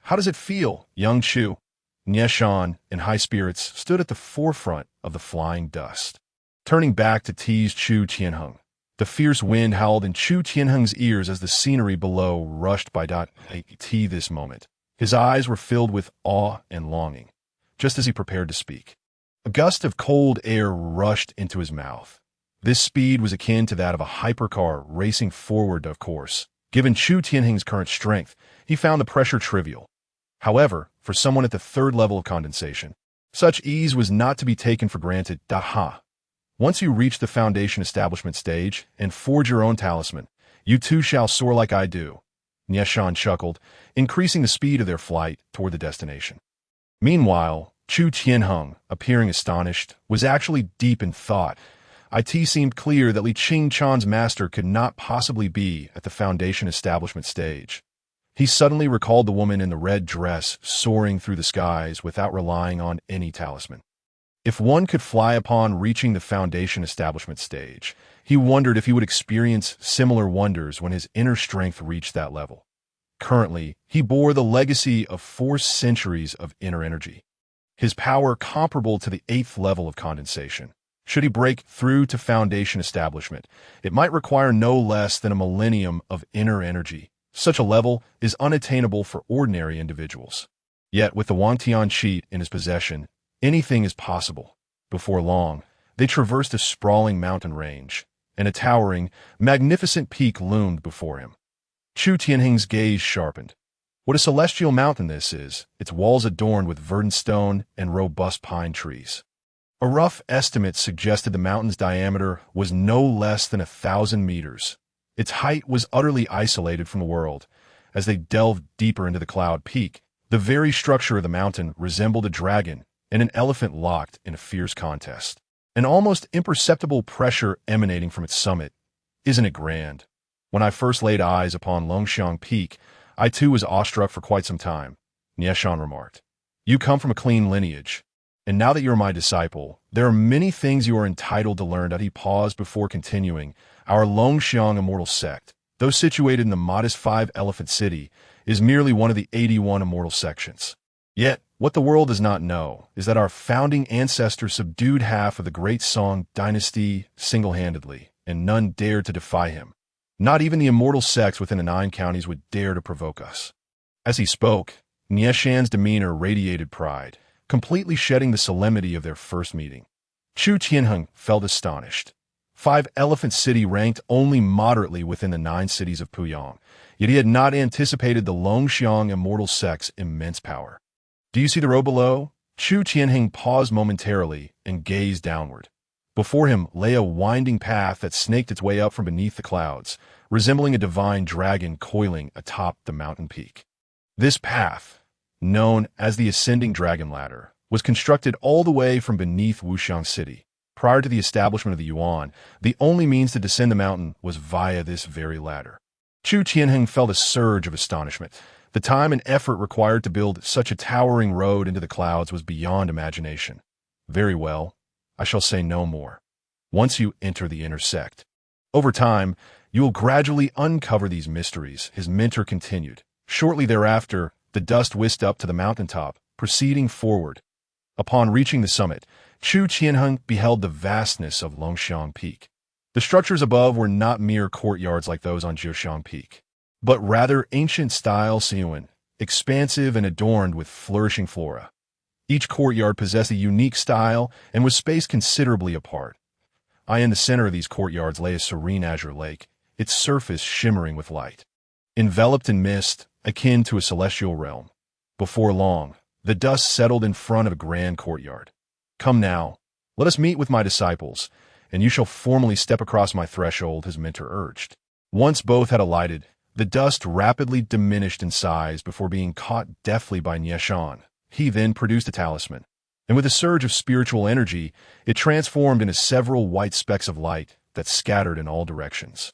How does it feel, young Chu? Nie Shan, in high spirits, stood at the forefront of the flying dust. Turning back to tease Chu Tianheng, the fierce wind howled in Chu Tianheng's ears as the scenery below rushed by. This moment, his eyes were filled with awe and longing, just as he prepared to speak. A gust of cold air rushed into his mouth. This speed was akin to that of a hypercar racing forward, of course. Given Chu Tianheng's current strength, he found the pressure trivial. However, for someone at the third level of condensation, such ease was not to be taken for granted. Daha! Once you reach the foundation establishment stage and forge your own talisman, you too shall soar like I do. Nie Shan chuckled, increasing the speed of their flight toward the destination. Meanwhile, Chu Tianheng, appearing astonished, was actually deep in thought. It seemed clear that Li Qingchan's master could not possibly be at the foundation establishment stage. He suddenly recalled the woman in the red dress soaring through the skies without relying on any talisman. If one could fly upon reaching the foundation establishment stage, he wondered if he would experience similar wonders when his inner strength reached that level. Currently, he bore the legacy of 4 centuries of inner energy, his power comparable to the 8th level of condensation. Should he break through to foundation establishment, it might require no less than a millennium of inner energy. Such a level is unattainable for ordinary individuals. Yet, with the Wangtian Cheat in his possession, anything is possible. Before long, they traversed a sprawling mountain range, and a towering, magnificent peak loomed before him. Chu Tianheng's gaze sharpened. What a celestial mountain this is, its walls adorned with verdant stone and robust pine trees. A rough estimate suggested the mountain's diameter was no less than 1,000 meters. Its height was utterly isolated from the world. As they delved deeper into the cloud peak, the very structure of the mountain resembled a dragon and an elephant locked in a fierce contest. An almost imperceptible pressure emanating from its summit. Isn't it grand? When I first laid eyes upon Longxiang Peak, I too was awestruck for quite some time, Nie Shan remarked. You come from a clean lineage, and now that you're my disciple, there are many things you are entitled to learn. He paused before continuing. Our Longxiang immortal sect, though situated in the modest 5-elephant city, is merely one of the 81 immortal sections. Yet, what the world does not know is that our founding ancestor subdued half of the great Song dynasty single-handedly, and none dared to defy him. Not even the immortal sects within the 9 counties would dare to provoke us. As he spoke, Nie Shan's demeanor radiated pride, completely shedding the solemnity of their first meeting. Chu Tianheng felt astonished. 5-elephant city ranked only moderately within the 9 cities of Puyang, yet he had not anticipated the Longxiang immortal sect's immense power. Do you see the road below? Chu Tianheng paused momentarily and gazed downward. Before him lay a winding path that snaked its way up from beneath the clouds, resembling a divine dragon coiling atop the mountain peak. This path, known as the Ascending Dragon Ladder, was constructed all the way from beneath Wuxiang City. Prior to the establishment of the Yuan, the only means to descend the mountain was via this very ladder. Chu Tianheng felt a surge of astonishment. The time and effort required to build such a towering road into the clouds was beyond imagination. Very well, I shall say no more. Once you enter the inner sect, over time, you will gradually uncover these mysteries, his mentor continued. Shortly thereafter, the dust whisked up to the mountaintop, proceeding forward. Upon reaching the summit, Chu Tianheng beheld the vastness of Longxiang Peak. The structures above were not mere courtyards like those on Jiuxiang Peak, but rather ancient-style Siuan, expansive and adorned with flourishing flora. Each courtyard possessed a unique style and was spaced considerably apart. In the center of these courtyards lay a serene azure lake, its surface shimmering with light. Enveloped in mist, akin to a celestial realm. Before long, the dust settled in front of a grand courtyard. Come now, let us meet with my disciples, and you shall formally step across my threshold, his mentor urged. Once both had alighted, the dust rapidly diminished in size before being caught deftly by Nieshan. He then produced a talisman, and with a surge of spiritual energy, it transformed into several white specks of light that scattered in all directions.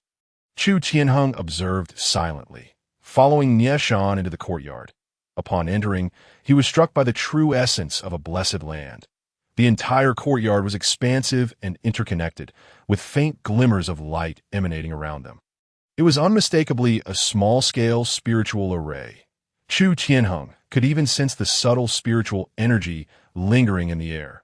Chu Tianheng observed silently, following Nieshan into the courtyard. Upon entering, he was struck by the true essence of a blessed land. The entire courtyard was expansive and interconnected, with faint glimmers of light emanating around them. It was unmistakably a small-scale spiritual array. Chu Tianheng could even sense the subtle spiritual energy lingering in the air.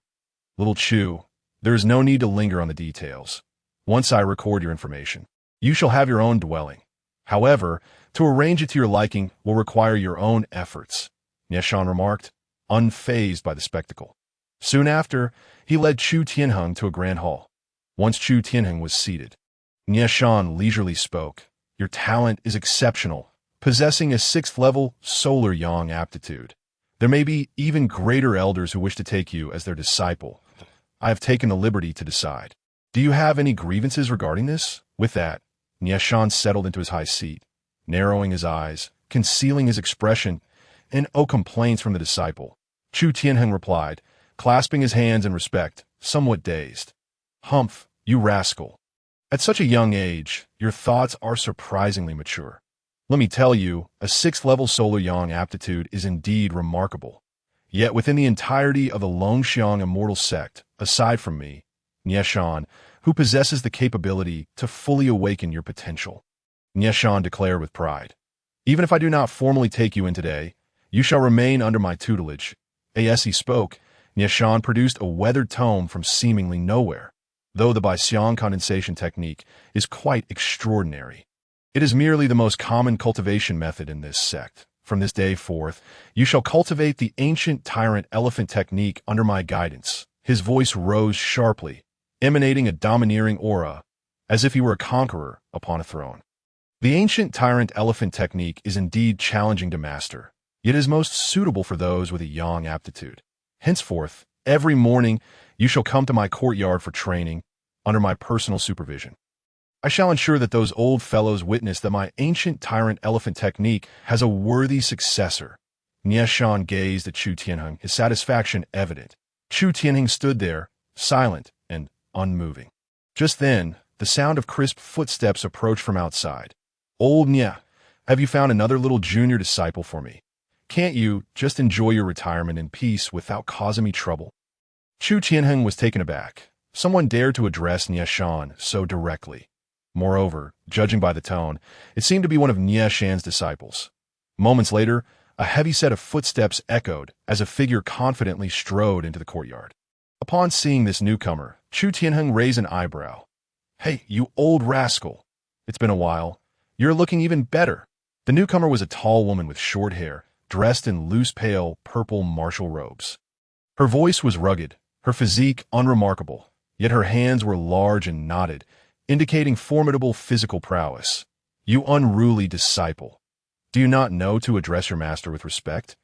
Little Chu, there is no need to linger on the details. Once I record your information, you shall have your own dwelling. However, to arrange it to your liking will require your own efforts, Nieshan remarked, unfazed by the spectacle. Soon after, he led Chu Tianheng to a grand hall. Once Chu Tianheng was seated, Nieshan leisurely spoke. Your talent is exceptional, possessing a 6th-level solar yang aptitude. There may be even greater elders who wish to take you as their disciple. I have taken the liberty to decide. Do you have any grievances regarding this? With that, Nieshan settled into his high seat, narrowing his eyes, concealing his expression, and complaints from the disciple. Chu Tianheng replied, clasping his hands in respect, somewhat dazed. Humph, you rascal. At such a young age, your thoughts are surprisingly mature. Let me tell you, a 6th-level solar yang aptitude is indeed remarkable. Yet within the entirety of the Longxiang Immortal Sect, aside from me, Nieshan, who possesses the capability to fully awaken your potential, Nieshan declared with pride. Even if I do not formally take you in today, you shall remain under my tutelage. As he spoke, Nieshan produced a weathered tome from seemingly nowhere, though the Baixiang condensation technique is quite extraordinary. It is merely the most common cultivation method in this sect. From this day forth, you shall cultivate the ancient tyrant elephant technique under my guidance. His voice rose sharply, emanating a domineering aura, as if he were a conqueror upon a throne. The ancient tyrant elephant technique is indeed challenging to master, yet is most suitable for those with a yang aptitude. Henceforth, every morning, you shall come to my courtyard for training, under my personal supervision. I shall ensure that those old fellows witness that my ancient tyrant elephant technique has a worthy successor. Nieshan gazed at Chu Tianheng, his satisfaction evident. Chu Tianheng stood there, silent and unmoving. Just then, the sound of crisp footsteps approached from outside. Old Nya, have you found another little junior disciple for me? Can't you just enjoy your retirement in peace without causing me trouble? Chu Tianheng was taken aback. Someone dared to address Nieshan so directly. Moreover, judging by the tone, it seemed to be one of Nieshan's disciples. Moments later, a heavy set of footsteps echoed as a figure confidently strode into the courtyard. Upon seeing this newcomer, Chu Tianheng raised an eyebrow. Hey, you old rascal. It's been a while. You're looking even better. The newcomer was a tall woman with short hair, dressed in loose pale purple martial robes. Her voice was rugged, her physique unremarkable, yet her hands were large and knotted, indicating formidable physical prowess. You unruly disciple. Do you not know to address your master with respect?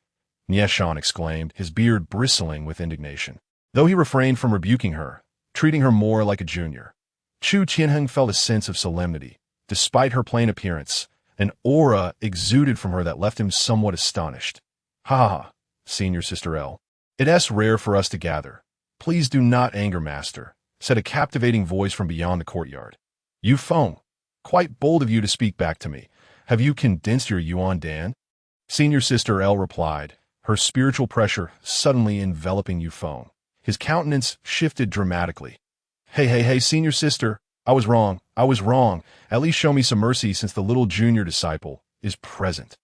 Nieshan exclaimed, his beard bristling with indignation. Though he refrained from rebuking her, treating her more like a junior, Chu Tianheng felt a sense of solemnity. Despite her plain appearance, an aura exuded from her that left him somewhat astonished. Ha ha, senior sister L. It's rare for us to gather. Please do not anger, master, said a captivating voice from beyond the courtyard. You Feng, quite bold of you to speak back to me. Have you condensed your Yuan Dan? Senior sister L replied, her spiritual pressure suddenly enveloping Yu Feng. His countenance shifted dramatically. Hey, senior sister, I was wrong. At least show me some mercy since the little junior disciple is present.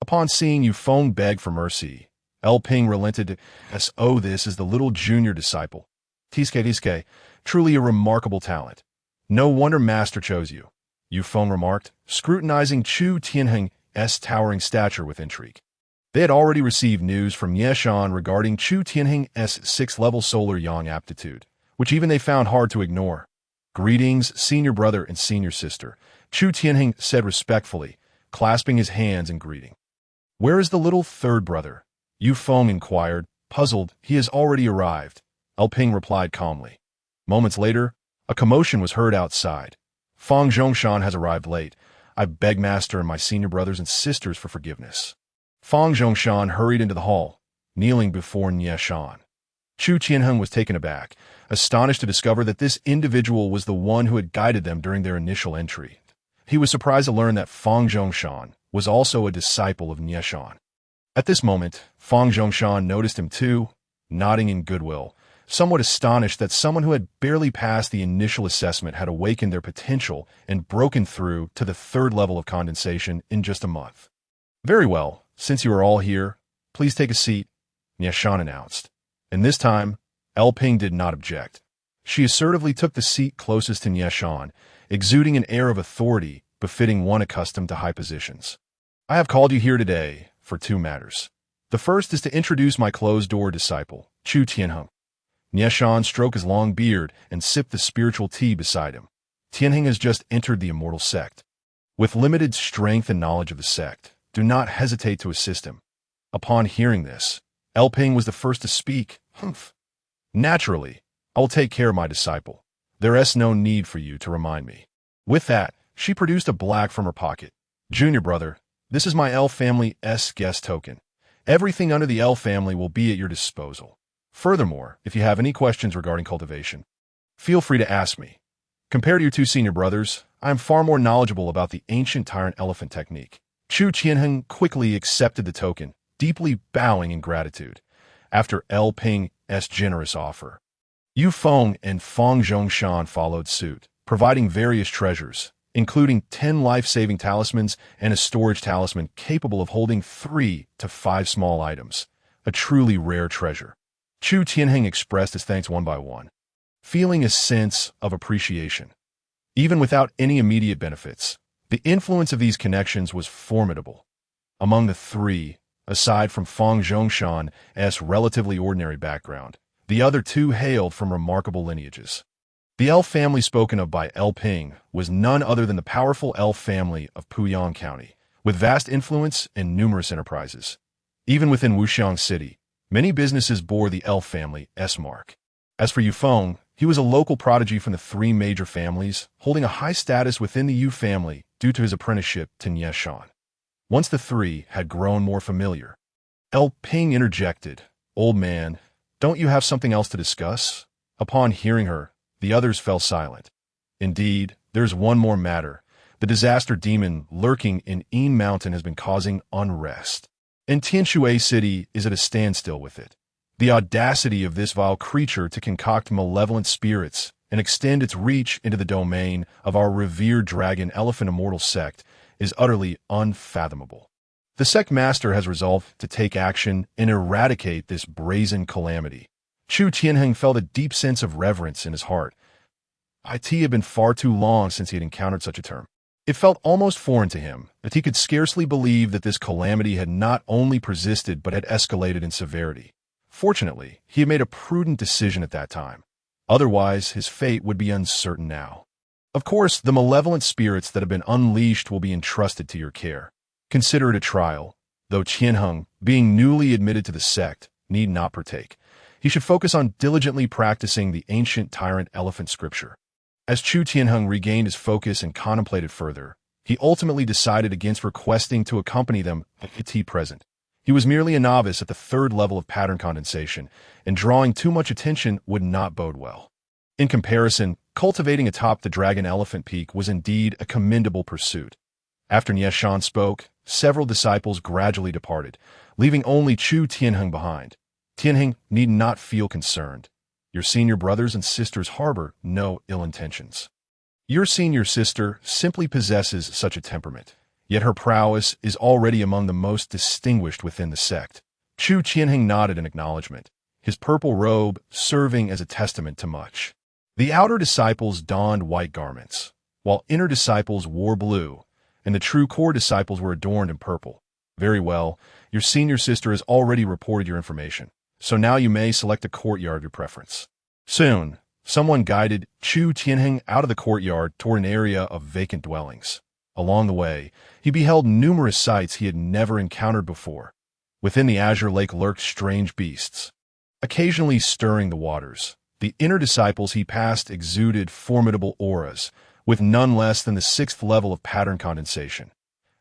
Upon seeing Yu Feng beg for mercy, El Ping relented. This is the little junior disciple. Tiske, truly a remarkable talent. No wonder master chose you, Yu Feng remarked, scrutinizing Chu Tianheng's towering stature with intrigue. They had already received news from Nieshan regarding Chu Tianheng's 6th-level solar yang aptitude, which even they found hard to ignore. Greetings, senior brother and senior sister, Chu Tianheng said respectfully, clasping his hands in greeting. Where is the little third brother? Yu Feng inquired, puzzled. He has already arrived, El Ping replied calmly. Moments later, a commotion was heard outside. Fang Zhongshan has arrived late. I beg master and my senior brothers and sisters for forgiveness. Fang Zhongshan hurried into the hall, kneeling before Nieshan. Chu Tianheng was taken aback, astonished to discover that this individual was the one who had guided them during their initial entry. He was surprised to learn that Fang Zhongshan was also a disciple of Nieshan. At this moment, Fang Zhongshan noticed him too, nodding in goodwill, somewhat astonished that someone who had barely passed the initial assessment had awakened their potential and broken through to the 3rd level of condensation in just a month. Very well, since you are all here, please take a seat, Nieshan announced. And this time, El Ping did not object. She assertively took the seat closest to Nieshan, exuding an air of authority befitting one accustomed to high positions. I have called you here today for 2 matters. The first is to introduce my closed-door disciple, Chu Tianheng. Nieshan stroked his long beard and sipped the spiritual tea beside him. Tianheng has just entered the immortal sect. With limited strength and knowledge of the sect, do not hesitate to assist him. Upon hearing this, El Ping was the first to speak. Humph. Naturally, I will take care of my disciple. There is no need for you to remind me. With that, she produced a black from her pocket. Junior brother, this is my L family's guest token. Everything under the L family will be at your disposal. Furthermore, if you have any questions regarding cultivation, feel free to ask me. Compared to your 2 senior brothers, I am far more knowledgeable about the ancient tyrant elephant technique. Chu Tianheng quickly accepted the token, deeply bowing in gratitude. After El Ping's generous offer, Yu Feng and Fang Zhongshan followed suit, providing various treasures, including 10 life-saving talismans and a storage talisman capable of holding 3 to 5 small items, a truly rare treasure. Chu Tianheng expressed his thanks one by one, feeling a sense of appreciation. Even without any immediate benefits, the influence of these connections was formidable. Among the 3, aside from Fang Zhongshan's relatively ordinary background, the other 2 hailed from remarkable lineages. The elf family spoken of by El Ping was none other than the powerful elf family of Puyang County, with vast influence and numerous enterprises. Even within Wuxiang City, many businesses bore the elf family's mark. As for Yu Feng, he was a local prodigy from the 3 major families, holding a high status within the Yu family due to his apprenticeship to Nieshan. Once the 3 had grown more familiar, El Ping interjected, "Old man, don't you have something else to discuss?" Upon hearing her, the others fell silent. Indeed, there's one more matter. The disaster demon lurking in Yin Mountain has been causing unrest, and Tianshui City is at a standstill with it. The audacity of this vile creature to concoct malevolent spirits and extend its reach into the domain of our revered dragon elephant immortal sect is utterly unfathomable. The sect master has resolved to take action and eradicate this brazen calamity. Chu Tianheng felt a deep sense of reverence in his heart. It had been far too long since he had encountered such a term. It felt almost foreign to him that he could scarcely believe that this calamity had not only persisted but had escalated in severity. Fortunately, he had made a prudent decision at that time. Otherwise, his fate would be uncertain now. Of course, the malevolent spirits that have been unleashed will be entrusted to your care. Consider it a trial, though Tianheng, being newly admitted to the sect, need not partake. He should focus on diligently practicing the ancient tyrant elephant scripture. As Chu Tianheng regained his focus and contemplated further, he ultimately decided against requesting to accompany them at the tea present. He was merely a novice at the third level of pattern condensation, and drawing too much attention would not bode well. In comparison, cultivating atop the Dragon Elephant Peak was indeed a commendable pursuit. After Nieshan spoke, several disciples gradually departed, leaving only Chu Tianheng behind. Tianheng need not feel concerned. Your senior brothers and sisters harbor no ill intentions. Your senior sister simply possesses such a temperament, yet her prowess is already among the most distinguished within the sect. Chu Tianheng nodded in acknowledgement, his purple robe serving as a testament to much. The outer disciples donned white garments, while inner disciples wore blue, and the true core disciples were adorned in purple. Very well, your senior sister has already reported your information, so now you may select a courtyard of your preference. Soon, someone guided Chu Tianheng out of the courtyard toward an area of vacant dwellings. Along the way, he beheld numerous sights he had never encountered before. Within the azure lake lurked strange beasts, occasionally stirring the waters. The inner disciples he passed exuded formidable auras, with none less than the 6th level of pattern condensation.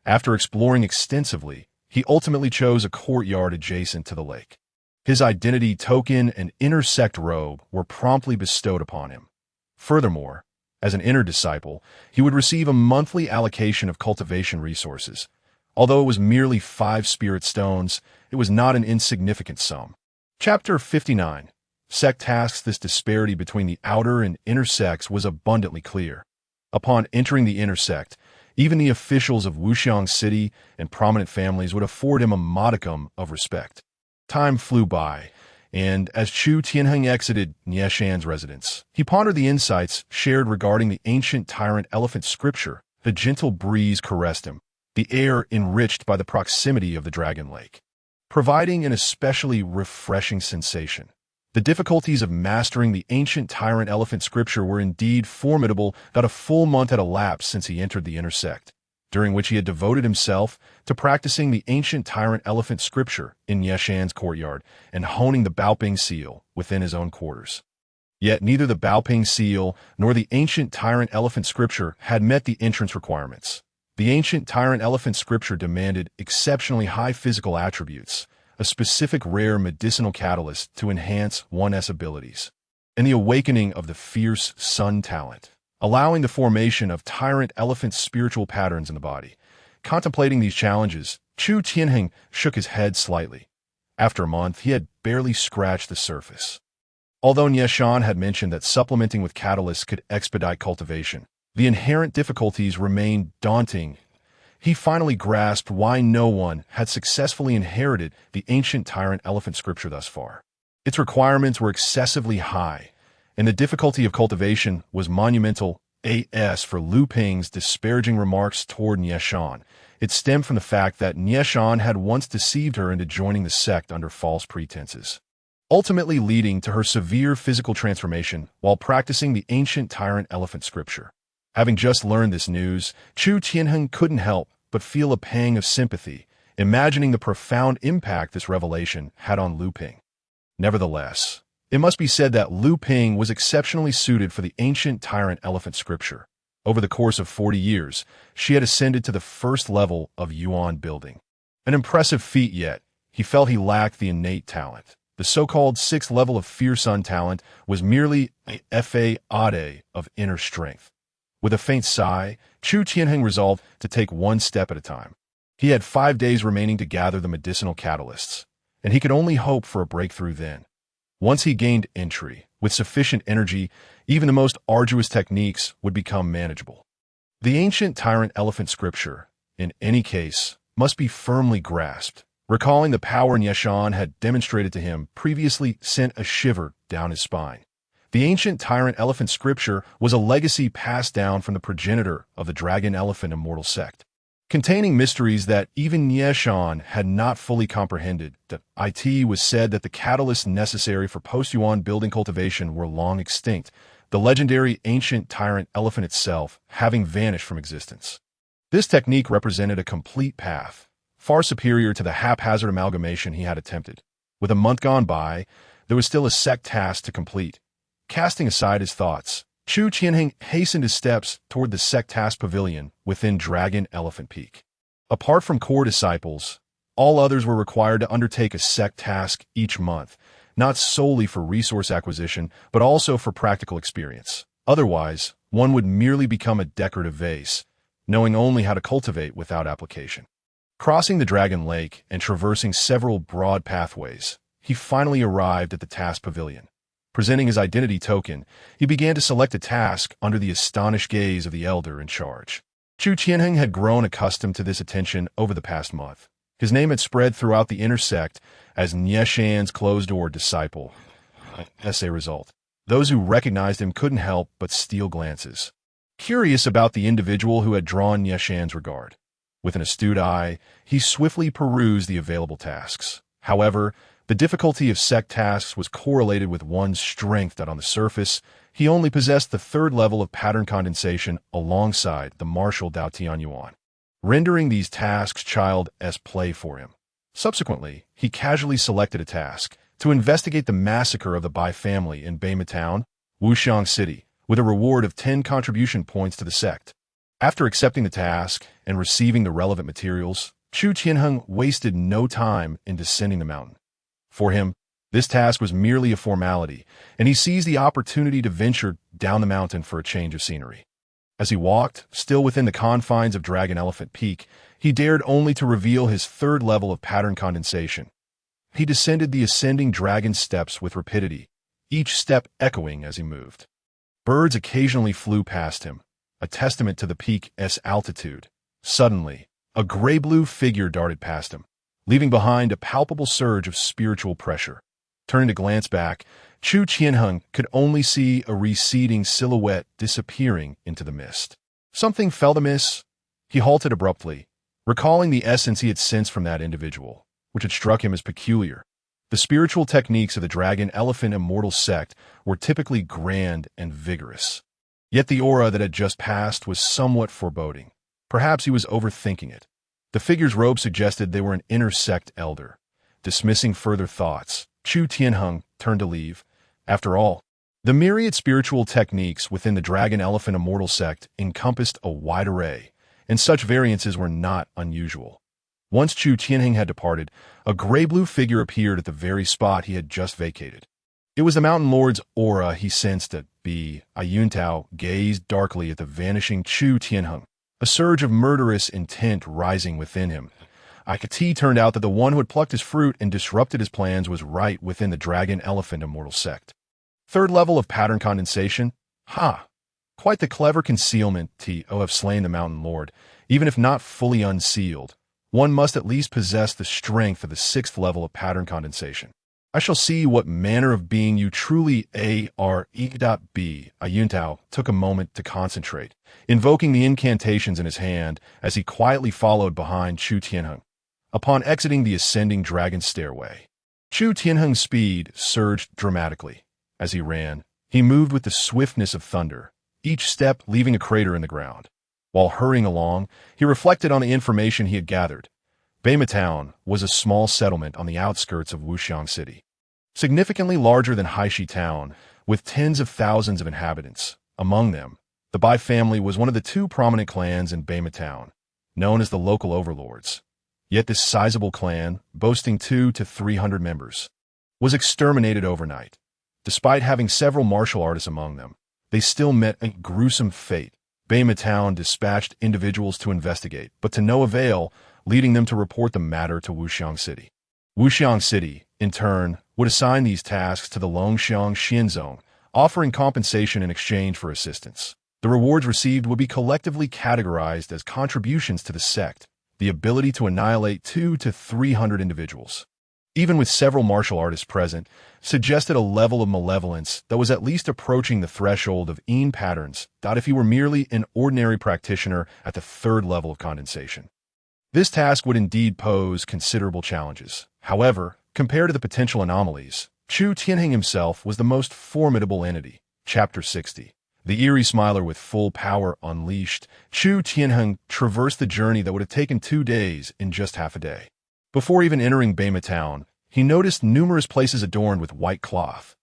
After exploring extensively, he ultimately chose a courtyard adjacent to the lake. His identity token and inner sect robe were promptly bestowed upon him. Furthermore, as an inner disciple, he would receive a monthly allocation of cultivation resources. Although it was merely 5 spirit stones, it was not an insignificant sum. Chapter 59. Sect tasks. This disparity between the outer and inner sects was abundantly clear. Upon entering the inner sect, even the officials of Wuxiang City and prominent families would afford him a modicum of respect. Time flew by, and as Chu Tianheng exited Nieshan's residence, he pondered the insights shared regarding the ancient tyrant elephant scripture. The gentle breeze caressed him, the air enriched by the proximity of the Dragon Lake, providing an especially refreshing sensation. The difficulties of mastering the ancient tyrant elephant scripture were indeed formidable. That a full month had elapsed since he entered the inner sect, during which he had devoted himself to practicing the ancient tyrant elephant scripture in Nieshan's courtyard and honing the Baoping seal within his own quarters. Yet neither the Baoping seal nor the ancient tyrant elephant scripture had met the entrance requirements. The ancient tyrant elephant scripture demanded exceptionally high physical attributes, a specific rare medicinal catalyst to enhance one's abilities, and the awakening of the fierce sun talent, allowing the formation of tyrant elephant spiritual patterns in the body. Contemplating these challenges, Chu Tianheng shook his head slightly. After a month, he had barely scratched the surface. Although Nieshan had mentioned that supplementing with catalysts could expedite cultivation, the inherent difficulties remained daunting. He finally grasped why no one had successfully inherited the ancient tyrant elephant scripture thus far. Its requirements were excessively high, and the difficulty of cultivation was monumental. As for Lu Ping's disparaging remarks toward Nieshan, it stemmed from the fact that Nieshan had once deceived her into joining the sect under false pretenses, ultimately leading to her severe physical transformation while practicing the ancient tyrant elephant scripture. Having just learned this news, Chu Tianheng couldn't help but feel a pang of sympathy, imagining the profound impact this revelation had on Lu Ping. Nevertheless, it must be said that Lu Ping was exceptionally suited for the ancient tyrant elephant scripture. Over the course of 40 years, she had ascended to the 1st level of Yuan building. An impressive feat, yet he felt he lacked the innate talent. The so-called 6th level of fierce sun talent was merely a fade of inner strength. With a faint sigh, Chu Tianheng resolved to take one step at a time. He had 5 days remaining to gather the medicinal catalysts, and he could only hope for a breakthrough then. Once he gained entry, with sufficient energy, even the most arduous techniques would become manageable. The ancient tyrant elephant scripture, in any case, must be firmly grasped. Recalling the power Nieshan had demonstrated to him previously sent a shiver down his spine. The ancient tyrant elephant scripture was a legacy passed down from the progenitor of the Dragon Elephant Immortal sect, containing mysteries that even Nieshan had not fully comprehended. It was said that the catalysts necessary for post-Yuan building cultivation were long extinct, the legendary ancient tyrant elephant itself having vanished from existence. This technique represented a complete path, far superior to the haphazard amalgamation he had attempted. With a month gone by, there was still a sect task to complete. Casting aside his thoughts, Chu Tianheng hastened his steps toward the sect task pavilion within Dragon Elephant Peak. Apart from core disciples, all others were required to undertake a sect task each month, not solely for resource acquisition, but also for practical experience. Otherwise, one would merely become a decorative vase, knowing only how to cultivate without application. Crossing the Dragon Lake and traversing several broad pathways, he finally arrived at the task pavilion. Presenting his identity token, he began to select a task under the astonished gaze of the elder in charge. Chu Tianheng had grown accustomed to this attention over the past month. His name had spread throughout the inner sect as Nieshan's closed-door disciple. As a result, those who recognized him couldn't help but steal glances. Curious about the individual who had drawn Nieshan's regard, with an astute eye, he swiftly perused the available tasks. However, the difficulty of sect tasks was correlated with one's strength that on the surface, he only possessed the third level of pattern condensation alongside the martial Dao Tianyuan, rendering these tasks child's play for him. Subsequently, he casually selected a task to investigate the massacre of the Bai family in Beima Town, Wuxiang City, with a reward of 10 contribution points to the sect. After accepting the task and receiving the relevant materials, Chu Tianheng wasted no time in descending the mountain. For him, this task was merely a formality, and he seized the opportunity to venture down the mountain for a change of scenery. As he walked, still within the confines of Dragon Elephant Peak, he dared only to reveal his third level of pattern condensation. He descended the ascending dragon steps with rapidity, each step echoing as he moved. Birds occasionally flew past him, a testament to the peak's altitude. Suddenly, a gray-blue figure darted past him, leaving behind a palpable surge of spiritual pressure. Turning to glance back, Chu Tianheng could only see a receding silhouette disappearing into the mist. Something felt amiss. He halted abruptly, recalling the essence he had sensed from that individual, which had struck him as peculiar. The spiritual techniques of the Dragon Elephant Immortal sect were typically grand and vigorous. Yet the aura that had just passed was somewhat foreboding. Perhaps he was overthinking it. The figure's robe suggested they were an inner sect elder. Dismissing further thoughts, Chu Tianheng turned to leave. After all, the myriad spiritual techniques within the Dragon Elephant Immortal sect encompassed a wide array, and such variances were not unusual. Once Chu Tianheng had departed, a gray-blue figure appeared at the very spot he had just vacated. It was the Mountain Lord's aura he sensed at Yuntao gazed darkly at the vanishing Chu Tianheng, a surge of murderous intent rising within him. It turned out that the one who had plucked his fruit and disrupted his plans was right within the Dragon Elephant Immortal sect. Third level of pattern condensation? Quite the clever concealment to have slain the Mountain Lord. Even if not fully unsealed, one must at least possess the strength of the sixth level of pattern condensation. I shall see what manner of being you truly are. Yuntao took a moment to concentrate, invoking the incantations in his hand as he quietly followed behind Chu Tianheng. Upon exiting the ascending dragon stairway, Chu Tianheng's speed surged dramatically. As he ran, he moved with the swiftness of thunder, each step leaving a crater in the ground. While hurrying along, he reflected on the information he had gathered. Beima Town was a small settlement on the outskirts of Wuxiang City, significantly larger than Haishi Town, with tens of thousands of inhabitants. Among them, the Bai family was one of the two prominent clans in Beima Town, known as the local overlords. Yet this sizable clan, boasting 200 to 300 members, was exterminated overnight. Despite having several martial artists among them, they still met a gruesome fate. Beima Town dispatched individuals to investigate, but to no avail, leading them to report the matter to Wuxiang City. Wuxiang City, in turn, would assign these tasks to the Longxiang Xianzong, offering compensation in exchange for assistance. The rewards received would be collectively categorized as contributions to the sect, the ability to annihilate 200 to 300 individuals. Even with several martial artists present, suggested a level of malevolence that was at least approaching the threshold of Een patterns, if he were merely an ordinary practitioner at the third level of condensation. This task would indeed pose considerable challenges. However, compared to the potential anomalies, Chu Tianheng himself was the most formidable entity. Chapter 60. The eerie smiler with full power unleashed, Chu Tianheng traversed the journey that would have taken 2 days in just half a day. Before even entering Beima town, he noticed numerous places adorned with white cloth.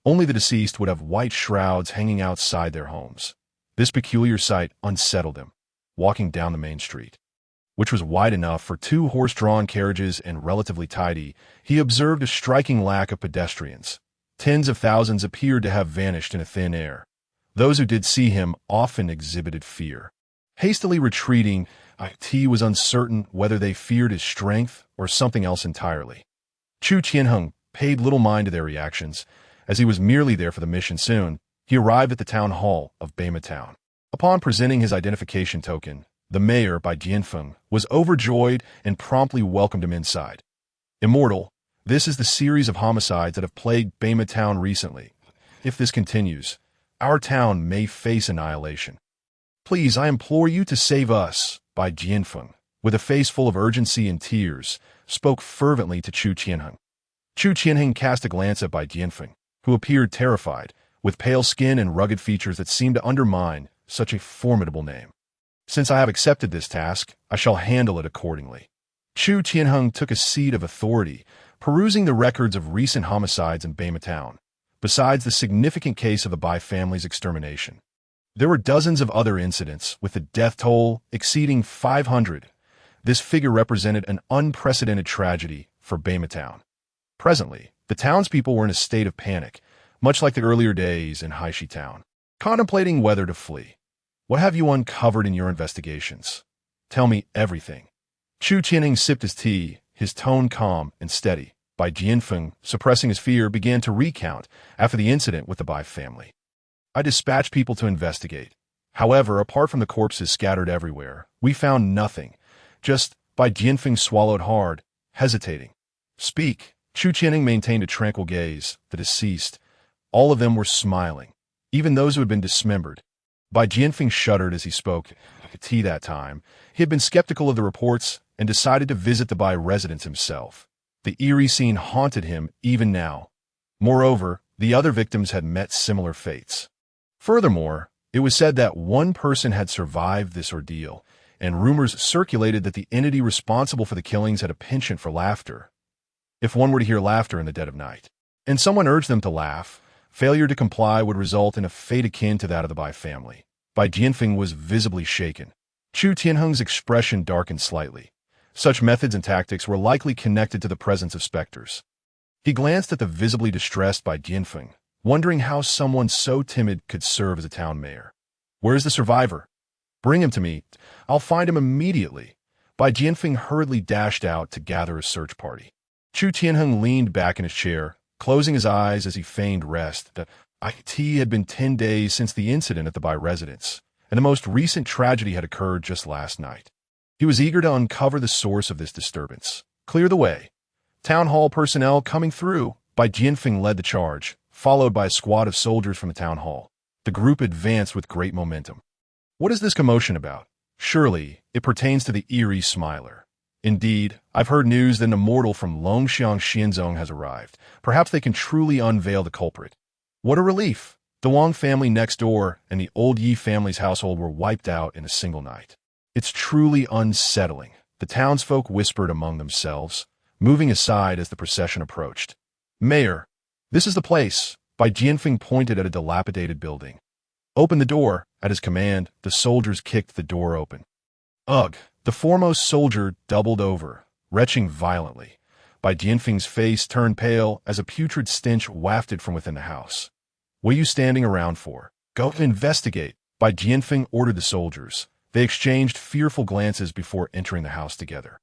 Only the deceased would have white shrouds hanging outside their homes. This peculiar sight unsettled him. Walking down the main street, which was wide enough for 2 horse-drawn carriages and relatively tidy, he observed a striking lack of pedestrians. Tens of thousands appeared to have vanished in a thin air. Those who did see him often exhibited fear. Hastily retreating, T was uncertain whether they feared his strength or something else entirely. Chu Tianheng paid little mind to their reactions, as he was merely there for the mission. Soon, he arrived at the town hall of Beima town. Upon presenting his identification token, the mayor, Bai Jianfeng, was overjoyed and promptly welcomed him inside. Immortal, this is the series of homicides that have plagued Beima town recently. If this continues, our town may face annihilation. Please, I implore you to save us, Bai Jianfeng, with a face full of urgency and tears, spoke fervently to Chu Tianheng. Chu Tianheng cast a glance at Bai Jianfeng, who appeared terrified, with pale skin and rugged features that seemed to undermine such a formidable name. Since I have accepted this task, I shall handle it accordingly. Chu Tianheng took a seat of authority, perusing the records of recent homicides in Beima town, besides the significant case of the Bai family's extermination. There were dozens of other incidents, with the death toll exceeding 500. This figure represented an unprecedented tragedy for Beima town. Presently, the townspeople were in a state of panic, much like the earlier days in Haishi town, contemplating whether to flee. What have you uncovered in your investigations? Tell me everything. Chu Tianheng sipped his tea, his tone calm and steady. Bai Jianfeng, suppressing his fear, began to recount after the incident with the Bai family. I dispatched people to investigate. However, apart from the corpses scattered everywhere, we found nothing. Just, Bai Jianfeng swallowed hard, hesitating. Speak. Chu Tianheng maintained a tranquil gaze. The deceased, all of them were smiling, even those who had been dismembered. Bai Jianfeng shuddered as he spoke. Tea that time, he had been skeptical of the reports and decided to visit the Bai residence himself. The eerie scene haunted him even now. Moreover, the other victims had met similar fates. Furthermore, it was said that one person had survived this ordeal, and rumors circulated that the entity responsible for the killings had a penchant for laughter. If one were to hear laughter in the dead of night, and someone urged them to laugh, failure to comply would result in a fate akin to that of the Bai family. Bai Jianfeng was visibly shaken. Chu Tianheng's expression darkened slightly. Such methods and tactics were likely connected to the presence of specters. He glanced at the visibly distressed Bai Jianfeng, wondering how someone so timid could serve as a town mayor. Where's the survivor? Bring him to me. I'll find him immediately. Bai Jianfeng hurriedly dashed out to gather a search party. Chu Tianheng leaned back in his chair, closing his eyes as he feigned rest. It had been 10 days since the incident at the Bai residence, and the most recent tragedy had occurred just last night. He was eager to uncover the source of this disturbance. Clear the way. Town hall personnel coming through. Bai Jianfeng led the charge, followed by a squad of soldiers from the town hall. The group advanced with great momentum. What is this commotion about? Surely, it pertains to the eerie smiler. Indeed, I've heard news that an immortal from Longxiang Xianzong has arrived. Perhaps they can truly unveil the culprit. What a relief! The Wang family next door and the old Yi family's household were wiped out in a single night. It's truly unsettling, the townsfolk whispered among themselves, moving aside as the procession approached. Mayor, this is the place. Bai Jianfeng pointed at a dilapidated building. Open the door. At his command, the soldiers kicked the door open. Ugh! The foremost soldier doubled over, retching violently. Bai Jianfeng's face turned pale as a putrid stench wafted from within the house. What are you standing around for? Go investigate. Bai Jianfeng ordered the soldiers. They exchanged fearful glances before entering the house together.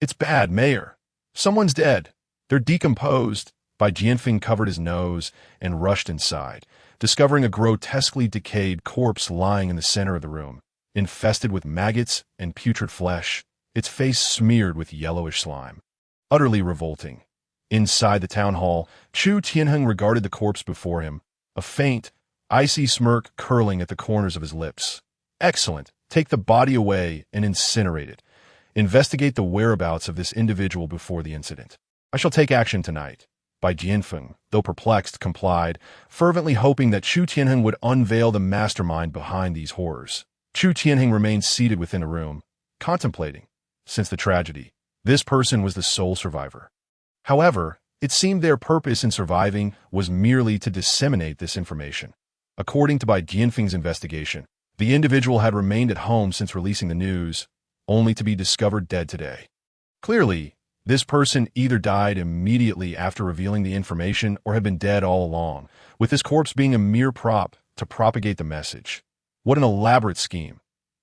It's bad, Mayor. Someone's dead. They're decomposed. Bai Jianfeng covered his nose and rushed inside, discovering a grotesquely decayed corpse lying in the center of the room, infested with maggots and putrid flesh, its face smeared with yellowish slime. Utterly revolting. Inside the town hall, Chu Tianheng regarded the corpse before him, a faint, icy smirk curling at the corners of his lips. Excellent. Take the body away and incinerate it. Investigate the whereabouts of this individual before the incident. I shall take action tonight. by Jianfeng, though perplexed, complied, fervently hoping that Chu Tianheng would unveil the mastermind behind these horrors. Chu Tianheng remained seated within a room, contemplating. Since the tragedy, this person was the sole survivor. However, it seemed their purpose in surviving was merely to disseminate this information. According to Bai Jianfeng's investigation, the individual had remained at home since releasing the news, only to be discovered dead today. Clearly, this person either died immediately after revealing the information or had been dead all along, with his corpse being a mere prop to propagate the message. What an elaborate scheme.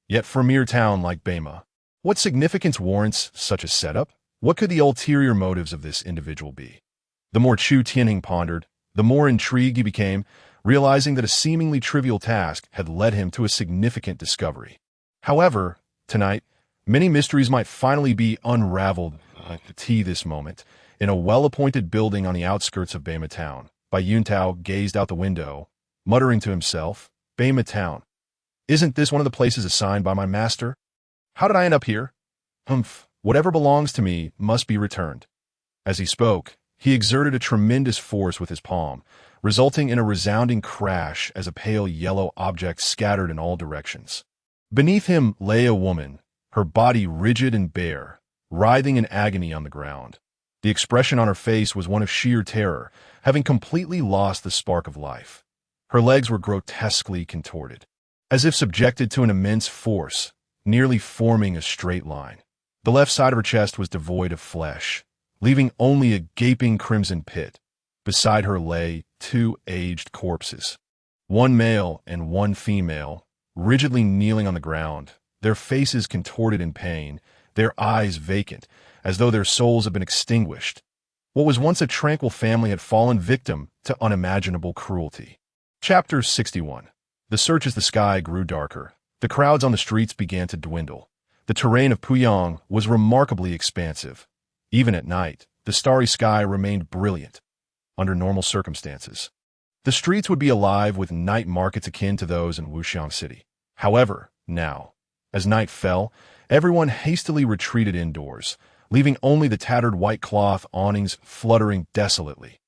Yet for a mere town like Bema, what significance warrants such a setup? What could the ulterior motives of this individual be? The more Chu Tianheng pondered, the more intrigued he became, realizing that a seemingly trivial task had led him to a significant discovery. However, tonight, many mysteries might finally be unraveled. This moment, in a well-appointed building on the outskirts of Bema town, Bai Yuntao gazed out the window, muttering to himself, Bema town. Isn't this one of the places assigned by my master? How did I end up here? Whatever belongs to me must be returned. As he spoke, he exerted a tremendous force with his palm, resulting in a resounding crash as a pale yellow object scattered in all directions. Beneath him lay a woman, her body rigid and bare, writhing in agony on the ground. The expression on her face was one of sheer terror, having completely lost the spark of life. Her legs were grotesquely contorted, as if subjected to an immense force, nearly forming a straight line. The left side of her chest was devoid of flesh, leaving only a gaping crimson pit. Beside her lay 2 aged corpses, one male and one female, rigidly kneeling on the ground, their faces contorted in pain, their eyes vacant, as though their souls had been extinguished. What was once a tranquil family had fallen victim to unimaginable cruelty. Chapter 61. The search as the sky grew darker. The crowds on the streets began to dwindle. The terrain of Puyang was remarkably expansive. Even at night, the starry sky remained brilliant. Under normal circumstances, the streets would be alive with night markets akin to those in Wuxiang City. However, now, as night fell, everyone hastily retreated indoors, leaving only the tattered white cloth awnings fluttering desolately.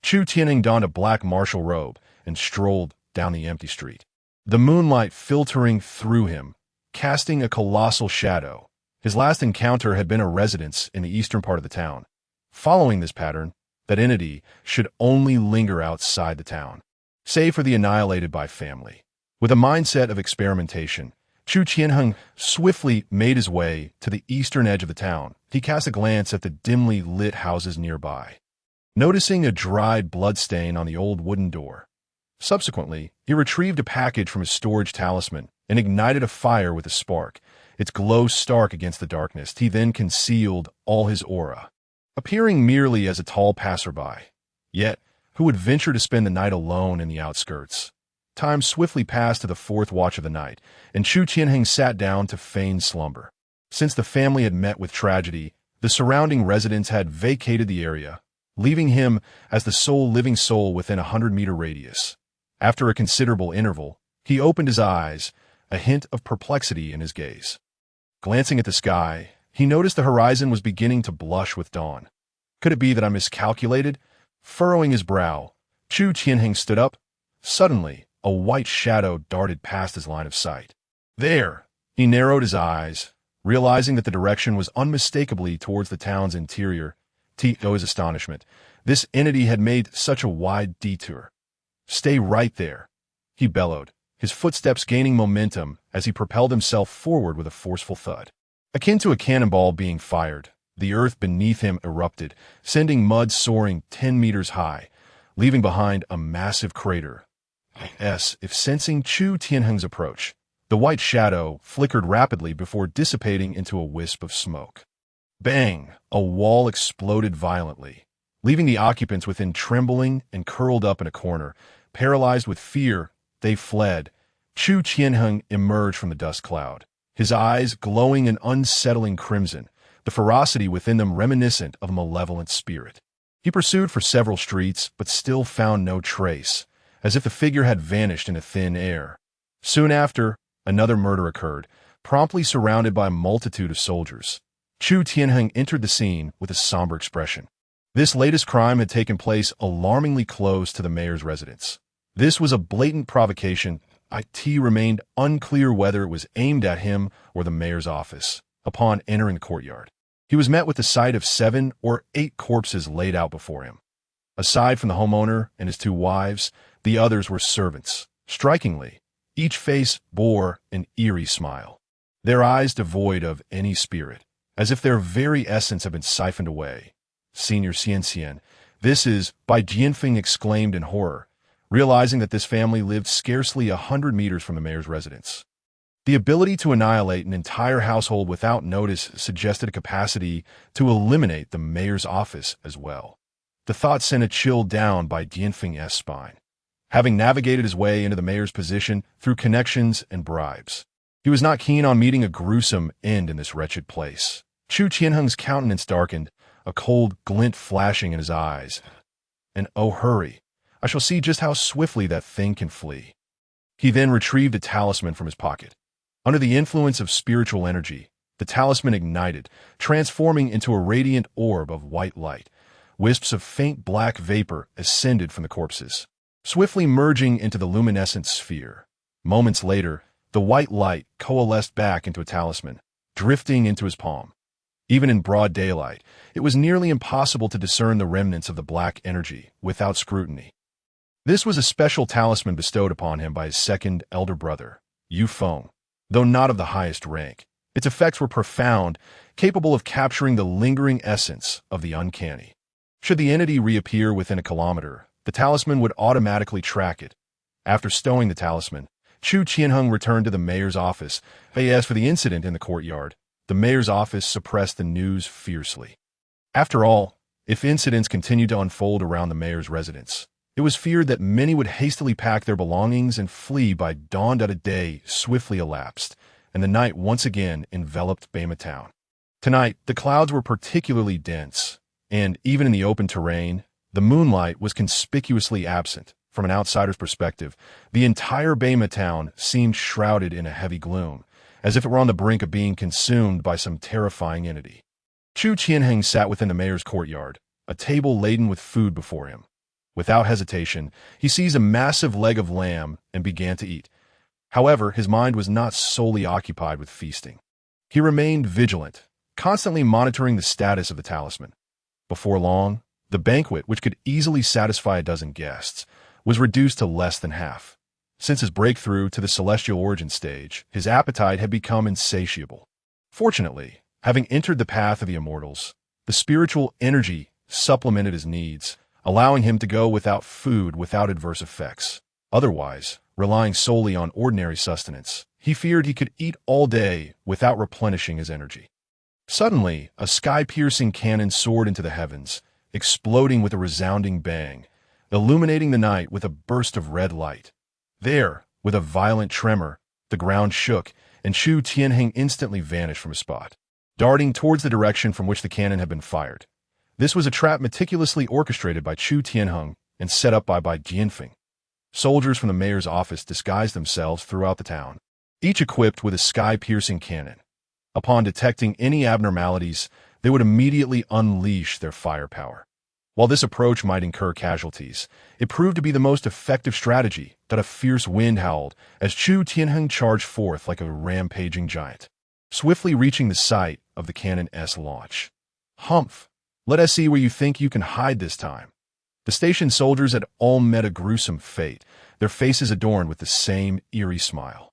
Chu Tianheng donned a black martial robe and strolled down the empty street, the moonlight filtering through him, casting a colossal shadow. His last encounter had been a residence in the eastern part of the town. Following this pattern, that entity should only linger outside the town, save for the annihilated by family. With a mindset of experimentation, Chu Tianheng swiftly made his way to the eastern edge of the town. He cast a glance at the dimly lit houses nearby, noticing a dried blood stain on the old wooden door. Subsequently, he retrieved a package from his storage talisman and ignited a fire with a spark, its glow stark against the darkness. He then concealed all his aura, appearing merely as a tall passerby. Yet, who would venture to spend the night alone in the outskirts? Time swiftly passed to the 4th watch of the night, and Chu Tianheng sat down to feign slumber. Since the family had met with tragedy, the surrounding residents had vacated the area, leaving him as the sole living soul within a 100-meter radius. After a considerable interval, he opened his eyes, a hint of perplexity in his gaze. Glancing at the sky, he noticed the horizon was beginning to blush with dawn. Could it be that I miscalculated? Furrowing his brow, Chu Tianheng stood up. Suddenly, a white shadow darted past his line of sight. There! He narrowed his eyes, realizing that the direction was unmistakably towards the town's interior. To his astonishment, this entity had made such a wide detour. Stay right there, he bellowed, his footsteps gaining momentum as he propelled himself forward with a forceful thud. Akin to a cannonball being fired, the earth beneath him erupted, sending mud soaring 10 meters high, leaving behind a massive crater. If sensing Chu Tianheng's approach, the white shadow flickered rapidly before dissipating into a wisp of smoke. Bang! A wall exploded violently, leaving the occupants within trembling and curled up in a corner. Paralyzed with fear, they fled. Chu Tianheng emerged from the dust cloud, his eyes glowing an unsettling crimson, the ferocity within them reminiscent of a malevolent spirit. He pursued for several streets, but still found no trace, as if the figure had vanished into thin air. Soon after, another murder occurred, promptly surrounded by a multitude of soldiers. Chu Tianheng entered the scene with a somber expression. This latest crime had taken place alarmingly close to the mayor's residence. This was a blatant provocation. It remained unclear whether it was aimed at him or the mayor's office. Upon entering the courtyard, he was met with the sight of 7 or 8 corpses laid out before him. Aside from the homeowner and his 2 wives, the others were servants. Strikingly, each face bore an eerie smile, their eyes devoid of any spirit, as if their very essence had been siphoned away. Senior Xian, this is, Bai Jianfeng exclaimed in horror, realizing that this family lived scarcely 100 meters from the mayor's residence. The ability to annihilate an entire household without notice suggested a capacity to eliminate the mayor's office as well. The thought sent a chill down Bai Jianfeng's spine. Having navigated his way into the mayor's position through connections and bribes, he was not keen on meeting a gruesome end in this wretched place. Chu Tianheng's countenance darkened, a cold glint flashing in his eyes. And oh, hurry! I shall see just how swiftly that thing can flee. He then retrieved a talisman from his pocket. Under the influence of spiritual energy, the talisman ignited, transforming into a radiant orb of white light. Wisps of faint black vapor ascended from the corpses, swiftly merging into the luminescent sphere. Moments later, the white light coalesced back into a talisman, drifting into his palm. Even in broad daylight, it was nearly impossible to discern the remnants of the black energy without scrutiny. This was a special talisman bestowed upon him by his second elder brother, Yu Feng. Though not of the highest rank, its effects were profound, capable of capturing the lingering essence of the uncanny. Should the entity reappear within a kilometer, the talisman would automatically track it. After stowing the talisman, Chu Tianheng returned to the mayor's office. As for the incident in the courtyard, the mayor's office suppressed the news fiercely. After all, if incidents continued to unfold around the mayor's residence, it was feared that many would hastily pack their belongings and flee by dawn. A day swiftly elapsed, and the night once again enveloped Bema town. Tonight, the clouds were particularly dense, and even in the open terrain, the moonlight was conspicuously absent. From an outsider's perspective, the entire Bema town seemed shrouded in a heavy gloom, as if it were on the brink of being consumed by some terrifying entity. Chu Tianheng sat within the mayor's courtyard, a table laden with food before him. Without hesitation, he seized a massive leg of lamb and began to eat. However, his mind was not solely occupied with feasting. He remained vigilant, constantly monitoring the status of the talisman. Before long, the banquet, which could easily satisfy a dozen guests, was reduced to less than half. Since his breakthrough to the celestial origin stage, his appetite had become insatiable. Fortunately, having entered the path of the immortals, the spiritual energy supplemented his needs, allowing him to go without food without adverse effects. Otherwise, relying solely on ordinary sustenance, he feared he could eat all day without replenishing his energy. Suddenly, a sky-piercing cannon soared into the heavens, exploding with a resounding bang, illuminating the night with a burst of red light. There, with a violent tremor, the ground shook, and Chu Tianheng instantly vanished from his spot, darting towards the direction from which the cannon had been fired. This was a trap meticulously orchestrated by Chu Tianheng and set up by Bai Jianfeng. Soldiers from the mayor's office disguised themselves throughout the town, each equipped with a sky-piercing cannon. Upon detecting any abnormalities, they would immediately unleash their firepower. While this approach might incur casualties, it proved to be the most effective strategy. That a fierce wind howled as Chu Tianheng charged forth like a rampaging giant, swiftly reaching the site of the cannon's launch. Humph! Let us see where you think you can hide this time. The station soldiers had all met a gruesome fate, their faces adorned with the same eerie smile.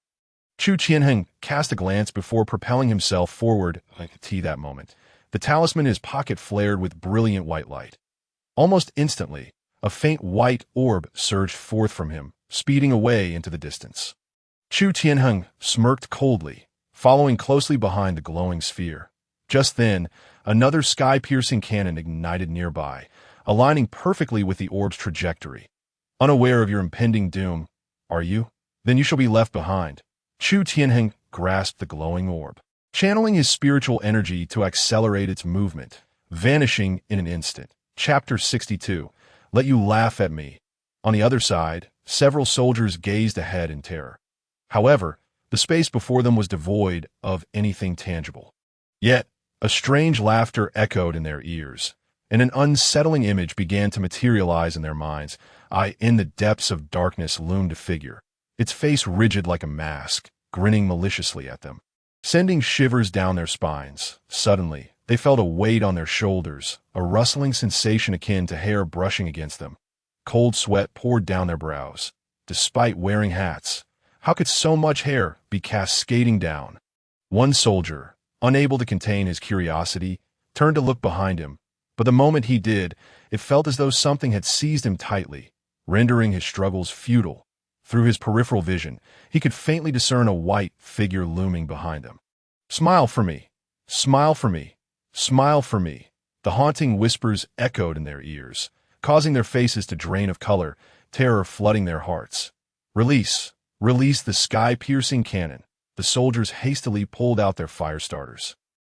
Chu Tianheng cast a glance before propelling himself forward like a tea that moment. The talisman in his pocket flared with brilliant white light. Almost instantly, a faint white orb surged forth from him, speeding away into the distance. Chu Tianheng smirked coldly, following closely behind the glowing sphere. Just then, another sky-piercing cannon ignited nearby, aligning perfectly with the orb's trajectory. Unaware of your impending doom, are you? Then you shall be left behind. Chu Tianheng grasped the glowing orb, channeling his spiritual energy to accelerate its movement, vanishing in an instant. Chapter 62. Let you laugh at me. On the other side, several soldiers gazed ahead in terror. However, the space before them was devoid of anything tangible. Yet, a strange laughter echoed in their ears. and an unsettling image began to materialize in their minds. In the depths of darkness loomed a figure, its face rigid like a mask, grinning maliciously at them, sending shivers down their spines. Suddenly, they felt a weight on their shoulders, a rustling sensation akin to hair brushing against them. Cold sweat poured down their brows. Despite wearing hats, how could so much hair be cascading down? One soldier, unable to contain his curiosity, turned to look behind him, but the moment he did, it felt as though something had seized him tightly, rendering his struggles futile. Through his peripheral vision, he could faintly discern a white figure looming behind them. "Smile for me! Smile for me! Smile for me!" The haunting whispers echoed in their ears, causing their faces to drain of color, terror flooding their hearts. "Release! Release the sky-piercing cannon!" The soldiers hastily pulled out their fire starters,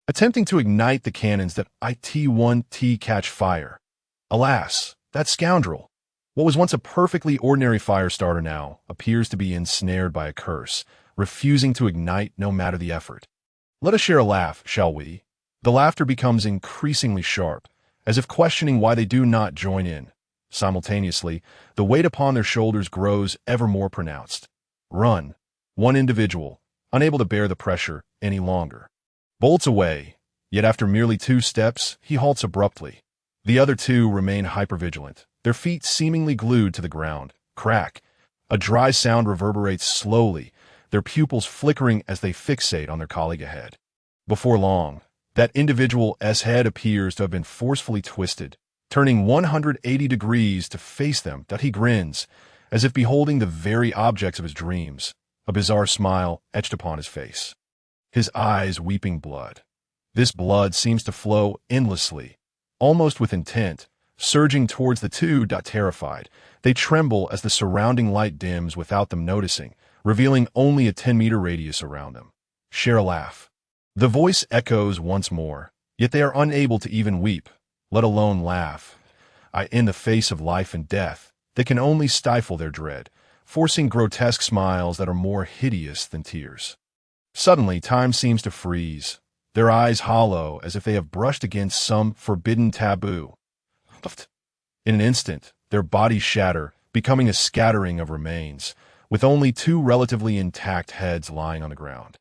attempting to ignite the cannons that it catch fire. Alas, that scoundrel! What was once a perfectly ordinary fire starter now appears to be ensnared by a curse, refusing to ignite no matter the effort. Let us share a laugh, shall we? The laughter becomes increasingly sharp, as if questioning why they do not join in. Simultaneously, the weight upon their shoulders grows ever more pronounced. Run. One individual, unable to bear the pressure any longer, bolts away, yet after merely 2 steps, he halts abruptly. The other 2 remain hypervigilant, their feet seemingly glued to the ground. Crack. A dry sound reverberates slowly, their pupils flickering as they fixate on their colleague ahead. Before long, that individual's head appears to have been forcefully twisted, turning 180 degrees to face them. That he grins, as if beholding the very objects of his dreams, a bizarre smile etched upon his face, his eyes weeping blood. This blood seems to flow endlessly, almost with intent, surging towards the 2. Terrified, they tremble as the surrounding light dims without them noticing, revealing only a 10-meter radius around them. Share a laugh. The voice echoes once more, yet they are unable to even weep, let alone laugh. In the face of life and death, they can only stifle their dread, forcing grotesque smiles that are more hideous than tears. Suddenly, time seems to freeze, their eyes hollow as if they have brushed against some forbidden taboo. In an instant, their bodies shatter, becoming a scattering of remains, with only 2 relatively intact heads lying on the ground,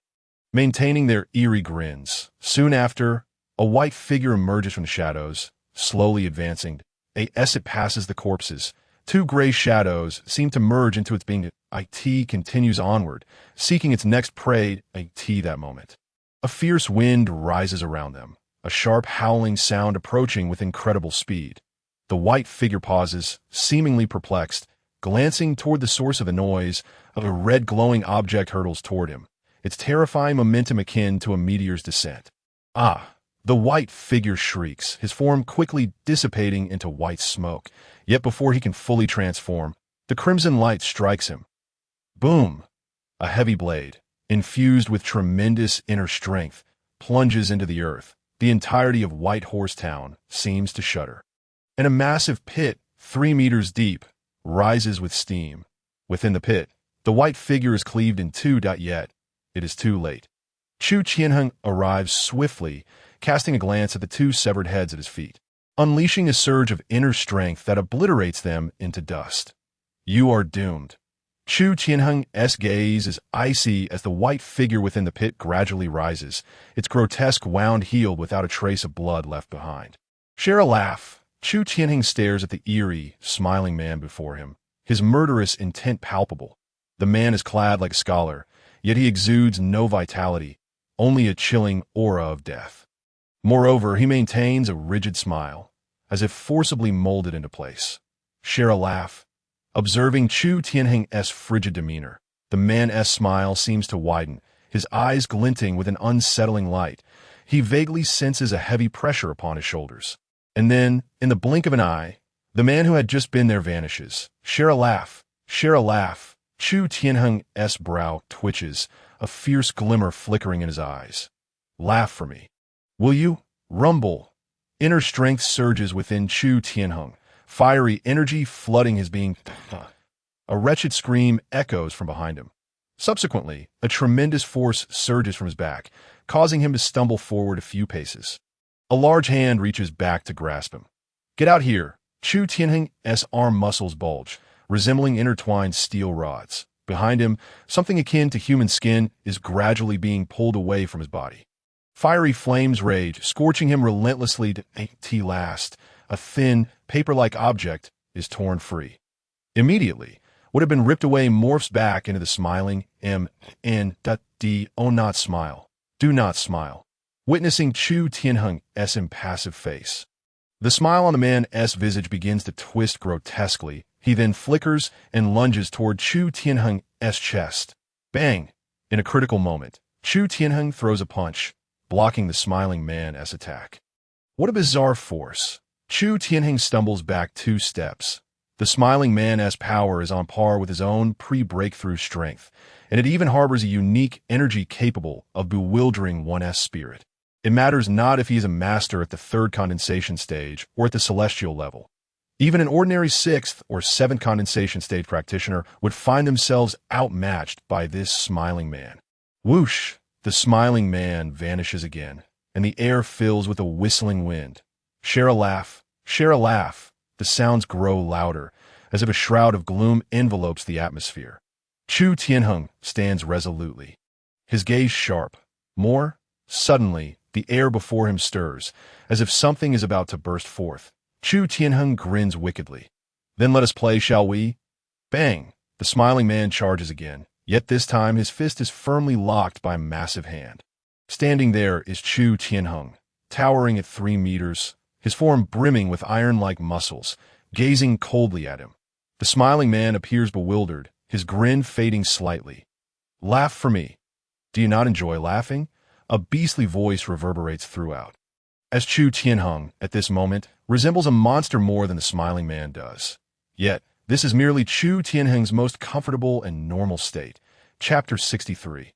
maintaining their eerie grins. Soon after, a white figure emerges from the shadows, slowly advancing. As it passes the corpses, 2 gray shadows seem to merge into its being. It continues onward, seeking its next prey. That moment, a fierce wind rises around them, a sharp howling sound approaching with incredible speed. The white figure pauses, seemingly perplexed, glancing toward the source of the noise. A red glowing object hurtles toward him, its terrifying momentum akin to a meteor's descent. The white figure shrieks, his form quickly dissipating into white smoke. Yet before he can fully transform, the crimson light strikes him. Boom! A heavy blade, infused with tremendous inner strength, plunges into the earth. The entirety of White Horse Town seems to shudder. And a massive pit, 3 meters deep, rises with steam. Within the pit, the white figure is cleaved in 2. Yet it is too late. Chu Tianheng arrives swiftly, casting a glance at the 2 severed heads at his feet, unleashing a surge of inner strength that obliterates them into dust. You are doomed. Chu Tianheng's gaze is icy as the white figure within the pit gradually rises, its grotesque wound healed without a trace of blood left behind. Share a laugh. Chu Tianheng stares at the eerie, smiling man before him, his murderous intent palpable. The man is clad like a scholar, yet he exudes no vitality, only a chilling aura of death. Moreover, he maintains a rigid smile, as if forcibly molded into place. Share a laugh. Observing Chu Tianheng's frigid demeanor, the man's smile seems to widen, his eyes glinting with an unsettling light. He vaguely senses a heavy pressure upon his shoulders. And then, in the blink of an eye, the man who had just been there vanishes. Share a laugh. Share a laugh. Chu Tianheng's brow twitches, a fierce glimmer flickering in his eyes. Laugh for me. Will you? Rumble. Inner strength surges within Chu Tianheng, fiery energy flooding his being. A wretched scream echoes from behind him. Subsequently, a tremendous force surges from his back, causing him to stumble forward a few paces. A large hand reaches back to grasp him, Get out here! Chu Tianheng's arm muscles bulge, resembling intertwined steel rods. Behind him, something akin to human skin is gradually being pulled away from his body. Fiery flames rage, scorching him relentlessly to last. A thin, paper-like object is torn free. Immediately, what had been ripped away morphs back into the smiling Oh, not smile. Do not smile. Witnessing Chu Tianheng's impassive face. The smile on the man's visage begins to twist grotesquely. He then flickers and lunges toward Chu Tianheng's chest. Bang! In a critical moment, Chu Tianheng throws a punch, blocking the smiling man's attack. What a bizarre force. Chu Tianheng stumbles back 2 steps. The smiling man's power is on par with his own pre-breakthrough strength, and it even harbors a unique energy capable of bewildering one's spirit. It matters not if he is a master at the 3rd condensation stage or at the celestial level. Even an ordinary 6th or 7th condensation stage practitioner would find themselves outmatched by this smiling man. Whoosh! The smiling man vanishes again, and the air fills with a whistling wind. Share a laugh, share a laugh. The sounds grow louder, as if a shroud of gloom envelopes the atmosphere. Chu Tianheng stands resolutely, his gaze sharp. More, suddenly, the air before him stirs, as if something is about to burst forth. Chu Tianheng grins wickedly. Then let us play, shall we? Bang! The smiling man charges again, yet this time his fist is firmly locked by a massive hand. Standing there is Chu Tianheng, towering at 3 meters, his form brimming with iron-like muscles, gazing coldly at him. The smiling man appears bewildered, his grin fading slightly. Laugh for me. Do you not enjoy laughing? A beastly voice reverberates throughout. As Chu Tianheng, at this moment, resembles a monster more than the smiling man does. Yet, this is merely Chu Tianheng's most comfortable and normal state. Chapter 63.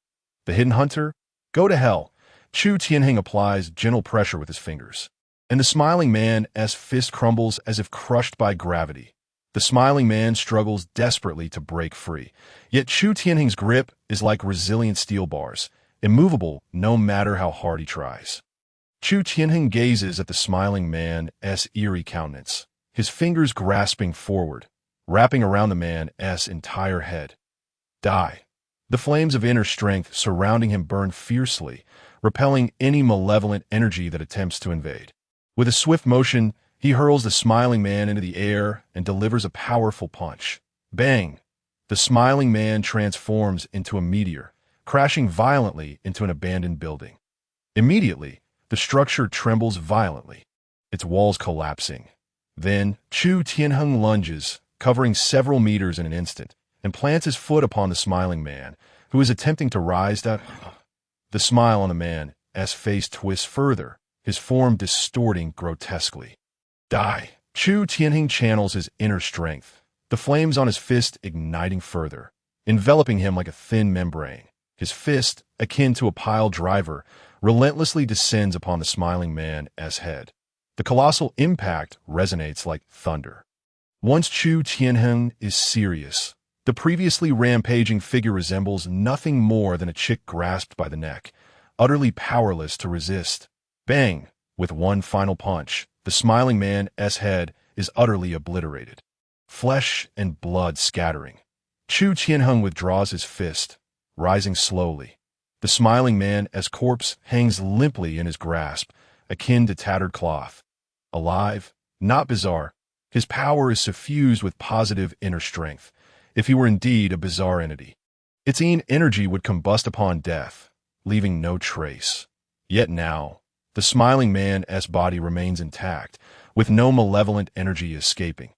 The Hidden Hunter? Go to hell. Chu Tianheng applies gentle pressure with his fingers, and the smiling man's fist crumbles as if crushed by gravity. The smiling man struggles desperately to break free, yet Chu Tianheng's grip is like resilient steel bars, immovable no matter how hard he tries. Chu Tianheng gazes at the smiling man's eerie countenance, his fingers grasping forward, wrapping around the man's entire head. Die. The flames of inner strength surrounding him burn fiercely, repelling any malevolent energy that attempts to invade. With a swift motion, he hurls the smiling man into the air and delivers a powerful punch. Bang! The smiling man transforms into a meteor, crashing violently into an abandoned building. Immediately, the structure trembles violently, its walls collapsing. Then, Chu Tianheng lunges, covering several meters in an instant, and plants his foot upon the smiling man, who is attempting to rise. The smile on the man's face twists further, his form distorting grotesquely. Die! Chu Tianheng channels his inner strength, the flames on his fist igniting further, enveloping him like a thin membrane. His fist, akin to a pile driver, relentlessly descends upon the smiling man's head. The colossal impact resonates like thunder. Once Chu Tianheng is serious, the previously rampaging figure resembles nothing more than a chick grasped by the neck, utterly powerless to resist. Bang! With one final punch, the smiling man's head is utterly obliterated, flesh and blood scattering. Chu Tianheng withdraws his fist, rising slowly. The smiling man's corpse hangs limply in his grasp, akin to tattered cloth. Alive, not bizarre, his power is suffused with positive inner strength, if he were indeed a bizarre entity. Its energy would combust upon death, leaving no trace. Yet now, the smiling man's body remains intact, with no malevolent energy escaping.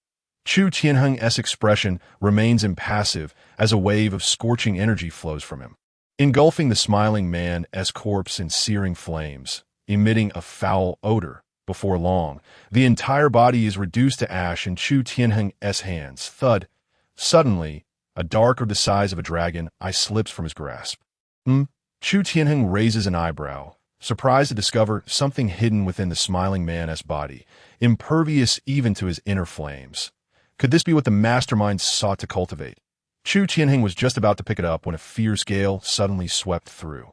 Chu Tianheng's expression remains impassive as a wave of scorching energy flows from him, engulfing the smiling man's corpse in searing flames, emitting a foul odor. Before long, the entire body is reduced to ash in Chu Tianheng's hands. Thud. Suddenly, a dart of the size of a dragon eye slips from his grasp. Chu Tianheng raises an eyebrow, surprised to discover something hidden within the smiling man's body, impervious even to his inner flames. Could this be what the mastermind sought to cultivate? Chu Tianheng was just about to pick it up when a fierce gale suddenly swept through,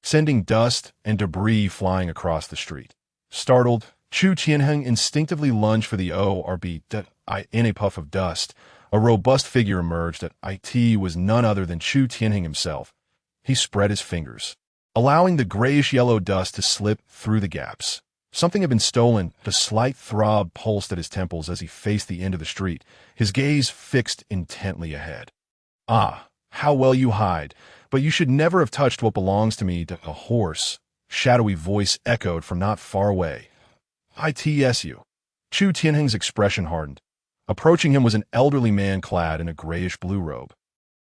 sending dust and debris flying across the street. Startled, Chu Tianheng instinctively lunged for the ORB. In a puff of dust, a robust figure emerged. It was none other than Chu Tianheng himself. He spread his fingers, allowing the grayish-yellow dust to slip through the gaps. Something had been stolen. The slight throb pulsed at his temples as he faced the end of the street, his gaze fixed intently ahead. "Ah, how well you hide, but you should never have touched what belongs to me." A hoarse, shadowy voice echoed from not far away. "ITSU." Chu Tianheng's expression hardened. Approaching him was an elderly man clad in a grayish-blue robe.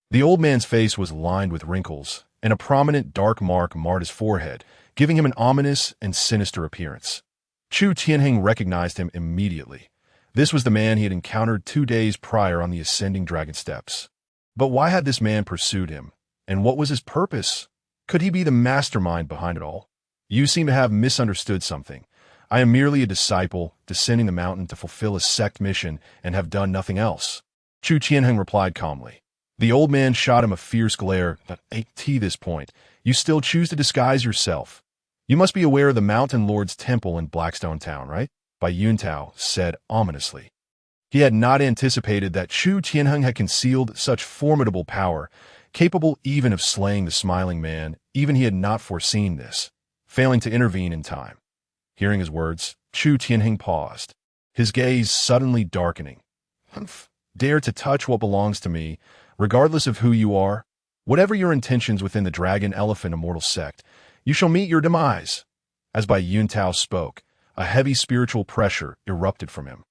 The old man's face was lined with wrinkles, and a prominent dark mark marred his forehead, giving him an ominous and sinister appearance. Chu Tianheng recognized him immediately. This was the man he had encountered 2 days prior on the ascending dragon steps. But why had this man pursued him? And what was his purpose? Could he be the mastermind behind it all? "You seem to have misunderstood something. I am merely a disciple, descending the mountain to fulfill a sect mission and have done nothing else." Chu Tianheng replied calmly. The old man shot him a fierce glare. "At this point, you still choose to disguise yourself. You must be aware of the Mountain Lord's temple in Blackstone Town, right?" Bai Yuntao said ominously. He had not anticipated that Chu Tianheng had concealed such formidable power, capable even of slaying the smiling man. Even he had not foreseen this, failing to intervene in time. Hearing his words, Chu Tianheng paused, his gaze suddenly darkening. "Dare to touch what belongs to me, regardless of who you are? Whatever your intentions within the Dragon Elephant Immortal Sect, you shall meet your demise." As Bai Yuntao spoke, a heavy spiritual pressure erupted from him.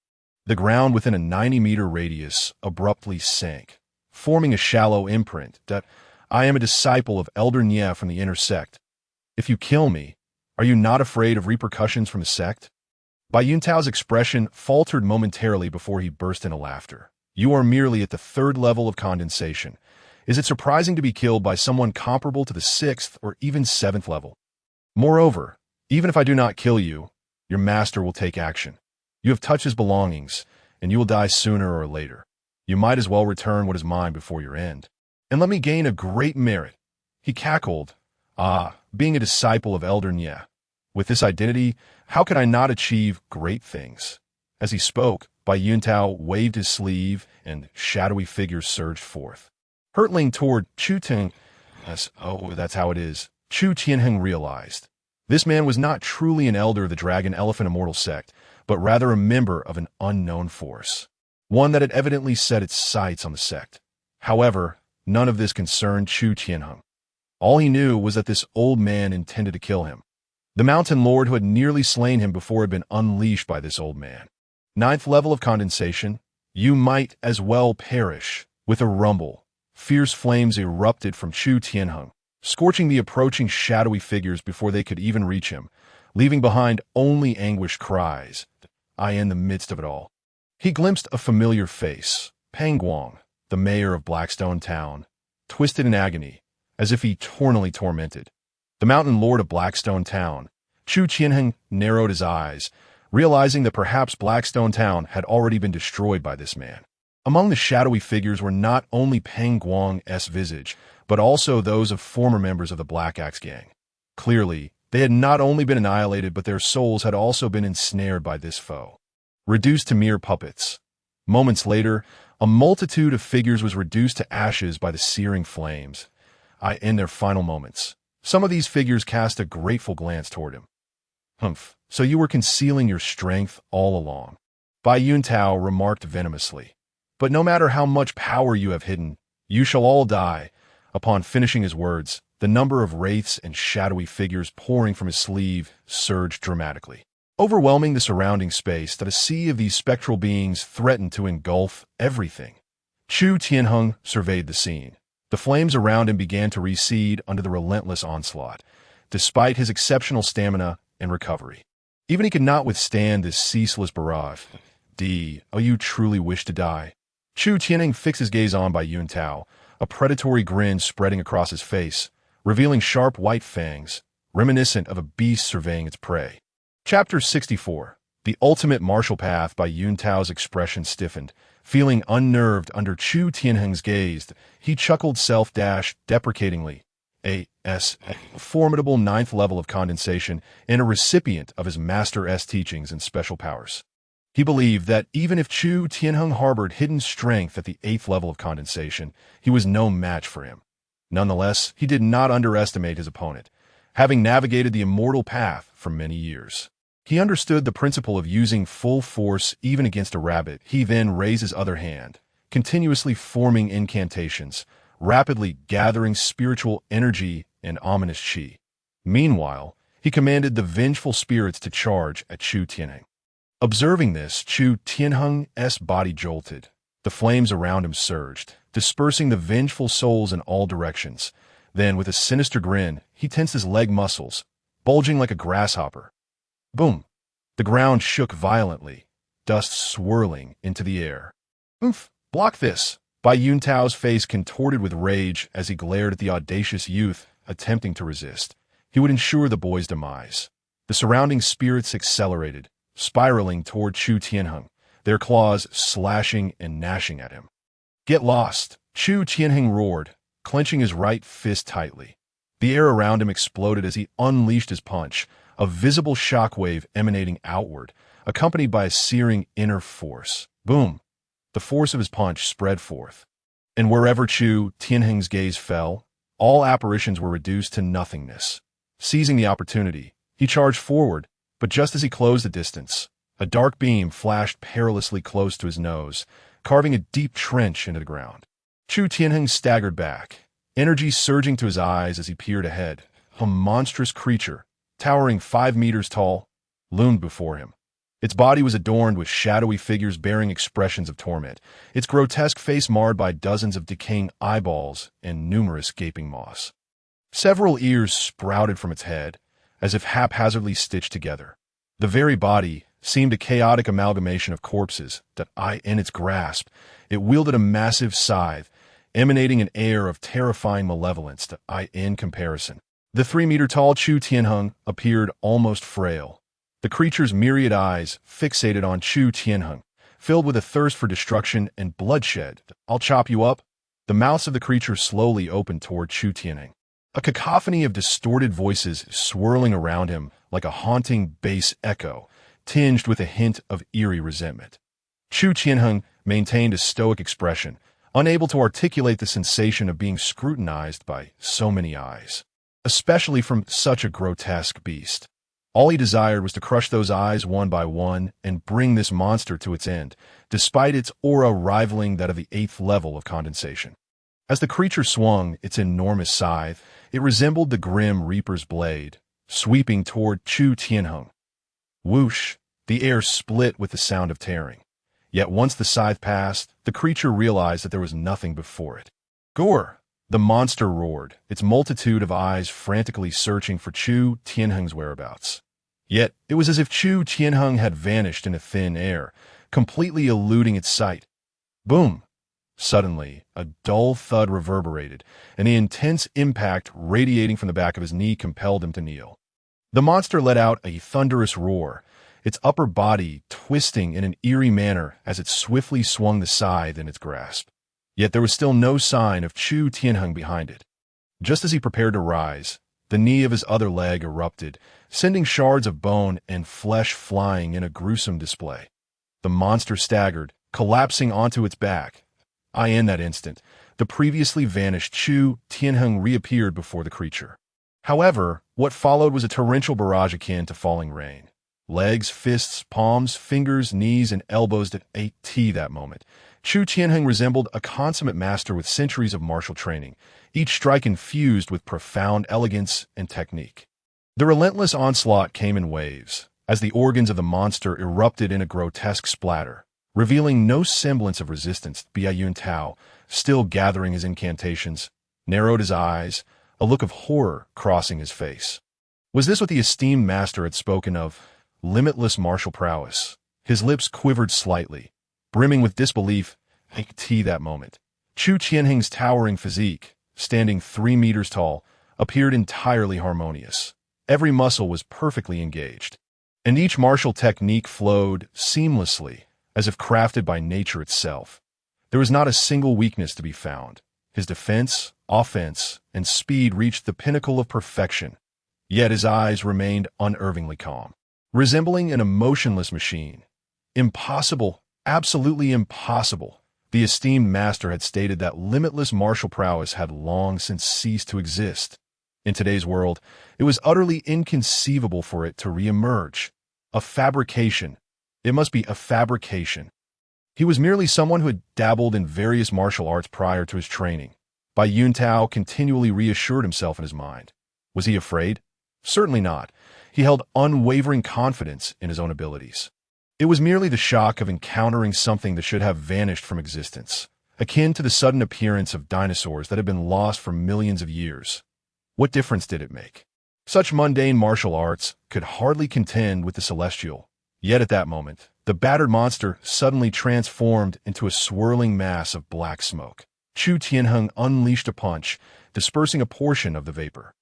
The ground within a 90-meter radius abruptly sank, forming a shallow imprint that "I am a disciple of Elder Nye from the inner sect. If you kill me, are you not afraid of repercussions from the sect?" Bai Yuntao's expression faltered momentarily before he burst into laughter. "You are merely at the 3rd level of condensation. Is it surprising to be killed by someone comparable to the 6th or even 7th level? Moreover, even if I do not kill you, your master will take action. You have touched his belongings, and you will die sooner or later. You might as well return what is mine before your end, and let me gain a great merit." He cackled. "Ah, being a disciple of Elder Nye. With this identity, how could I not achieve great things?" As he spoke, Bai Yuntao waved his sleeve, and shadowy figures surged forth, hurtling toward Chu Tianheng. That's how it is. Chu Tianheng realized. This man was not truly an elder of the Dragon Elephant Immortal Sect, but rather a member of an unknown force, one that had evidently set its sights on the sect. However, none of this concerned Chu Tianheng. All he knew was that this old man intended to kill him. The Mountain Lord who had nearly slain him before had been unleashed by this old man. 9th level of condensation. "You might as well perish." With a rumble, fierce flames erupted from Chu Tianheng, scorching the approaching shadowy figures before they could even reach him, leaving behind only anguished cries. In the midst of it all, he glimpsed a familiar face, Pang Guang, the mayor of Blackstone Town, twisted in agony, as if eternally tormented. The Mountain Lord of Blackstone Town. Chu Tianheng narrowed his eyes, realizing that perhaps Blackstone Town had already been destroyed by this man. Among the shadowy figures were not only Pang Guang's visage, but also those of former members of the Black Axe Gang. Clearly, they had not only been annihilated, but their souls had also been ensnared by this foe, reduced to mere puppets. Moments later, a multitude of figures was reduced to ashes by the searing flames. In their final moments, some of these figures cast a grateful glance toward him. So you were concealing your strength all along," Bai Yuntao remarked venomously. "But no matter how much power you have hidden, you shall all die." Upon finishing his words, the number of wraiths and shadowy figures pouring from his sleeve surged dramatically, overwhelming the surrounding space that a sea of these spectral beings threatened to engulf everything. Chu Tianheng surveyed the scene. The flames around him began to recede under the relentless onslaught, despite his exceptional stamina and recovery. Even he could not withstand this ceaseless barrage. You truly wish to die?" Chu Tianheng fixed his gaze on Bai Yuntao, a predatory grin spreading across his face, revealing sharp white fangs, reminiscent of a beast surveying its prey. Chapter 64. The Ultimate Martial Path. Bai Yuntao's expression stiffened, feeling unnerved under Chu Tianheng's gaze. He chuckled self-deprecatingly. Tianheng's formidable ninth level of condensation and a recipient of his master's teachings and special powers. He believed that even if Chu Tianheng harbored hidden strength at the 8th level of condensation, he was no match for him. Nonetheless, he did not underestimate his opponent, having navigated the immortal path for many years. He understood the principle of using full force even against a rabbit. He then raised his other hand, continuously forming incantations, rapidly gathering spiritual energy and ominous chi. Meanwhile, he commanded the vengeful spirits to charge at Chu Tianheng. Observing this, Chu Tianheng's body jolted. The flames around him surged, dispersing the vengeful souls in all directions. Then, with a sinister grin, he tensed his leg muscles, bulging like a grasshopper. Boom! The ground shook violently, dust swirling into the air. Oof! Block this! Bai Yuntao's face contorted with rage as he glared at the audacious youth attempting to resist. He would ensure the boy's demise. The surrounding spirits accelerated, spiraling toward Chu Tianheng, their claws slashing and gnashing at him. Get lost! Chu Tianheng roared, clenching his right fist tightly. The air around him exploded as he unleashed his punch, a visible shockwave emanating outward, accompanied by a searing inner force. Boom! The force of his punch spread forth. And wherever Chu Tianheng's gaze fell, all apparitions were reduced to nothingness. Seizing the opportunity, he charged forward, but just as he closed the distance, a dark beam flashed perilously close to his nose, carving a deep trench into the ground. Chu Tianheng staggered back, energy surging to his eyes as he peered ahead. A monstrous creature, towering 5 meters tall, loomed before him. Its body was adorned with shadowy figures bearing expressions of torment, its grotesque face marred by dozens of decaying eyeballs and numerous gaping maws. Several ears sprouted from its head, as if haphazardly stitched together. The very body seemed a chaotic amalgamation of corpses that in its grasp, it wielded a massive scythe, emanating an air of terrifying malevolence in comparison. The 3-meter-tall Chu Tianheng appeared almost frail. The creature's myriad eyes fixated on Chu Tianheng, filled with a thirst for destruction and bloodshed. I'll chop you up. The mouths of the creature slowly opened toward Chu Tianheng. A cacophony of distorted voices swirling around him like a haunting bass echo, tinged with a hint of eerie resentment. Chu Tianheng maintained a stoic expression, unable to articulate the sensation of being scrutinized by so many eyes, especially from such a grotesque beast. All he desired was to crush those eyes one by one and bring this monster to its end, despite its aura rivaling that of the 8th level of condensation. As the creature swung its enormous scythe, it resembled the grim Reaper's blade, sweeping toward Chu Tianheng. Whoosh! The air split with the sound of tearing. Yet once the scythe passed, the creature realized that there was nothing before it. Gore! The monster roared, its multitude of eyes frantically searching for Chu Tianheng's whereabouts. Yet it was as if Chu Tianheng had vanished into thin air, completely eluding its sight. Boom! Suddenly, a dull thud reverberated, and the intense impact radiating from the back of his knee compelled him to kneel. The monster let out a thunderous roar, its upper body twisting in an eerie manner as it swiftly swung the scythe in its grasp. Yet there was still no sign of Chu Tianheng behind it. Just as he prepared to rise, the knee of his other leg erupted, sending shards of bone and flesh flying in a gruesome display. The monster staggered, collapsing onto its back. In that instant, the previously vanished Chu Tianheng reappeared before the creature. However, what followed was a torrential barrage akin to falling rain. Legs, fists, palms, fingers, knees, and elbows that ate tea that moment. Chu Tianheng resembled a consummate master with centuries of martial training, each strike infused with profound elegance and technique. The relentless onslaught came in waves, as the organs of the monster erupted in a grotesque splatter, revealing no semblance of resistance. Bai Yuntao, still gathering his incantations, narrowed his eyes, a look of horror crossing his face. Was this what the esteemed master had spoken of? Limitless martial prowess. His lips quivered slightly, brimming with disbelief. That moment, Chu Tianheng's towering physique, standing 3 meters tall, appeared entirely harmonious. Every muscle was perfectly engaged, and each martial technique flowed seamlessly, as if crafted by nature itself. There was not a single weakness to be found. His defense, offense, and speed reached the pinnacle of perfection, yet his eyes remained unervingly calm, resembling an emotionless machine. Impossible, absolutely impossible. The esteemed master had stated that limitless martial prowess had long since ceased to exist. In today's world, it was utterly inconceivable for it to re-emerge. A fabrication. It must be a fabrication. He was merely someone who had dabbled in various martial arts prior to his training. Bai Yuntao continually reassured himself in his mind. Was he afraid? Certainly not. He held unwavering confidence in his own abilities. It was merely the shock of encountering something that should have vanished from existence, akin to the sudden appearance of dinosaurs that had been lost for millions of years. What difference did it make? Such mundane martial arts could hardly contend with the celestial. Yet at that moment, the battered monster suddenly transformed into a swirling mass of black smoke. Chu Tianheng unleashed a punch, dispersing a portion of the vapor.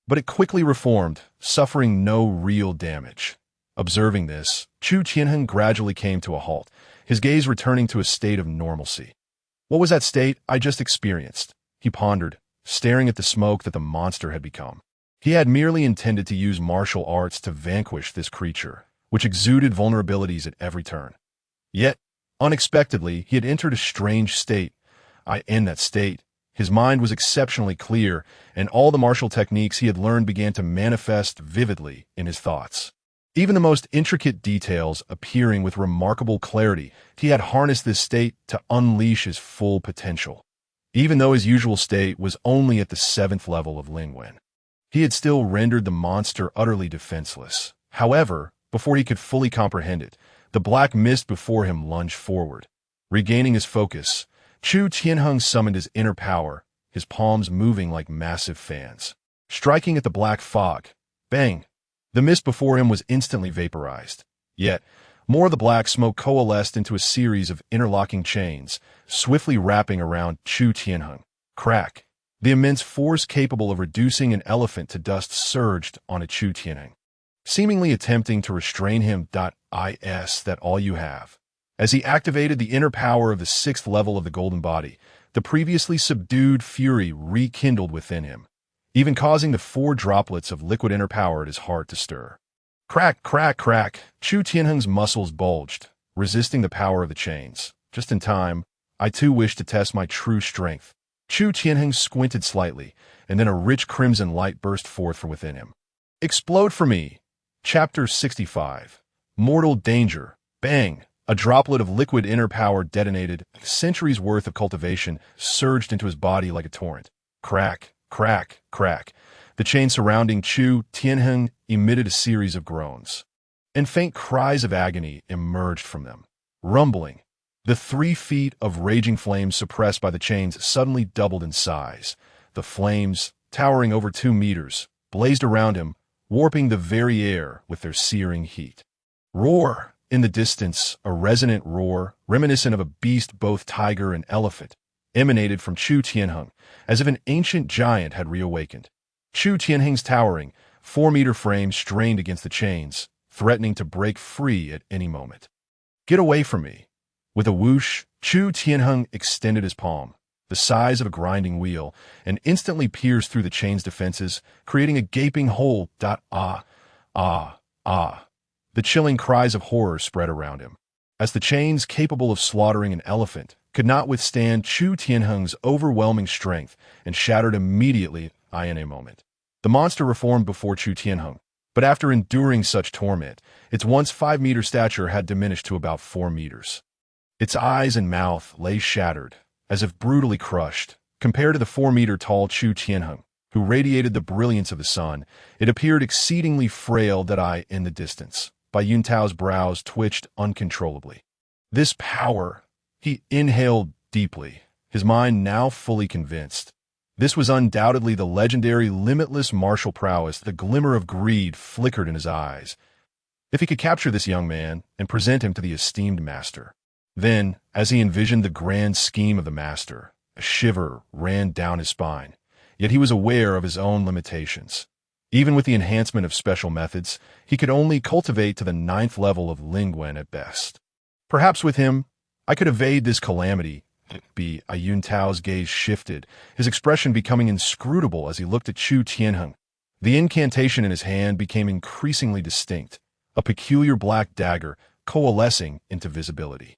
But it quickly reformed, suffering no real damage. Observing this, Chu Tianheng gradually came to a halt, his gaze returning to a state of normalcy. What was that state I just experienced? He pondered, staring at the smoke that the monster had become. He had merely intended to use martial arts to vanquish this creature, which exuded vulnerabilities at every turn. Yet, unexpectedly, he had entered a strange state. In that state, his mind was exceptionally clear, and all the martial techniques he had learned began to manifest vividly in his thoughts. Even the most intricate details appearing with remarkable clarity, he had harnessed this state to unleash his full potential. Even though his usual state was only at the 7th level of Lingwen, he had still rendered the monster utterly defenseless. However, before he could fully comprehend it, the black mist before him lunged forward. Regaining his focus, Chu Tianheng summoned his inner power, his palms moving like massive fans. Striking at the black fog, bang! The mist before him was instantly vaporized. Yet, more of the black smoke coalesced into a series of interlocking chains, swiftly wrapping around Chu Tianheng. Crack! The immense force capable of reducing an elephant to dust surged onto Chu Tianheng, seemingly attempting to restrain him. Is that all you have? As he activated the inner power of the 6th level of the golden body, the previously subdued fury rekindled within him, even causing the 4 droplets of liquid inner power at his heart to stir. Crack, crack, crack! Chu Tianheng's muscles bulged, resisting the power of the chains. Just in time, I too wished to test my true strength. Chu Tianheng squinted slightly, and then a rich crimson light burst forth from within him. Explode for me! Chapter 65. Mortal Danger. Bang! A droplet of liquid inner power detonated. Centuries' worth of cultivation surged into his body like a torrent. Crack, crack, crack. The chain surrounding Chu Tianheng emitted a series of groans, and faint cries of agony emerged from them. Rumbling, the 3 feet of raging flames suppressed by the chains suddenly doubled in size. The flames, towering over 2 meters, blazed around him, warping the very air with their searing heat. Roar! In the distance, a resonant roar, reminiscent of a beast both tiger and elephant, emanated from Chu Tianheng, as if an ancient giant had reawakened. Chu Tianheng's towering, 4-meter frame strained against the chains, threatening to break free at any moment. Get away from me! With a whoosh, Chu Tianheng extended his palm, the size of a grinding wheel, and instantly pierced through the chain's defenses, creating a gaping hole. The chilling cries of horror spread around him, as the chains capable of slaughtering an elephant could not withstand Chu Tianheng's overwhelming strength and shattered immediately in a moment. The monster reformed before Chu Tianheng, but after enduring such torment, its once 5-meter stature had diminished to about 4 meters. Its eyes and mouth lay shattered, as if brutally crushed. Compared to the 4-meter tall Chu Tianheng, who radiated the brilliance of the sun, it appeared exceedingly frail in the distance. Bai Yuntao's brows twitched uncontrollably. This power! He inhaled deeply, his mind now fully convinced. This was undoubtedly the legendary limitless martial prowess. The glimmer of greed flickered in his eyes. If he could capture this young man and present him to the esteemed master. Then, as he envisioned the grand scheme of the master, a shiver ran down his spine. Yet he was aware of his own limitations. Even with the enhancement of special methods, he could only cultivate to the 9th level of Lingwen at best. Perhaps with him, I could evade this calamity. Yun Tao's gaze shifted, his expression becoming inscrutable as he looked at Chu Tianheng. The incantation in his hand became increasingly distinct, a peculiar black dagger coalescing into visibility.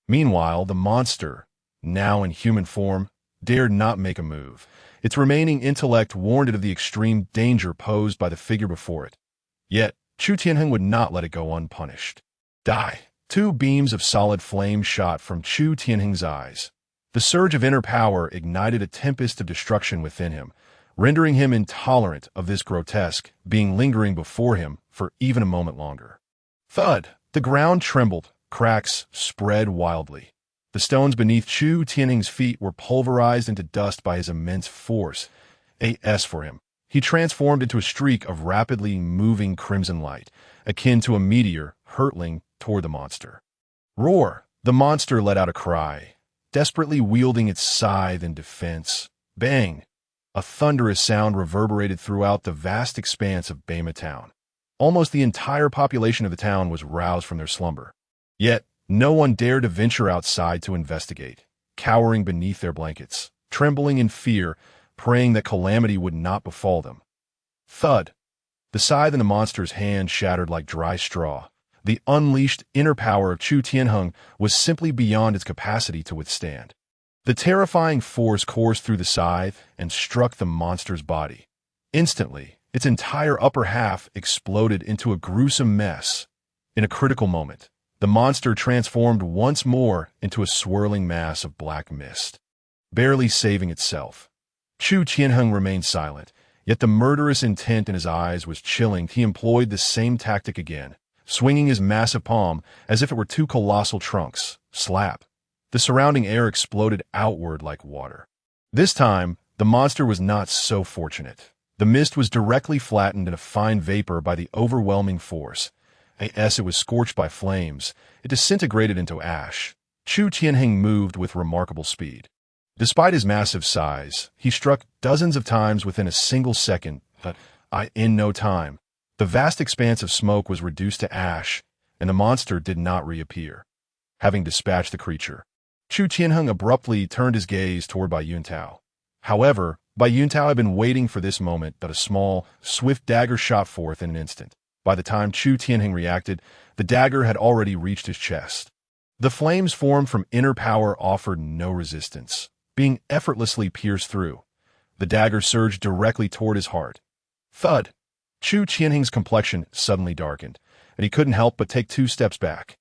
Meanwhile, the monster, now in human form, dared not make a move. Its remaining intellect warned it of the extreme danger posed by the figure before it. Yet, Chu Tianheng would not let it go unpunished. Die! Two beams of solid flame shot from Chu Tianheng's eyes. The surge of inner power ignited a tempest of destruction within him, rendering him intolerant of this grotesque being lingering before him for even a moment longer. Thud! The ground trembled, cracks spread wildly. The stones beneath Chu Tianheng's feet were pulverized into dust by his immense force. As for him, he transformed into a streak of rapidly moving crimson light, akin to a meteor hurtling toward the monster. Roar! The monster let out a cry, desperately wielding its scythe in defense. Bang! A thunderous sound reverberated throughout the vast expanse of Bema town. Almost the entire population of the town was roused from their slumber. Yet, no one dared to venture outside to investigate, cowering beneath their blankets, trembling in fear, praying that calamity would not befall them. Thud! The scythe in the monster's hand shattered like dry straw. The unleashed inner power of Chu Tianheng was simply beyond its capacity to withstand. The terrifying force coursed through the scythe and struck the monster's body. Instantly, its entire upper half exploded into a gruesome mess. In a critical moment, the monster transformed once more into a swirling mass of black mist, barely saving itself. Chu Tianheng remained silent, yet the murderous intent in his eyes was chilling. He employed the same tactic again, swinging his massive palm as if it were two colossal trunks. Slap! The surrounding air exploded outward like water. This time, the monster was not so fortunate. The mist was directly flattened in a fine vapor by the overwhelming force. As it was scorched by flames, it disintegrated into ash. Chu Tianheng moved with remarkable speed. Despite his massive size, he struck dozens of times within a single second, but in no time, the vast expanse of smoke was reduced to ash, and the monster did not reappear. Having dispatched the creature, Chu Tianheng abruptly turned his gaze toward Yun Tao. However, Yun Tao had been waiting for this moment, but a small, swift dagger shot forth in an instant. By the time Chu Tianheng reacted, the dagger had already reached his chest. The flames formed from inner power offered no resistance, being effortlessly pierced through. The dagger surged directly toward his heart. Thud! Chu Tianheng's complexion suddenly darkened, and he couldn't help but take 2 steps back.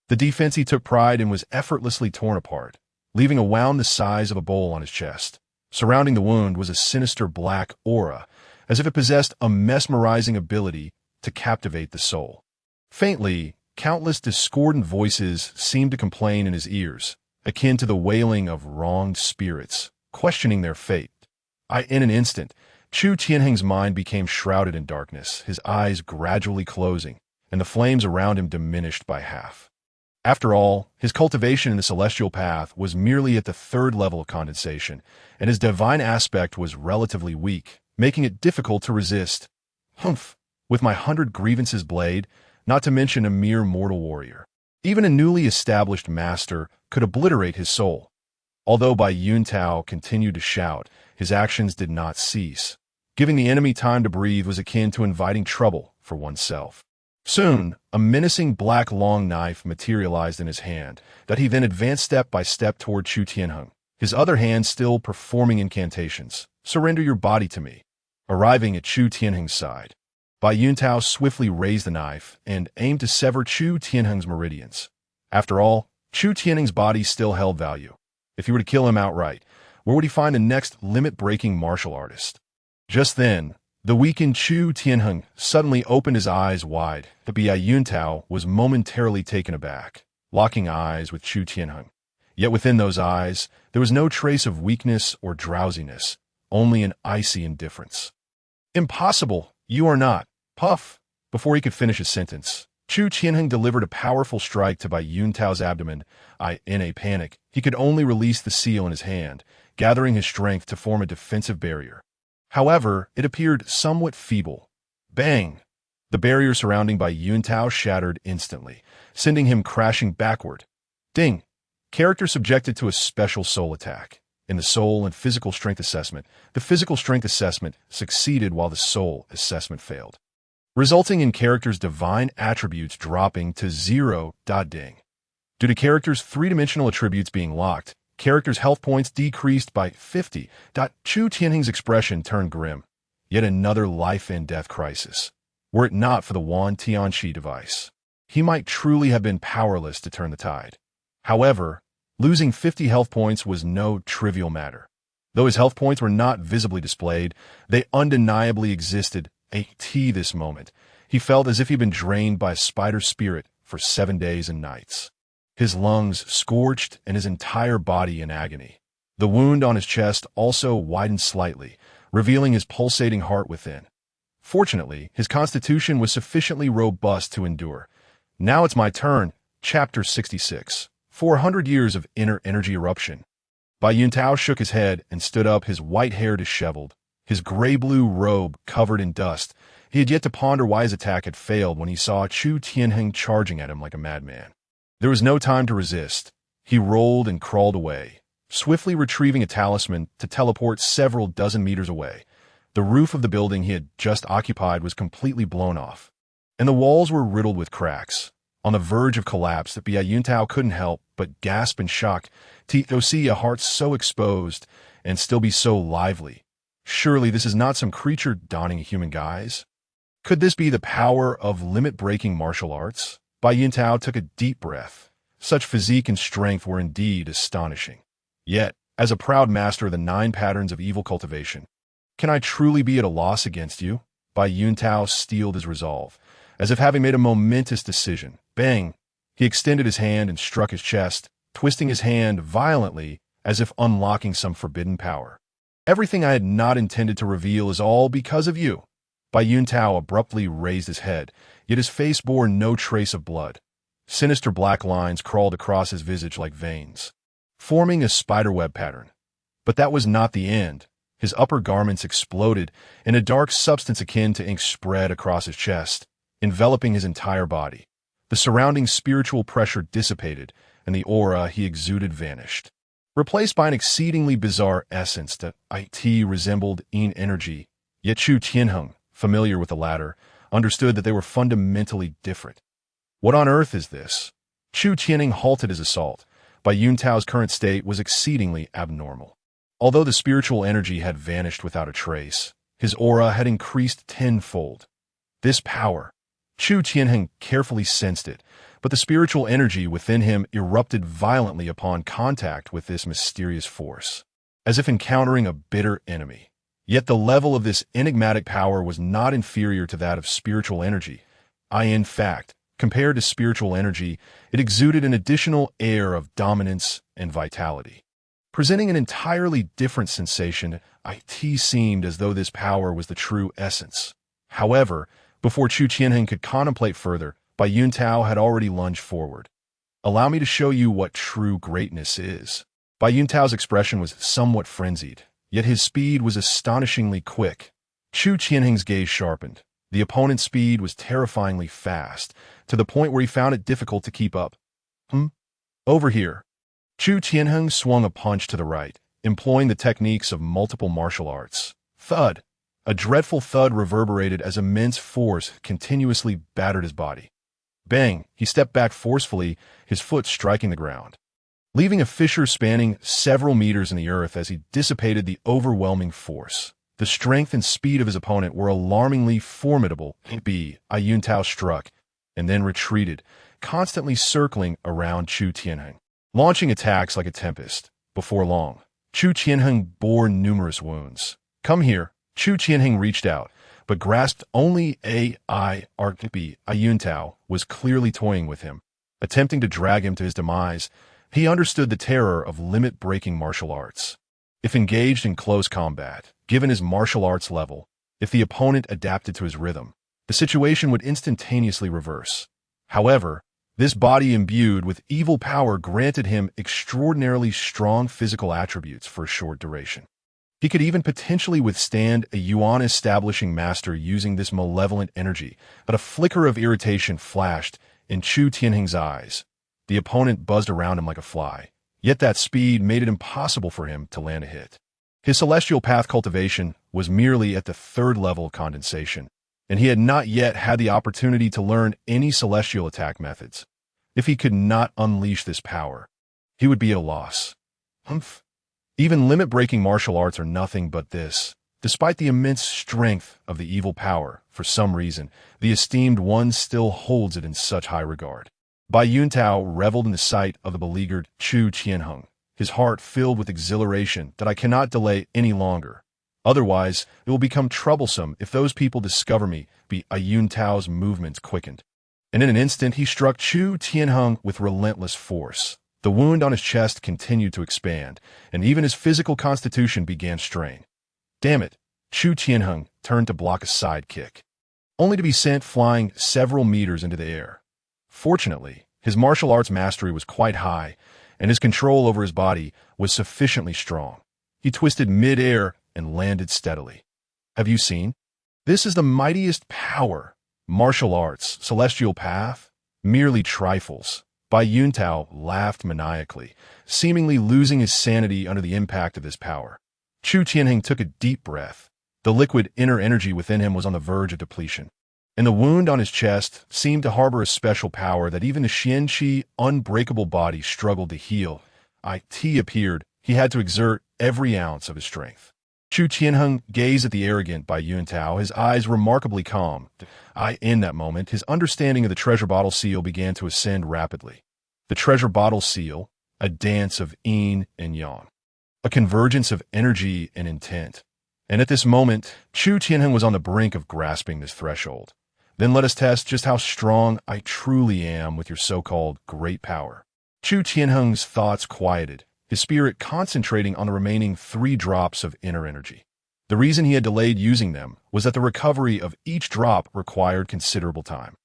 The defense he took pride in was effortlessly torn apart, leaving a wound the size of a bowl on his chest. Surrounding the wound was a sinister black aura, as if it possessed a mesmerizing ability to captivate the soul. Faintly, countless discordant voices seemed to complain in his ears, akin to the wailing of wronged spirits, questioning their fate. In an instant, Chu Tianheng's mind became shrouded in darkness, his eyes gradually closing, and the flames around him diminished by half. After all, his cultivation in the celestial path was merely at the 3rd level of condensation, and his divine aspect was relatively weak, making it difficult to resist. Humph! With my 100 grievances blade, not to mention a mere mortal warrior. Even a newly established master could obliterate his soul. Although Yun Tao continued to shout, his actions did not cease. Giving the enemy time to breathe was akin to inviting trouble for oneself. Soon, a menacing black long knife materialized in his hand, that he then advanced step by step toward Chu Tianheng, his other hand still performing incantations. Surrender your body to me. Arriving at Chu Tianheng's side, Yun Tao swiftly raised the knife and aimed to sever Chu Tianheng's meridians. After all, Chu Tianheng's body still held value. If he were to kill him outright, where would he find the next limit-breaking martial artist? Just then, the weakened Chu Tianheng suddenly opened his eyes wide. Yun Tao was momentarily taken aback, locking eyes with Chu Tianheng. Yet within those eyes, there was no trace of weakness or drowsiness, only an icy indifference. Impossible! You are not. Puff! Before he could finish his sentence, Chu Tianheng delivered a powerful strike to Yun Tao's abdomen. In a panic, he could only release the seal in his hand, gathering his strength to form a defensive barrier. However, it appeared somewhat feeble. Bang! The barrier surrounding Yun Tao shattered instantly, sending him crashing backward. Ding! Character subjected to a special soul attack. In the soul and physical strength assessment, the physical strength assessment succeeded while the soul assessment failed, resulting in character's divine attributes dropping to 0. Ding. Due to character's three-dimensional attributes being locked, character's health points decreased by 50. Chu Tianheng's expression turned grim. Yet another life and death crisis. Were it not for the Wangtian Cheat Device, he might truly have been powerless to turn the tide. However, losing 50 health points was no trivial matter. Though his health points were not visibly displayed, they undeniably existed. This moment, he felt as if he'd been drained by a spider spirit for 7 days and nights. His lungs scorched and his entire body in agony. The wound on his chest also widened slightly, revealing his pulsating heart within. Fortunately, his constitution was sufficiently robust to endure. Now it's my turn. Chapter 66. 400 Years of Inner Energy Eruption. Bai Yuntao shook his head and stood up, his white hair disheveled, his gray-blue robe covered in dust. He had yet to ponder why his attack had failed when he saw Chu Tianheng charging at him like a madman. There was no time to resist. He rolled and crawled away, swiftly retrieving a talisman to teleport several dozen meters away. The roof of the building he had just occupied was completely blown off, and the walls were riddled with cracks. On the verge of collapse, Bai Yuntao couldn't help but gasp in shock to see a heart so exposed and still be so lively. Surely this is not some creature donning a human guise? Could this be the power of limit-breaking martial arts? Bai Yuntao took a deep breath. Such physique and strength were indeed astonishing. Yet, as a proud master of the 9 patterns of evil cultivation, can I truly be at a loss against you? Bai Yuntao steeled his resolve, as if having made a momentous decision. Bang! He extended his hand and struck his chest, twisting his hand violently as if unlocking some forbidden power. Everything I had not intended to reveal is all because of you. Bai Yuntao abruptly raised his head, yet his face bore no trace of blood. Sinister black lines crawled across his visage like veins, forming a spiderweb pattern. But that was not the end. His upper garments exploded, and a dark substance akin to ink spread across his chest, enveloping his entire body. The surrounding spiritual pressure dissipated, and the aura he exuded vanished, replaced by an exceedingly bizarre essence that resembled energy. Yet Chu Tianheng, familiar with the latter, understood that they were fundamentally different. What on earth is this? Chu Tianheng halted his assault. Bai Yuntao's current state was exceedingly abnormal. Although the spiritual energy had vanished without a trace, his aura had increased tenfold. This power, Chu Tianheng carefully sensed it, but the spiritual energy within him erupted violently upon contact with this mysterious force, as if encountering a bitter enemy. Yet the level of this enigmatic power was not inferior to that of spiritual energy. In fact, compared to spiritual energy, it exuded an additional air of dominance and vitality. Presenting an entirely different sensation, it seemed as though this power was the true essence. However, before Chu Tianheng could contemplate further, Bai Yuntao had already lunged forward. Allow me to show you what true greatness is. Bai Yuntao's expression was somewhat frenzied, yet his speed was astonishingly quick. Chu Tianheng's gaze sharpened. The opponent's speed was terrifyingly fast, to the point where he found it difficult to keep up. Over here. Chu Tianheng swung a punch to the right, employing the techniques of multiple martial arts. Thud! A dreadful thud reverberated as immense force continuously battered his body. Bang! He stepped back forcefully, his foot striking the ground, leaving a fissure spanning several meters in the earth as he dissipated the overwhelming force. The strength and speed of his opponent were alarmingly formidable. Bai Yuntao struck, and then retreated, constantly circling around Chu Tianheng, launching attacks like a tempest. Before long, Chu Tianheng bore numerous wounds. Come here. Chu Tianheng reached out, but grasped only Bai Yuntao was clearly toying with him, attempting to drag him to his demise. He understood the terror of limit-breaking martial arts. If engaged in close combat, given his martial arts level, if the opponent adapted to his rhythm, the situation would instantaneously reverse. However, this body imbued with evil power granted him extraordinarily strong physical attributes for a short duration. He could even potentially withstand a Yuan-establishing master using this malevolent energy, but a flicker of irritation flashed in Chu Tianheng's eyes. The opponent buzzed around him like a fly, Yet that speed made it impossible for him to land a hit. His celestial path cultivation was merely at the third level of condensation, and he had not yet had the opportunity to learn any celestial attack methods. If he could not unleash this power, he would be at a loss. Humph. Even limit-breaking martial arts are nothing but this. Despite the immense strength of the evil power, for some reason, the esteemed one still holds it in such high regard. Bai Yuntao reveled in the sight of the beleaguered Chu Tianheng, his heart filled with exhilaration that I cannot delay any longer. Otherwise, it will become troublesome if those people discover me. Bai Yuntao's movements quickened, and in an instant he struck Chu Tianheng with relentless force. The wound on his chest continued to expand, and even his physical constitution began strain. Damn it! Chu Tianheng turned to block a side kick, only to be sent flying several meters into the air. Fortunately, his martial arts mastery was quite high, and his control over his body was sufficiently strong. He twisted mid-air and landed steadily. Have you seen? This is the mightiest power. Martial arts, celestial path, merely trifles. Bai Yuntao laughed maniacally, seemingly losing his sanity under the impact of this power. Chu Tianheng took a deep breath. The liquid inner energy within him was on the verge of depletion, and the wound on his chest seemed to harbor a special power that even the Xianqi unbreakable body struggled to heal. It appeared he had to exert every ounce of his strength. Chu Tianheng gazed at the arrogant Bai Yuntao, his eyes remarkably calm. In that moment, his understanding of the treasure bottle seal began to ascend rapidly. The treasure bottle seal, a dance of yin and yang, a convergence of energy and intent. And at this moment, Chu Tianheng was on the brink of grasping this threshold. Then let us test just how strong I truly am with your so-called great power. Chu Tianheng's thoughts quieted, his spirit concentrating on the remaining 3 drops of inner energy. The reason he had delayed using them was that the recovery of each drop required considerable time.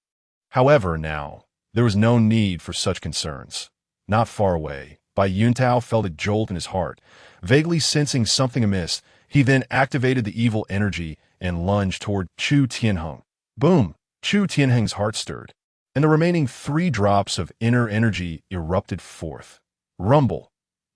However, now, there was no need for such concerns. Not far away, Bai Yuntao felt a jolt in his heart. Vaguely sensing something amiss, he then activated the evil energy and lunged toward Chu Tianheng. Boom! Chu Tianheng's heart stirred, and the remaining 3 drops of inner energy erupted forth. Rumble!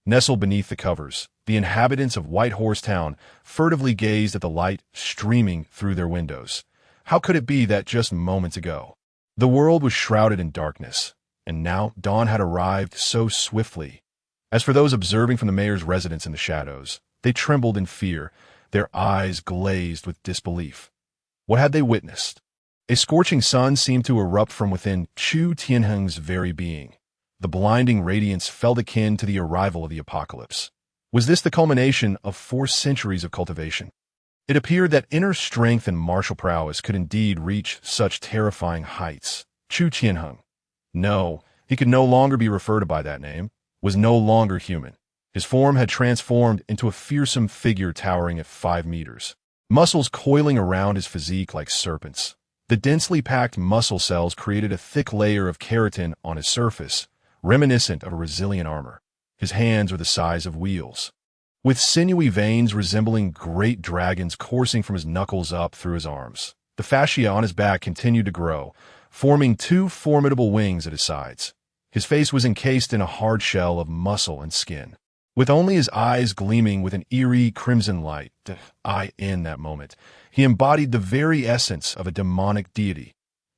Nestled beneath the covers, the inhabitants of White Horse Town furtively gazed at the light streaming through their windows. How could it be that just moments ago the world was shrouded in darkness, and now dawn had arrived so swiftly? As for those observing from the mayor's residence in the shadows, they trembled in fear, their eyes glazed with disbelief. What had they witnessed? A scorching sun seemed to erupt from within Chu Tianheng's very being. The blinding radiance felt akin to the arrival of the apocalypse. Was this the culmination of 4 centuries of cultivation? It appeared that inner strength and martial prowess could indeed reach such terrifying heights. Chu Tianheng, no, he could no longer be referred to by that name, was no longer human. His form had transformed into a fearsome figure towering at 5 meters, muscles coiling around his physique like serpents. The densely packed muscle cells created a thick layer of keratin on his surface, reminiscent of a resilient armor. His hands were the size of wheels, with sinewy veins resembling great dragons coursing from his knuckles up through his arms. The fascia on his back continued to grow, forming 2 formidable wings at his sides. His face was encased in a hard shell of muscle and skin, with only his eyes gleaming with an eerie crimson light. In that moment, he embodied the very essence of a demonic deity.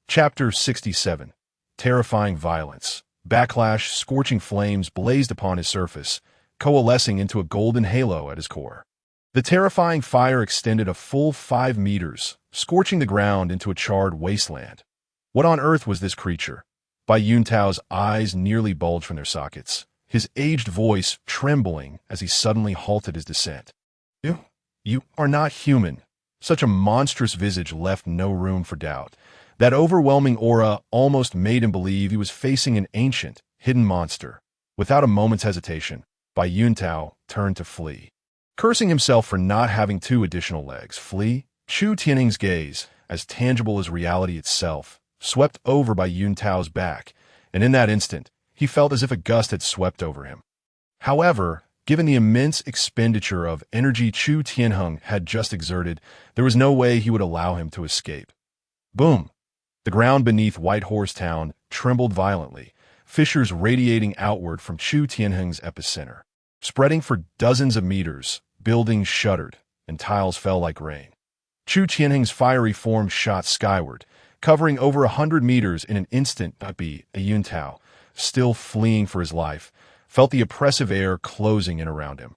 Chapter 67. Terrifying violence. Backlash, scorching flames blazed upon his surface, coalescing into a golden halo at his core. The terrifying fire extended a full 5 meters, scorching the ground into a charred wasteland. What on earth was this creature? Bai Yuntao's eyes nearly bulged from their sockets, his aged voice trembling as he suddenly halted his descent. You are not human. Such a monstrous visage left no room for doubt. That overwhelming aura almost made him believe he was facing an ancient, hidden monster. Without a moment's hesitation, Bai Yuntao turned to flee. Cursing himself for not having 2 additional legs, flee? Chu Tianheng's gaze, as tangible as reality itself, swept over Bai Yuntao's back, and in that instant, he felt as if a gust had swept over him. However, given the immense expenditure of energy Chu Tianheng had just exerted, there was no way he would allow him to escape. Boom! The ground beneath White Horse Town trembled violently, fissures radiating outward from Chu Tianheng's epicenter. Spreading for dozens of meters, buildings shuddered, and tiles fell like rain. Chu Tianheng's fiery form shot skyward, covering over 100 meters in an instant. Yuntao, still fleeing for his life, felt the oppressive air closing in around him.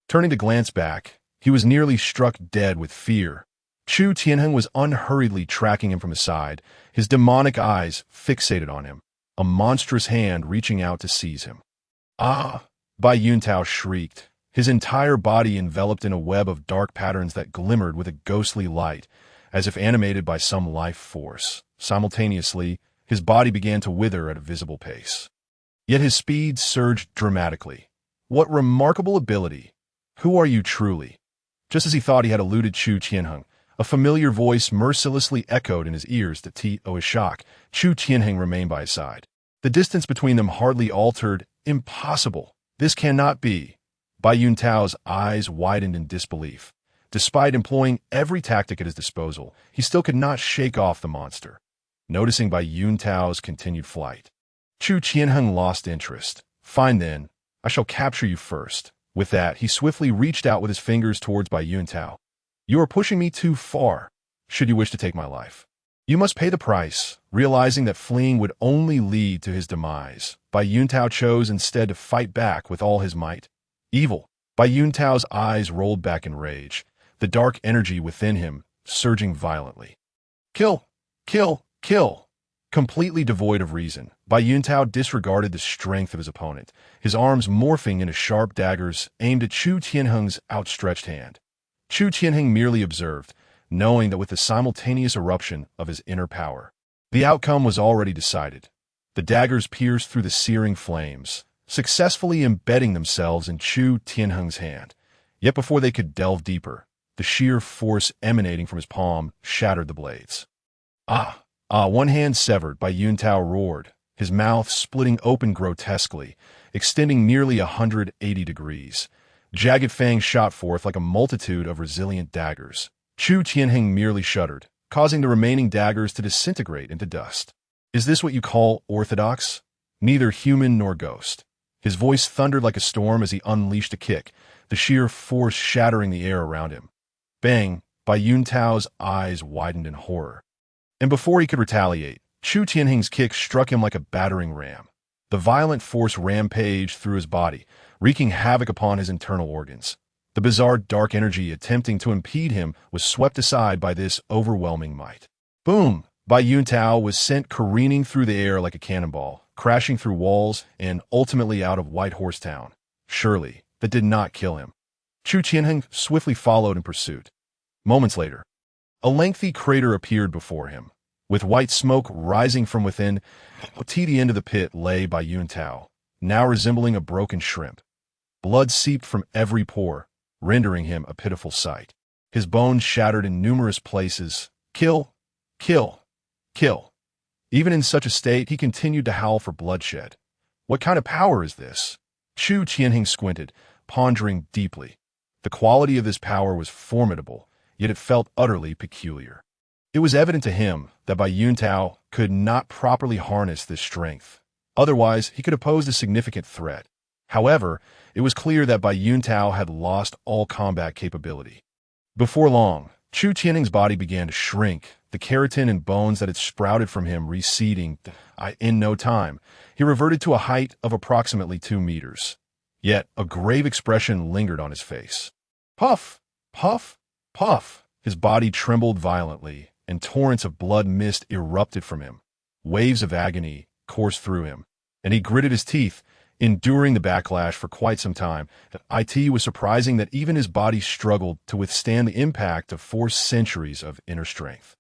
Turning to glance back, he was nearly struck dead with fear. Chu Tianheng was unhurriedly tracking him from his side, his demonic eyes fixated on him, a monstrous hand reaching out to seize him. "Ah!" Bai Yuntao shrieked, his entire body enveloped in a web of dark patterns that glimmered with a ghostly light, as if animated by some life force. Simultaneously, his body began to wither at a visible pace. Yet his speed surged dramatically. What remarkable ability! Who are you truly? Just as he thought he had eluded Chu Tianheng, a familiar voice mercilessly echoed in his ears. To his shock, Chu Tianheng remained by his side. The distance between them hardly altered. Impossible! This cannot be. Bai Yuntao's eyes widened in disbelief. Despite employing every tactic at his disposal, he still could not shake off the monster. Noticing Bai Yuntao's continued flight, Chu Tianheng lost interest. "Fine then, I shall capture you first." With that, he swiftly reached out with his fingers towards Bai Yuntao. "You are pushing me too far, should you wish to take my life. You must pay the price." Realizing that fleeing would only lead to his demise, Bai Yuntao chose instead to fight back with all his might. Evil! Bai Yuntao's eyes rolled back in rage, the dark energy within him surging violently. "Kill! Kill! Kill!" Completely devoid of reason, Bai Yuntao disregarded the strength of his opponent, his arms morphing into sharp daggers aimed at Chu Tianheng's outstretched hand. Chu Tianheng merely observed, knowing that with the simultaneous eruption of his inner power, the outcome was already decided. The daggers pierced through the searing flames, successfully embedding themselves in Chu Tianheng's hand. Yet before they could delve deeper, the sheer force emanating from his palm shattered the blades. "Ah! Ah!" One hand severed, Bai Yuntao roared, his mouth splitting open grotesquely, extending nearly 180 degrees. Jagged fangs shot forth like a multitude of resilient daggers. Chu Tianheng merely shuddered, causing the remaining daggers to disintegrate into dust. "Is this what you call orthodox? Neither human nor ghost." His voice thundered like a storm as he unleashed a kick, the sheer force shattering the air around him. Bang! Bai Yuntao's eyes widened in horror. And before he could retaliate, Chu Tianheng's kick struck him like a battering ram. The violent force rampaged through his body, wreaking havoc upon his internal organs. The bizarre dark energy attempting to impede him was swept aside by this overwhelming might. Boom! Bai Yuntao was sent careening through the air like a cannonball, crashing through walls and ultimately out of White Horse Town. Surely, that did not kill him. Chu Tianheng swiftly followed in pursuit. Moments later, a lengthy crater appeared before him. With white smoke rising from within, at the end of the pit lay Bai Yuntao, now resembling a broken shrimp. Blood seeped from every pore, rendering him a pitiful sight. His bones shattered in numerous places. Kill! Kill! Kill! Even in such a state, he continued to howl for bloodshed. What kind of power is this? Chu Tianheng squinted, pondering deeply. The quality of this power was formidable, yet it felt utterly peculiar. It was evident to him that Bai Yuntao could not properly harness this strength. Otherwise, he could have posed a significant threat. However, it was clear that Bai Yuntao had lost all combat capability. Before long, Chu Tianheng's body began to shrink, the keratin and bones that had sprouted from him receding. In no time, he reverted to a height of approximately 2 meters. Yet, a grave expression lingered on his face. Puff! Puff! Puff! His body trembled violently, and torrents of blood mist erupted from him. Waves of agony coursed through him, and he gritted his teeth, enduring the backlash for quite some time. It was surprising that even his body struggled to withstand the impact of 4 centuries of inner strength.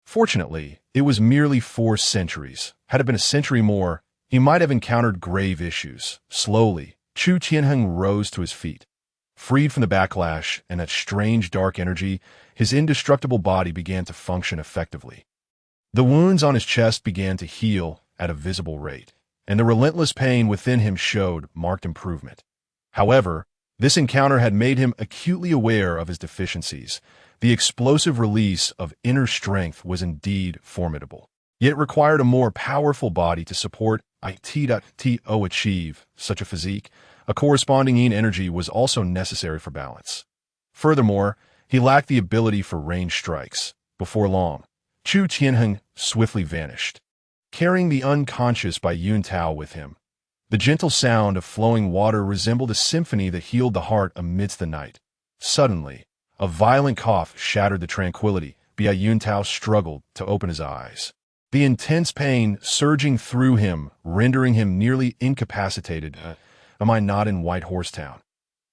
Fortunately, it was merely 4 centuries. Had it been a century more, he might have encountered grave issues. Slowly, Chu Tianheng rose to his feet. Freed from the backlash and that strange dark energy, his indestructible body began to function effectively. The wounds on his chest began to heal at a visible rate, and the relentless pain within him showed marked improvement. However, this encounter had made him acutely aware of his deficiencies. The explosive release of inner strength was indeed formidable. yet it required a more powerful body to support to achieve such a physique. A corresponding yin energy was also necessary for balance. Furthermore, he lacked the ability for range strikes. Before long, Chu Tianheng swiftly vanished, carrying the unconscious Bai Yuntao with him. The gentle sound of flowing water resembled a symphony that healed the heart amidst the night. Suddenly, a violent cough shattered the tranquility. Bai Yuntao struggled to open his eyes, the intense pain surging through him, rendering him nearly incapacitated. Am I not in White Horse Town?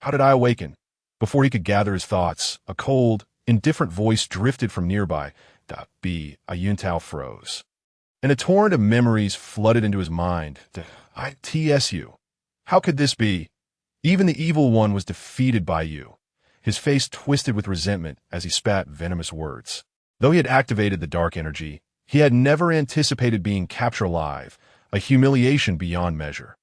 How did I awaken? Before he could gather his thoughts, a cold, indifferent voice drifted from nearby. Bai Yuntao froze, and a torrent of memories flooded into his mind. ITSU. How could this be? Even the evil one was defeated by you. His face twisted with resentment as he spat venomous words. Though he had activated the dark energy, he had never anticipated being captured alive, a humiliation beyond measure.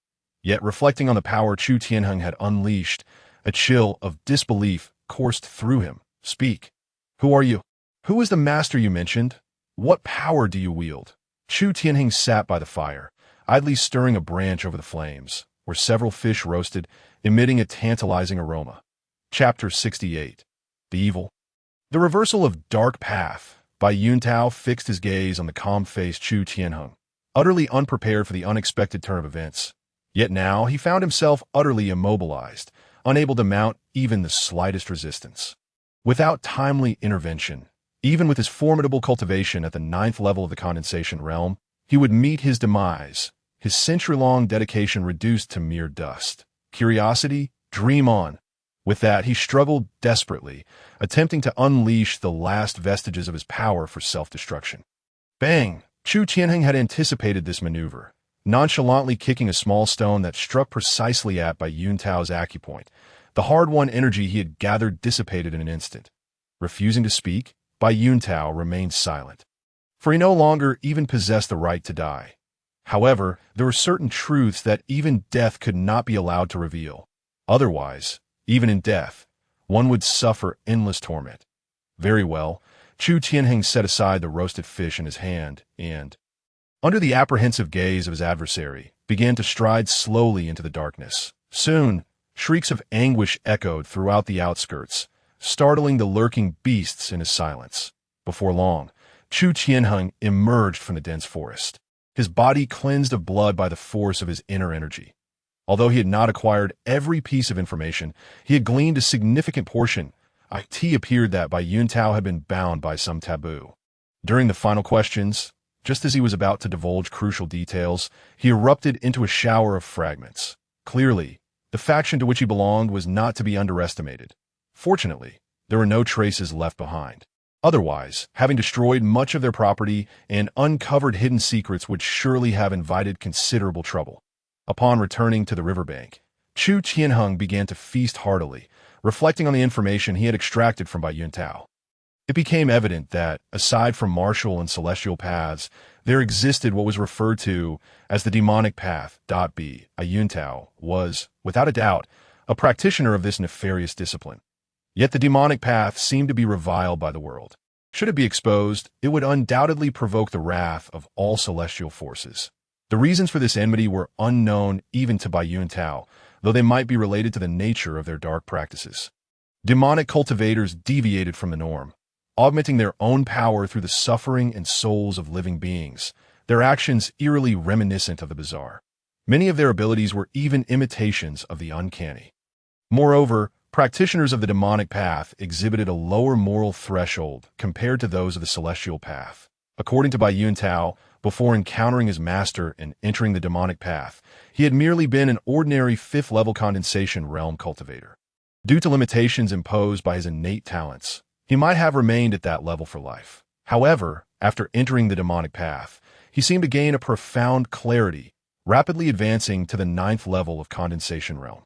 Yet, reflecting on the power Chu Tianheng had unleashed, a chill of disbelief coursed through him. Speak. Who are you? Who is the master you mentioned? What power do you wield? Chu Tianheng sat by the fire, idly stirring a branch over the flames, where several fish roasted, emitting a tantalizing aroma. Chapter 68. The Evil. The reversal of dark path. Bai Yuntao fixed his gaze on the calm-faced Chu Tianheng, utterly unprepared for the unexpected turn of events. Yet now he found himself utterly immobilized, unable to mount even the slightest resistance. Without timely intervention, even with his formidable cultivation at the 9th level of the condensation realm, he would meet his demise, his century-long dedication reduced to mere dust. Curiosity? Dream on. With that, he struggled desperately, attempting to unleash the last vestiges of his power for self-destruction. Bang! Chu Tianheng had anticipated this maneuver, nonchalantly kicking a small stone that struck precisely at Bai Yuntao's acupoint. The hard-won energy he had gathered dissipated in an instant. Refusing to speak, Bai Yuntao remained silent, for he no longer even possessed the right to die. However, there were certain truths that even death could not be allowed to reveal. Otherwise, even in death, one would suffer endless torment. Very well, Chu Tianheng set aside the roasted fish in his hand and, under the apprehensive gaze of his adversary, began to stride slowly into the darkness. Soon, shrieks of anguish echoed throughout the outskirts, startling the lurking beasts in his silence. Before long, Chu Tianheng emerged from the dense forest, his body cleansed of blood by the force of his inner energy. Although he had not acquired every piece of information, he had gleaned a significant portion. It appeared that Bai Yuntao had been bound by some taboo. During the final questions, just as he was about to divulge crucial details, he erupted into a shower of fragments. Clearly, the faction to which he belonged was not to be underestimated. Fortunately, there were no traces left behind. Otherwise, having destroyed much of their property and uncovered hidden secrets would surely have invited considerable trouble. Upon returning to the riverbank, Chu Tianheng began to feast heartily, reflecting on the information he had extracted from Bai Yuntao. It became evident that, aside from martial and celestial paths, there existed what was referred to as the demonic path. Bai Yuntao was, without a doubt, a practitioner of this nefarious discipline. Yet the demonic path seemed to be reviled by the world. Should it be exposed, it would undoubtedly provoke the wrath of all celestial forces. The reasons for this enmity were unknown even to Bai Yuntao, though they might be related to the nature of their dark practices. Demonic cultivators deviated from the norm, augmenting their own power through the suffering and souls of living beings, their actions eerily reminiscent of the bizarre. Many of their abilities were even imitations of the uncanny. Moreover, practitioners of the demonic path exhibited a lower moral threshold compared to those of the celestial path. According to Bai Yuntao, before encountering his master and entering the demonic path, he had merely been an ordinary 5th-level condensation realm cultivator. Due to limitations imposed by his innate talents, he might have remained at that level for life. However, after entering the demonic path, he seemed to gain a profound clarity, rapidly advancing to the 9th level of condensation realm.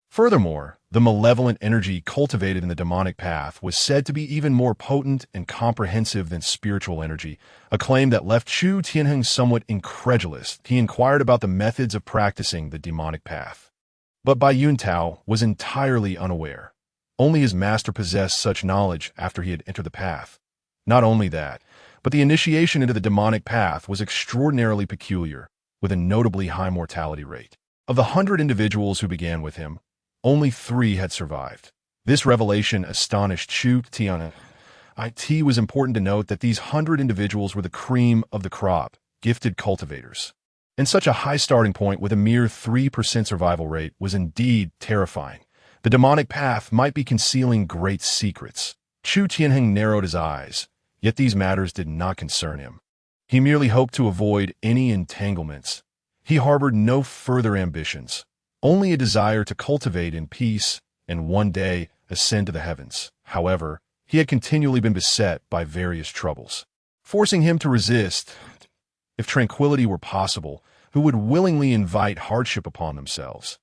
Furthermore, the malevolent energy cultivated in the demonic path was said to be even more potent and comprehensive than spiritual energy, a claim that left Chu Tianheng somewhat incredulous. He inquired about the methods of practicing the demonic path. But Bai Yuntao was entirely unaware. Only his master possessed such knowledge after he had entered the path. Not only that, but the initiation into the demonic path was extraordinarily peculiar, with a notably high mortality rate. Of the 100 individuals who began with him, only 3 had survived. This revelation astonished Chu Tianheng. It was important to note that these 100 individuals were the cream of the crop, gifted cultivators. And such a high starting point with a mere 3% survival rate was indeed terrifying. The demonic path might be concealing great secrets. Chu Tianheng narrowed his eyes, yet these matters did not concern him. He merely hoped to avoid any entanglements. He harbored no further ambitions, only a desire to cultivate in peace and one day ascend to the heavens. However, he had continually been beset by various troubles, forcing him to resist. If tranquility were possible, who would willingly invite hardship upon themselves?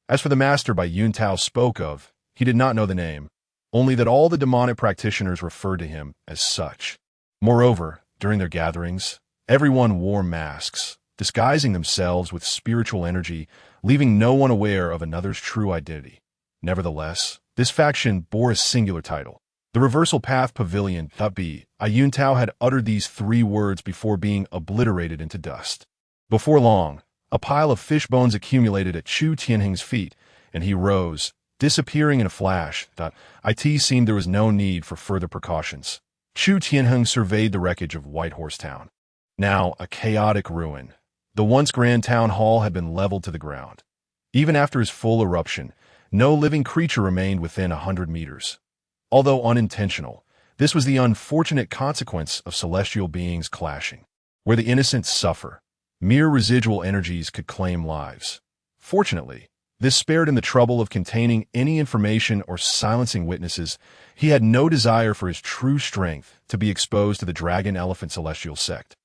As for the master Bai Yuntao spoke of, he did not know the name, only that all the demonic practitioners referred to him as such. Moreover, during their gatherings, everyone wore masks, disguising themselves with spiritual energy, leaving no one aware of another's true identity. Nevertheless, this faction bore a singular title. The Reversal Path Pavilion. Bai Yuntao had uttered these 3 words before being obliterated into dust. Before long, a pile of fish bones accumulated at Chu Tianheng's feet, and he rose, disappearing in a flash. It seemed there was no need for further precautions. Chu Tianheng surveyed the wreckage of Whitehorse Town. Now a chaotic ruin. The once grand town hall had been leveled to the ground. Even after his full eruption, no living creature remained within 100 meters. Although unintentional, this was the unfortunate consequence of celestial beings clashing. Where the innocent suffer, mere residual energies could claim lives. Fortunately, this spared him the trouble of containing any information or silencing witnesses. He had no desire for his true strength to be exposed to the dragon-elephant celestial sect.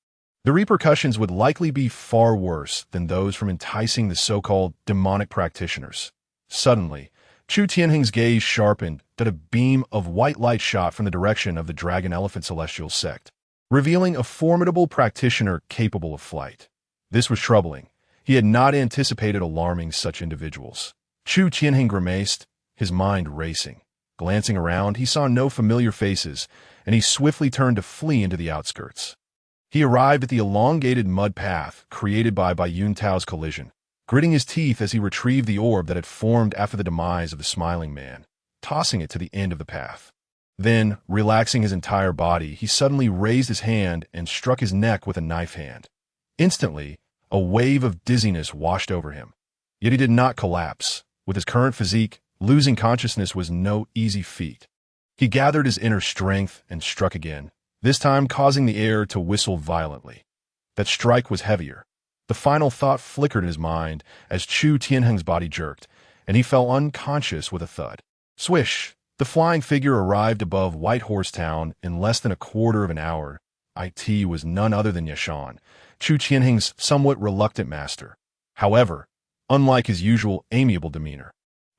The repercussions would likely be far worse than those from enticing the so-called demonic practitioners. Suddenly, Chu Tianheng's gaze sharpened that a beam of white light shot from the direction of the dragon-elephant celestial sect, revealing a formidable practitioner capable of flight. This was troubling. He had not anticipated alarming such individuals. Chu Tianheng grimaced, his mind racing. Glancing around, he saw no familiar faces, and he swiftly turned to flee into the outskirts. He arrived at the elongated mud path created by Bai Yuntao's collision, gritting his teeth as he retrieved the orb that had formed after the demise of the smiling man, tossing it to the end of the path. Then, relaxing his entire body, he suddenly raised his hand and struck his neck with a knife hand. Instantly, a wave of dizziness washed over him. Yet he did not collapse. With his current physique, losing consciousness was no easy feat. He gathered his inner strength and struck again, this time causing the air to whistle violently. That strike was heavier. The final thought flickered in his mind as Chu Tianheng's body jerked, and he fell unconscious with a thud. Swish! The flying figure arrived above Whitehorse Town in less than a quarter of an hour. It was none other than Yashan, Chu Tianheng's somewhat reluctant master. However, unlike his usual amiable demeanor,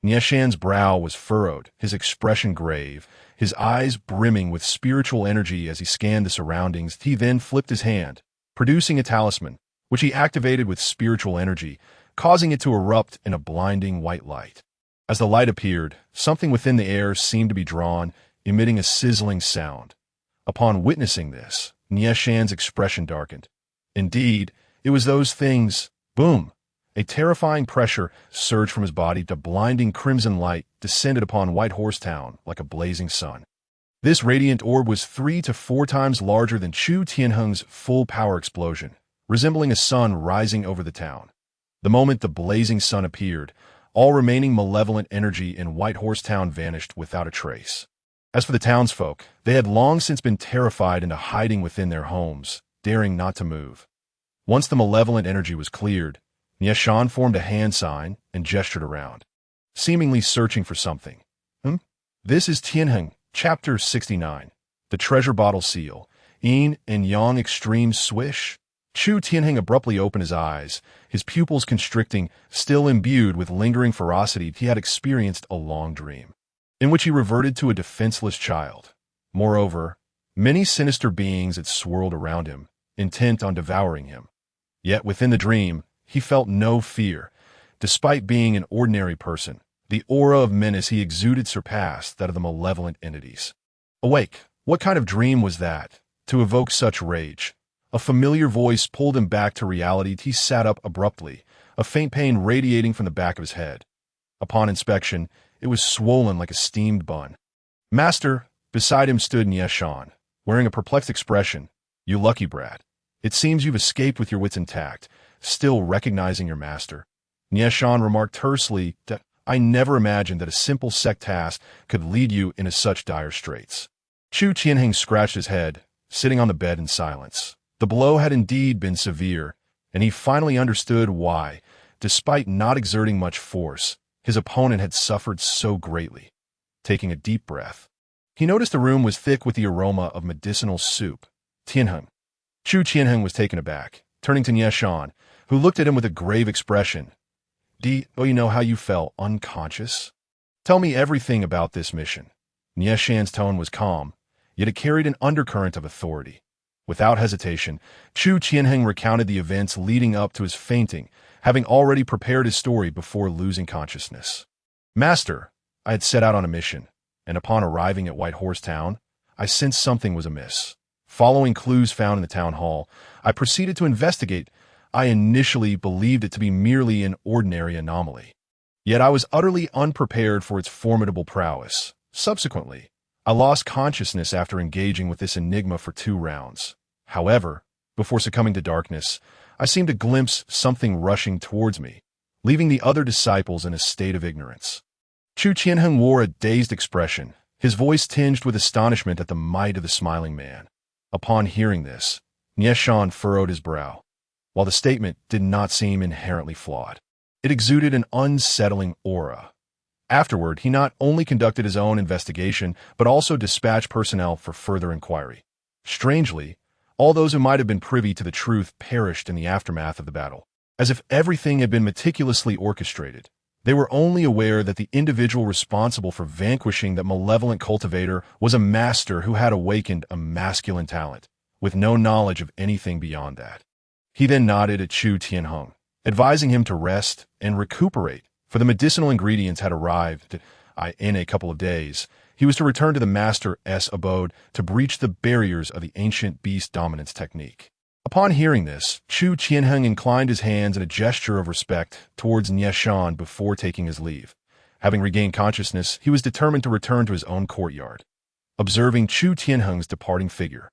Yashan's brow was furrowed, his expression grave, his eyes brimming with spiritual energy as he scanned the surroundings. He then flipped his hand, producing a talisman, which he activated with spiritual energy, causing it to erupt in a blinding white light. As the light appeared, something within the air seemed to be drawn, emitting a sizzling sound. Upon witnessing this, Yashan's expression darkened. Indeed, it was those things. Boom! A terrifying pressure surged from his body. The blinding crimson light descended upon Whitehorse Town like a blazing sun. This radiant orb was 3 to 4 times larger than Chu Tianheng's full power explosion, resembling a sun rising over the town. The moment the blazing sun appeared, all remaining malevolent energy in Whitehorse Town vanished without a trace. As for the townsfolk, they had long since been terrified into hiding within their homes, daring not to move. Once the malevolent energy was cleared, Yashan formed a hand sign and gestured around, seemingly searching for something. This is Tianheng, Chapter 69, The Treasure Bottle Seal, Yin and Yang Extreme Swish. Chu Tianheng abruptly opened his eyes, his pupils constricting, still imbued with lingering ferocity. He had experienced a long dream, in which he reverted to a defenseless child. Moreover, many sinister beings had swirled around him, intent on devouring him. Yet within the dream, he felt no fear. Despite being an ordinary person, the aura of menace he exuded surpassed that of the malevolent entities. Awake! What kind of dream was that? to evoke such rage. A familiar voice pulled him back to reality. He sat up abruptly, a faint pain radiating from the back of his head. Upon inspection, it was swollen like a steamed bun. Master, beside him stood Nieshan, wearing a perplexed expression. You lucky brat. It seems you've escaped with your wits intact, still recognizing your master. Nieshan remarked tersely that I never imagined that a simple sect task could lead you into such dire straits. Chu Tianheng scratched his head, sitting on the bed in silence. The blow had indeed been severe, and he finally understood why, despite not exerting much force, his opponent had suffered so greatly. Taking a deep breath, he noticed the room was thick with the aroma of medicinal soup. Tianheng. Chu Tianheng was taken aback, turning to Nieshan, who looked at him with a grave expression. Do you know how you fell unconscious? Tell me everything about this mission. Nieshan's tone was calm, yet it carried an undercurrent of authority. Without hesitation, Chu Tianheng recounted the events leading up to his fainting, having already prepared his story before losing consciousness. Master, I had set out on a mission, and upon arriving at White Horse Town, I sensed something was amiss. Following clues found in the town hall, I proceeded to investigate. I initially believed it to be merely an ordinary anomaly. Yet I was utterly unprepared for its formidable prowess. Subsequently, I lost consciousness after engaging with this enigma for 2 rounds. However, before succumbing to darkness, I seemed to glimpse something rushing towards me, leaving the other disciples in a state of ignorance. Chu Tianheng wore a dazed expression, his voice tinged with astonishment at the might of the smiling man. Upon hearing this, Nieshan furrowed his brow. While the statement did not seem inherently flawed, it exuded an unsettling aura. Afterward, he not only conducted his own investigation, but also dispatched personnel for further inquiry. Strangely, all those who might have been privy to the truth perished in the aftermath of the battle, as if everything had been meticulously orchestrated. They were only aware that the individual responsible for vanquishing that malevolent cultivator was a master who had awakened a masculine talent, with no knowledge of anything beyond that. He then nodded at Chu Tianheng, advising him to rest and recuperate, for the medicinal ingredients had arrived in a couple of days. He was to return to the master's abode to breach the barriers of the ancient beast dominance technique. Upon hearing this, Chu Tianheng inclined his hands in a gesture of respect towards Nieshan before taking his leave. Having regained consciousness, he was determined to return to his own courtyard. Observing Chu Tianheng's departing figure,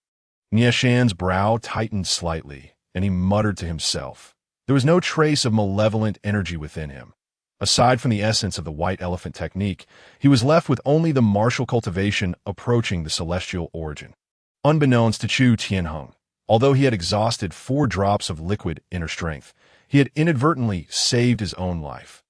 Nieshan's brow tightened slightly, and he muttered to himself. There was no trace of malevolent energy within him. Aside from the essence of the white elephant technique, he was left with only the martial cultivation approaching the celestial origin. Unbeknownst to Chu Tianheng, although he had exhausted 4 drops of liquid inner strength, he had inadvertently saved his own life.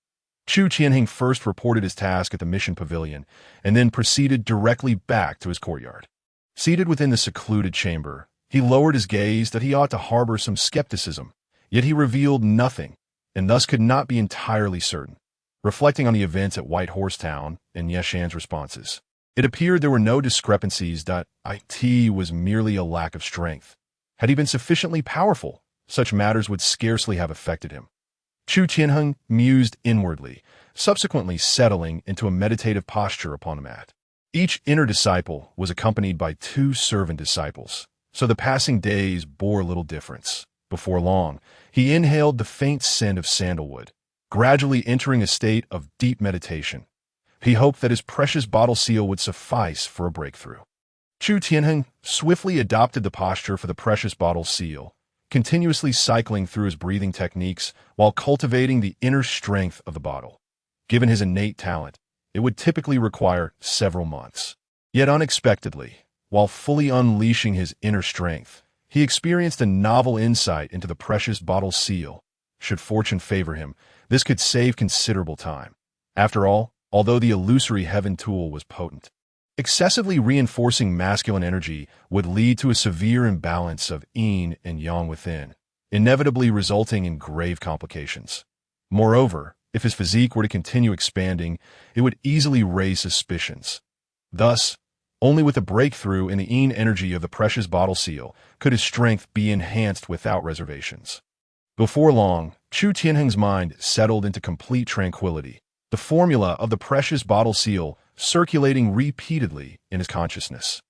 Chu Tianheng first reported his task at the mission pavilion, and then proceeded directly back to his courtyard. Seated within the secluded chamber, he lowered his gaze that he ought to harbor some skepticism, yet he revealed nothing, and thus could not be entirely certain. Reflecting on the events at White Horse Town and Nieshan's responses, it appeared there were no discrepancies. It was merely a lack of strength. Had he been sufficiently powerful, such matters would scarcely have affected him. Chu Tianheng mused inwardly, subsequently settling into a meditative posture upon the mat. Each inner disciple was accompanied by 2 servant disciples, so the passing days bore little difference. Before long, he inhaled the faint scent of sandalwood, gradually entering a state of deep meditation. He hoped that his precious bottle seal would suffice for a breakthrough. Chu Tianheng swiftly adopted the posture for the precious bottle seal, continuously cycling through his breathing techniques while cultivating the inner strength of the bottle. Given his innate talent, it would typically require several months. Yet unexpectedly, while fully unleashing his inner strength, he experienced a novel insight into the precious bottle seal. Should fortune favor him, this could save considerable time. After all, although the illusory heaven tool was potent, excessively reinforcing masculine energy would lead to a severe imbalance of yin and yang within, inevitably resulting in grave complications. Moreover, if his physique were to continue expanding, it would easily raise suspicions. Thus, only with a breakthrough in the yin energy of the precious bottle seal could his strength be enhanced without reservations. Before long, Chu Tianheng's mind settled into complete tranquility, the formula of the precious bottle seal circulating repeatedly in his consciousness.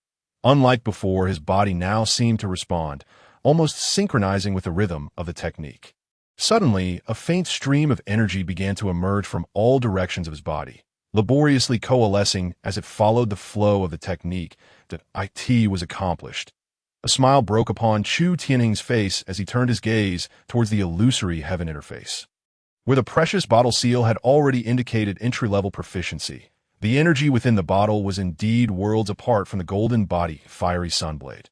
Unlike before, his body now seemed to respond, almost synchronizing with the rhythm of the technique. Suddenly, a faint stream of energy began to emerge from all directions of his body, laboriously coalescing as it followed the flow of the technique. The IT was accomplished. A smile broke upon Chu Tianheng's face as he turned his gaze towards the illusory heaven interface. Where the precious bottle seal had already indicated entry-level proficiency, the energy within the bottle was indeed worlds apart from the golden body fiery sunblade.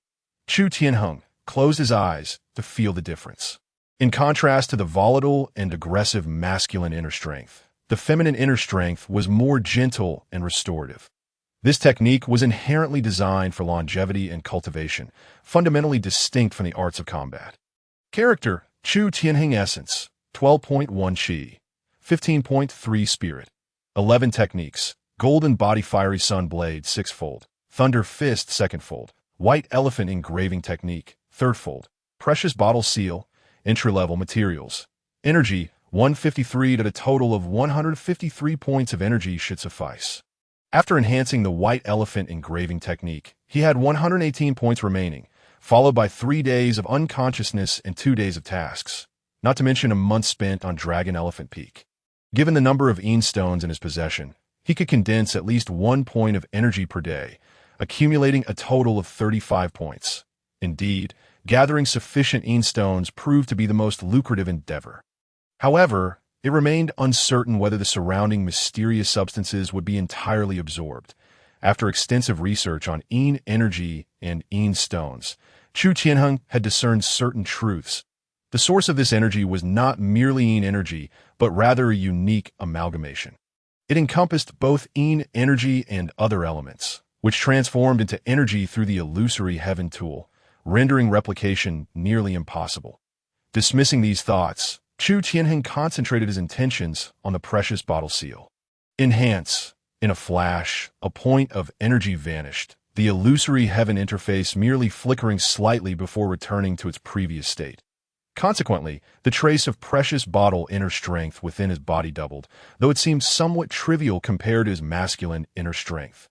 Chu Tianheng closed his eyes to feel the difference. In contrast to the volatile and aggressive masculine inner strength, the feminine inner strength was more gentle and restorative. This technique was inherently designed for longevity and cultivation, fundamentally distinct from the arts of combat. Character: Chu Tianheng Essence, 12.1 Qi, 15.3 Spirit, 11 Techniques, Golden Body Fiery Sun Blade, 6-fold, Thunder Fist, 2nd-fold, White Elephant Engraving Technique, 3rd-fold, Precious Bottle Seal, Entry-Level Materials. Energy, 153 to a total of 153 points of energy should suffice. After enhancing the White Elephant Engraving Technique, he had 118 points remaining, followed by 3 days of unconsciousness and 2 days of tasks, not to mention a month spent on Dragon Elephant Peak. Given the number of Een stones in his possession, he could condense at least 1 point of energy per day, accumulating a total of 35 points. Indeed, gathering sufficient Een stones proved to be the most lucrative endeavor. However, it remained uncertain whether the surrounding mysterious substances would be entirely absorbed. After extensive research on Een energy and Een stones, Chu Tianheng had discerned certain truths. The source of this energy was not merely Een energy, but rather a unique amalgamation. It encompassed both Een energy and other elements, which transformed into energy through the illusory heaven tool, rendering replication nearly impossible. Dismissing these thoughts, Chu Tianheng concentrated his intentions on the precious bottle seal. Enhance. In a flash, a point of energy vanished, the illusory heaven interface merely flickering slightly before returning to its previous state. Consequently, the trace of precious bottle inner strength within his body doubled, though it seemed somewhat trivial compared to his masculine inner strength.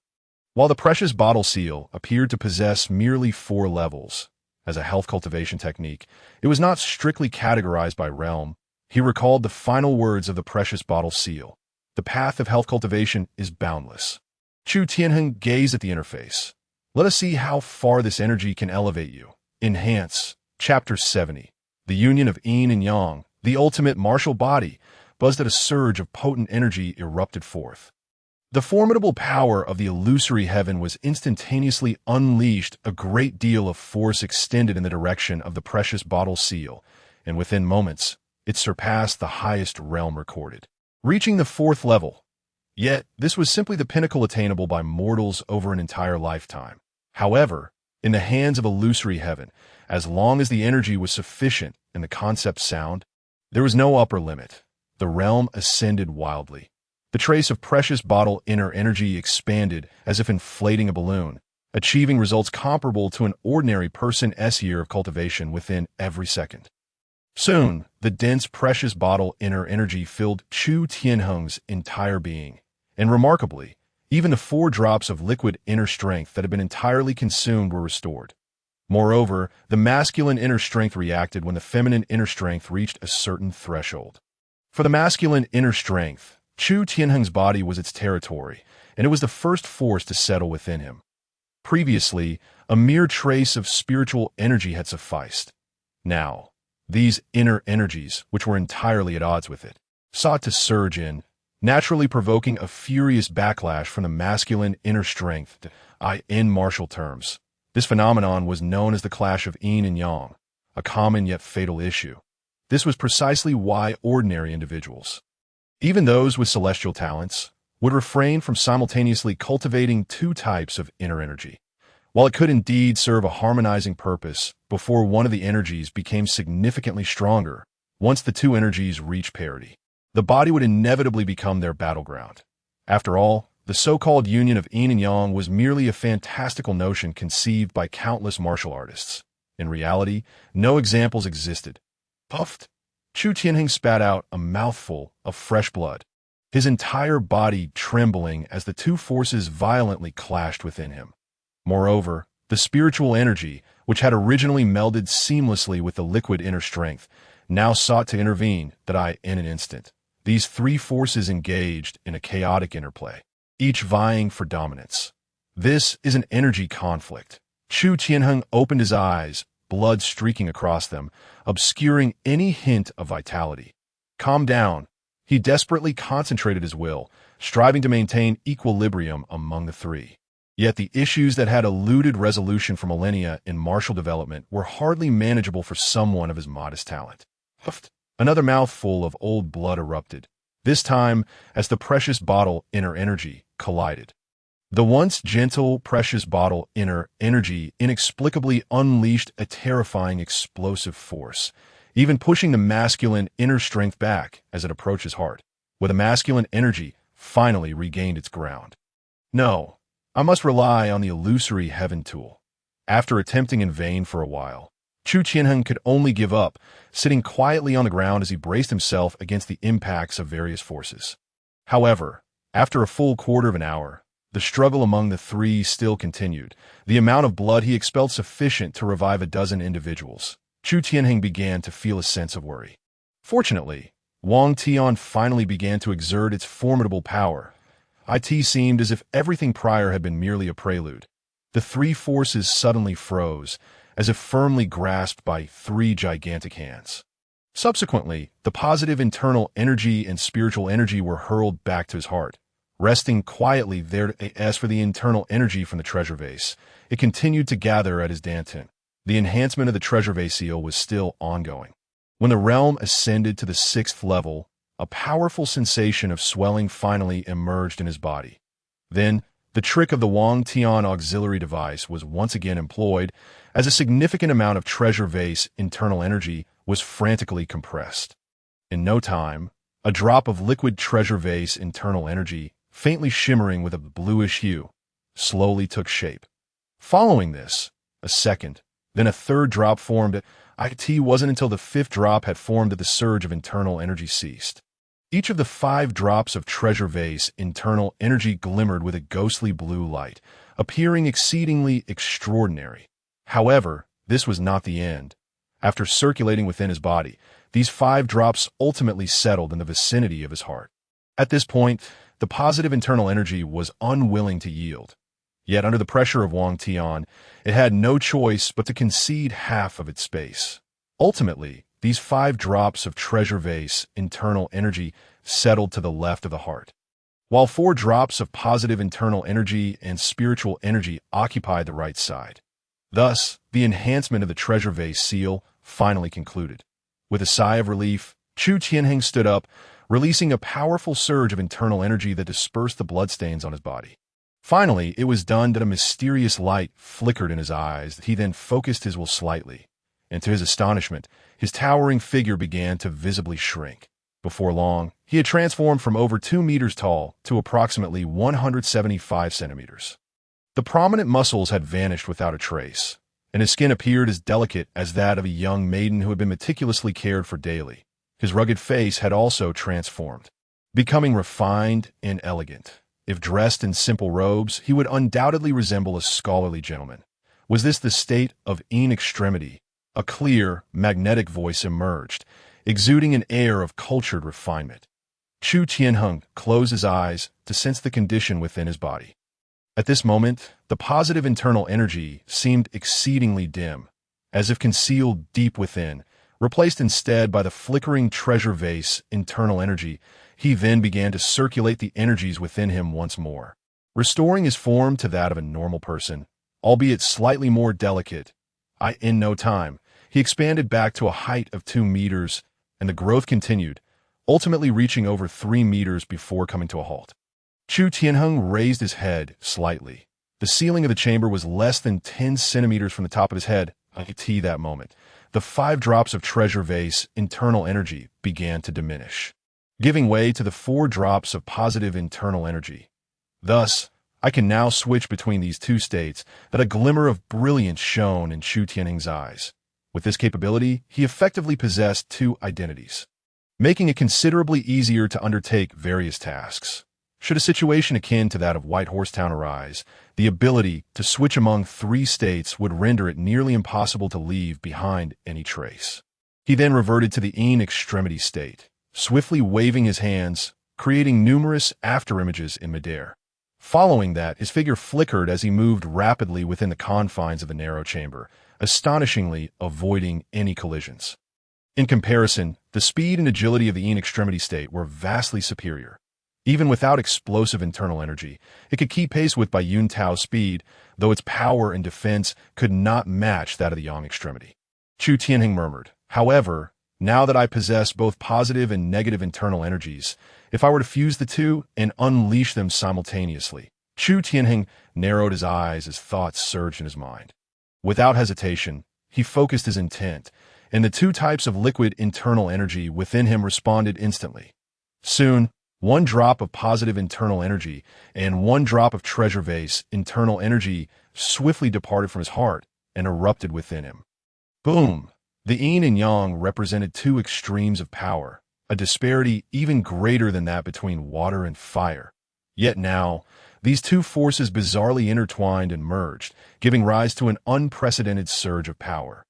While the precious bottle seal appeared to possess merely 4 levels, as a health cultivation technique, it was not strictly categorized by realm. He recalled the final words of the precious bottle seal. The path of health cultivation is boundless. Chu Tianheng gazed at the interface. Let us see how far this energy can elevate you. Enhance. Chapter 70. The union of Yin and Yang, the ultimate martial body, buzzed at a surge of potent energy erupted forth. The formidable power of the illusory heaven was instantaneously unleashed. A great deal of force extended in the direction of the precious bottle seal, and within moments, it surpassed the highest realm recorded, reaching the 4th level. Yet, this was simply the pinnacle attainable by mortals over an entire lifetime. However, in the hands of illusory heaven, as long as the energy was sufficient and the concept sound, there was no upper limit. The realm ascended wildly. The trace of precious bottle inner energy expanded as if inflating a balloon, achieving results comparable to an ordinary person's year of cultivation within every second. Soon, the dense precious bottle inner energy filled Chu Tianheng's entire being, and remarkably, even the 4 drops of liquid inner strength that had been entirely consumed were restored. Moreover, the masculine inner strength reacted when the feminine inner strength reached a certain threshold. For the masculine inner strength, Chu Tianheng's body was its territory, and it was the first force to settle within him. Previously, a mere trace of spiritual energy had sufficed. Now, these inner energies, which were entirely at odds with it, sought to surge in, naturally provoking a furious backlash from the masculine inner strength. In martial terms, this phenomenon was known as the clash of Yin and Yang, a common yet fatal issue. This was precisely why ordinary individuals, even those with celestial talents, would refrain from simultaneously cultivating 2 types of inner energy. While it could indeed serve a harmonizing purpose before one of the energies became significantly stronger, once the 2 energies reached parity, the body would inevitably become their battleground. After all, the so-called union of Yin and Yang was merely a fantastical notion conceived by countless martial artists. In reality, no examples existed. Puffed, Chu Tianheng spat out a mouthful of fresh blood, his entire body trembling as the 2 forces violently clashed within him. Moreover, The spiritual energy, which had originally melded seamlessly with the liquid inner strength, now sought to intervene, in an instant. These three forces engaged in a chaotic interplay, each vying for dominance. This is an energy conflict. Chu Tianheng opened his eyes, blood streaking across them, obscuring any hint of vitality. Calm down. He desperately concentrated his will, striving to maintain equilibrium among the three. Yet the issues that had eluded resolution for millennia in martial development were hardly manageable for someone of his modest talent. Another mouthful of old blood erupted, this time as the precious bottle inner energy collided. The once gentle, precious bottle inner energy inexplicably unleashed a terrifying explosive force, even pushing the masculine inner strength back as it approached his heart, where the masculine energy finally regained its ground. No, I must rely on the illusory heaven tool. After attempting in vain for a while, Chu Tianheng could only give up, sitting quietly on the ground as he braced himself against the impacts of various forces. However, after a full quarter of an hour, the struggle among the three still continued, the amount of blood he expelled sufficient to revive a dozen individuals. Chu Tianheng began to feel a sense of worry. Fortunately, Wangtian finally began to exert its formidable power. It seemed as if everything prior had been merely a prelude. The three forces suddenly froze, as if firmly grasped by three gigantic hands. Subsequently, the positive internal energy and spiritual energy were hurled back to his heart, resting quietly there. As for the internal energy from the treasure vase, it continued to gather at his dantian. The enhancement of the treasure vase seal was still ongoing. When the realm ascended to the 6th level, a powerful sensation of swelling finally emerged in his body. Then, the trick of the Wangtian auxiliary device was once again employed, as a significant amount of treasure vase internal energy was frantically compressed. In no time, a drop of liquid treasure vase internal energy, faintly shimmering with a bluish hue, slowly took shape. Following this, a second, then a third drop formed. It wasn't until the 5th drop had formed that the surge of internal energy ceased. Each of the 5 drops of treasure vase internal energy glimmered with a ghostly blue light, appearing exceedingly extraordinary. However, this was not the end. After circulating within his body, these 5 drops ultimately settled in the vicinity of his heart. At this point, the positive internal energy was unwilling to yield. Yet under the pressure of Wangtian, it had no choice but to concede half of its space. Ultimately, these 5 drops of treasure vase internal energy settled to the left of the heart, while 4 drops of positive internal energy and spiritual energy occupied the right side. Thus, the enhancement of the treasure vase seal finally concluded. With a sigh of relief, Chu Tianheng stood up, releasing a powerful surge of internal energy that dispersed the bloodstains on his body. Finally, it was done that a mysterious light flickered in his eyes. He then focused his will slightly, and to his astonishment, his towering figure began to visibly shrink. Before long, he had transformed from over 2 meters tall to approximately 175 centimeters. The prominent muscles had vanished without a trace, and his skin appeared as delicate as that of a young maiden who had been meticulously cared for daily. His rugged face had also transformed, becoming refined and elegant. If dressed in simple robes, he would undoubtedly resemble a scholarly gentleman. Was this the state of extremity? A clear, magnetic voice emerged, exuding an air of cultured refinement. Chu Tianheng closed his eyes to sense the condition within his body. At this moment, the positive internal energy seemed exceedingly dim, as if concealed deep within, replaced instead by the flickering treasure vase internal energy. He then began to circulate the energies within him once more, restoring his form to that of a normal person, albeit slightly more delicate. In no time, he expanded back to a height of 2 meters, and the growth continued, ultimately reaching over 3 meters before coming to a halt. Chu Tianheng raised his head slightly. The ceiling of the chamber was less than 10 centimeters from the top of his head. That moment, the 5 drops of treasure vase internal energy began to diminish, giving way to the 4 drops of positive internal energy. Thus, I can now switch between these 2 states. That a glimmer of brilliance shone in Chu Tianheng's eyes. With this capability, he effectively possessed 2 identities, making it considerably easier to undertake various tasks. Should a situation akin to that of White Horse Town arise, the ability to switch among three states would render it nearly impossible to leave behind any trace. He then reverted to the in extremity state, swiftly waving his hands, creating numerous afterimages in midair. Following that, his figure flickered as he moved rapidly within the confines of the narrow chamber, astonishingly avoiding any collisions. In comparison, the speed and agility of the in extremity state were vastly superior. Even without explosive internal energy, it could keep pace with Bai Yun Tao's speed, though its power and defense could not match that of the Yang extremity. Chu Tianheng murmured, "However, now that I possess both positive and negative internal energies, if I were to fuse the two and unleash them simultaneously." Chu Tianheng narrowed his eyes as thoughts surged in his mind. Without hesitation, he focused his intent, and the two types of liquid internal energy within him responded instantly. Soon, one drop of positive internal energy and one drop of treasure vase internal energy swiftly departed from his heart and erupted within him. Boom! The yin and yang represented two extremes of power, a disparity even greater than that between water and fire. Yet now, these two forces bizarrely intertwined and merged, giving rise to an unprecedented surge of power.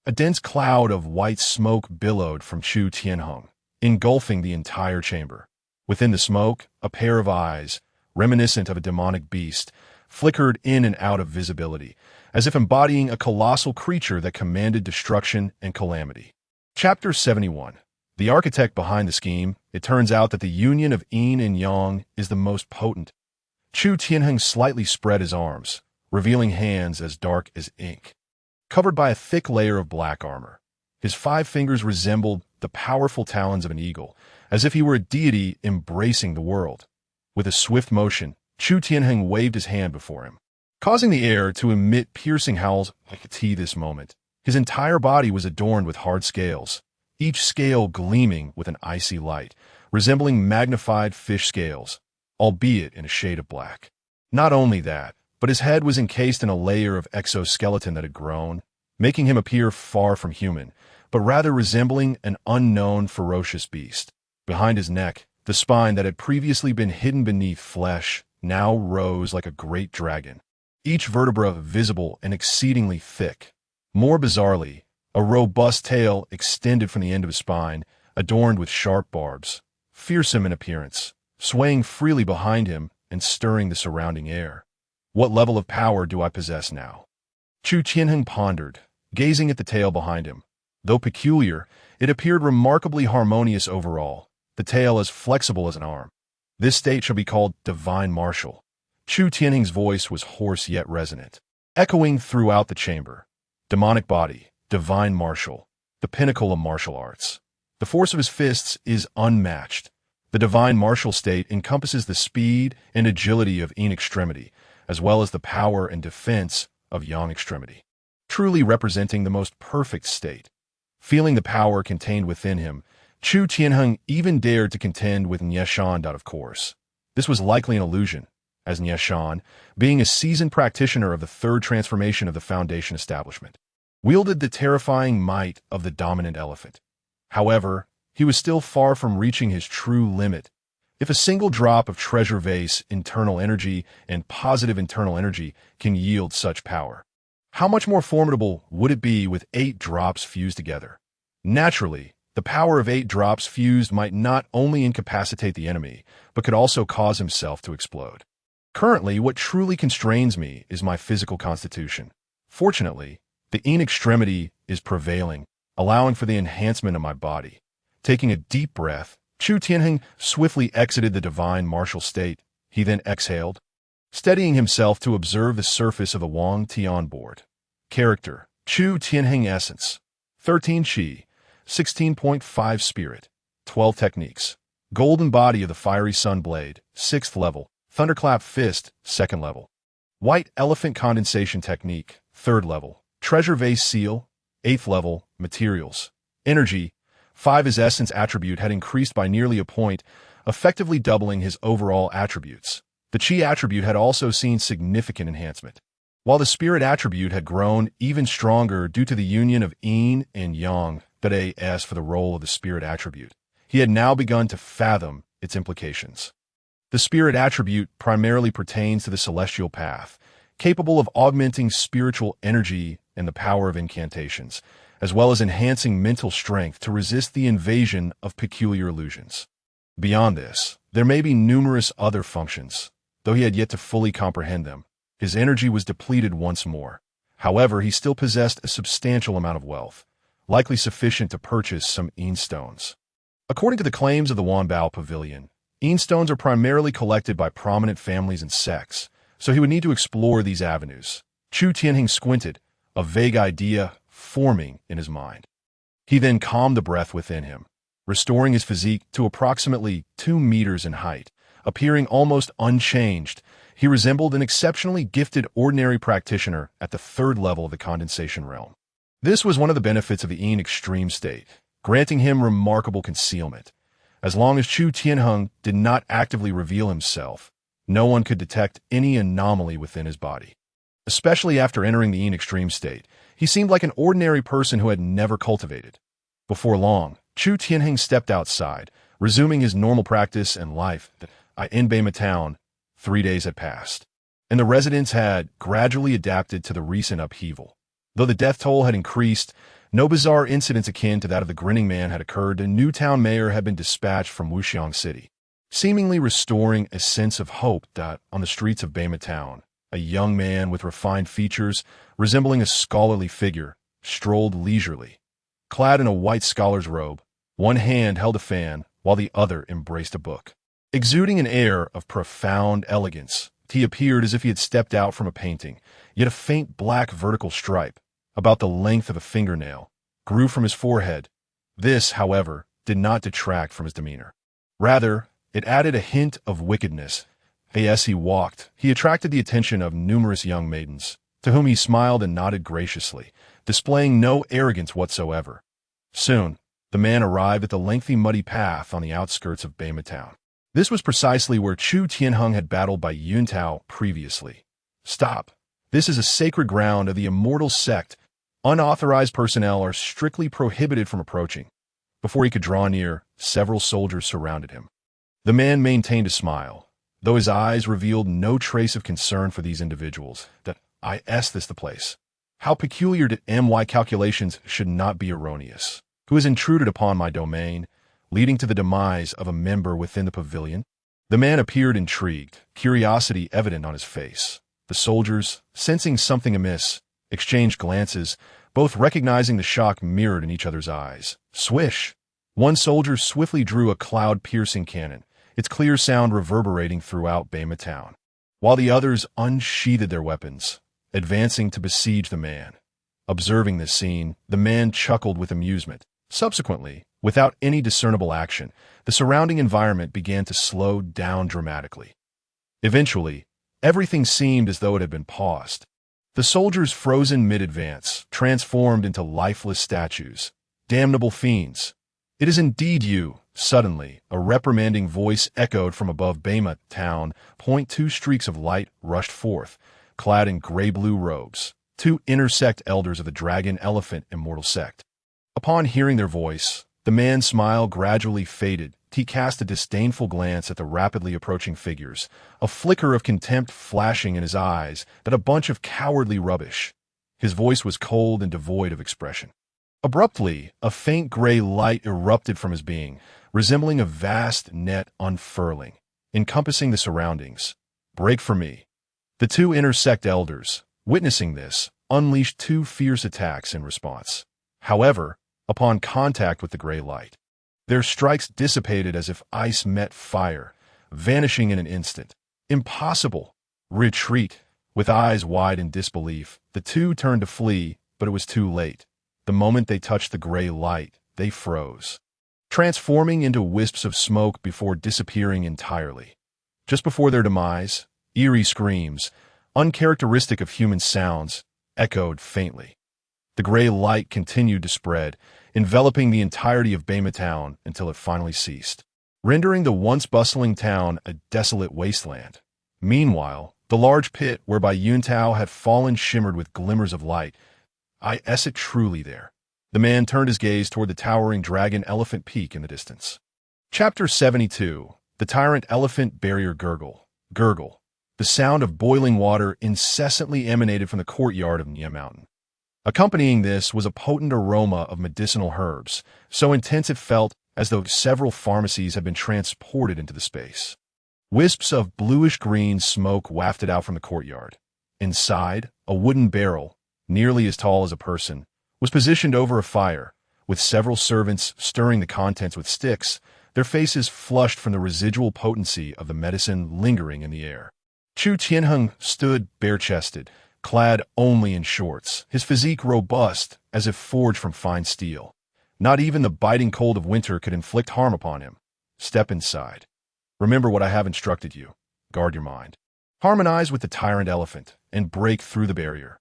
A dense cloud of white smoke billowed from Chu Tianheng, engulfing the entire chamber. Within the smoke, a pair of eyes, reminiscent of a demonic beast, flickered in and out of visibility, as if embodying a colossal creature that commanded destruction and calamity. Chapter 71. The architect behind the scheme, it turns out that the union of yin and yang is the most potent. Chu Tianheng slightly spread his arms, revealing hands as dark as ink. Covered by a thick layer of black armor, his 5 fingers resembled the powerful talons of an eagle, as if he were a deity embracing the world. With a swift motion, Chu Tianheng waved his hand before him, causing the air to emit piercing howls like a tea this moment. His entire body was adorned with hard scales, each scale gleaming with an icy light, resembling magnified fish scales, albeit in a shade of black. Not only that, but his head was encased in a layer of exoskeleton that had grown, making him appear far from human, but rather resembling an unknown ferocious beast. Behind his neck, the spine that had previously been hidden beneath flesh now rose like a great dragon, each vertebra visible and exceedingly thick. More bizarrely, a robust tail extended from the end of his spine, adorned with sharp barbs, fearsome in appearance, swaying freely behind him and stirring the surrounding air. What level of power do I possess now? Chu Tianheng pondered, gazing at the tail behind him. Though peculiar, it appeared remarkably harmonious overall, the tail as flexible as an arm. This state shall be called Divine Martial. Chu Tianheng's voice was hoarse yet resonant, echoing throughout the chamber. Demonic body, Divine Martial, the pinnacle of martial arts. The force of his fists is unmatched. The Divine Martial state encompasses the speed and agility of yin extremity, as well as the power and defense of yang extremity, truly representing the most perfect state. Feeling the power contained within him, Chu Tianheng even dared to contend with Nieshan. Of course, this was likely an illusion, as Nieshan, being a seasoned practitioner of the third transformation of the Foundation establishment, wielded the terrifying might of the dominant elephant. However, he was still far from reaching his true limit. If a single drop of treasure vase internal energy and positive internal energy can yield such power, how much more formidable would it be with 8 drops fused together? Naturally, the power of 8 drops fused might not only incapacitate the enemy, but could also cause himself to explode. Currently, what truly constrains me is my physical constitution. Fortunately, the yin extremity is prevailing, allowing for the enhancement of my body. Taking a deep breath, Chu Tianheng swiftly exited the divine martial state. He then exhaled, steadying himself to observe the surface of the Wangtian board. Character: Chu Tianheng Essence, 13 Qi, 16.5 Spirit, 12 Techniques. Golden Body of the Fiery Sun Blade, 6th level. Thunderclap Fist, 2nd level. White Elephant Condensation Technique, 3rd level. Treasure Vase Seal, 8th level. Materials. Energy: 5. His essence attribute had increased by nearly a point, effectively doubling his overall attributes. The Qi attribute had also seen significant enhancement, while the Spirit attribute had grown even stronger due to the union of yin and yang. As for the role of the Spirit attribute, he had now begun to fathom its implications. The spirit attribute primarily pertains to the celestial path, capable of augmenting spiritual energy and the power of incantations, as well as enhancing mental strength to resist the invasion of peculiar illusions. Beyond this, there may be numerous other functions. Though he had yet to fully comprehend them, his energy was depleted once more. However, he still possessed a substantial amount of wealth, likely sufficient to purchase some Een stones. According to the claims of the Wanbao Pavilion, Een stones are primarily collected by prominent families and sects, so he would need to explore these avenues. Chu Tianheng squinted, a vague idea forming in his mind. He then calmed the breath within him, restoring his physique to approximately 2 meters in height. Appearing almost unchanged, he resembled an exceptionally gifted ordinary practitioner at the 3rd level of the condensation realm. This was one of the benefits of the Een extreme state, granting him remarkable concealment. As long as Chu Tianheng did not actively reveal himself, no one could detect any anomaly within his body. Especially after entering the Een extreme state, he seemed like an ordinary person who had never cultivated. Before long, Chu Tianheng stepped outside, resuming his normal practice and life. In Beima town, 3 days had passed, and the residents had gradually adapted to the recent upheaval. Though the death toll had increased, no bizarre incidents akin to that of the Grinning Man had occurred. A new town mayor had been dispatched from Wuxiang City, seemingly restoring a sense of hope. On the streets of Beima town, a young man with refined features, resembling a scholarly figure, strolled leisurely. Clad in a white scholar's robe, one hand held a fan while the other embraced a book. Exuding an air of profound elegance, he appeared as if he had stepped out from a painting, yet a faint black vertical stripe, about the length of a fingernail, grew from his forehead. This, however, did not detract from his demeanor. Rather, it added a hint of wickedness. As he walked, he attracted the attention of numerous young maidens, to whom he smiled and nodded graciously, displaying no arrogance whatsoever. Soon, the man arrived at the lengthy muddy path on the outskirts of Beima town. This was precisely where Chu Tianheng had battled by Yuntao previously. Stop. This is a sacred ground of the immortal sect. Unauthorized personnel are strictly prohibited from approaching. Before he could draw near, several soldiers surrounded him. The man maintained a smile, though his eyes revealed no trace of concern for these individuals. This the place. How peculiar that my calculations should not be erroneous. Who has intruded upon my domain, leading to the demise of a member within the pavilion? The man appeared intrigued, curiosity evident on his face. The soldiers, sensing something amiss, exchanged glances, both recognizing the shock mirrored in each other's eyes. Swish! One soldier swiftly drew a cloud-piercing cannon, its clear sound reverberating throughout Beima town, while the others unsheathed their weapons, advancing to besiege the man. Observing this scene, the man chuckled with amusement. Subsequently, without any discernible action, the surrounding environment began to slow down dramatically. Eventually, everything seemed as though it had been paused. The soldiers frozen mid-advance, transformed into lifeless statues. Damnable fiends! It is indeed you! Suddenly, a reprimanding voice echoed from above Beima town. 2 streaks of light rushed forth, clad in gray-blue robes, 2 intersect elders of the Dragon Elephant Immortal Sect. Upon hearing their voice, the man's smile gradually faded. He cast a disdainful glance at the rapidly approaching figures, a flicker of contempt flashing in his eyes. That a bunch of cowardly rubbish. His voice was cold and devoid of expression. Abruptly, a faint gray light erupted from his being, resembling a vast net unfurling, encompassing the surroundings. Break for me. The 2 intersect elders, witnessing this, unleashed 2 fierce attacks in response. However, upon contact with the gray light, their strikes dissipated as if ice met fire, vanishing in an instant. Impossible! Retreat! With eyes wide in disbelief, the 2 turned to flee, but it was too late. The moment they touched the gray light, they froze, transforming into wisps of smoke before disappearing entirely. Just before their demise, eerie screams, uncharacteristic of human sounds, echoed faintly. The gray light continued to spread, enveloping the entirety of Beima town until it finally ceased, rendering the once bustling town a desolate wasteland. Meanwhile, the large pit whereby Yuntao had fallen shimmered with glimmers of light. Is it truly there? The man turned his gaze toward the towering Dragon Elephant Peak in the distance. Chapter 72. The tyrant elephant barrier gurgle, gurgle. The sound of boiling water incessantly emanated from the courtyard of Nia Mountain. Accompanying this was a potent aroma of medicinal herbs, so intense it felt as though several pharmacies had been transported into the space. Wisps of bluish-green smoke wafted out from the courtyard. Inside, a wooden barrel, nearly as tall as a person, was positioned over a fire, with several servants stirring the contents with sticks, their faces flushed from the residual potency of the medicine lingering in the air. Chu Tianheng stood bare-chested, clad only in shorts, his physique robust as if forged from fine steel. Not even the biting cold of winter could inflict harm upon him. Step inside. Remember what I have instructed you. Guard your mind. Harmonize with the tyrant elephant and break through the barrier.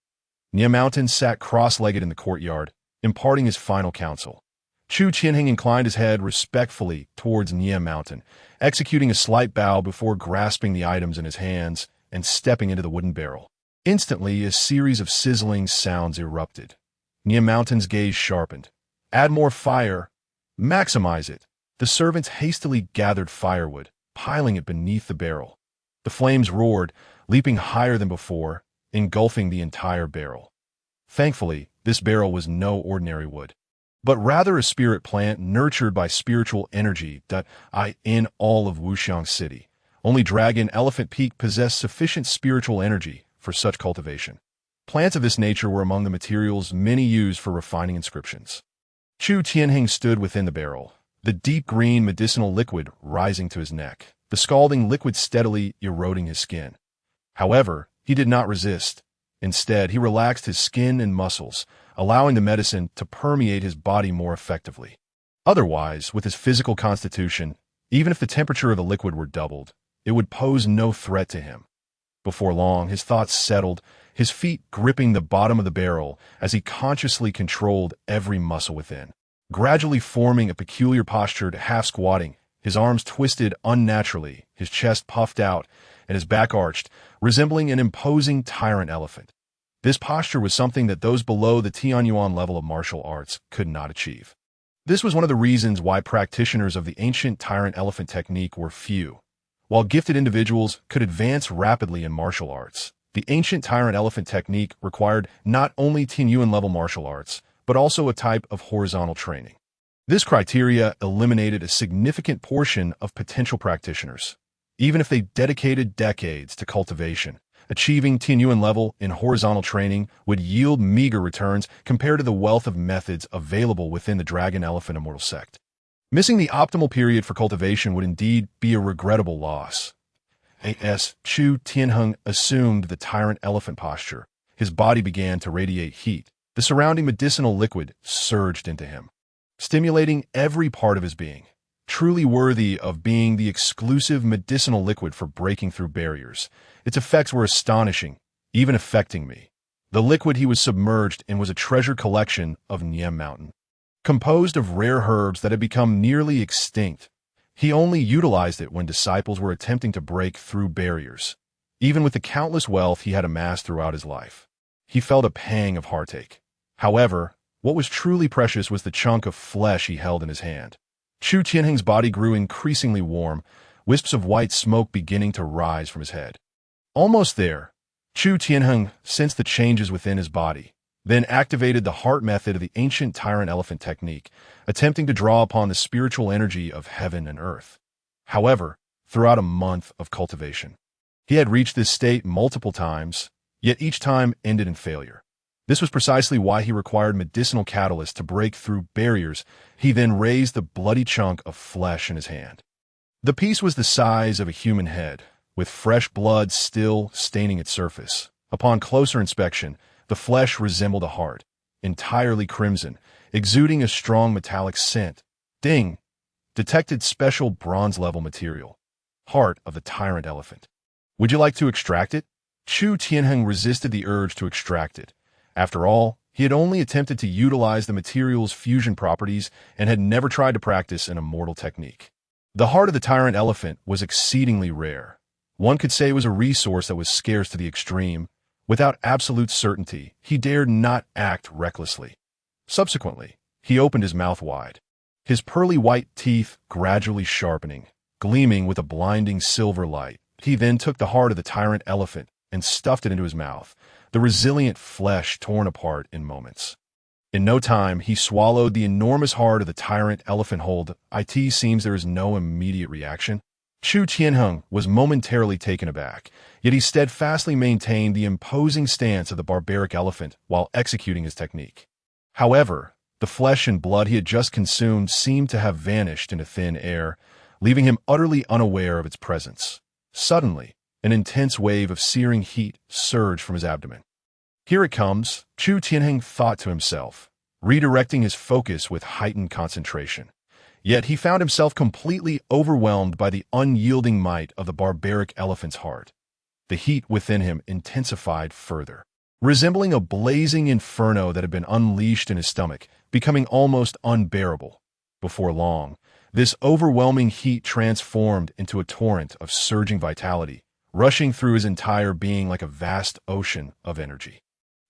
Nia Mountain sat cross-legged in the courtyard, imparting his final counsel. Chu Tianheng inclined his head respectfully towards Nia Mountain, executing a slight bow before grasping the items in his hands and stepping into the wooden barrel. Instantly, a series of sizzling sounds erupted. Nia Mountain's gaze sharpened. Add more fire. Maximize it. The servants hastily gathered firewood, piling it beneath the barrel. The flames roared, leaping higher than before, engulfing the entire barrel. Thankfully, this barrel was no ordinary wood, but rather a spirit plant nurtured by spiritual energy that in all of Wuxiang City. Only Dragon Elephant Peak possessed sufficient spiritual energy for such cultivation. Plants of this nature were among the materials many used for refining inscriptions. Chu Tianheng stood within the barrel, the deep green medicinal liquid rising to his neck, the scalding liquid steadily eroding his skin. However, he did not resist. Instead, he relaxed his skin and muscles, allowing the medicine to permeate his body more effectively. Otherwise, with his physical constitution, even if the temperature of the liquid were doubled, it would pose no threat to him. Before long, his thoughts settled, his feet gripping the bottom of the barrel as he consciously controlled every muscle within. Gradually forming a peculiar posture to half-squatting, his arms twisted unnaturally, his chest puffed out, and his back arched, resembling an imposing tyrant elephant. This posture was something that those below the Tianyuan level of martial arts could not achieve. This was one of the reasons why practitioners of the ancient tyrant elephant technique were few. While gifted individuals could advance rapidly in martial arts, the ancient tyrant elephant technique required not only Tianyuan level martial arts, but also a type of horizontal training. This criteria eliminated a significant portion of potential practitioners. Even if they dedicated decades to cultivation, achieving Tianyuan level in horizontal training would yield meager returns compared to the wealth of methods available within the Dragon Elephant Immortal sect. Missing the optimal period for cultivation would indeed be a regrettable loss. As Chu Tianheng assumed the tyrant elephant posture, his body began to radiate heat. The surrounding medicinal liquid surged into him, stimulating every part of his being. Truly worthy of being the exclusive medicinal liquid for breaking through barriers, its effects were astonishing, even affecting me. The liquid he was submerged in was a treasure collection of Nia Mountain. Composed of rare herbs that had become nearly extinct, he only utilized it when disciples were attempting to break through barriers. Even with the countless wealth he had amassed throughout his life, he felt a pang of heartache. However, what was truly precious was the chunk of flesh he held in his hand. Chu Tianheng's body grew increasingly warm, wisps of white smoke beginning to rise from his head. Almost there, Chu Tianheng sensed the changes within his body, then activated the heart method of the ancient tyrant elephant technique, attempting to draw upon the spiritual energy of heaven and earth. However, throughout a month of cultivation, he had reached this state multiple times, yet each time ended in failure. This was precisely why he required medicinal catalysts to break through barriers. He then raised the bloody chunk of flesh in his hand. The piece was the size of a human head, with fresh blood still staining its surface. Upon closer inspection, the flesh resembled a heart, entirely crimson, exuding a strong metallic scent. Ding! Detected special bronze-level material. Heart of the tyrant elephant. Would you like to extract it? Chu Tianheng resisted the urge to extract it. After all, he had only attempted to utilize the material's fusion properties and had never tried to practice an immortal technique. The heart of the tyrant elephant was exceedingly rare. One could say it was a resource that was scarce to the extreme. Without absolute certainty, he dared not act recklessly. Subsequently, he opened his mouth wide, his pearly white teeth gradually sharpening, gleaming with a blinding silver light. He then took the heart of the tyrant elephant and stuffed it into his mouth, the resilient flesh torn apart in moments. In no time, he swallowed the enormous heart of the tyrant elephant whole. It seems there is no immediate reaction. Chu Tianheng was momentarily taken aback, yet he steadfastly maintained the imposing stance of the barbaric elephant while executing his technique. However, the flesh and blood he had just consumed seemed to have vanished into thin air, leaving him utterly unaware of its presence. Suddenly, an intense wave of searing heat surged from his abdomen. Here it comes, Chu Tianheng thought to himself, redirecting his focus with heightened concentration. Yet he found himself completely overwhelmed by the unyielding might of the barbaric elephant's heart. The heat within him intensified further, resembling a blazing inferno that had been unleashed in his stomach, becoming almost unbearable. Before long, this overwhelming heat transformed into a torrent of surging vitality, rushing through his entire being like a vast ocean of energy.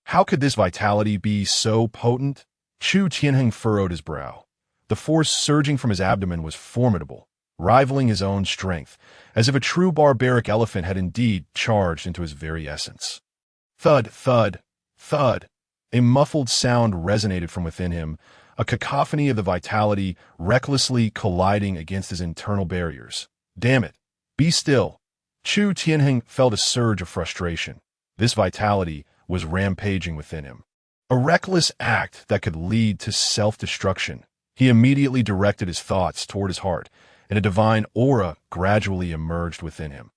How could this vitality be so potent? Chu Tianheng furrowed his brow. The force surging from his abdomen was formidable, rivaling his own strength, as if a true barbaric elephant had indeed charged into his very essence. Thud, thud, thud. A muffled sound resonated from within him, a cacophony of the vitality recklessly colliding against his internal barriers. Damn it! Be still! Chu Tianheng felt a surge of frustration. This vitality was rampaging within him. A reckless act that could lead to self-destruction. He immediately directed his thoughts toward his heart, and a divine aura gradually emerged within him.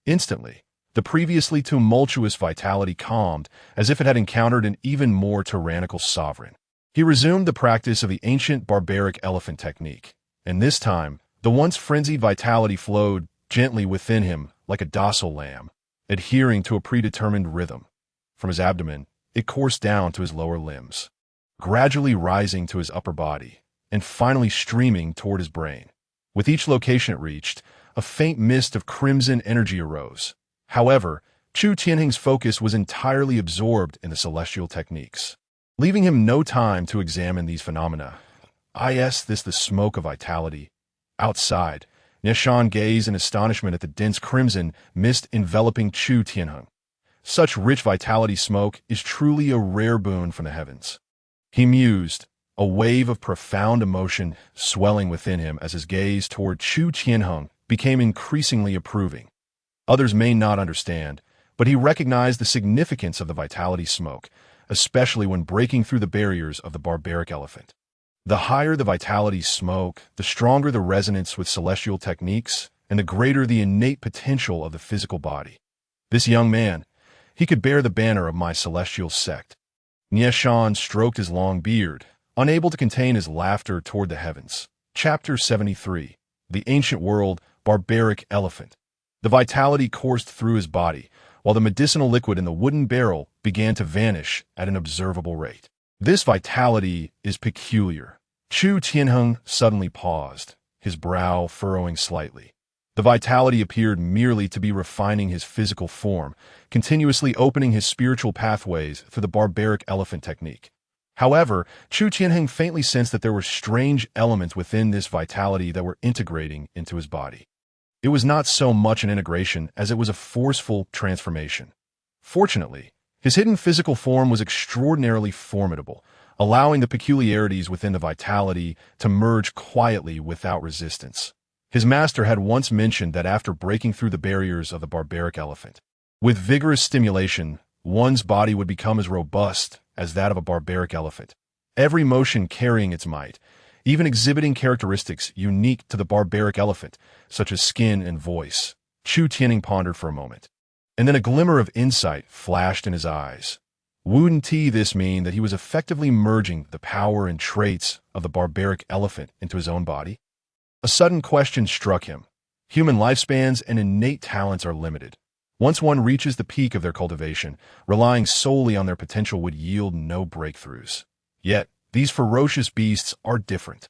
Instantly, the previously tumultuous vitality calmed, as if it had encountered an even more tyrannical sovereign. He resumed the practice of the ancient barbaric elephant technique, and this time, the once frenzied vitality flowed gently within him like a docile lamb, adhering to a predetermined rhythm. From his abdomen, it coursed down to his lower limbs, gradually rising to his upper body, and finally streaming toward his brain. With each location it reached, a faint mist of crimson energy arose. However, Chu Tianheng's focus was entirely absorbed in the celestial techniques, leaving him no time to examine these phenomena. The smoke of vitality. Outside, Niashan gazed in astonishment at the dense crimson mist enveloping Chu Tianheng. Such rich vitality smoke is truly a rare boon from the heavens. He mused, a wave of profound emotion swelling within him as his gaze toward Chu Tianheng became increasingly approving. Others may not understand, but he recognized the significance of the vitality smoke, especially when breaking through the barriers of the barbaric elephant. The higher the vitality smoke, the stronger the resonance with celestial techniques, and the greater the innate potential of the physical body. This young man, he could bear the banner of my celestial sect. Niashan stroked his long beard, unable to contain his laughter toward the heavens. Chapter 73. The Ancient World, Barbaric Elephant. The vitality coursed through his body, while the medicinal liquid in the wooden barrel began to vanish at an observable rate. This vitality is peculiar. Chu Tianheng suddenly paused, his brow furrowing slightly. The vitality appeared merely to be refining his physical form, continuously opening his spiritual pathways through the barbaric elephant technique. However, Chu Tianheng faintly sensed that there were strange elements within this vitality that were integrating into his body. It was not so much an integration as it was a forceful transformation. Fortunately, his hidden physical form was extraordinarily formidable, allowing the peculiarities within the vitality to merge quietly without resistance. His master had once mentioned that after breaking through the barriers of the barbaric elephant, with vigorous stimulation, one's body would become as robust as that of a barbaric elephant, every motion carrying its might, even exhibiting characteristics unique to the barbaric elephant, such as skin and voice. Chu Tianheng pondered for a moment, and then a glimmer of insight flashed in his eyes. Wouldn't this mean that he was effectively merging the power and traits of the barbaric elephant into his own body? A sudden question struck him. Human lifespans and innate talents are limited. Once one reaches the peak of their cultivation, relying solely on their potential would yield no breakthroughs. Yet, these ferocious beasts are different.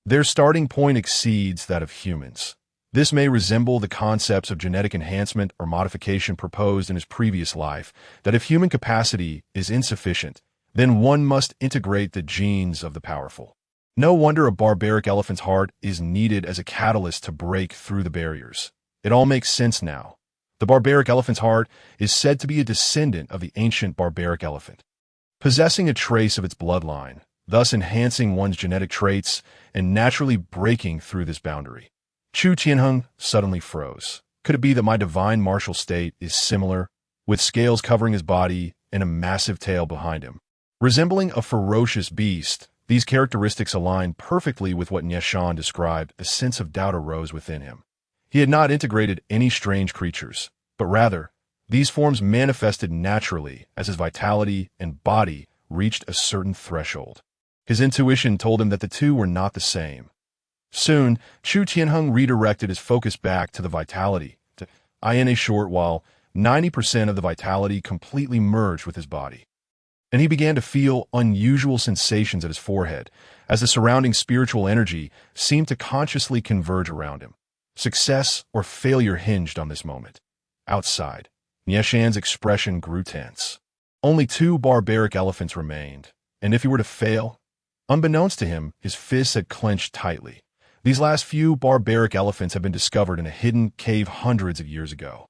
Their starting point exceeds that of humans. This may resemble the concepts of genetic enhancement or modification proposed in his previous life, that if human capacity is insufficient, then one must integrate the genes of the powerful. No wonder a barbaric elephant's heart is needed as a catalyst to break through the barriers. It all makes sense now. The barbaric elephant's heart is said to be a descendant of the ancient barbaric elephant, possessing a trace of its bloodline, thus enhancing one's genetic traits and naturally breaking through this boundary. Chu Tianheng suddenly froze. Could it be that my divine martial state is similar, with scales covering his body and a massive tail behind him? Resembling a ferocious beast, these characteristics align perfectly with what Nieshan described. A sense of doubt arose within him. He had not integrated any strange creatures, but rather, these forms manifested naturally as his vitality and body reached a certain threshold. His intuition told him that the two were not the same. Soon, Chu Tianheng redirected his focus back to the vitality. In a short while, 90% of the vitality completely merged with his body. And he began to feel unusual sensations at his forehead, as the surrounding spiritual energy seemed to consciously converge around him. Success or failure hinged on this moment. Outside, Nieshan's expression grew tense. Only 2 barbaric elephants remained, and if he were to fail, unbeknownst to him, his fists had clenched tightly. These last few barbaric elephants had been discovered in a hidden cave hundreds of years ago.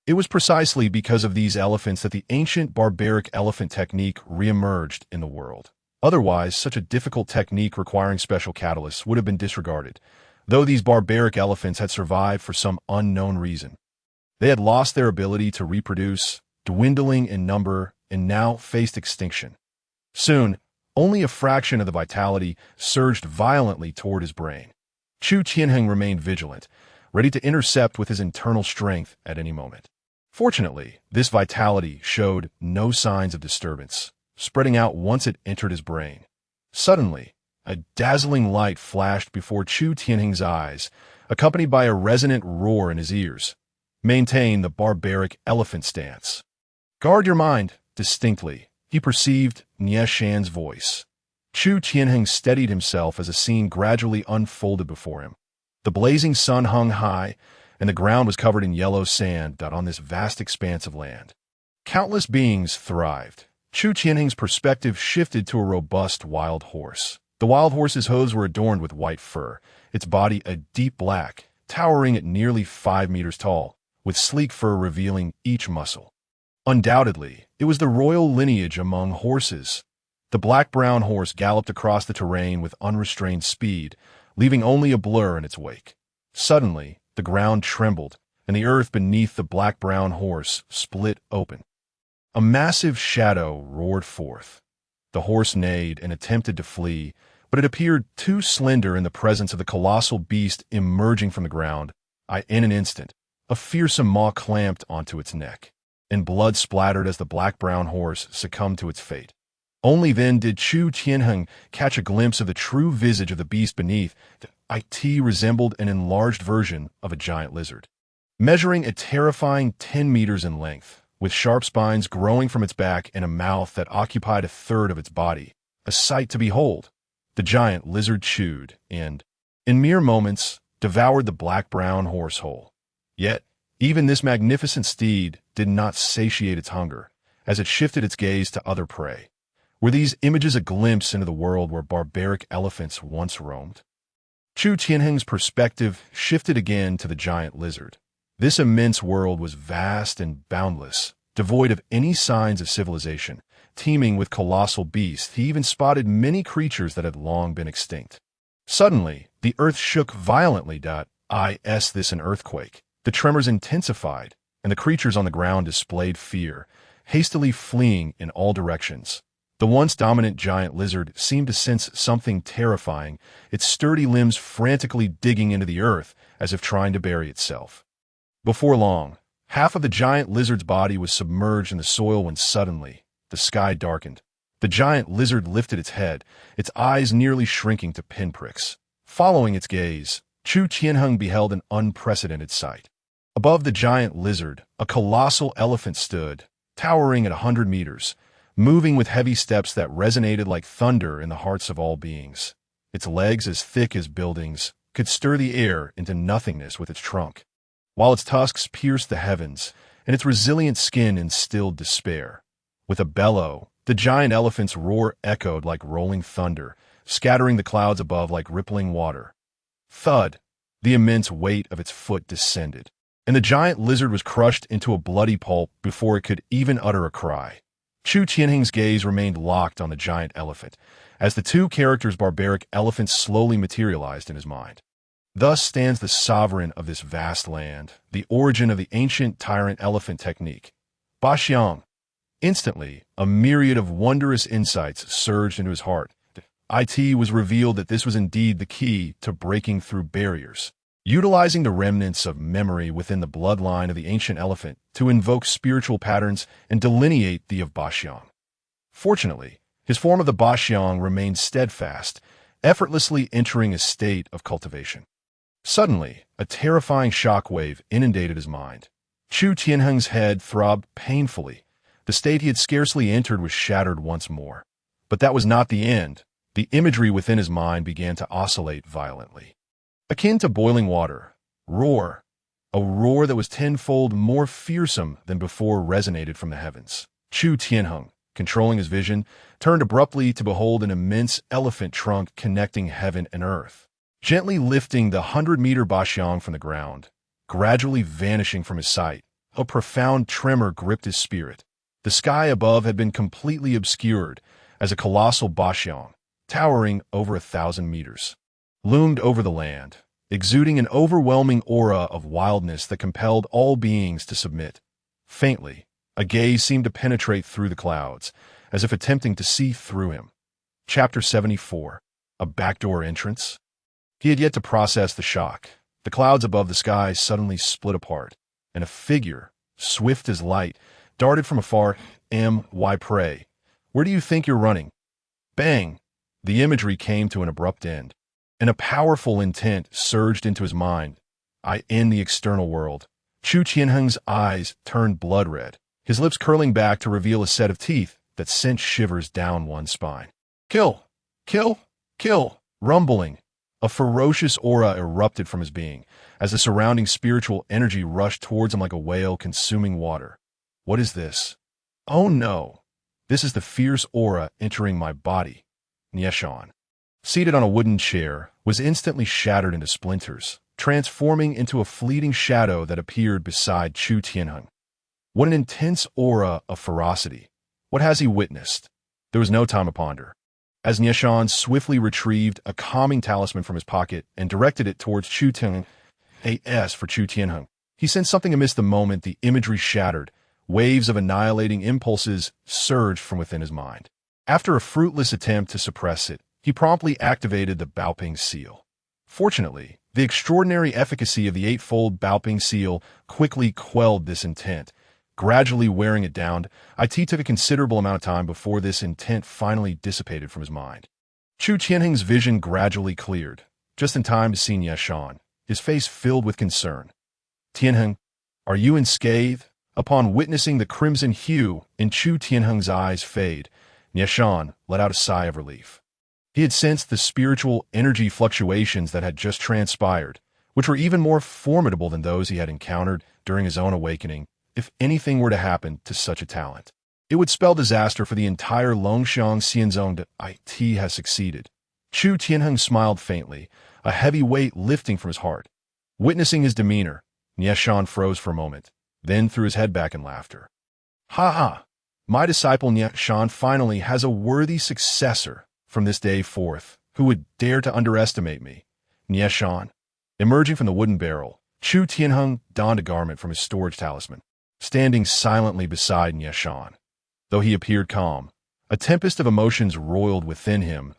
It was precisely because of these elephants that the ancient barbaric elephant technique reemerged in the world. Otherwise, such a difficult technique requiring special catalysts would have been disregarded, though these barbaric elephants had survived for some unknown reason. They had lost their ability to reproduce, dwindling in number, and now faced extinction. Soon, only a fraction of the vitality surged violently toward his brain. Chu Tianheng remained vigilant, ready to intercept with his internal strength at any moment. Fortunately, this vitality showed no signs of disturbance, spreading out once it entered his brain. Suddenly, a dazzling light flashed before Chu Tianheng's eyes, accompanied by a resonant roar in his ears. Maintain the barbaric elephant stance. Guard your mind, distinctly, he perceived Nieshan's voice. Chu Tianheng steadied himself as a scene gradually unfolded before him. The blazing sun hung high, and the ground was covered in yellow sand on this vast expanse of land. Countless beings thrived. Chu Tianheng's perspective shifted to a robust wild horse. The wild horse's hooves were adorned with white fur, its body a deep black, towering at nearly 5 meters tall, with sleek fur revealing each muscle. Undoubtedly, it was the royal lineage among horses. The black-brown horse galloped across the terrain with unrestrained speed, leaving only a blur in its wake. Suddenly, the ground trembled, and the earth beneath the black-brown horse split open. A massive shadow roared forth. The horse neighed and attempted to flee, but it appeared too slender in the presence of the colossal beast emerging from the ground. In an instant, a fearsome maw clamped onto its neck, and blood splattered as the black-brown horse succumbed to its fate. Only then did Chu Tianheng catch a glimpse of the true visage of the beast beneath. It resembled an enlarged version of a giant lizard, measuring a terrifying 10 meters in length, with sharp spines growing from its back and a mouth that occupied a third of its body. A sight to behold. The giant lizard chewed and, in mere moments, devoured the black-brown horse whole. Yet, even this magnificent steed did not satiate its hunger, as it shifted its gaze to other prey. Were these images a glimpse into the world where barbaric elephants once roamed? Chu Tianheng's perspective shifted again to the giant lizard. This immense world was vast and boundless, devoid of any signs of civilization, teeming with colossal beasts. He even spotted many creatures that had long been extinct. Suddenly, the earth shook violently. This an earthquake. The tremors intensified, and the creatures on the ground displayed fear, hastily fleeing in all directions. The once dominant giant lizard seemed to sense something terrifying, its sturdy limbs frantically digging into the earth as if trying to bury itself. Before long, half of the giant lizard's body was submerged in the soil when suddenly, the sky darkened. The giant lizard lifted its head, its eyes nearly shrinking to pinpricks. Following its gaze, Chu Tianheng beheld an unprecedented sight. Above the giant lizard, a colossal elephant stood, towering at 100 meters, moving with heavy steps that resonated like thunder in the hearts of all beings. Its legs, as thick as buildings, could stir the air into nothingness with its trunk, while its tusks pierced the heavens, and its resilient skin instilled despair. With a bellow, the giant elephant's roar echoed like rolling thunder, scattering the clouds above like rippling water. Thud! The immense weight of its foot descended, and the giant lizard was crushed into a bloody pulp before it could even utter a cry. Chu Tianheng's gaze remained locked on the giant elephant, as the two characters' barbaric elephants slowly materialized in his mind. Thus stands the sovereign of this vast land, the origin of the ancient tyrant elephant technique. Baxiang. Instantly, a myriad of wondrous insights surged into his heart. It was revealed that this was indeed the key to breaking through barriers, utilizing the remnants of memory within the bloodline of the ancient elephant to invoke spiritual patterns and delineate the of Baxiang. Fortunately, his form of the Baxiang remained steadfast, effortlessly entering a state of cultivation. Suddenly, a terrifying shockwave inundated his mind. Chu Tianheng's head throbbed painfully. The state he had scarcely entered was shattered once more. But that was not the end. The imagery within his mind began to oscillate violently. Akin to boiling water, roar. A roar that was tenfold more fearsome than before resonated from the heavens. Chu Tianheng, controlling his vision, turned abruptly to behold an immense elephant trunk connecting heaven and earth. Gently lifting the 100-meter Baxiang from the ground, gradually vanishing from his sight, a profound tremor gripped his spirit. The sky above had been completely obscured as a colossal Baxiang, towering over 1,000 meters, loomed over the land, exuding an overwhelming aura of wildness that compelled all beings to submit. Faintly, a gaze seemed to penetrate through the clouds, as if attempting to see through him. Chapter 74. A backdoor entrance? He had yet to process the shock. The clouds above the sky suddenly split apart, and a figure, swift as light, darted from afar. Why pray? Where do you think you're running? Bang! The imagery came to an abrupt end, and a powerful intent surged into his mind. I end the external world. Chu Tianheng's eyes turned blood red, his lips curling back to reveal a set of teeth that sent shivers down one's spine. Kill! Kill! Kill! Rumbling. A ferocious aura erupted from his being, as the surrounding spiritual energy rushed towards him like a whale consuming water. What is this? Oh no! This is the fierce aura entering my body. Nieshan, seated on a wooden chair, was instantly shattered into splinters, transforming into a fleeting shadow that appeared beside Chu Tianheng. What an intense aura of ferocity! What has he witnessed? There was no time to ponder. As Nieshan swiftly retrieved a calming talisman from his pocket and directed it towards Chu Tianheng, A.S. for Chu Tianheng, he sensed something amiss the moment the imagery shattered. Waves of annihilating impulses surged from within his mind. After a fruitless attempt to suppress it, he promptly activated the Baoping seal. Fortunately, the extraordinary efficacy of the eightfold Baoping seal quickly quelled this intent. Gradually wearing it down, it took a considerable amount of time before this intent finally dissipated from his mind. Chu Tianheng's vision gradually cleared, just in time to see Nieshan, his face filled with concern. Tianheng, are you unscathed? Upon witnessing the crimson hue in Chu Tianheng's eyes fade, Nieshan let out a sigh of relief. He had sensed the spiritual energy fluctuations that had just transpired, which were even more formidable than those he had encountered during his own awakening. If anything were to happen to such a talent, it would spell disaster for the entire Longxiang Xianzong. It has succeeded. Chu Tianheng smiled faintly, a heavy weight lifting from his heart. Witnessing his demeanor, Nieshan froze for a moment, then threw his head back in laughter. Ha ha! My disciple Nieshan finally has a worthy successor from this day forth, who would dare to underestimate me. Nieshan. Emerging from the wooden barrel, Chu Tianheng donned a garment from his storage talisman, standing silently beside Nieshan. Though he appeared calm, a tempest of emotions roiled within him.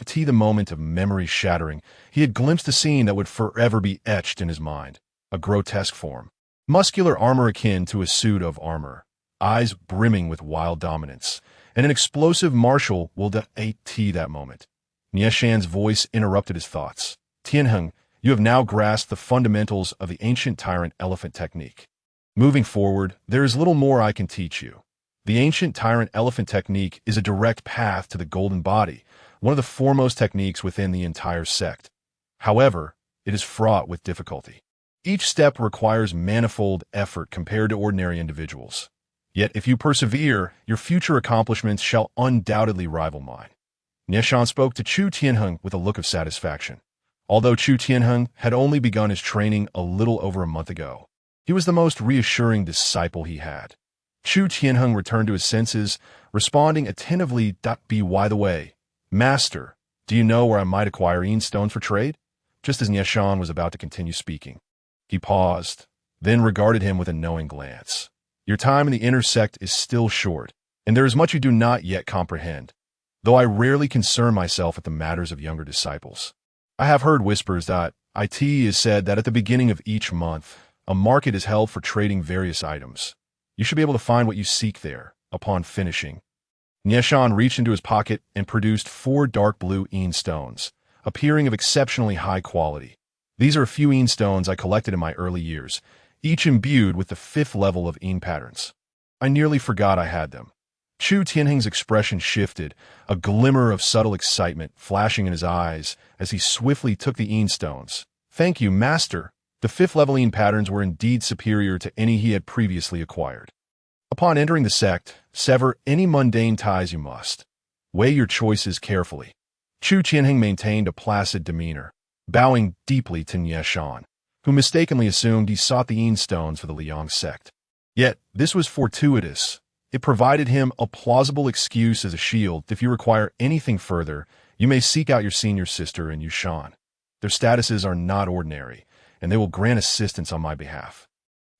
The moment of memory shattering, he had glimpsed a scene that would forever be etched in his mind. A grotesque form. Muscular armor akin to a suit of armor, eyes brimming with wild dominance, and an explosive martial will that moment. Nieshan's voice interrupted his thoughts. Tianheng, you have now grasped the fundamentals of the ancient tyrant elephant technique. Moving forward, there is little more I can teach you. The ancient tyrant elephant technique is a direct path to the golden body, one of the foremost techniques within the entire sect. However, it is fraught with difficulty. Each step requires manifold effort compared to ordinary individuals. Yet if you persevere, your future accomplishments shall undoubtedly rival mine. Nieshan spoke to Chu Tianheng with a look of satisfaction. Although Chu Tianheng had only begun his training a little over a month ago, he was the most reassuring disciple he had. Chu Tianheng returned to his senses, responding attentively. By the way, Master, do you know where I might acquire stones for trade? Just as Nieshan was about to continue speaking, he paused, then regarded him with a knowing glance. Your time in the inner sect is still short, and there is much you do not yet comprehend, though I rarely concern myself with the matters of younger disciples. I have heard whispers that it is said that at the beginning of each month, a market is held for trading various items. You should be able to find what you seek there, upon finishing. Nieshan reached into his pocket and produced 4 dark blue stones, appearing of exceptionally high quality. These are a few stones I collected in my early years, each imbued with the 5th level of patterns. I nearly forgot I had them. Chu Tianheng's expression shifted, a glimmer of subtle excitement flashing in his eyes as he swiftly took the stones. Thank you, Master. The 5th level patterns were indeed superior to any he had previously acquired. Upon entering the sect, sever any mundane ties you must. Weigh your choices carefully. Chu Tianheng maintained a placid demeanor, bowing deeply to Nieshan, who mistakenly assumed he sought the stones for the Liang sect. Yet, this was fortuitous. It provided him a plausible excuse as a shield. If you require anything further, you may seek out your senior sister and Yushan. Their statuses are not ordinary, and they will grant assistance on my behalf.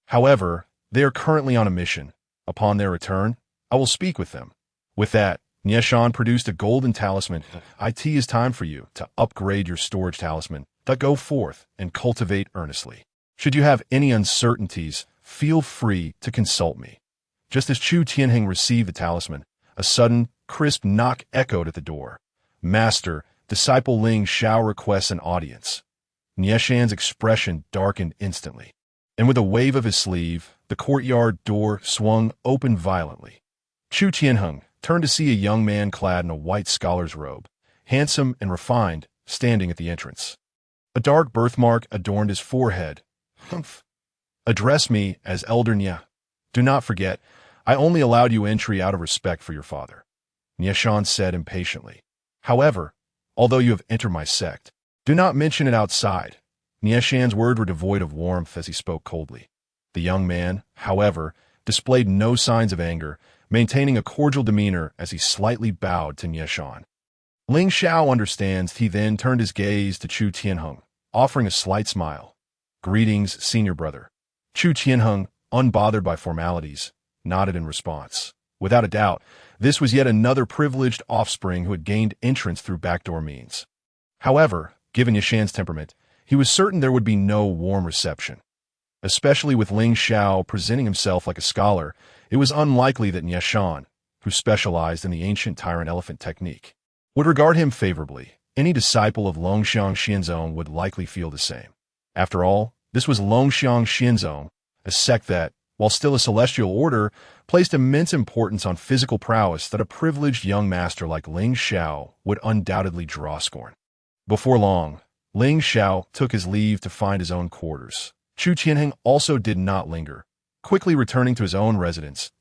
However, they are currently on a mission. Upon their return, I will speak with them. With that, Nieshan produced a golden talisman. It is time for you to upgrade your storage talisman. Go forth and cultivate earnestly. Should you have any uncertainties, feel free to consult me. Just as Chu Tianheng received the talisman, a sudden, crisp knock echoed at the door. Master, disciple Ling Xiao requests an audience. Nieshan's expression darkened instantly, and with a wave of his sleeve, the courtyard door swung open violently. Chu Tianheng turned to see a young man clad in a white scholar's robe, handsome and refined, standing at the entrance. A dark birthmark adorned his forehead. Humph. Address me as Elder Nya. Do not forget, I only allowed you entry out of respect for your father, Nieshan said impatiently. However, although you have entered my sect, do not mention it outside. Nieshan's words were devoid of warmth as he spoke coldly. The young man, however, displayed no signs of anger, maintaining a cordial demeanor as he slightly bowed to Nieshan. Ling Xiao understands. He then turned his gaze to Chu Tianheng, offering a slight smile. Greetings, senior brother. Chu Tianheng, unbothered by formalities, nodded in response. Without a doubt, this was yet another privileged offspring who had gained entrance through backdoor means. However, given Yashan's temperament, he was certain there would be no warm reception. Especially with Ling Xiao presenting himself like a scholar, it was unlikely that Yashan, who specialized in the ancient tyrant elephant technique, would regard him favorably. Any disciple of Longxiang Xianzong would likely feel the same. After all, this was Longxiang Xianzong, a sect that, while still a celestial order, placed immense importance on physical prowess that a privileged young master like Ling Xiao would undoubtedly draw scorn. Before long, Ling Xiao took his leave to find his own quarters. Chu Tianheng also did not linger. Quickly returning to his own residence,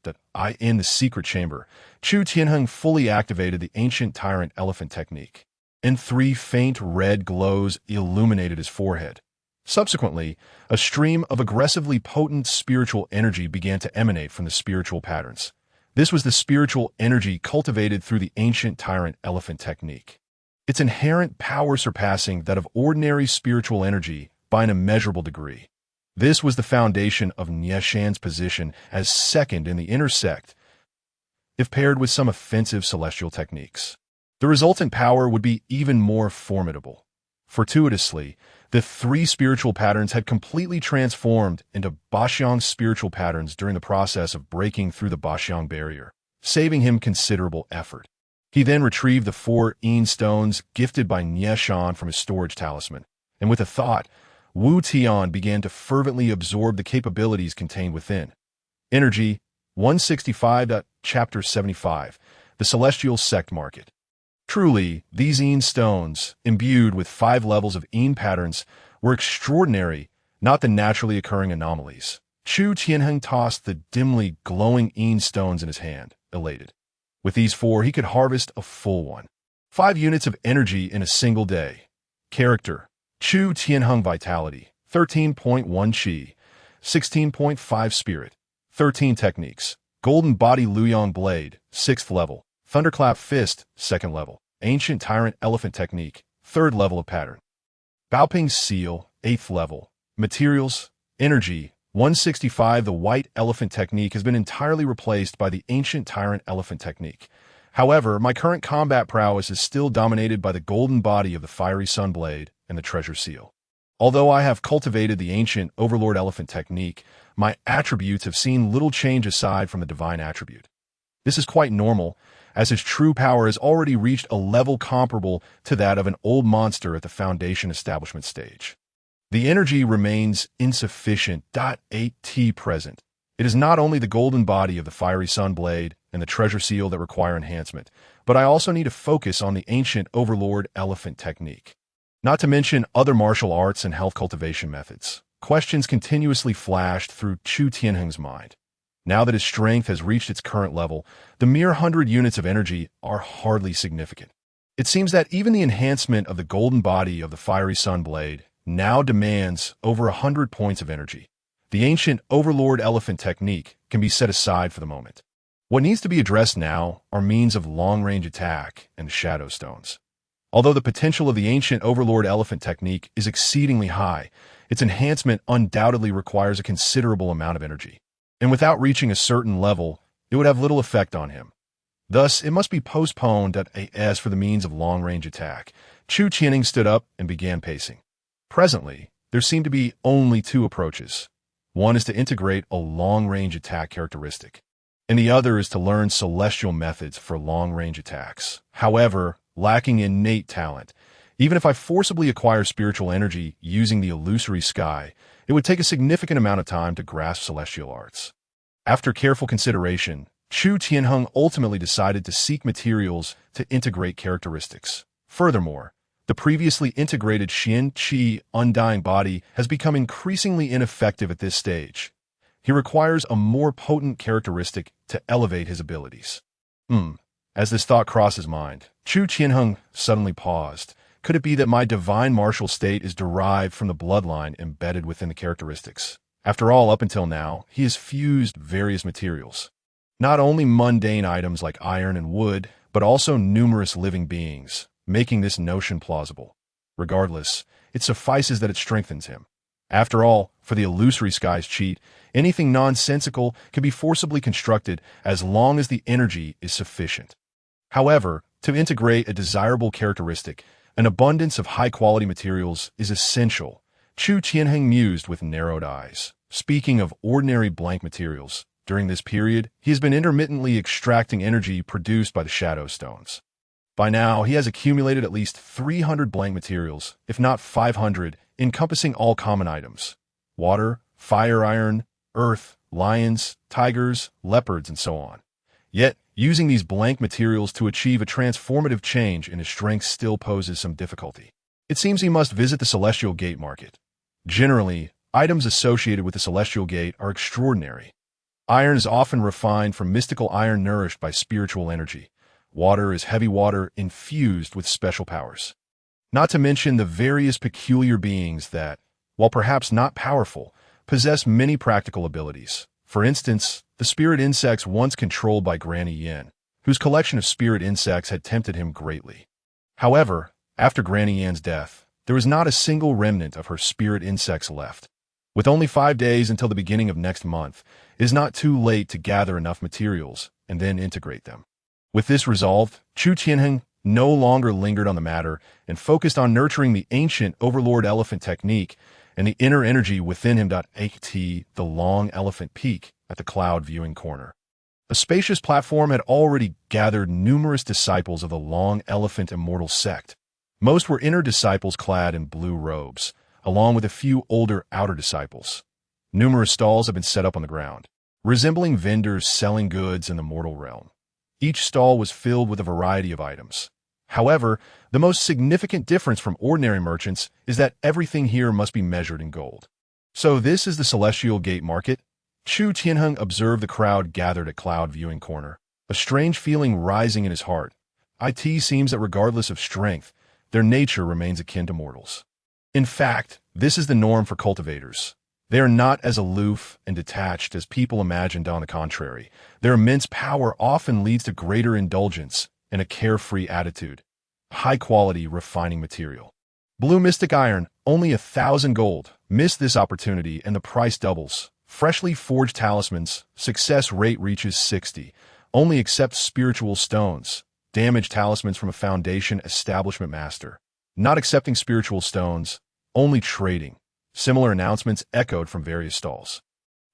in the secret chamber, Chu Tianheng fully activated the ancient tyrant elephant technique, and 3 faint red glows illuminated his forehead. Subsequently, a stream of aggressively potent spiritual energy began to emanate from the spiritual patterns. This was the spiritual energy cultivated through the ancient tyrant elephant technique. Its inherent power surpassing that of ordinary spiritual energy by an immeasurable degree. This was the foundation of Nieshan's position as second in the inner sect, if paired with some offensive celestial techniques. The resultant power would be even more formidable. Fortuitously, the 3 spiritual patterns had completely transformed into Baxiang spiritual patterns during the process of breaking through the Baxiang barrier, saving him considerable effort. He then retrieved the 4 stones gifted by Nieshan from his storage talisman, and with a thought, Wu Tian began to fervently absorb the capabilities contained within. Energy 165. Chapter 75. The Celestial Sect Market. Truly, these stones, imbued with 5 levels of patterns, were extraordinary, not the naturally occurring anomalies. Chu Tianheng tossed the dimly glowing stones in his hand, elated. With these 4, he could harvest a full one. 5 units of energy in a single day. Character: Chu Tianheng Vitality, 13.1 Qi, 16.5 Spirit, 13 Techniques. Golden Body Yang Blade, 6th level. Thunderclap Fist, 2nd level. Ancient Tyrant Elephant Technique, 3rd level of pattern. Baoping Seal, 8th level. Materials: Energy, 165. The White Elephant Technique has been entirely replaced by the Ancient Tyrant Elephant Technique. However, my current combat prowess is still dominated by the golden body of the Fiery Sun Blade and the Treasure Seal. Although I have cultivated the Ancient Overlord Elephant Technique, my attributes have seen little change aside from the Divine Attribute. This is quite normal, as his true power has already reached a level comparable to that of an old monster at the Foundation Establishment stage. The energy remains insufficient. 8T present. It is not only the golden body of the Fiery Sun Blade and the Treasure Seal that require enhancement, but I also need to focus on the Ancient Overlord Elephant Technique. Not to mention other martial arts and health cultivation methods. Questions continuously flashed through Chu Tianheng's mind. Now that his strength has reached its current level, the mere 100 units of energy are hardly significant. It seems that even the enhancement of the golden body of the Fiery Sun Blade now demands over 100 points of energy. The Ancient Overlord Elephant Technique can be set aside for the moment. What needs to be addressed now are means of long-range attack and Shadow Stones. Although the potential of the Ancient Overlord Elephant Technique is exceedingly high, its enhancement undoubtedly requires a considerable amount of energy. And without reaching a certain level, it would have little effect on him. Thus, it must be postponed as for the means of long-range attack. Chu Tianheng stood up and began pacing. Presently, there seemed to be only 2 approaches. One is to integrate a long-range attack characteristic, and the other is to learn celestial methods for long-range attacks. However, lacking innate talent, even if I forcibly acquire spiritual energy using the illusory sky, it would take a significant amount of time to grasp celestial arts. After careful consideration, Chu Tianheng ultimately decided to seek materials to integrate characteristics. Furthermore, the previously integrated Xian Qi Undying Body has become increasingly ineffective at this stage. He requires a more potent characteristic to elevate his abilities. As this thought crossed his mind, Chu Tianheng suddenly paused. Could it be that my divine martial state is derived from the bloodline embedded within the characteristics? After all, up until now, he has fused various materials. Not only mundane items like iron and wood, but also numerous living beings, making this notion plausible. Regardless, it suffices that it strengthens him. After all, for the illusory sky's cheat, anything nonsensical can be forcibly constructed as long as the energy is sufficient. However, to integrate a desirable characteristic, an abundance of high-quality materials is essential. Chu Tianheng mused with narrowed eyes. Speaking of ordinary blank materials, during this period, he has been intermittently extracting energy produced by the Shadow Stones. By now, he has accumulated at least 300 blank materials, if not 500, encompassing all common items: water, fire iron, earth, lions, tigers, leopards, and so on. Yet, using these blank materials to achieve a transformative change in his strength still poses some difficulty. It seems he must visit the Celestial Gate market. Generally, items associated with the Celestial Gate are extraordinary. Iron is often refined from mystical iron nourished by spiritual energy. Water is heavy water infused with special powers. Not to mention the various peculiar beings that, while perhaps not powerful, possess many practical abilities. For instance, the spirit insects once controlled by Granny Yin, whose collection of spirit insects had tempted him greatly. However, after Granny Yin's death, there was not a single remnant of her spirit insects left. With only 5 days until the beginning of next month, it is not too late to gather enough materials and then integrate them. With this resolved, Chu Tianheng no longer lingered on the matter and focused on nurturing the Ancient Overlord Elephant Technique and the inner energy within him. The long elephant peak at the cloud viewing corner. A spacious platform had already gathered numerous disciples of the Long Elephant Immortal sect. Most were inner disciples clad in blue robes, along with a few older outer disciples. Numerous stalls have been set up on the ground, resembling vendors selling goods in the mortal realm. Each stall was filled with a variety of items. However, the most significant difference from ordinary merchants is that everything here must be measured in gold. So this is the Celestial Gate Market? Chu Tianheng observed the crowd gathered at Cloud Viewing Corner, a strange feeling rising in his heart. it seems that regardless of strength, their nature remains akin to mortals. In fact, this is the norm for cultivators. They are not as aloof and detached as people imagined. On the contrary, their immense power often leads to greater indulgence and a carefree attitude. High-quality refining material. Blue Mystic Iron, only 1,000 gold. Miss this opportunity and the price doubles. Freshly forged talismans, success rate reaches 60. Only accept spiritual stones. Damaged talismans from a foundation establishment master. Not accepting spiritual stones, only trading. Similar announcements echoed from various stalls.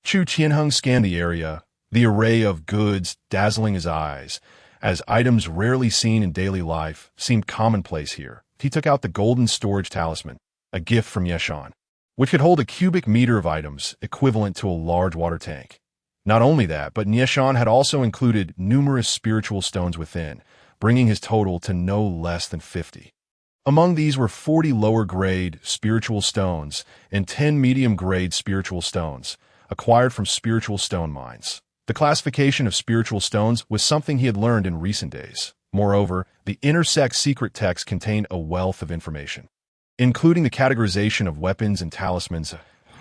Chu Tianheng scanned the area, the array of goods dazzling his eyes, as items rarely seen in daily life seemed commonplace here. He took out the golden storage talisman, a gift from Yeshan, which could hold a cubic meter of items equivalent to a large water tank. Not only that, but Yeshan had also included numerous spiritual stones within, bringing his total to no less than 50. Among these were 40 lower-grade spiritual stones and 10 medium-grade spiritual stones, acquired from spiritual stone mines. The classification of spiritual stones was something he had learned in recent days. Moreover, the intersect secret text contained a wealth of information, including the categorization of weapons and talismans.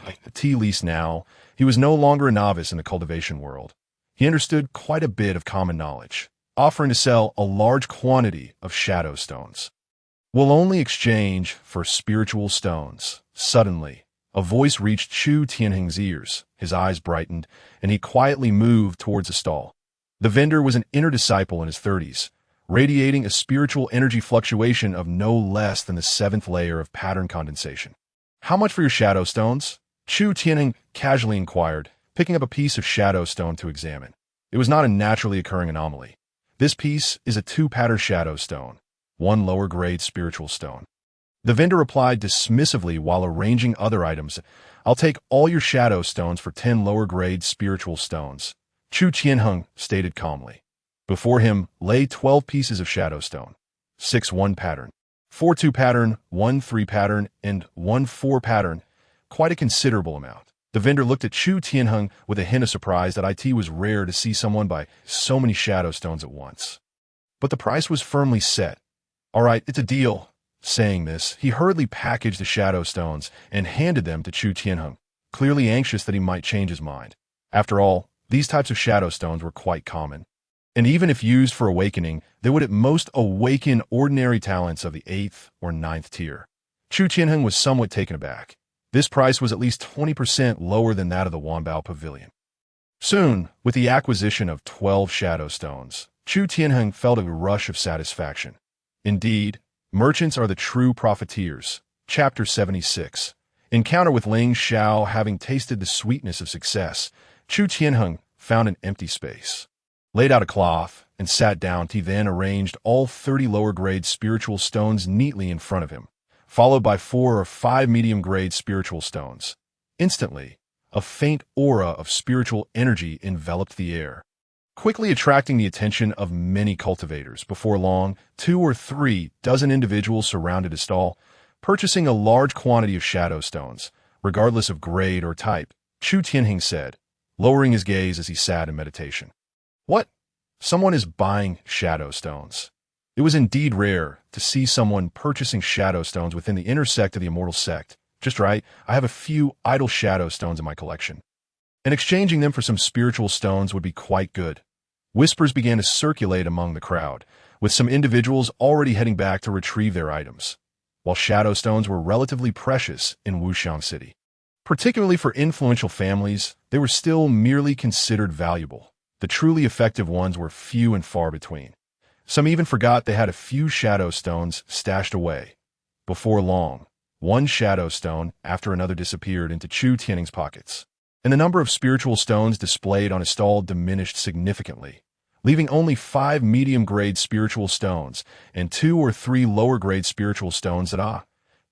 At least now, he was no longer a novice in the cultivation world. He understood quite a bit of common knowledge, offering to sell a large quantity of shadow stones. Will only exchange for spiritual stones. Suddenly, a voice reached Chu Tianheng's ears. His eyes brightened, and he quietly moved towards a stall. The vendor was an inner disciple in his 30s, radiating a spiritual energy fluctuation of no less than the 7th layer of pattern condensation. "How much for your shadow stones?" Chu Tianheng casually inquired, picking up a piece of shadow stone to examine. It was not a naturally occurring anomaly. This piece is a 2-pattern shadow stone, 1 lower-grade spiritual stone. The vendor replied dismissively while arranging other items. "I'll take all your shadow stones for 10 lower-grade spiritual stones," Chu Tianheng stated calmly. Before him lay 12 pieces of shadow stone, 6 1-pattern, 4 2-pattern, 1 3-pattern, and 1 4-pattern, quite a considerable amount. The vendor looked at Chu Tianheng with a hint of surprise that it was rare to see someone buy so many shadow stones at once. But the price was firmly set. "All right, it's a deal." Saying this, he hurriedly packaged the shadow stones and handed them to Chu Tianheng, clearly anxious that he might change his mind. After all, these types of shadow stones were quite common, and even if used for awakening, they would at most awaken ordinary talents of the 8th or 9th tier. Chu Tianheng was somewhat taken aback. This price was at least 20% lower than that of the Wanbao Pavilion. Soon, with the acquisition of 12 shadow stones, Chu Tianheng felt a rush of satisfaction. Indeed, merchants are the true profiteers. Chapter 76. Encounter with Ling Xiao. Having tasted the sweetness of success, Chu Tianheng found an empty space, laid out a cloth, and sat down. He then arranged all 30 lower-grade spiritual stones neatly in front of him, followed by 4 or 5 medium-grade spiritual stones. Instantly, a faint aura of spiritual energy enveloped the air, quickly attracting the attention of many cultivators. Before long, 2 or 3 dozen individuals surrounded a stall, purchasing a large quantity of shadow stones, regardless of grade or type. Chu Tianheng said, lowering his gaze as he sat in meditation. "What? Someone is buying shadow stones." It was indeed rare to see someone purchasing shadow stones within the inner sect of the Immortal Sect. "Just right, I have a few idle shadow stones in my collection, and exchanging them for some spiritual stones would be quite good." Whispers began to circulate among the crowd, with some individuals already heading back to retrieve their items. While shadow stones were relatively precious in Wuxiang City, particularly for influential families, they were still merely considered valuable. The truly effective ones were few and far between. Some even forgot they had a few shadow stones stashed away. Before long, one shadow stone after another disappeared into Chu Tianheng's pockets, and the number of spiritual stones displayed on his stall diminished significantly, leaving only 5 medium-grade spiritual stones and 2 or 3 lower-grade spiritual stones.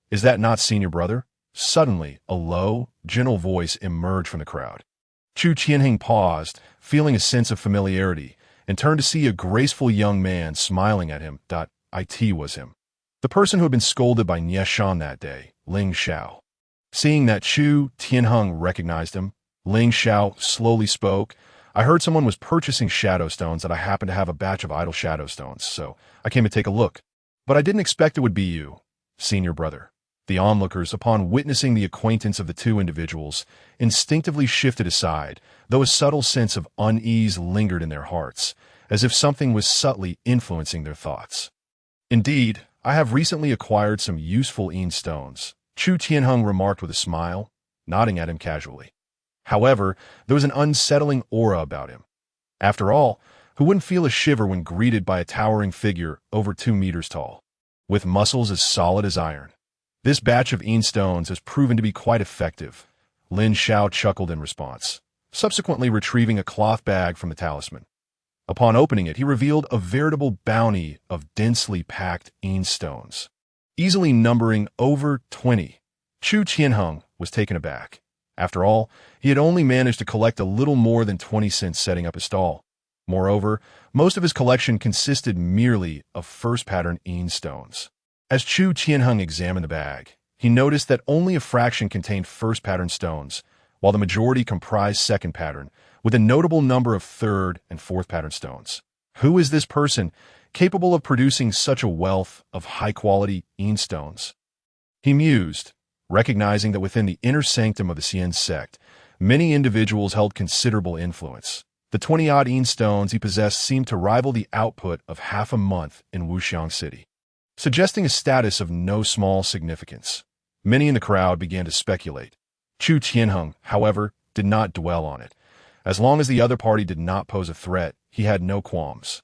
Is that not senior brother?" Suddenly, a low, gentle voice emerged from the crowd. Chu Tianheng paused, feeling a sense of familiarity, and turned to see a graceful young man smiling at him. It was him, the person who had been scolded by Yeshan that day, Ling Xiao. Seeing that Chu Tianheng recognized him, Ling Xiao slowly spoke. I heard someone was purchasing shadow stones and I happen to have a batch of idle shadow stones, so I came to take a look. But I didn't expect it would be you, senior brother. The onlookers, upon witnessing the acquaintance of the two individuals, instinctively shifted aside, though a subtle sense of unease lingered in their hearts, as if something was subtly influencing their thoughts. Indeed, I have recently acquired some useful stones, Chu Tianheng remarked with a smile, nodding at him casually. However, there was an unsettling aura about him. After all, who wouldn't feel a shiver when greeted by a towering figure over 2 meters tall, with muscles as solid as iron? This batch of stones has proven to be quite effective. Lin Xiao chuckled in response, subsequently retrieving a cloth bag from the talisman. Upon opening it, he revealed a veritable bounty of densely packed stones, easily numbering over 20. Chu Tianheng was taken aback. After all, he had only managed to collect a little more than 20 cents setting up his stall. Moreover, most of his collection consisted merely of first pattern stones. As Chu Tianheng examined the bag, he noticed that only a fraction contained first pattern stones, while the majority comprised second pattern, with a notable number of third and fourth pattern stones. Who is this person capable of producing such a wealth of high-quality stones? He mused, recognizing that within the inner sanctum of the Xian sect, many individuals held considerable influence. The 20-odd stones he possessed seemed to rival the output of half a month in Wuxiang City, suggesting a status of no small significance. Many in the crowd began to speculate. Chu Tianheng, however, did not dwell on it. As long as the other party did not pose a threat, he had no qualms.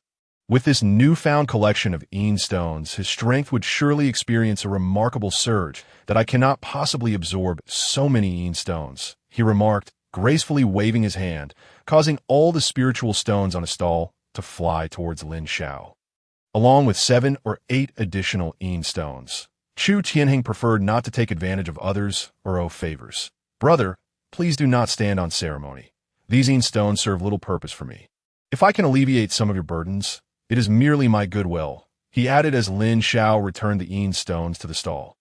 With this newfound collection of stones, his strength would surely experience a remarkable surge that I cannot possibly absorb so many stones, he remarked, gracefully waving his hand, causing all the spiritual stones on his stall to fly towards Lin Xiao. Along with 7 or 8 additional stones, Chu Tianheng preferred not to take advantage of others or owe favors. Brother, please do not stand on ceremony. These stones serve little purpose for me. If I can alleviate some of your burdens, it is merely my goodwill, he added as Lin Xiao returned the stones to the stall.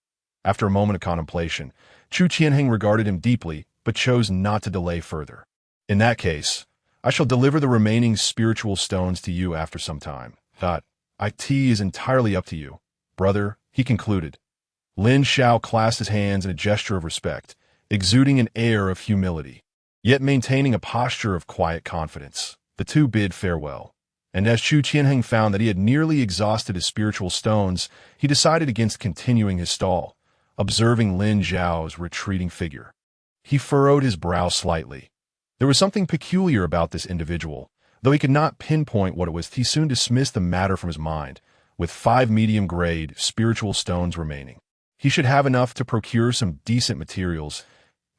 After a moment of contemplation, Chu Tianheng regarded him deeply, but chose not to delay further. In that case, I shall deliver the remaining spiritual stones to you after some time. It is entirely up to you, brother, he concluded. Lin Xiao clasped his hands in a gesture of respect, exuding an air of humility, yet maintaining a posture of quiet confidence. The two bid farewell. And as Chu Tianheng found that he had nearly exhausted his spiritual stones, he decided against continuing his stall, observing Lin Xiao's retreating figure. He furrowed his brow slightly. There was something peculiar about this individual. Though he could not pinpoint what it was, he soon dismissed the matter from his mind, with 5 medium-grade spiritual stones remaining. He should have enough to procure some decent materials.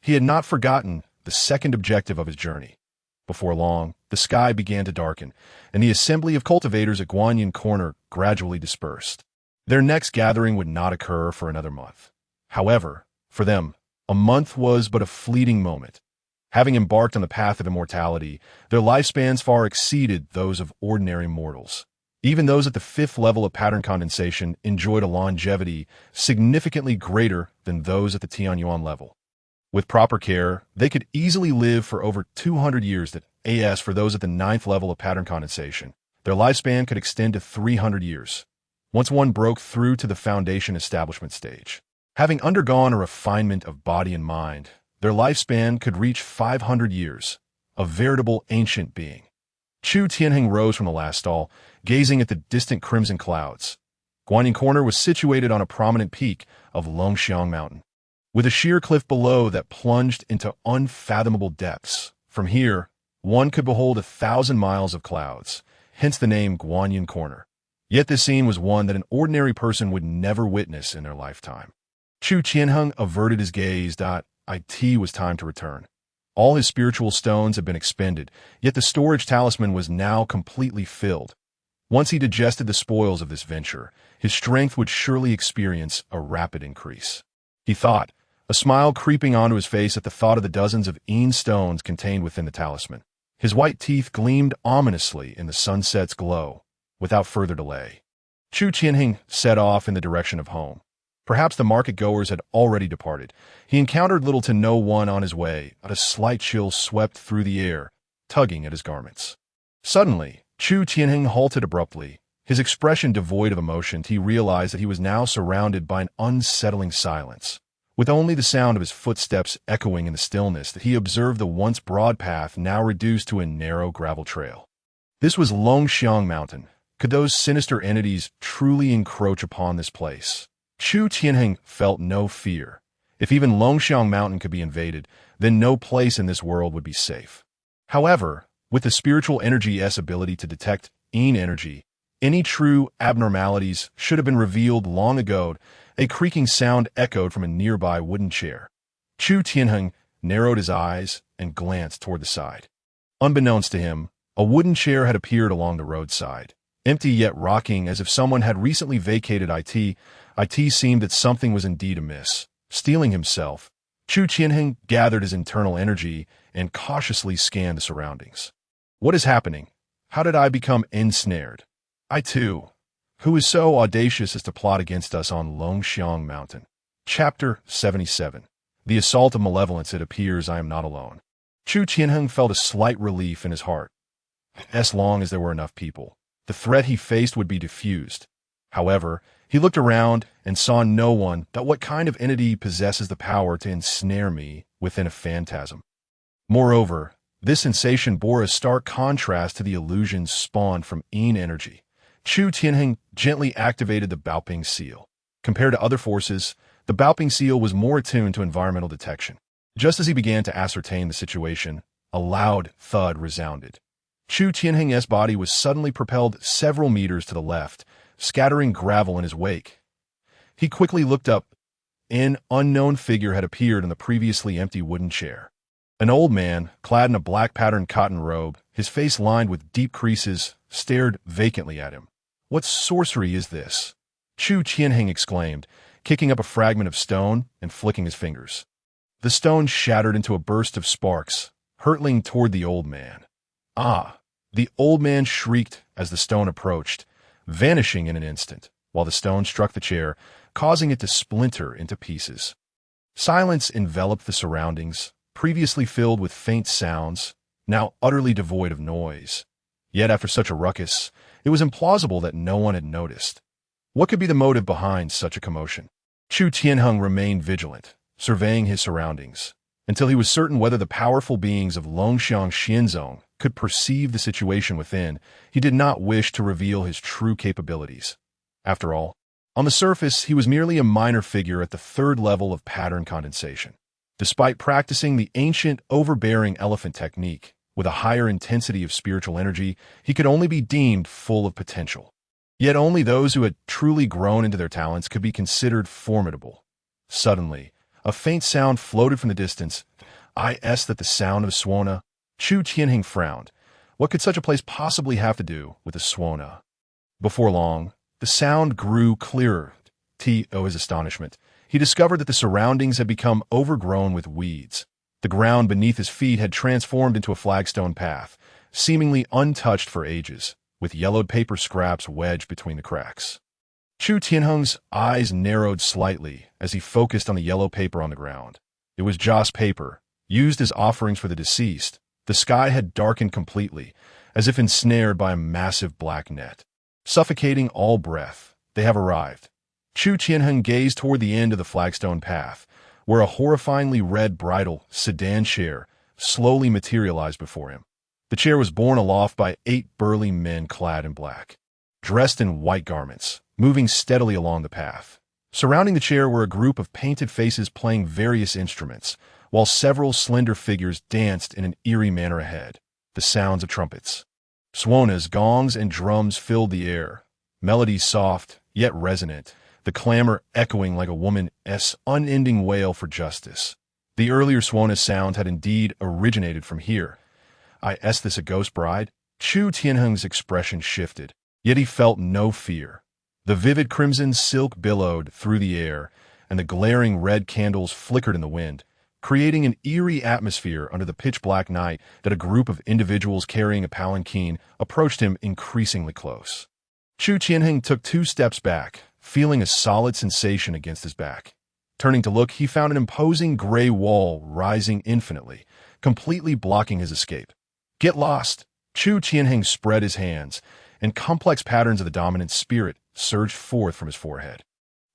He had not forgotten the second objective of his journey. Before long, the sky began to darken, and the assembly of cultivators at Guanyin Corner gradually dispersed. Their next gathering would not occur for another month. However, for them, a month was but a fleeting moment. Having embarked on the path of immortality, their lifespans far exceeded those of ordinary mortals. Even those at the 5th level of pattern condensation enjoyed a longevity significantly greater than those at the Tianyuan level. With proper care, they could easily live for over 200 years. As for those at the 9th level of pattern condensation, their lifespan could extend to 300 years, once one broke through to the foundation establishment stage. Having undergone a refinement of body and mind, their lifespan could reach 500 years, a veritable ancient being. Chu Tianheng rose from the last stall, gazing at the distant crimson clouds. Guanyin Corner was situated on a prominent peak of Longxiang Mountain, with a sheer cliff below that plunged into unfathomable depths. From here, one could behold 1,000 miles of clouds, hence the name Guanyin Corner. Yet this scene was one that an ordinary person would never witness in their lifetime. Chu Tianheng averted his gaze. It was time to return. All his spiritual stones had been expended, yet the storage talisman was now completely filled. Once he digested the spoils of this venture, his strength would surely experience a rapid increase. He thought, a smile creeping onto his face at the thought of the dozens of stones contained within the talisman. His white teeth gleamed ominously in the sunset's glow. Without further delay, Chu Tianheng set off in the direction of home. Perhaps the market-goers had already departed. He encountered little to no one on his way, but a slight chill swept through the air, tugging at his garments. Suddenly, Chu Tianheng halted abruptly, his expression devoid of emotion. He realized that he was now surrounded by an unsettling silence. With only the sound of his footsteps echoing in the stillness, that he observed the once broad path now reduced to a narrow gravel trail. This was Longxiang Mountain. Could those sinister entities truly encroach upon this place? Chu Tianheng felt no fear. If even Longxiang Mountain could be invaded, then no place in this world would be safe. However, with the spiritual energy's ability to detect energy, any true abnormalities should have been revealed long ago. A creaking sound echoed from a nearby wooden chair. Chu Tianheng narrowed his eyes and glanced toward the side. Unbeknownst to him, a wooden chair had appeared along the roadside. Empty yet rocking as if someone had recently vacated it. It seemed that something was indeed amiss. Steeling himself, Chu Tianheng gathered his internal energy and cautiously scanned the surroundings. What is happening? How did I become ensnared? I too. Who is so audacious as to plot against us on Longxiang Mountain? Chapter 77. The Assault of Malevolence. It appears I am not alone. Chu Tianheng felt a slight relief in his heart. As long as there were enough people, the threat he faced would be diffused. However, he looked around and saw no one. But what kind of entity possesses the power to ensnare me within a phantasm? Moreover, this sensation bore a stark contrast to the illusions spawned from energy. Chu Tianheng gently activated the Baoping seal. Compared to other forces, the Baoping seal was more attuned to environmental detection. Just as he began to ascertain the situation, a loud thud resounded. Chu Tianheng's body was suddenly propelled several meters to the left, scattering gravel in his wake. He quickly looked up. An unknown figure had appeared in the previously empty wooden chair. An old man, clad in a black patterned cotton robe, his face lined with deep creases, stared vacantly at him. What sorcery is this? Chu Tianheng exclaimed, kicking up a fragment of stone and flicking his fingers. The stone shattered into a burst of sparks, hurtling toward the old man. Ah! The old man shrieked as the stone approached, vanishing in an instant, while the stone struck the chair, causing it to splinter into pieces. Silence enveloped the surroundings, previously filled with faint sounds, now utterly devoid of noise. Yet after such a ruckus, it was implausible that no one had noticed. What could be the motive behind such a commotion? Chu Tianheng remained vigilant, surveying his surroundings, until he was certain whether the powerful beings of Longxiang Xianzong could perceive the situation within. He did not wish to reveal his true capabilities. After all, on the surface, he was merely a minor figure at the third level of pattern condensation. Despite practicing the ancient, overbearing elephant technique, with a higher intensity of spiritual energy, he could only be deemed full of potential. Yet only those who had truly grown into their talents could be considered formidable. Suddenly, a faint sound floated from the distance. That the sound of a Suona? Chu Tianheng frowned. What could such a place possibly have to do with a Suona? Before long, the sound grew clearer. To his astonishment, he discovered that the surroundings had become overgrown with weeds. The ground beneath his feet had transformed into a flagstone path, seemingly untouched for ages, with yellowed paper scraps wedged between the cracks. Chu Tianheng's eyes narrowed slightly as he focused on the yellow paper on the ground. It was joss paper, used as offerings for the deceased. The sky had darkened completely, as if ensnared by a massive black net. Suffocating all breath, they have arrived. Chu Tianheng gazed toward the end of the flagstone path, where a horrifyingly red bridal sedan chair slowly materialized before him. The chair was borne aloft by 8 burly men clad in black, dressed in white garments, moving steadily along the path. Surrounding the chair were a group of painted faces playing various instruments, while several slender figures danced in an eerie manner ahead. The sounds of trumpets, suonas, gongs, and drums filled the air, melodies soft, yet resonant, the clamor echoing like a woman's unending wail for justice. The earlier suona sound had indeed originated from here. Is this a ghost bride? Chu Tianheng's expression shifted, yet he felt no fear. The vivid crimson silk billowed through the air, and the glaring red candles flickered in the wind, creating an eerie atmosphere under the pitch-black night. That a group of individuals carrying a palanquin approached him increasingly close. Chu Tianheng took 2 steps back, feeling a solid sensation against his back. Turning to look, he found an imposing gray wall rising infinitely, completely blocking his escape. Get lost! Chu Tianheng spread his hands, and complex patterns of the dominant spirit surged forth from his forehead.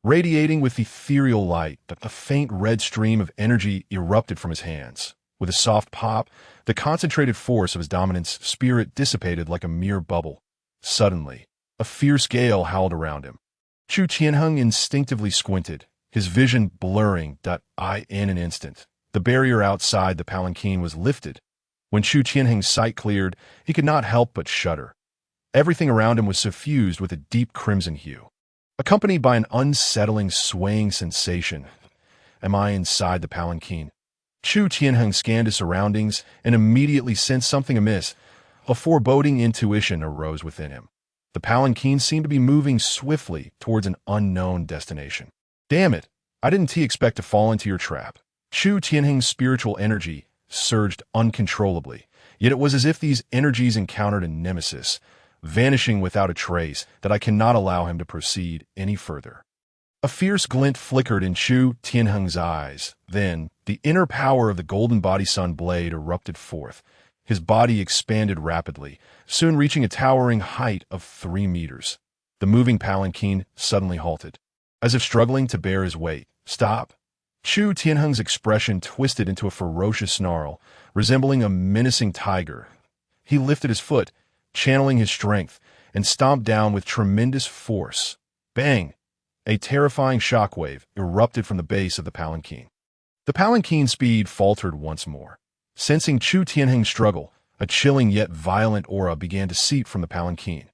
Radiating with ethereal light, a faint red stream of energy erupted from his hands. With a soft pop, the concentrated force of his dominance spirit dissipated like a mere bubble. Suddenly, a fierce gale howled around him. Chu Tianheng instinctively squinted, his vision blurring. In an instant, the barrier outside the palanquin was lifted. When Chu Tianheng's sight cleared, he could not help but shudder. Everything around him was suffused with a deep crimson hue, accompanied by an unsettling, swaying sensation. Am I inside the palanquin? Chu Tianheng scanned his surroundings and immediately sensed something amiss. A foreboding intuition arose within him. The palanquin seemed to be moving swiftly towards an unknown destination. Damn it! I didn't expect to fall into your trap. Chu Tianheng's spiritual energy surged uncontrollably, yet it was as if these energies encountered a nemesis, vanishing without a trace, that I cannot allow him to proceed any further. A fierce glint flickered in Chu Tianheng's eyes. Then, the inner power of the golden body sun blade erupted forth. His body expanded rapidly, soon reaching a towering height of 3 meters. The moving palanquin suddenly halted, as if struggling to bear his weight. Stop! Chu Tianheng's expression twisted into a ferocious snarl, resembling a menacing tiger. He lifted his foot, channeling his strength, and stomped down with tremendous force. Bang! A terrifying shockwave erupted from the base of the palanquin. The palanquin's speed faltered once more. Sensing Chu Tianheng's struggle, a chilling yet violent aura began to seep from the palanquin.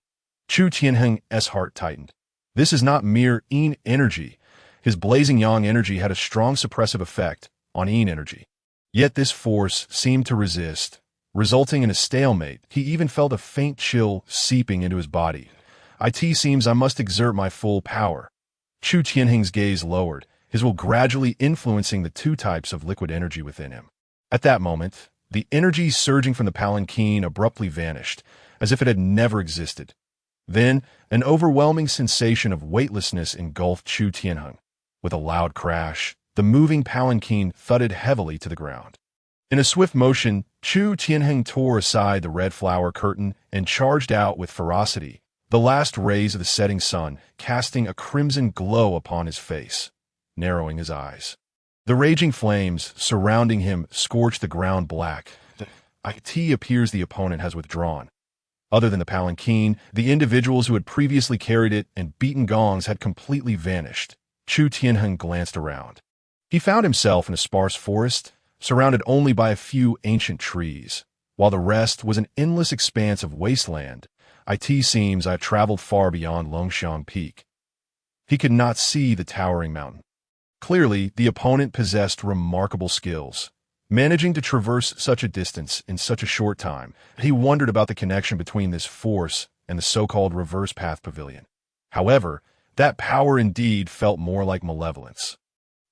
Chu Tianheng's heart tightened. This is not mere Yin energy. His blazing Yang energy had a strong suppressive effect on Yin energy. Yet this force seemed to resist, resulting in a stalemate. He even felt a faint chill seeping into his body. It seems I must exert my full power. Chu Tianheng's gaze lowered, his will gradually influencing the 2 types of liquid energy within him. At that moment, the energy surging from the palanquin abruptly vanished, as if it had never existed. Then, an overwhelming sensation of weightlessness engulfed Chu Tianheng. With a loud crash, the moving palanquin thudded heavily to the ground. In a swift motion, Chu Tianheng tore aside the red flower curtain and charged out with ferocity, the last rays of the setting sun casting a crimson glow upon his face, narrowing his eyes. The raging flames surrounding him scorched the ground black. It appears the opponent has withdrawn. Other than the palanquin, the individuals who had previously carried it and beaten gongs had completely vanished. Chu Tianheng glanced around. He found himself in a sparse forest, surrounded only by a few ancient trees, while the rest was an endless expanse of wasteland. It seems I have traveled far beyond Longxiang Peak. He could not see the towering mountain. Clearly, the opponent possessed remarkable skills. Managing to traverse such a distance in such a short time, he wondered about the connection between this force and the so-called reverse path pavilion. However, that power indeed felt more like malevolence.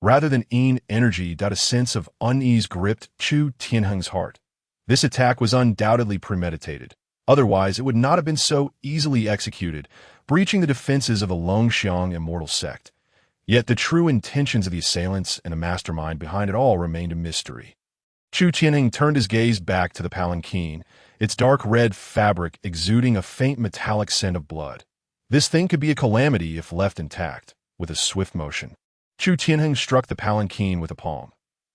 Rather than Yin energy, a sense of unease gripped Chu Tianheng's heart. This attack was undoubtedly premeditated. Otherwise, it would not have been so easily executed, breaching the defenses of the Longxiang immortal sect. Yet the true intentions of the assailants and the mastermind behind it all remained a mystery. Chu Tianheng turned his gaze back to the palanquin, its dark red fabric exuding a faint metallic scent of blood. This thing could be a calamity if left intact. With a swift motion, Chu Tianheng struck the palanquin with a palm.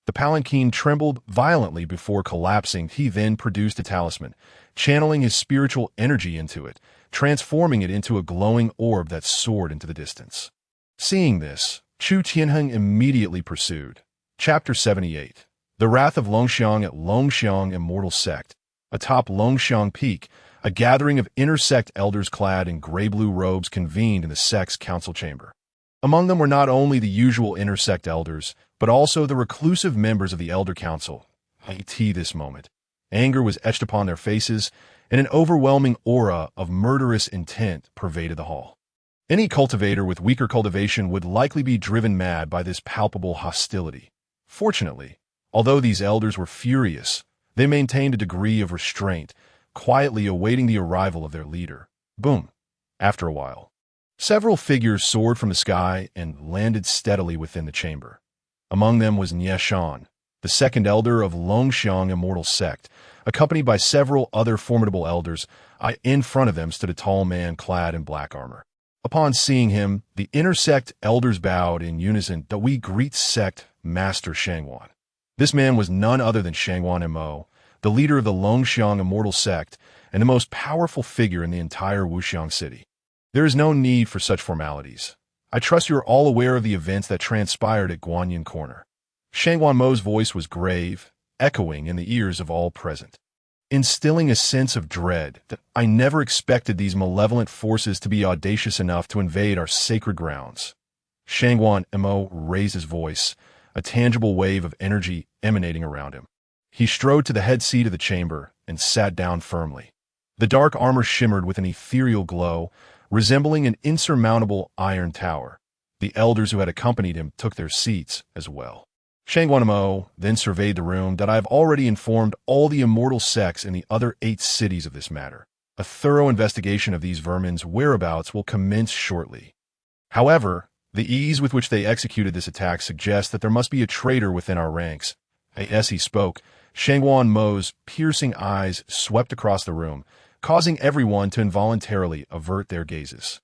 The palanquin trembled violently before collapsing. He then produced a talisman, channeling his spiritual energy into it, transforming it into a glowing orb that soared into the distance. Seeing this, Chu Tianheng immediately pursued. Chapter 78. The Wrath of Longxiang at Longxiang Immortal Sect. Atop Longxiang Peak, a gathering of intersect elders clad in gray-blue robes convened in the sect's council chamber. Among them were not only the usual intersect elders, but also the reclusive members of the Elder Council. This moment, anger was etched upon their faces, and an overwhelming aura of murderous intent pervaded the hall. Any cultivator with weaker cultivation would likely be driven mad by this palpable hostility. Fortunately, although these elders were furious, they maintained a degree of restraint, quietly awaiting the arrival of their leader. Boom. After a while, several figures soared from the sky and landed steadily within the chamber. Among them was Nie Shan, the second elder of Yang Immortal Sect, accompanied by several other formidable elders. In front of them stood a tall man clad in black armor. Upon seeing him, the intersect elders bowed in unison that we greet sect Master Shangwan. This man was none other than Shangwan Mo, the leader of the Yang Immortal Sect and the most powerful figure in the entire Wuxiang city. There is no need for such formalities. I trust you are all aware of the events that transpired at Guanyin Corner. Shangwan Mo's voice was grave, echoing in the ears of all present, instilling a sense of dread that I never expected these malevolent forces to be audacious enough to invade our sacred grounds. Shangwan Mo raised his voice, a tangible wave of energy emanating around him. He strode to the head seat of the chamber and sat down firmly. The dark armor shimmered with an ethereal glow, resembling an insurmountable iron tower. The elders who had accompanied him took their seats as well. Shangwan Mo then surveyed the room that I have already informed all the immortal sects in the other 8 cities of this matter. A thorough investigation of these vermin's whereabouts will commence shortly. However, the ease with which they executed this attack suggests that there must be a traitor within our ranks. As he spoke, Shangwan Mo's piercing eyes swept across the room, causing everyone to involuntarily avert their gazes.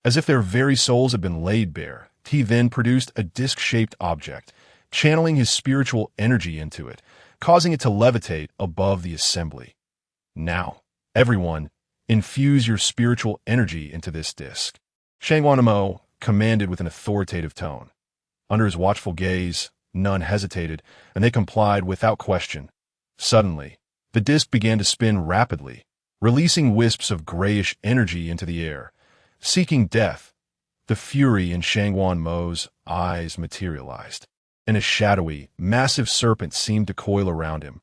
As if their very souls had been laid bare, he then produced a disc-shaped object, channeling his spiritual energy into it, causing it to levitate above the assembly. Now, everyone, infuse your spiritual energy into this disc. Shangwan Mo commanded with an authoritative tone. Under his watchful gaze, none hesitated, and they complied without question. Suddenly, the disc began to spin rapidly, releasing wisps of grayish energy into the air. Seeking death, the fury in Shangwan Mo's eyes materialized, and a shadowy, massive serpent seemed to coil around him.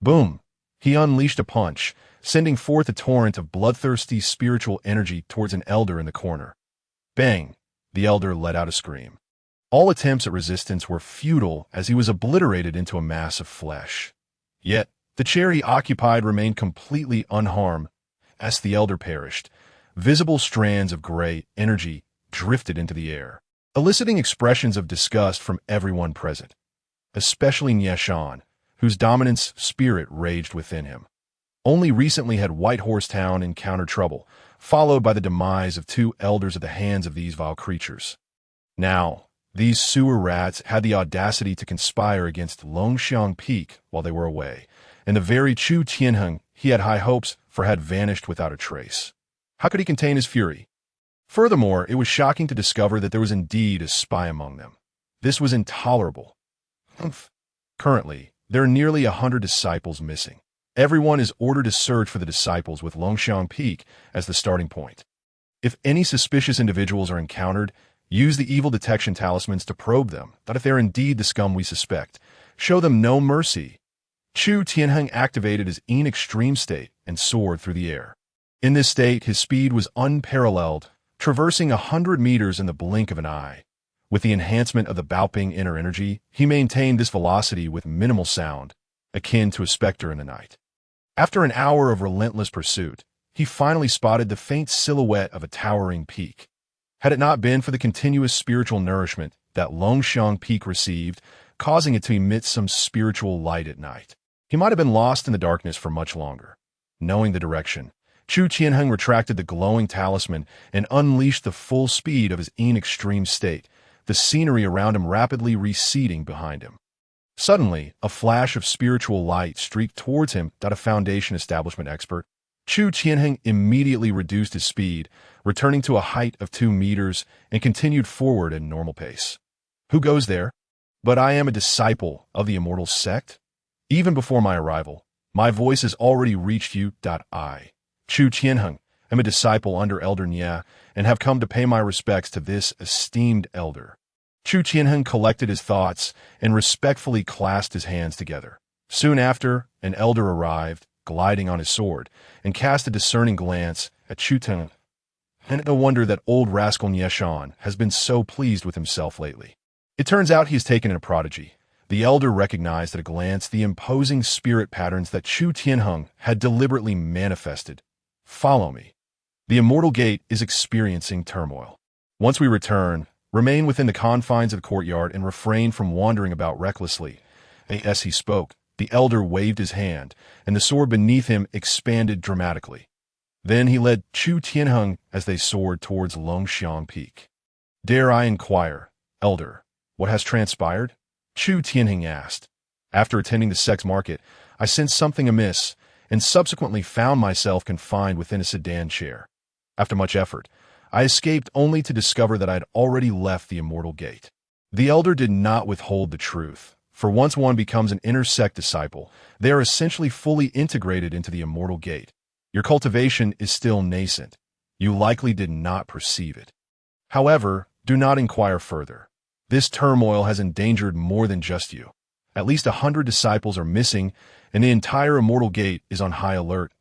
Boom! He unleashed a punch, sending forth a torrent of bloodthirsty spiritual energy towards an elder in the corner. Bang! The elder let out a scream. All attempts at resistance were futile as he was obliterated into a mass of flesh. Yet, the chair he occupied remained completely unharmed. As the elder perished, visible strands of gray energy drifted into the air, eliciting expressions of disgust from everyone present, especially Nieshan, whose dominance spirit raged within him. Only recently had White Horse Town encountered trouble, followed by the demise of 2 elders at the hands of these vile creatures. Now, these sewer rats had the audacity to conspire against Longxiang Peak while they were away, and the very Chu Tianheng he had high hopes for had vanished without a trace. How could he contain his fury? Furthermore, it was shocking to discover that there was indeed a spy among them. This was intolerable. Currently, there are nearly 100 disciples missing. Everyone is ordered to search for the disciples with Longxiang Peak as the starting point. If any suspicious individuals are encountered, use the evil detection talismans to probe them, that if they are indeed the scum we suspect, show them no mercy. Chu Tianheng activated his extreme state and soared through the air. In this state, his speed was unparalleled, traversing 100 meters in the blink of an eye. With the enhancement of the Baoping inner energy, he maintained this velocity with minimal sound, akin to a specter in the night. After an hour of relentless pursuit, he finally spotted the faint silhouette of a towering peak. Had it not been for the continuous spiritual nourishment that Longxiang Peak received, causing it to emit some spiritual light at night, he might have been lost in the darkness for much longer. Knowing the direction, Chu Tianheng retracted the glowing talisman and unleashed the full speed of his extreme state, the scenery around him rapidly receding behind him. Suddenly, a flash of spiritual light streaked towards him that a Foundation establishment expert. Chu Tianheng immediately reduced his speed, returning to a height of 2 meters, and continued forward at normal pace. Who goes there? But I am a disciple of the Immortal Sect. Even before my arrival, my voice has already reached you. I, Chu Tianheng, am a disciple under Elder Nia, and have come to pay my respects to this esteemed elder. Chu Tianheng collected his thoughts and respectfully clasped his hands together. Soon after, an elder arrived, gliding on his sword, and cast a discerning glance at Chu Tianheng. And no wonder that old rascal Nieshan has been so pleased with himself lately. It turns out he has taken in a prodigy. The elder recognized at a glance the imposing spirit patterns that Chu Tianheng had deliberately manifested. Follow me. The Immortal Gate is experiencing turmoil. Once we return, remain within the confines of the courtyard and refrain from wandering about recklessly. As he spoke, the elder waved his hand, and the sword beneath him expanded dramatically. Then he led Chu Tianheng as they soared towards Longxiang Peak. "Dare I inquire, elder, what has transpired?" Chu Tianheng asked. "After attending the sex market, I sensed something amiss, and subsequently found myself confined within a sedan chair. After much effort, I escaped only to discover that I had already left the Immortal Gate." The elder did not withhold the truth, for once one becomes an inner sect disciple, they are essentially fully integrated into the Immortal Gate. Your cultivation is still nascent. You likely did not perceive it. However, do not inquire further. This turmoil has endangered more than just you. At least 100 disciples are missing, and the entire Immortal Gate is on high alert.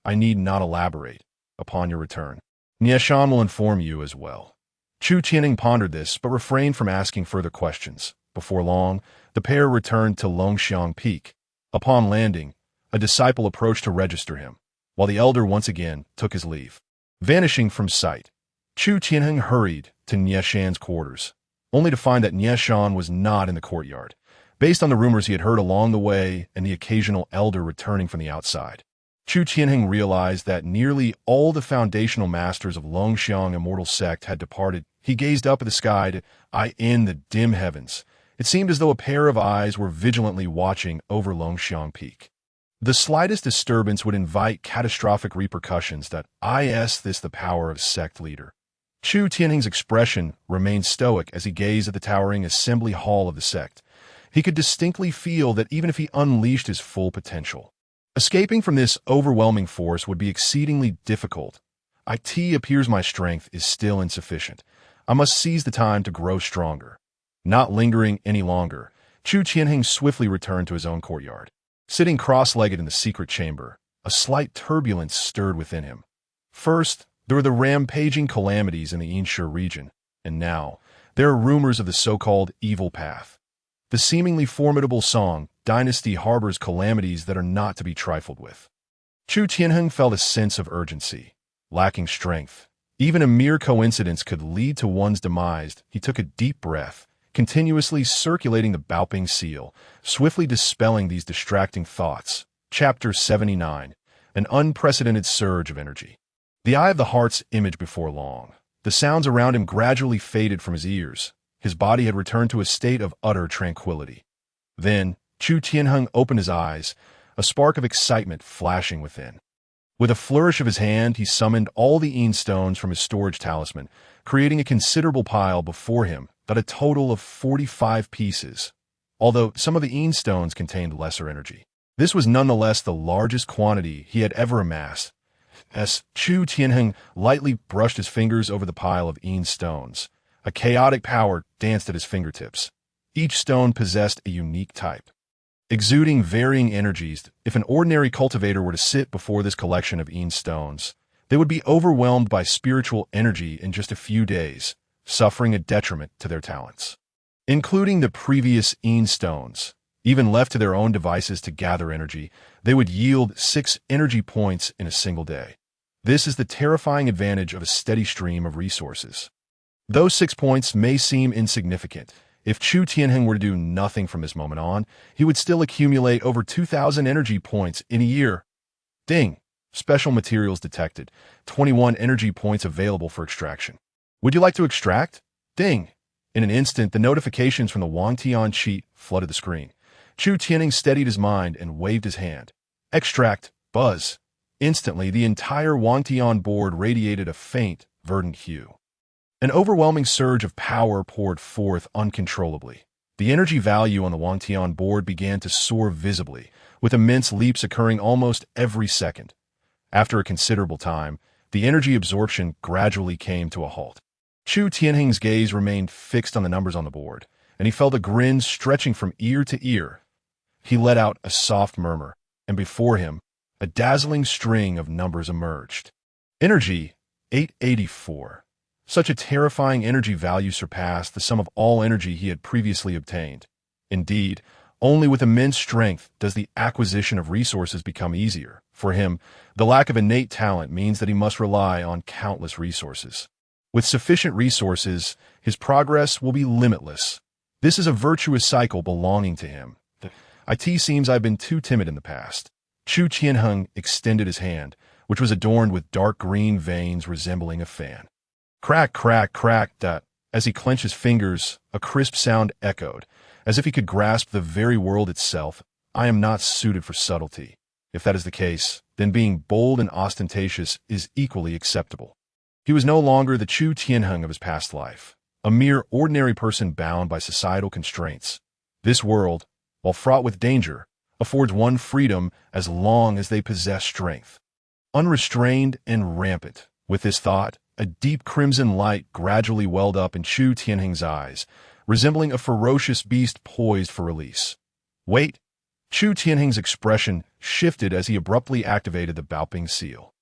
I need not elaborate. Upon your return, Nieshan will inform you as well. Chu Tianheng pondered this, but refrained from asking further questions. Before long, the pair returned to Longxiang Peak. Upon landing, a disciple approached to register him, while the elder once again took his leave. Vanishing from sight, Chu Tianheng hurried to Nieshan's quarters, only to find that Nieshan was not in the courtyard, based on the rumors he had heard along the way and the occasional elder returning from the outside. Chu Tianheng realized that nearly all the foundational masters of Longxiang Immortal Sect had departed. He gazed up at the sky, in the dim heavens. It seemed as though a pair of eyes were vigilantly watching over Longxiang Peak. The slightest disturbance would invite catastrophic repercussions. Is this the power of sect leader? Chu Tianheng's expression remained stoic as he gazed at the towering assembly hall of the sect. He could distinctly feel that even if he unleashed his full potential, escaping from this overwhelming force would be exceedingly difficult. It appears my strength is still insufficient. I must seize the time to grow stronger. Not lingering any longer, Chu Tianheng swiftly returned to his own courtyard. Sitting cross-legged in the secret chamber, a slight turbulence stirred within him. First, there were the rampaging calamities in the Yinshe region, and now, there are rumors of the so-called evil path. The seemingly formidable Song dynasty harbors calamities that are not to be trifled with. Chu Tianheng felt a sense of urgency. Lacking strength, even a mere coincidence could lead to one's demise. He took a deep breath, continuously circulating the Baoping seal, swiftly dispelling these distracting thoughts. Chapter 79. An unprecedented surge of energy. The eye of the heart's image before long. The sounds around him gradually faded from his ears. His body had returned to a state of utter tranquility. Then, Chu Tianheng opened his eyes, a spark of excitement flashing within. With a flourish of his hand, he summoned all the Een stones from his storage talisman, creating a considerable pile before him, a total of 45 pieces. Although some of the Een stones contained lesser energy, this was nonetheless the largest quantity he had ever amassed. As Chu Tianheng lightly brushed his fingers over the pile of Een stones, a chaotic power danced at his fingertips. Each stone possessed a unique type, exuding varying energies. If an ordinary cultivator were to sit before this collection of Een stones, they would be overwhelmed by spiritual energy in just a few days, suffering a detriment to their talents. Including the previous Een stones, even left to their own devices to gather energy, they would yield 6 energy points in a single day. This is the terrifying advantage of a steady stream of resources. Those 6 points may seem insignificant. If Chu Tianheng were to do nothing from this moment on, he would still accumulate over 2,000 energy points in a year. Ding! Special materials detected. 21 energy points available for extraction. Would you like to extract? Ding! In an instant, the notifications from the Wangtian Cheat flooded the screen. Chu Tianheng steadied his mind and waved his hand. Extract! Buzz! Instantly, the entire Wangtian board radiated a faint, verdant hue. An overwhelming surge of power poured forth uncontrollably. The energy value on the Wangtian board began to soar visibly, with immense leaps occurring almost every second. After a considerable time, the energy absorption gradually came to a halt. Chu Tianheng's gaze remained fixed on the numbers on the board, and he felt a grin stretching from ear to ear. He let out a soft murmur, and before him, a dazzling string of numbers emerged. Energy, 884. Such a terrifying energy value surpassed the sum of all energy he had previously obtained. Indeed, only with immense strength does the acquisition of resources become easier. For him, the lack of innate talent means that he must rely on countless resources. With sufficient resources, his progress will be limitless. This is a virtuous cycle belonging to him. It seems I've been too timid in the past. Chu Tianheng extended his hand, which was adorned with dark green veins resembling a fan. Crack, crack, crack, that. As he clenched his fingers, a crisp sound echoed, as if he could grasp the very world itself. I am not suited for subtlety. If that is the case, then being bold and ostentatious is equally acceptable. He was no longer the Chu Tianheng of his past life, a mere ordinary person bound by societal constraints. This world, while fraught with danger, affords one freedom as long as they possess strength. Unrestrained and rampant, with this thought, a deep crimson light gradually welled up in Chu Tianheng's eyes, resembling a ferocious beast poised for release. Wait! Chu Tianheng's expression shifted as he abruptly activated the Baoping seal.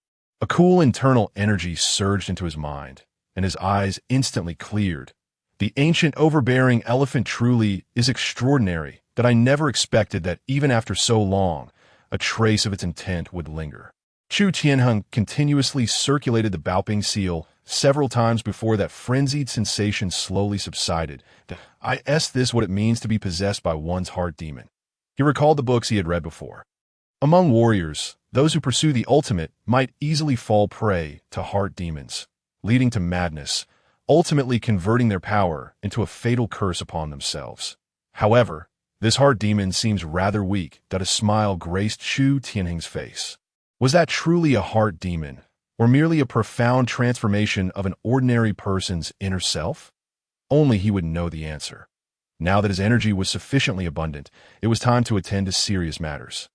A cool internal energy surged into his mind, and his eyes instantly cleared. The ancient overbearing elephant truly is extraordinary, that I never expected that even after so long, a trace of its intent would linger. Chu Tianheng continuously circulated the Baoping seal several times before that frenzied sensation slowly subsided. Is this what it means to be possessed by one's heart demon? He recalled the books he had read before. Among warriors, those who pursue the ultimate might easily fall prey to heart demons, leading to madness, ultimately converting their power into a fatal curse upon themselves. However, this heart demon seems rather weak. That a smile graced Chu Tianheng's face. Was that truly a heart demon, or merely a profound transformation of an ordinary person's inner self? Only he would know the answer. Now that his energy was sufficiently abundant, it was time to attend to serious matters.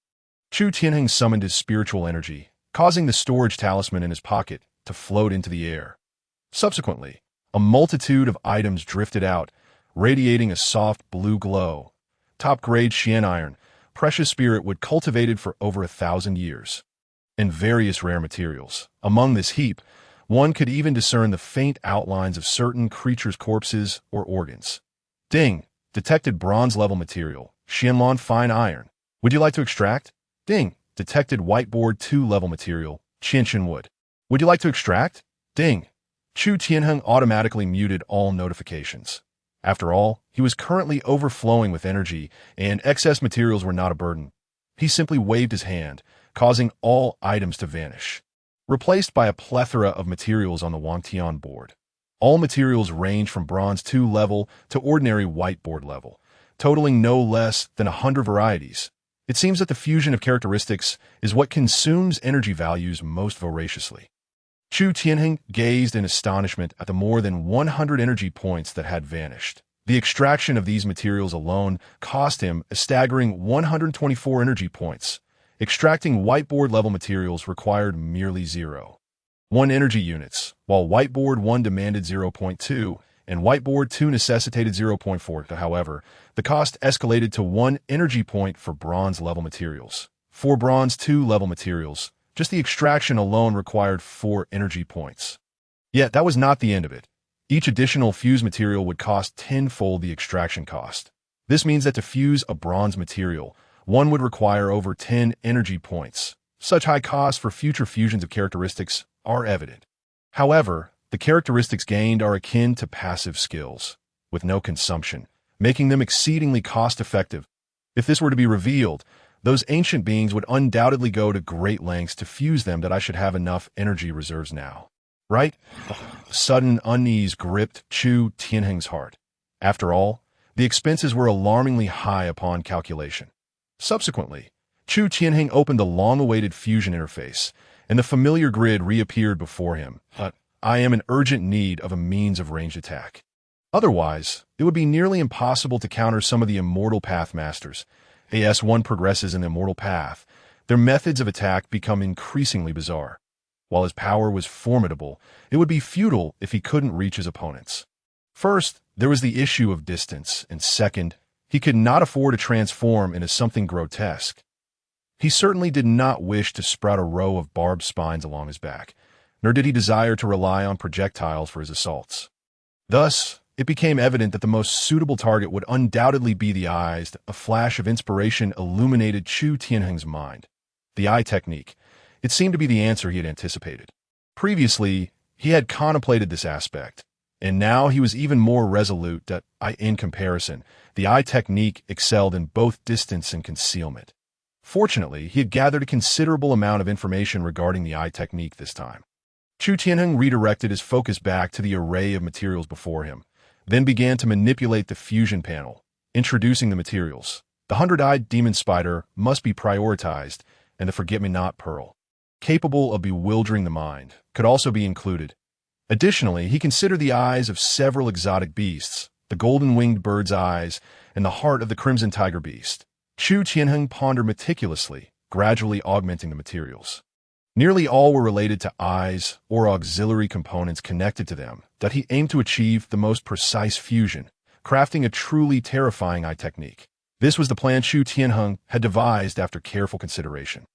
Chu Tianheng summoned his spiritual energy, causing the storage talisman in his pocket to float into the air. Subsequently, a multitude of items drifted out, radiating a soft blue glow. Top-grade Xian iron, precious spirit wood cultivated for over 1,000 years. And various rare materials. Among this heap, one could even discern the faint outlines of certain creatures' corpses or organs. Ding! Detected bronze-level material, Xianlon fine iron. Would you like to extract? Ding! Detected whiteboard 2-level material, Qianchen wood. Would you like to extract? Ding! Chu Tianheng automatically muted all notifications. After all, he was currently overflowing with energy, and excess materials were not a burden. He simply waved his hand, causing all items to vanish, replaced by a plethora of materials on the Wangtian board. All materials range from bronze 2 level to ordinary whiteboard level, totaling no less than 100 varieties. It seems that the fusion of characteristics is what consumes energy values most voraciously. Chu Tianheng gazed in astonishment at the more than 100 energy points that had vanished. The extraction of these materials alone cost him a staggering 124 energy points. Extracting whiteboard-level materials required merely 0.1 energy units, while whiteboard 1 demanded 0.2, and whiteboard 2 necessitated 0.4. However, the cost escalated to 1 energy point for bronze-level materials. For bronze 2-level materials, just the extraction alone required 4 energy points. Yet that was not the end of it. Each additional fused material would cost 10-fold the extraction cost. This means that to fuse a bronze material, one would require over 10 energy points. Such high costs for future fusions of characteristics are evident. However, the characteristics gained are akin to passive skills, with no consumption, making them exceedingly cost-effective. If this were to be revealed, those ancient beings would undoubtedly go to great lengths to fuse them. That I should have enough energy reserves now. Right? Sudden unease gripped Chu Tianheng's heart. After all, the expenses were alarmingly high upon calculation. Subsequently, Chu Tianheng opened the long-awaited fusion interface, and the familiar grid reappeared before him. I am in urgent need of a means of ranged attack. Otherwise, it would be nearly impossible to counter some of the immortal path masters. As one progresses in the immortal path, their methods of attack become increasingly bizarre. While his power was formidable, it would be futile if he couldn't reach his opponents. First, there was the issue of distance, and second, he could not afford to transform into something grotesque. He certainly did not wish to sprout a row of barbed spines along his back, nor did he desire to rely on projectiles for his assaults. Thus, it became evident that the most suitable target would undoubtedly be the eyes. A flash of inspiration illuminated Chu Tianheng's mind. The eye technique. It seemed to be the answer he had anticipated. Previously, he had contemplated this aspect, And now he was even more resolute that, in comparison, the eye technique excelled in both distance and concealment. Fortunately, he had gathered a considerable amount of information regarding the eye technique this time. Chu Tianheng redirected his focus back to the array of materials before him, then began to manipulate the fusion panel, introducing the materials. The 100-eyed demon spider must be prioritized, and the forget-me-not pearl, capable of bewildering the mind, could also be included. Additionally, he considered the eyes of several exotic beasts, the golden-winged bird's eyes, and the heart of the crimson tiger beast. Chu Tianheng pondered meticulously, gradually augmenting the materials. Nearly all were related to eyes or auxiliary components connected to them that he aimed to achieve the most precise fusion, crafting a truly terrifying eye technique. This was the plan Chu Tianheng had devised after careful consideration.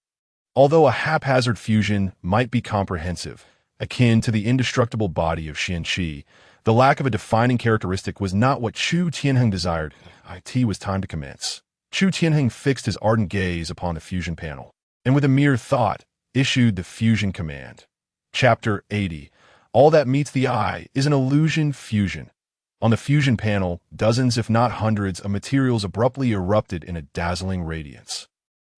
Although a haphazard fusion might be comprehensive, akin to the indestructible body of Xianqi, the lack of a defining characteristic was not what Chu Tianheng desired. It was time to commence. Chu Tianheng fixed his ardent gaze upon the fusion panel, and with a mere thought, issued the fusion command. Chapter 80. All that meets the eye is an illusion fusion. On the fusion panel, dozens if not hundreds of materials abruptly erupted in a dazzling radiance.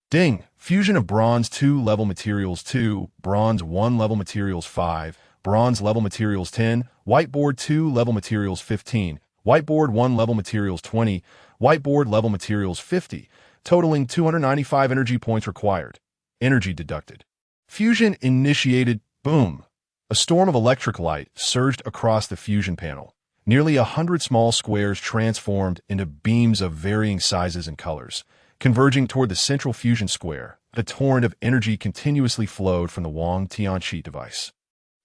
Ding! Fusion of bronze 2 level materials 2, bronze 1 level materials 5, bronze level materials 10, whiteboard 2 level materials 15, whiteboard 1 level materials 20, whiteboard level materials 50, totaling 295 energy points required. Energy deducted. Fusion initiated. Boom! A storm of electric light surged across the fusion panel. Nearly 100 small squares transformed into beams of varying sizes and colors. Converging toward the central fusion square, a torrent of energy continuously flowed from the Wangtian Cheat Device,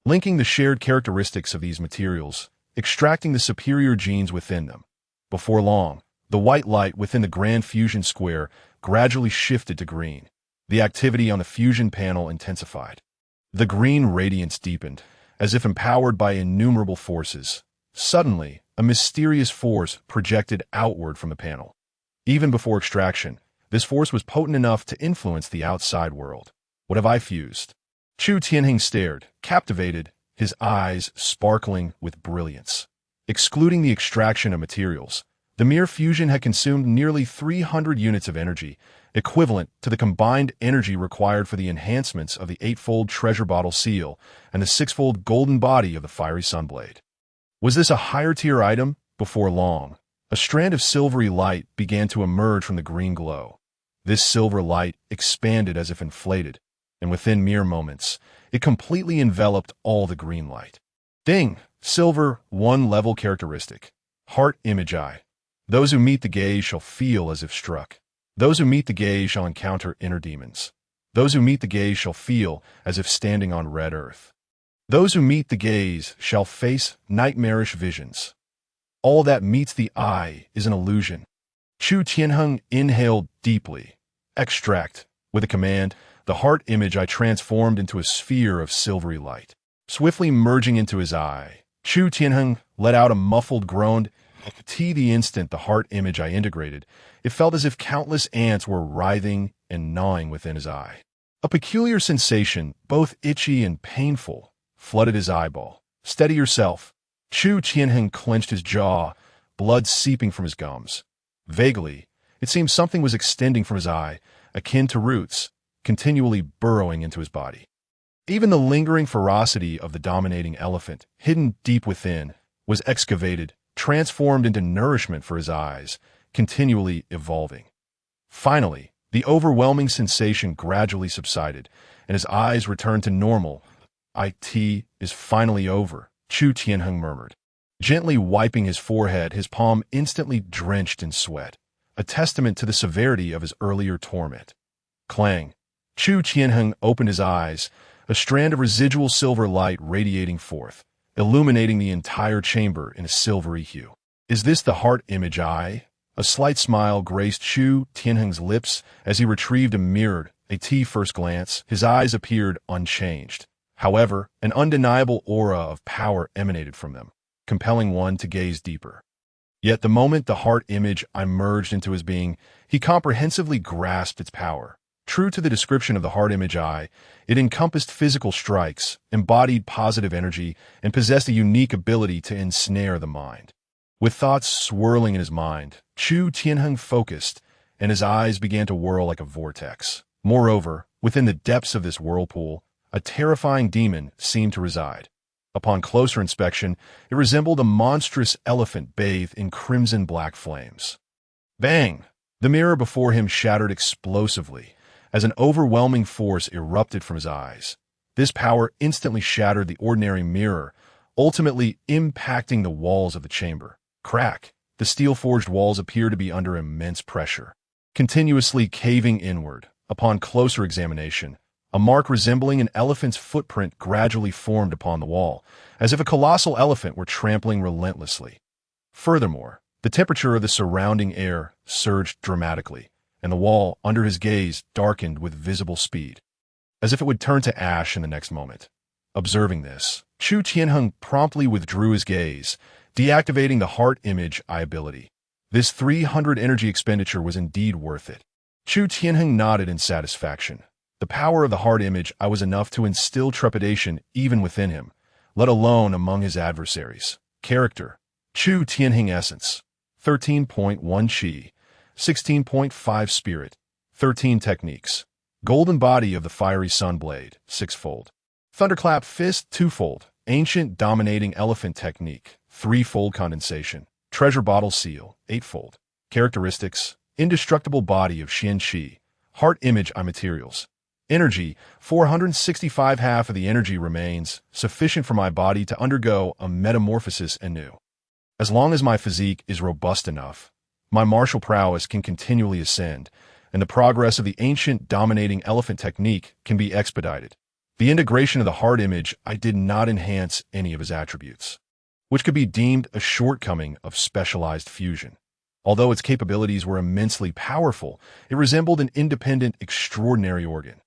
linking the shared characteristics of these materials, extracting the superior genes within them. Before long, the white light within the grand fusion square gradually shifted to green. The activity on the fusion panel intensified. The green radiance deepened, as if empowered by innumerable forces. Suddenly, a mysterious force projected outward from the panel. Even before extraction, this force was potent enough to influence the outside world. What have I fused? Chu Tianheng stared, captivated, his eyes sparkling with brilliance. Excluding the extraction of materials, the mere fusion had consumed nearly 300 units of energy, equivalent to the combined energy required for the enhancements of the 8-fold treasure bottle seal and the 6-fold golden body of the fiery sunblade. Was this a higher-tier item? Before long, a strand of silvery light began to emerge from the green glow. This silver light expanded as if inflated, and within mere moments, it completely enveloped all the green light. Ding! Silver, 1 level characteristic. Heart image eye. Those who meet the gaze shall feel as if struck. Those who meet the gaze shall encounter inner demons. Those who meet the gaze shall feel as if standing on red earth. Those who meet the gaze shall face nightmarish visions. All that meets the eye is an illusion. Chu Tianheng inhaled deeply. Extract. With a command, the heart image eye transformed into a sphere of silvery light. Swiftly merging into his eye, Chu Tianheng let out a muffled groan. The instant the heart image eye integrated, it felt as if countless ants were writhing and gnawing within his eye. A peculiar sensation, both itchy and painful, flooded his eyeball. Steady yourself. Chu Tianheng clenched his jaw, blood seeping from his gums. Vaguely, it seemed something was extending from his eye, akin to roots, continually burrowing into his body. Even the lingering ferocity of the dominating elephant, hidden deep within, was excavated, transformed into nourishment for his eyes, continually evolving. Finally, the overwhelming sensation gradually subsided, and his eyes returned to normal. "It is finally over," Chu Tianheng murmured. Gently wiping his forehead, his palm instantly drenched in sweat, a testament to the severity of his earlier torment. Clang. Chu Tianheng opened his eyes, a strand of residual silver light radiating forth, illuminating the entire chamber in a silvery hue. "Is this the heart image eye?" A slight smile graced Chu Tianheng's lips as he retrieved a mirrored, first glance. His eyes appeared unchanged. However, an undeniable aura of power emanated from them, compelling one to gaze deeper. Yet the moment the heart image emerged into his being, he comprehensively grasped its power. True to the description of the heart image eye, it encompassed physical strikes, embodied positive energy, and possessed a unique ability to ensnare the mind. With thoughts swirling in his mind, Chu Tianheng focused, and his eyes began to whirl like a vortex. Moreover, within the depths of this whirlpool, a terrifying demon seemed to reside. Upon closer inspection, it resembled a monstrous elephant bathed in crimson-black flames. Bang! The mirror before him shattered explosively, as an overwhelming force erupted from his eyes. This power instantly shattered the ordinary mirror, ultimately impacting the walls of the chamber. Crack! The steel-forged walls appeared to be under immense pressure, continuously caving inward. Upon closer examination, a mark resembling an elephant's footprint gradually formed upon the wall, as if a colossal elephant were trampling relentlessly. Furthermore, the temperature of the surrounding air surged dramatically, and the wall, under his gaze, darkened with visible speed, as if it would turn to ash in the next moment. Observing this, Chu Tianheng promptly withdrew his gaze, deactivating the heart image eye ability. This 300 energy expenditure was indeed worth it. Chu Tianheng nodded in satisfaction. The power of the heart image eye was enough to instill trepidation even within him, let alone among his adversaries. Character: Chu Tianheng Essence, 13.1 Qi, 16.5 Spirit, 13 Techniques. Golden Body of the Fiery Sun Blade, 6-fold. Thunderclap Fist, 2-fold. Ancient Dominating Elephant Technique, 3-fold Condensation. Treasure Bottle Seal, 8-fold. Characteristics: Indestructible Body of Xian Qi, Heart Image Eye Materials. Energy: 465. Half of the energy remains, sufficient for my body to undergo a metamorphosis anew. As long as my physique is robust enough, my martial prowess can continually ascend, and the progress of the ancient dominating elephant technique can be expedited. The integration of the heart image I did not enhance any of his attributes, which could be deemed a shortcoming of specialized fusion. Although its capabilities were immensely powerful, it resembled an independent, extraordinary organ.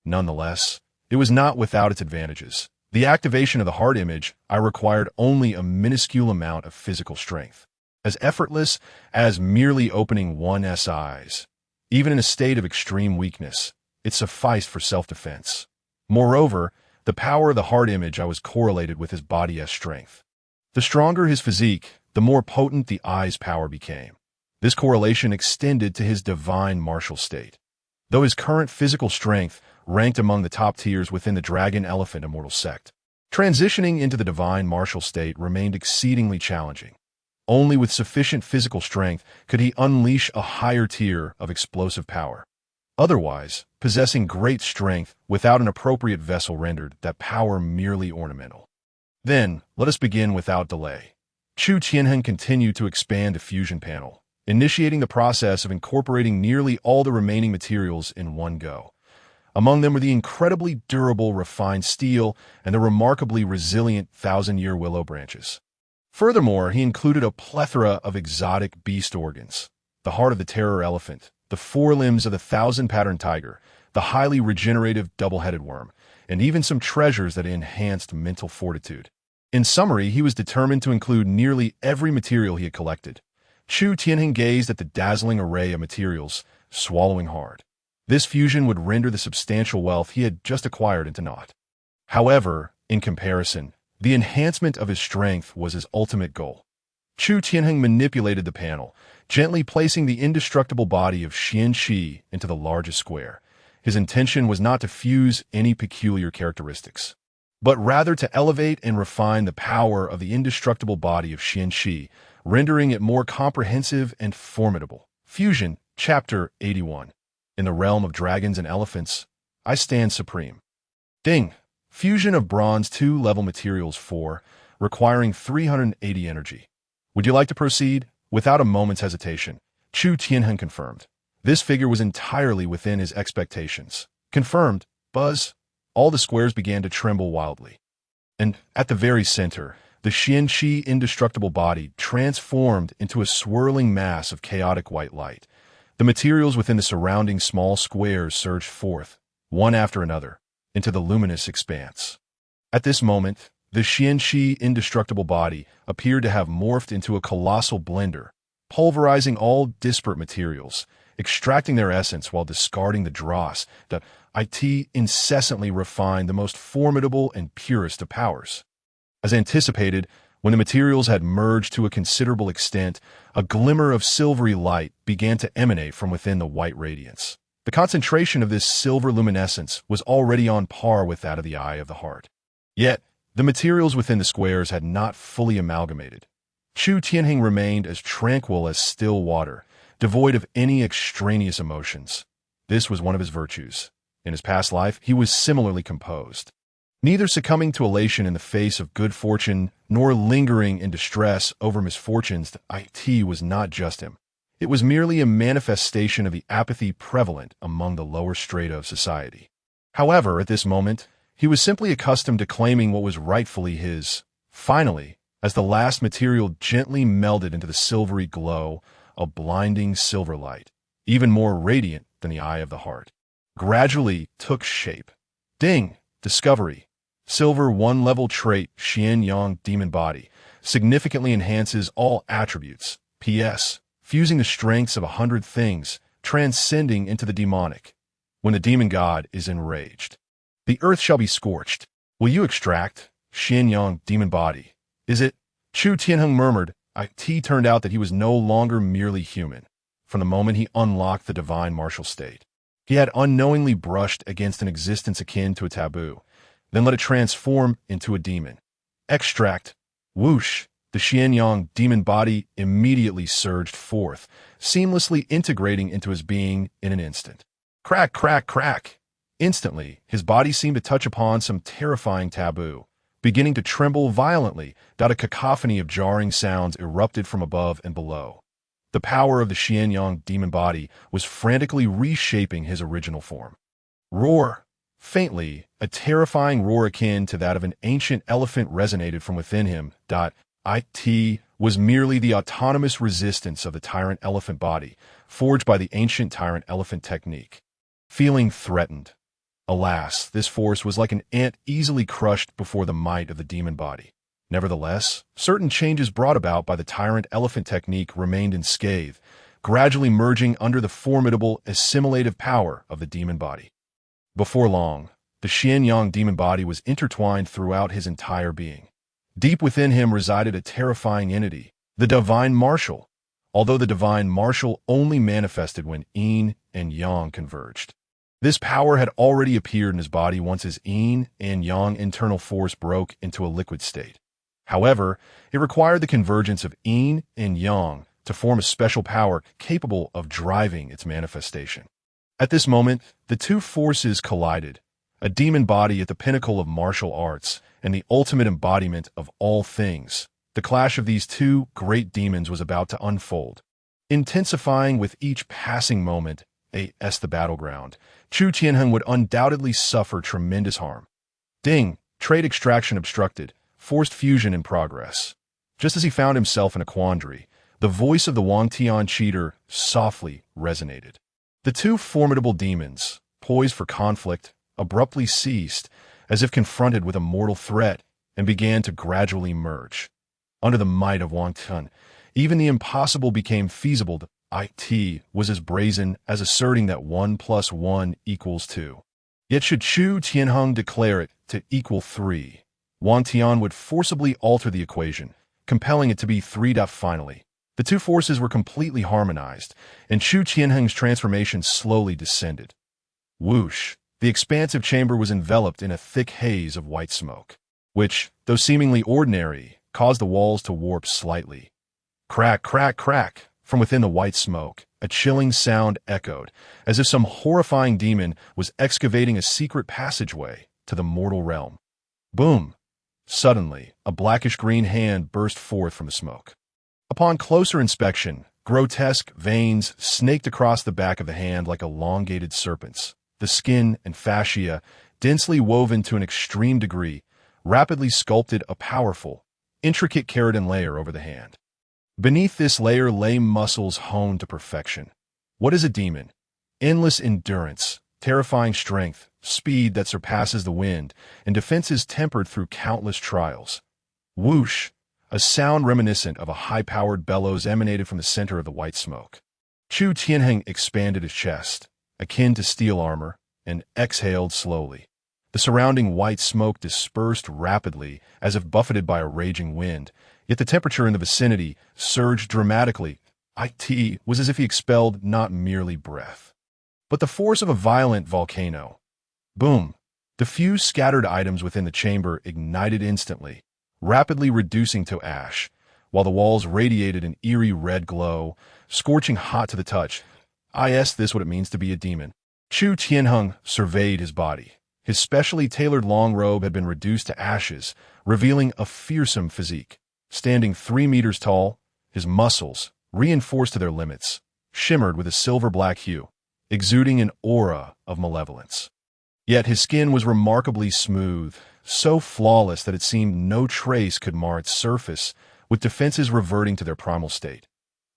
Nonetheless, it was not without its advantages. The activation of the heart image I required only a minuscule amount of physical strength, as effortless as merely opening one's eyes. Even in a state of extreme weakness, it sufficed for self-defense. Moreover, the power of the heart image I was correlated with his body's strength. The stronger his physique, the more potent the eye's power became. This correlation extended to his divine martial state. Though his current physical strength ranked among the top tiers within the Dragon Elephant Immortal sect, transitioning into the divine martial state remained exceedingly challenging. Only with sufficient physical strength could he unleash a higher tier of explosive power. Otherwise, possessing great strength without an appropriate vessel rendered that power merely ornamental. Then, let us begin without delay. Chu Tianheng continued to expand the fusion panel, initiating the process of incorporating nearly all the remaining materials in one go. Among them were the incredibly durable refined steel and the remarkably resilient thousand-year willow branches. Furthermore, he included a plethora of exotic beast organs: the heart of the terror elephant, the forelimbs of the thousand-patterned tiger, the highly regenerative double-headed worm, and even some treasures that enhanced mental fortitude. In summary, he was determined to include nearly every material he had collected. Chu Tianheng gazed at the dazzling array of materials, swallowing hard. This fusion would render the substantial wealth he had just acquired into naught. However, in comparison, the enhancement of his strength was his ultimate goal. Chu Tianheng manipulated the panel, gently placing the indestructible body of Xian Qi into the largest square. His intention was not to fuse any peculiar characteristics, but rather to elevate and refine the power of the indestructible body of Xian Qi, rendering it more comprehensive and formidable. Fusion, Chapter 81. In the realm of dragons and elephants, I stand supreme. Ding! Fusion of bronze 2-level materials 4, requiring 380 energy. Would you like to proceed? Without a moment's hesitation, Chu Tianheng confirmed. This figure was entirely within his expectations. Confirmed. Buzz. All the squares began to tremble wildly. And at the very center, the Xian Qi indestructible body transformed into a swirling mass of chaotic white light. The materials within the surrounding small squares surged forth, one after another, into the luminous expanse. At this moment, the Xian Qi indestructible body appeared to have morphed into a colossal blender, pulverizing all disparate materials, extracting their essence while discarding the dross. The IT incessantly refined the most formidable and purest of powers. As anticipated, when the materials had merged to a considerable extent, a glimmer of silvery light began to emanate from within the white radiance. The concentration of this silver luminescence was already on par with that of the eye of the heart. Yet, the materials within the squares had not fully amalgamated. Chu Tianheng remained as tranquil as still water, devoid of any extraneous emotions. This was one of his virtues. In his past life, he was similarly composed. Neither succumbing to elation in the face of good fortune, nor lingering in distress over misfortunes, the IT was not just him. It was merely a manifestation of the apathy prevalent among the lower strata of society. However, at this moment, he was simply accustomed to claiming what was rightfully his. Finally, as the last material gently melded into the silvery glow, a blinding silver light, even more radiant than the eye of the heart, gradually took shape. Ding! Discovery. Silver one-level trait Xianyang Demon Body significantly enhances all attributes. P.S. Fusing the strengths of 100 things, transcending into the demonic. When the demon god is enraged, the earth shall be scorched. Will you extract Xianyang Demon Body? Is it? Chu Tianheng murmured. It turned out that he was no longer merely human. From the moment he unlocked the divine martial state, he had unknowingly brushed against an existence akin to a taboo, then let it transform into a demon. Extract. Whoosh! The Xianyang demon body immediately surged forth, seamlessly integrating into his being in an instant. Crack, crack, crack! Instantly, his body seemed to touch upon some terrifying taboo. Beginning to tremble violently, a cacophony of jarring sounds erupted from above and below. The power of the Xianyang demon body was frantically reshaping his original form. Roar! Faintly, a terrifying roar akin to that of an ancient elephant resonated from within him. It was merely the autonomous resistance of the tyrant elephant body, forged by the ancient tyrant elephant technique. Feeling threatened. Alas, this force was like an ant easily crushed before the might of the demon body. Nevertheless, certain changes brought about by the tyrant elephant technique remained unscathed, gradually merging under the formidable assimilative power of the demon body. Before long, the Xianyang demon body was intertwined throughout his entire being. Deep within him resided a terrifying entity, the divine martial, although the divine martial only manifested when yin and yang converged. This power had already appeared in his body once his yin and yang internal force broke into a liquid state. However, it required the convergence of yin and yang to form a special power capable of driving its manifestation. At this moment, the two forces collided, a demon body at the pinnacle of martial arts and the ultimate embodiment of all things. The clash of these two great demons was about to unfold. Intensifying with each passing moment, the battleground, Chu Tianheng would undoubtedly suffer tremendous harm. Ding! Trade extraction obstructed, forced fusion in progress. Just as he found himself in a quandary, the voice of the Wangtian cheater softly resonated. The two formidable demons, poised for conflict, abruptly ceased, as if confronted with a mortal threat, and began to gradually merge. Under the might of Wangtian, even the impossible became feasible. It was as brazen as asserting that 1 + 1 = 2. Yet should Chu Tianheng declare it to equal 3, Wangtian would forcibly alter the equation, compelling it to be 3. Finally, the two forces were completely harmonized, and Chu Tianheng's transformation slowly descended. Whoosh! The expansive chamber was enveloped in a thick haze of white smoke, which, though seemingly ordinary, caused the walls to warp slightly. Crack, crack, crack! From within the white smoke, a chilling sound echoed, as if some horrifying demon was excavating a secret passageway to the mortal realm. Boom! Suddenly, a blackish-green hand burst forth from the smoke. Upon closer inspection, grotesque veins snaked across the back of the hand like elongated serpents. The skin and fascia, densely woven to an extreme degree, rapidly sculpted a powerful, intricate keratin layer over the hand. Beneath this layer lay muscles honed to perfection. What is a demon? Endless endurance, terrifying strength, speed that surpasses the wind, and defenses tempered through countless trials. Whoosh! A sound reminiscent of a high-powered bellows emanated from the center of the white smoke. Chu Tianheng expanded his chest, akin to steel armor, and exhaled slowly. The surrounding white smoke dispersed rapidly, as if buffeted by a raging wind, yet the temperature in the vicinity surged dramatically. It was as if he expelled not merely breath, but the force of a violent volcano. Boom! The few scattered items within the chamber ignited instantly, rapidly reducing to ash, while the walls radiated an eerie red glow, scorching hot to the touch. This what it means to be a demon. Chu Tianheng surveyed his body. His specially tailored long robe had been reduced to ashes, revealing a fearsome physique. Standing 3 meters tall, his muscles, reinforced to their limits, shimmered with a silver-black hue, exuding an aura of malevolence. Yet his skin was remarkably smooth, so flawless that it seemed no trace could mar its surface, with defenses reverting to their primal state.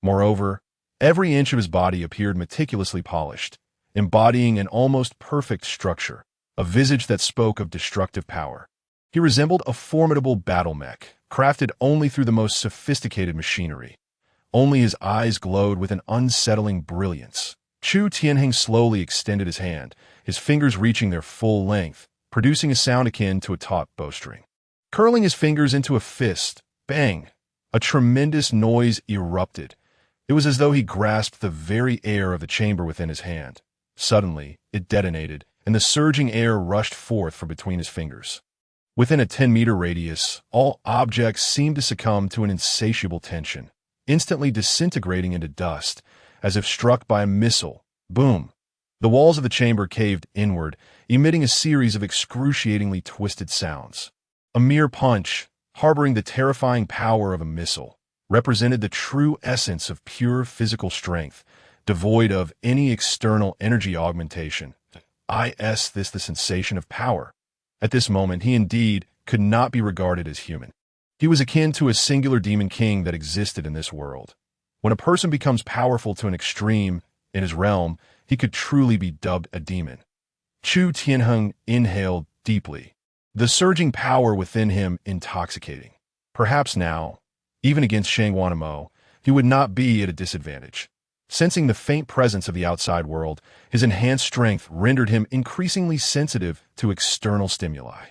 Moreover, every inch of his body appeared meticulously polished, embodying an almost perfect structure, a visage that spoke of destructive power. He resembled a formidable battle mech, crafted only through the most sophisticated machinery. Only his eyes glowed with an unsettling brilliance. Chu Tianheng slowly extended his hand, his fingers reaching their full length, producing a sound akin to a taut bowstring. Curling his fingers into a fist, bang! A tremendous noise erupted. It was as though he grasped the very air of the chamber within his hand. Suddenly, it detonated, and the surging air rushed forth from between his fingers. Within a 10-meter radius, all objects seemed to succumb to an insatiable tension, instantly disintegrating into dust, as if struck by a missile. Boom! The walls of the chamber caved inward, emitting a series of excruciatingly twisted sounds. A mere punch, harboring the terrifying power of a missile, represented the true essence of pure physical strength, devoid of any external energy augmentation. The sensation of power. At this moment, he indeed could not be regarded as human. He was akin to a singular demon king that existed in this world. When a person becomes powerful to an extreme in his realm, he could truly be dubbed a demon. Chu Tianheng inhaled deeply, the surging power within him intoxicating. Perhaps now, even against Shangwanimo, he would not be at a disadvantage. Sensing the faint presence of the outside world, his enhanced strength rendered him increasingly sensitive to external stimuli.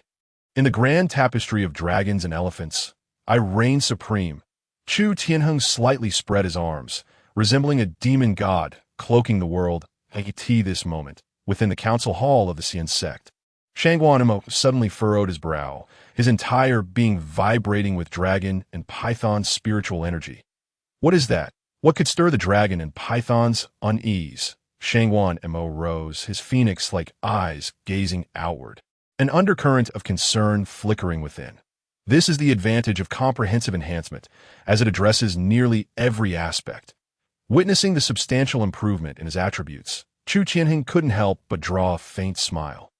In the grand tapestry of dragons and elephants, I reign supreme. Chu Tianheng slightly spread his arms, resembling a demon god, cloaking the world. This moment, within the council hall of the Xian sect. Shangwanimo suddenly furrowed his brow, his entire being vibrating with dragon and python's spiritual energy. What is that? What could stir the dragon and python's unease? Shangwanimo rose, his phoenix-like eyes gazing outward, an undercurrent of concern flickering within. This is the advantage of comprehensive enhancement, as it addresses nearly every aspect. Witnessing the substantial improvement in his attributes, Chu Tianheng couldn't help but draw a faint smile.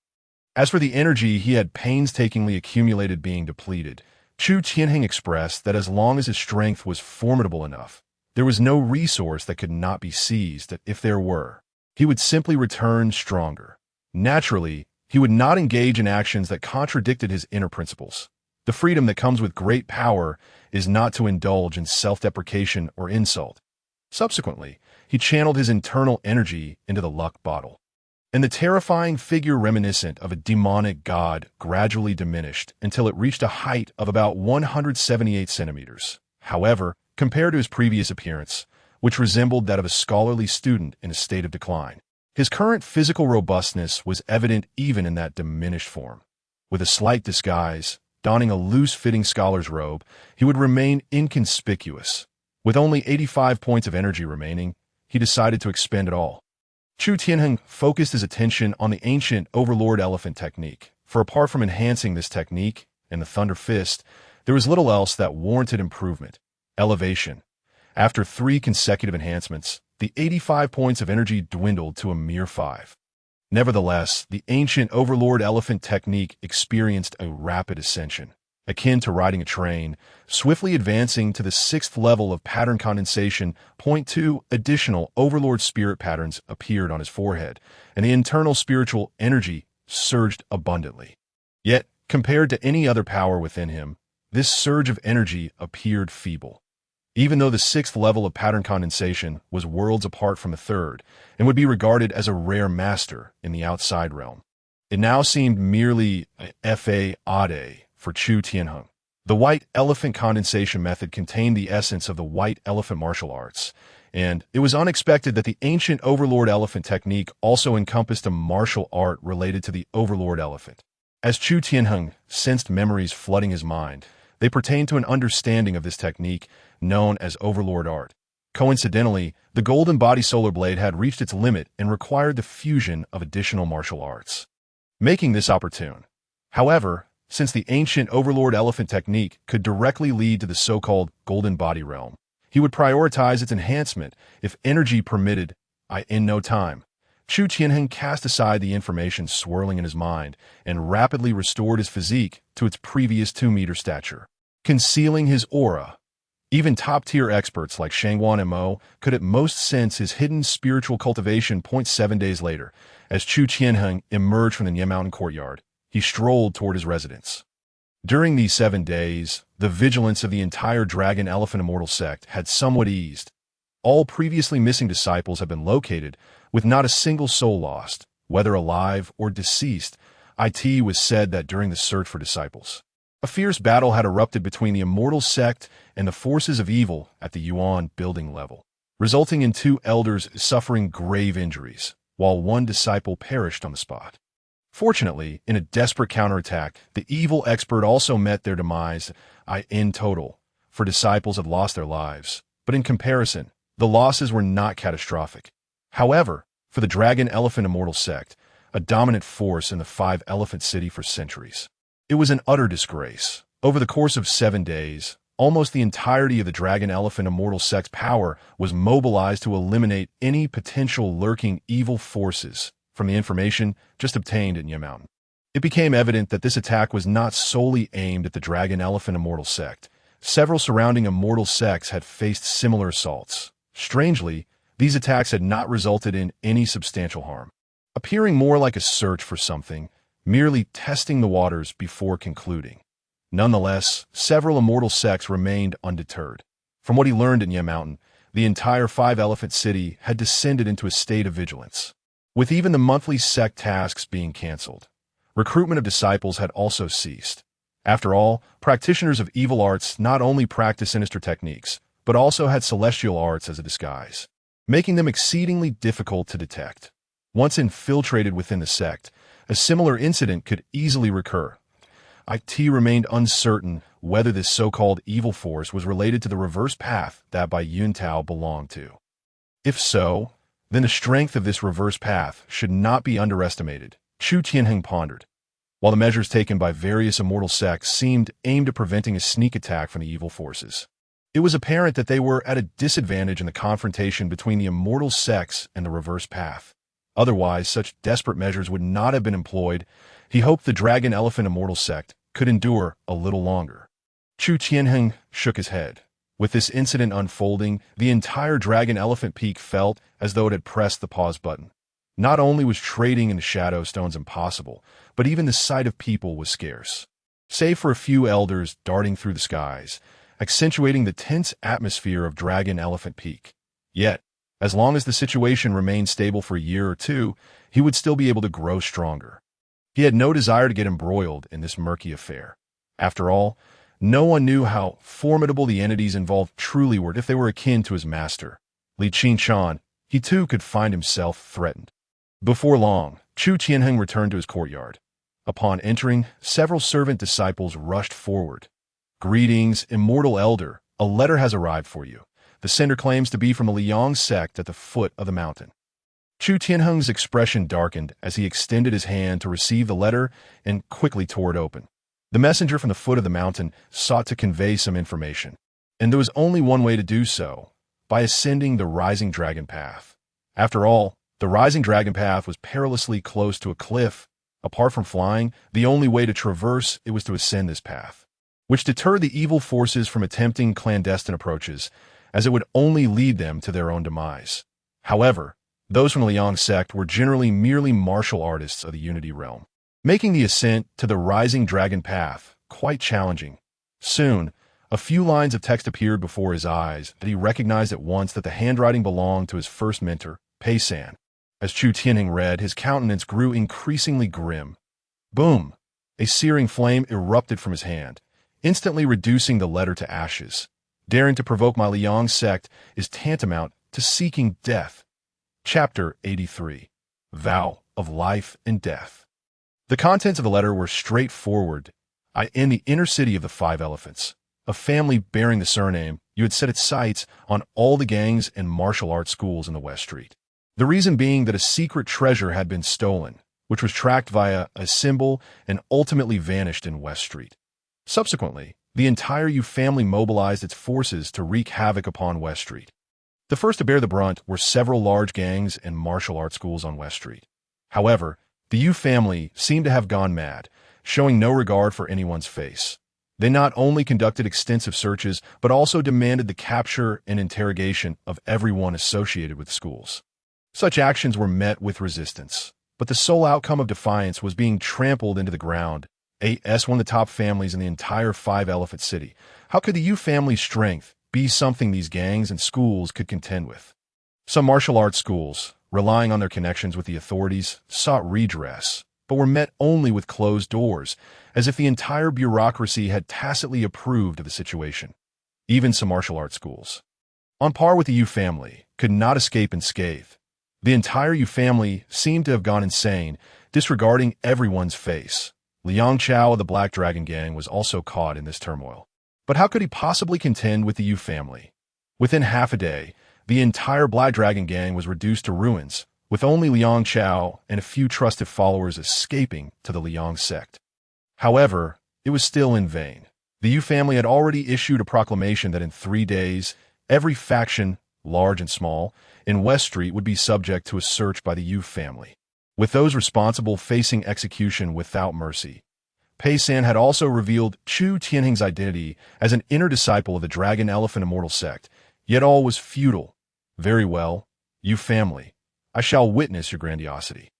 As for the energy he had painstakingly accumulated being depleted, Chu Tianheng expressed that as long as his strength was formidable enough, there was no resource that could not be seized, that if there were, he would simply return stronger. Naturally, he would not engage in actions that contradicted his inner principles. The freedom that comes with great power is not to indulge in self-deprecation or insult. Subsequently, he channeled his internal energy into the luck bottle, and the terrifying figure reminiscent of a demonic god gradually diminished until it reached a height of about 178 centimeters. However, compared to his previous appearance, which resembled that of a scholarly student in a state of decline, his current physical robustness was evident even in that diminished form. With a slight disguise, donning a loose-fitting scholar's robe, he would remain inconspicuous. With only 85 points of energy remaining, he decided to expend it all. Chu Tianheng focused his attention on the ancient Overlord Elephant technique, for apart from enhancing this technique and the Thunder Fist, there was little else that warranted improvement. Elevation. After 3 consecutive enhancements, the 85 points of energy dwindled to a mere 5. Nevertheless, the ancient Overlord Elephant technique experienced a rapid ascension, akin to riding a train, swiftly advancing to the 6th level of pattern condensation. 2 additional Overlord spirit patterns appeared on his forehead, and the internal spiritual energy surged abundantly. Yet, compared to any other power within him, this surge of energy appeared feeble. Even though the sixth level of pattern condensation was worlds apart from the third and would be regarded as a rare master in the outside realm, it now seemed merely a fade for Chu Tianheng. The white elephant condensation method contained the essence of the white elephant martial arts, and it was unexpected that the ancient overlord elephant technique also encompassed a martial art related to the overlord elephant. As Chu Tianheng sensed memories flooding his mind, they pertained to an understanding of this technique known as overlord art. Coincidentally, the golden body solar blade had reached its limit and required the fusion of additional martial arts, making this opportune. However, since the ancient overlord elephant technique could directly lead to the so-called golden body realm, he would prioritize its enhancement if energy permitted. In no time, Chu Tianheng cast aside the information swirling in his mind and rapidly restored his physique to its previous 2-meter stature, concealing his aura. Even top-tier experts like Shangwan and Mo could at most sense his hidden spiritual cultivation. 7 days later, as Chu Tianheng emerged from the Nye Mountain courtyard, he strolled toward his residence. During these 7 days, the vigilance of the entire Dragon Elephant Immortal sect had somewhat eased. All previously missing disciples had been located, with not a single soul lost, whether alive or deceased. It was said that during the search for disciples, a fierce battle had erupted between the Immortal sect and the forces of evil at the Yuan building level, resulting in 2 elders suffering grave injuries, while 1 disciple perished on the spot. Fortunately, in a desperate counterattack, the evil expert also met their demise. In total, 4 disciples had lost their lives, but in comparison, the losses were not catastrophic. However, for the Dragon Elephant Immortal sect, a dominant force in the 5-elephant city for centuries, it was an utter disgrace. Over the course of 7 days, almost the entirety of the Dragon Elephant Immortal sect's power was mobilized to eliminate any potential lurking evil forces from the information just obtained in Nye Mountain. It became evident that this attack was not solely aimed at the Dragon Elephant Immortal sect. Several surrounding immortal sects had faced similar assaults. Strangely, these attacks had not resulted in any substantial harm, appearing more like a search for something, merely testing the waters before concluding. Nonetheless, several immortal sects remained undeterred. From what he learned in Nye Mountain, the entire 5-elephant city had descended into a state of vigilance, with even the monthly sect tasks being cancelled. Recruitment of disciples had also ceased. After all, practitioners of evil arts not only practiced sinister techniques, but also had celestial arts as a disguise, making them exceedingly difficult to detect. Once infiltrated within the sect, a similar incident could easily recur. It remained uncertain whether this so-called evil force was related to the reverse path that Bai Yuntao belonged to. If so, then the strength of this reverse path should not be underestimated, Chu Tianheng pondered. While the measures taken by various immortal sects seemed aimed at preventing a sneak attack from the evil forces, it was apparent that they were at a disadvantage in the confrontation between the immortal sects and the reverse path. Otherwise, such desperate measures would not have been employed. He hoped the Dragon Elephant Immortal sect could endure a little longer. Chu Tianheng shook his head. With this incident unfolding, the entire Dragon Elephant Peak felt as though it had pressed the pause button. Not only was trading in the Shadow Stones impossible, but even the sight of people was scarce, save for a few elders darting through the skies, accentuating the tense atmosphere of Dragon Elephant Peak. Yet, as long as the situation remained stable for a year or 2, he would still be able to grow stronger. He had no desire to get embroiled in this murky affair. After all, no one knew how formidable the entities involved truly were. If they were akin to his master, Li Qinshan, he too could find himself threatened. Before long, Chu Tianheng returned to his courtyard. Upon entering, several servant disciples rushed forward. "Greetings, immortal elder. A letter has arrived for you. The sender claims to be from the Liang sect at the foot of the mountain." Chu Tianheng's expression darkened as he extended his hand to receive the letter and quickly tore it open. The messenger from the foot of the mountain sought to convey some information, and there was only one way to do so, by ascending the Rising Dragon Path. After all, the Rising Dragon Path was perilously close to a cliff. Apart from flying, the only way to traverse it was to ascend this path, which deterred the evil forces from attempting clandestine approaches, as it would only lead them to their own demise. However, those from the Liang sect were generally merely martial artists of the Unity realm, making the ascent to the Rising Dragon Path quite challenging. Soon, a few lines of text appeared before his eyes that he recognized at once that the handwriting belonged to his first mentor, Pei San. As Chu Tianheng read, his countenance grew increasingly grim. Boom! A searing flame erupted from his hand, instantly reducing the letter to ashes. Daring to provoke my Liang sect is tantamount to seeking death. Chapter 83. Vow of Life and Death. The contents of the letter were straightforward. In the inner city of the Five Elephants, a family bearing the surname, you had set its sights on all the gangs and martial arts schools in the West Street. The reason being that a secret treasure had been stolen, which was tracked via a symbol and ultimately vanished in West Street. Subsequently, the entire Yu family mobilized its forces to wreak havoc upon West Street. The first to bear the brunt were several large gangs and martial arts schools on West Street. However, the Yu family seemed to have gone mad, showing no regard for anyone's face. They not only conducted extensive searches, but also demanded the capture and interrogation of everyone associated with schools. Such actions were met with resistance, but the sole outcome of defiance was being trampled into the ground. As one of the top families in the entire Five-Elephant City, how could the Yu family's strength be something these gangs and schools could contend with? Some martial arts schools, relying on their connections with the authorities, sought redress, but were met only with closed doors, as if the entire bureaucracy had tacitly approved of the situation. Even some martial arts schools, on par with the Yu family, could not escape unscathed. The entire Yu family seemed to have gone insane, disregarding everyone's face. Liang Chao of the Black Dragon Gang was also caught in this turmoil. But how could he possibly contend with the Yu family? Within half a day, the entire Black Dragon Gang was reduced to ruins, with only Liang Chao and a few trusted followers escaping to the Liang sect. However, it was still in vain. The Yu family had already issued a proclamation that in 3 days, every faction, large and small, in West Street would be subject to a search by the Yu family, with those responsible facing execution without mercy. Pei San had also revealed Chu Tianheng's identity as an inner disciple of the Dragon Elephant Immortal sect, yet all was futile. Very well, Yu family, I shall witness your grandiosity.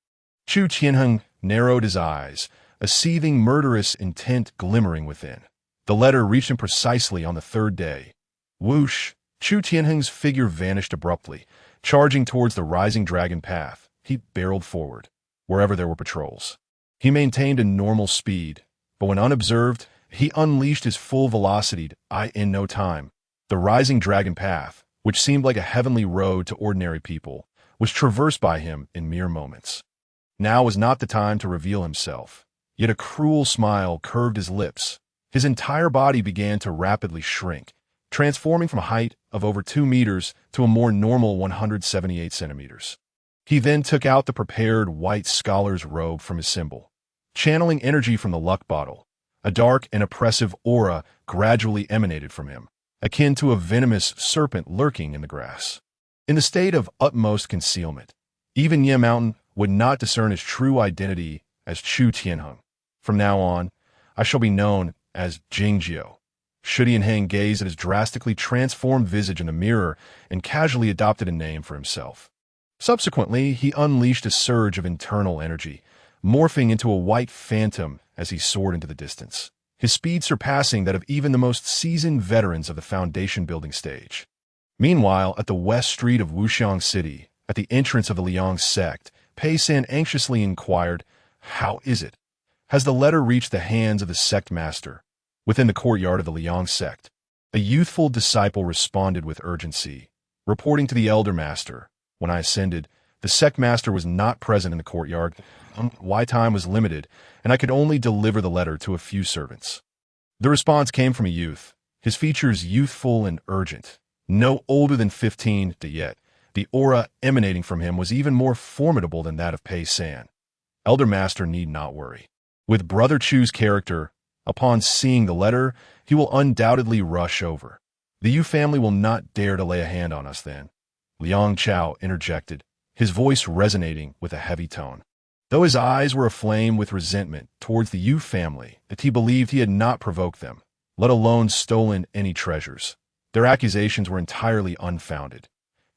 Chu Tianheng narrowed his eyes, a seething murderous intent glimmering within. The letter reached him precisely on the 3rd day. Whoosh! Chu Tianheng's figure vanished abruptly. Charging towards the rising dragon path, he barreled forward, wherever there were patrols. He maintained a normal speed, but when unobserved, he unleashed his full velocity. In no time, the rising dragon path, which seemed like a heavenly road to ordinary people, was traversed by him in mere moments. Now was not the time to reveal himself, yet a cruel smile curved his lips. His entire body began to rapidly shrink, transforming from a height of over 2 meters to a more normal 178 centimeters. He then took out the prepared white scholar's robe from his symbol, channeling energy from the luck bottle. A dark and oppressive aura gradually emanated from him, akin to a venomous serpent lurking in the grass. In the state of utmost concealment, even Ye Mountain would not discern his true identity as Chu Tianheng. From now on, I shall be known as Jingjiu. Chu Tianheng gazed at his drastically transformed visage in the mirror and casually adopted a name for himself. Subsequently, he unleashed a surge of internal energy, morphing into a white phantom as he soared into the distance, his speed surpassing that of even the most seasoned veterans of the foundation-building stage. Meanwhile, at the west street of Wuxiang City, at the entrance of the Liang sect, Pei San anxiously inquired, "How is it? Has the letter reached the hands of the sect master?" Within the courtyard of the Liang sect, a youthful disciple responded with urgency, reporting to the elder master. When I ascended, the sect master was not present in the courtyard. My time was limited, and I could only deliver the letter to a few servants. The response came from a youth, his features youthful and urgent. No older than 15, yet the aura emanating from him was even more formidable than that of Pei San. Elder Master need not worry. With Brother Chu's character, upon seeing the letter, he will undoubtedly rush over. The Yu family will not dare to lay a hand on us then. Liang Chao interjected, his voice resonating with a heavy tone. Though his eyes were aflame with resentment towards the Yu family, that he believed he had not provoked them, let alone stolen any treasures. Their accusations were entirely unfounded.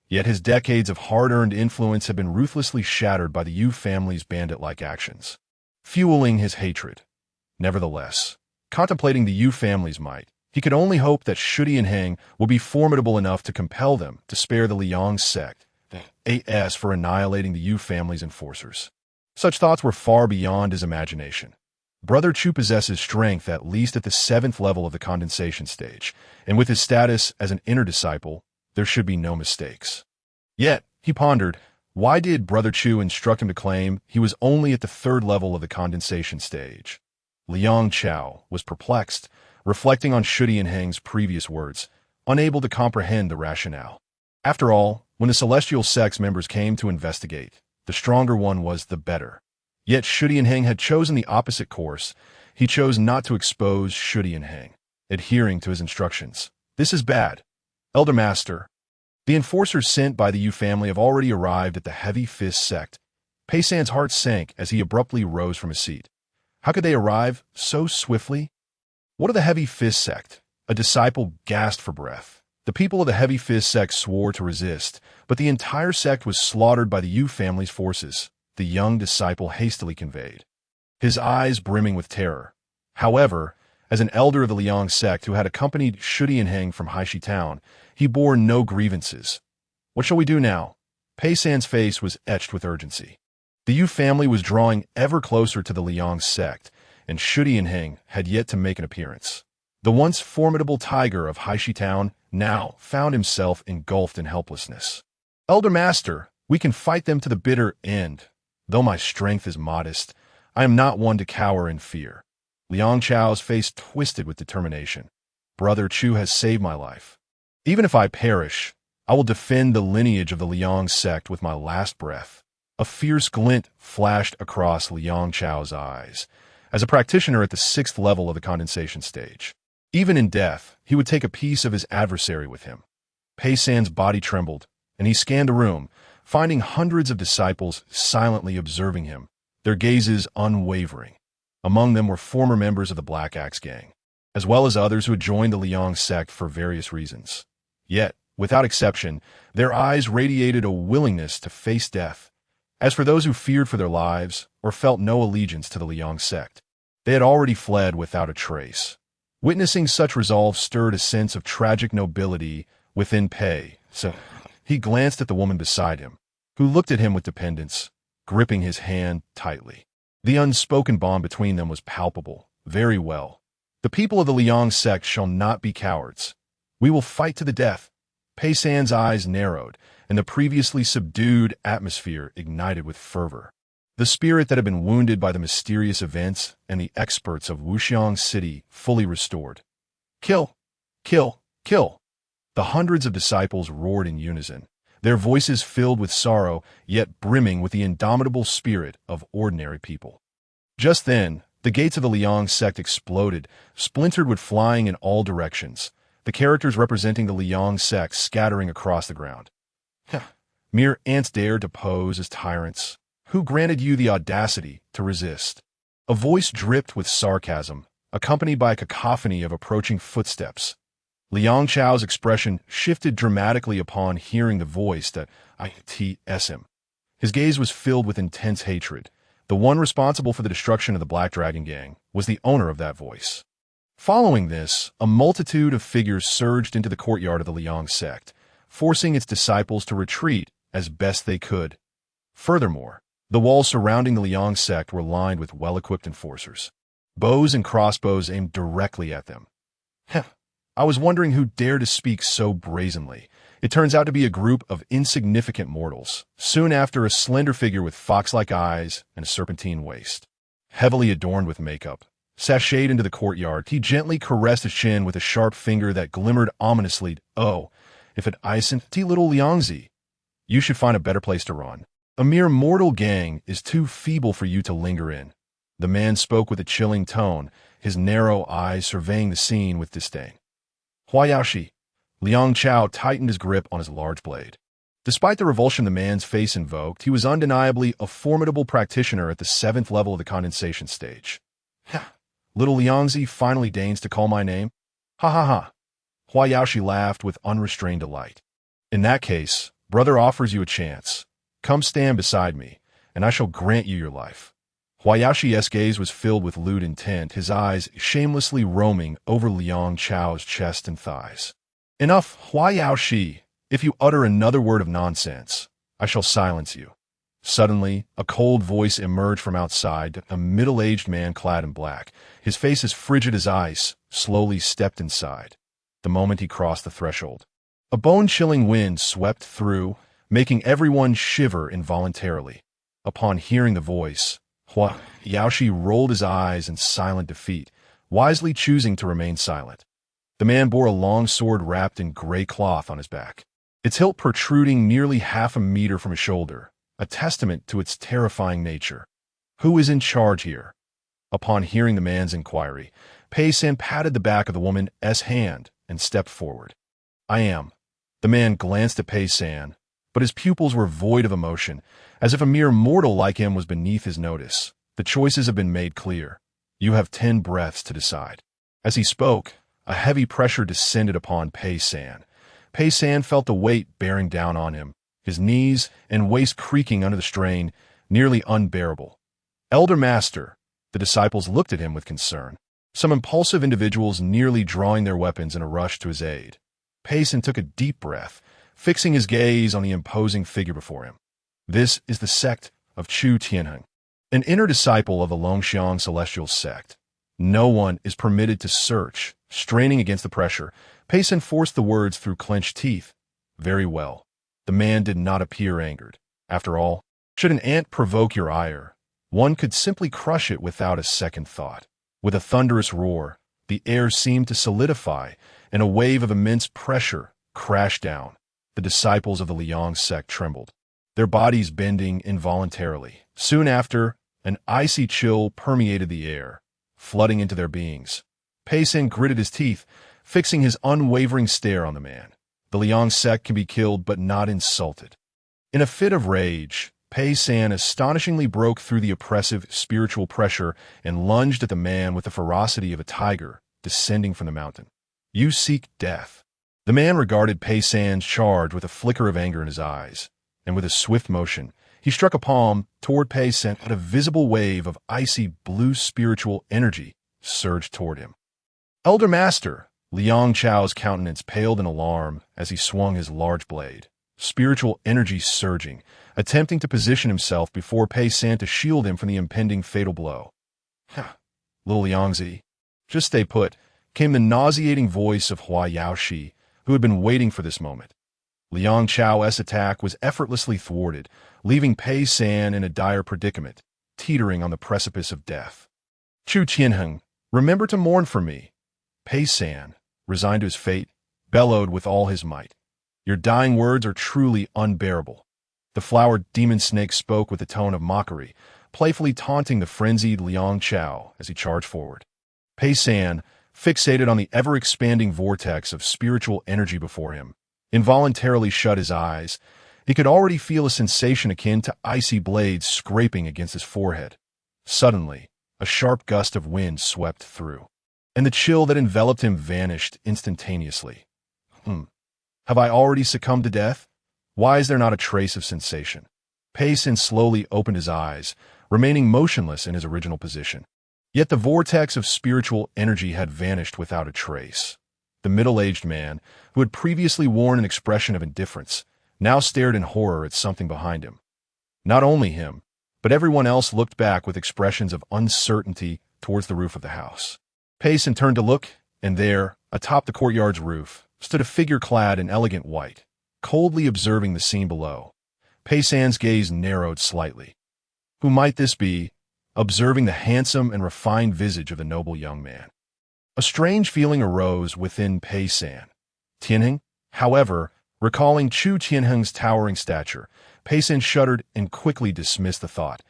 Yet his decades of hard-earned influence had been ruthlessly shattered by the Yu family's bandit-like actions, fueling his hatred. Nevertheless, contemplating the Yu family's might, He could only hope that Chu Tianheng would be formidable enough to compel them to spare the Liang sect as for annihilating the Yu family's enforcers. Such thoughts were far beyond his imagination. Brother Chu possesses strength at least at the 7th level of the condensation stage, and with his status as an inner disciple, there should be no mistakes. Yet, he pondered, why did Brother Chu instruct him to claim he was only at the 3rd level of the condensation stage? Liang Chao was perplexed, reflecting on Chu Tianheng's previous words, unable to comprehend the rationale. After all, when the celestial sect's members came to investigate, the stronger one was the better. Yet Chu Tianheng had chosen the opposite course. He chose not to expose Chu Tianheng, adhering to his instructions. This is bad. Elder Master, the enforcers sent by the Yu family have already arrived at the Heavy Fist sect. Pei San's heart sank as he abruptly rose from his seat. How could they arrive so swiftly? What of the Heavy Fist sect? A disciple gasped for breath. The people of the Heavy Fist sect swore to resist, but the entire sect was slaughtered by the Yu family's forces, the young disciple hastily conveyed, his eyes brimming with terror. However, as an elder of the Liang sect who had accompanied Chu Tianheng from Haishi town, he bore no grievances. What shall we do now? Pei San's face was etched with urgency. The Yu family was drawing ever closer to the Liang sect, and Chu Tianheng had yet to make an appearance. The once formidable tiger of Haishi town now found himself engulfed in helplessness. Elder Master, we can fight them to the bitter end. Though my strength is modest, I am not one to cower in fear. Liang Chao's face twisted with determination. Brother Chu has saved my life. Even if I perish, I will defend the lineage of the Liang sect with my last breath. A fierce glint flashed across Liang Chao's eyes. As a practitioner at the 6th level of the condensation stage, even in death, he would take a piece of his adversary with him. Pei San's body trembled, and he scanned the room, finding hundreds of disciples silently observing him, their gazes unwavering. Among them were former members of the Black Axe gang, as well as others who had joined the Liang sect for various reasons. Yet, without exception, their eyes radiated a willingness to face death. As for those who feared for their lives or felt no allegiance to the Liang sect, they had already fled without a trace. Witnessing such resolve stirred a sense of tragic nobility within Pei, so he glanced at the woman beside him, who looked at him with dependence, gripping his hand tightly. The unspoken bond between them was palpable. Very well. The people of the Liang sect shall not be cowards. We will fight to the death. Pei San's eyes narrowed, and the previously subdued atmosphere ignited with fervor. The spirit that had been wounded by the mysterious events and the experts of Wuxiang City fully restored. Kill! Kill! Kill! The hundreds of disciples roared in unison, their voices filled with sorrow, yet brimming with the indomitable spirit of ordinary people. Just then, the gates of the Liang sect exploded, splintered with flying in all directions, the characters representing the Liang sect scattering across the ground. Mere ants dared to pose as tyrants. Who granted you the audacity to resist? A voice dripped with sarcasm, accompanied by a cacophony of approaching footsteps. Liang Chao's expression shifted dramatically upon hearing the voice that ITS him. His gaze was filled with intense hatred. The one responsible for the destruction of the Black Dragon Gang was the owner of that voice. Following this, a multitude of figures surged into the courtyard of the Liang sect, forcing its disciples to retreat as best they could. Furthermore, the walls surrounding the Liang sect were lined with well-equipped enforcers. Bows and crossbows aimed directly at them. I was wondering who dared to speak so brazenly. It turns out to be a group of insignificant mortals. Soon after, a slender figure with fox-like eyes and a serpentine waist, heavily adorned with makeup, sashayed into the courtyard. He gently caressed his chin with a sharp finger that glimmered ominously. Oh, if it isn't little Liangzi, you should find a better place to run. A mere mortal gang is too feeble for you to linger in. The man spoke with a chilling tone, his narrow eyes surveying the scene with disdain. Huayaoshi. Liang Chao tightened his grip on his large blade. Despite the revulsion the man's face invoked, he was undeniably a formidable practitioner at the 7th level of the condensation stage. Little Liangzi finally deigns to call my name? Ha ha ha. Huayaoshi laughed with unrestrained delight. In that case, brother offers you a chance. Come stand beside me, and I shall grant you your life. Hua Yaoxi's gaze was filled with lewd intent, his eyes shamelessly roaming over Liang Chao's chest and thighs. Enough, Hua Yaoxi. If you utter another word of nonsense, I shall silence you. Suddenly, a cold voice emerged from outside. A middle-aged man clad in black, his face as frigid as ice, slowly stepped inside. The moment he crossed the threshold, a bone-chilling wind swept through, making everyone shiver involuntarily. Upon hearing the voice, Hua Yaoxi rolled his eyes in silent defeat, wisely choosing to remain silent. The man bore a long sword wrapped in gray cloth on his back, its hilt protruding nearly half a meter from his shoulder, a testament to its terrifying nature. Who is in charge here? Upon hearing the man's inquiry, Pei San patted the back of the woman's hand and stepped forward. I am. The man glanced at Pei San, but his pupils were void of emotion, as if a mere mortal like him was beneath his notice. The choices have been made clear. You have 10 breaths to decide. As he spoke, a heavy pressure descended upon Pei San. Pei San felt the weight bearing down on him, his knees and waist creaking under the strain, nearly unbearable. Elder Master, the disciples looked at him with concern, some impulsive individuals nearly drawing their weapons in a rush to his aid. Pei San took a deep breath, fixing his gaze on the imposing figure before him. This is the sect of Chu Tianheng, an inner disciple of the Longxiang celestial sect. No one is permitted to search. Straining against the pressure, Pei San forced the words through clenched teeth. Very well. The man did not appear angered. After all, should an ant provoke your ire, one could simply crush it without a second thought. With a thunderous roar, the air seemed to solidify, and a wave of immense pressure crashed down. The disciples of the Liang sect trembled, their bodies bending involuntarily. Soon after, an icy chill permeated the air, flooding into their beings. Pei San gritted his teeth, fixing his unwavering stare on the man. The Liang sect can be killed but not insulted. In a fit of rage, Pei San astonishingly broke through the oppressive spiritual pressure and lunged at the man with the ferocity of a tiger descending from the mountain. You seek death. The man regarded Pei San's charge with a flicker of anger in his eyes, and with a swift motion, he struck a palm toward Pei San, and a visible wave of icy blue spiritual energy surged toward him. Elder Master! Liang Chao's countenance paled in alarm as he swung his large blade, spiritual energy surging, attempting to position himself before Pei San to shield him from the impending fatal blow. Little Liangzi, just stay put, came the nauseating voice of Hua Yaoxi, who had been waiting for this moment. Liang Chao's attack was effortlessly thwarted, leaving Pei San in a dire predicament, teetering on the precipice of death. Chu Tianheng, remember to mourn for me. Pei San, resigned to his fate, bellowed with all his might. Your dying words are truly unbearable. The flowered demon snake spoke with a tone of mockery, playfully taunting the frenzied Liang Chao as he charged forward. Pei San, fixated on the ever-expanding vortex of spiritual energy before him, involuntarily shut his eyes. He could already feel a sensation akin to icy blades scraping against his forehead. Suddenly, a sharp gust of wind swept through, and the chill that enveloped him vanished instantaneously. Have I already succumbed to death? Why is there not a trace of sensation? Pei San slowly opened his eyes, remaining motionless in his original position. Yet the vortex of spiritual energy had vanished without a trace. The middle-aged man, who had previously worn an expression of indifference, now stared in horror at something behind him. Not only him, but everyone else looked back with expressions of uncertainty towards the roof of the house. Pei San turned to look, and there, atop the courtyard's roof, stood a figure clad in elegant white, coldly observing the scene below. Pei San's gaze narrowed slightly. Who might this be, observing the handsome and refined visage of the noble young man? A strange feeling arose within Pei San. Tianheng, however, recalling Chu Tianheng's towering stature, Pei San shuddered and quickly dismissed the thought.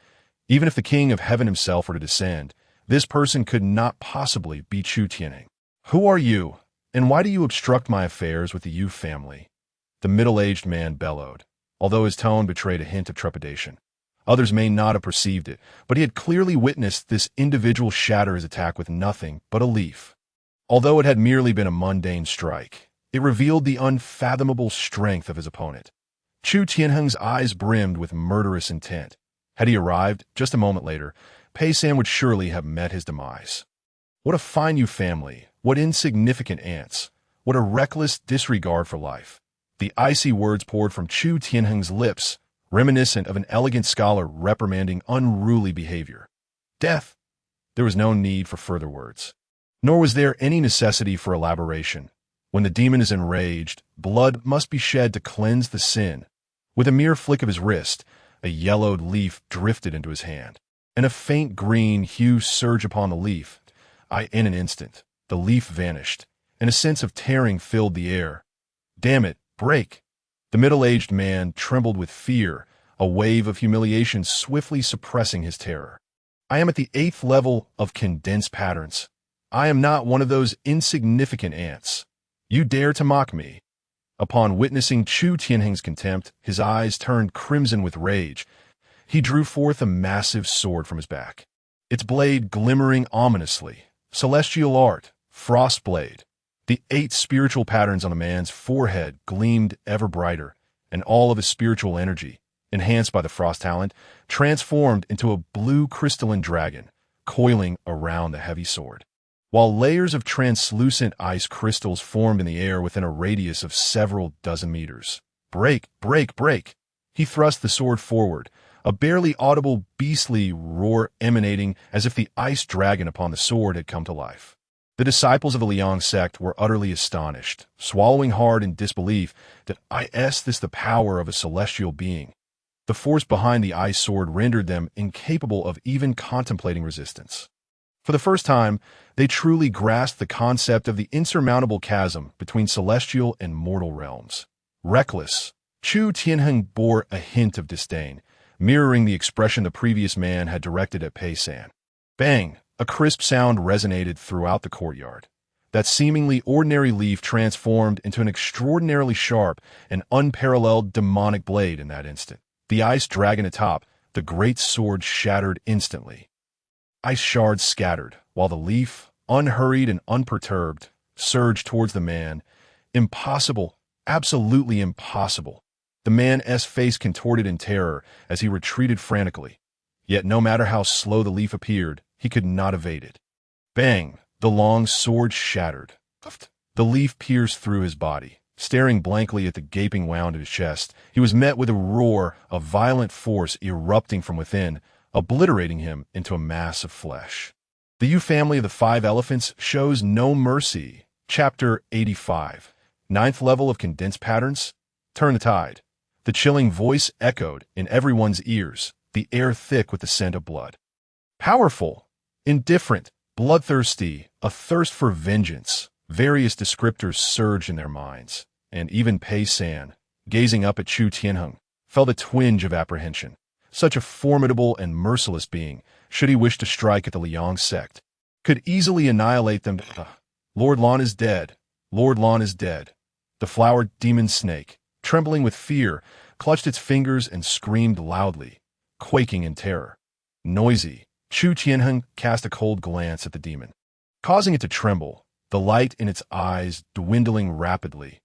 Even if the king of heaven himself were to descend, this person could not possibly be Chu Tianheng. Who are you, and why do you obstruct my affairs with the Yu family? The middle-aged man bellowed, although his tone betrayed a hint of trepidation. Others may not have perceived it, but he had clearly witnessed this individual shatter his attack with nothing but a leaf. Although it had merely been a mundane strike, it revealed the unfathomable strength of his opponent. Chu Tianheng's eyes brimmed with murderous intent. Had he arrived, just a moment later, Pei San would surely have met his demise. What a fine you family, what insignificant ants, what a reckless disregard for life. The icy words poured from Chu Tianheng's lips, reminiscent of an elegant scholar reprimanding unruly behavior. Death. There was no need for further words. Nor was there any necessity for elaboration. When the demon is enraged, blood must be shed to cleanse the sin. With a mere flick of his wrist, a yellowed leaf drifted into his hand, and a faint green hue surged upon the leaf. In an instant, the leaf vanished, and a sense of tearing filled the air. Damn it, break! The middle-aged man trembled with fear, a wave of humiliation swiftly suppressing his terror. I am at the 8th level of condensed patterns. I am not one of those insignificant ants. You dare to mock me? Upon witnessing Chu Tianheng's contempt, his eyes turned crimson with rage. He drew forth a massive sword from his back, its blade glimmering ominously. Celestial art, frost blade. The 8 spiritual patterns on the man's forehead gleamed ever brighter, and all of his spiritual energy, enhanced by the frost talent, transformed into a blue crystalline dragon, coiling around the heavy sword. While layers of translucent ice crystals formed in the air within a radius of several dozen meters. Break, break, break! He thrust the sword forward, a barely audible beastly roar emanating as if the ice dragon upon the sword had come to life. The disciples of the Liang sect were utterly astonished, swallowing hard in disbelief that this the power of a celestial being. The force behind the ice sword rendered them incapable of even contemplating resistance. For the first time, they truly grasped the concept of the insurmountable chasm between celestial and mortal realms. Reckless, Chu Tianheng bore a hint of disdain, mirroring the expression the previous man had directed at Pei San. Bang! A crisp sound resonated throughout the courtyard. That seemingly ordinary leaf transformed into an extraordinarily sharp and unparalleled demonic blade in that instant. The ice dragon atop, the great sword shattered instantly. Ice shards scattered, while the leaf, unhurried and unperturbed, surged towards the man. Impossible, absolutely impossible. The man's face contorted in terror as he retreated frantically. Yet no matter how slow the leaf appeared, he could not evade it. Bang! The long sword shattered. The leaf pierced through his body. Staring blankly at the gaping wound in his chest, he was met with a roar of violent force erupting from within, obliterating him into a mass of flesh. The Yu family of the 5 elephants shows no mercy. Chapter 85. 9th level of condensed patterns. Turn the tide. The chilling voice echoed in everyone's ears, the air thick with the scent of blood. Powerful, indifferent, bloodthirsty, a thirst for vengeance. Various descriptors surged in their minds, and even Pei San, gazing up at Chu Tianheng, felt a twinge of apprehension. Such a formidable and merciless being, should he wish to strike at the Liang sect, could easily annihilate them. Lord Lan is dead. Lord Lan is dead. The flower demon snake, trembling with fear, clutched its fingers and screamed loudly, quaking in terror. Noisy, Chu Tianheng cast a cold glance at the demon, causing it to tremble, the light in its eyes dwindling rapidly.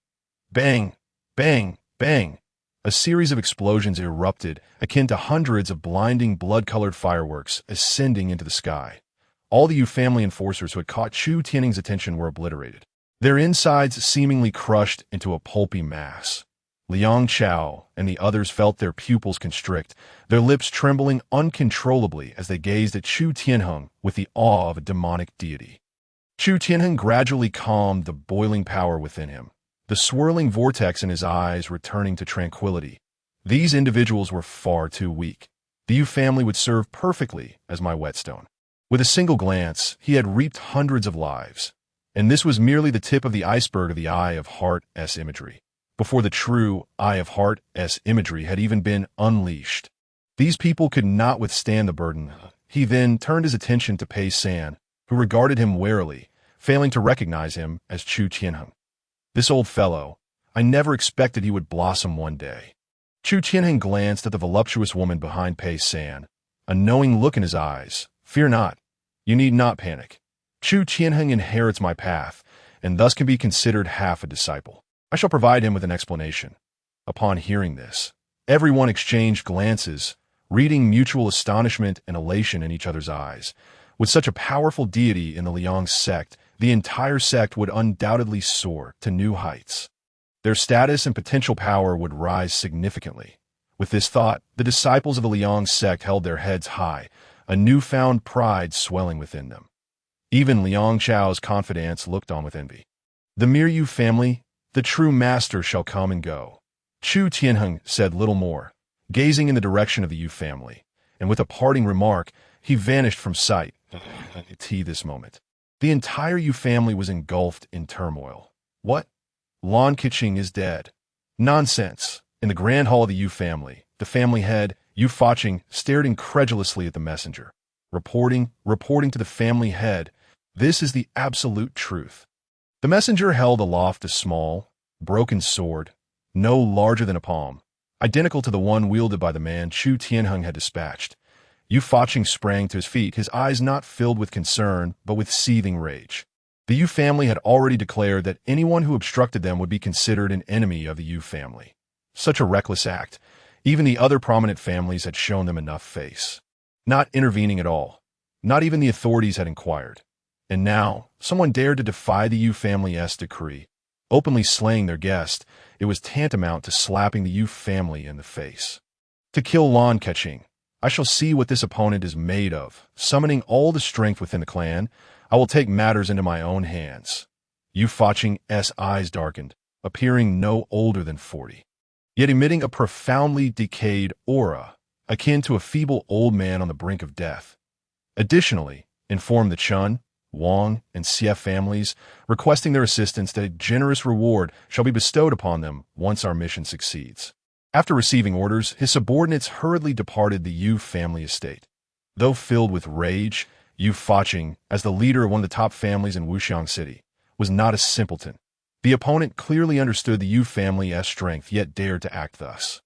Bang! Bang! Bang! A series of explosions erupted, akin to hundreds of blinding blood-colored fireworks ascending into the sky. All the Yu family enforcers who had caught Chu Tianheng's attention were obliterated, their insides seemingly crushed into a pulpy mass. Liang Chao and the others felt their pupils constrict, their lips trembling uncontrollably as they gazed at Chu Tianheng with the awe of a demonic deity. Chu Tianheng gradually calmed the boiling power within him, the swirling vortex in his eyes returning to tranquility. These individuals were far too weak. The Yu family would serve perfectly as my whetstone. With a single glance, he had reaped hundreds of lives, and this was merely the tip of the iceberg of the Eye of Heart-S imagery, before the true Eye of Heart-S imagery had even been unleashed. These people could not withstand the burden. He then turned his attention to Pei San, who regarded him warily, failing to recognize him as Chu Tianheng. This old fellow, I never expected he would blossom one day. Chu Tianheng glanced at the voluptuous woman behind Pei San, a knowing look in his eyes. Fear not. You need not panic. Chu Tianheng inherits my path, and thus can be considered half a disciple. I shall provide him with an explanation. Upon hearing this, everyone exchanged glances, reading mutual astonishment and elation in each other's eyes. With such a powerful deity in the Liang sect, the entire sect would undoubtedly soar to new heights. Their status and potential power would rise significantly. With this thought, the disciples of the Liang sect held their heads high, a newfound pride swelling within them. Even Liang Chao's confidants looked on with envy. The mere Yu family, the true master shall come and go. Chu Tianheng said little more, gazing in the direction of the Yu family, and with a parting remark, he vanished from sight. This moment. The entire Yu family was engulfed in turmoil. What? Lan Keqing is dead. Nonsense. In the grand hall of the Yu family, the family head, Yu Faqing, stared incredulously at the messenger. Reporting to the family head, this is the absolute truth. The messenger held aloft a small, broken sword, no larger than a palm, identical to the one wielded by the man Chu Tianheng had dispatched. Yu Faqing sprang to his feet, his eyes not filled with concern, but with seething rage. The Yu family had already declared that anyone who obstructed them would be considered an enemy of the Yu family. Such a reckless act. Even the other prominent families had shown them enough face. Not intervening at all. Not even the authorities had inquired. And now, someone dared to defy the Yu family's decree, openly slaying their guest. It was tantamount to slapping the Yu family in the face. To kill Lan Keqing, I shall see what this opponent is made of. Summoning all the strength within the clan, I will take matters into my own hands. Yu Faqing's eyes darkened, appearing no older than 40, yet emitting a profoundly decayed aura, akin to a feeble old man on the brink of death. Additionally, informed the Chun, Wang, and Xie families, requesting their assistance that a generous reward shall be bestowed upon them once our mission succeeds. After receiving orders, his subordinates hurriedly departed the Yu family estate. Though filled with rage, Yu Faqing, as the leader of one of the top families in Wuxiang City, was not a simpleton. The opponent clearly understood the Yu family's strength, yet dared to act thus.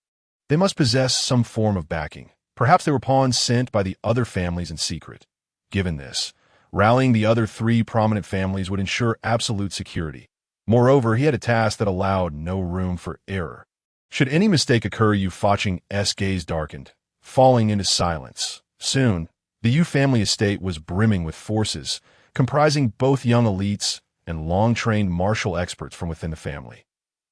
They must possess some form of backing. Perhaps they were pawns sent by the other families in secret. Given this, rallying the other 3 prominent families would ensure absolute security. Moreover, he had a task that allowed no room for error. Should any mistake occur, Yu Faqing's gaze darkened, falling into silence. Soon, the Yu family estate was brimming with forces, comprising both young elites and long-trained martial experts from within the family.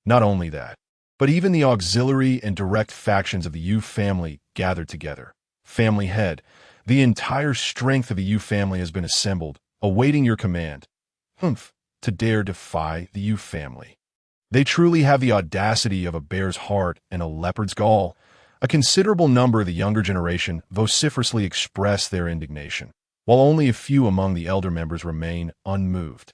Not only that, but even the auxiliary and direct factions of the Yu family gathered together. Family head, the entire strength of the Yu family has been assembled, awaiting your command. To dare defy the Yu family. They truly have the audacity of a bear's heart and a leopard's gall. A considerable number of the younger generation vociferously express their indignation, while only a few among the elder members remain unmoved.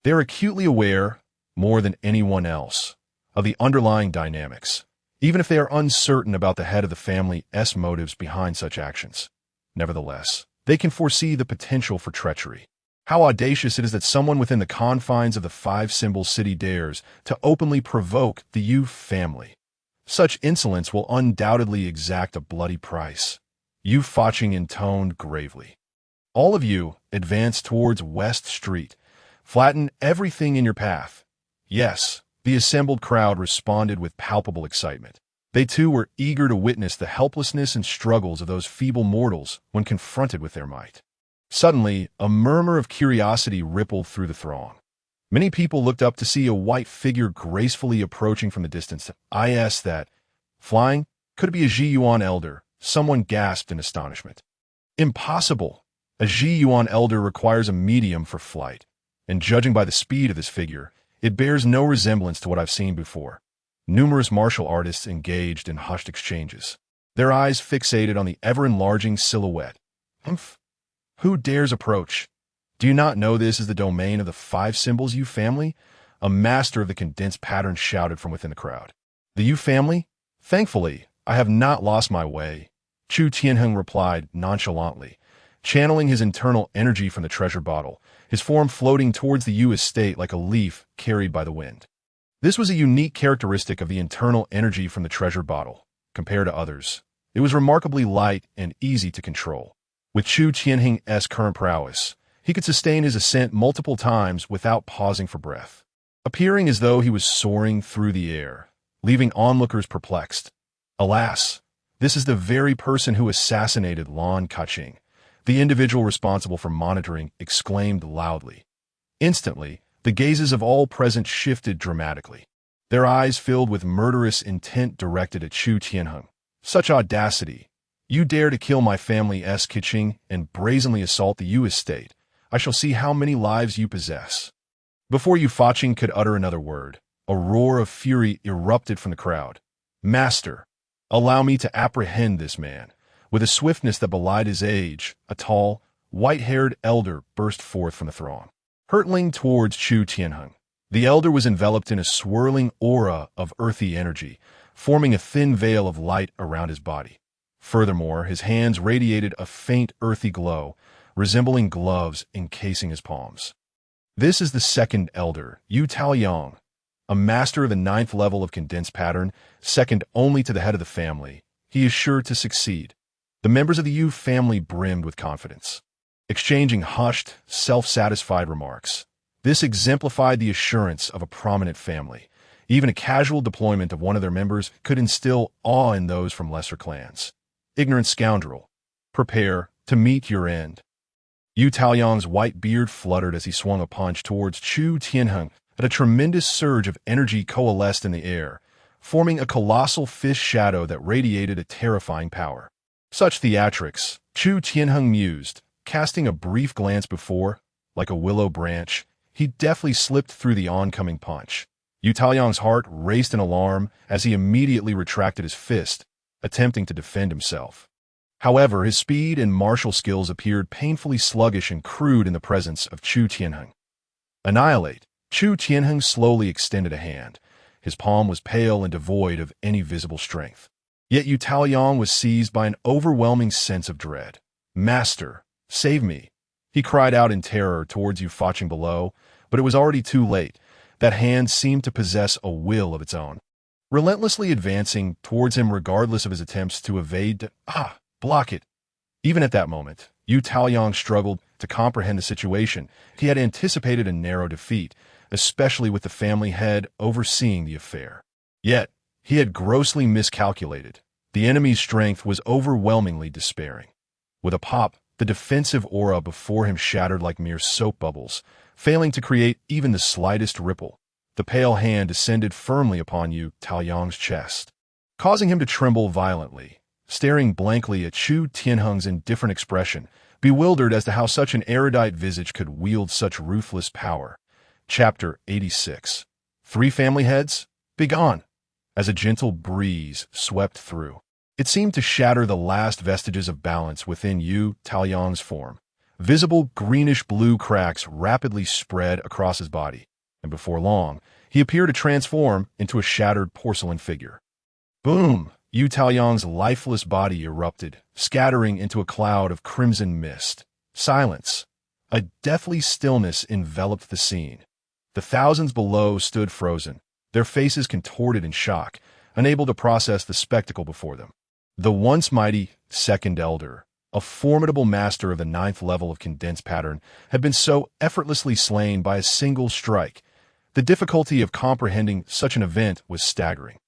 They are acutely aware, more than anyone else, of the underlying dynamics, even if they are uncertain about the head of the family's motives behind such actions. Nevertheless, they can foresee the potential for treachery. How audacious it is that someone within the confines of the 5-symbol city dares to openly provoke the Yu family. Such insolence will undoubtedly exact a bloody price. Yu Faqing intoned gravely. All of you advance towards West Street. Flatten everything in your path. Yes, the assembled crowd responded with palpable excitement. They too were eager to witness the helplessness and struggles of those feeble mortals when confronted with their might. Suddenly, a murmur of curiosity rippled through the throng. Many people looked up to see a white figure gracefully approaching from the distance. That, flying, could it be a Ji Yuan elder? Someone gasped in astonishment. Impossible! A Ji Yuan elder requires a medium for flight, and judging by the speed of this figure, it bears no resemblance to what I've seen before. Numerous martial artists engaged in hushed exchanges, their eyes fixated on the ever-enlarging silhouette. Who dares approach? Do you not know this is the domain of the 5 symbols Yu family? A master of the condensed pattern shouted from within the crowd. The Yu family? Thankfully, I have not lost my way. Chu Tianheng replied nonchalantly, channeling his internal energy from the treasure bottle, his form floating towards the Yu estate like a leaf carried by the wind. This was a unique characteristic of the internal energy from the treasure bottle. Compared to others, it was remarkably light and easy to control. With Chu Tianheng's current prowess, he could sustain his ascent multiple times without pausing for breath, appearing as though he was soaring through the air, leaving onlookers perplexed. Alas, This is the very person who assassinated Lan Kaching. The individual responsible for monitoring exclaimed loudly. Instantly, the gazes of all present shifted dramatically. Their eyes filled with murderous intent directed at Chu Tianheng. Such audacity! You dare to kill my family's Kaching and brazenly assault the Yu estate. I shall see how many lives you possess. Before Yu Faching could utter another word, a roar of fury erupted from the crowd. Master, allow me to apprehend this man. With a swiftness that belied his age, a tall, white-haired elder burst forth from the throng, hurtling towards Chu Tianheng. The elder was enveloped in a swirling aura of earthy energy, forming a thin veil of light around his body. Furthermore, his hands radiated a faint earthy glow, resembling gloves encasing his palms. This is the second elder, Yu Taoyang, a master of the 9th level of condensed pattern, second only to the head of the family. He is sure to succeed. The members of the Yu family brimmed with confidence, exchanging hushed, self-satisfied remarks. This exemplified the assurance of a prominent family. Even a casual deployment of one of their members could instill awe in those from lesser clans. Ignorant scoundrel, prepare to meet your end. Yu Taoyang's white beard fluttered as he swung a punch towards Chu Tianheng, but a tremendous surge of energy coalesced in the air, forming a colossal fist shadow that radiated a terrifying power. Such theatrics, Chu Tianheng mused, casting a brief glance before, like a willow branch, he deftly slipped through the oncoming punch. Yu Taoyang's heart raced in alarm as he immediately retracted his fist, attempting to defend himself. However, his speed and martial skills appeared painfully sluggish and crude in the presence of Chu Tianheng. Annihilate! Chu Tianheng slowly extended a hand. His palm was pale and devoid of any visible strength. Yet Yu Taoyang was seized by an overwhelming sense of dread. Master, save me! He cried out in terror towards Yu Faching below, but it was already too late. That hand seemed to possess a will of its own, relentlessly advancing towards him regardless of his attempts to evade. Block it! Even at that moment, Yu Taoyang struggled to comprehend the situation. He had anticipated a narrow defeat, especially with the family head overseeing the affair. Yet, he had grossly miscalculated. The enemy's strength was overwhelmingly despairing. With a pop, the defensive aura before him shattered like mere soap bubbles, failing to create even the slightest ripple. The pale hand descended firmly upon Yu Taoyang's chest, causing him to tremble violently, staring blankly at Chu Tianheng's indifferent expression, bewildered as to how such an erudite visage could wield such ruthless power. Chapter 86. 3 family heads? Begone! As a gentle breeze swept through, it seemed to shatter the last vestiges of balance within Yu Taoyang's form. Visible greenish-blue cracks rapidly spread across his body, and before long, he appeared to transform into a shattered porcelain figure. Boom! Yu Taoyang's lifeless body erupted, scattering into a cloud of crimson mist. Silence. A deathly stillness enveloped the scene. The thousands below stood frozen, their faces contorted in shock, unable to process the spectacle before them. The once mighty second elder, a formidable master of the 9th level of condensed pattern, had been so effortlessly slain by a single strike. The difficulty of comprehending such an event was staggering.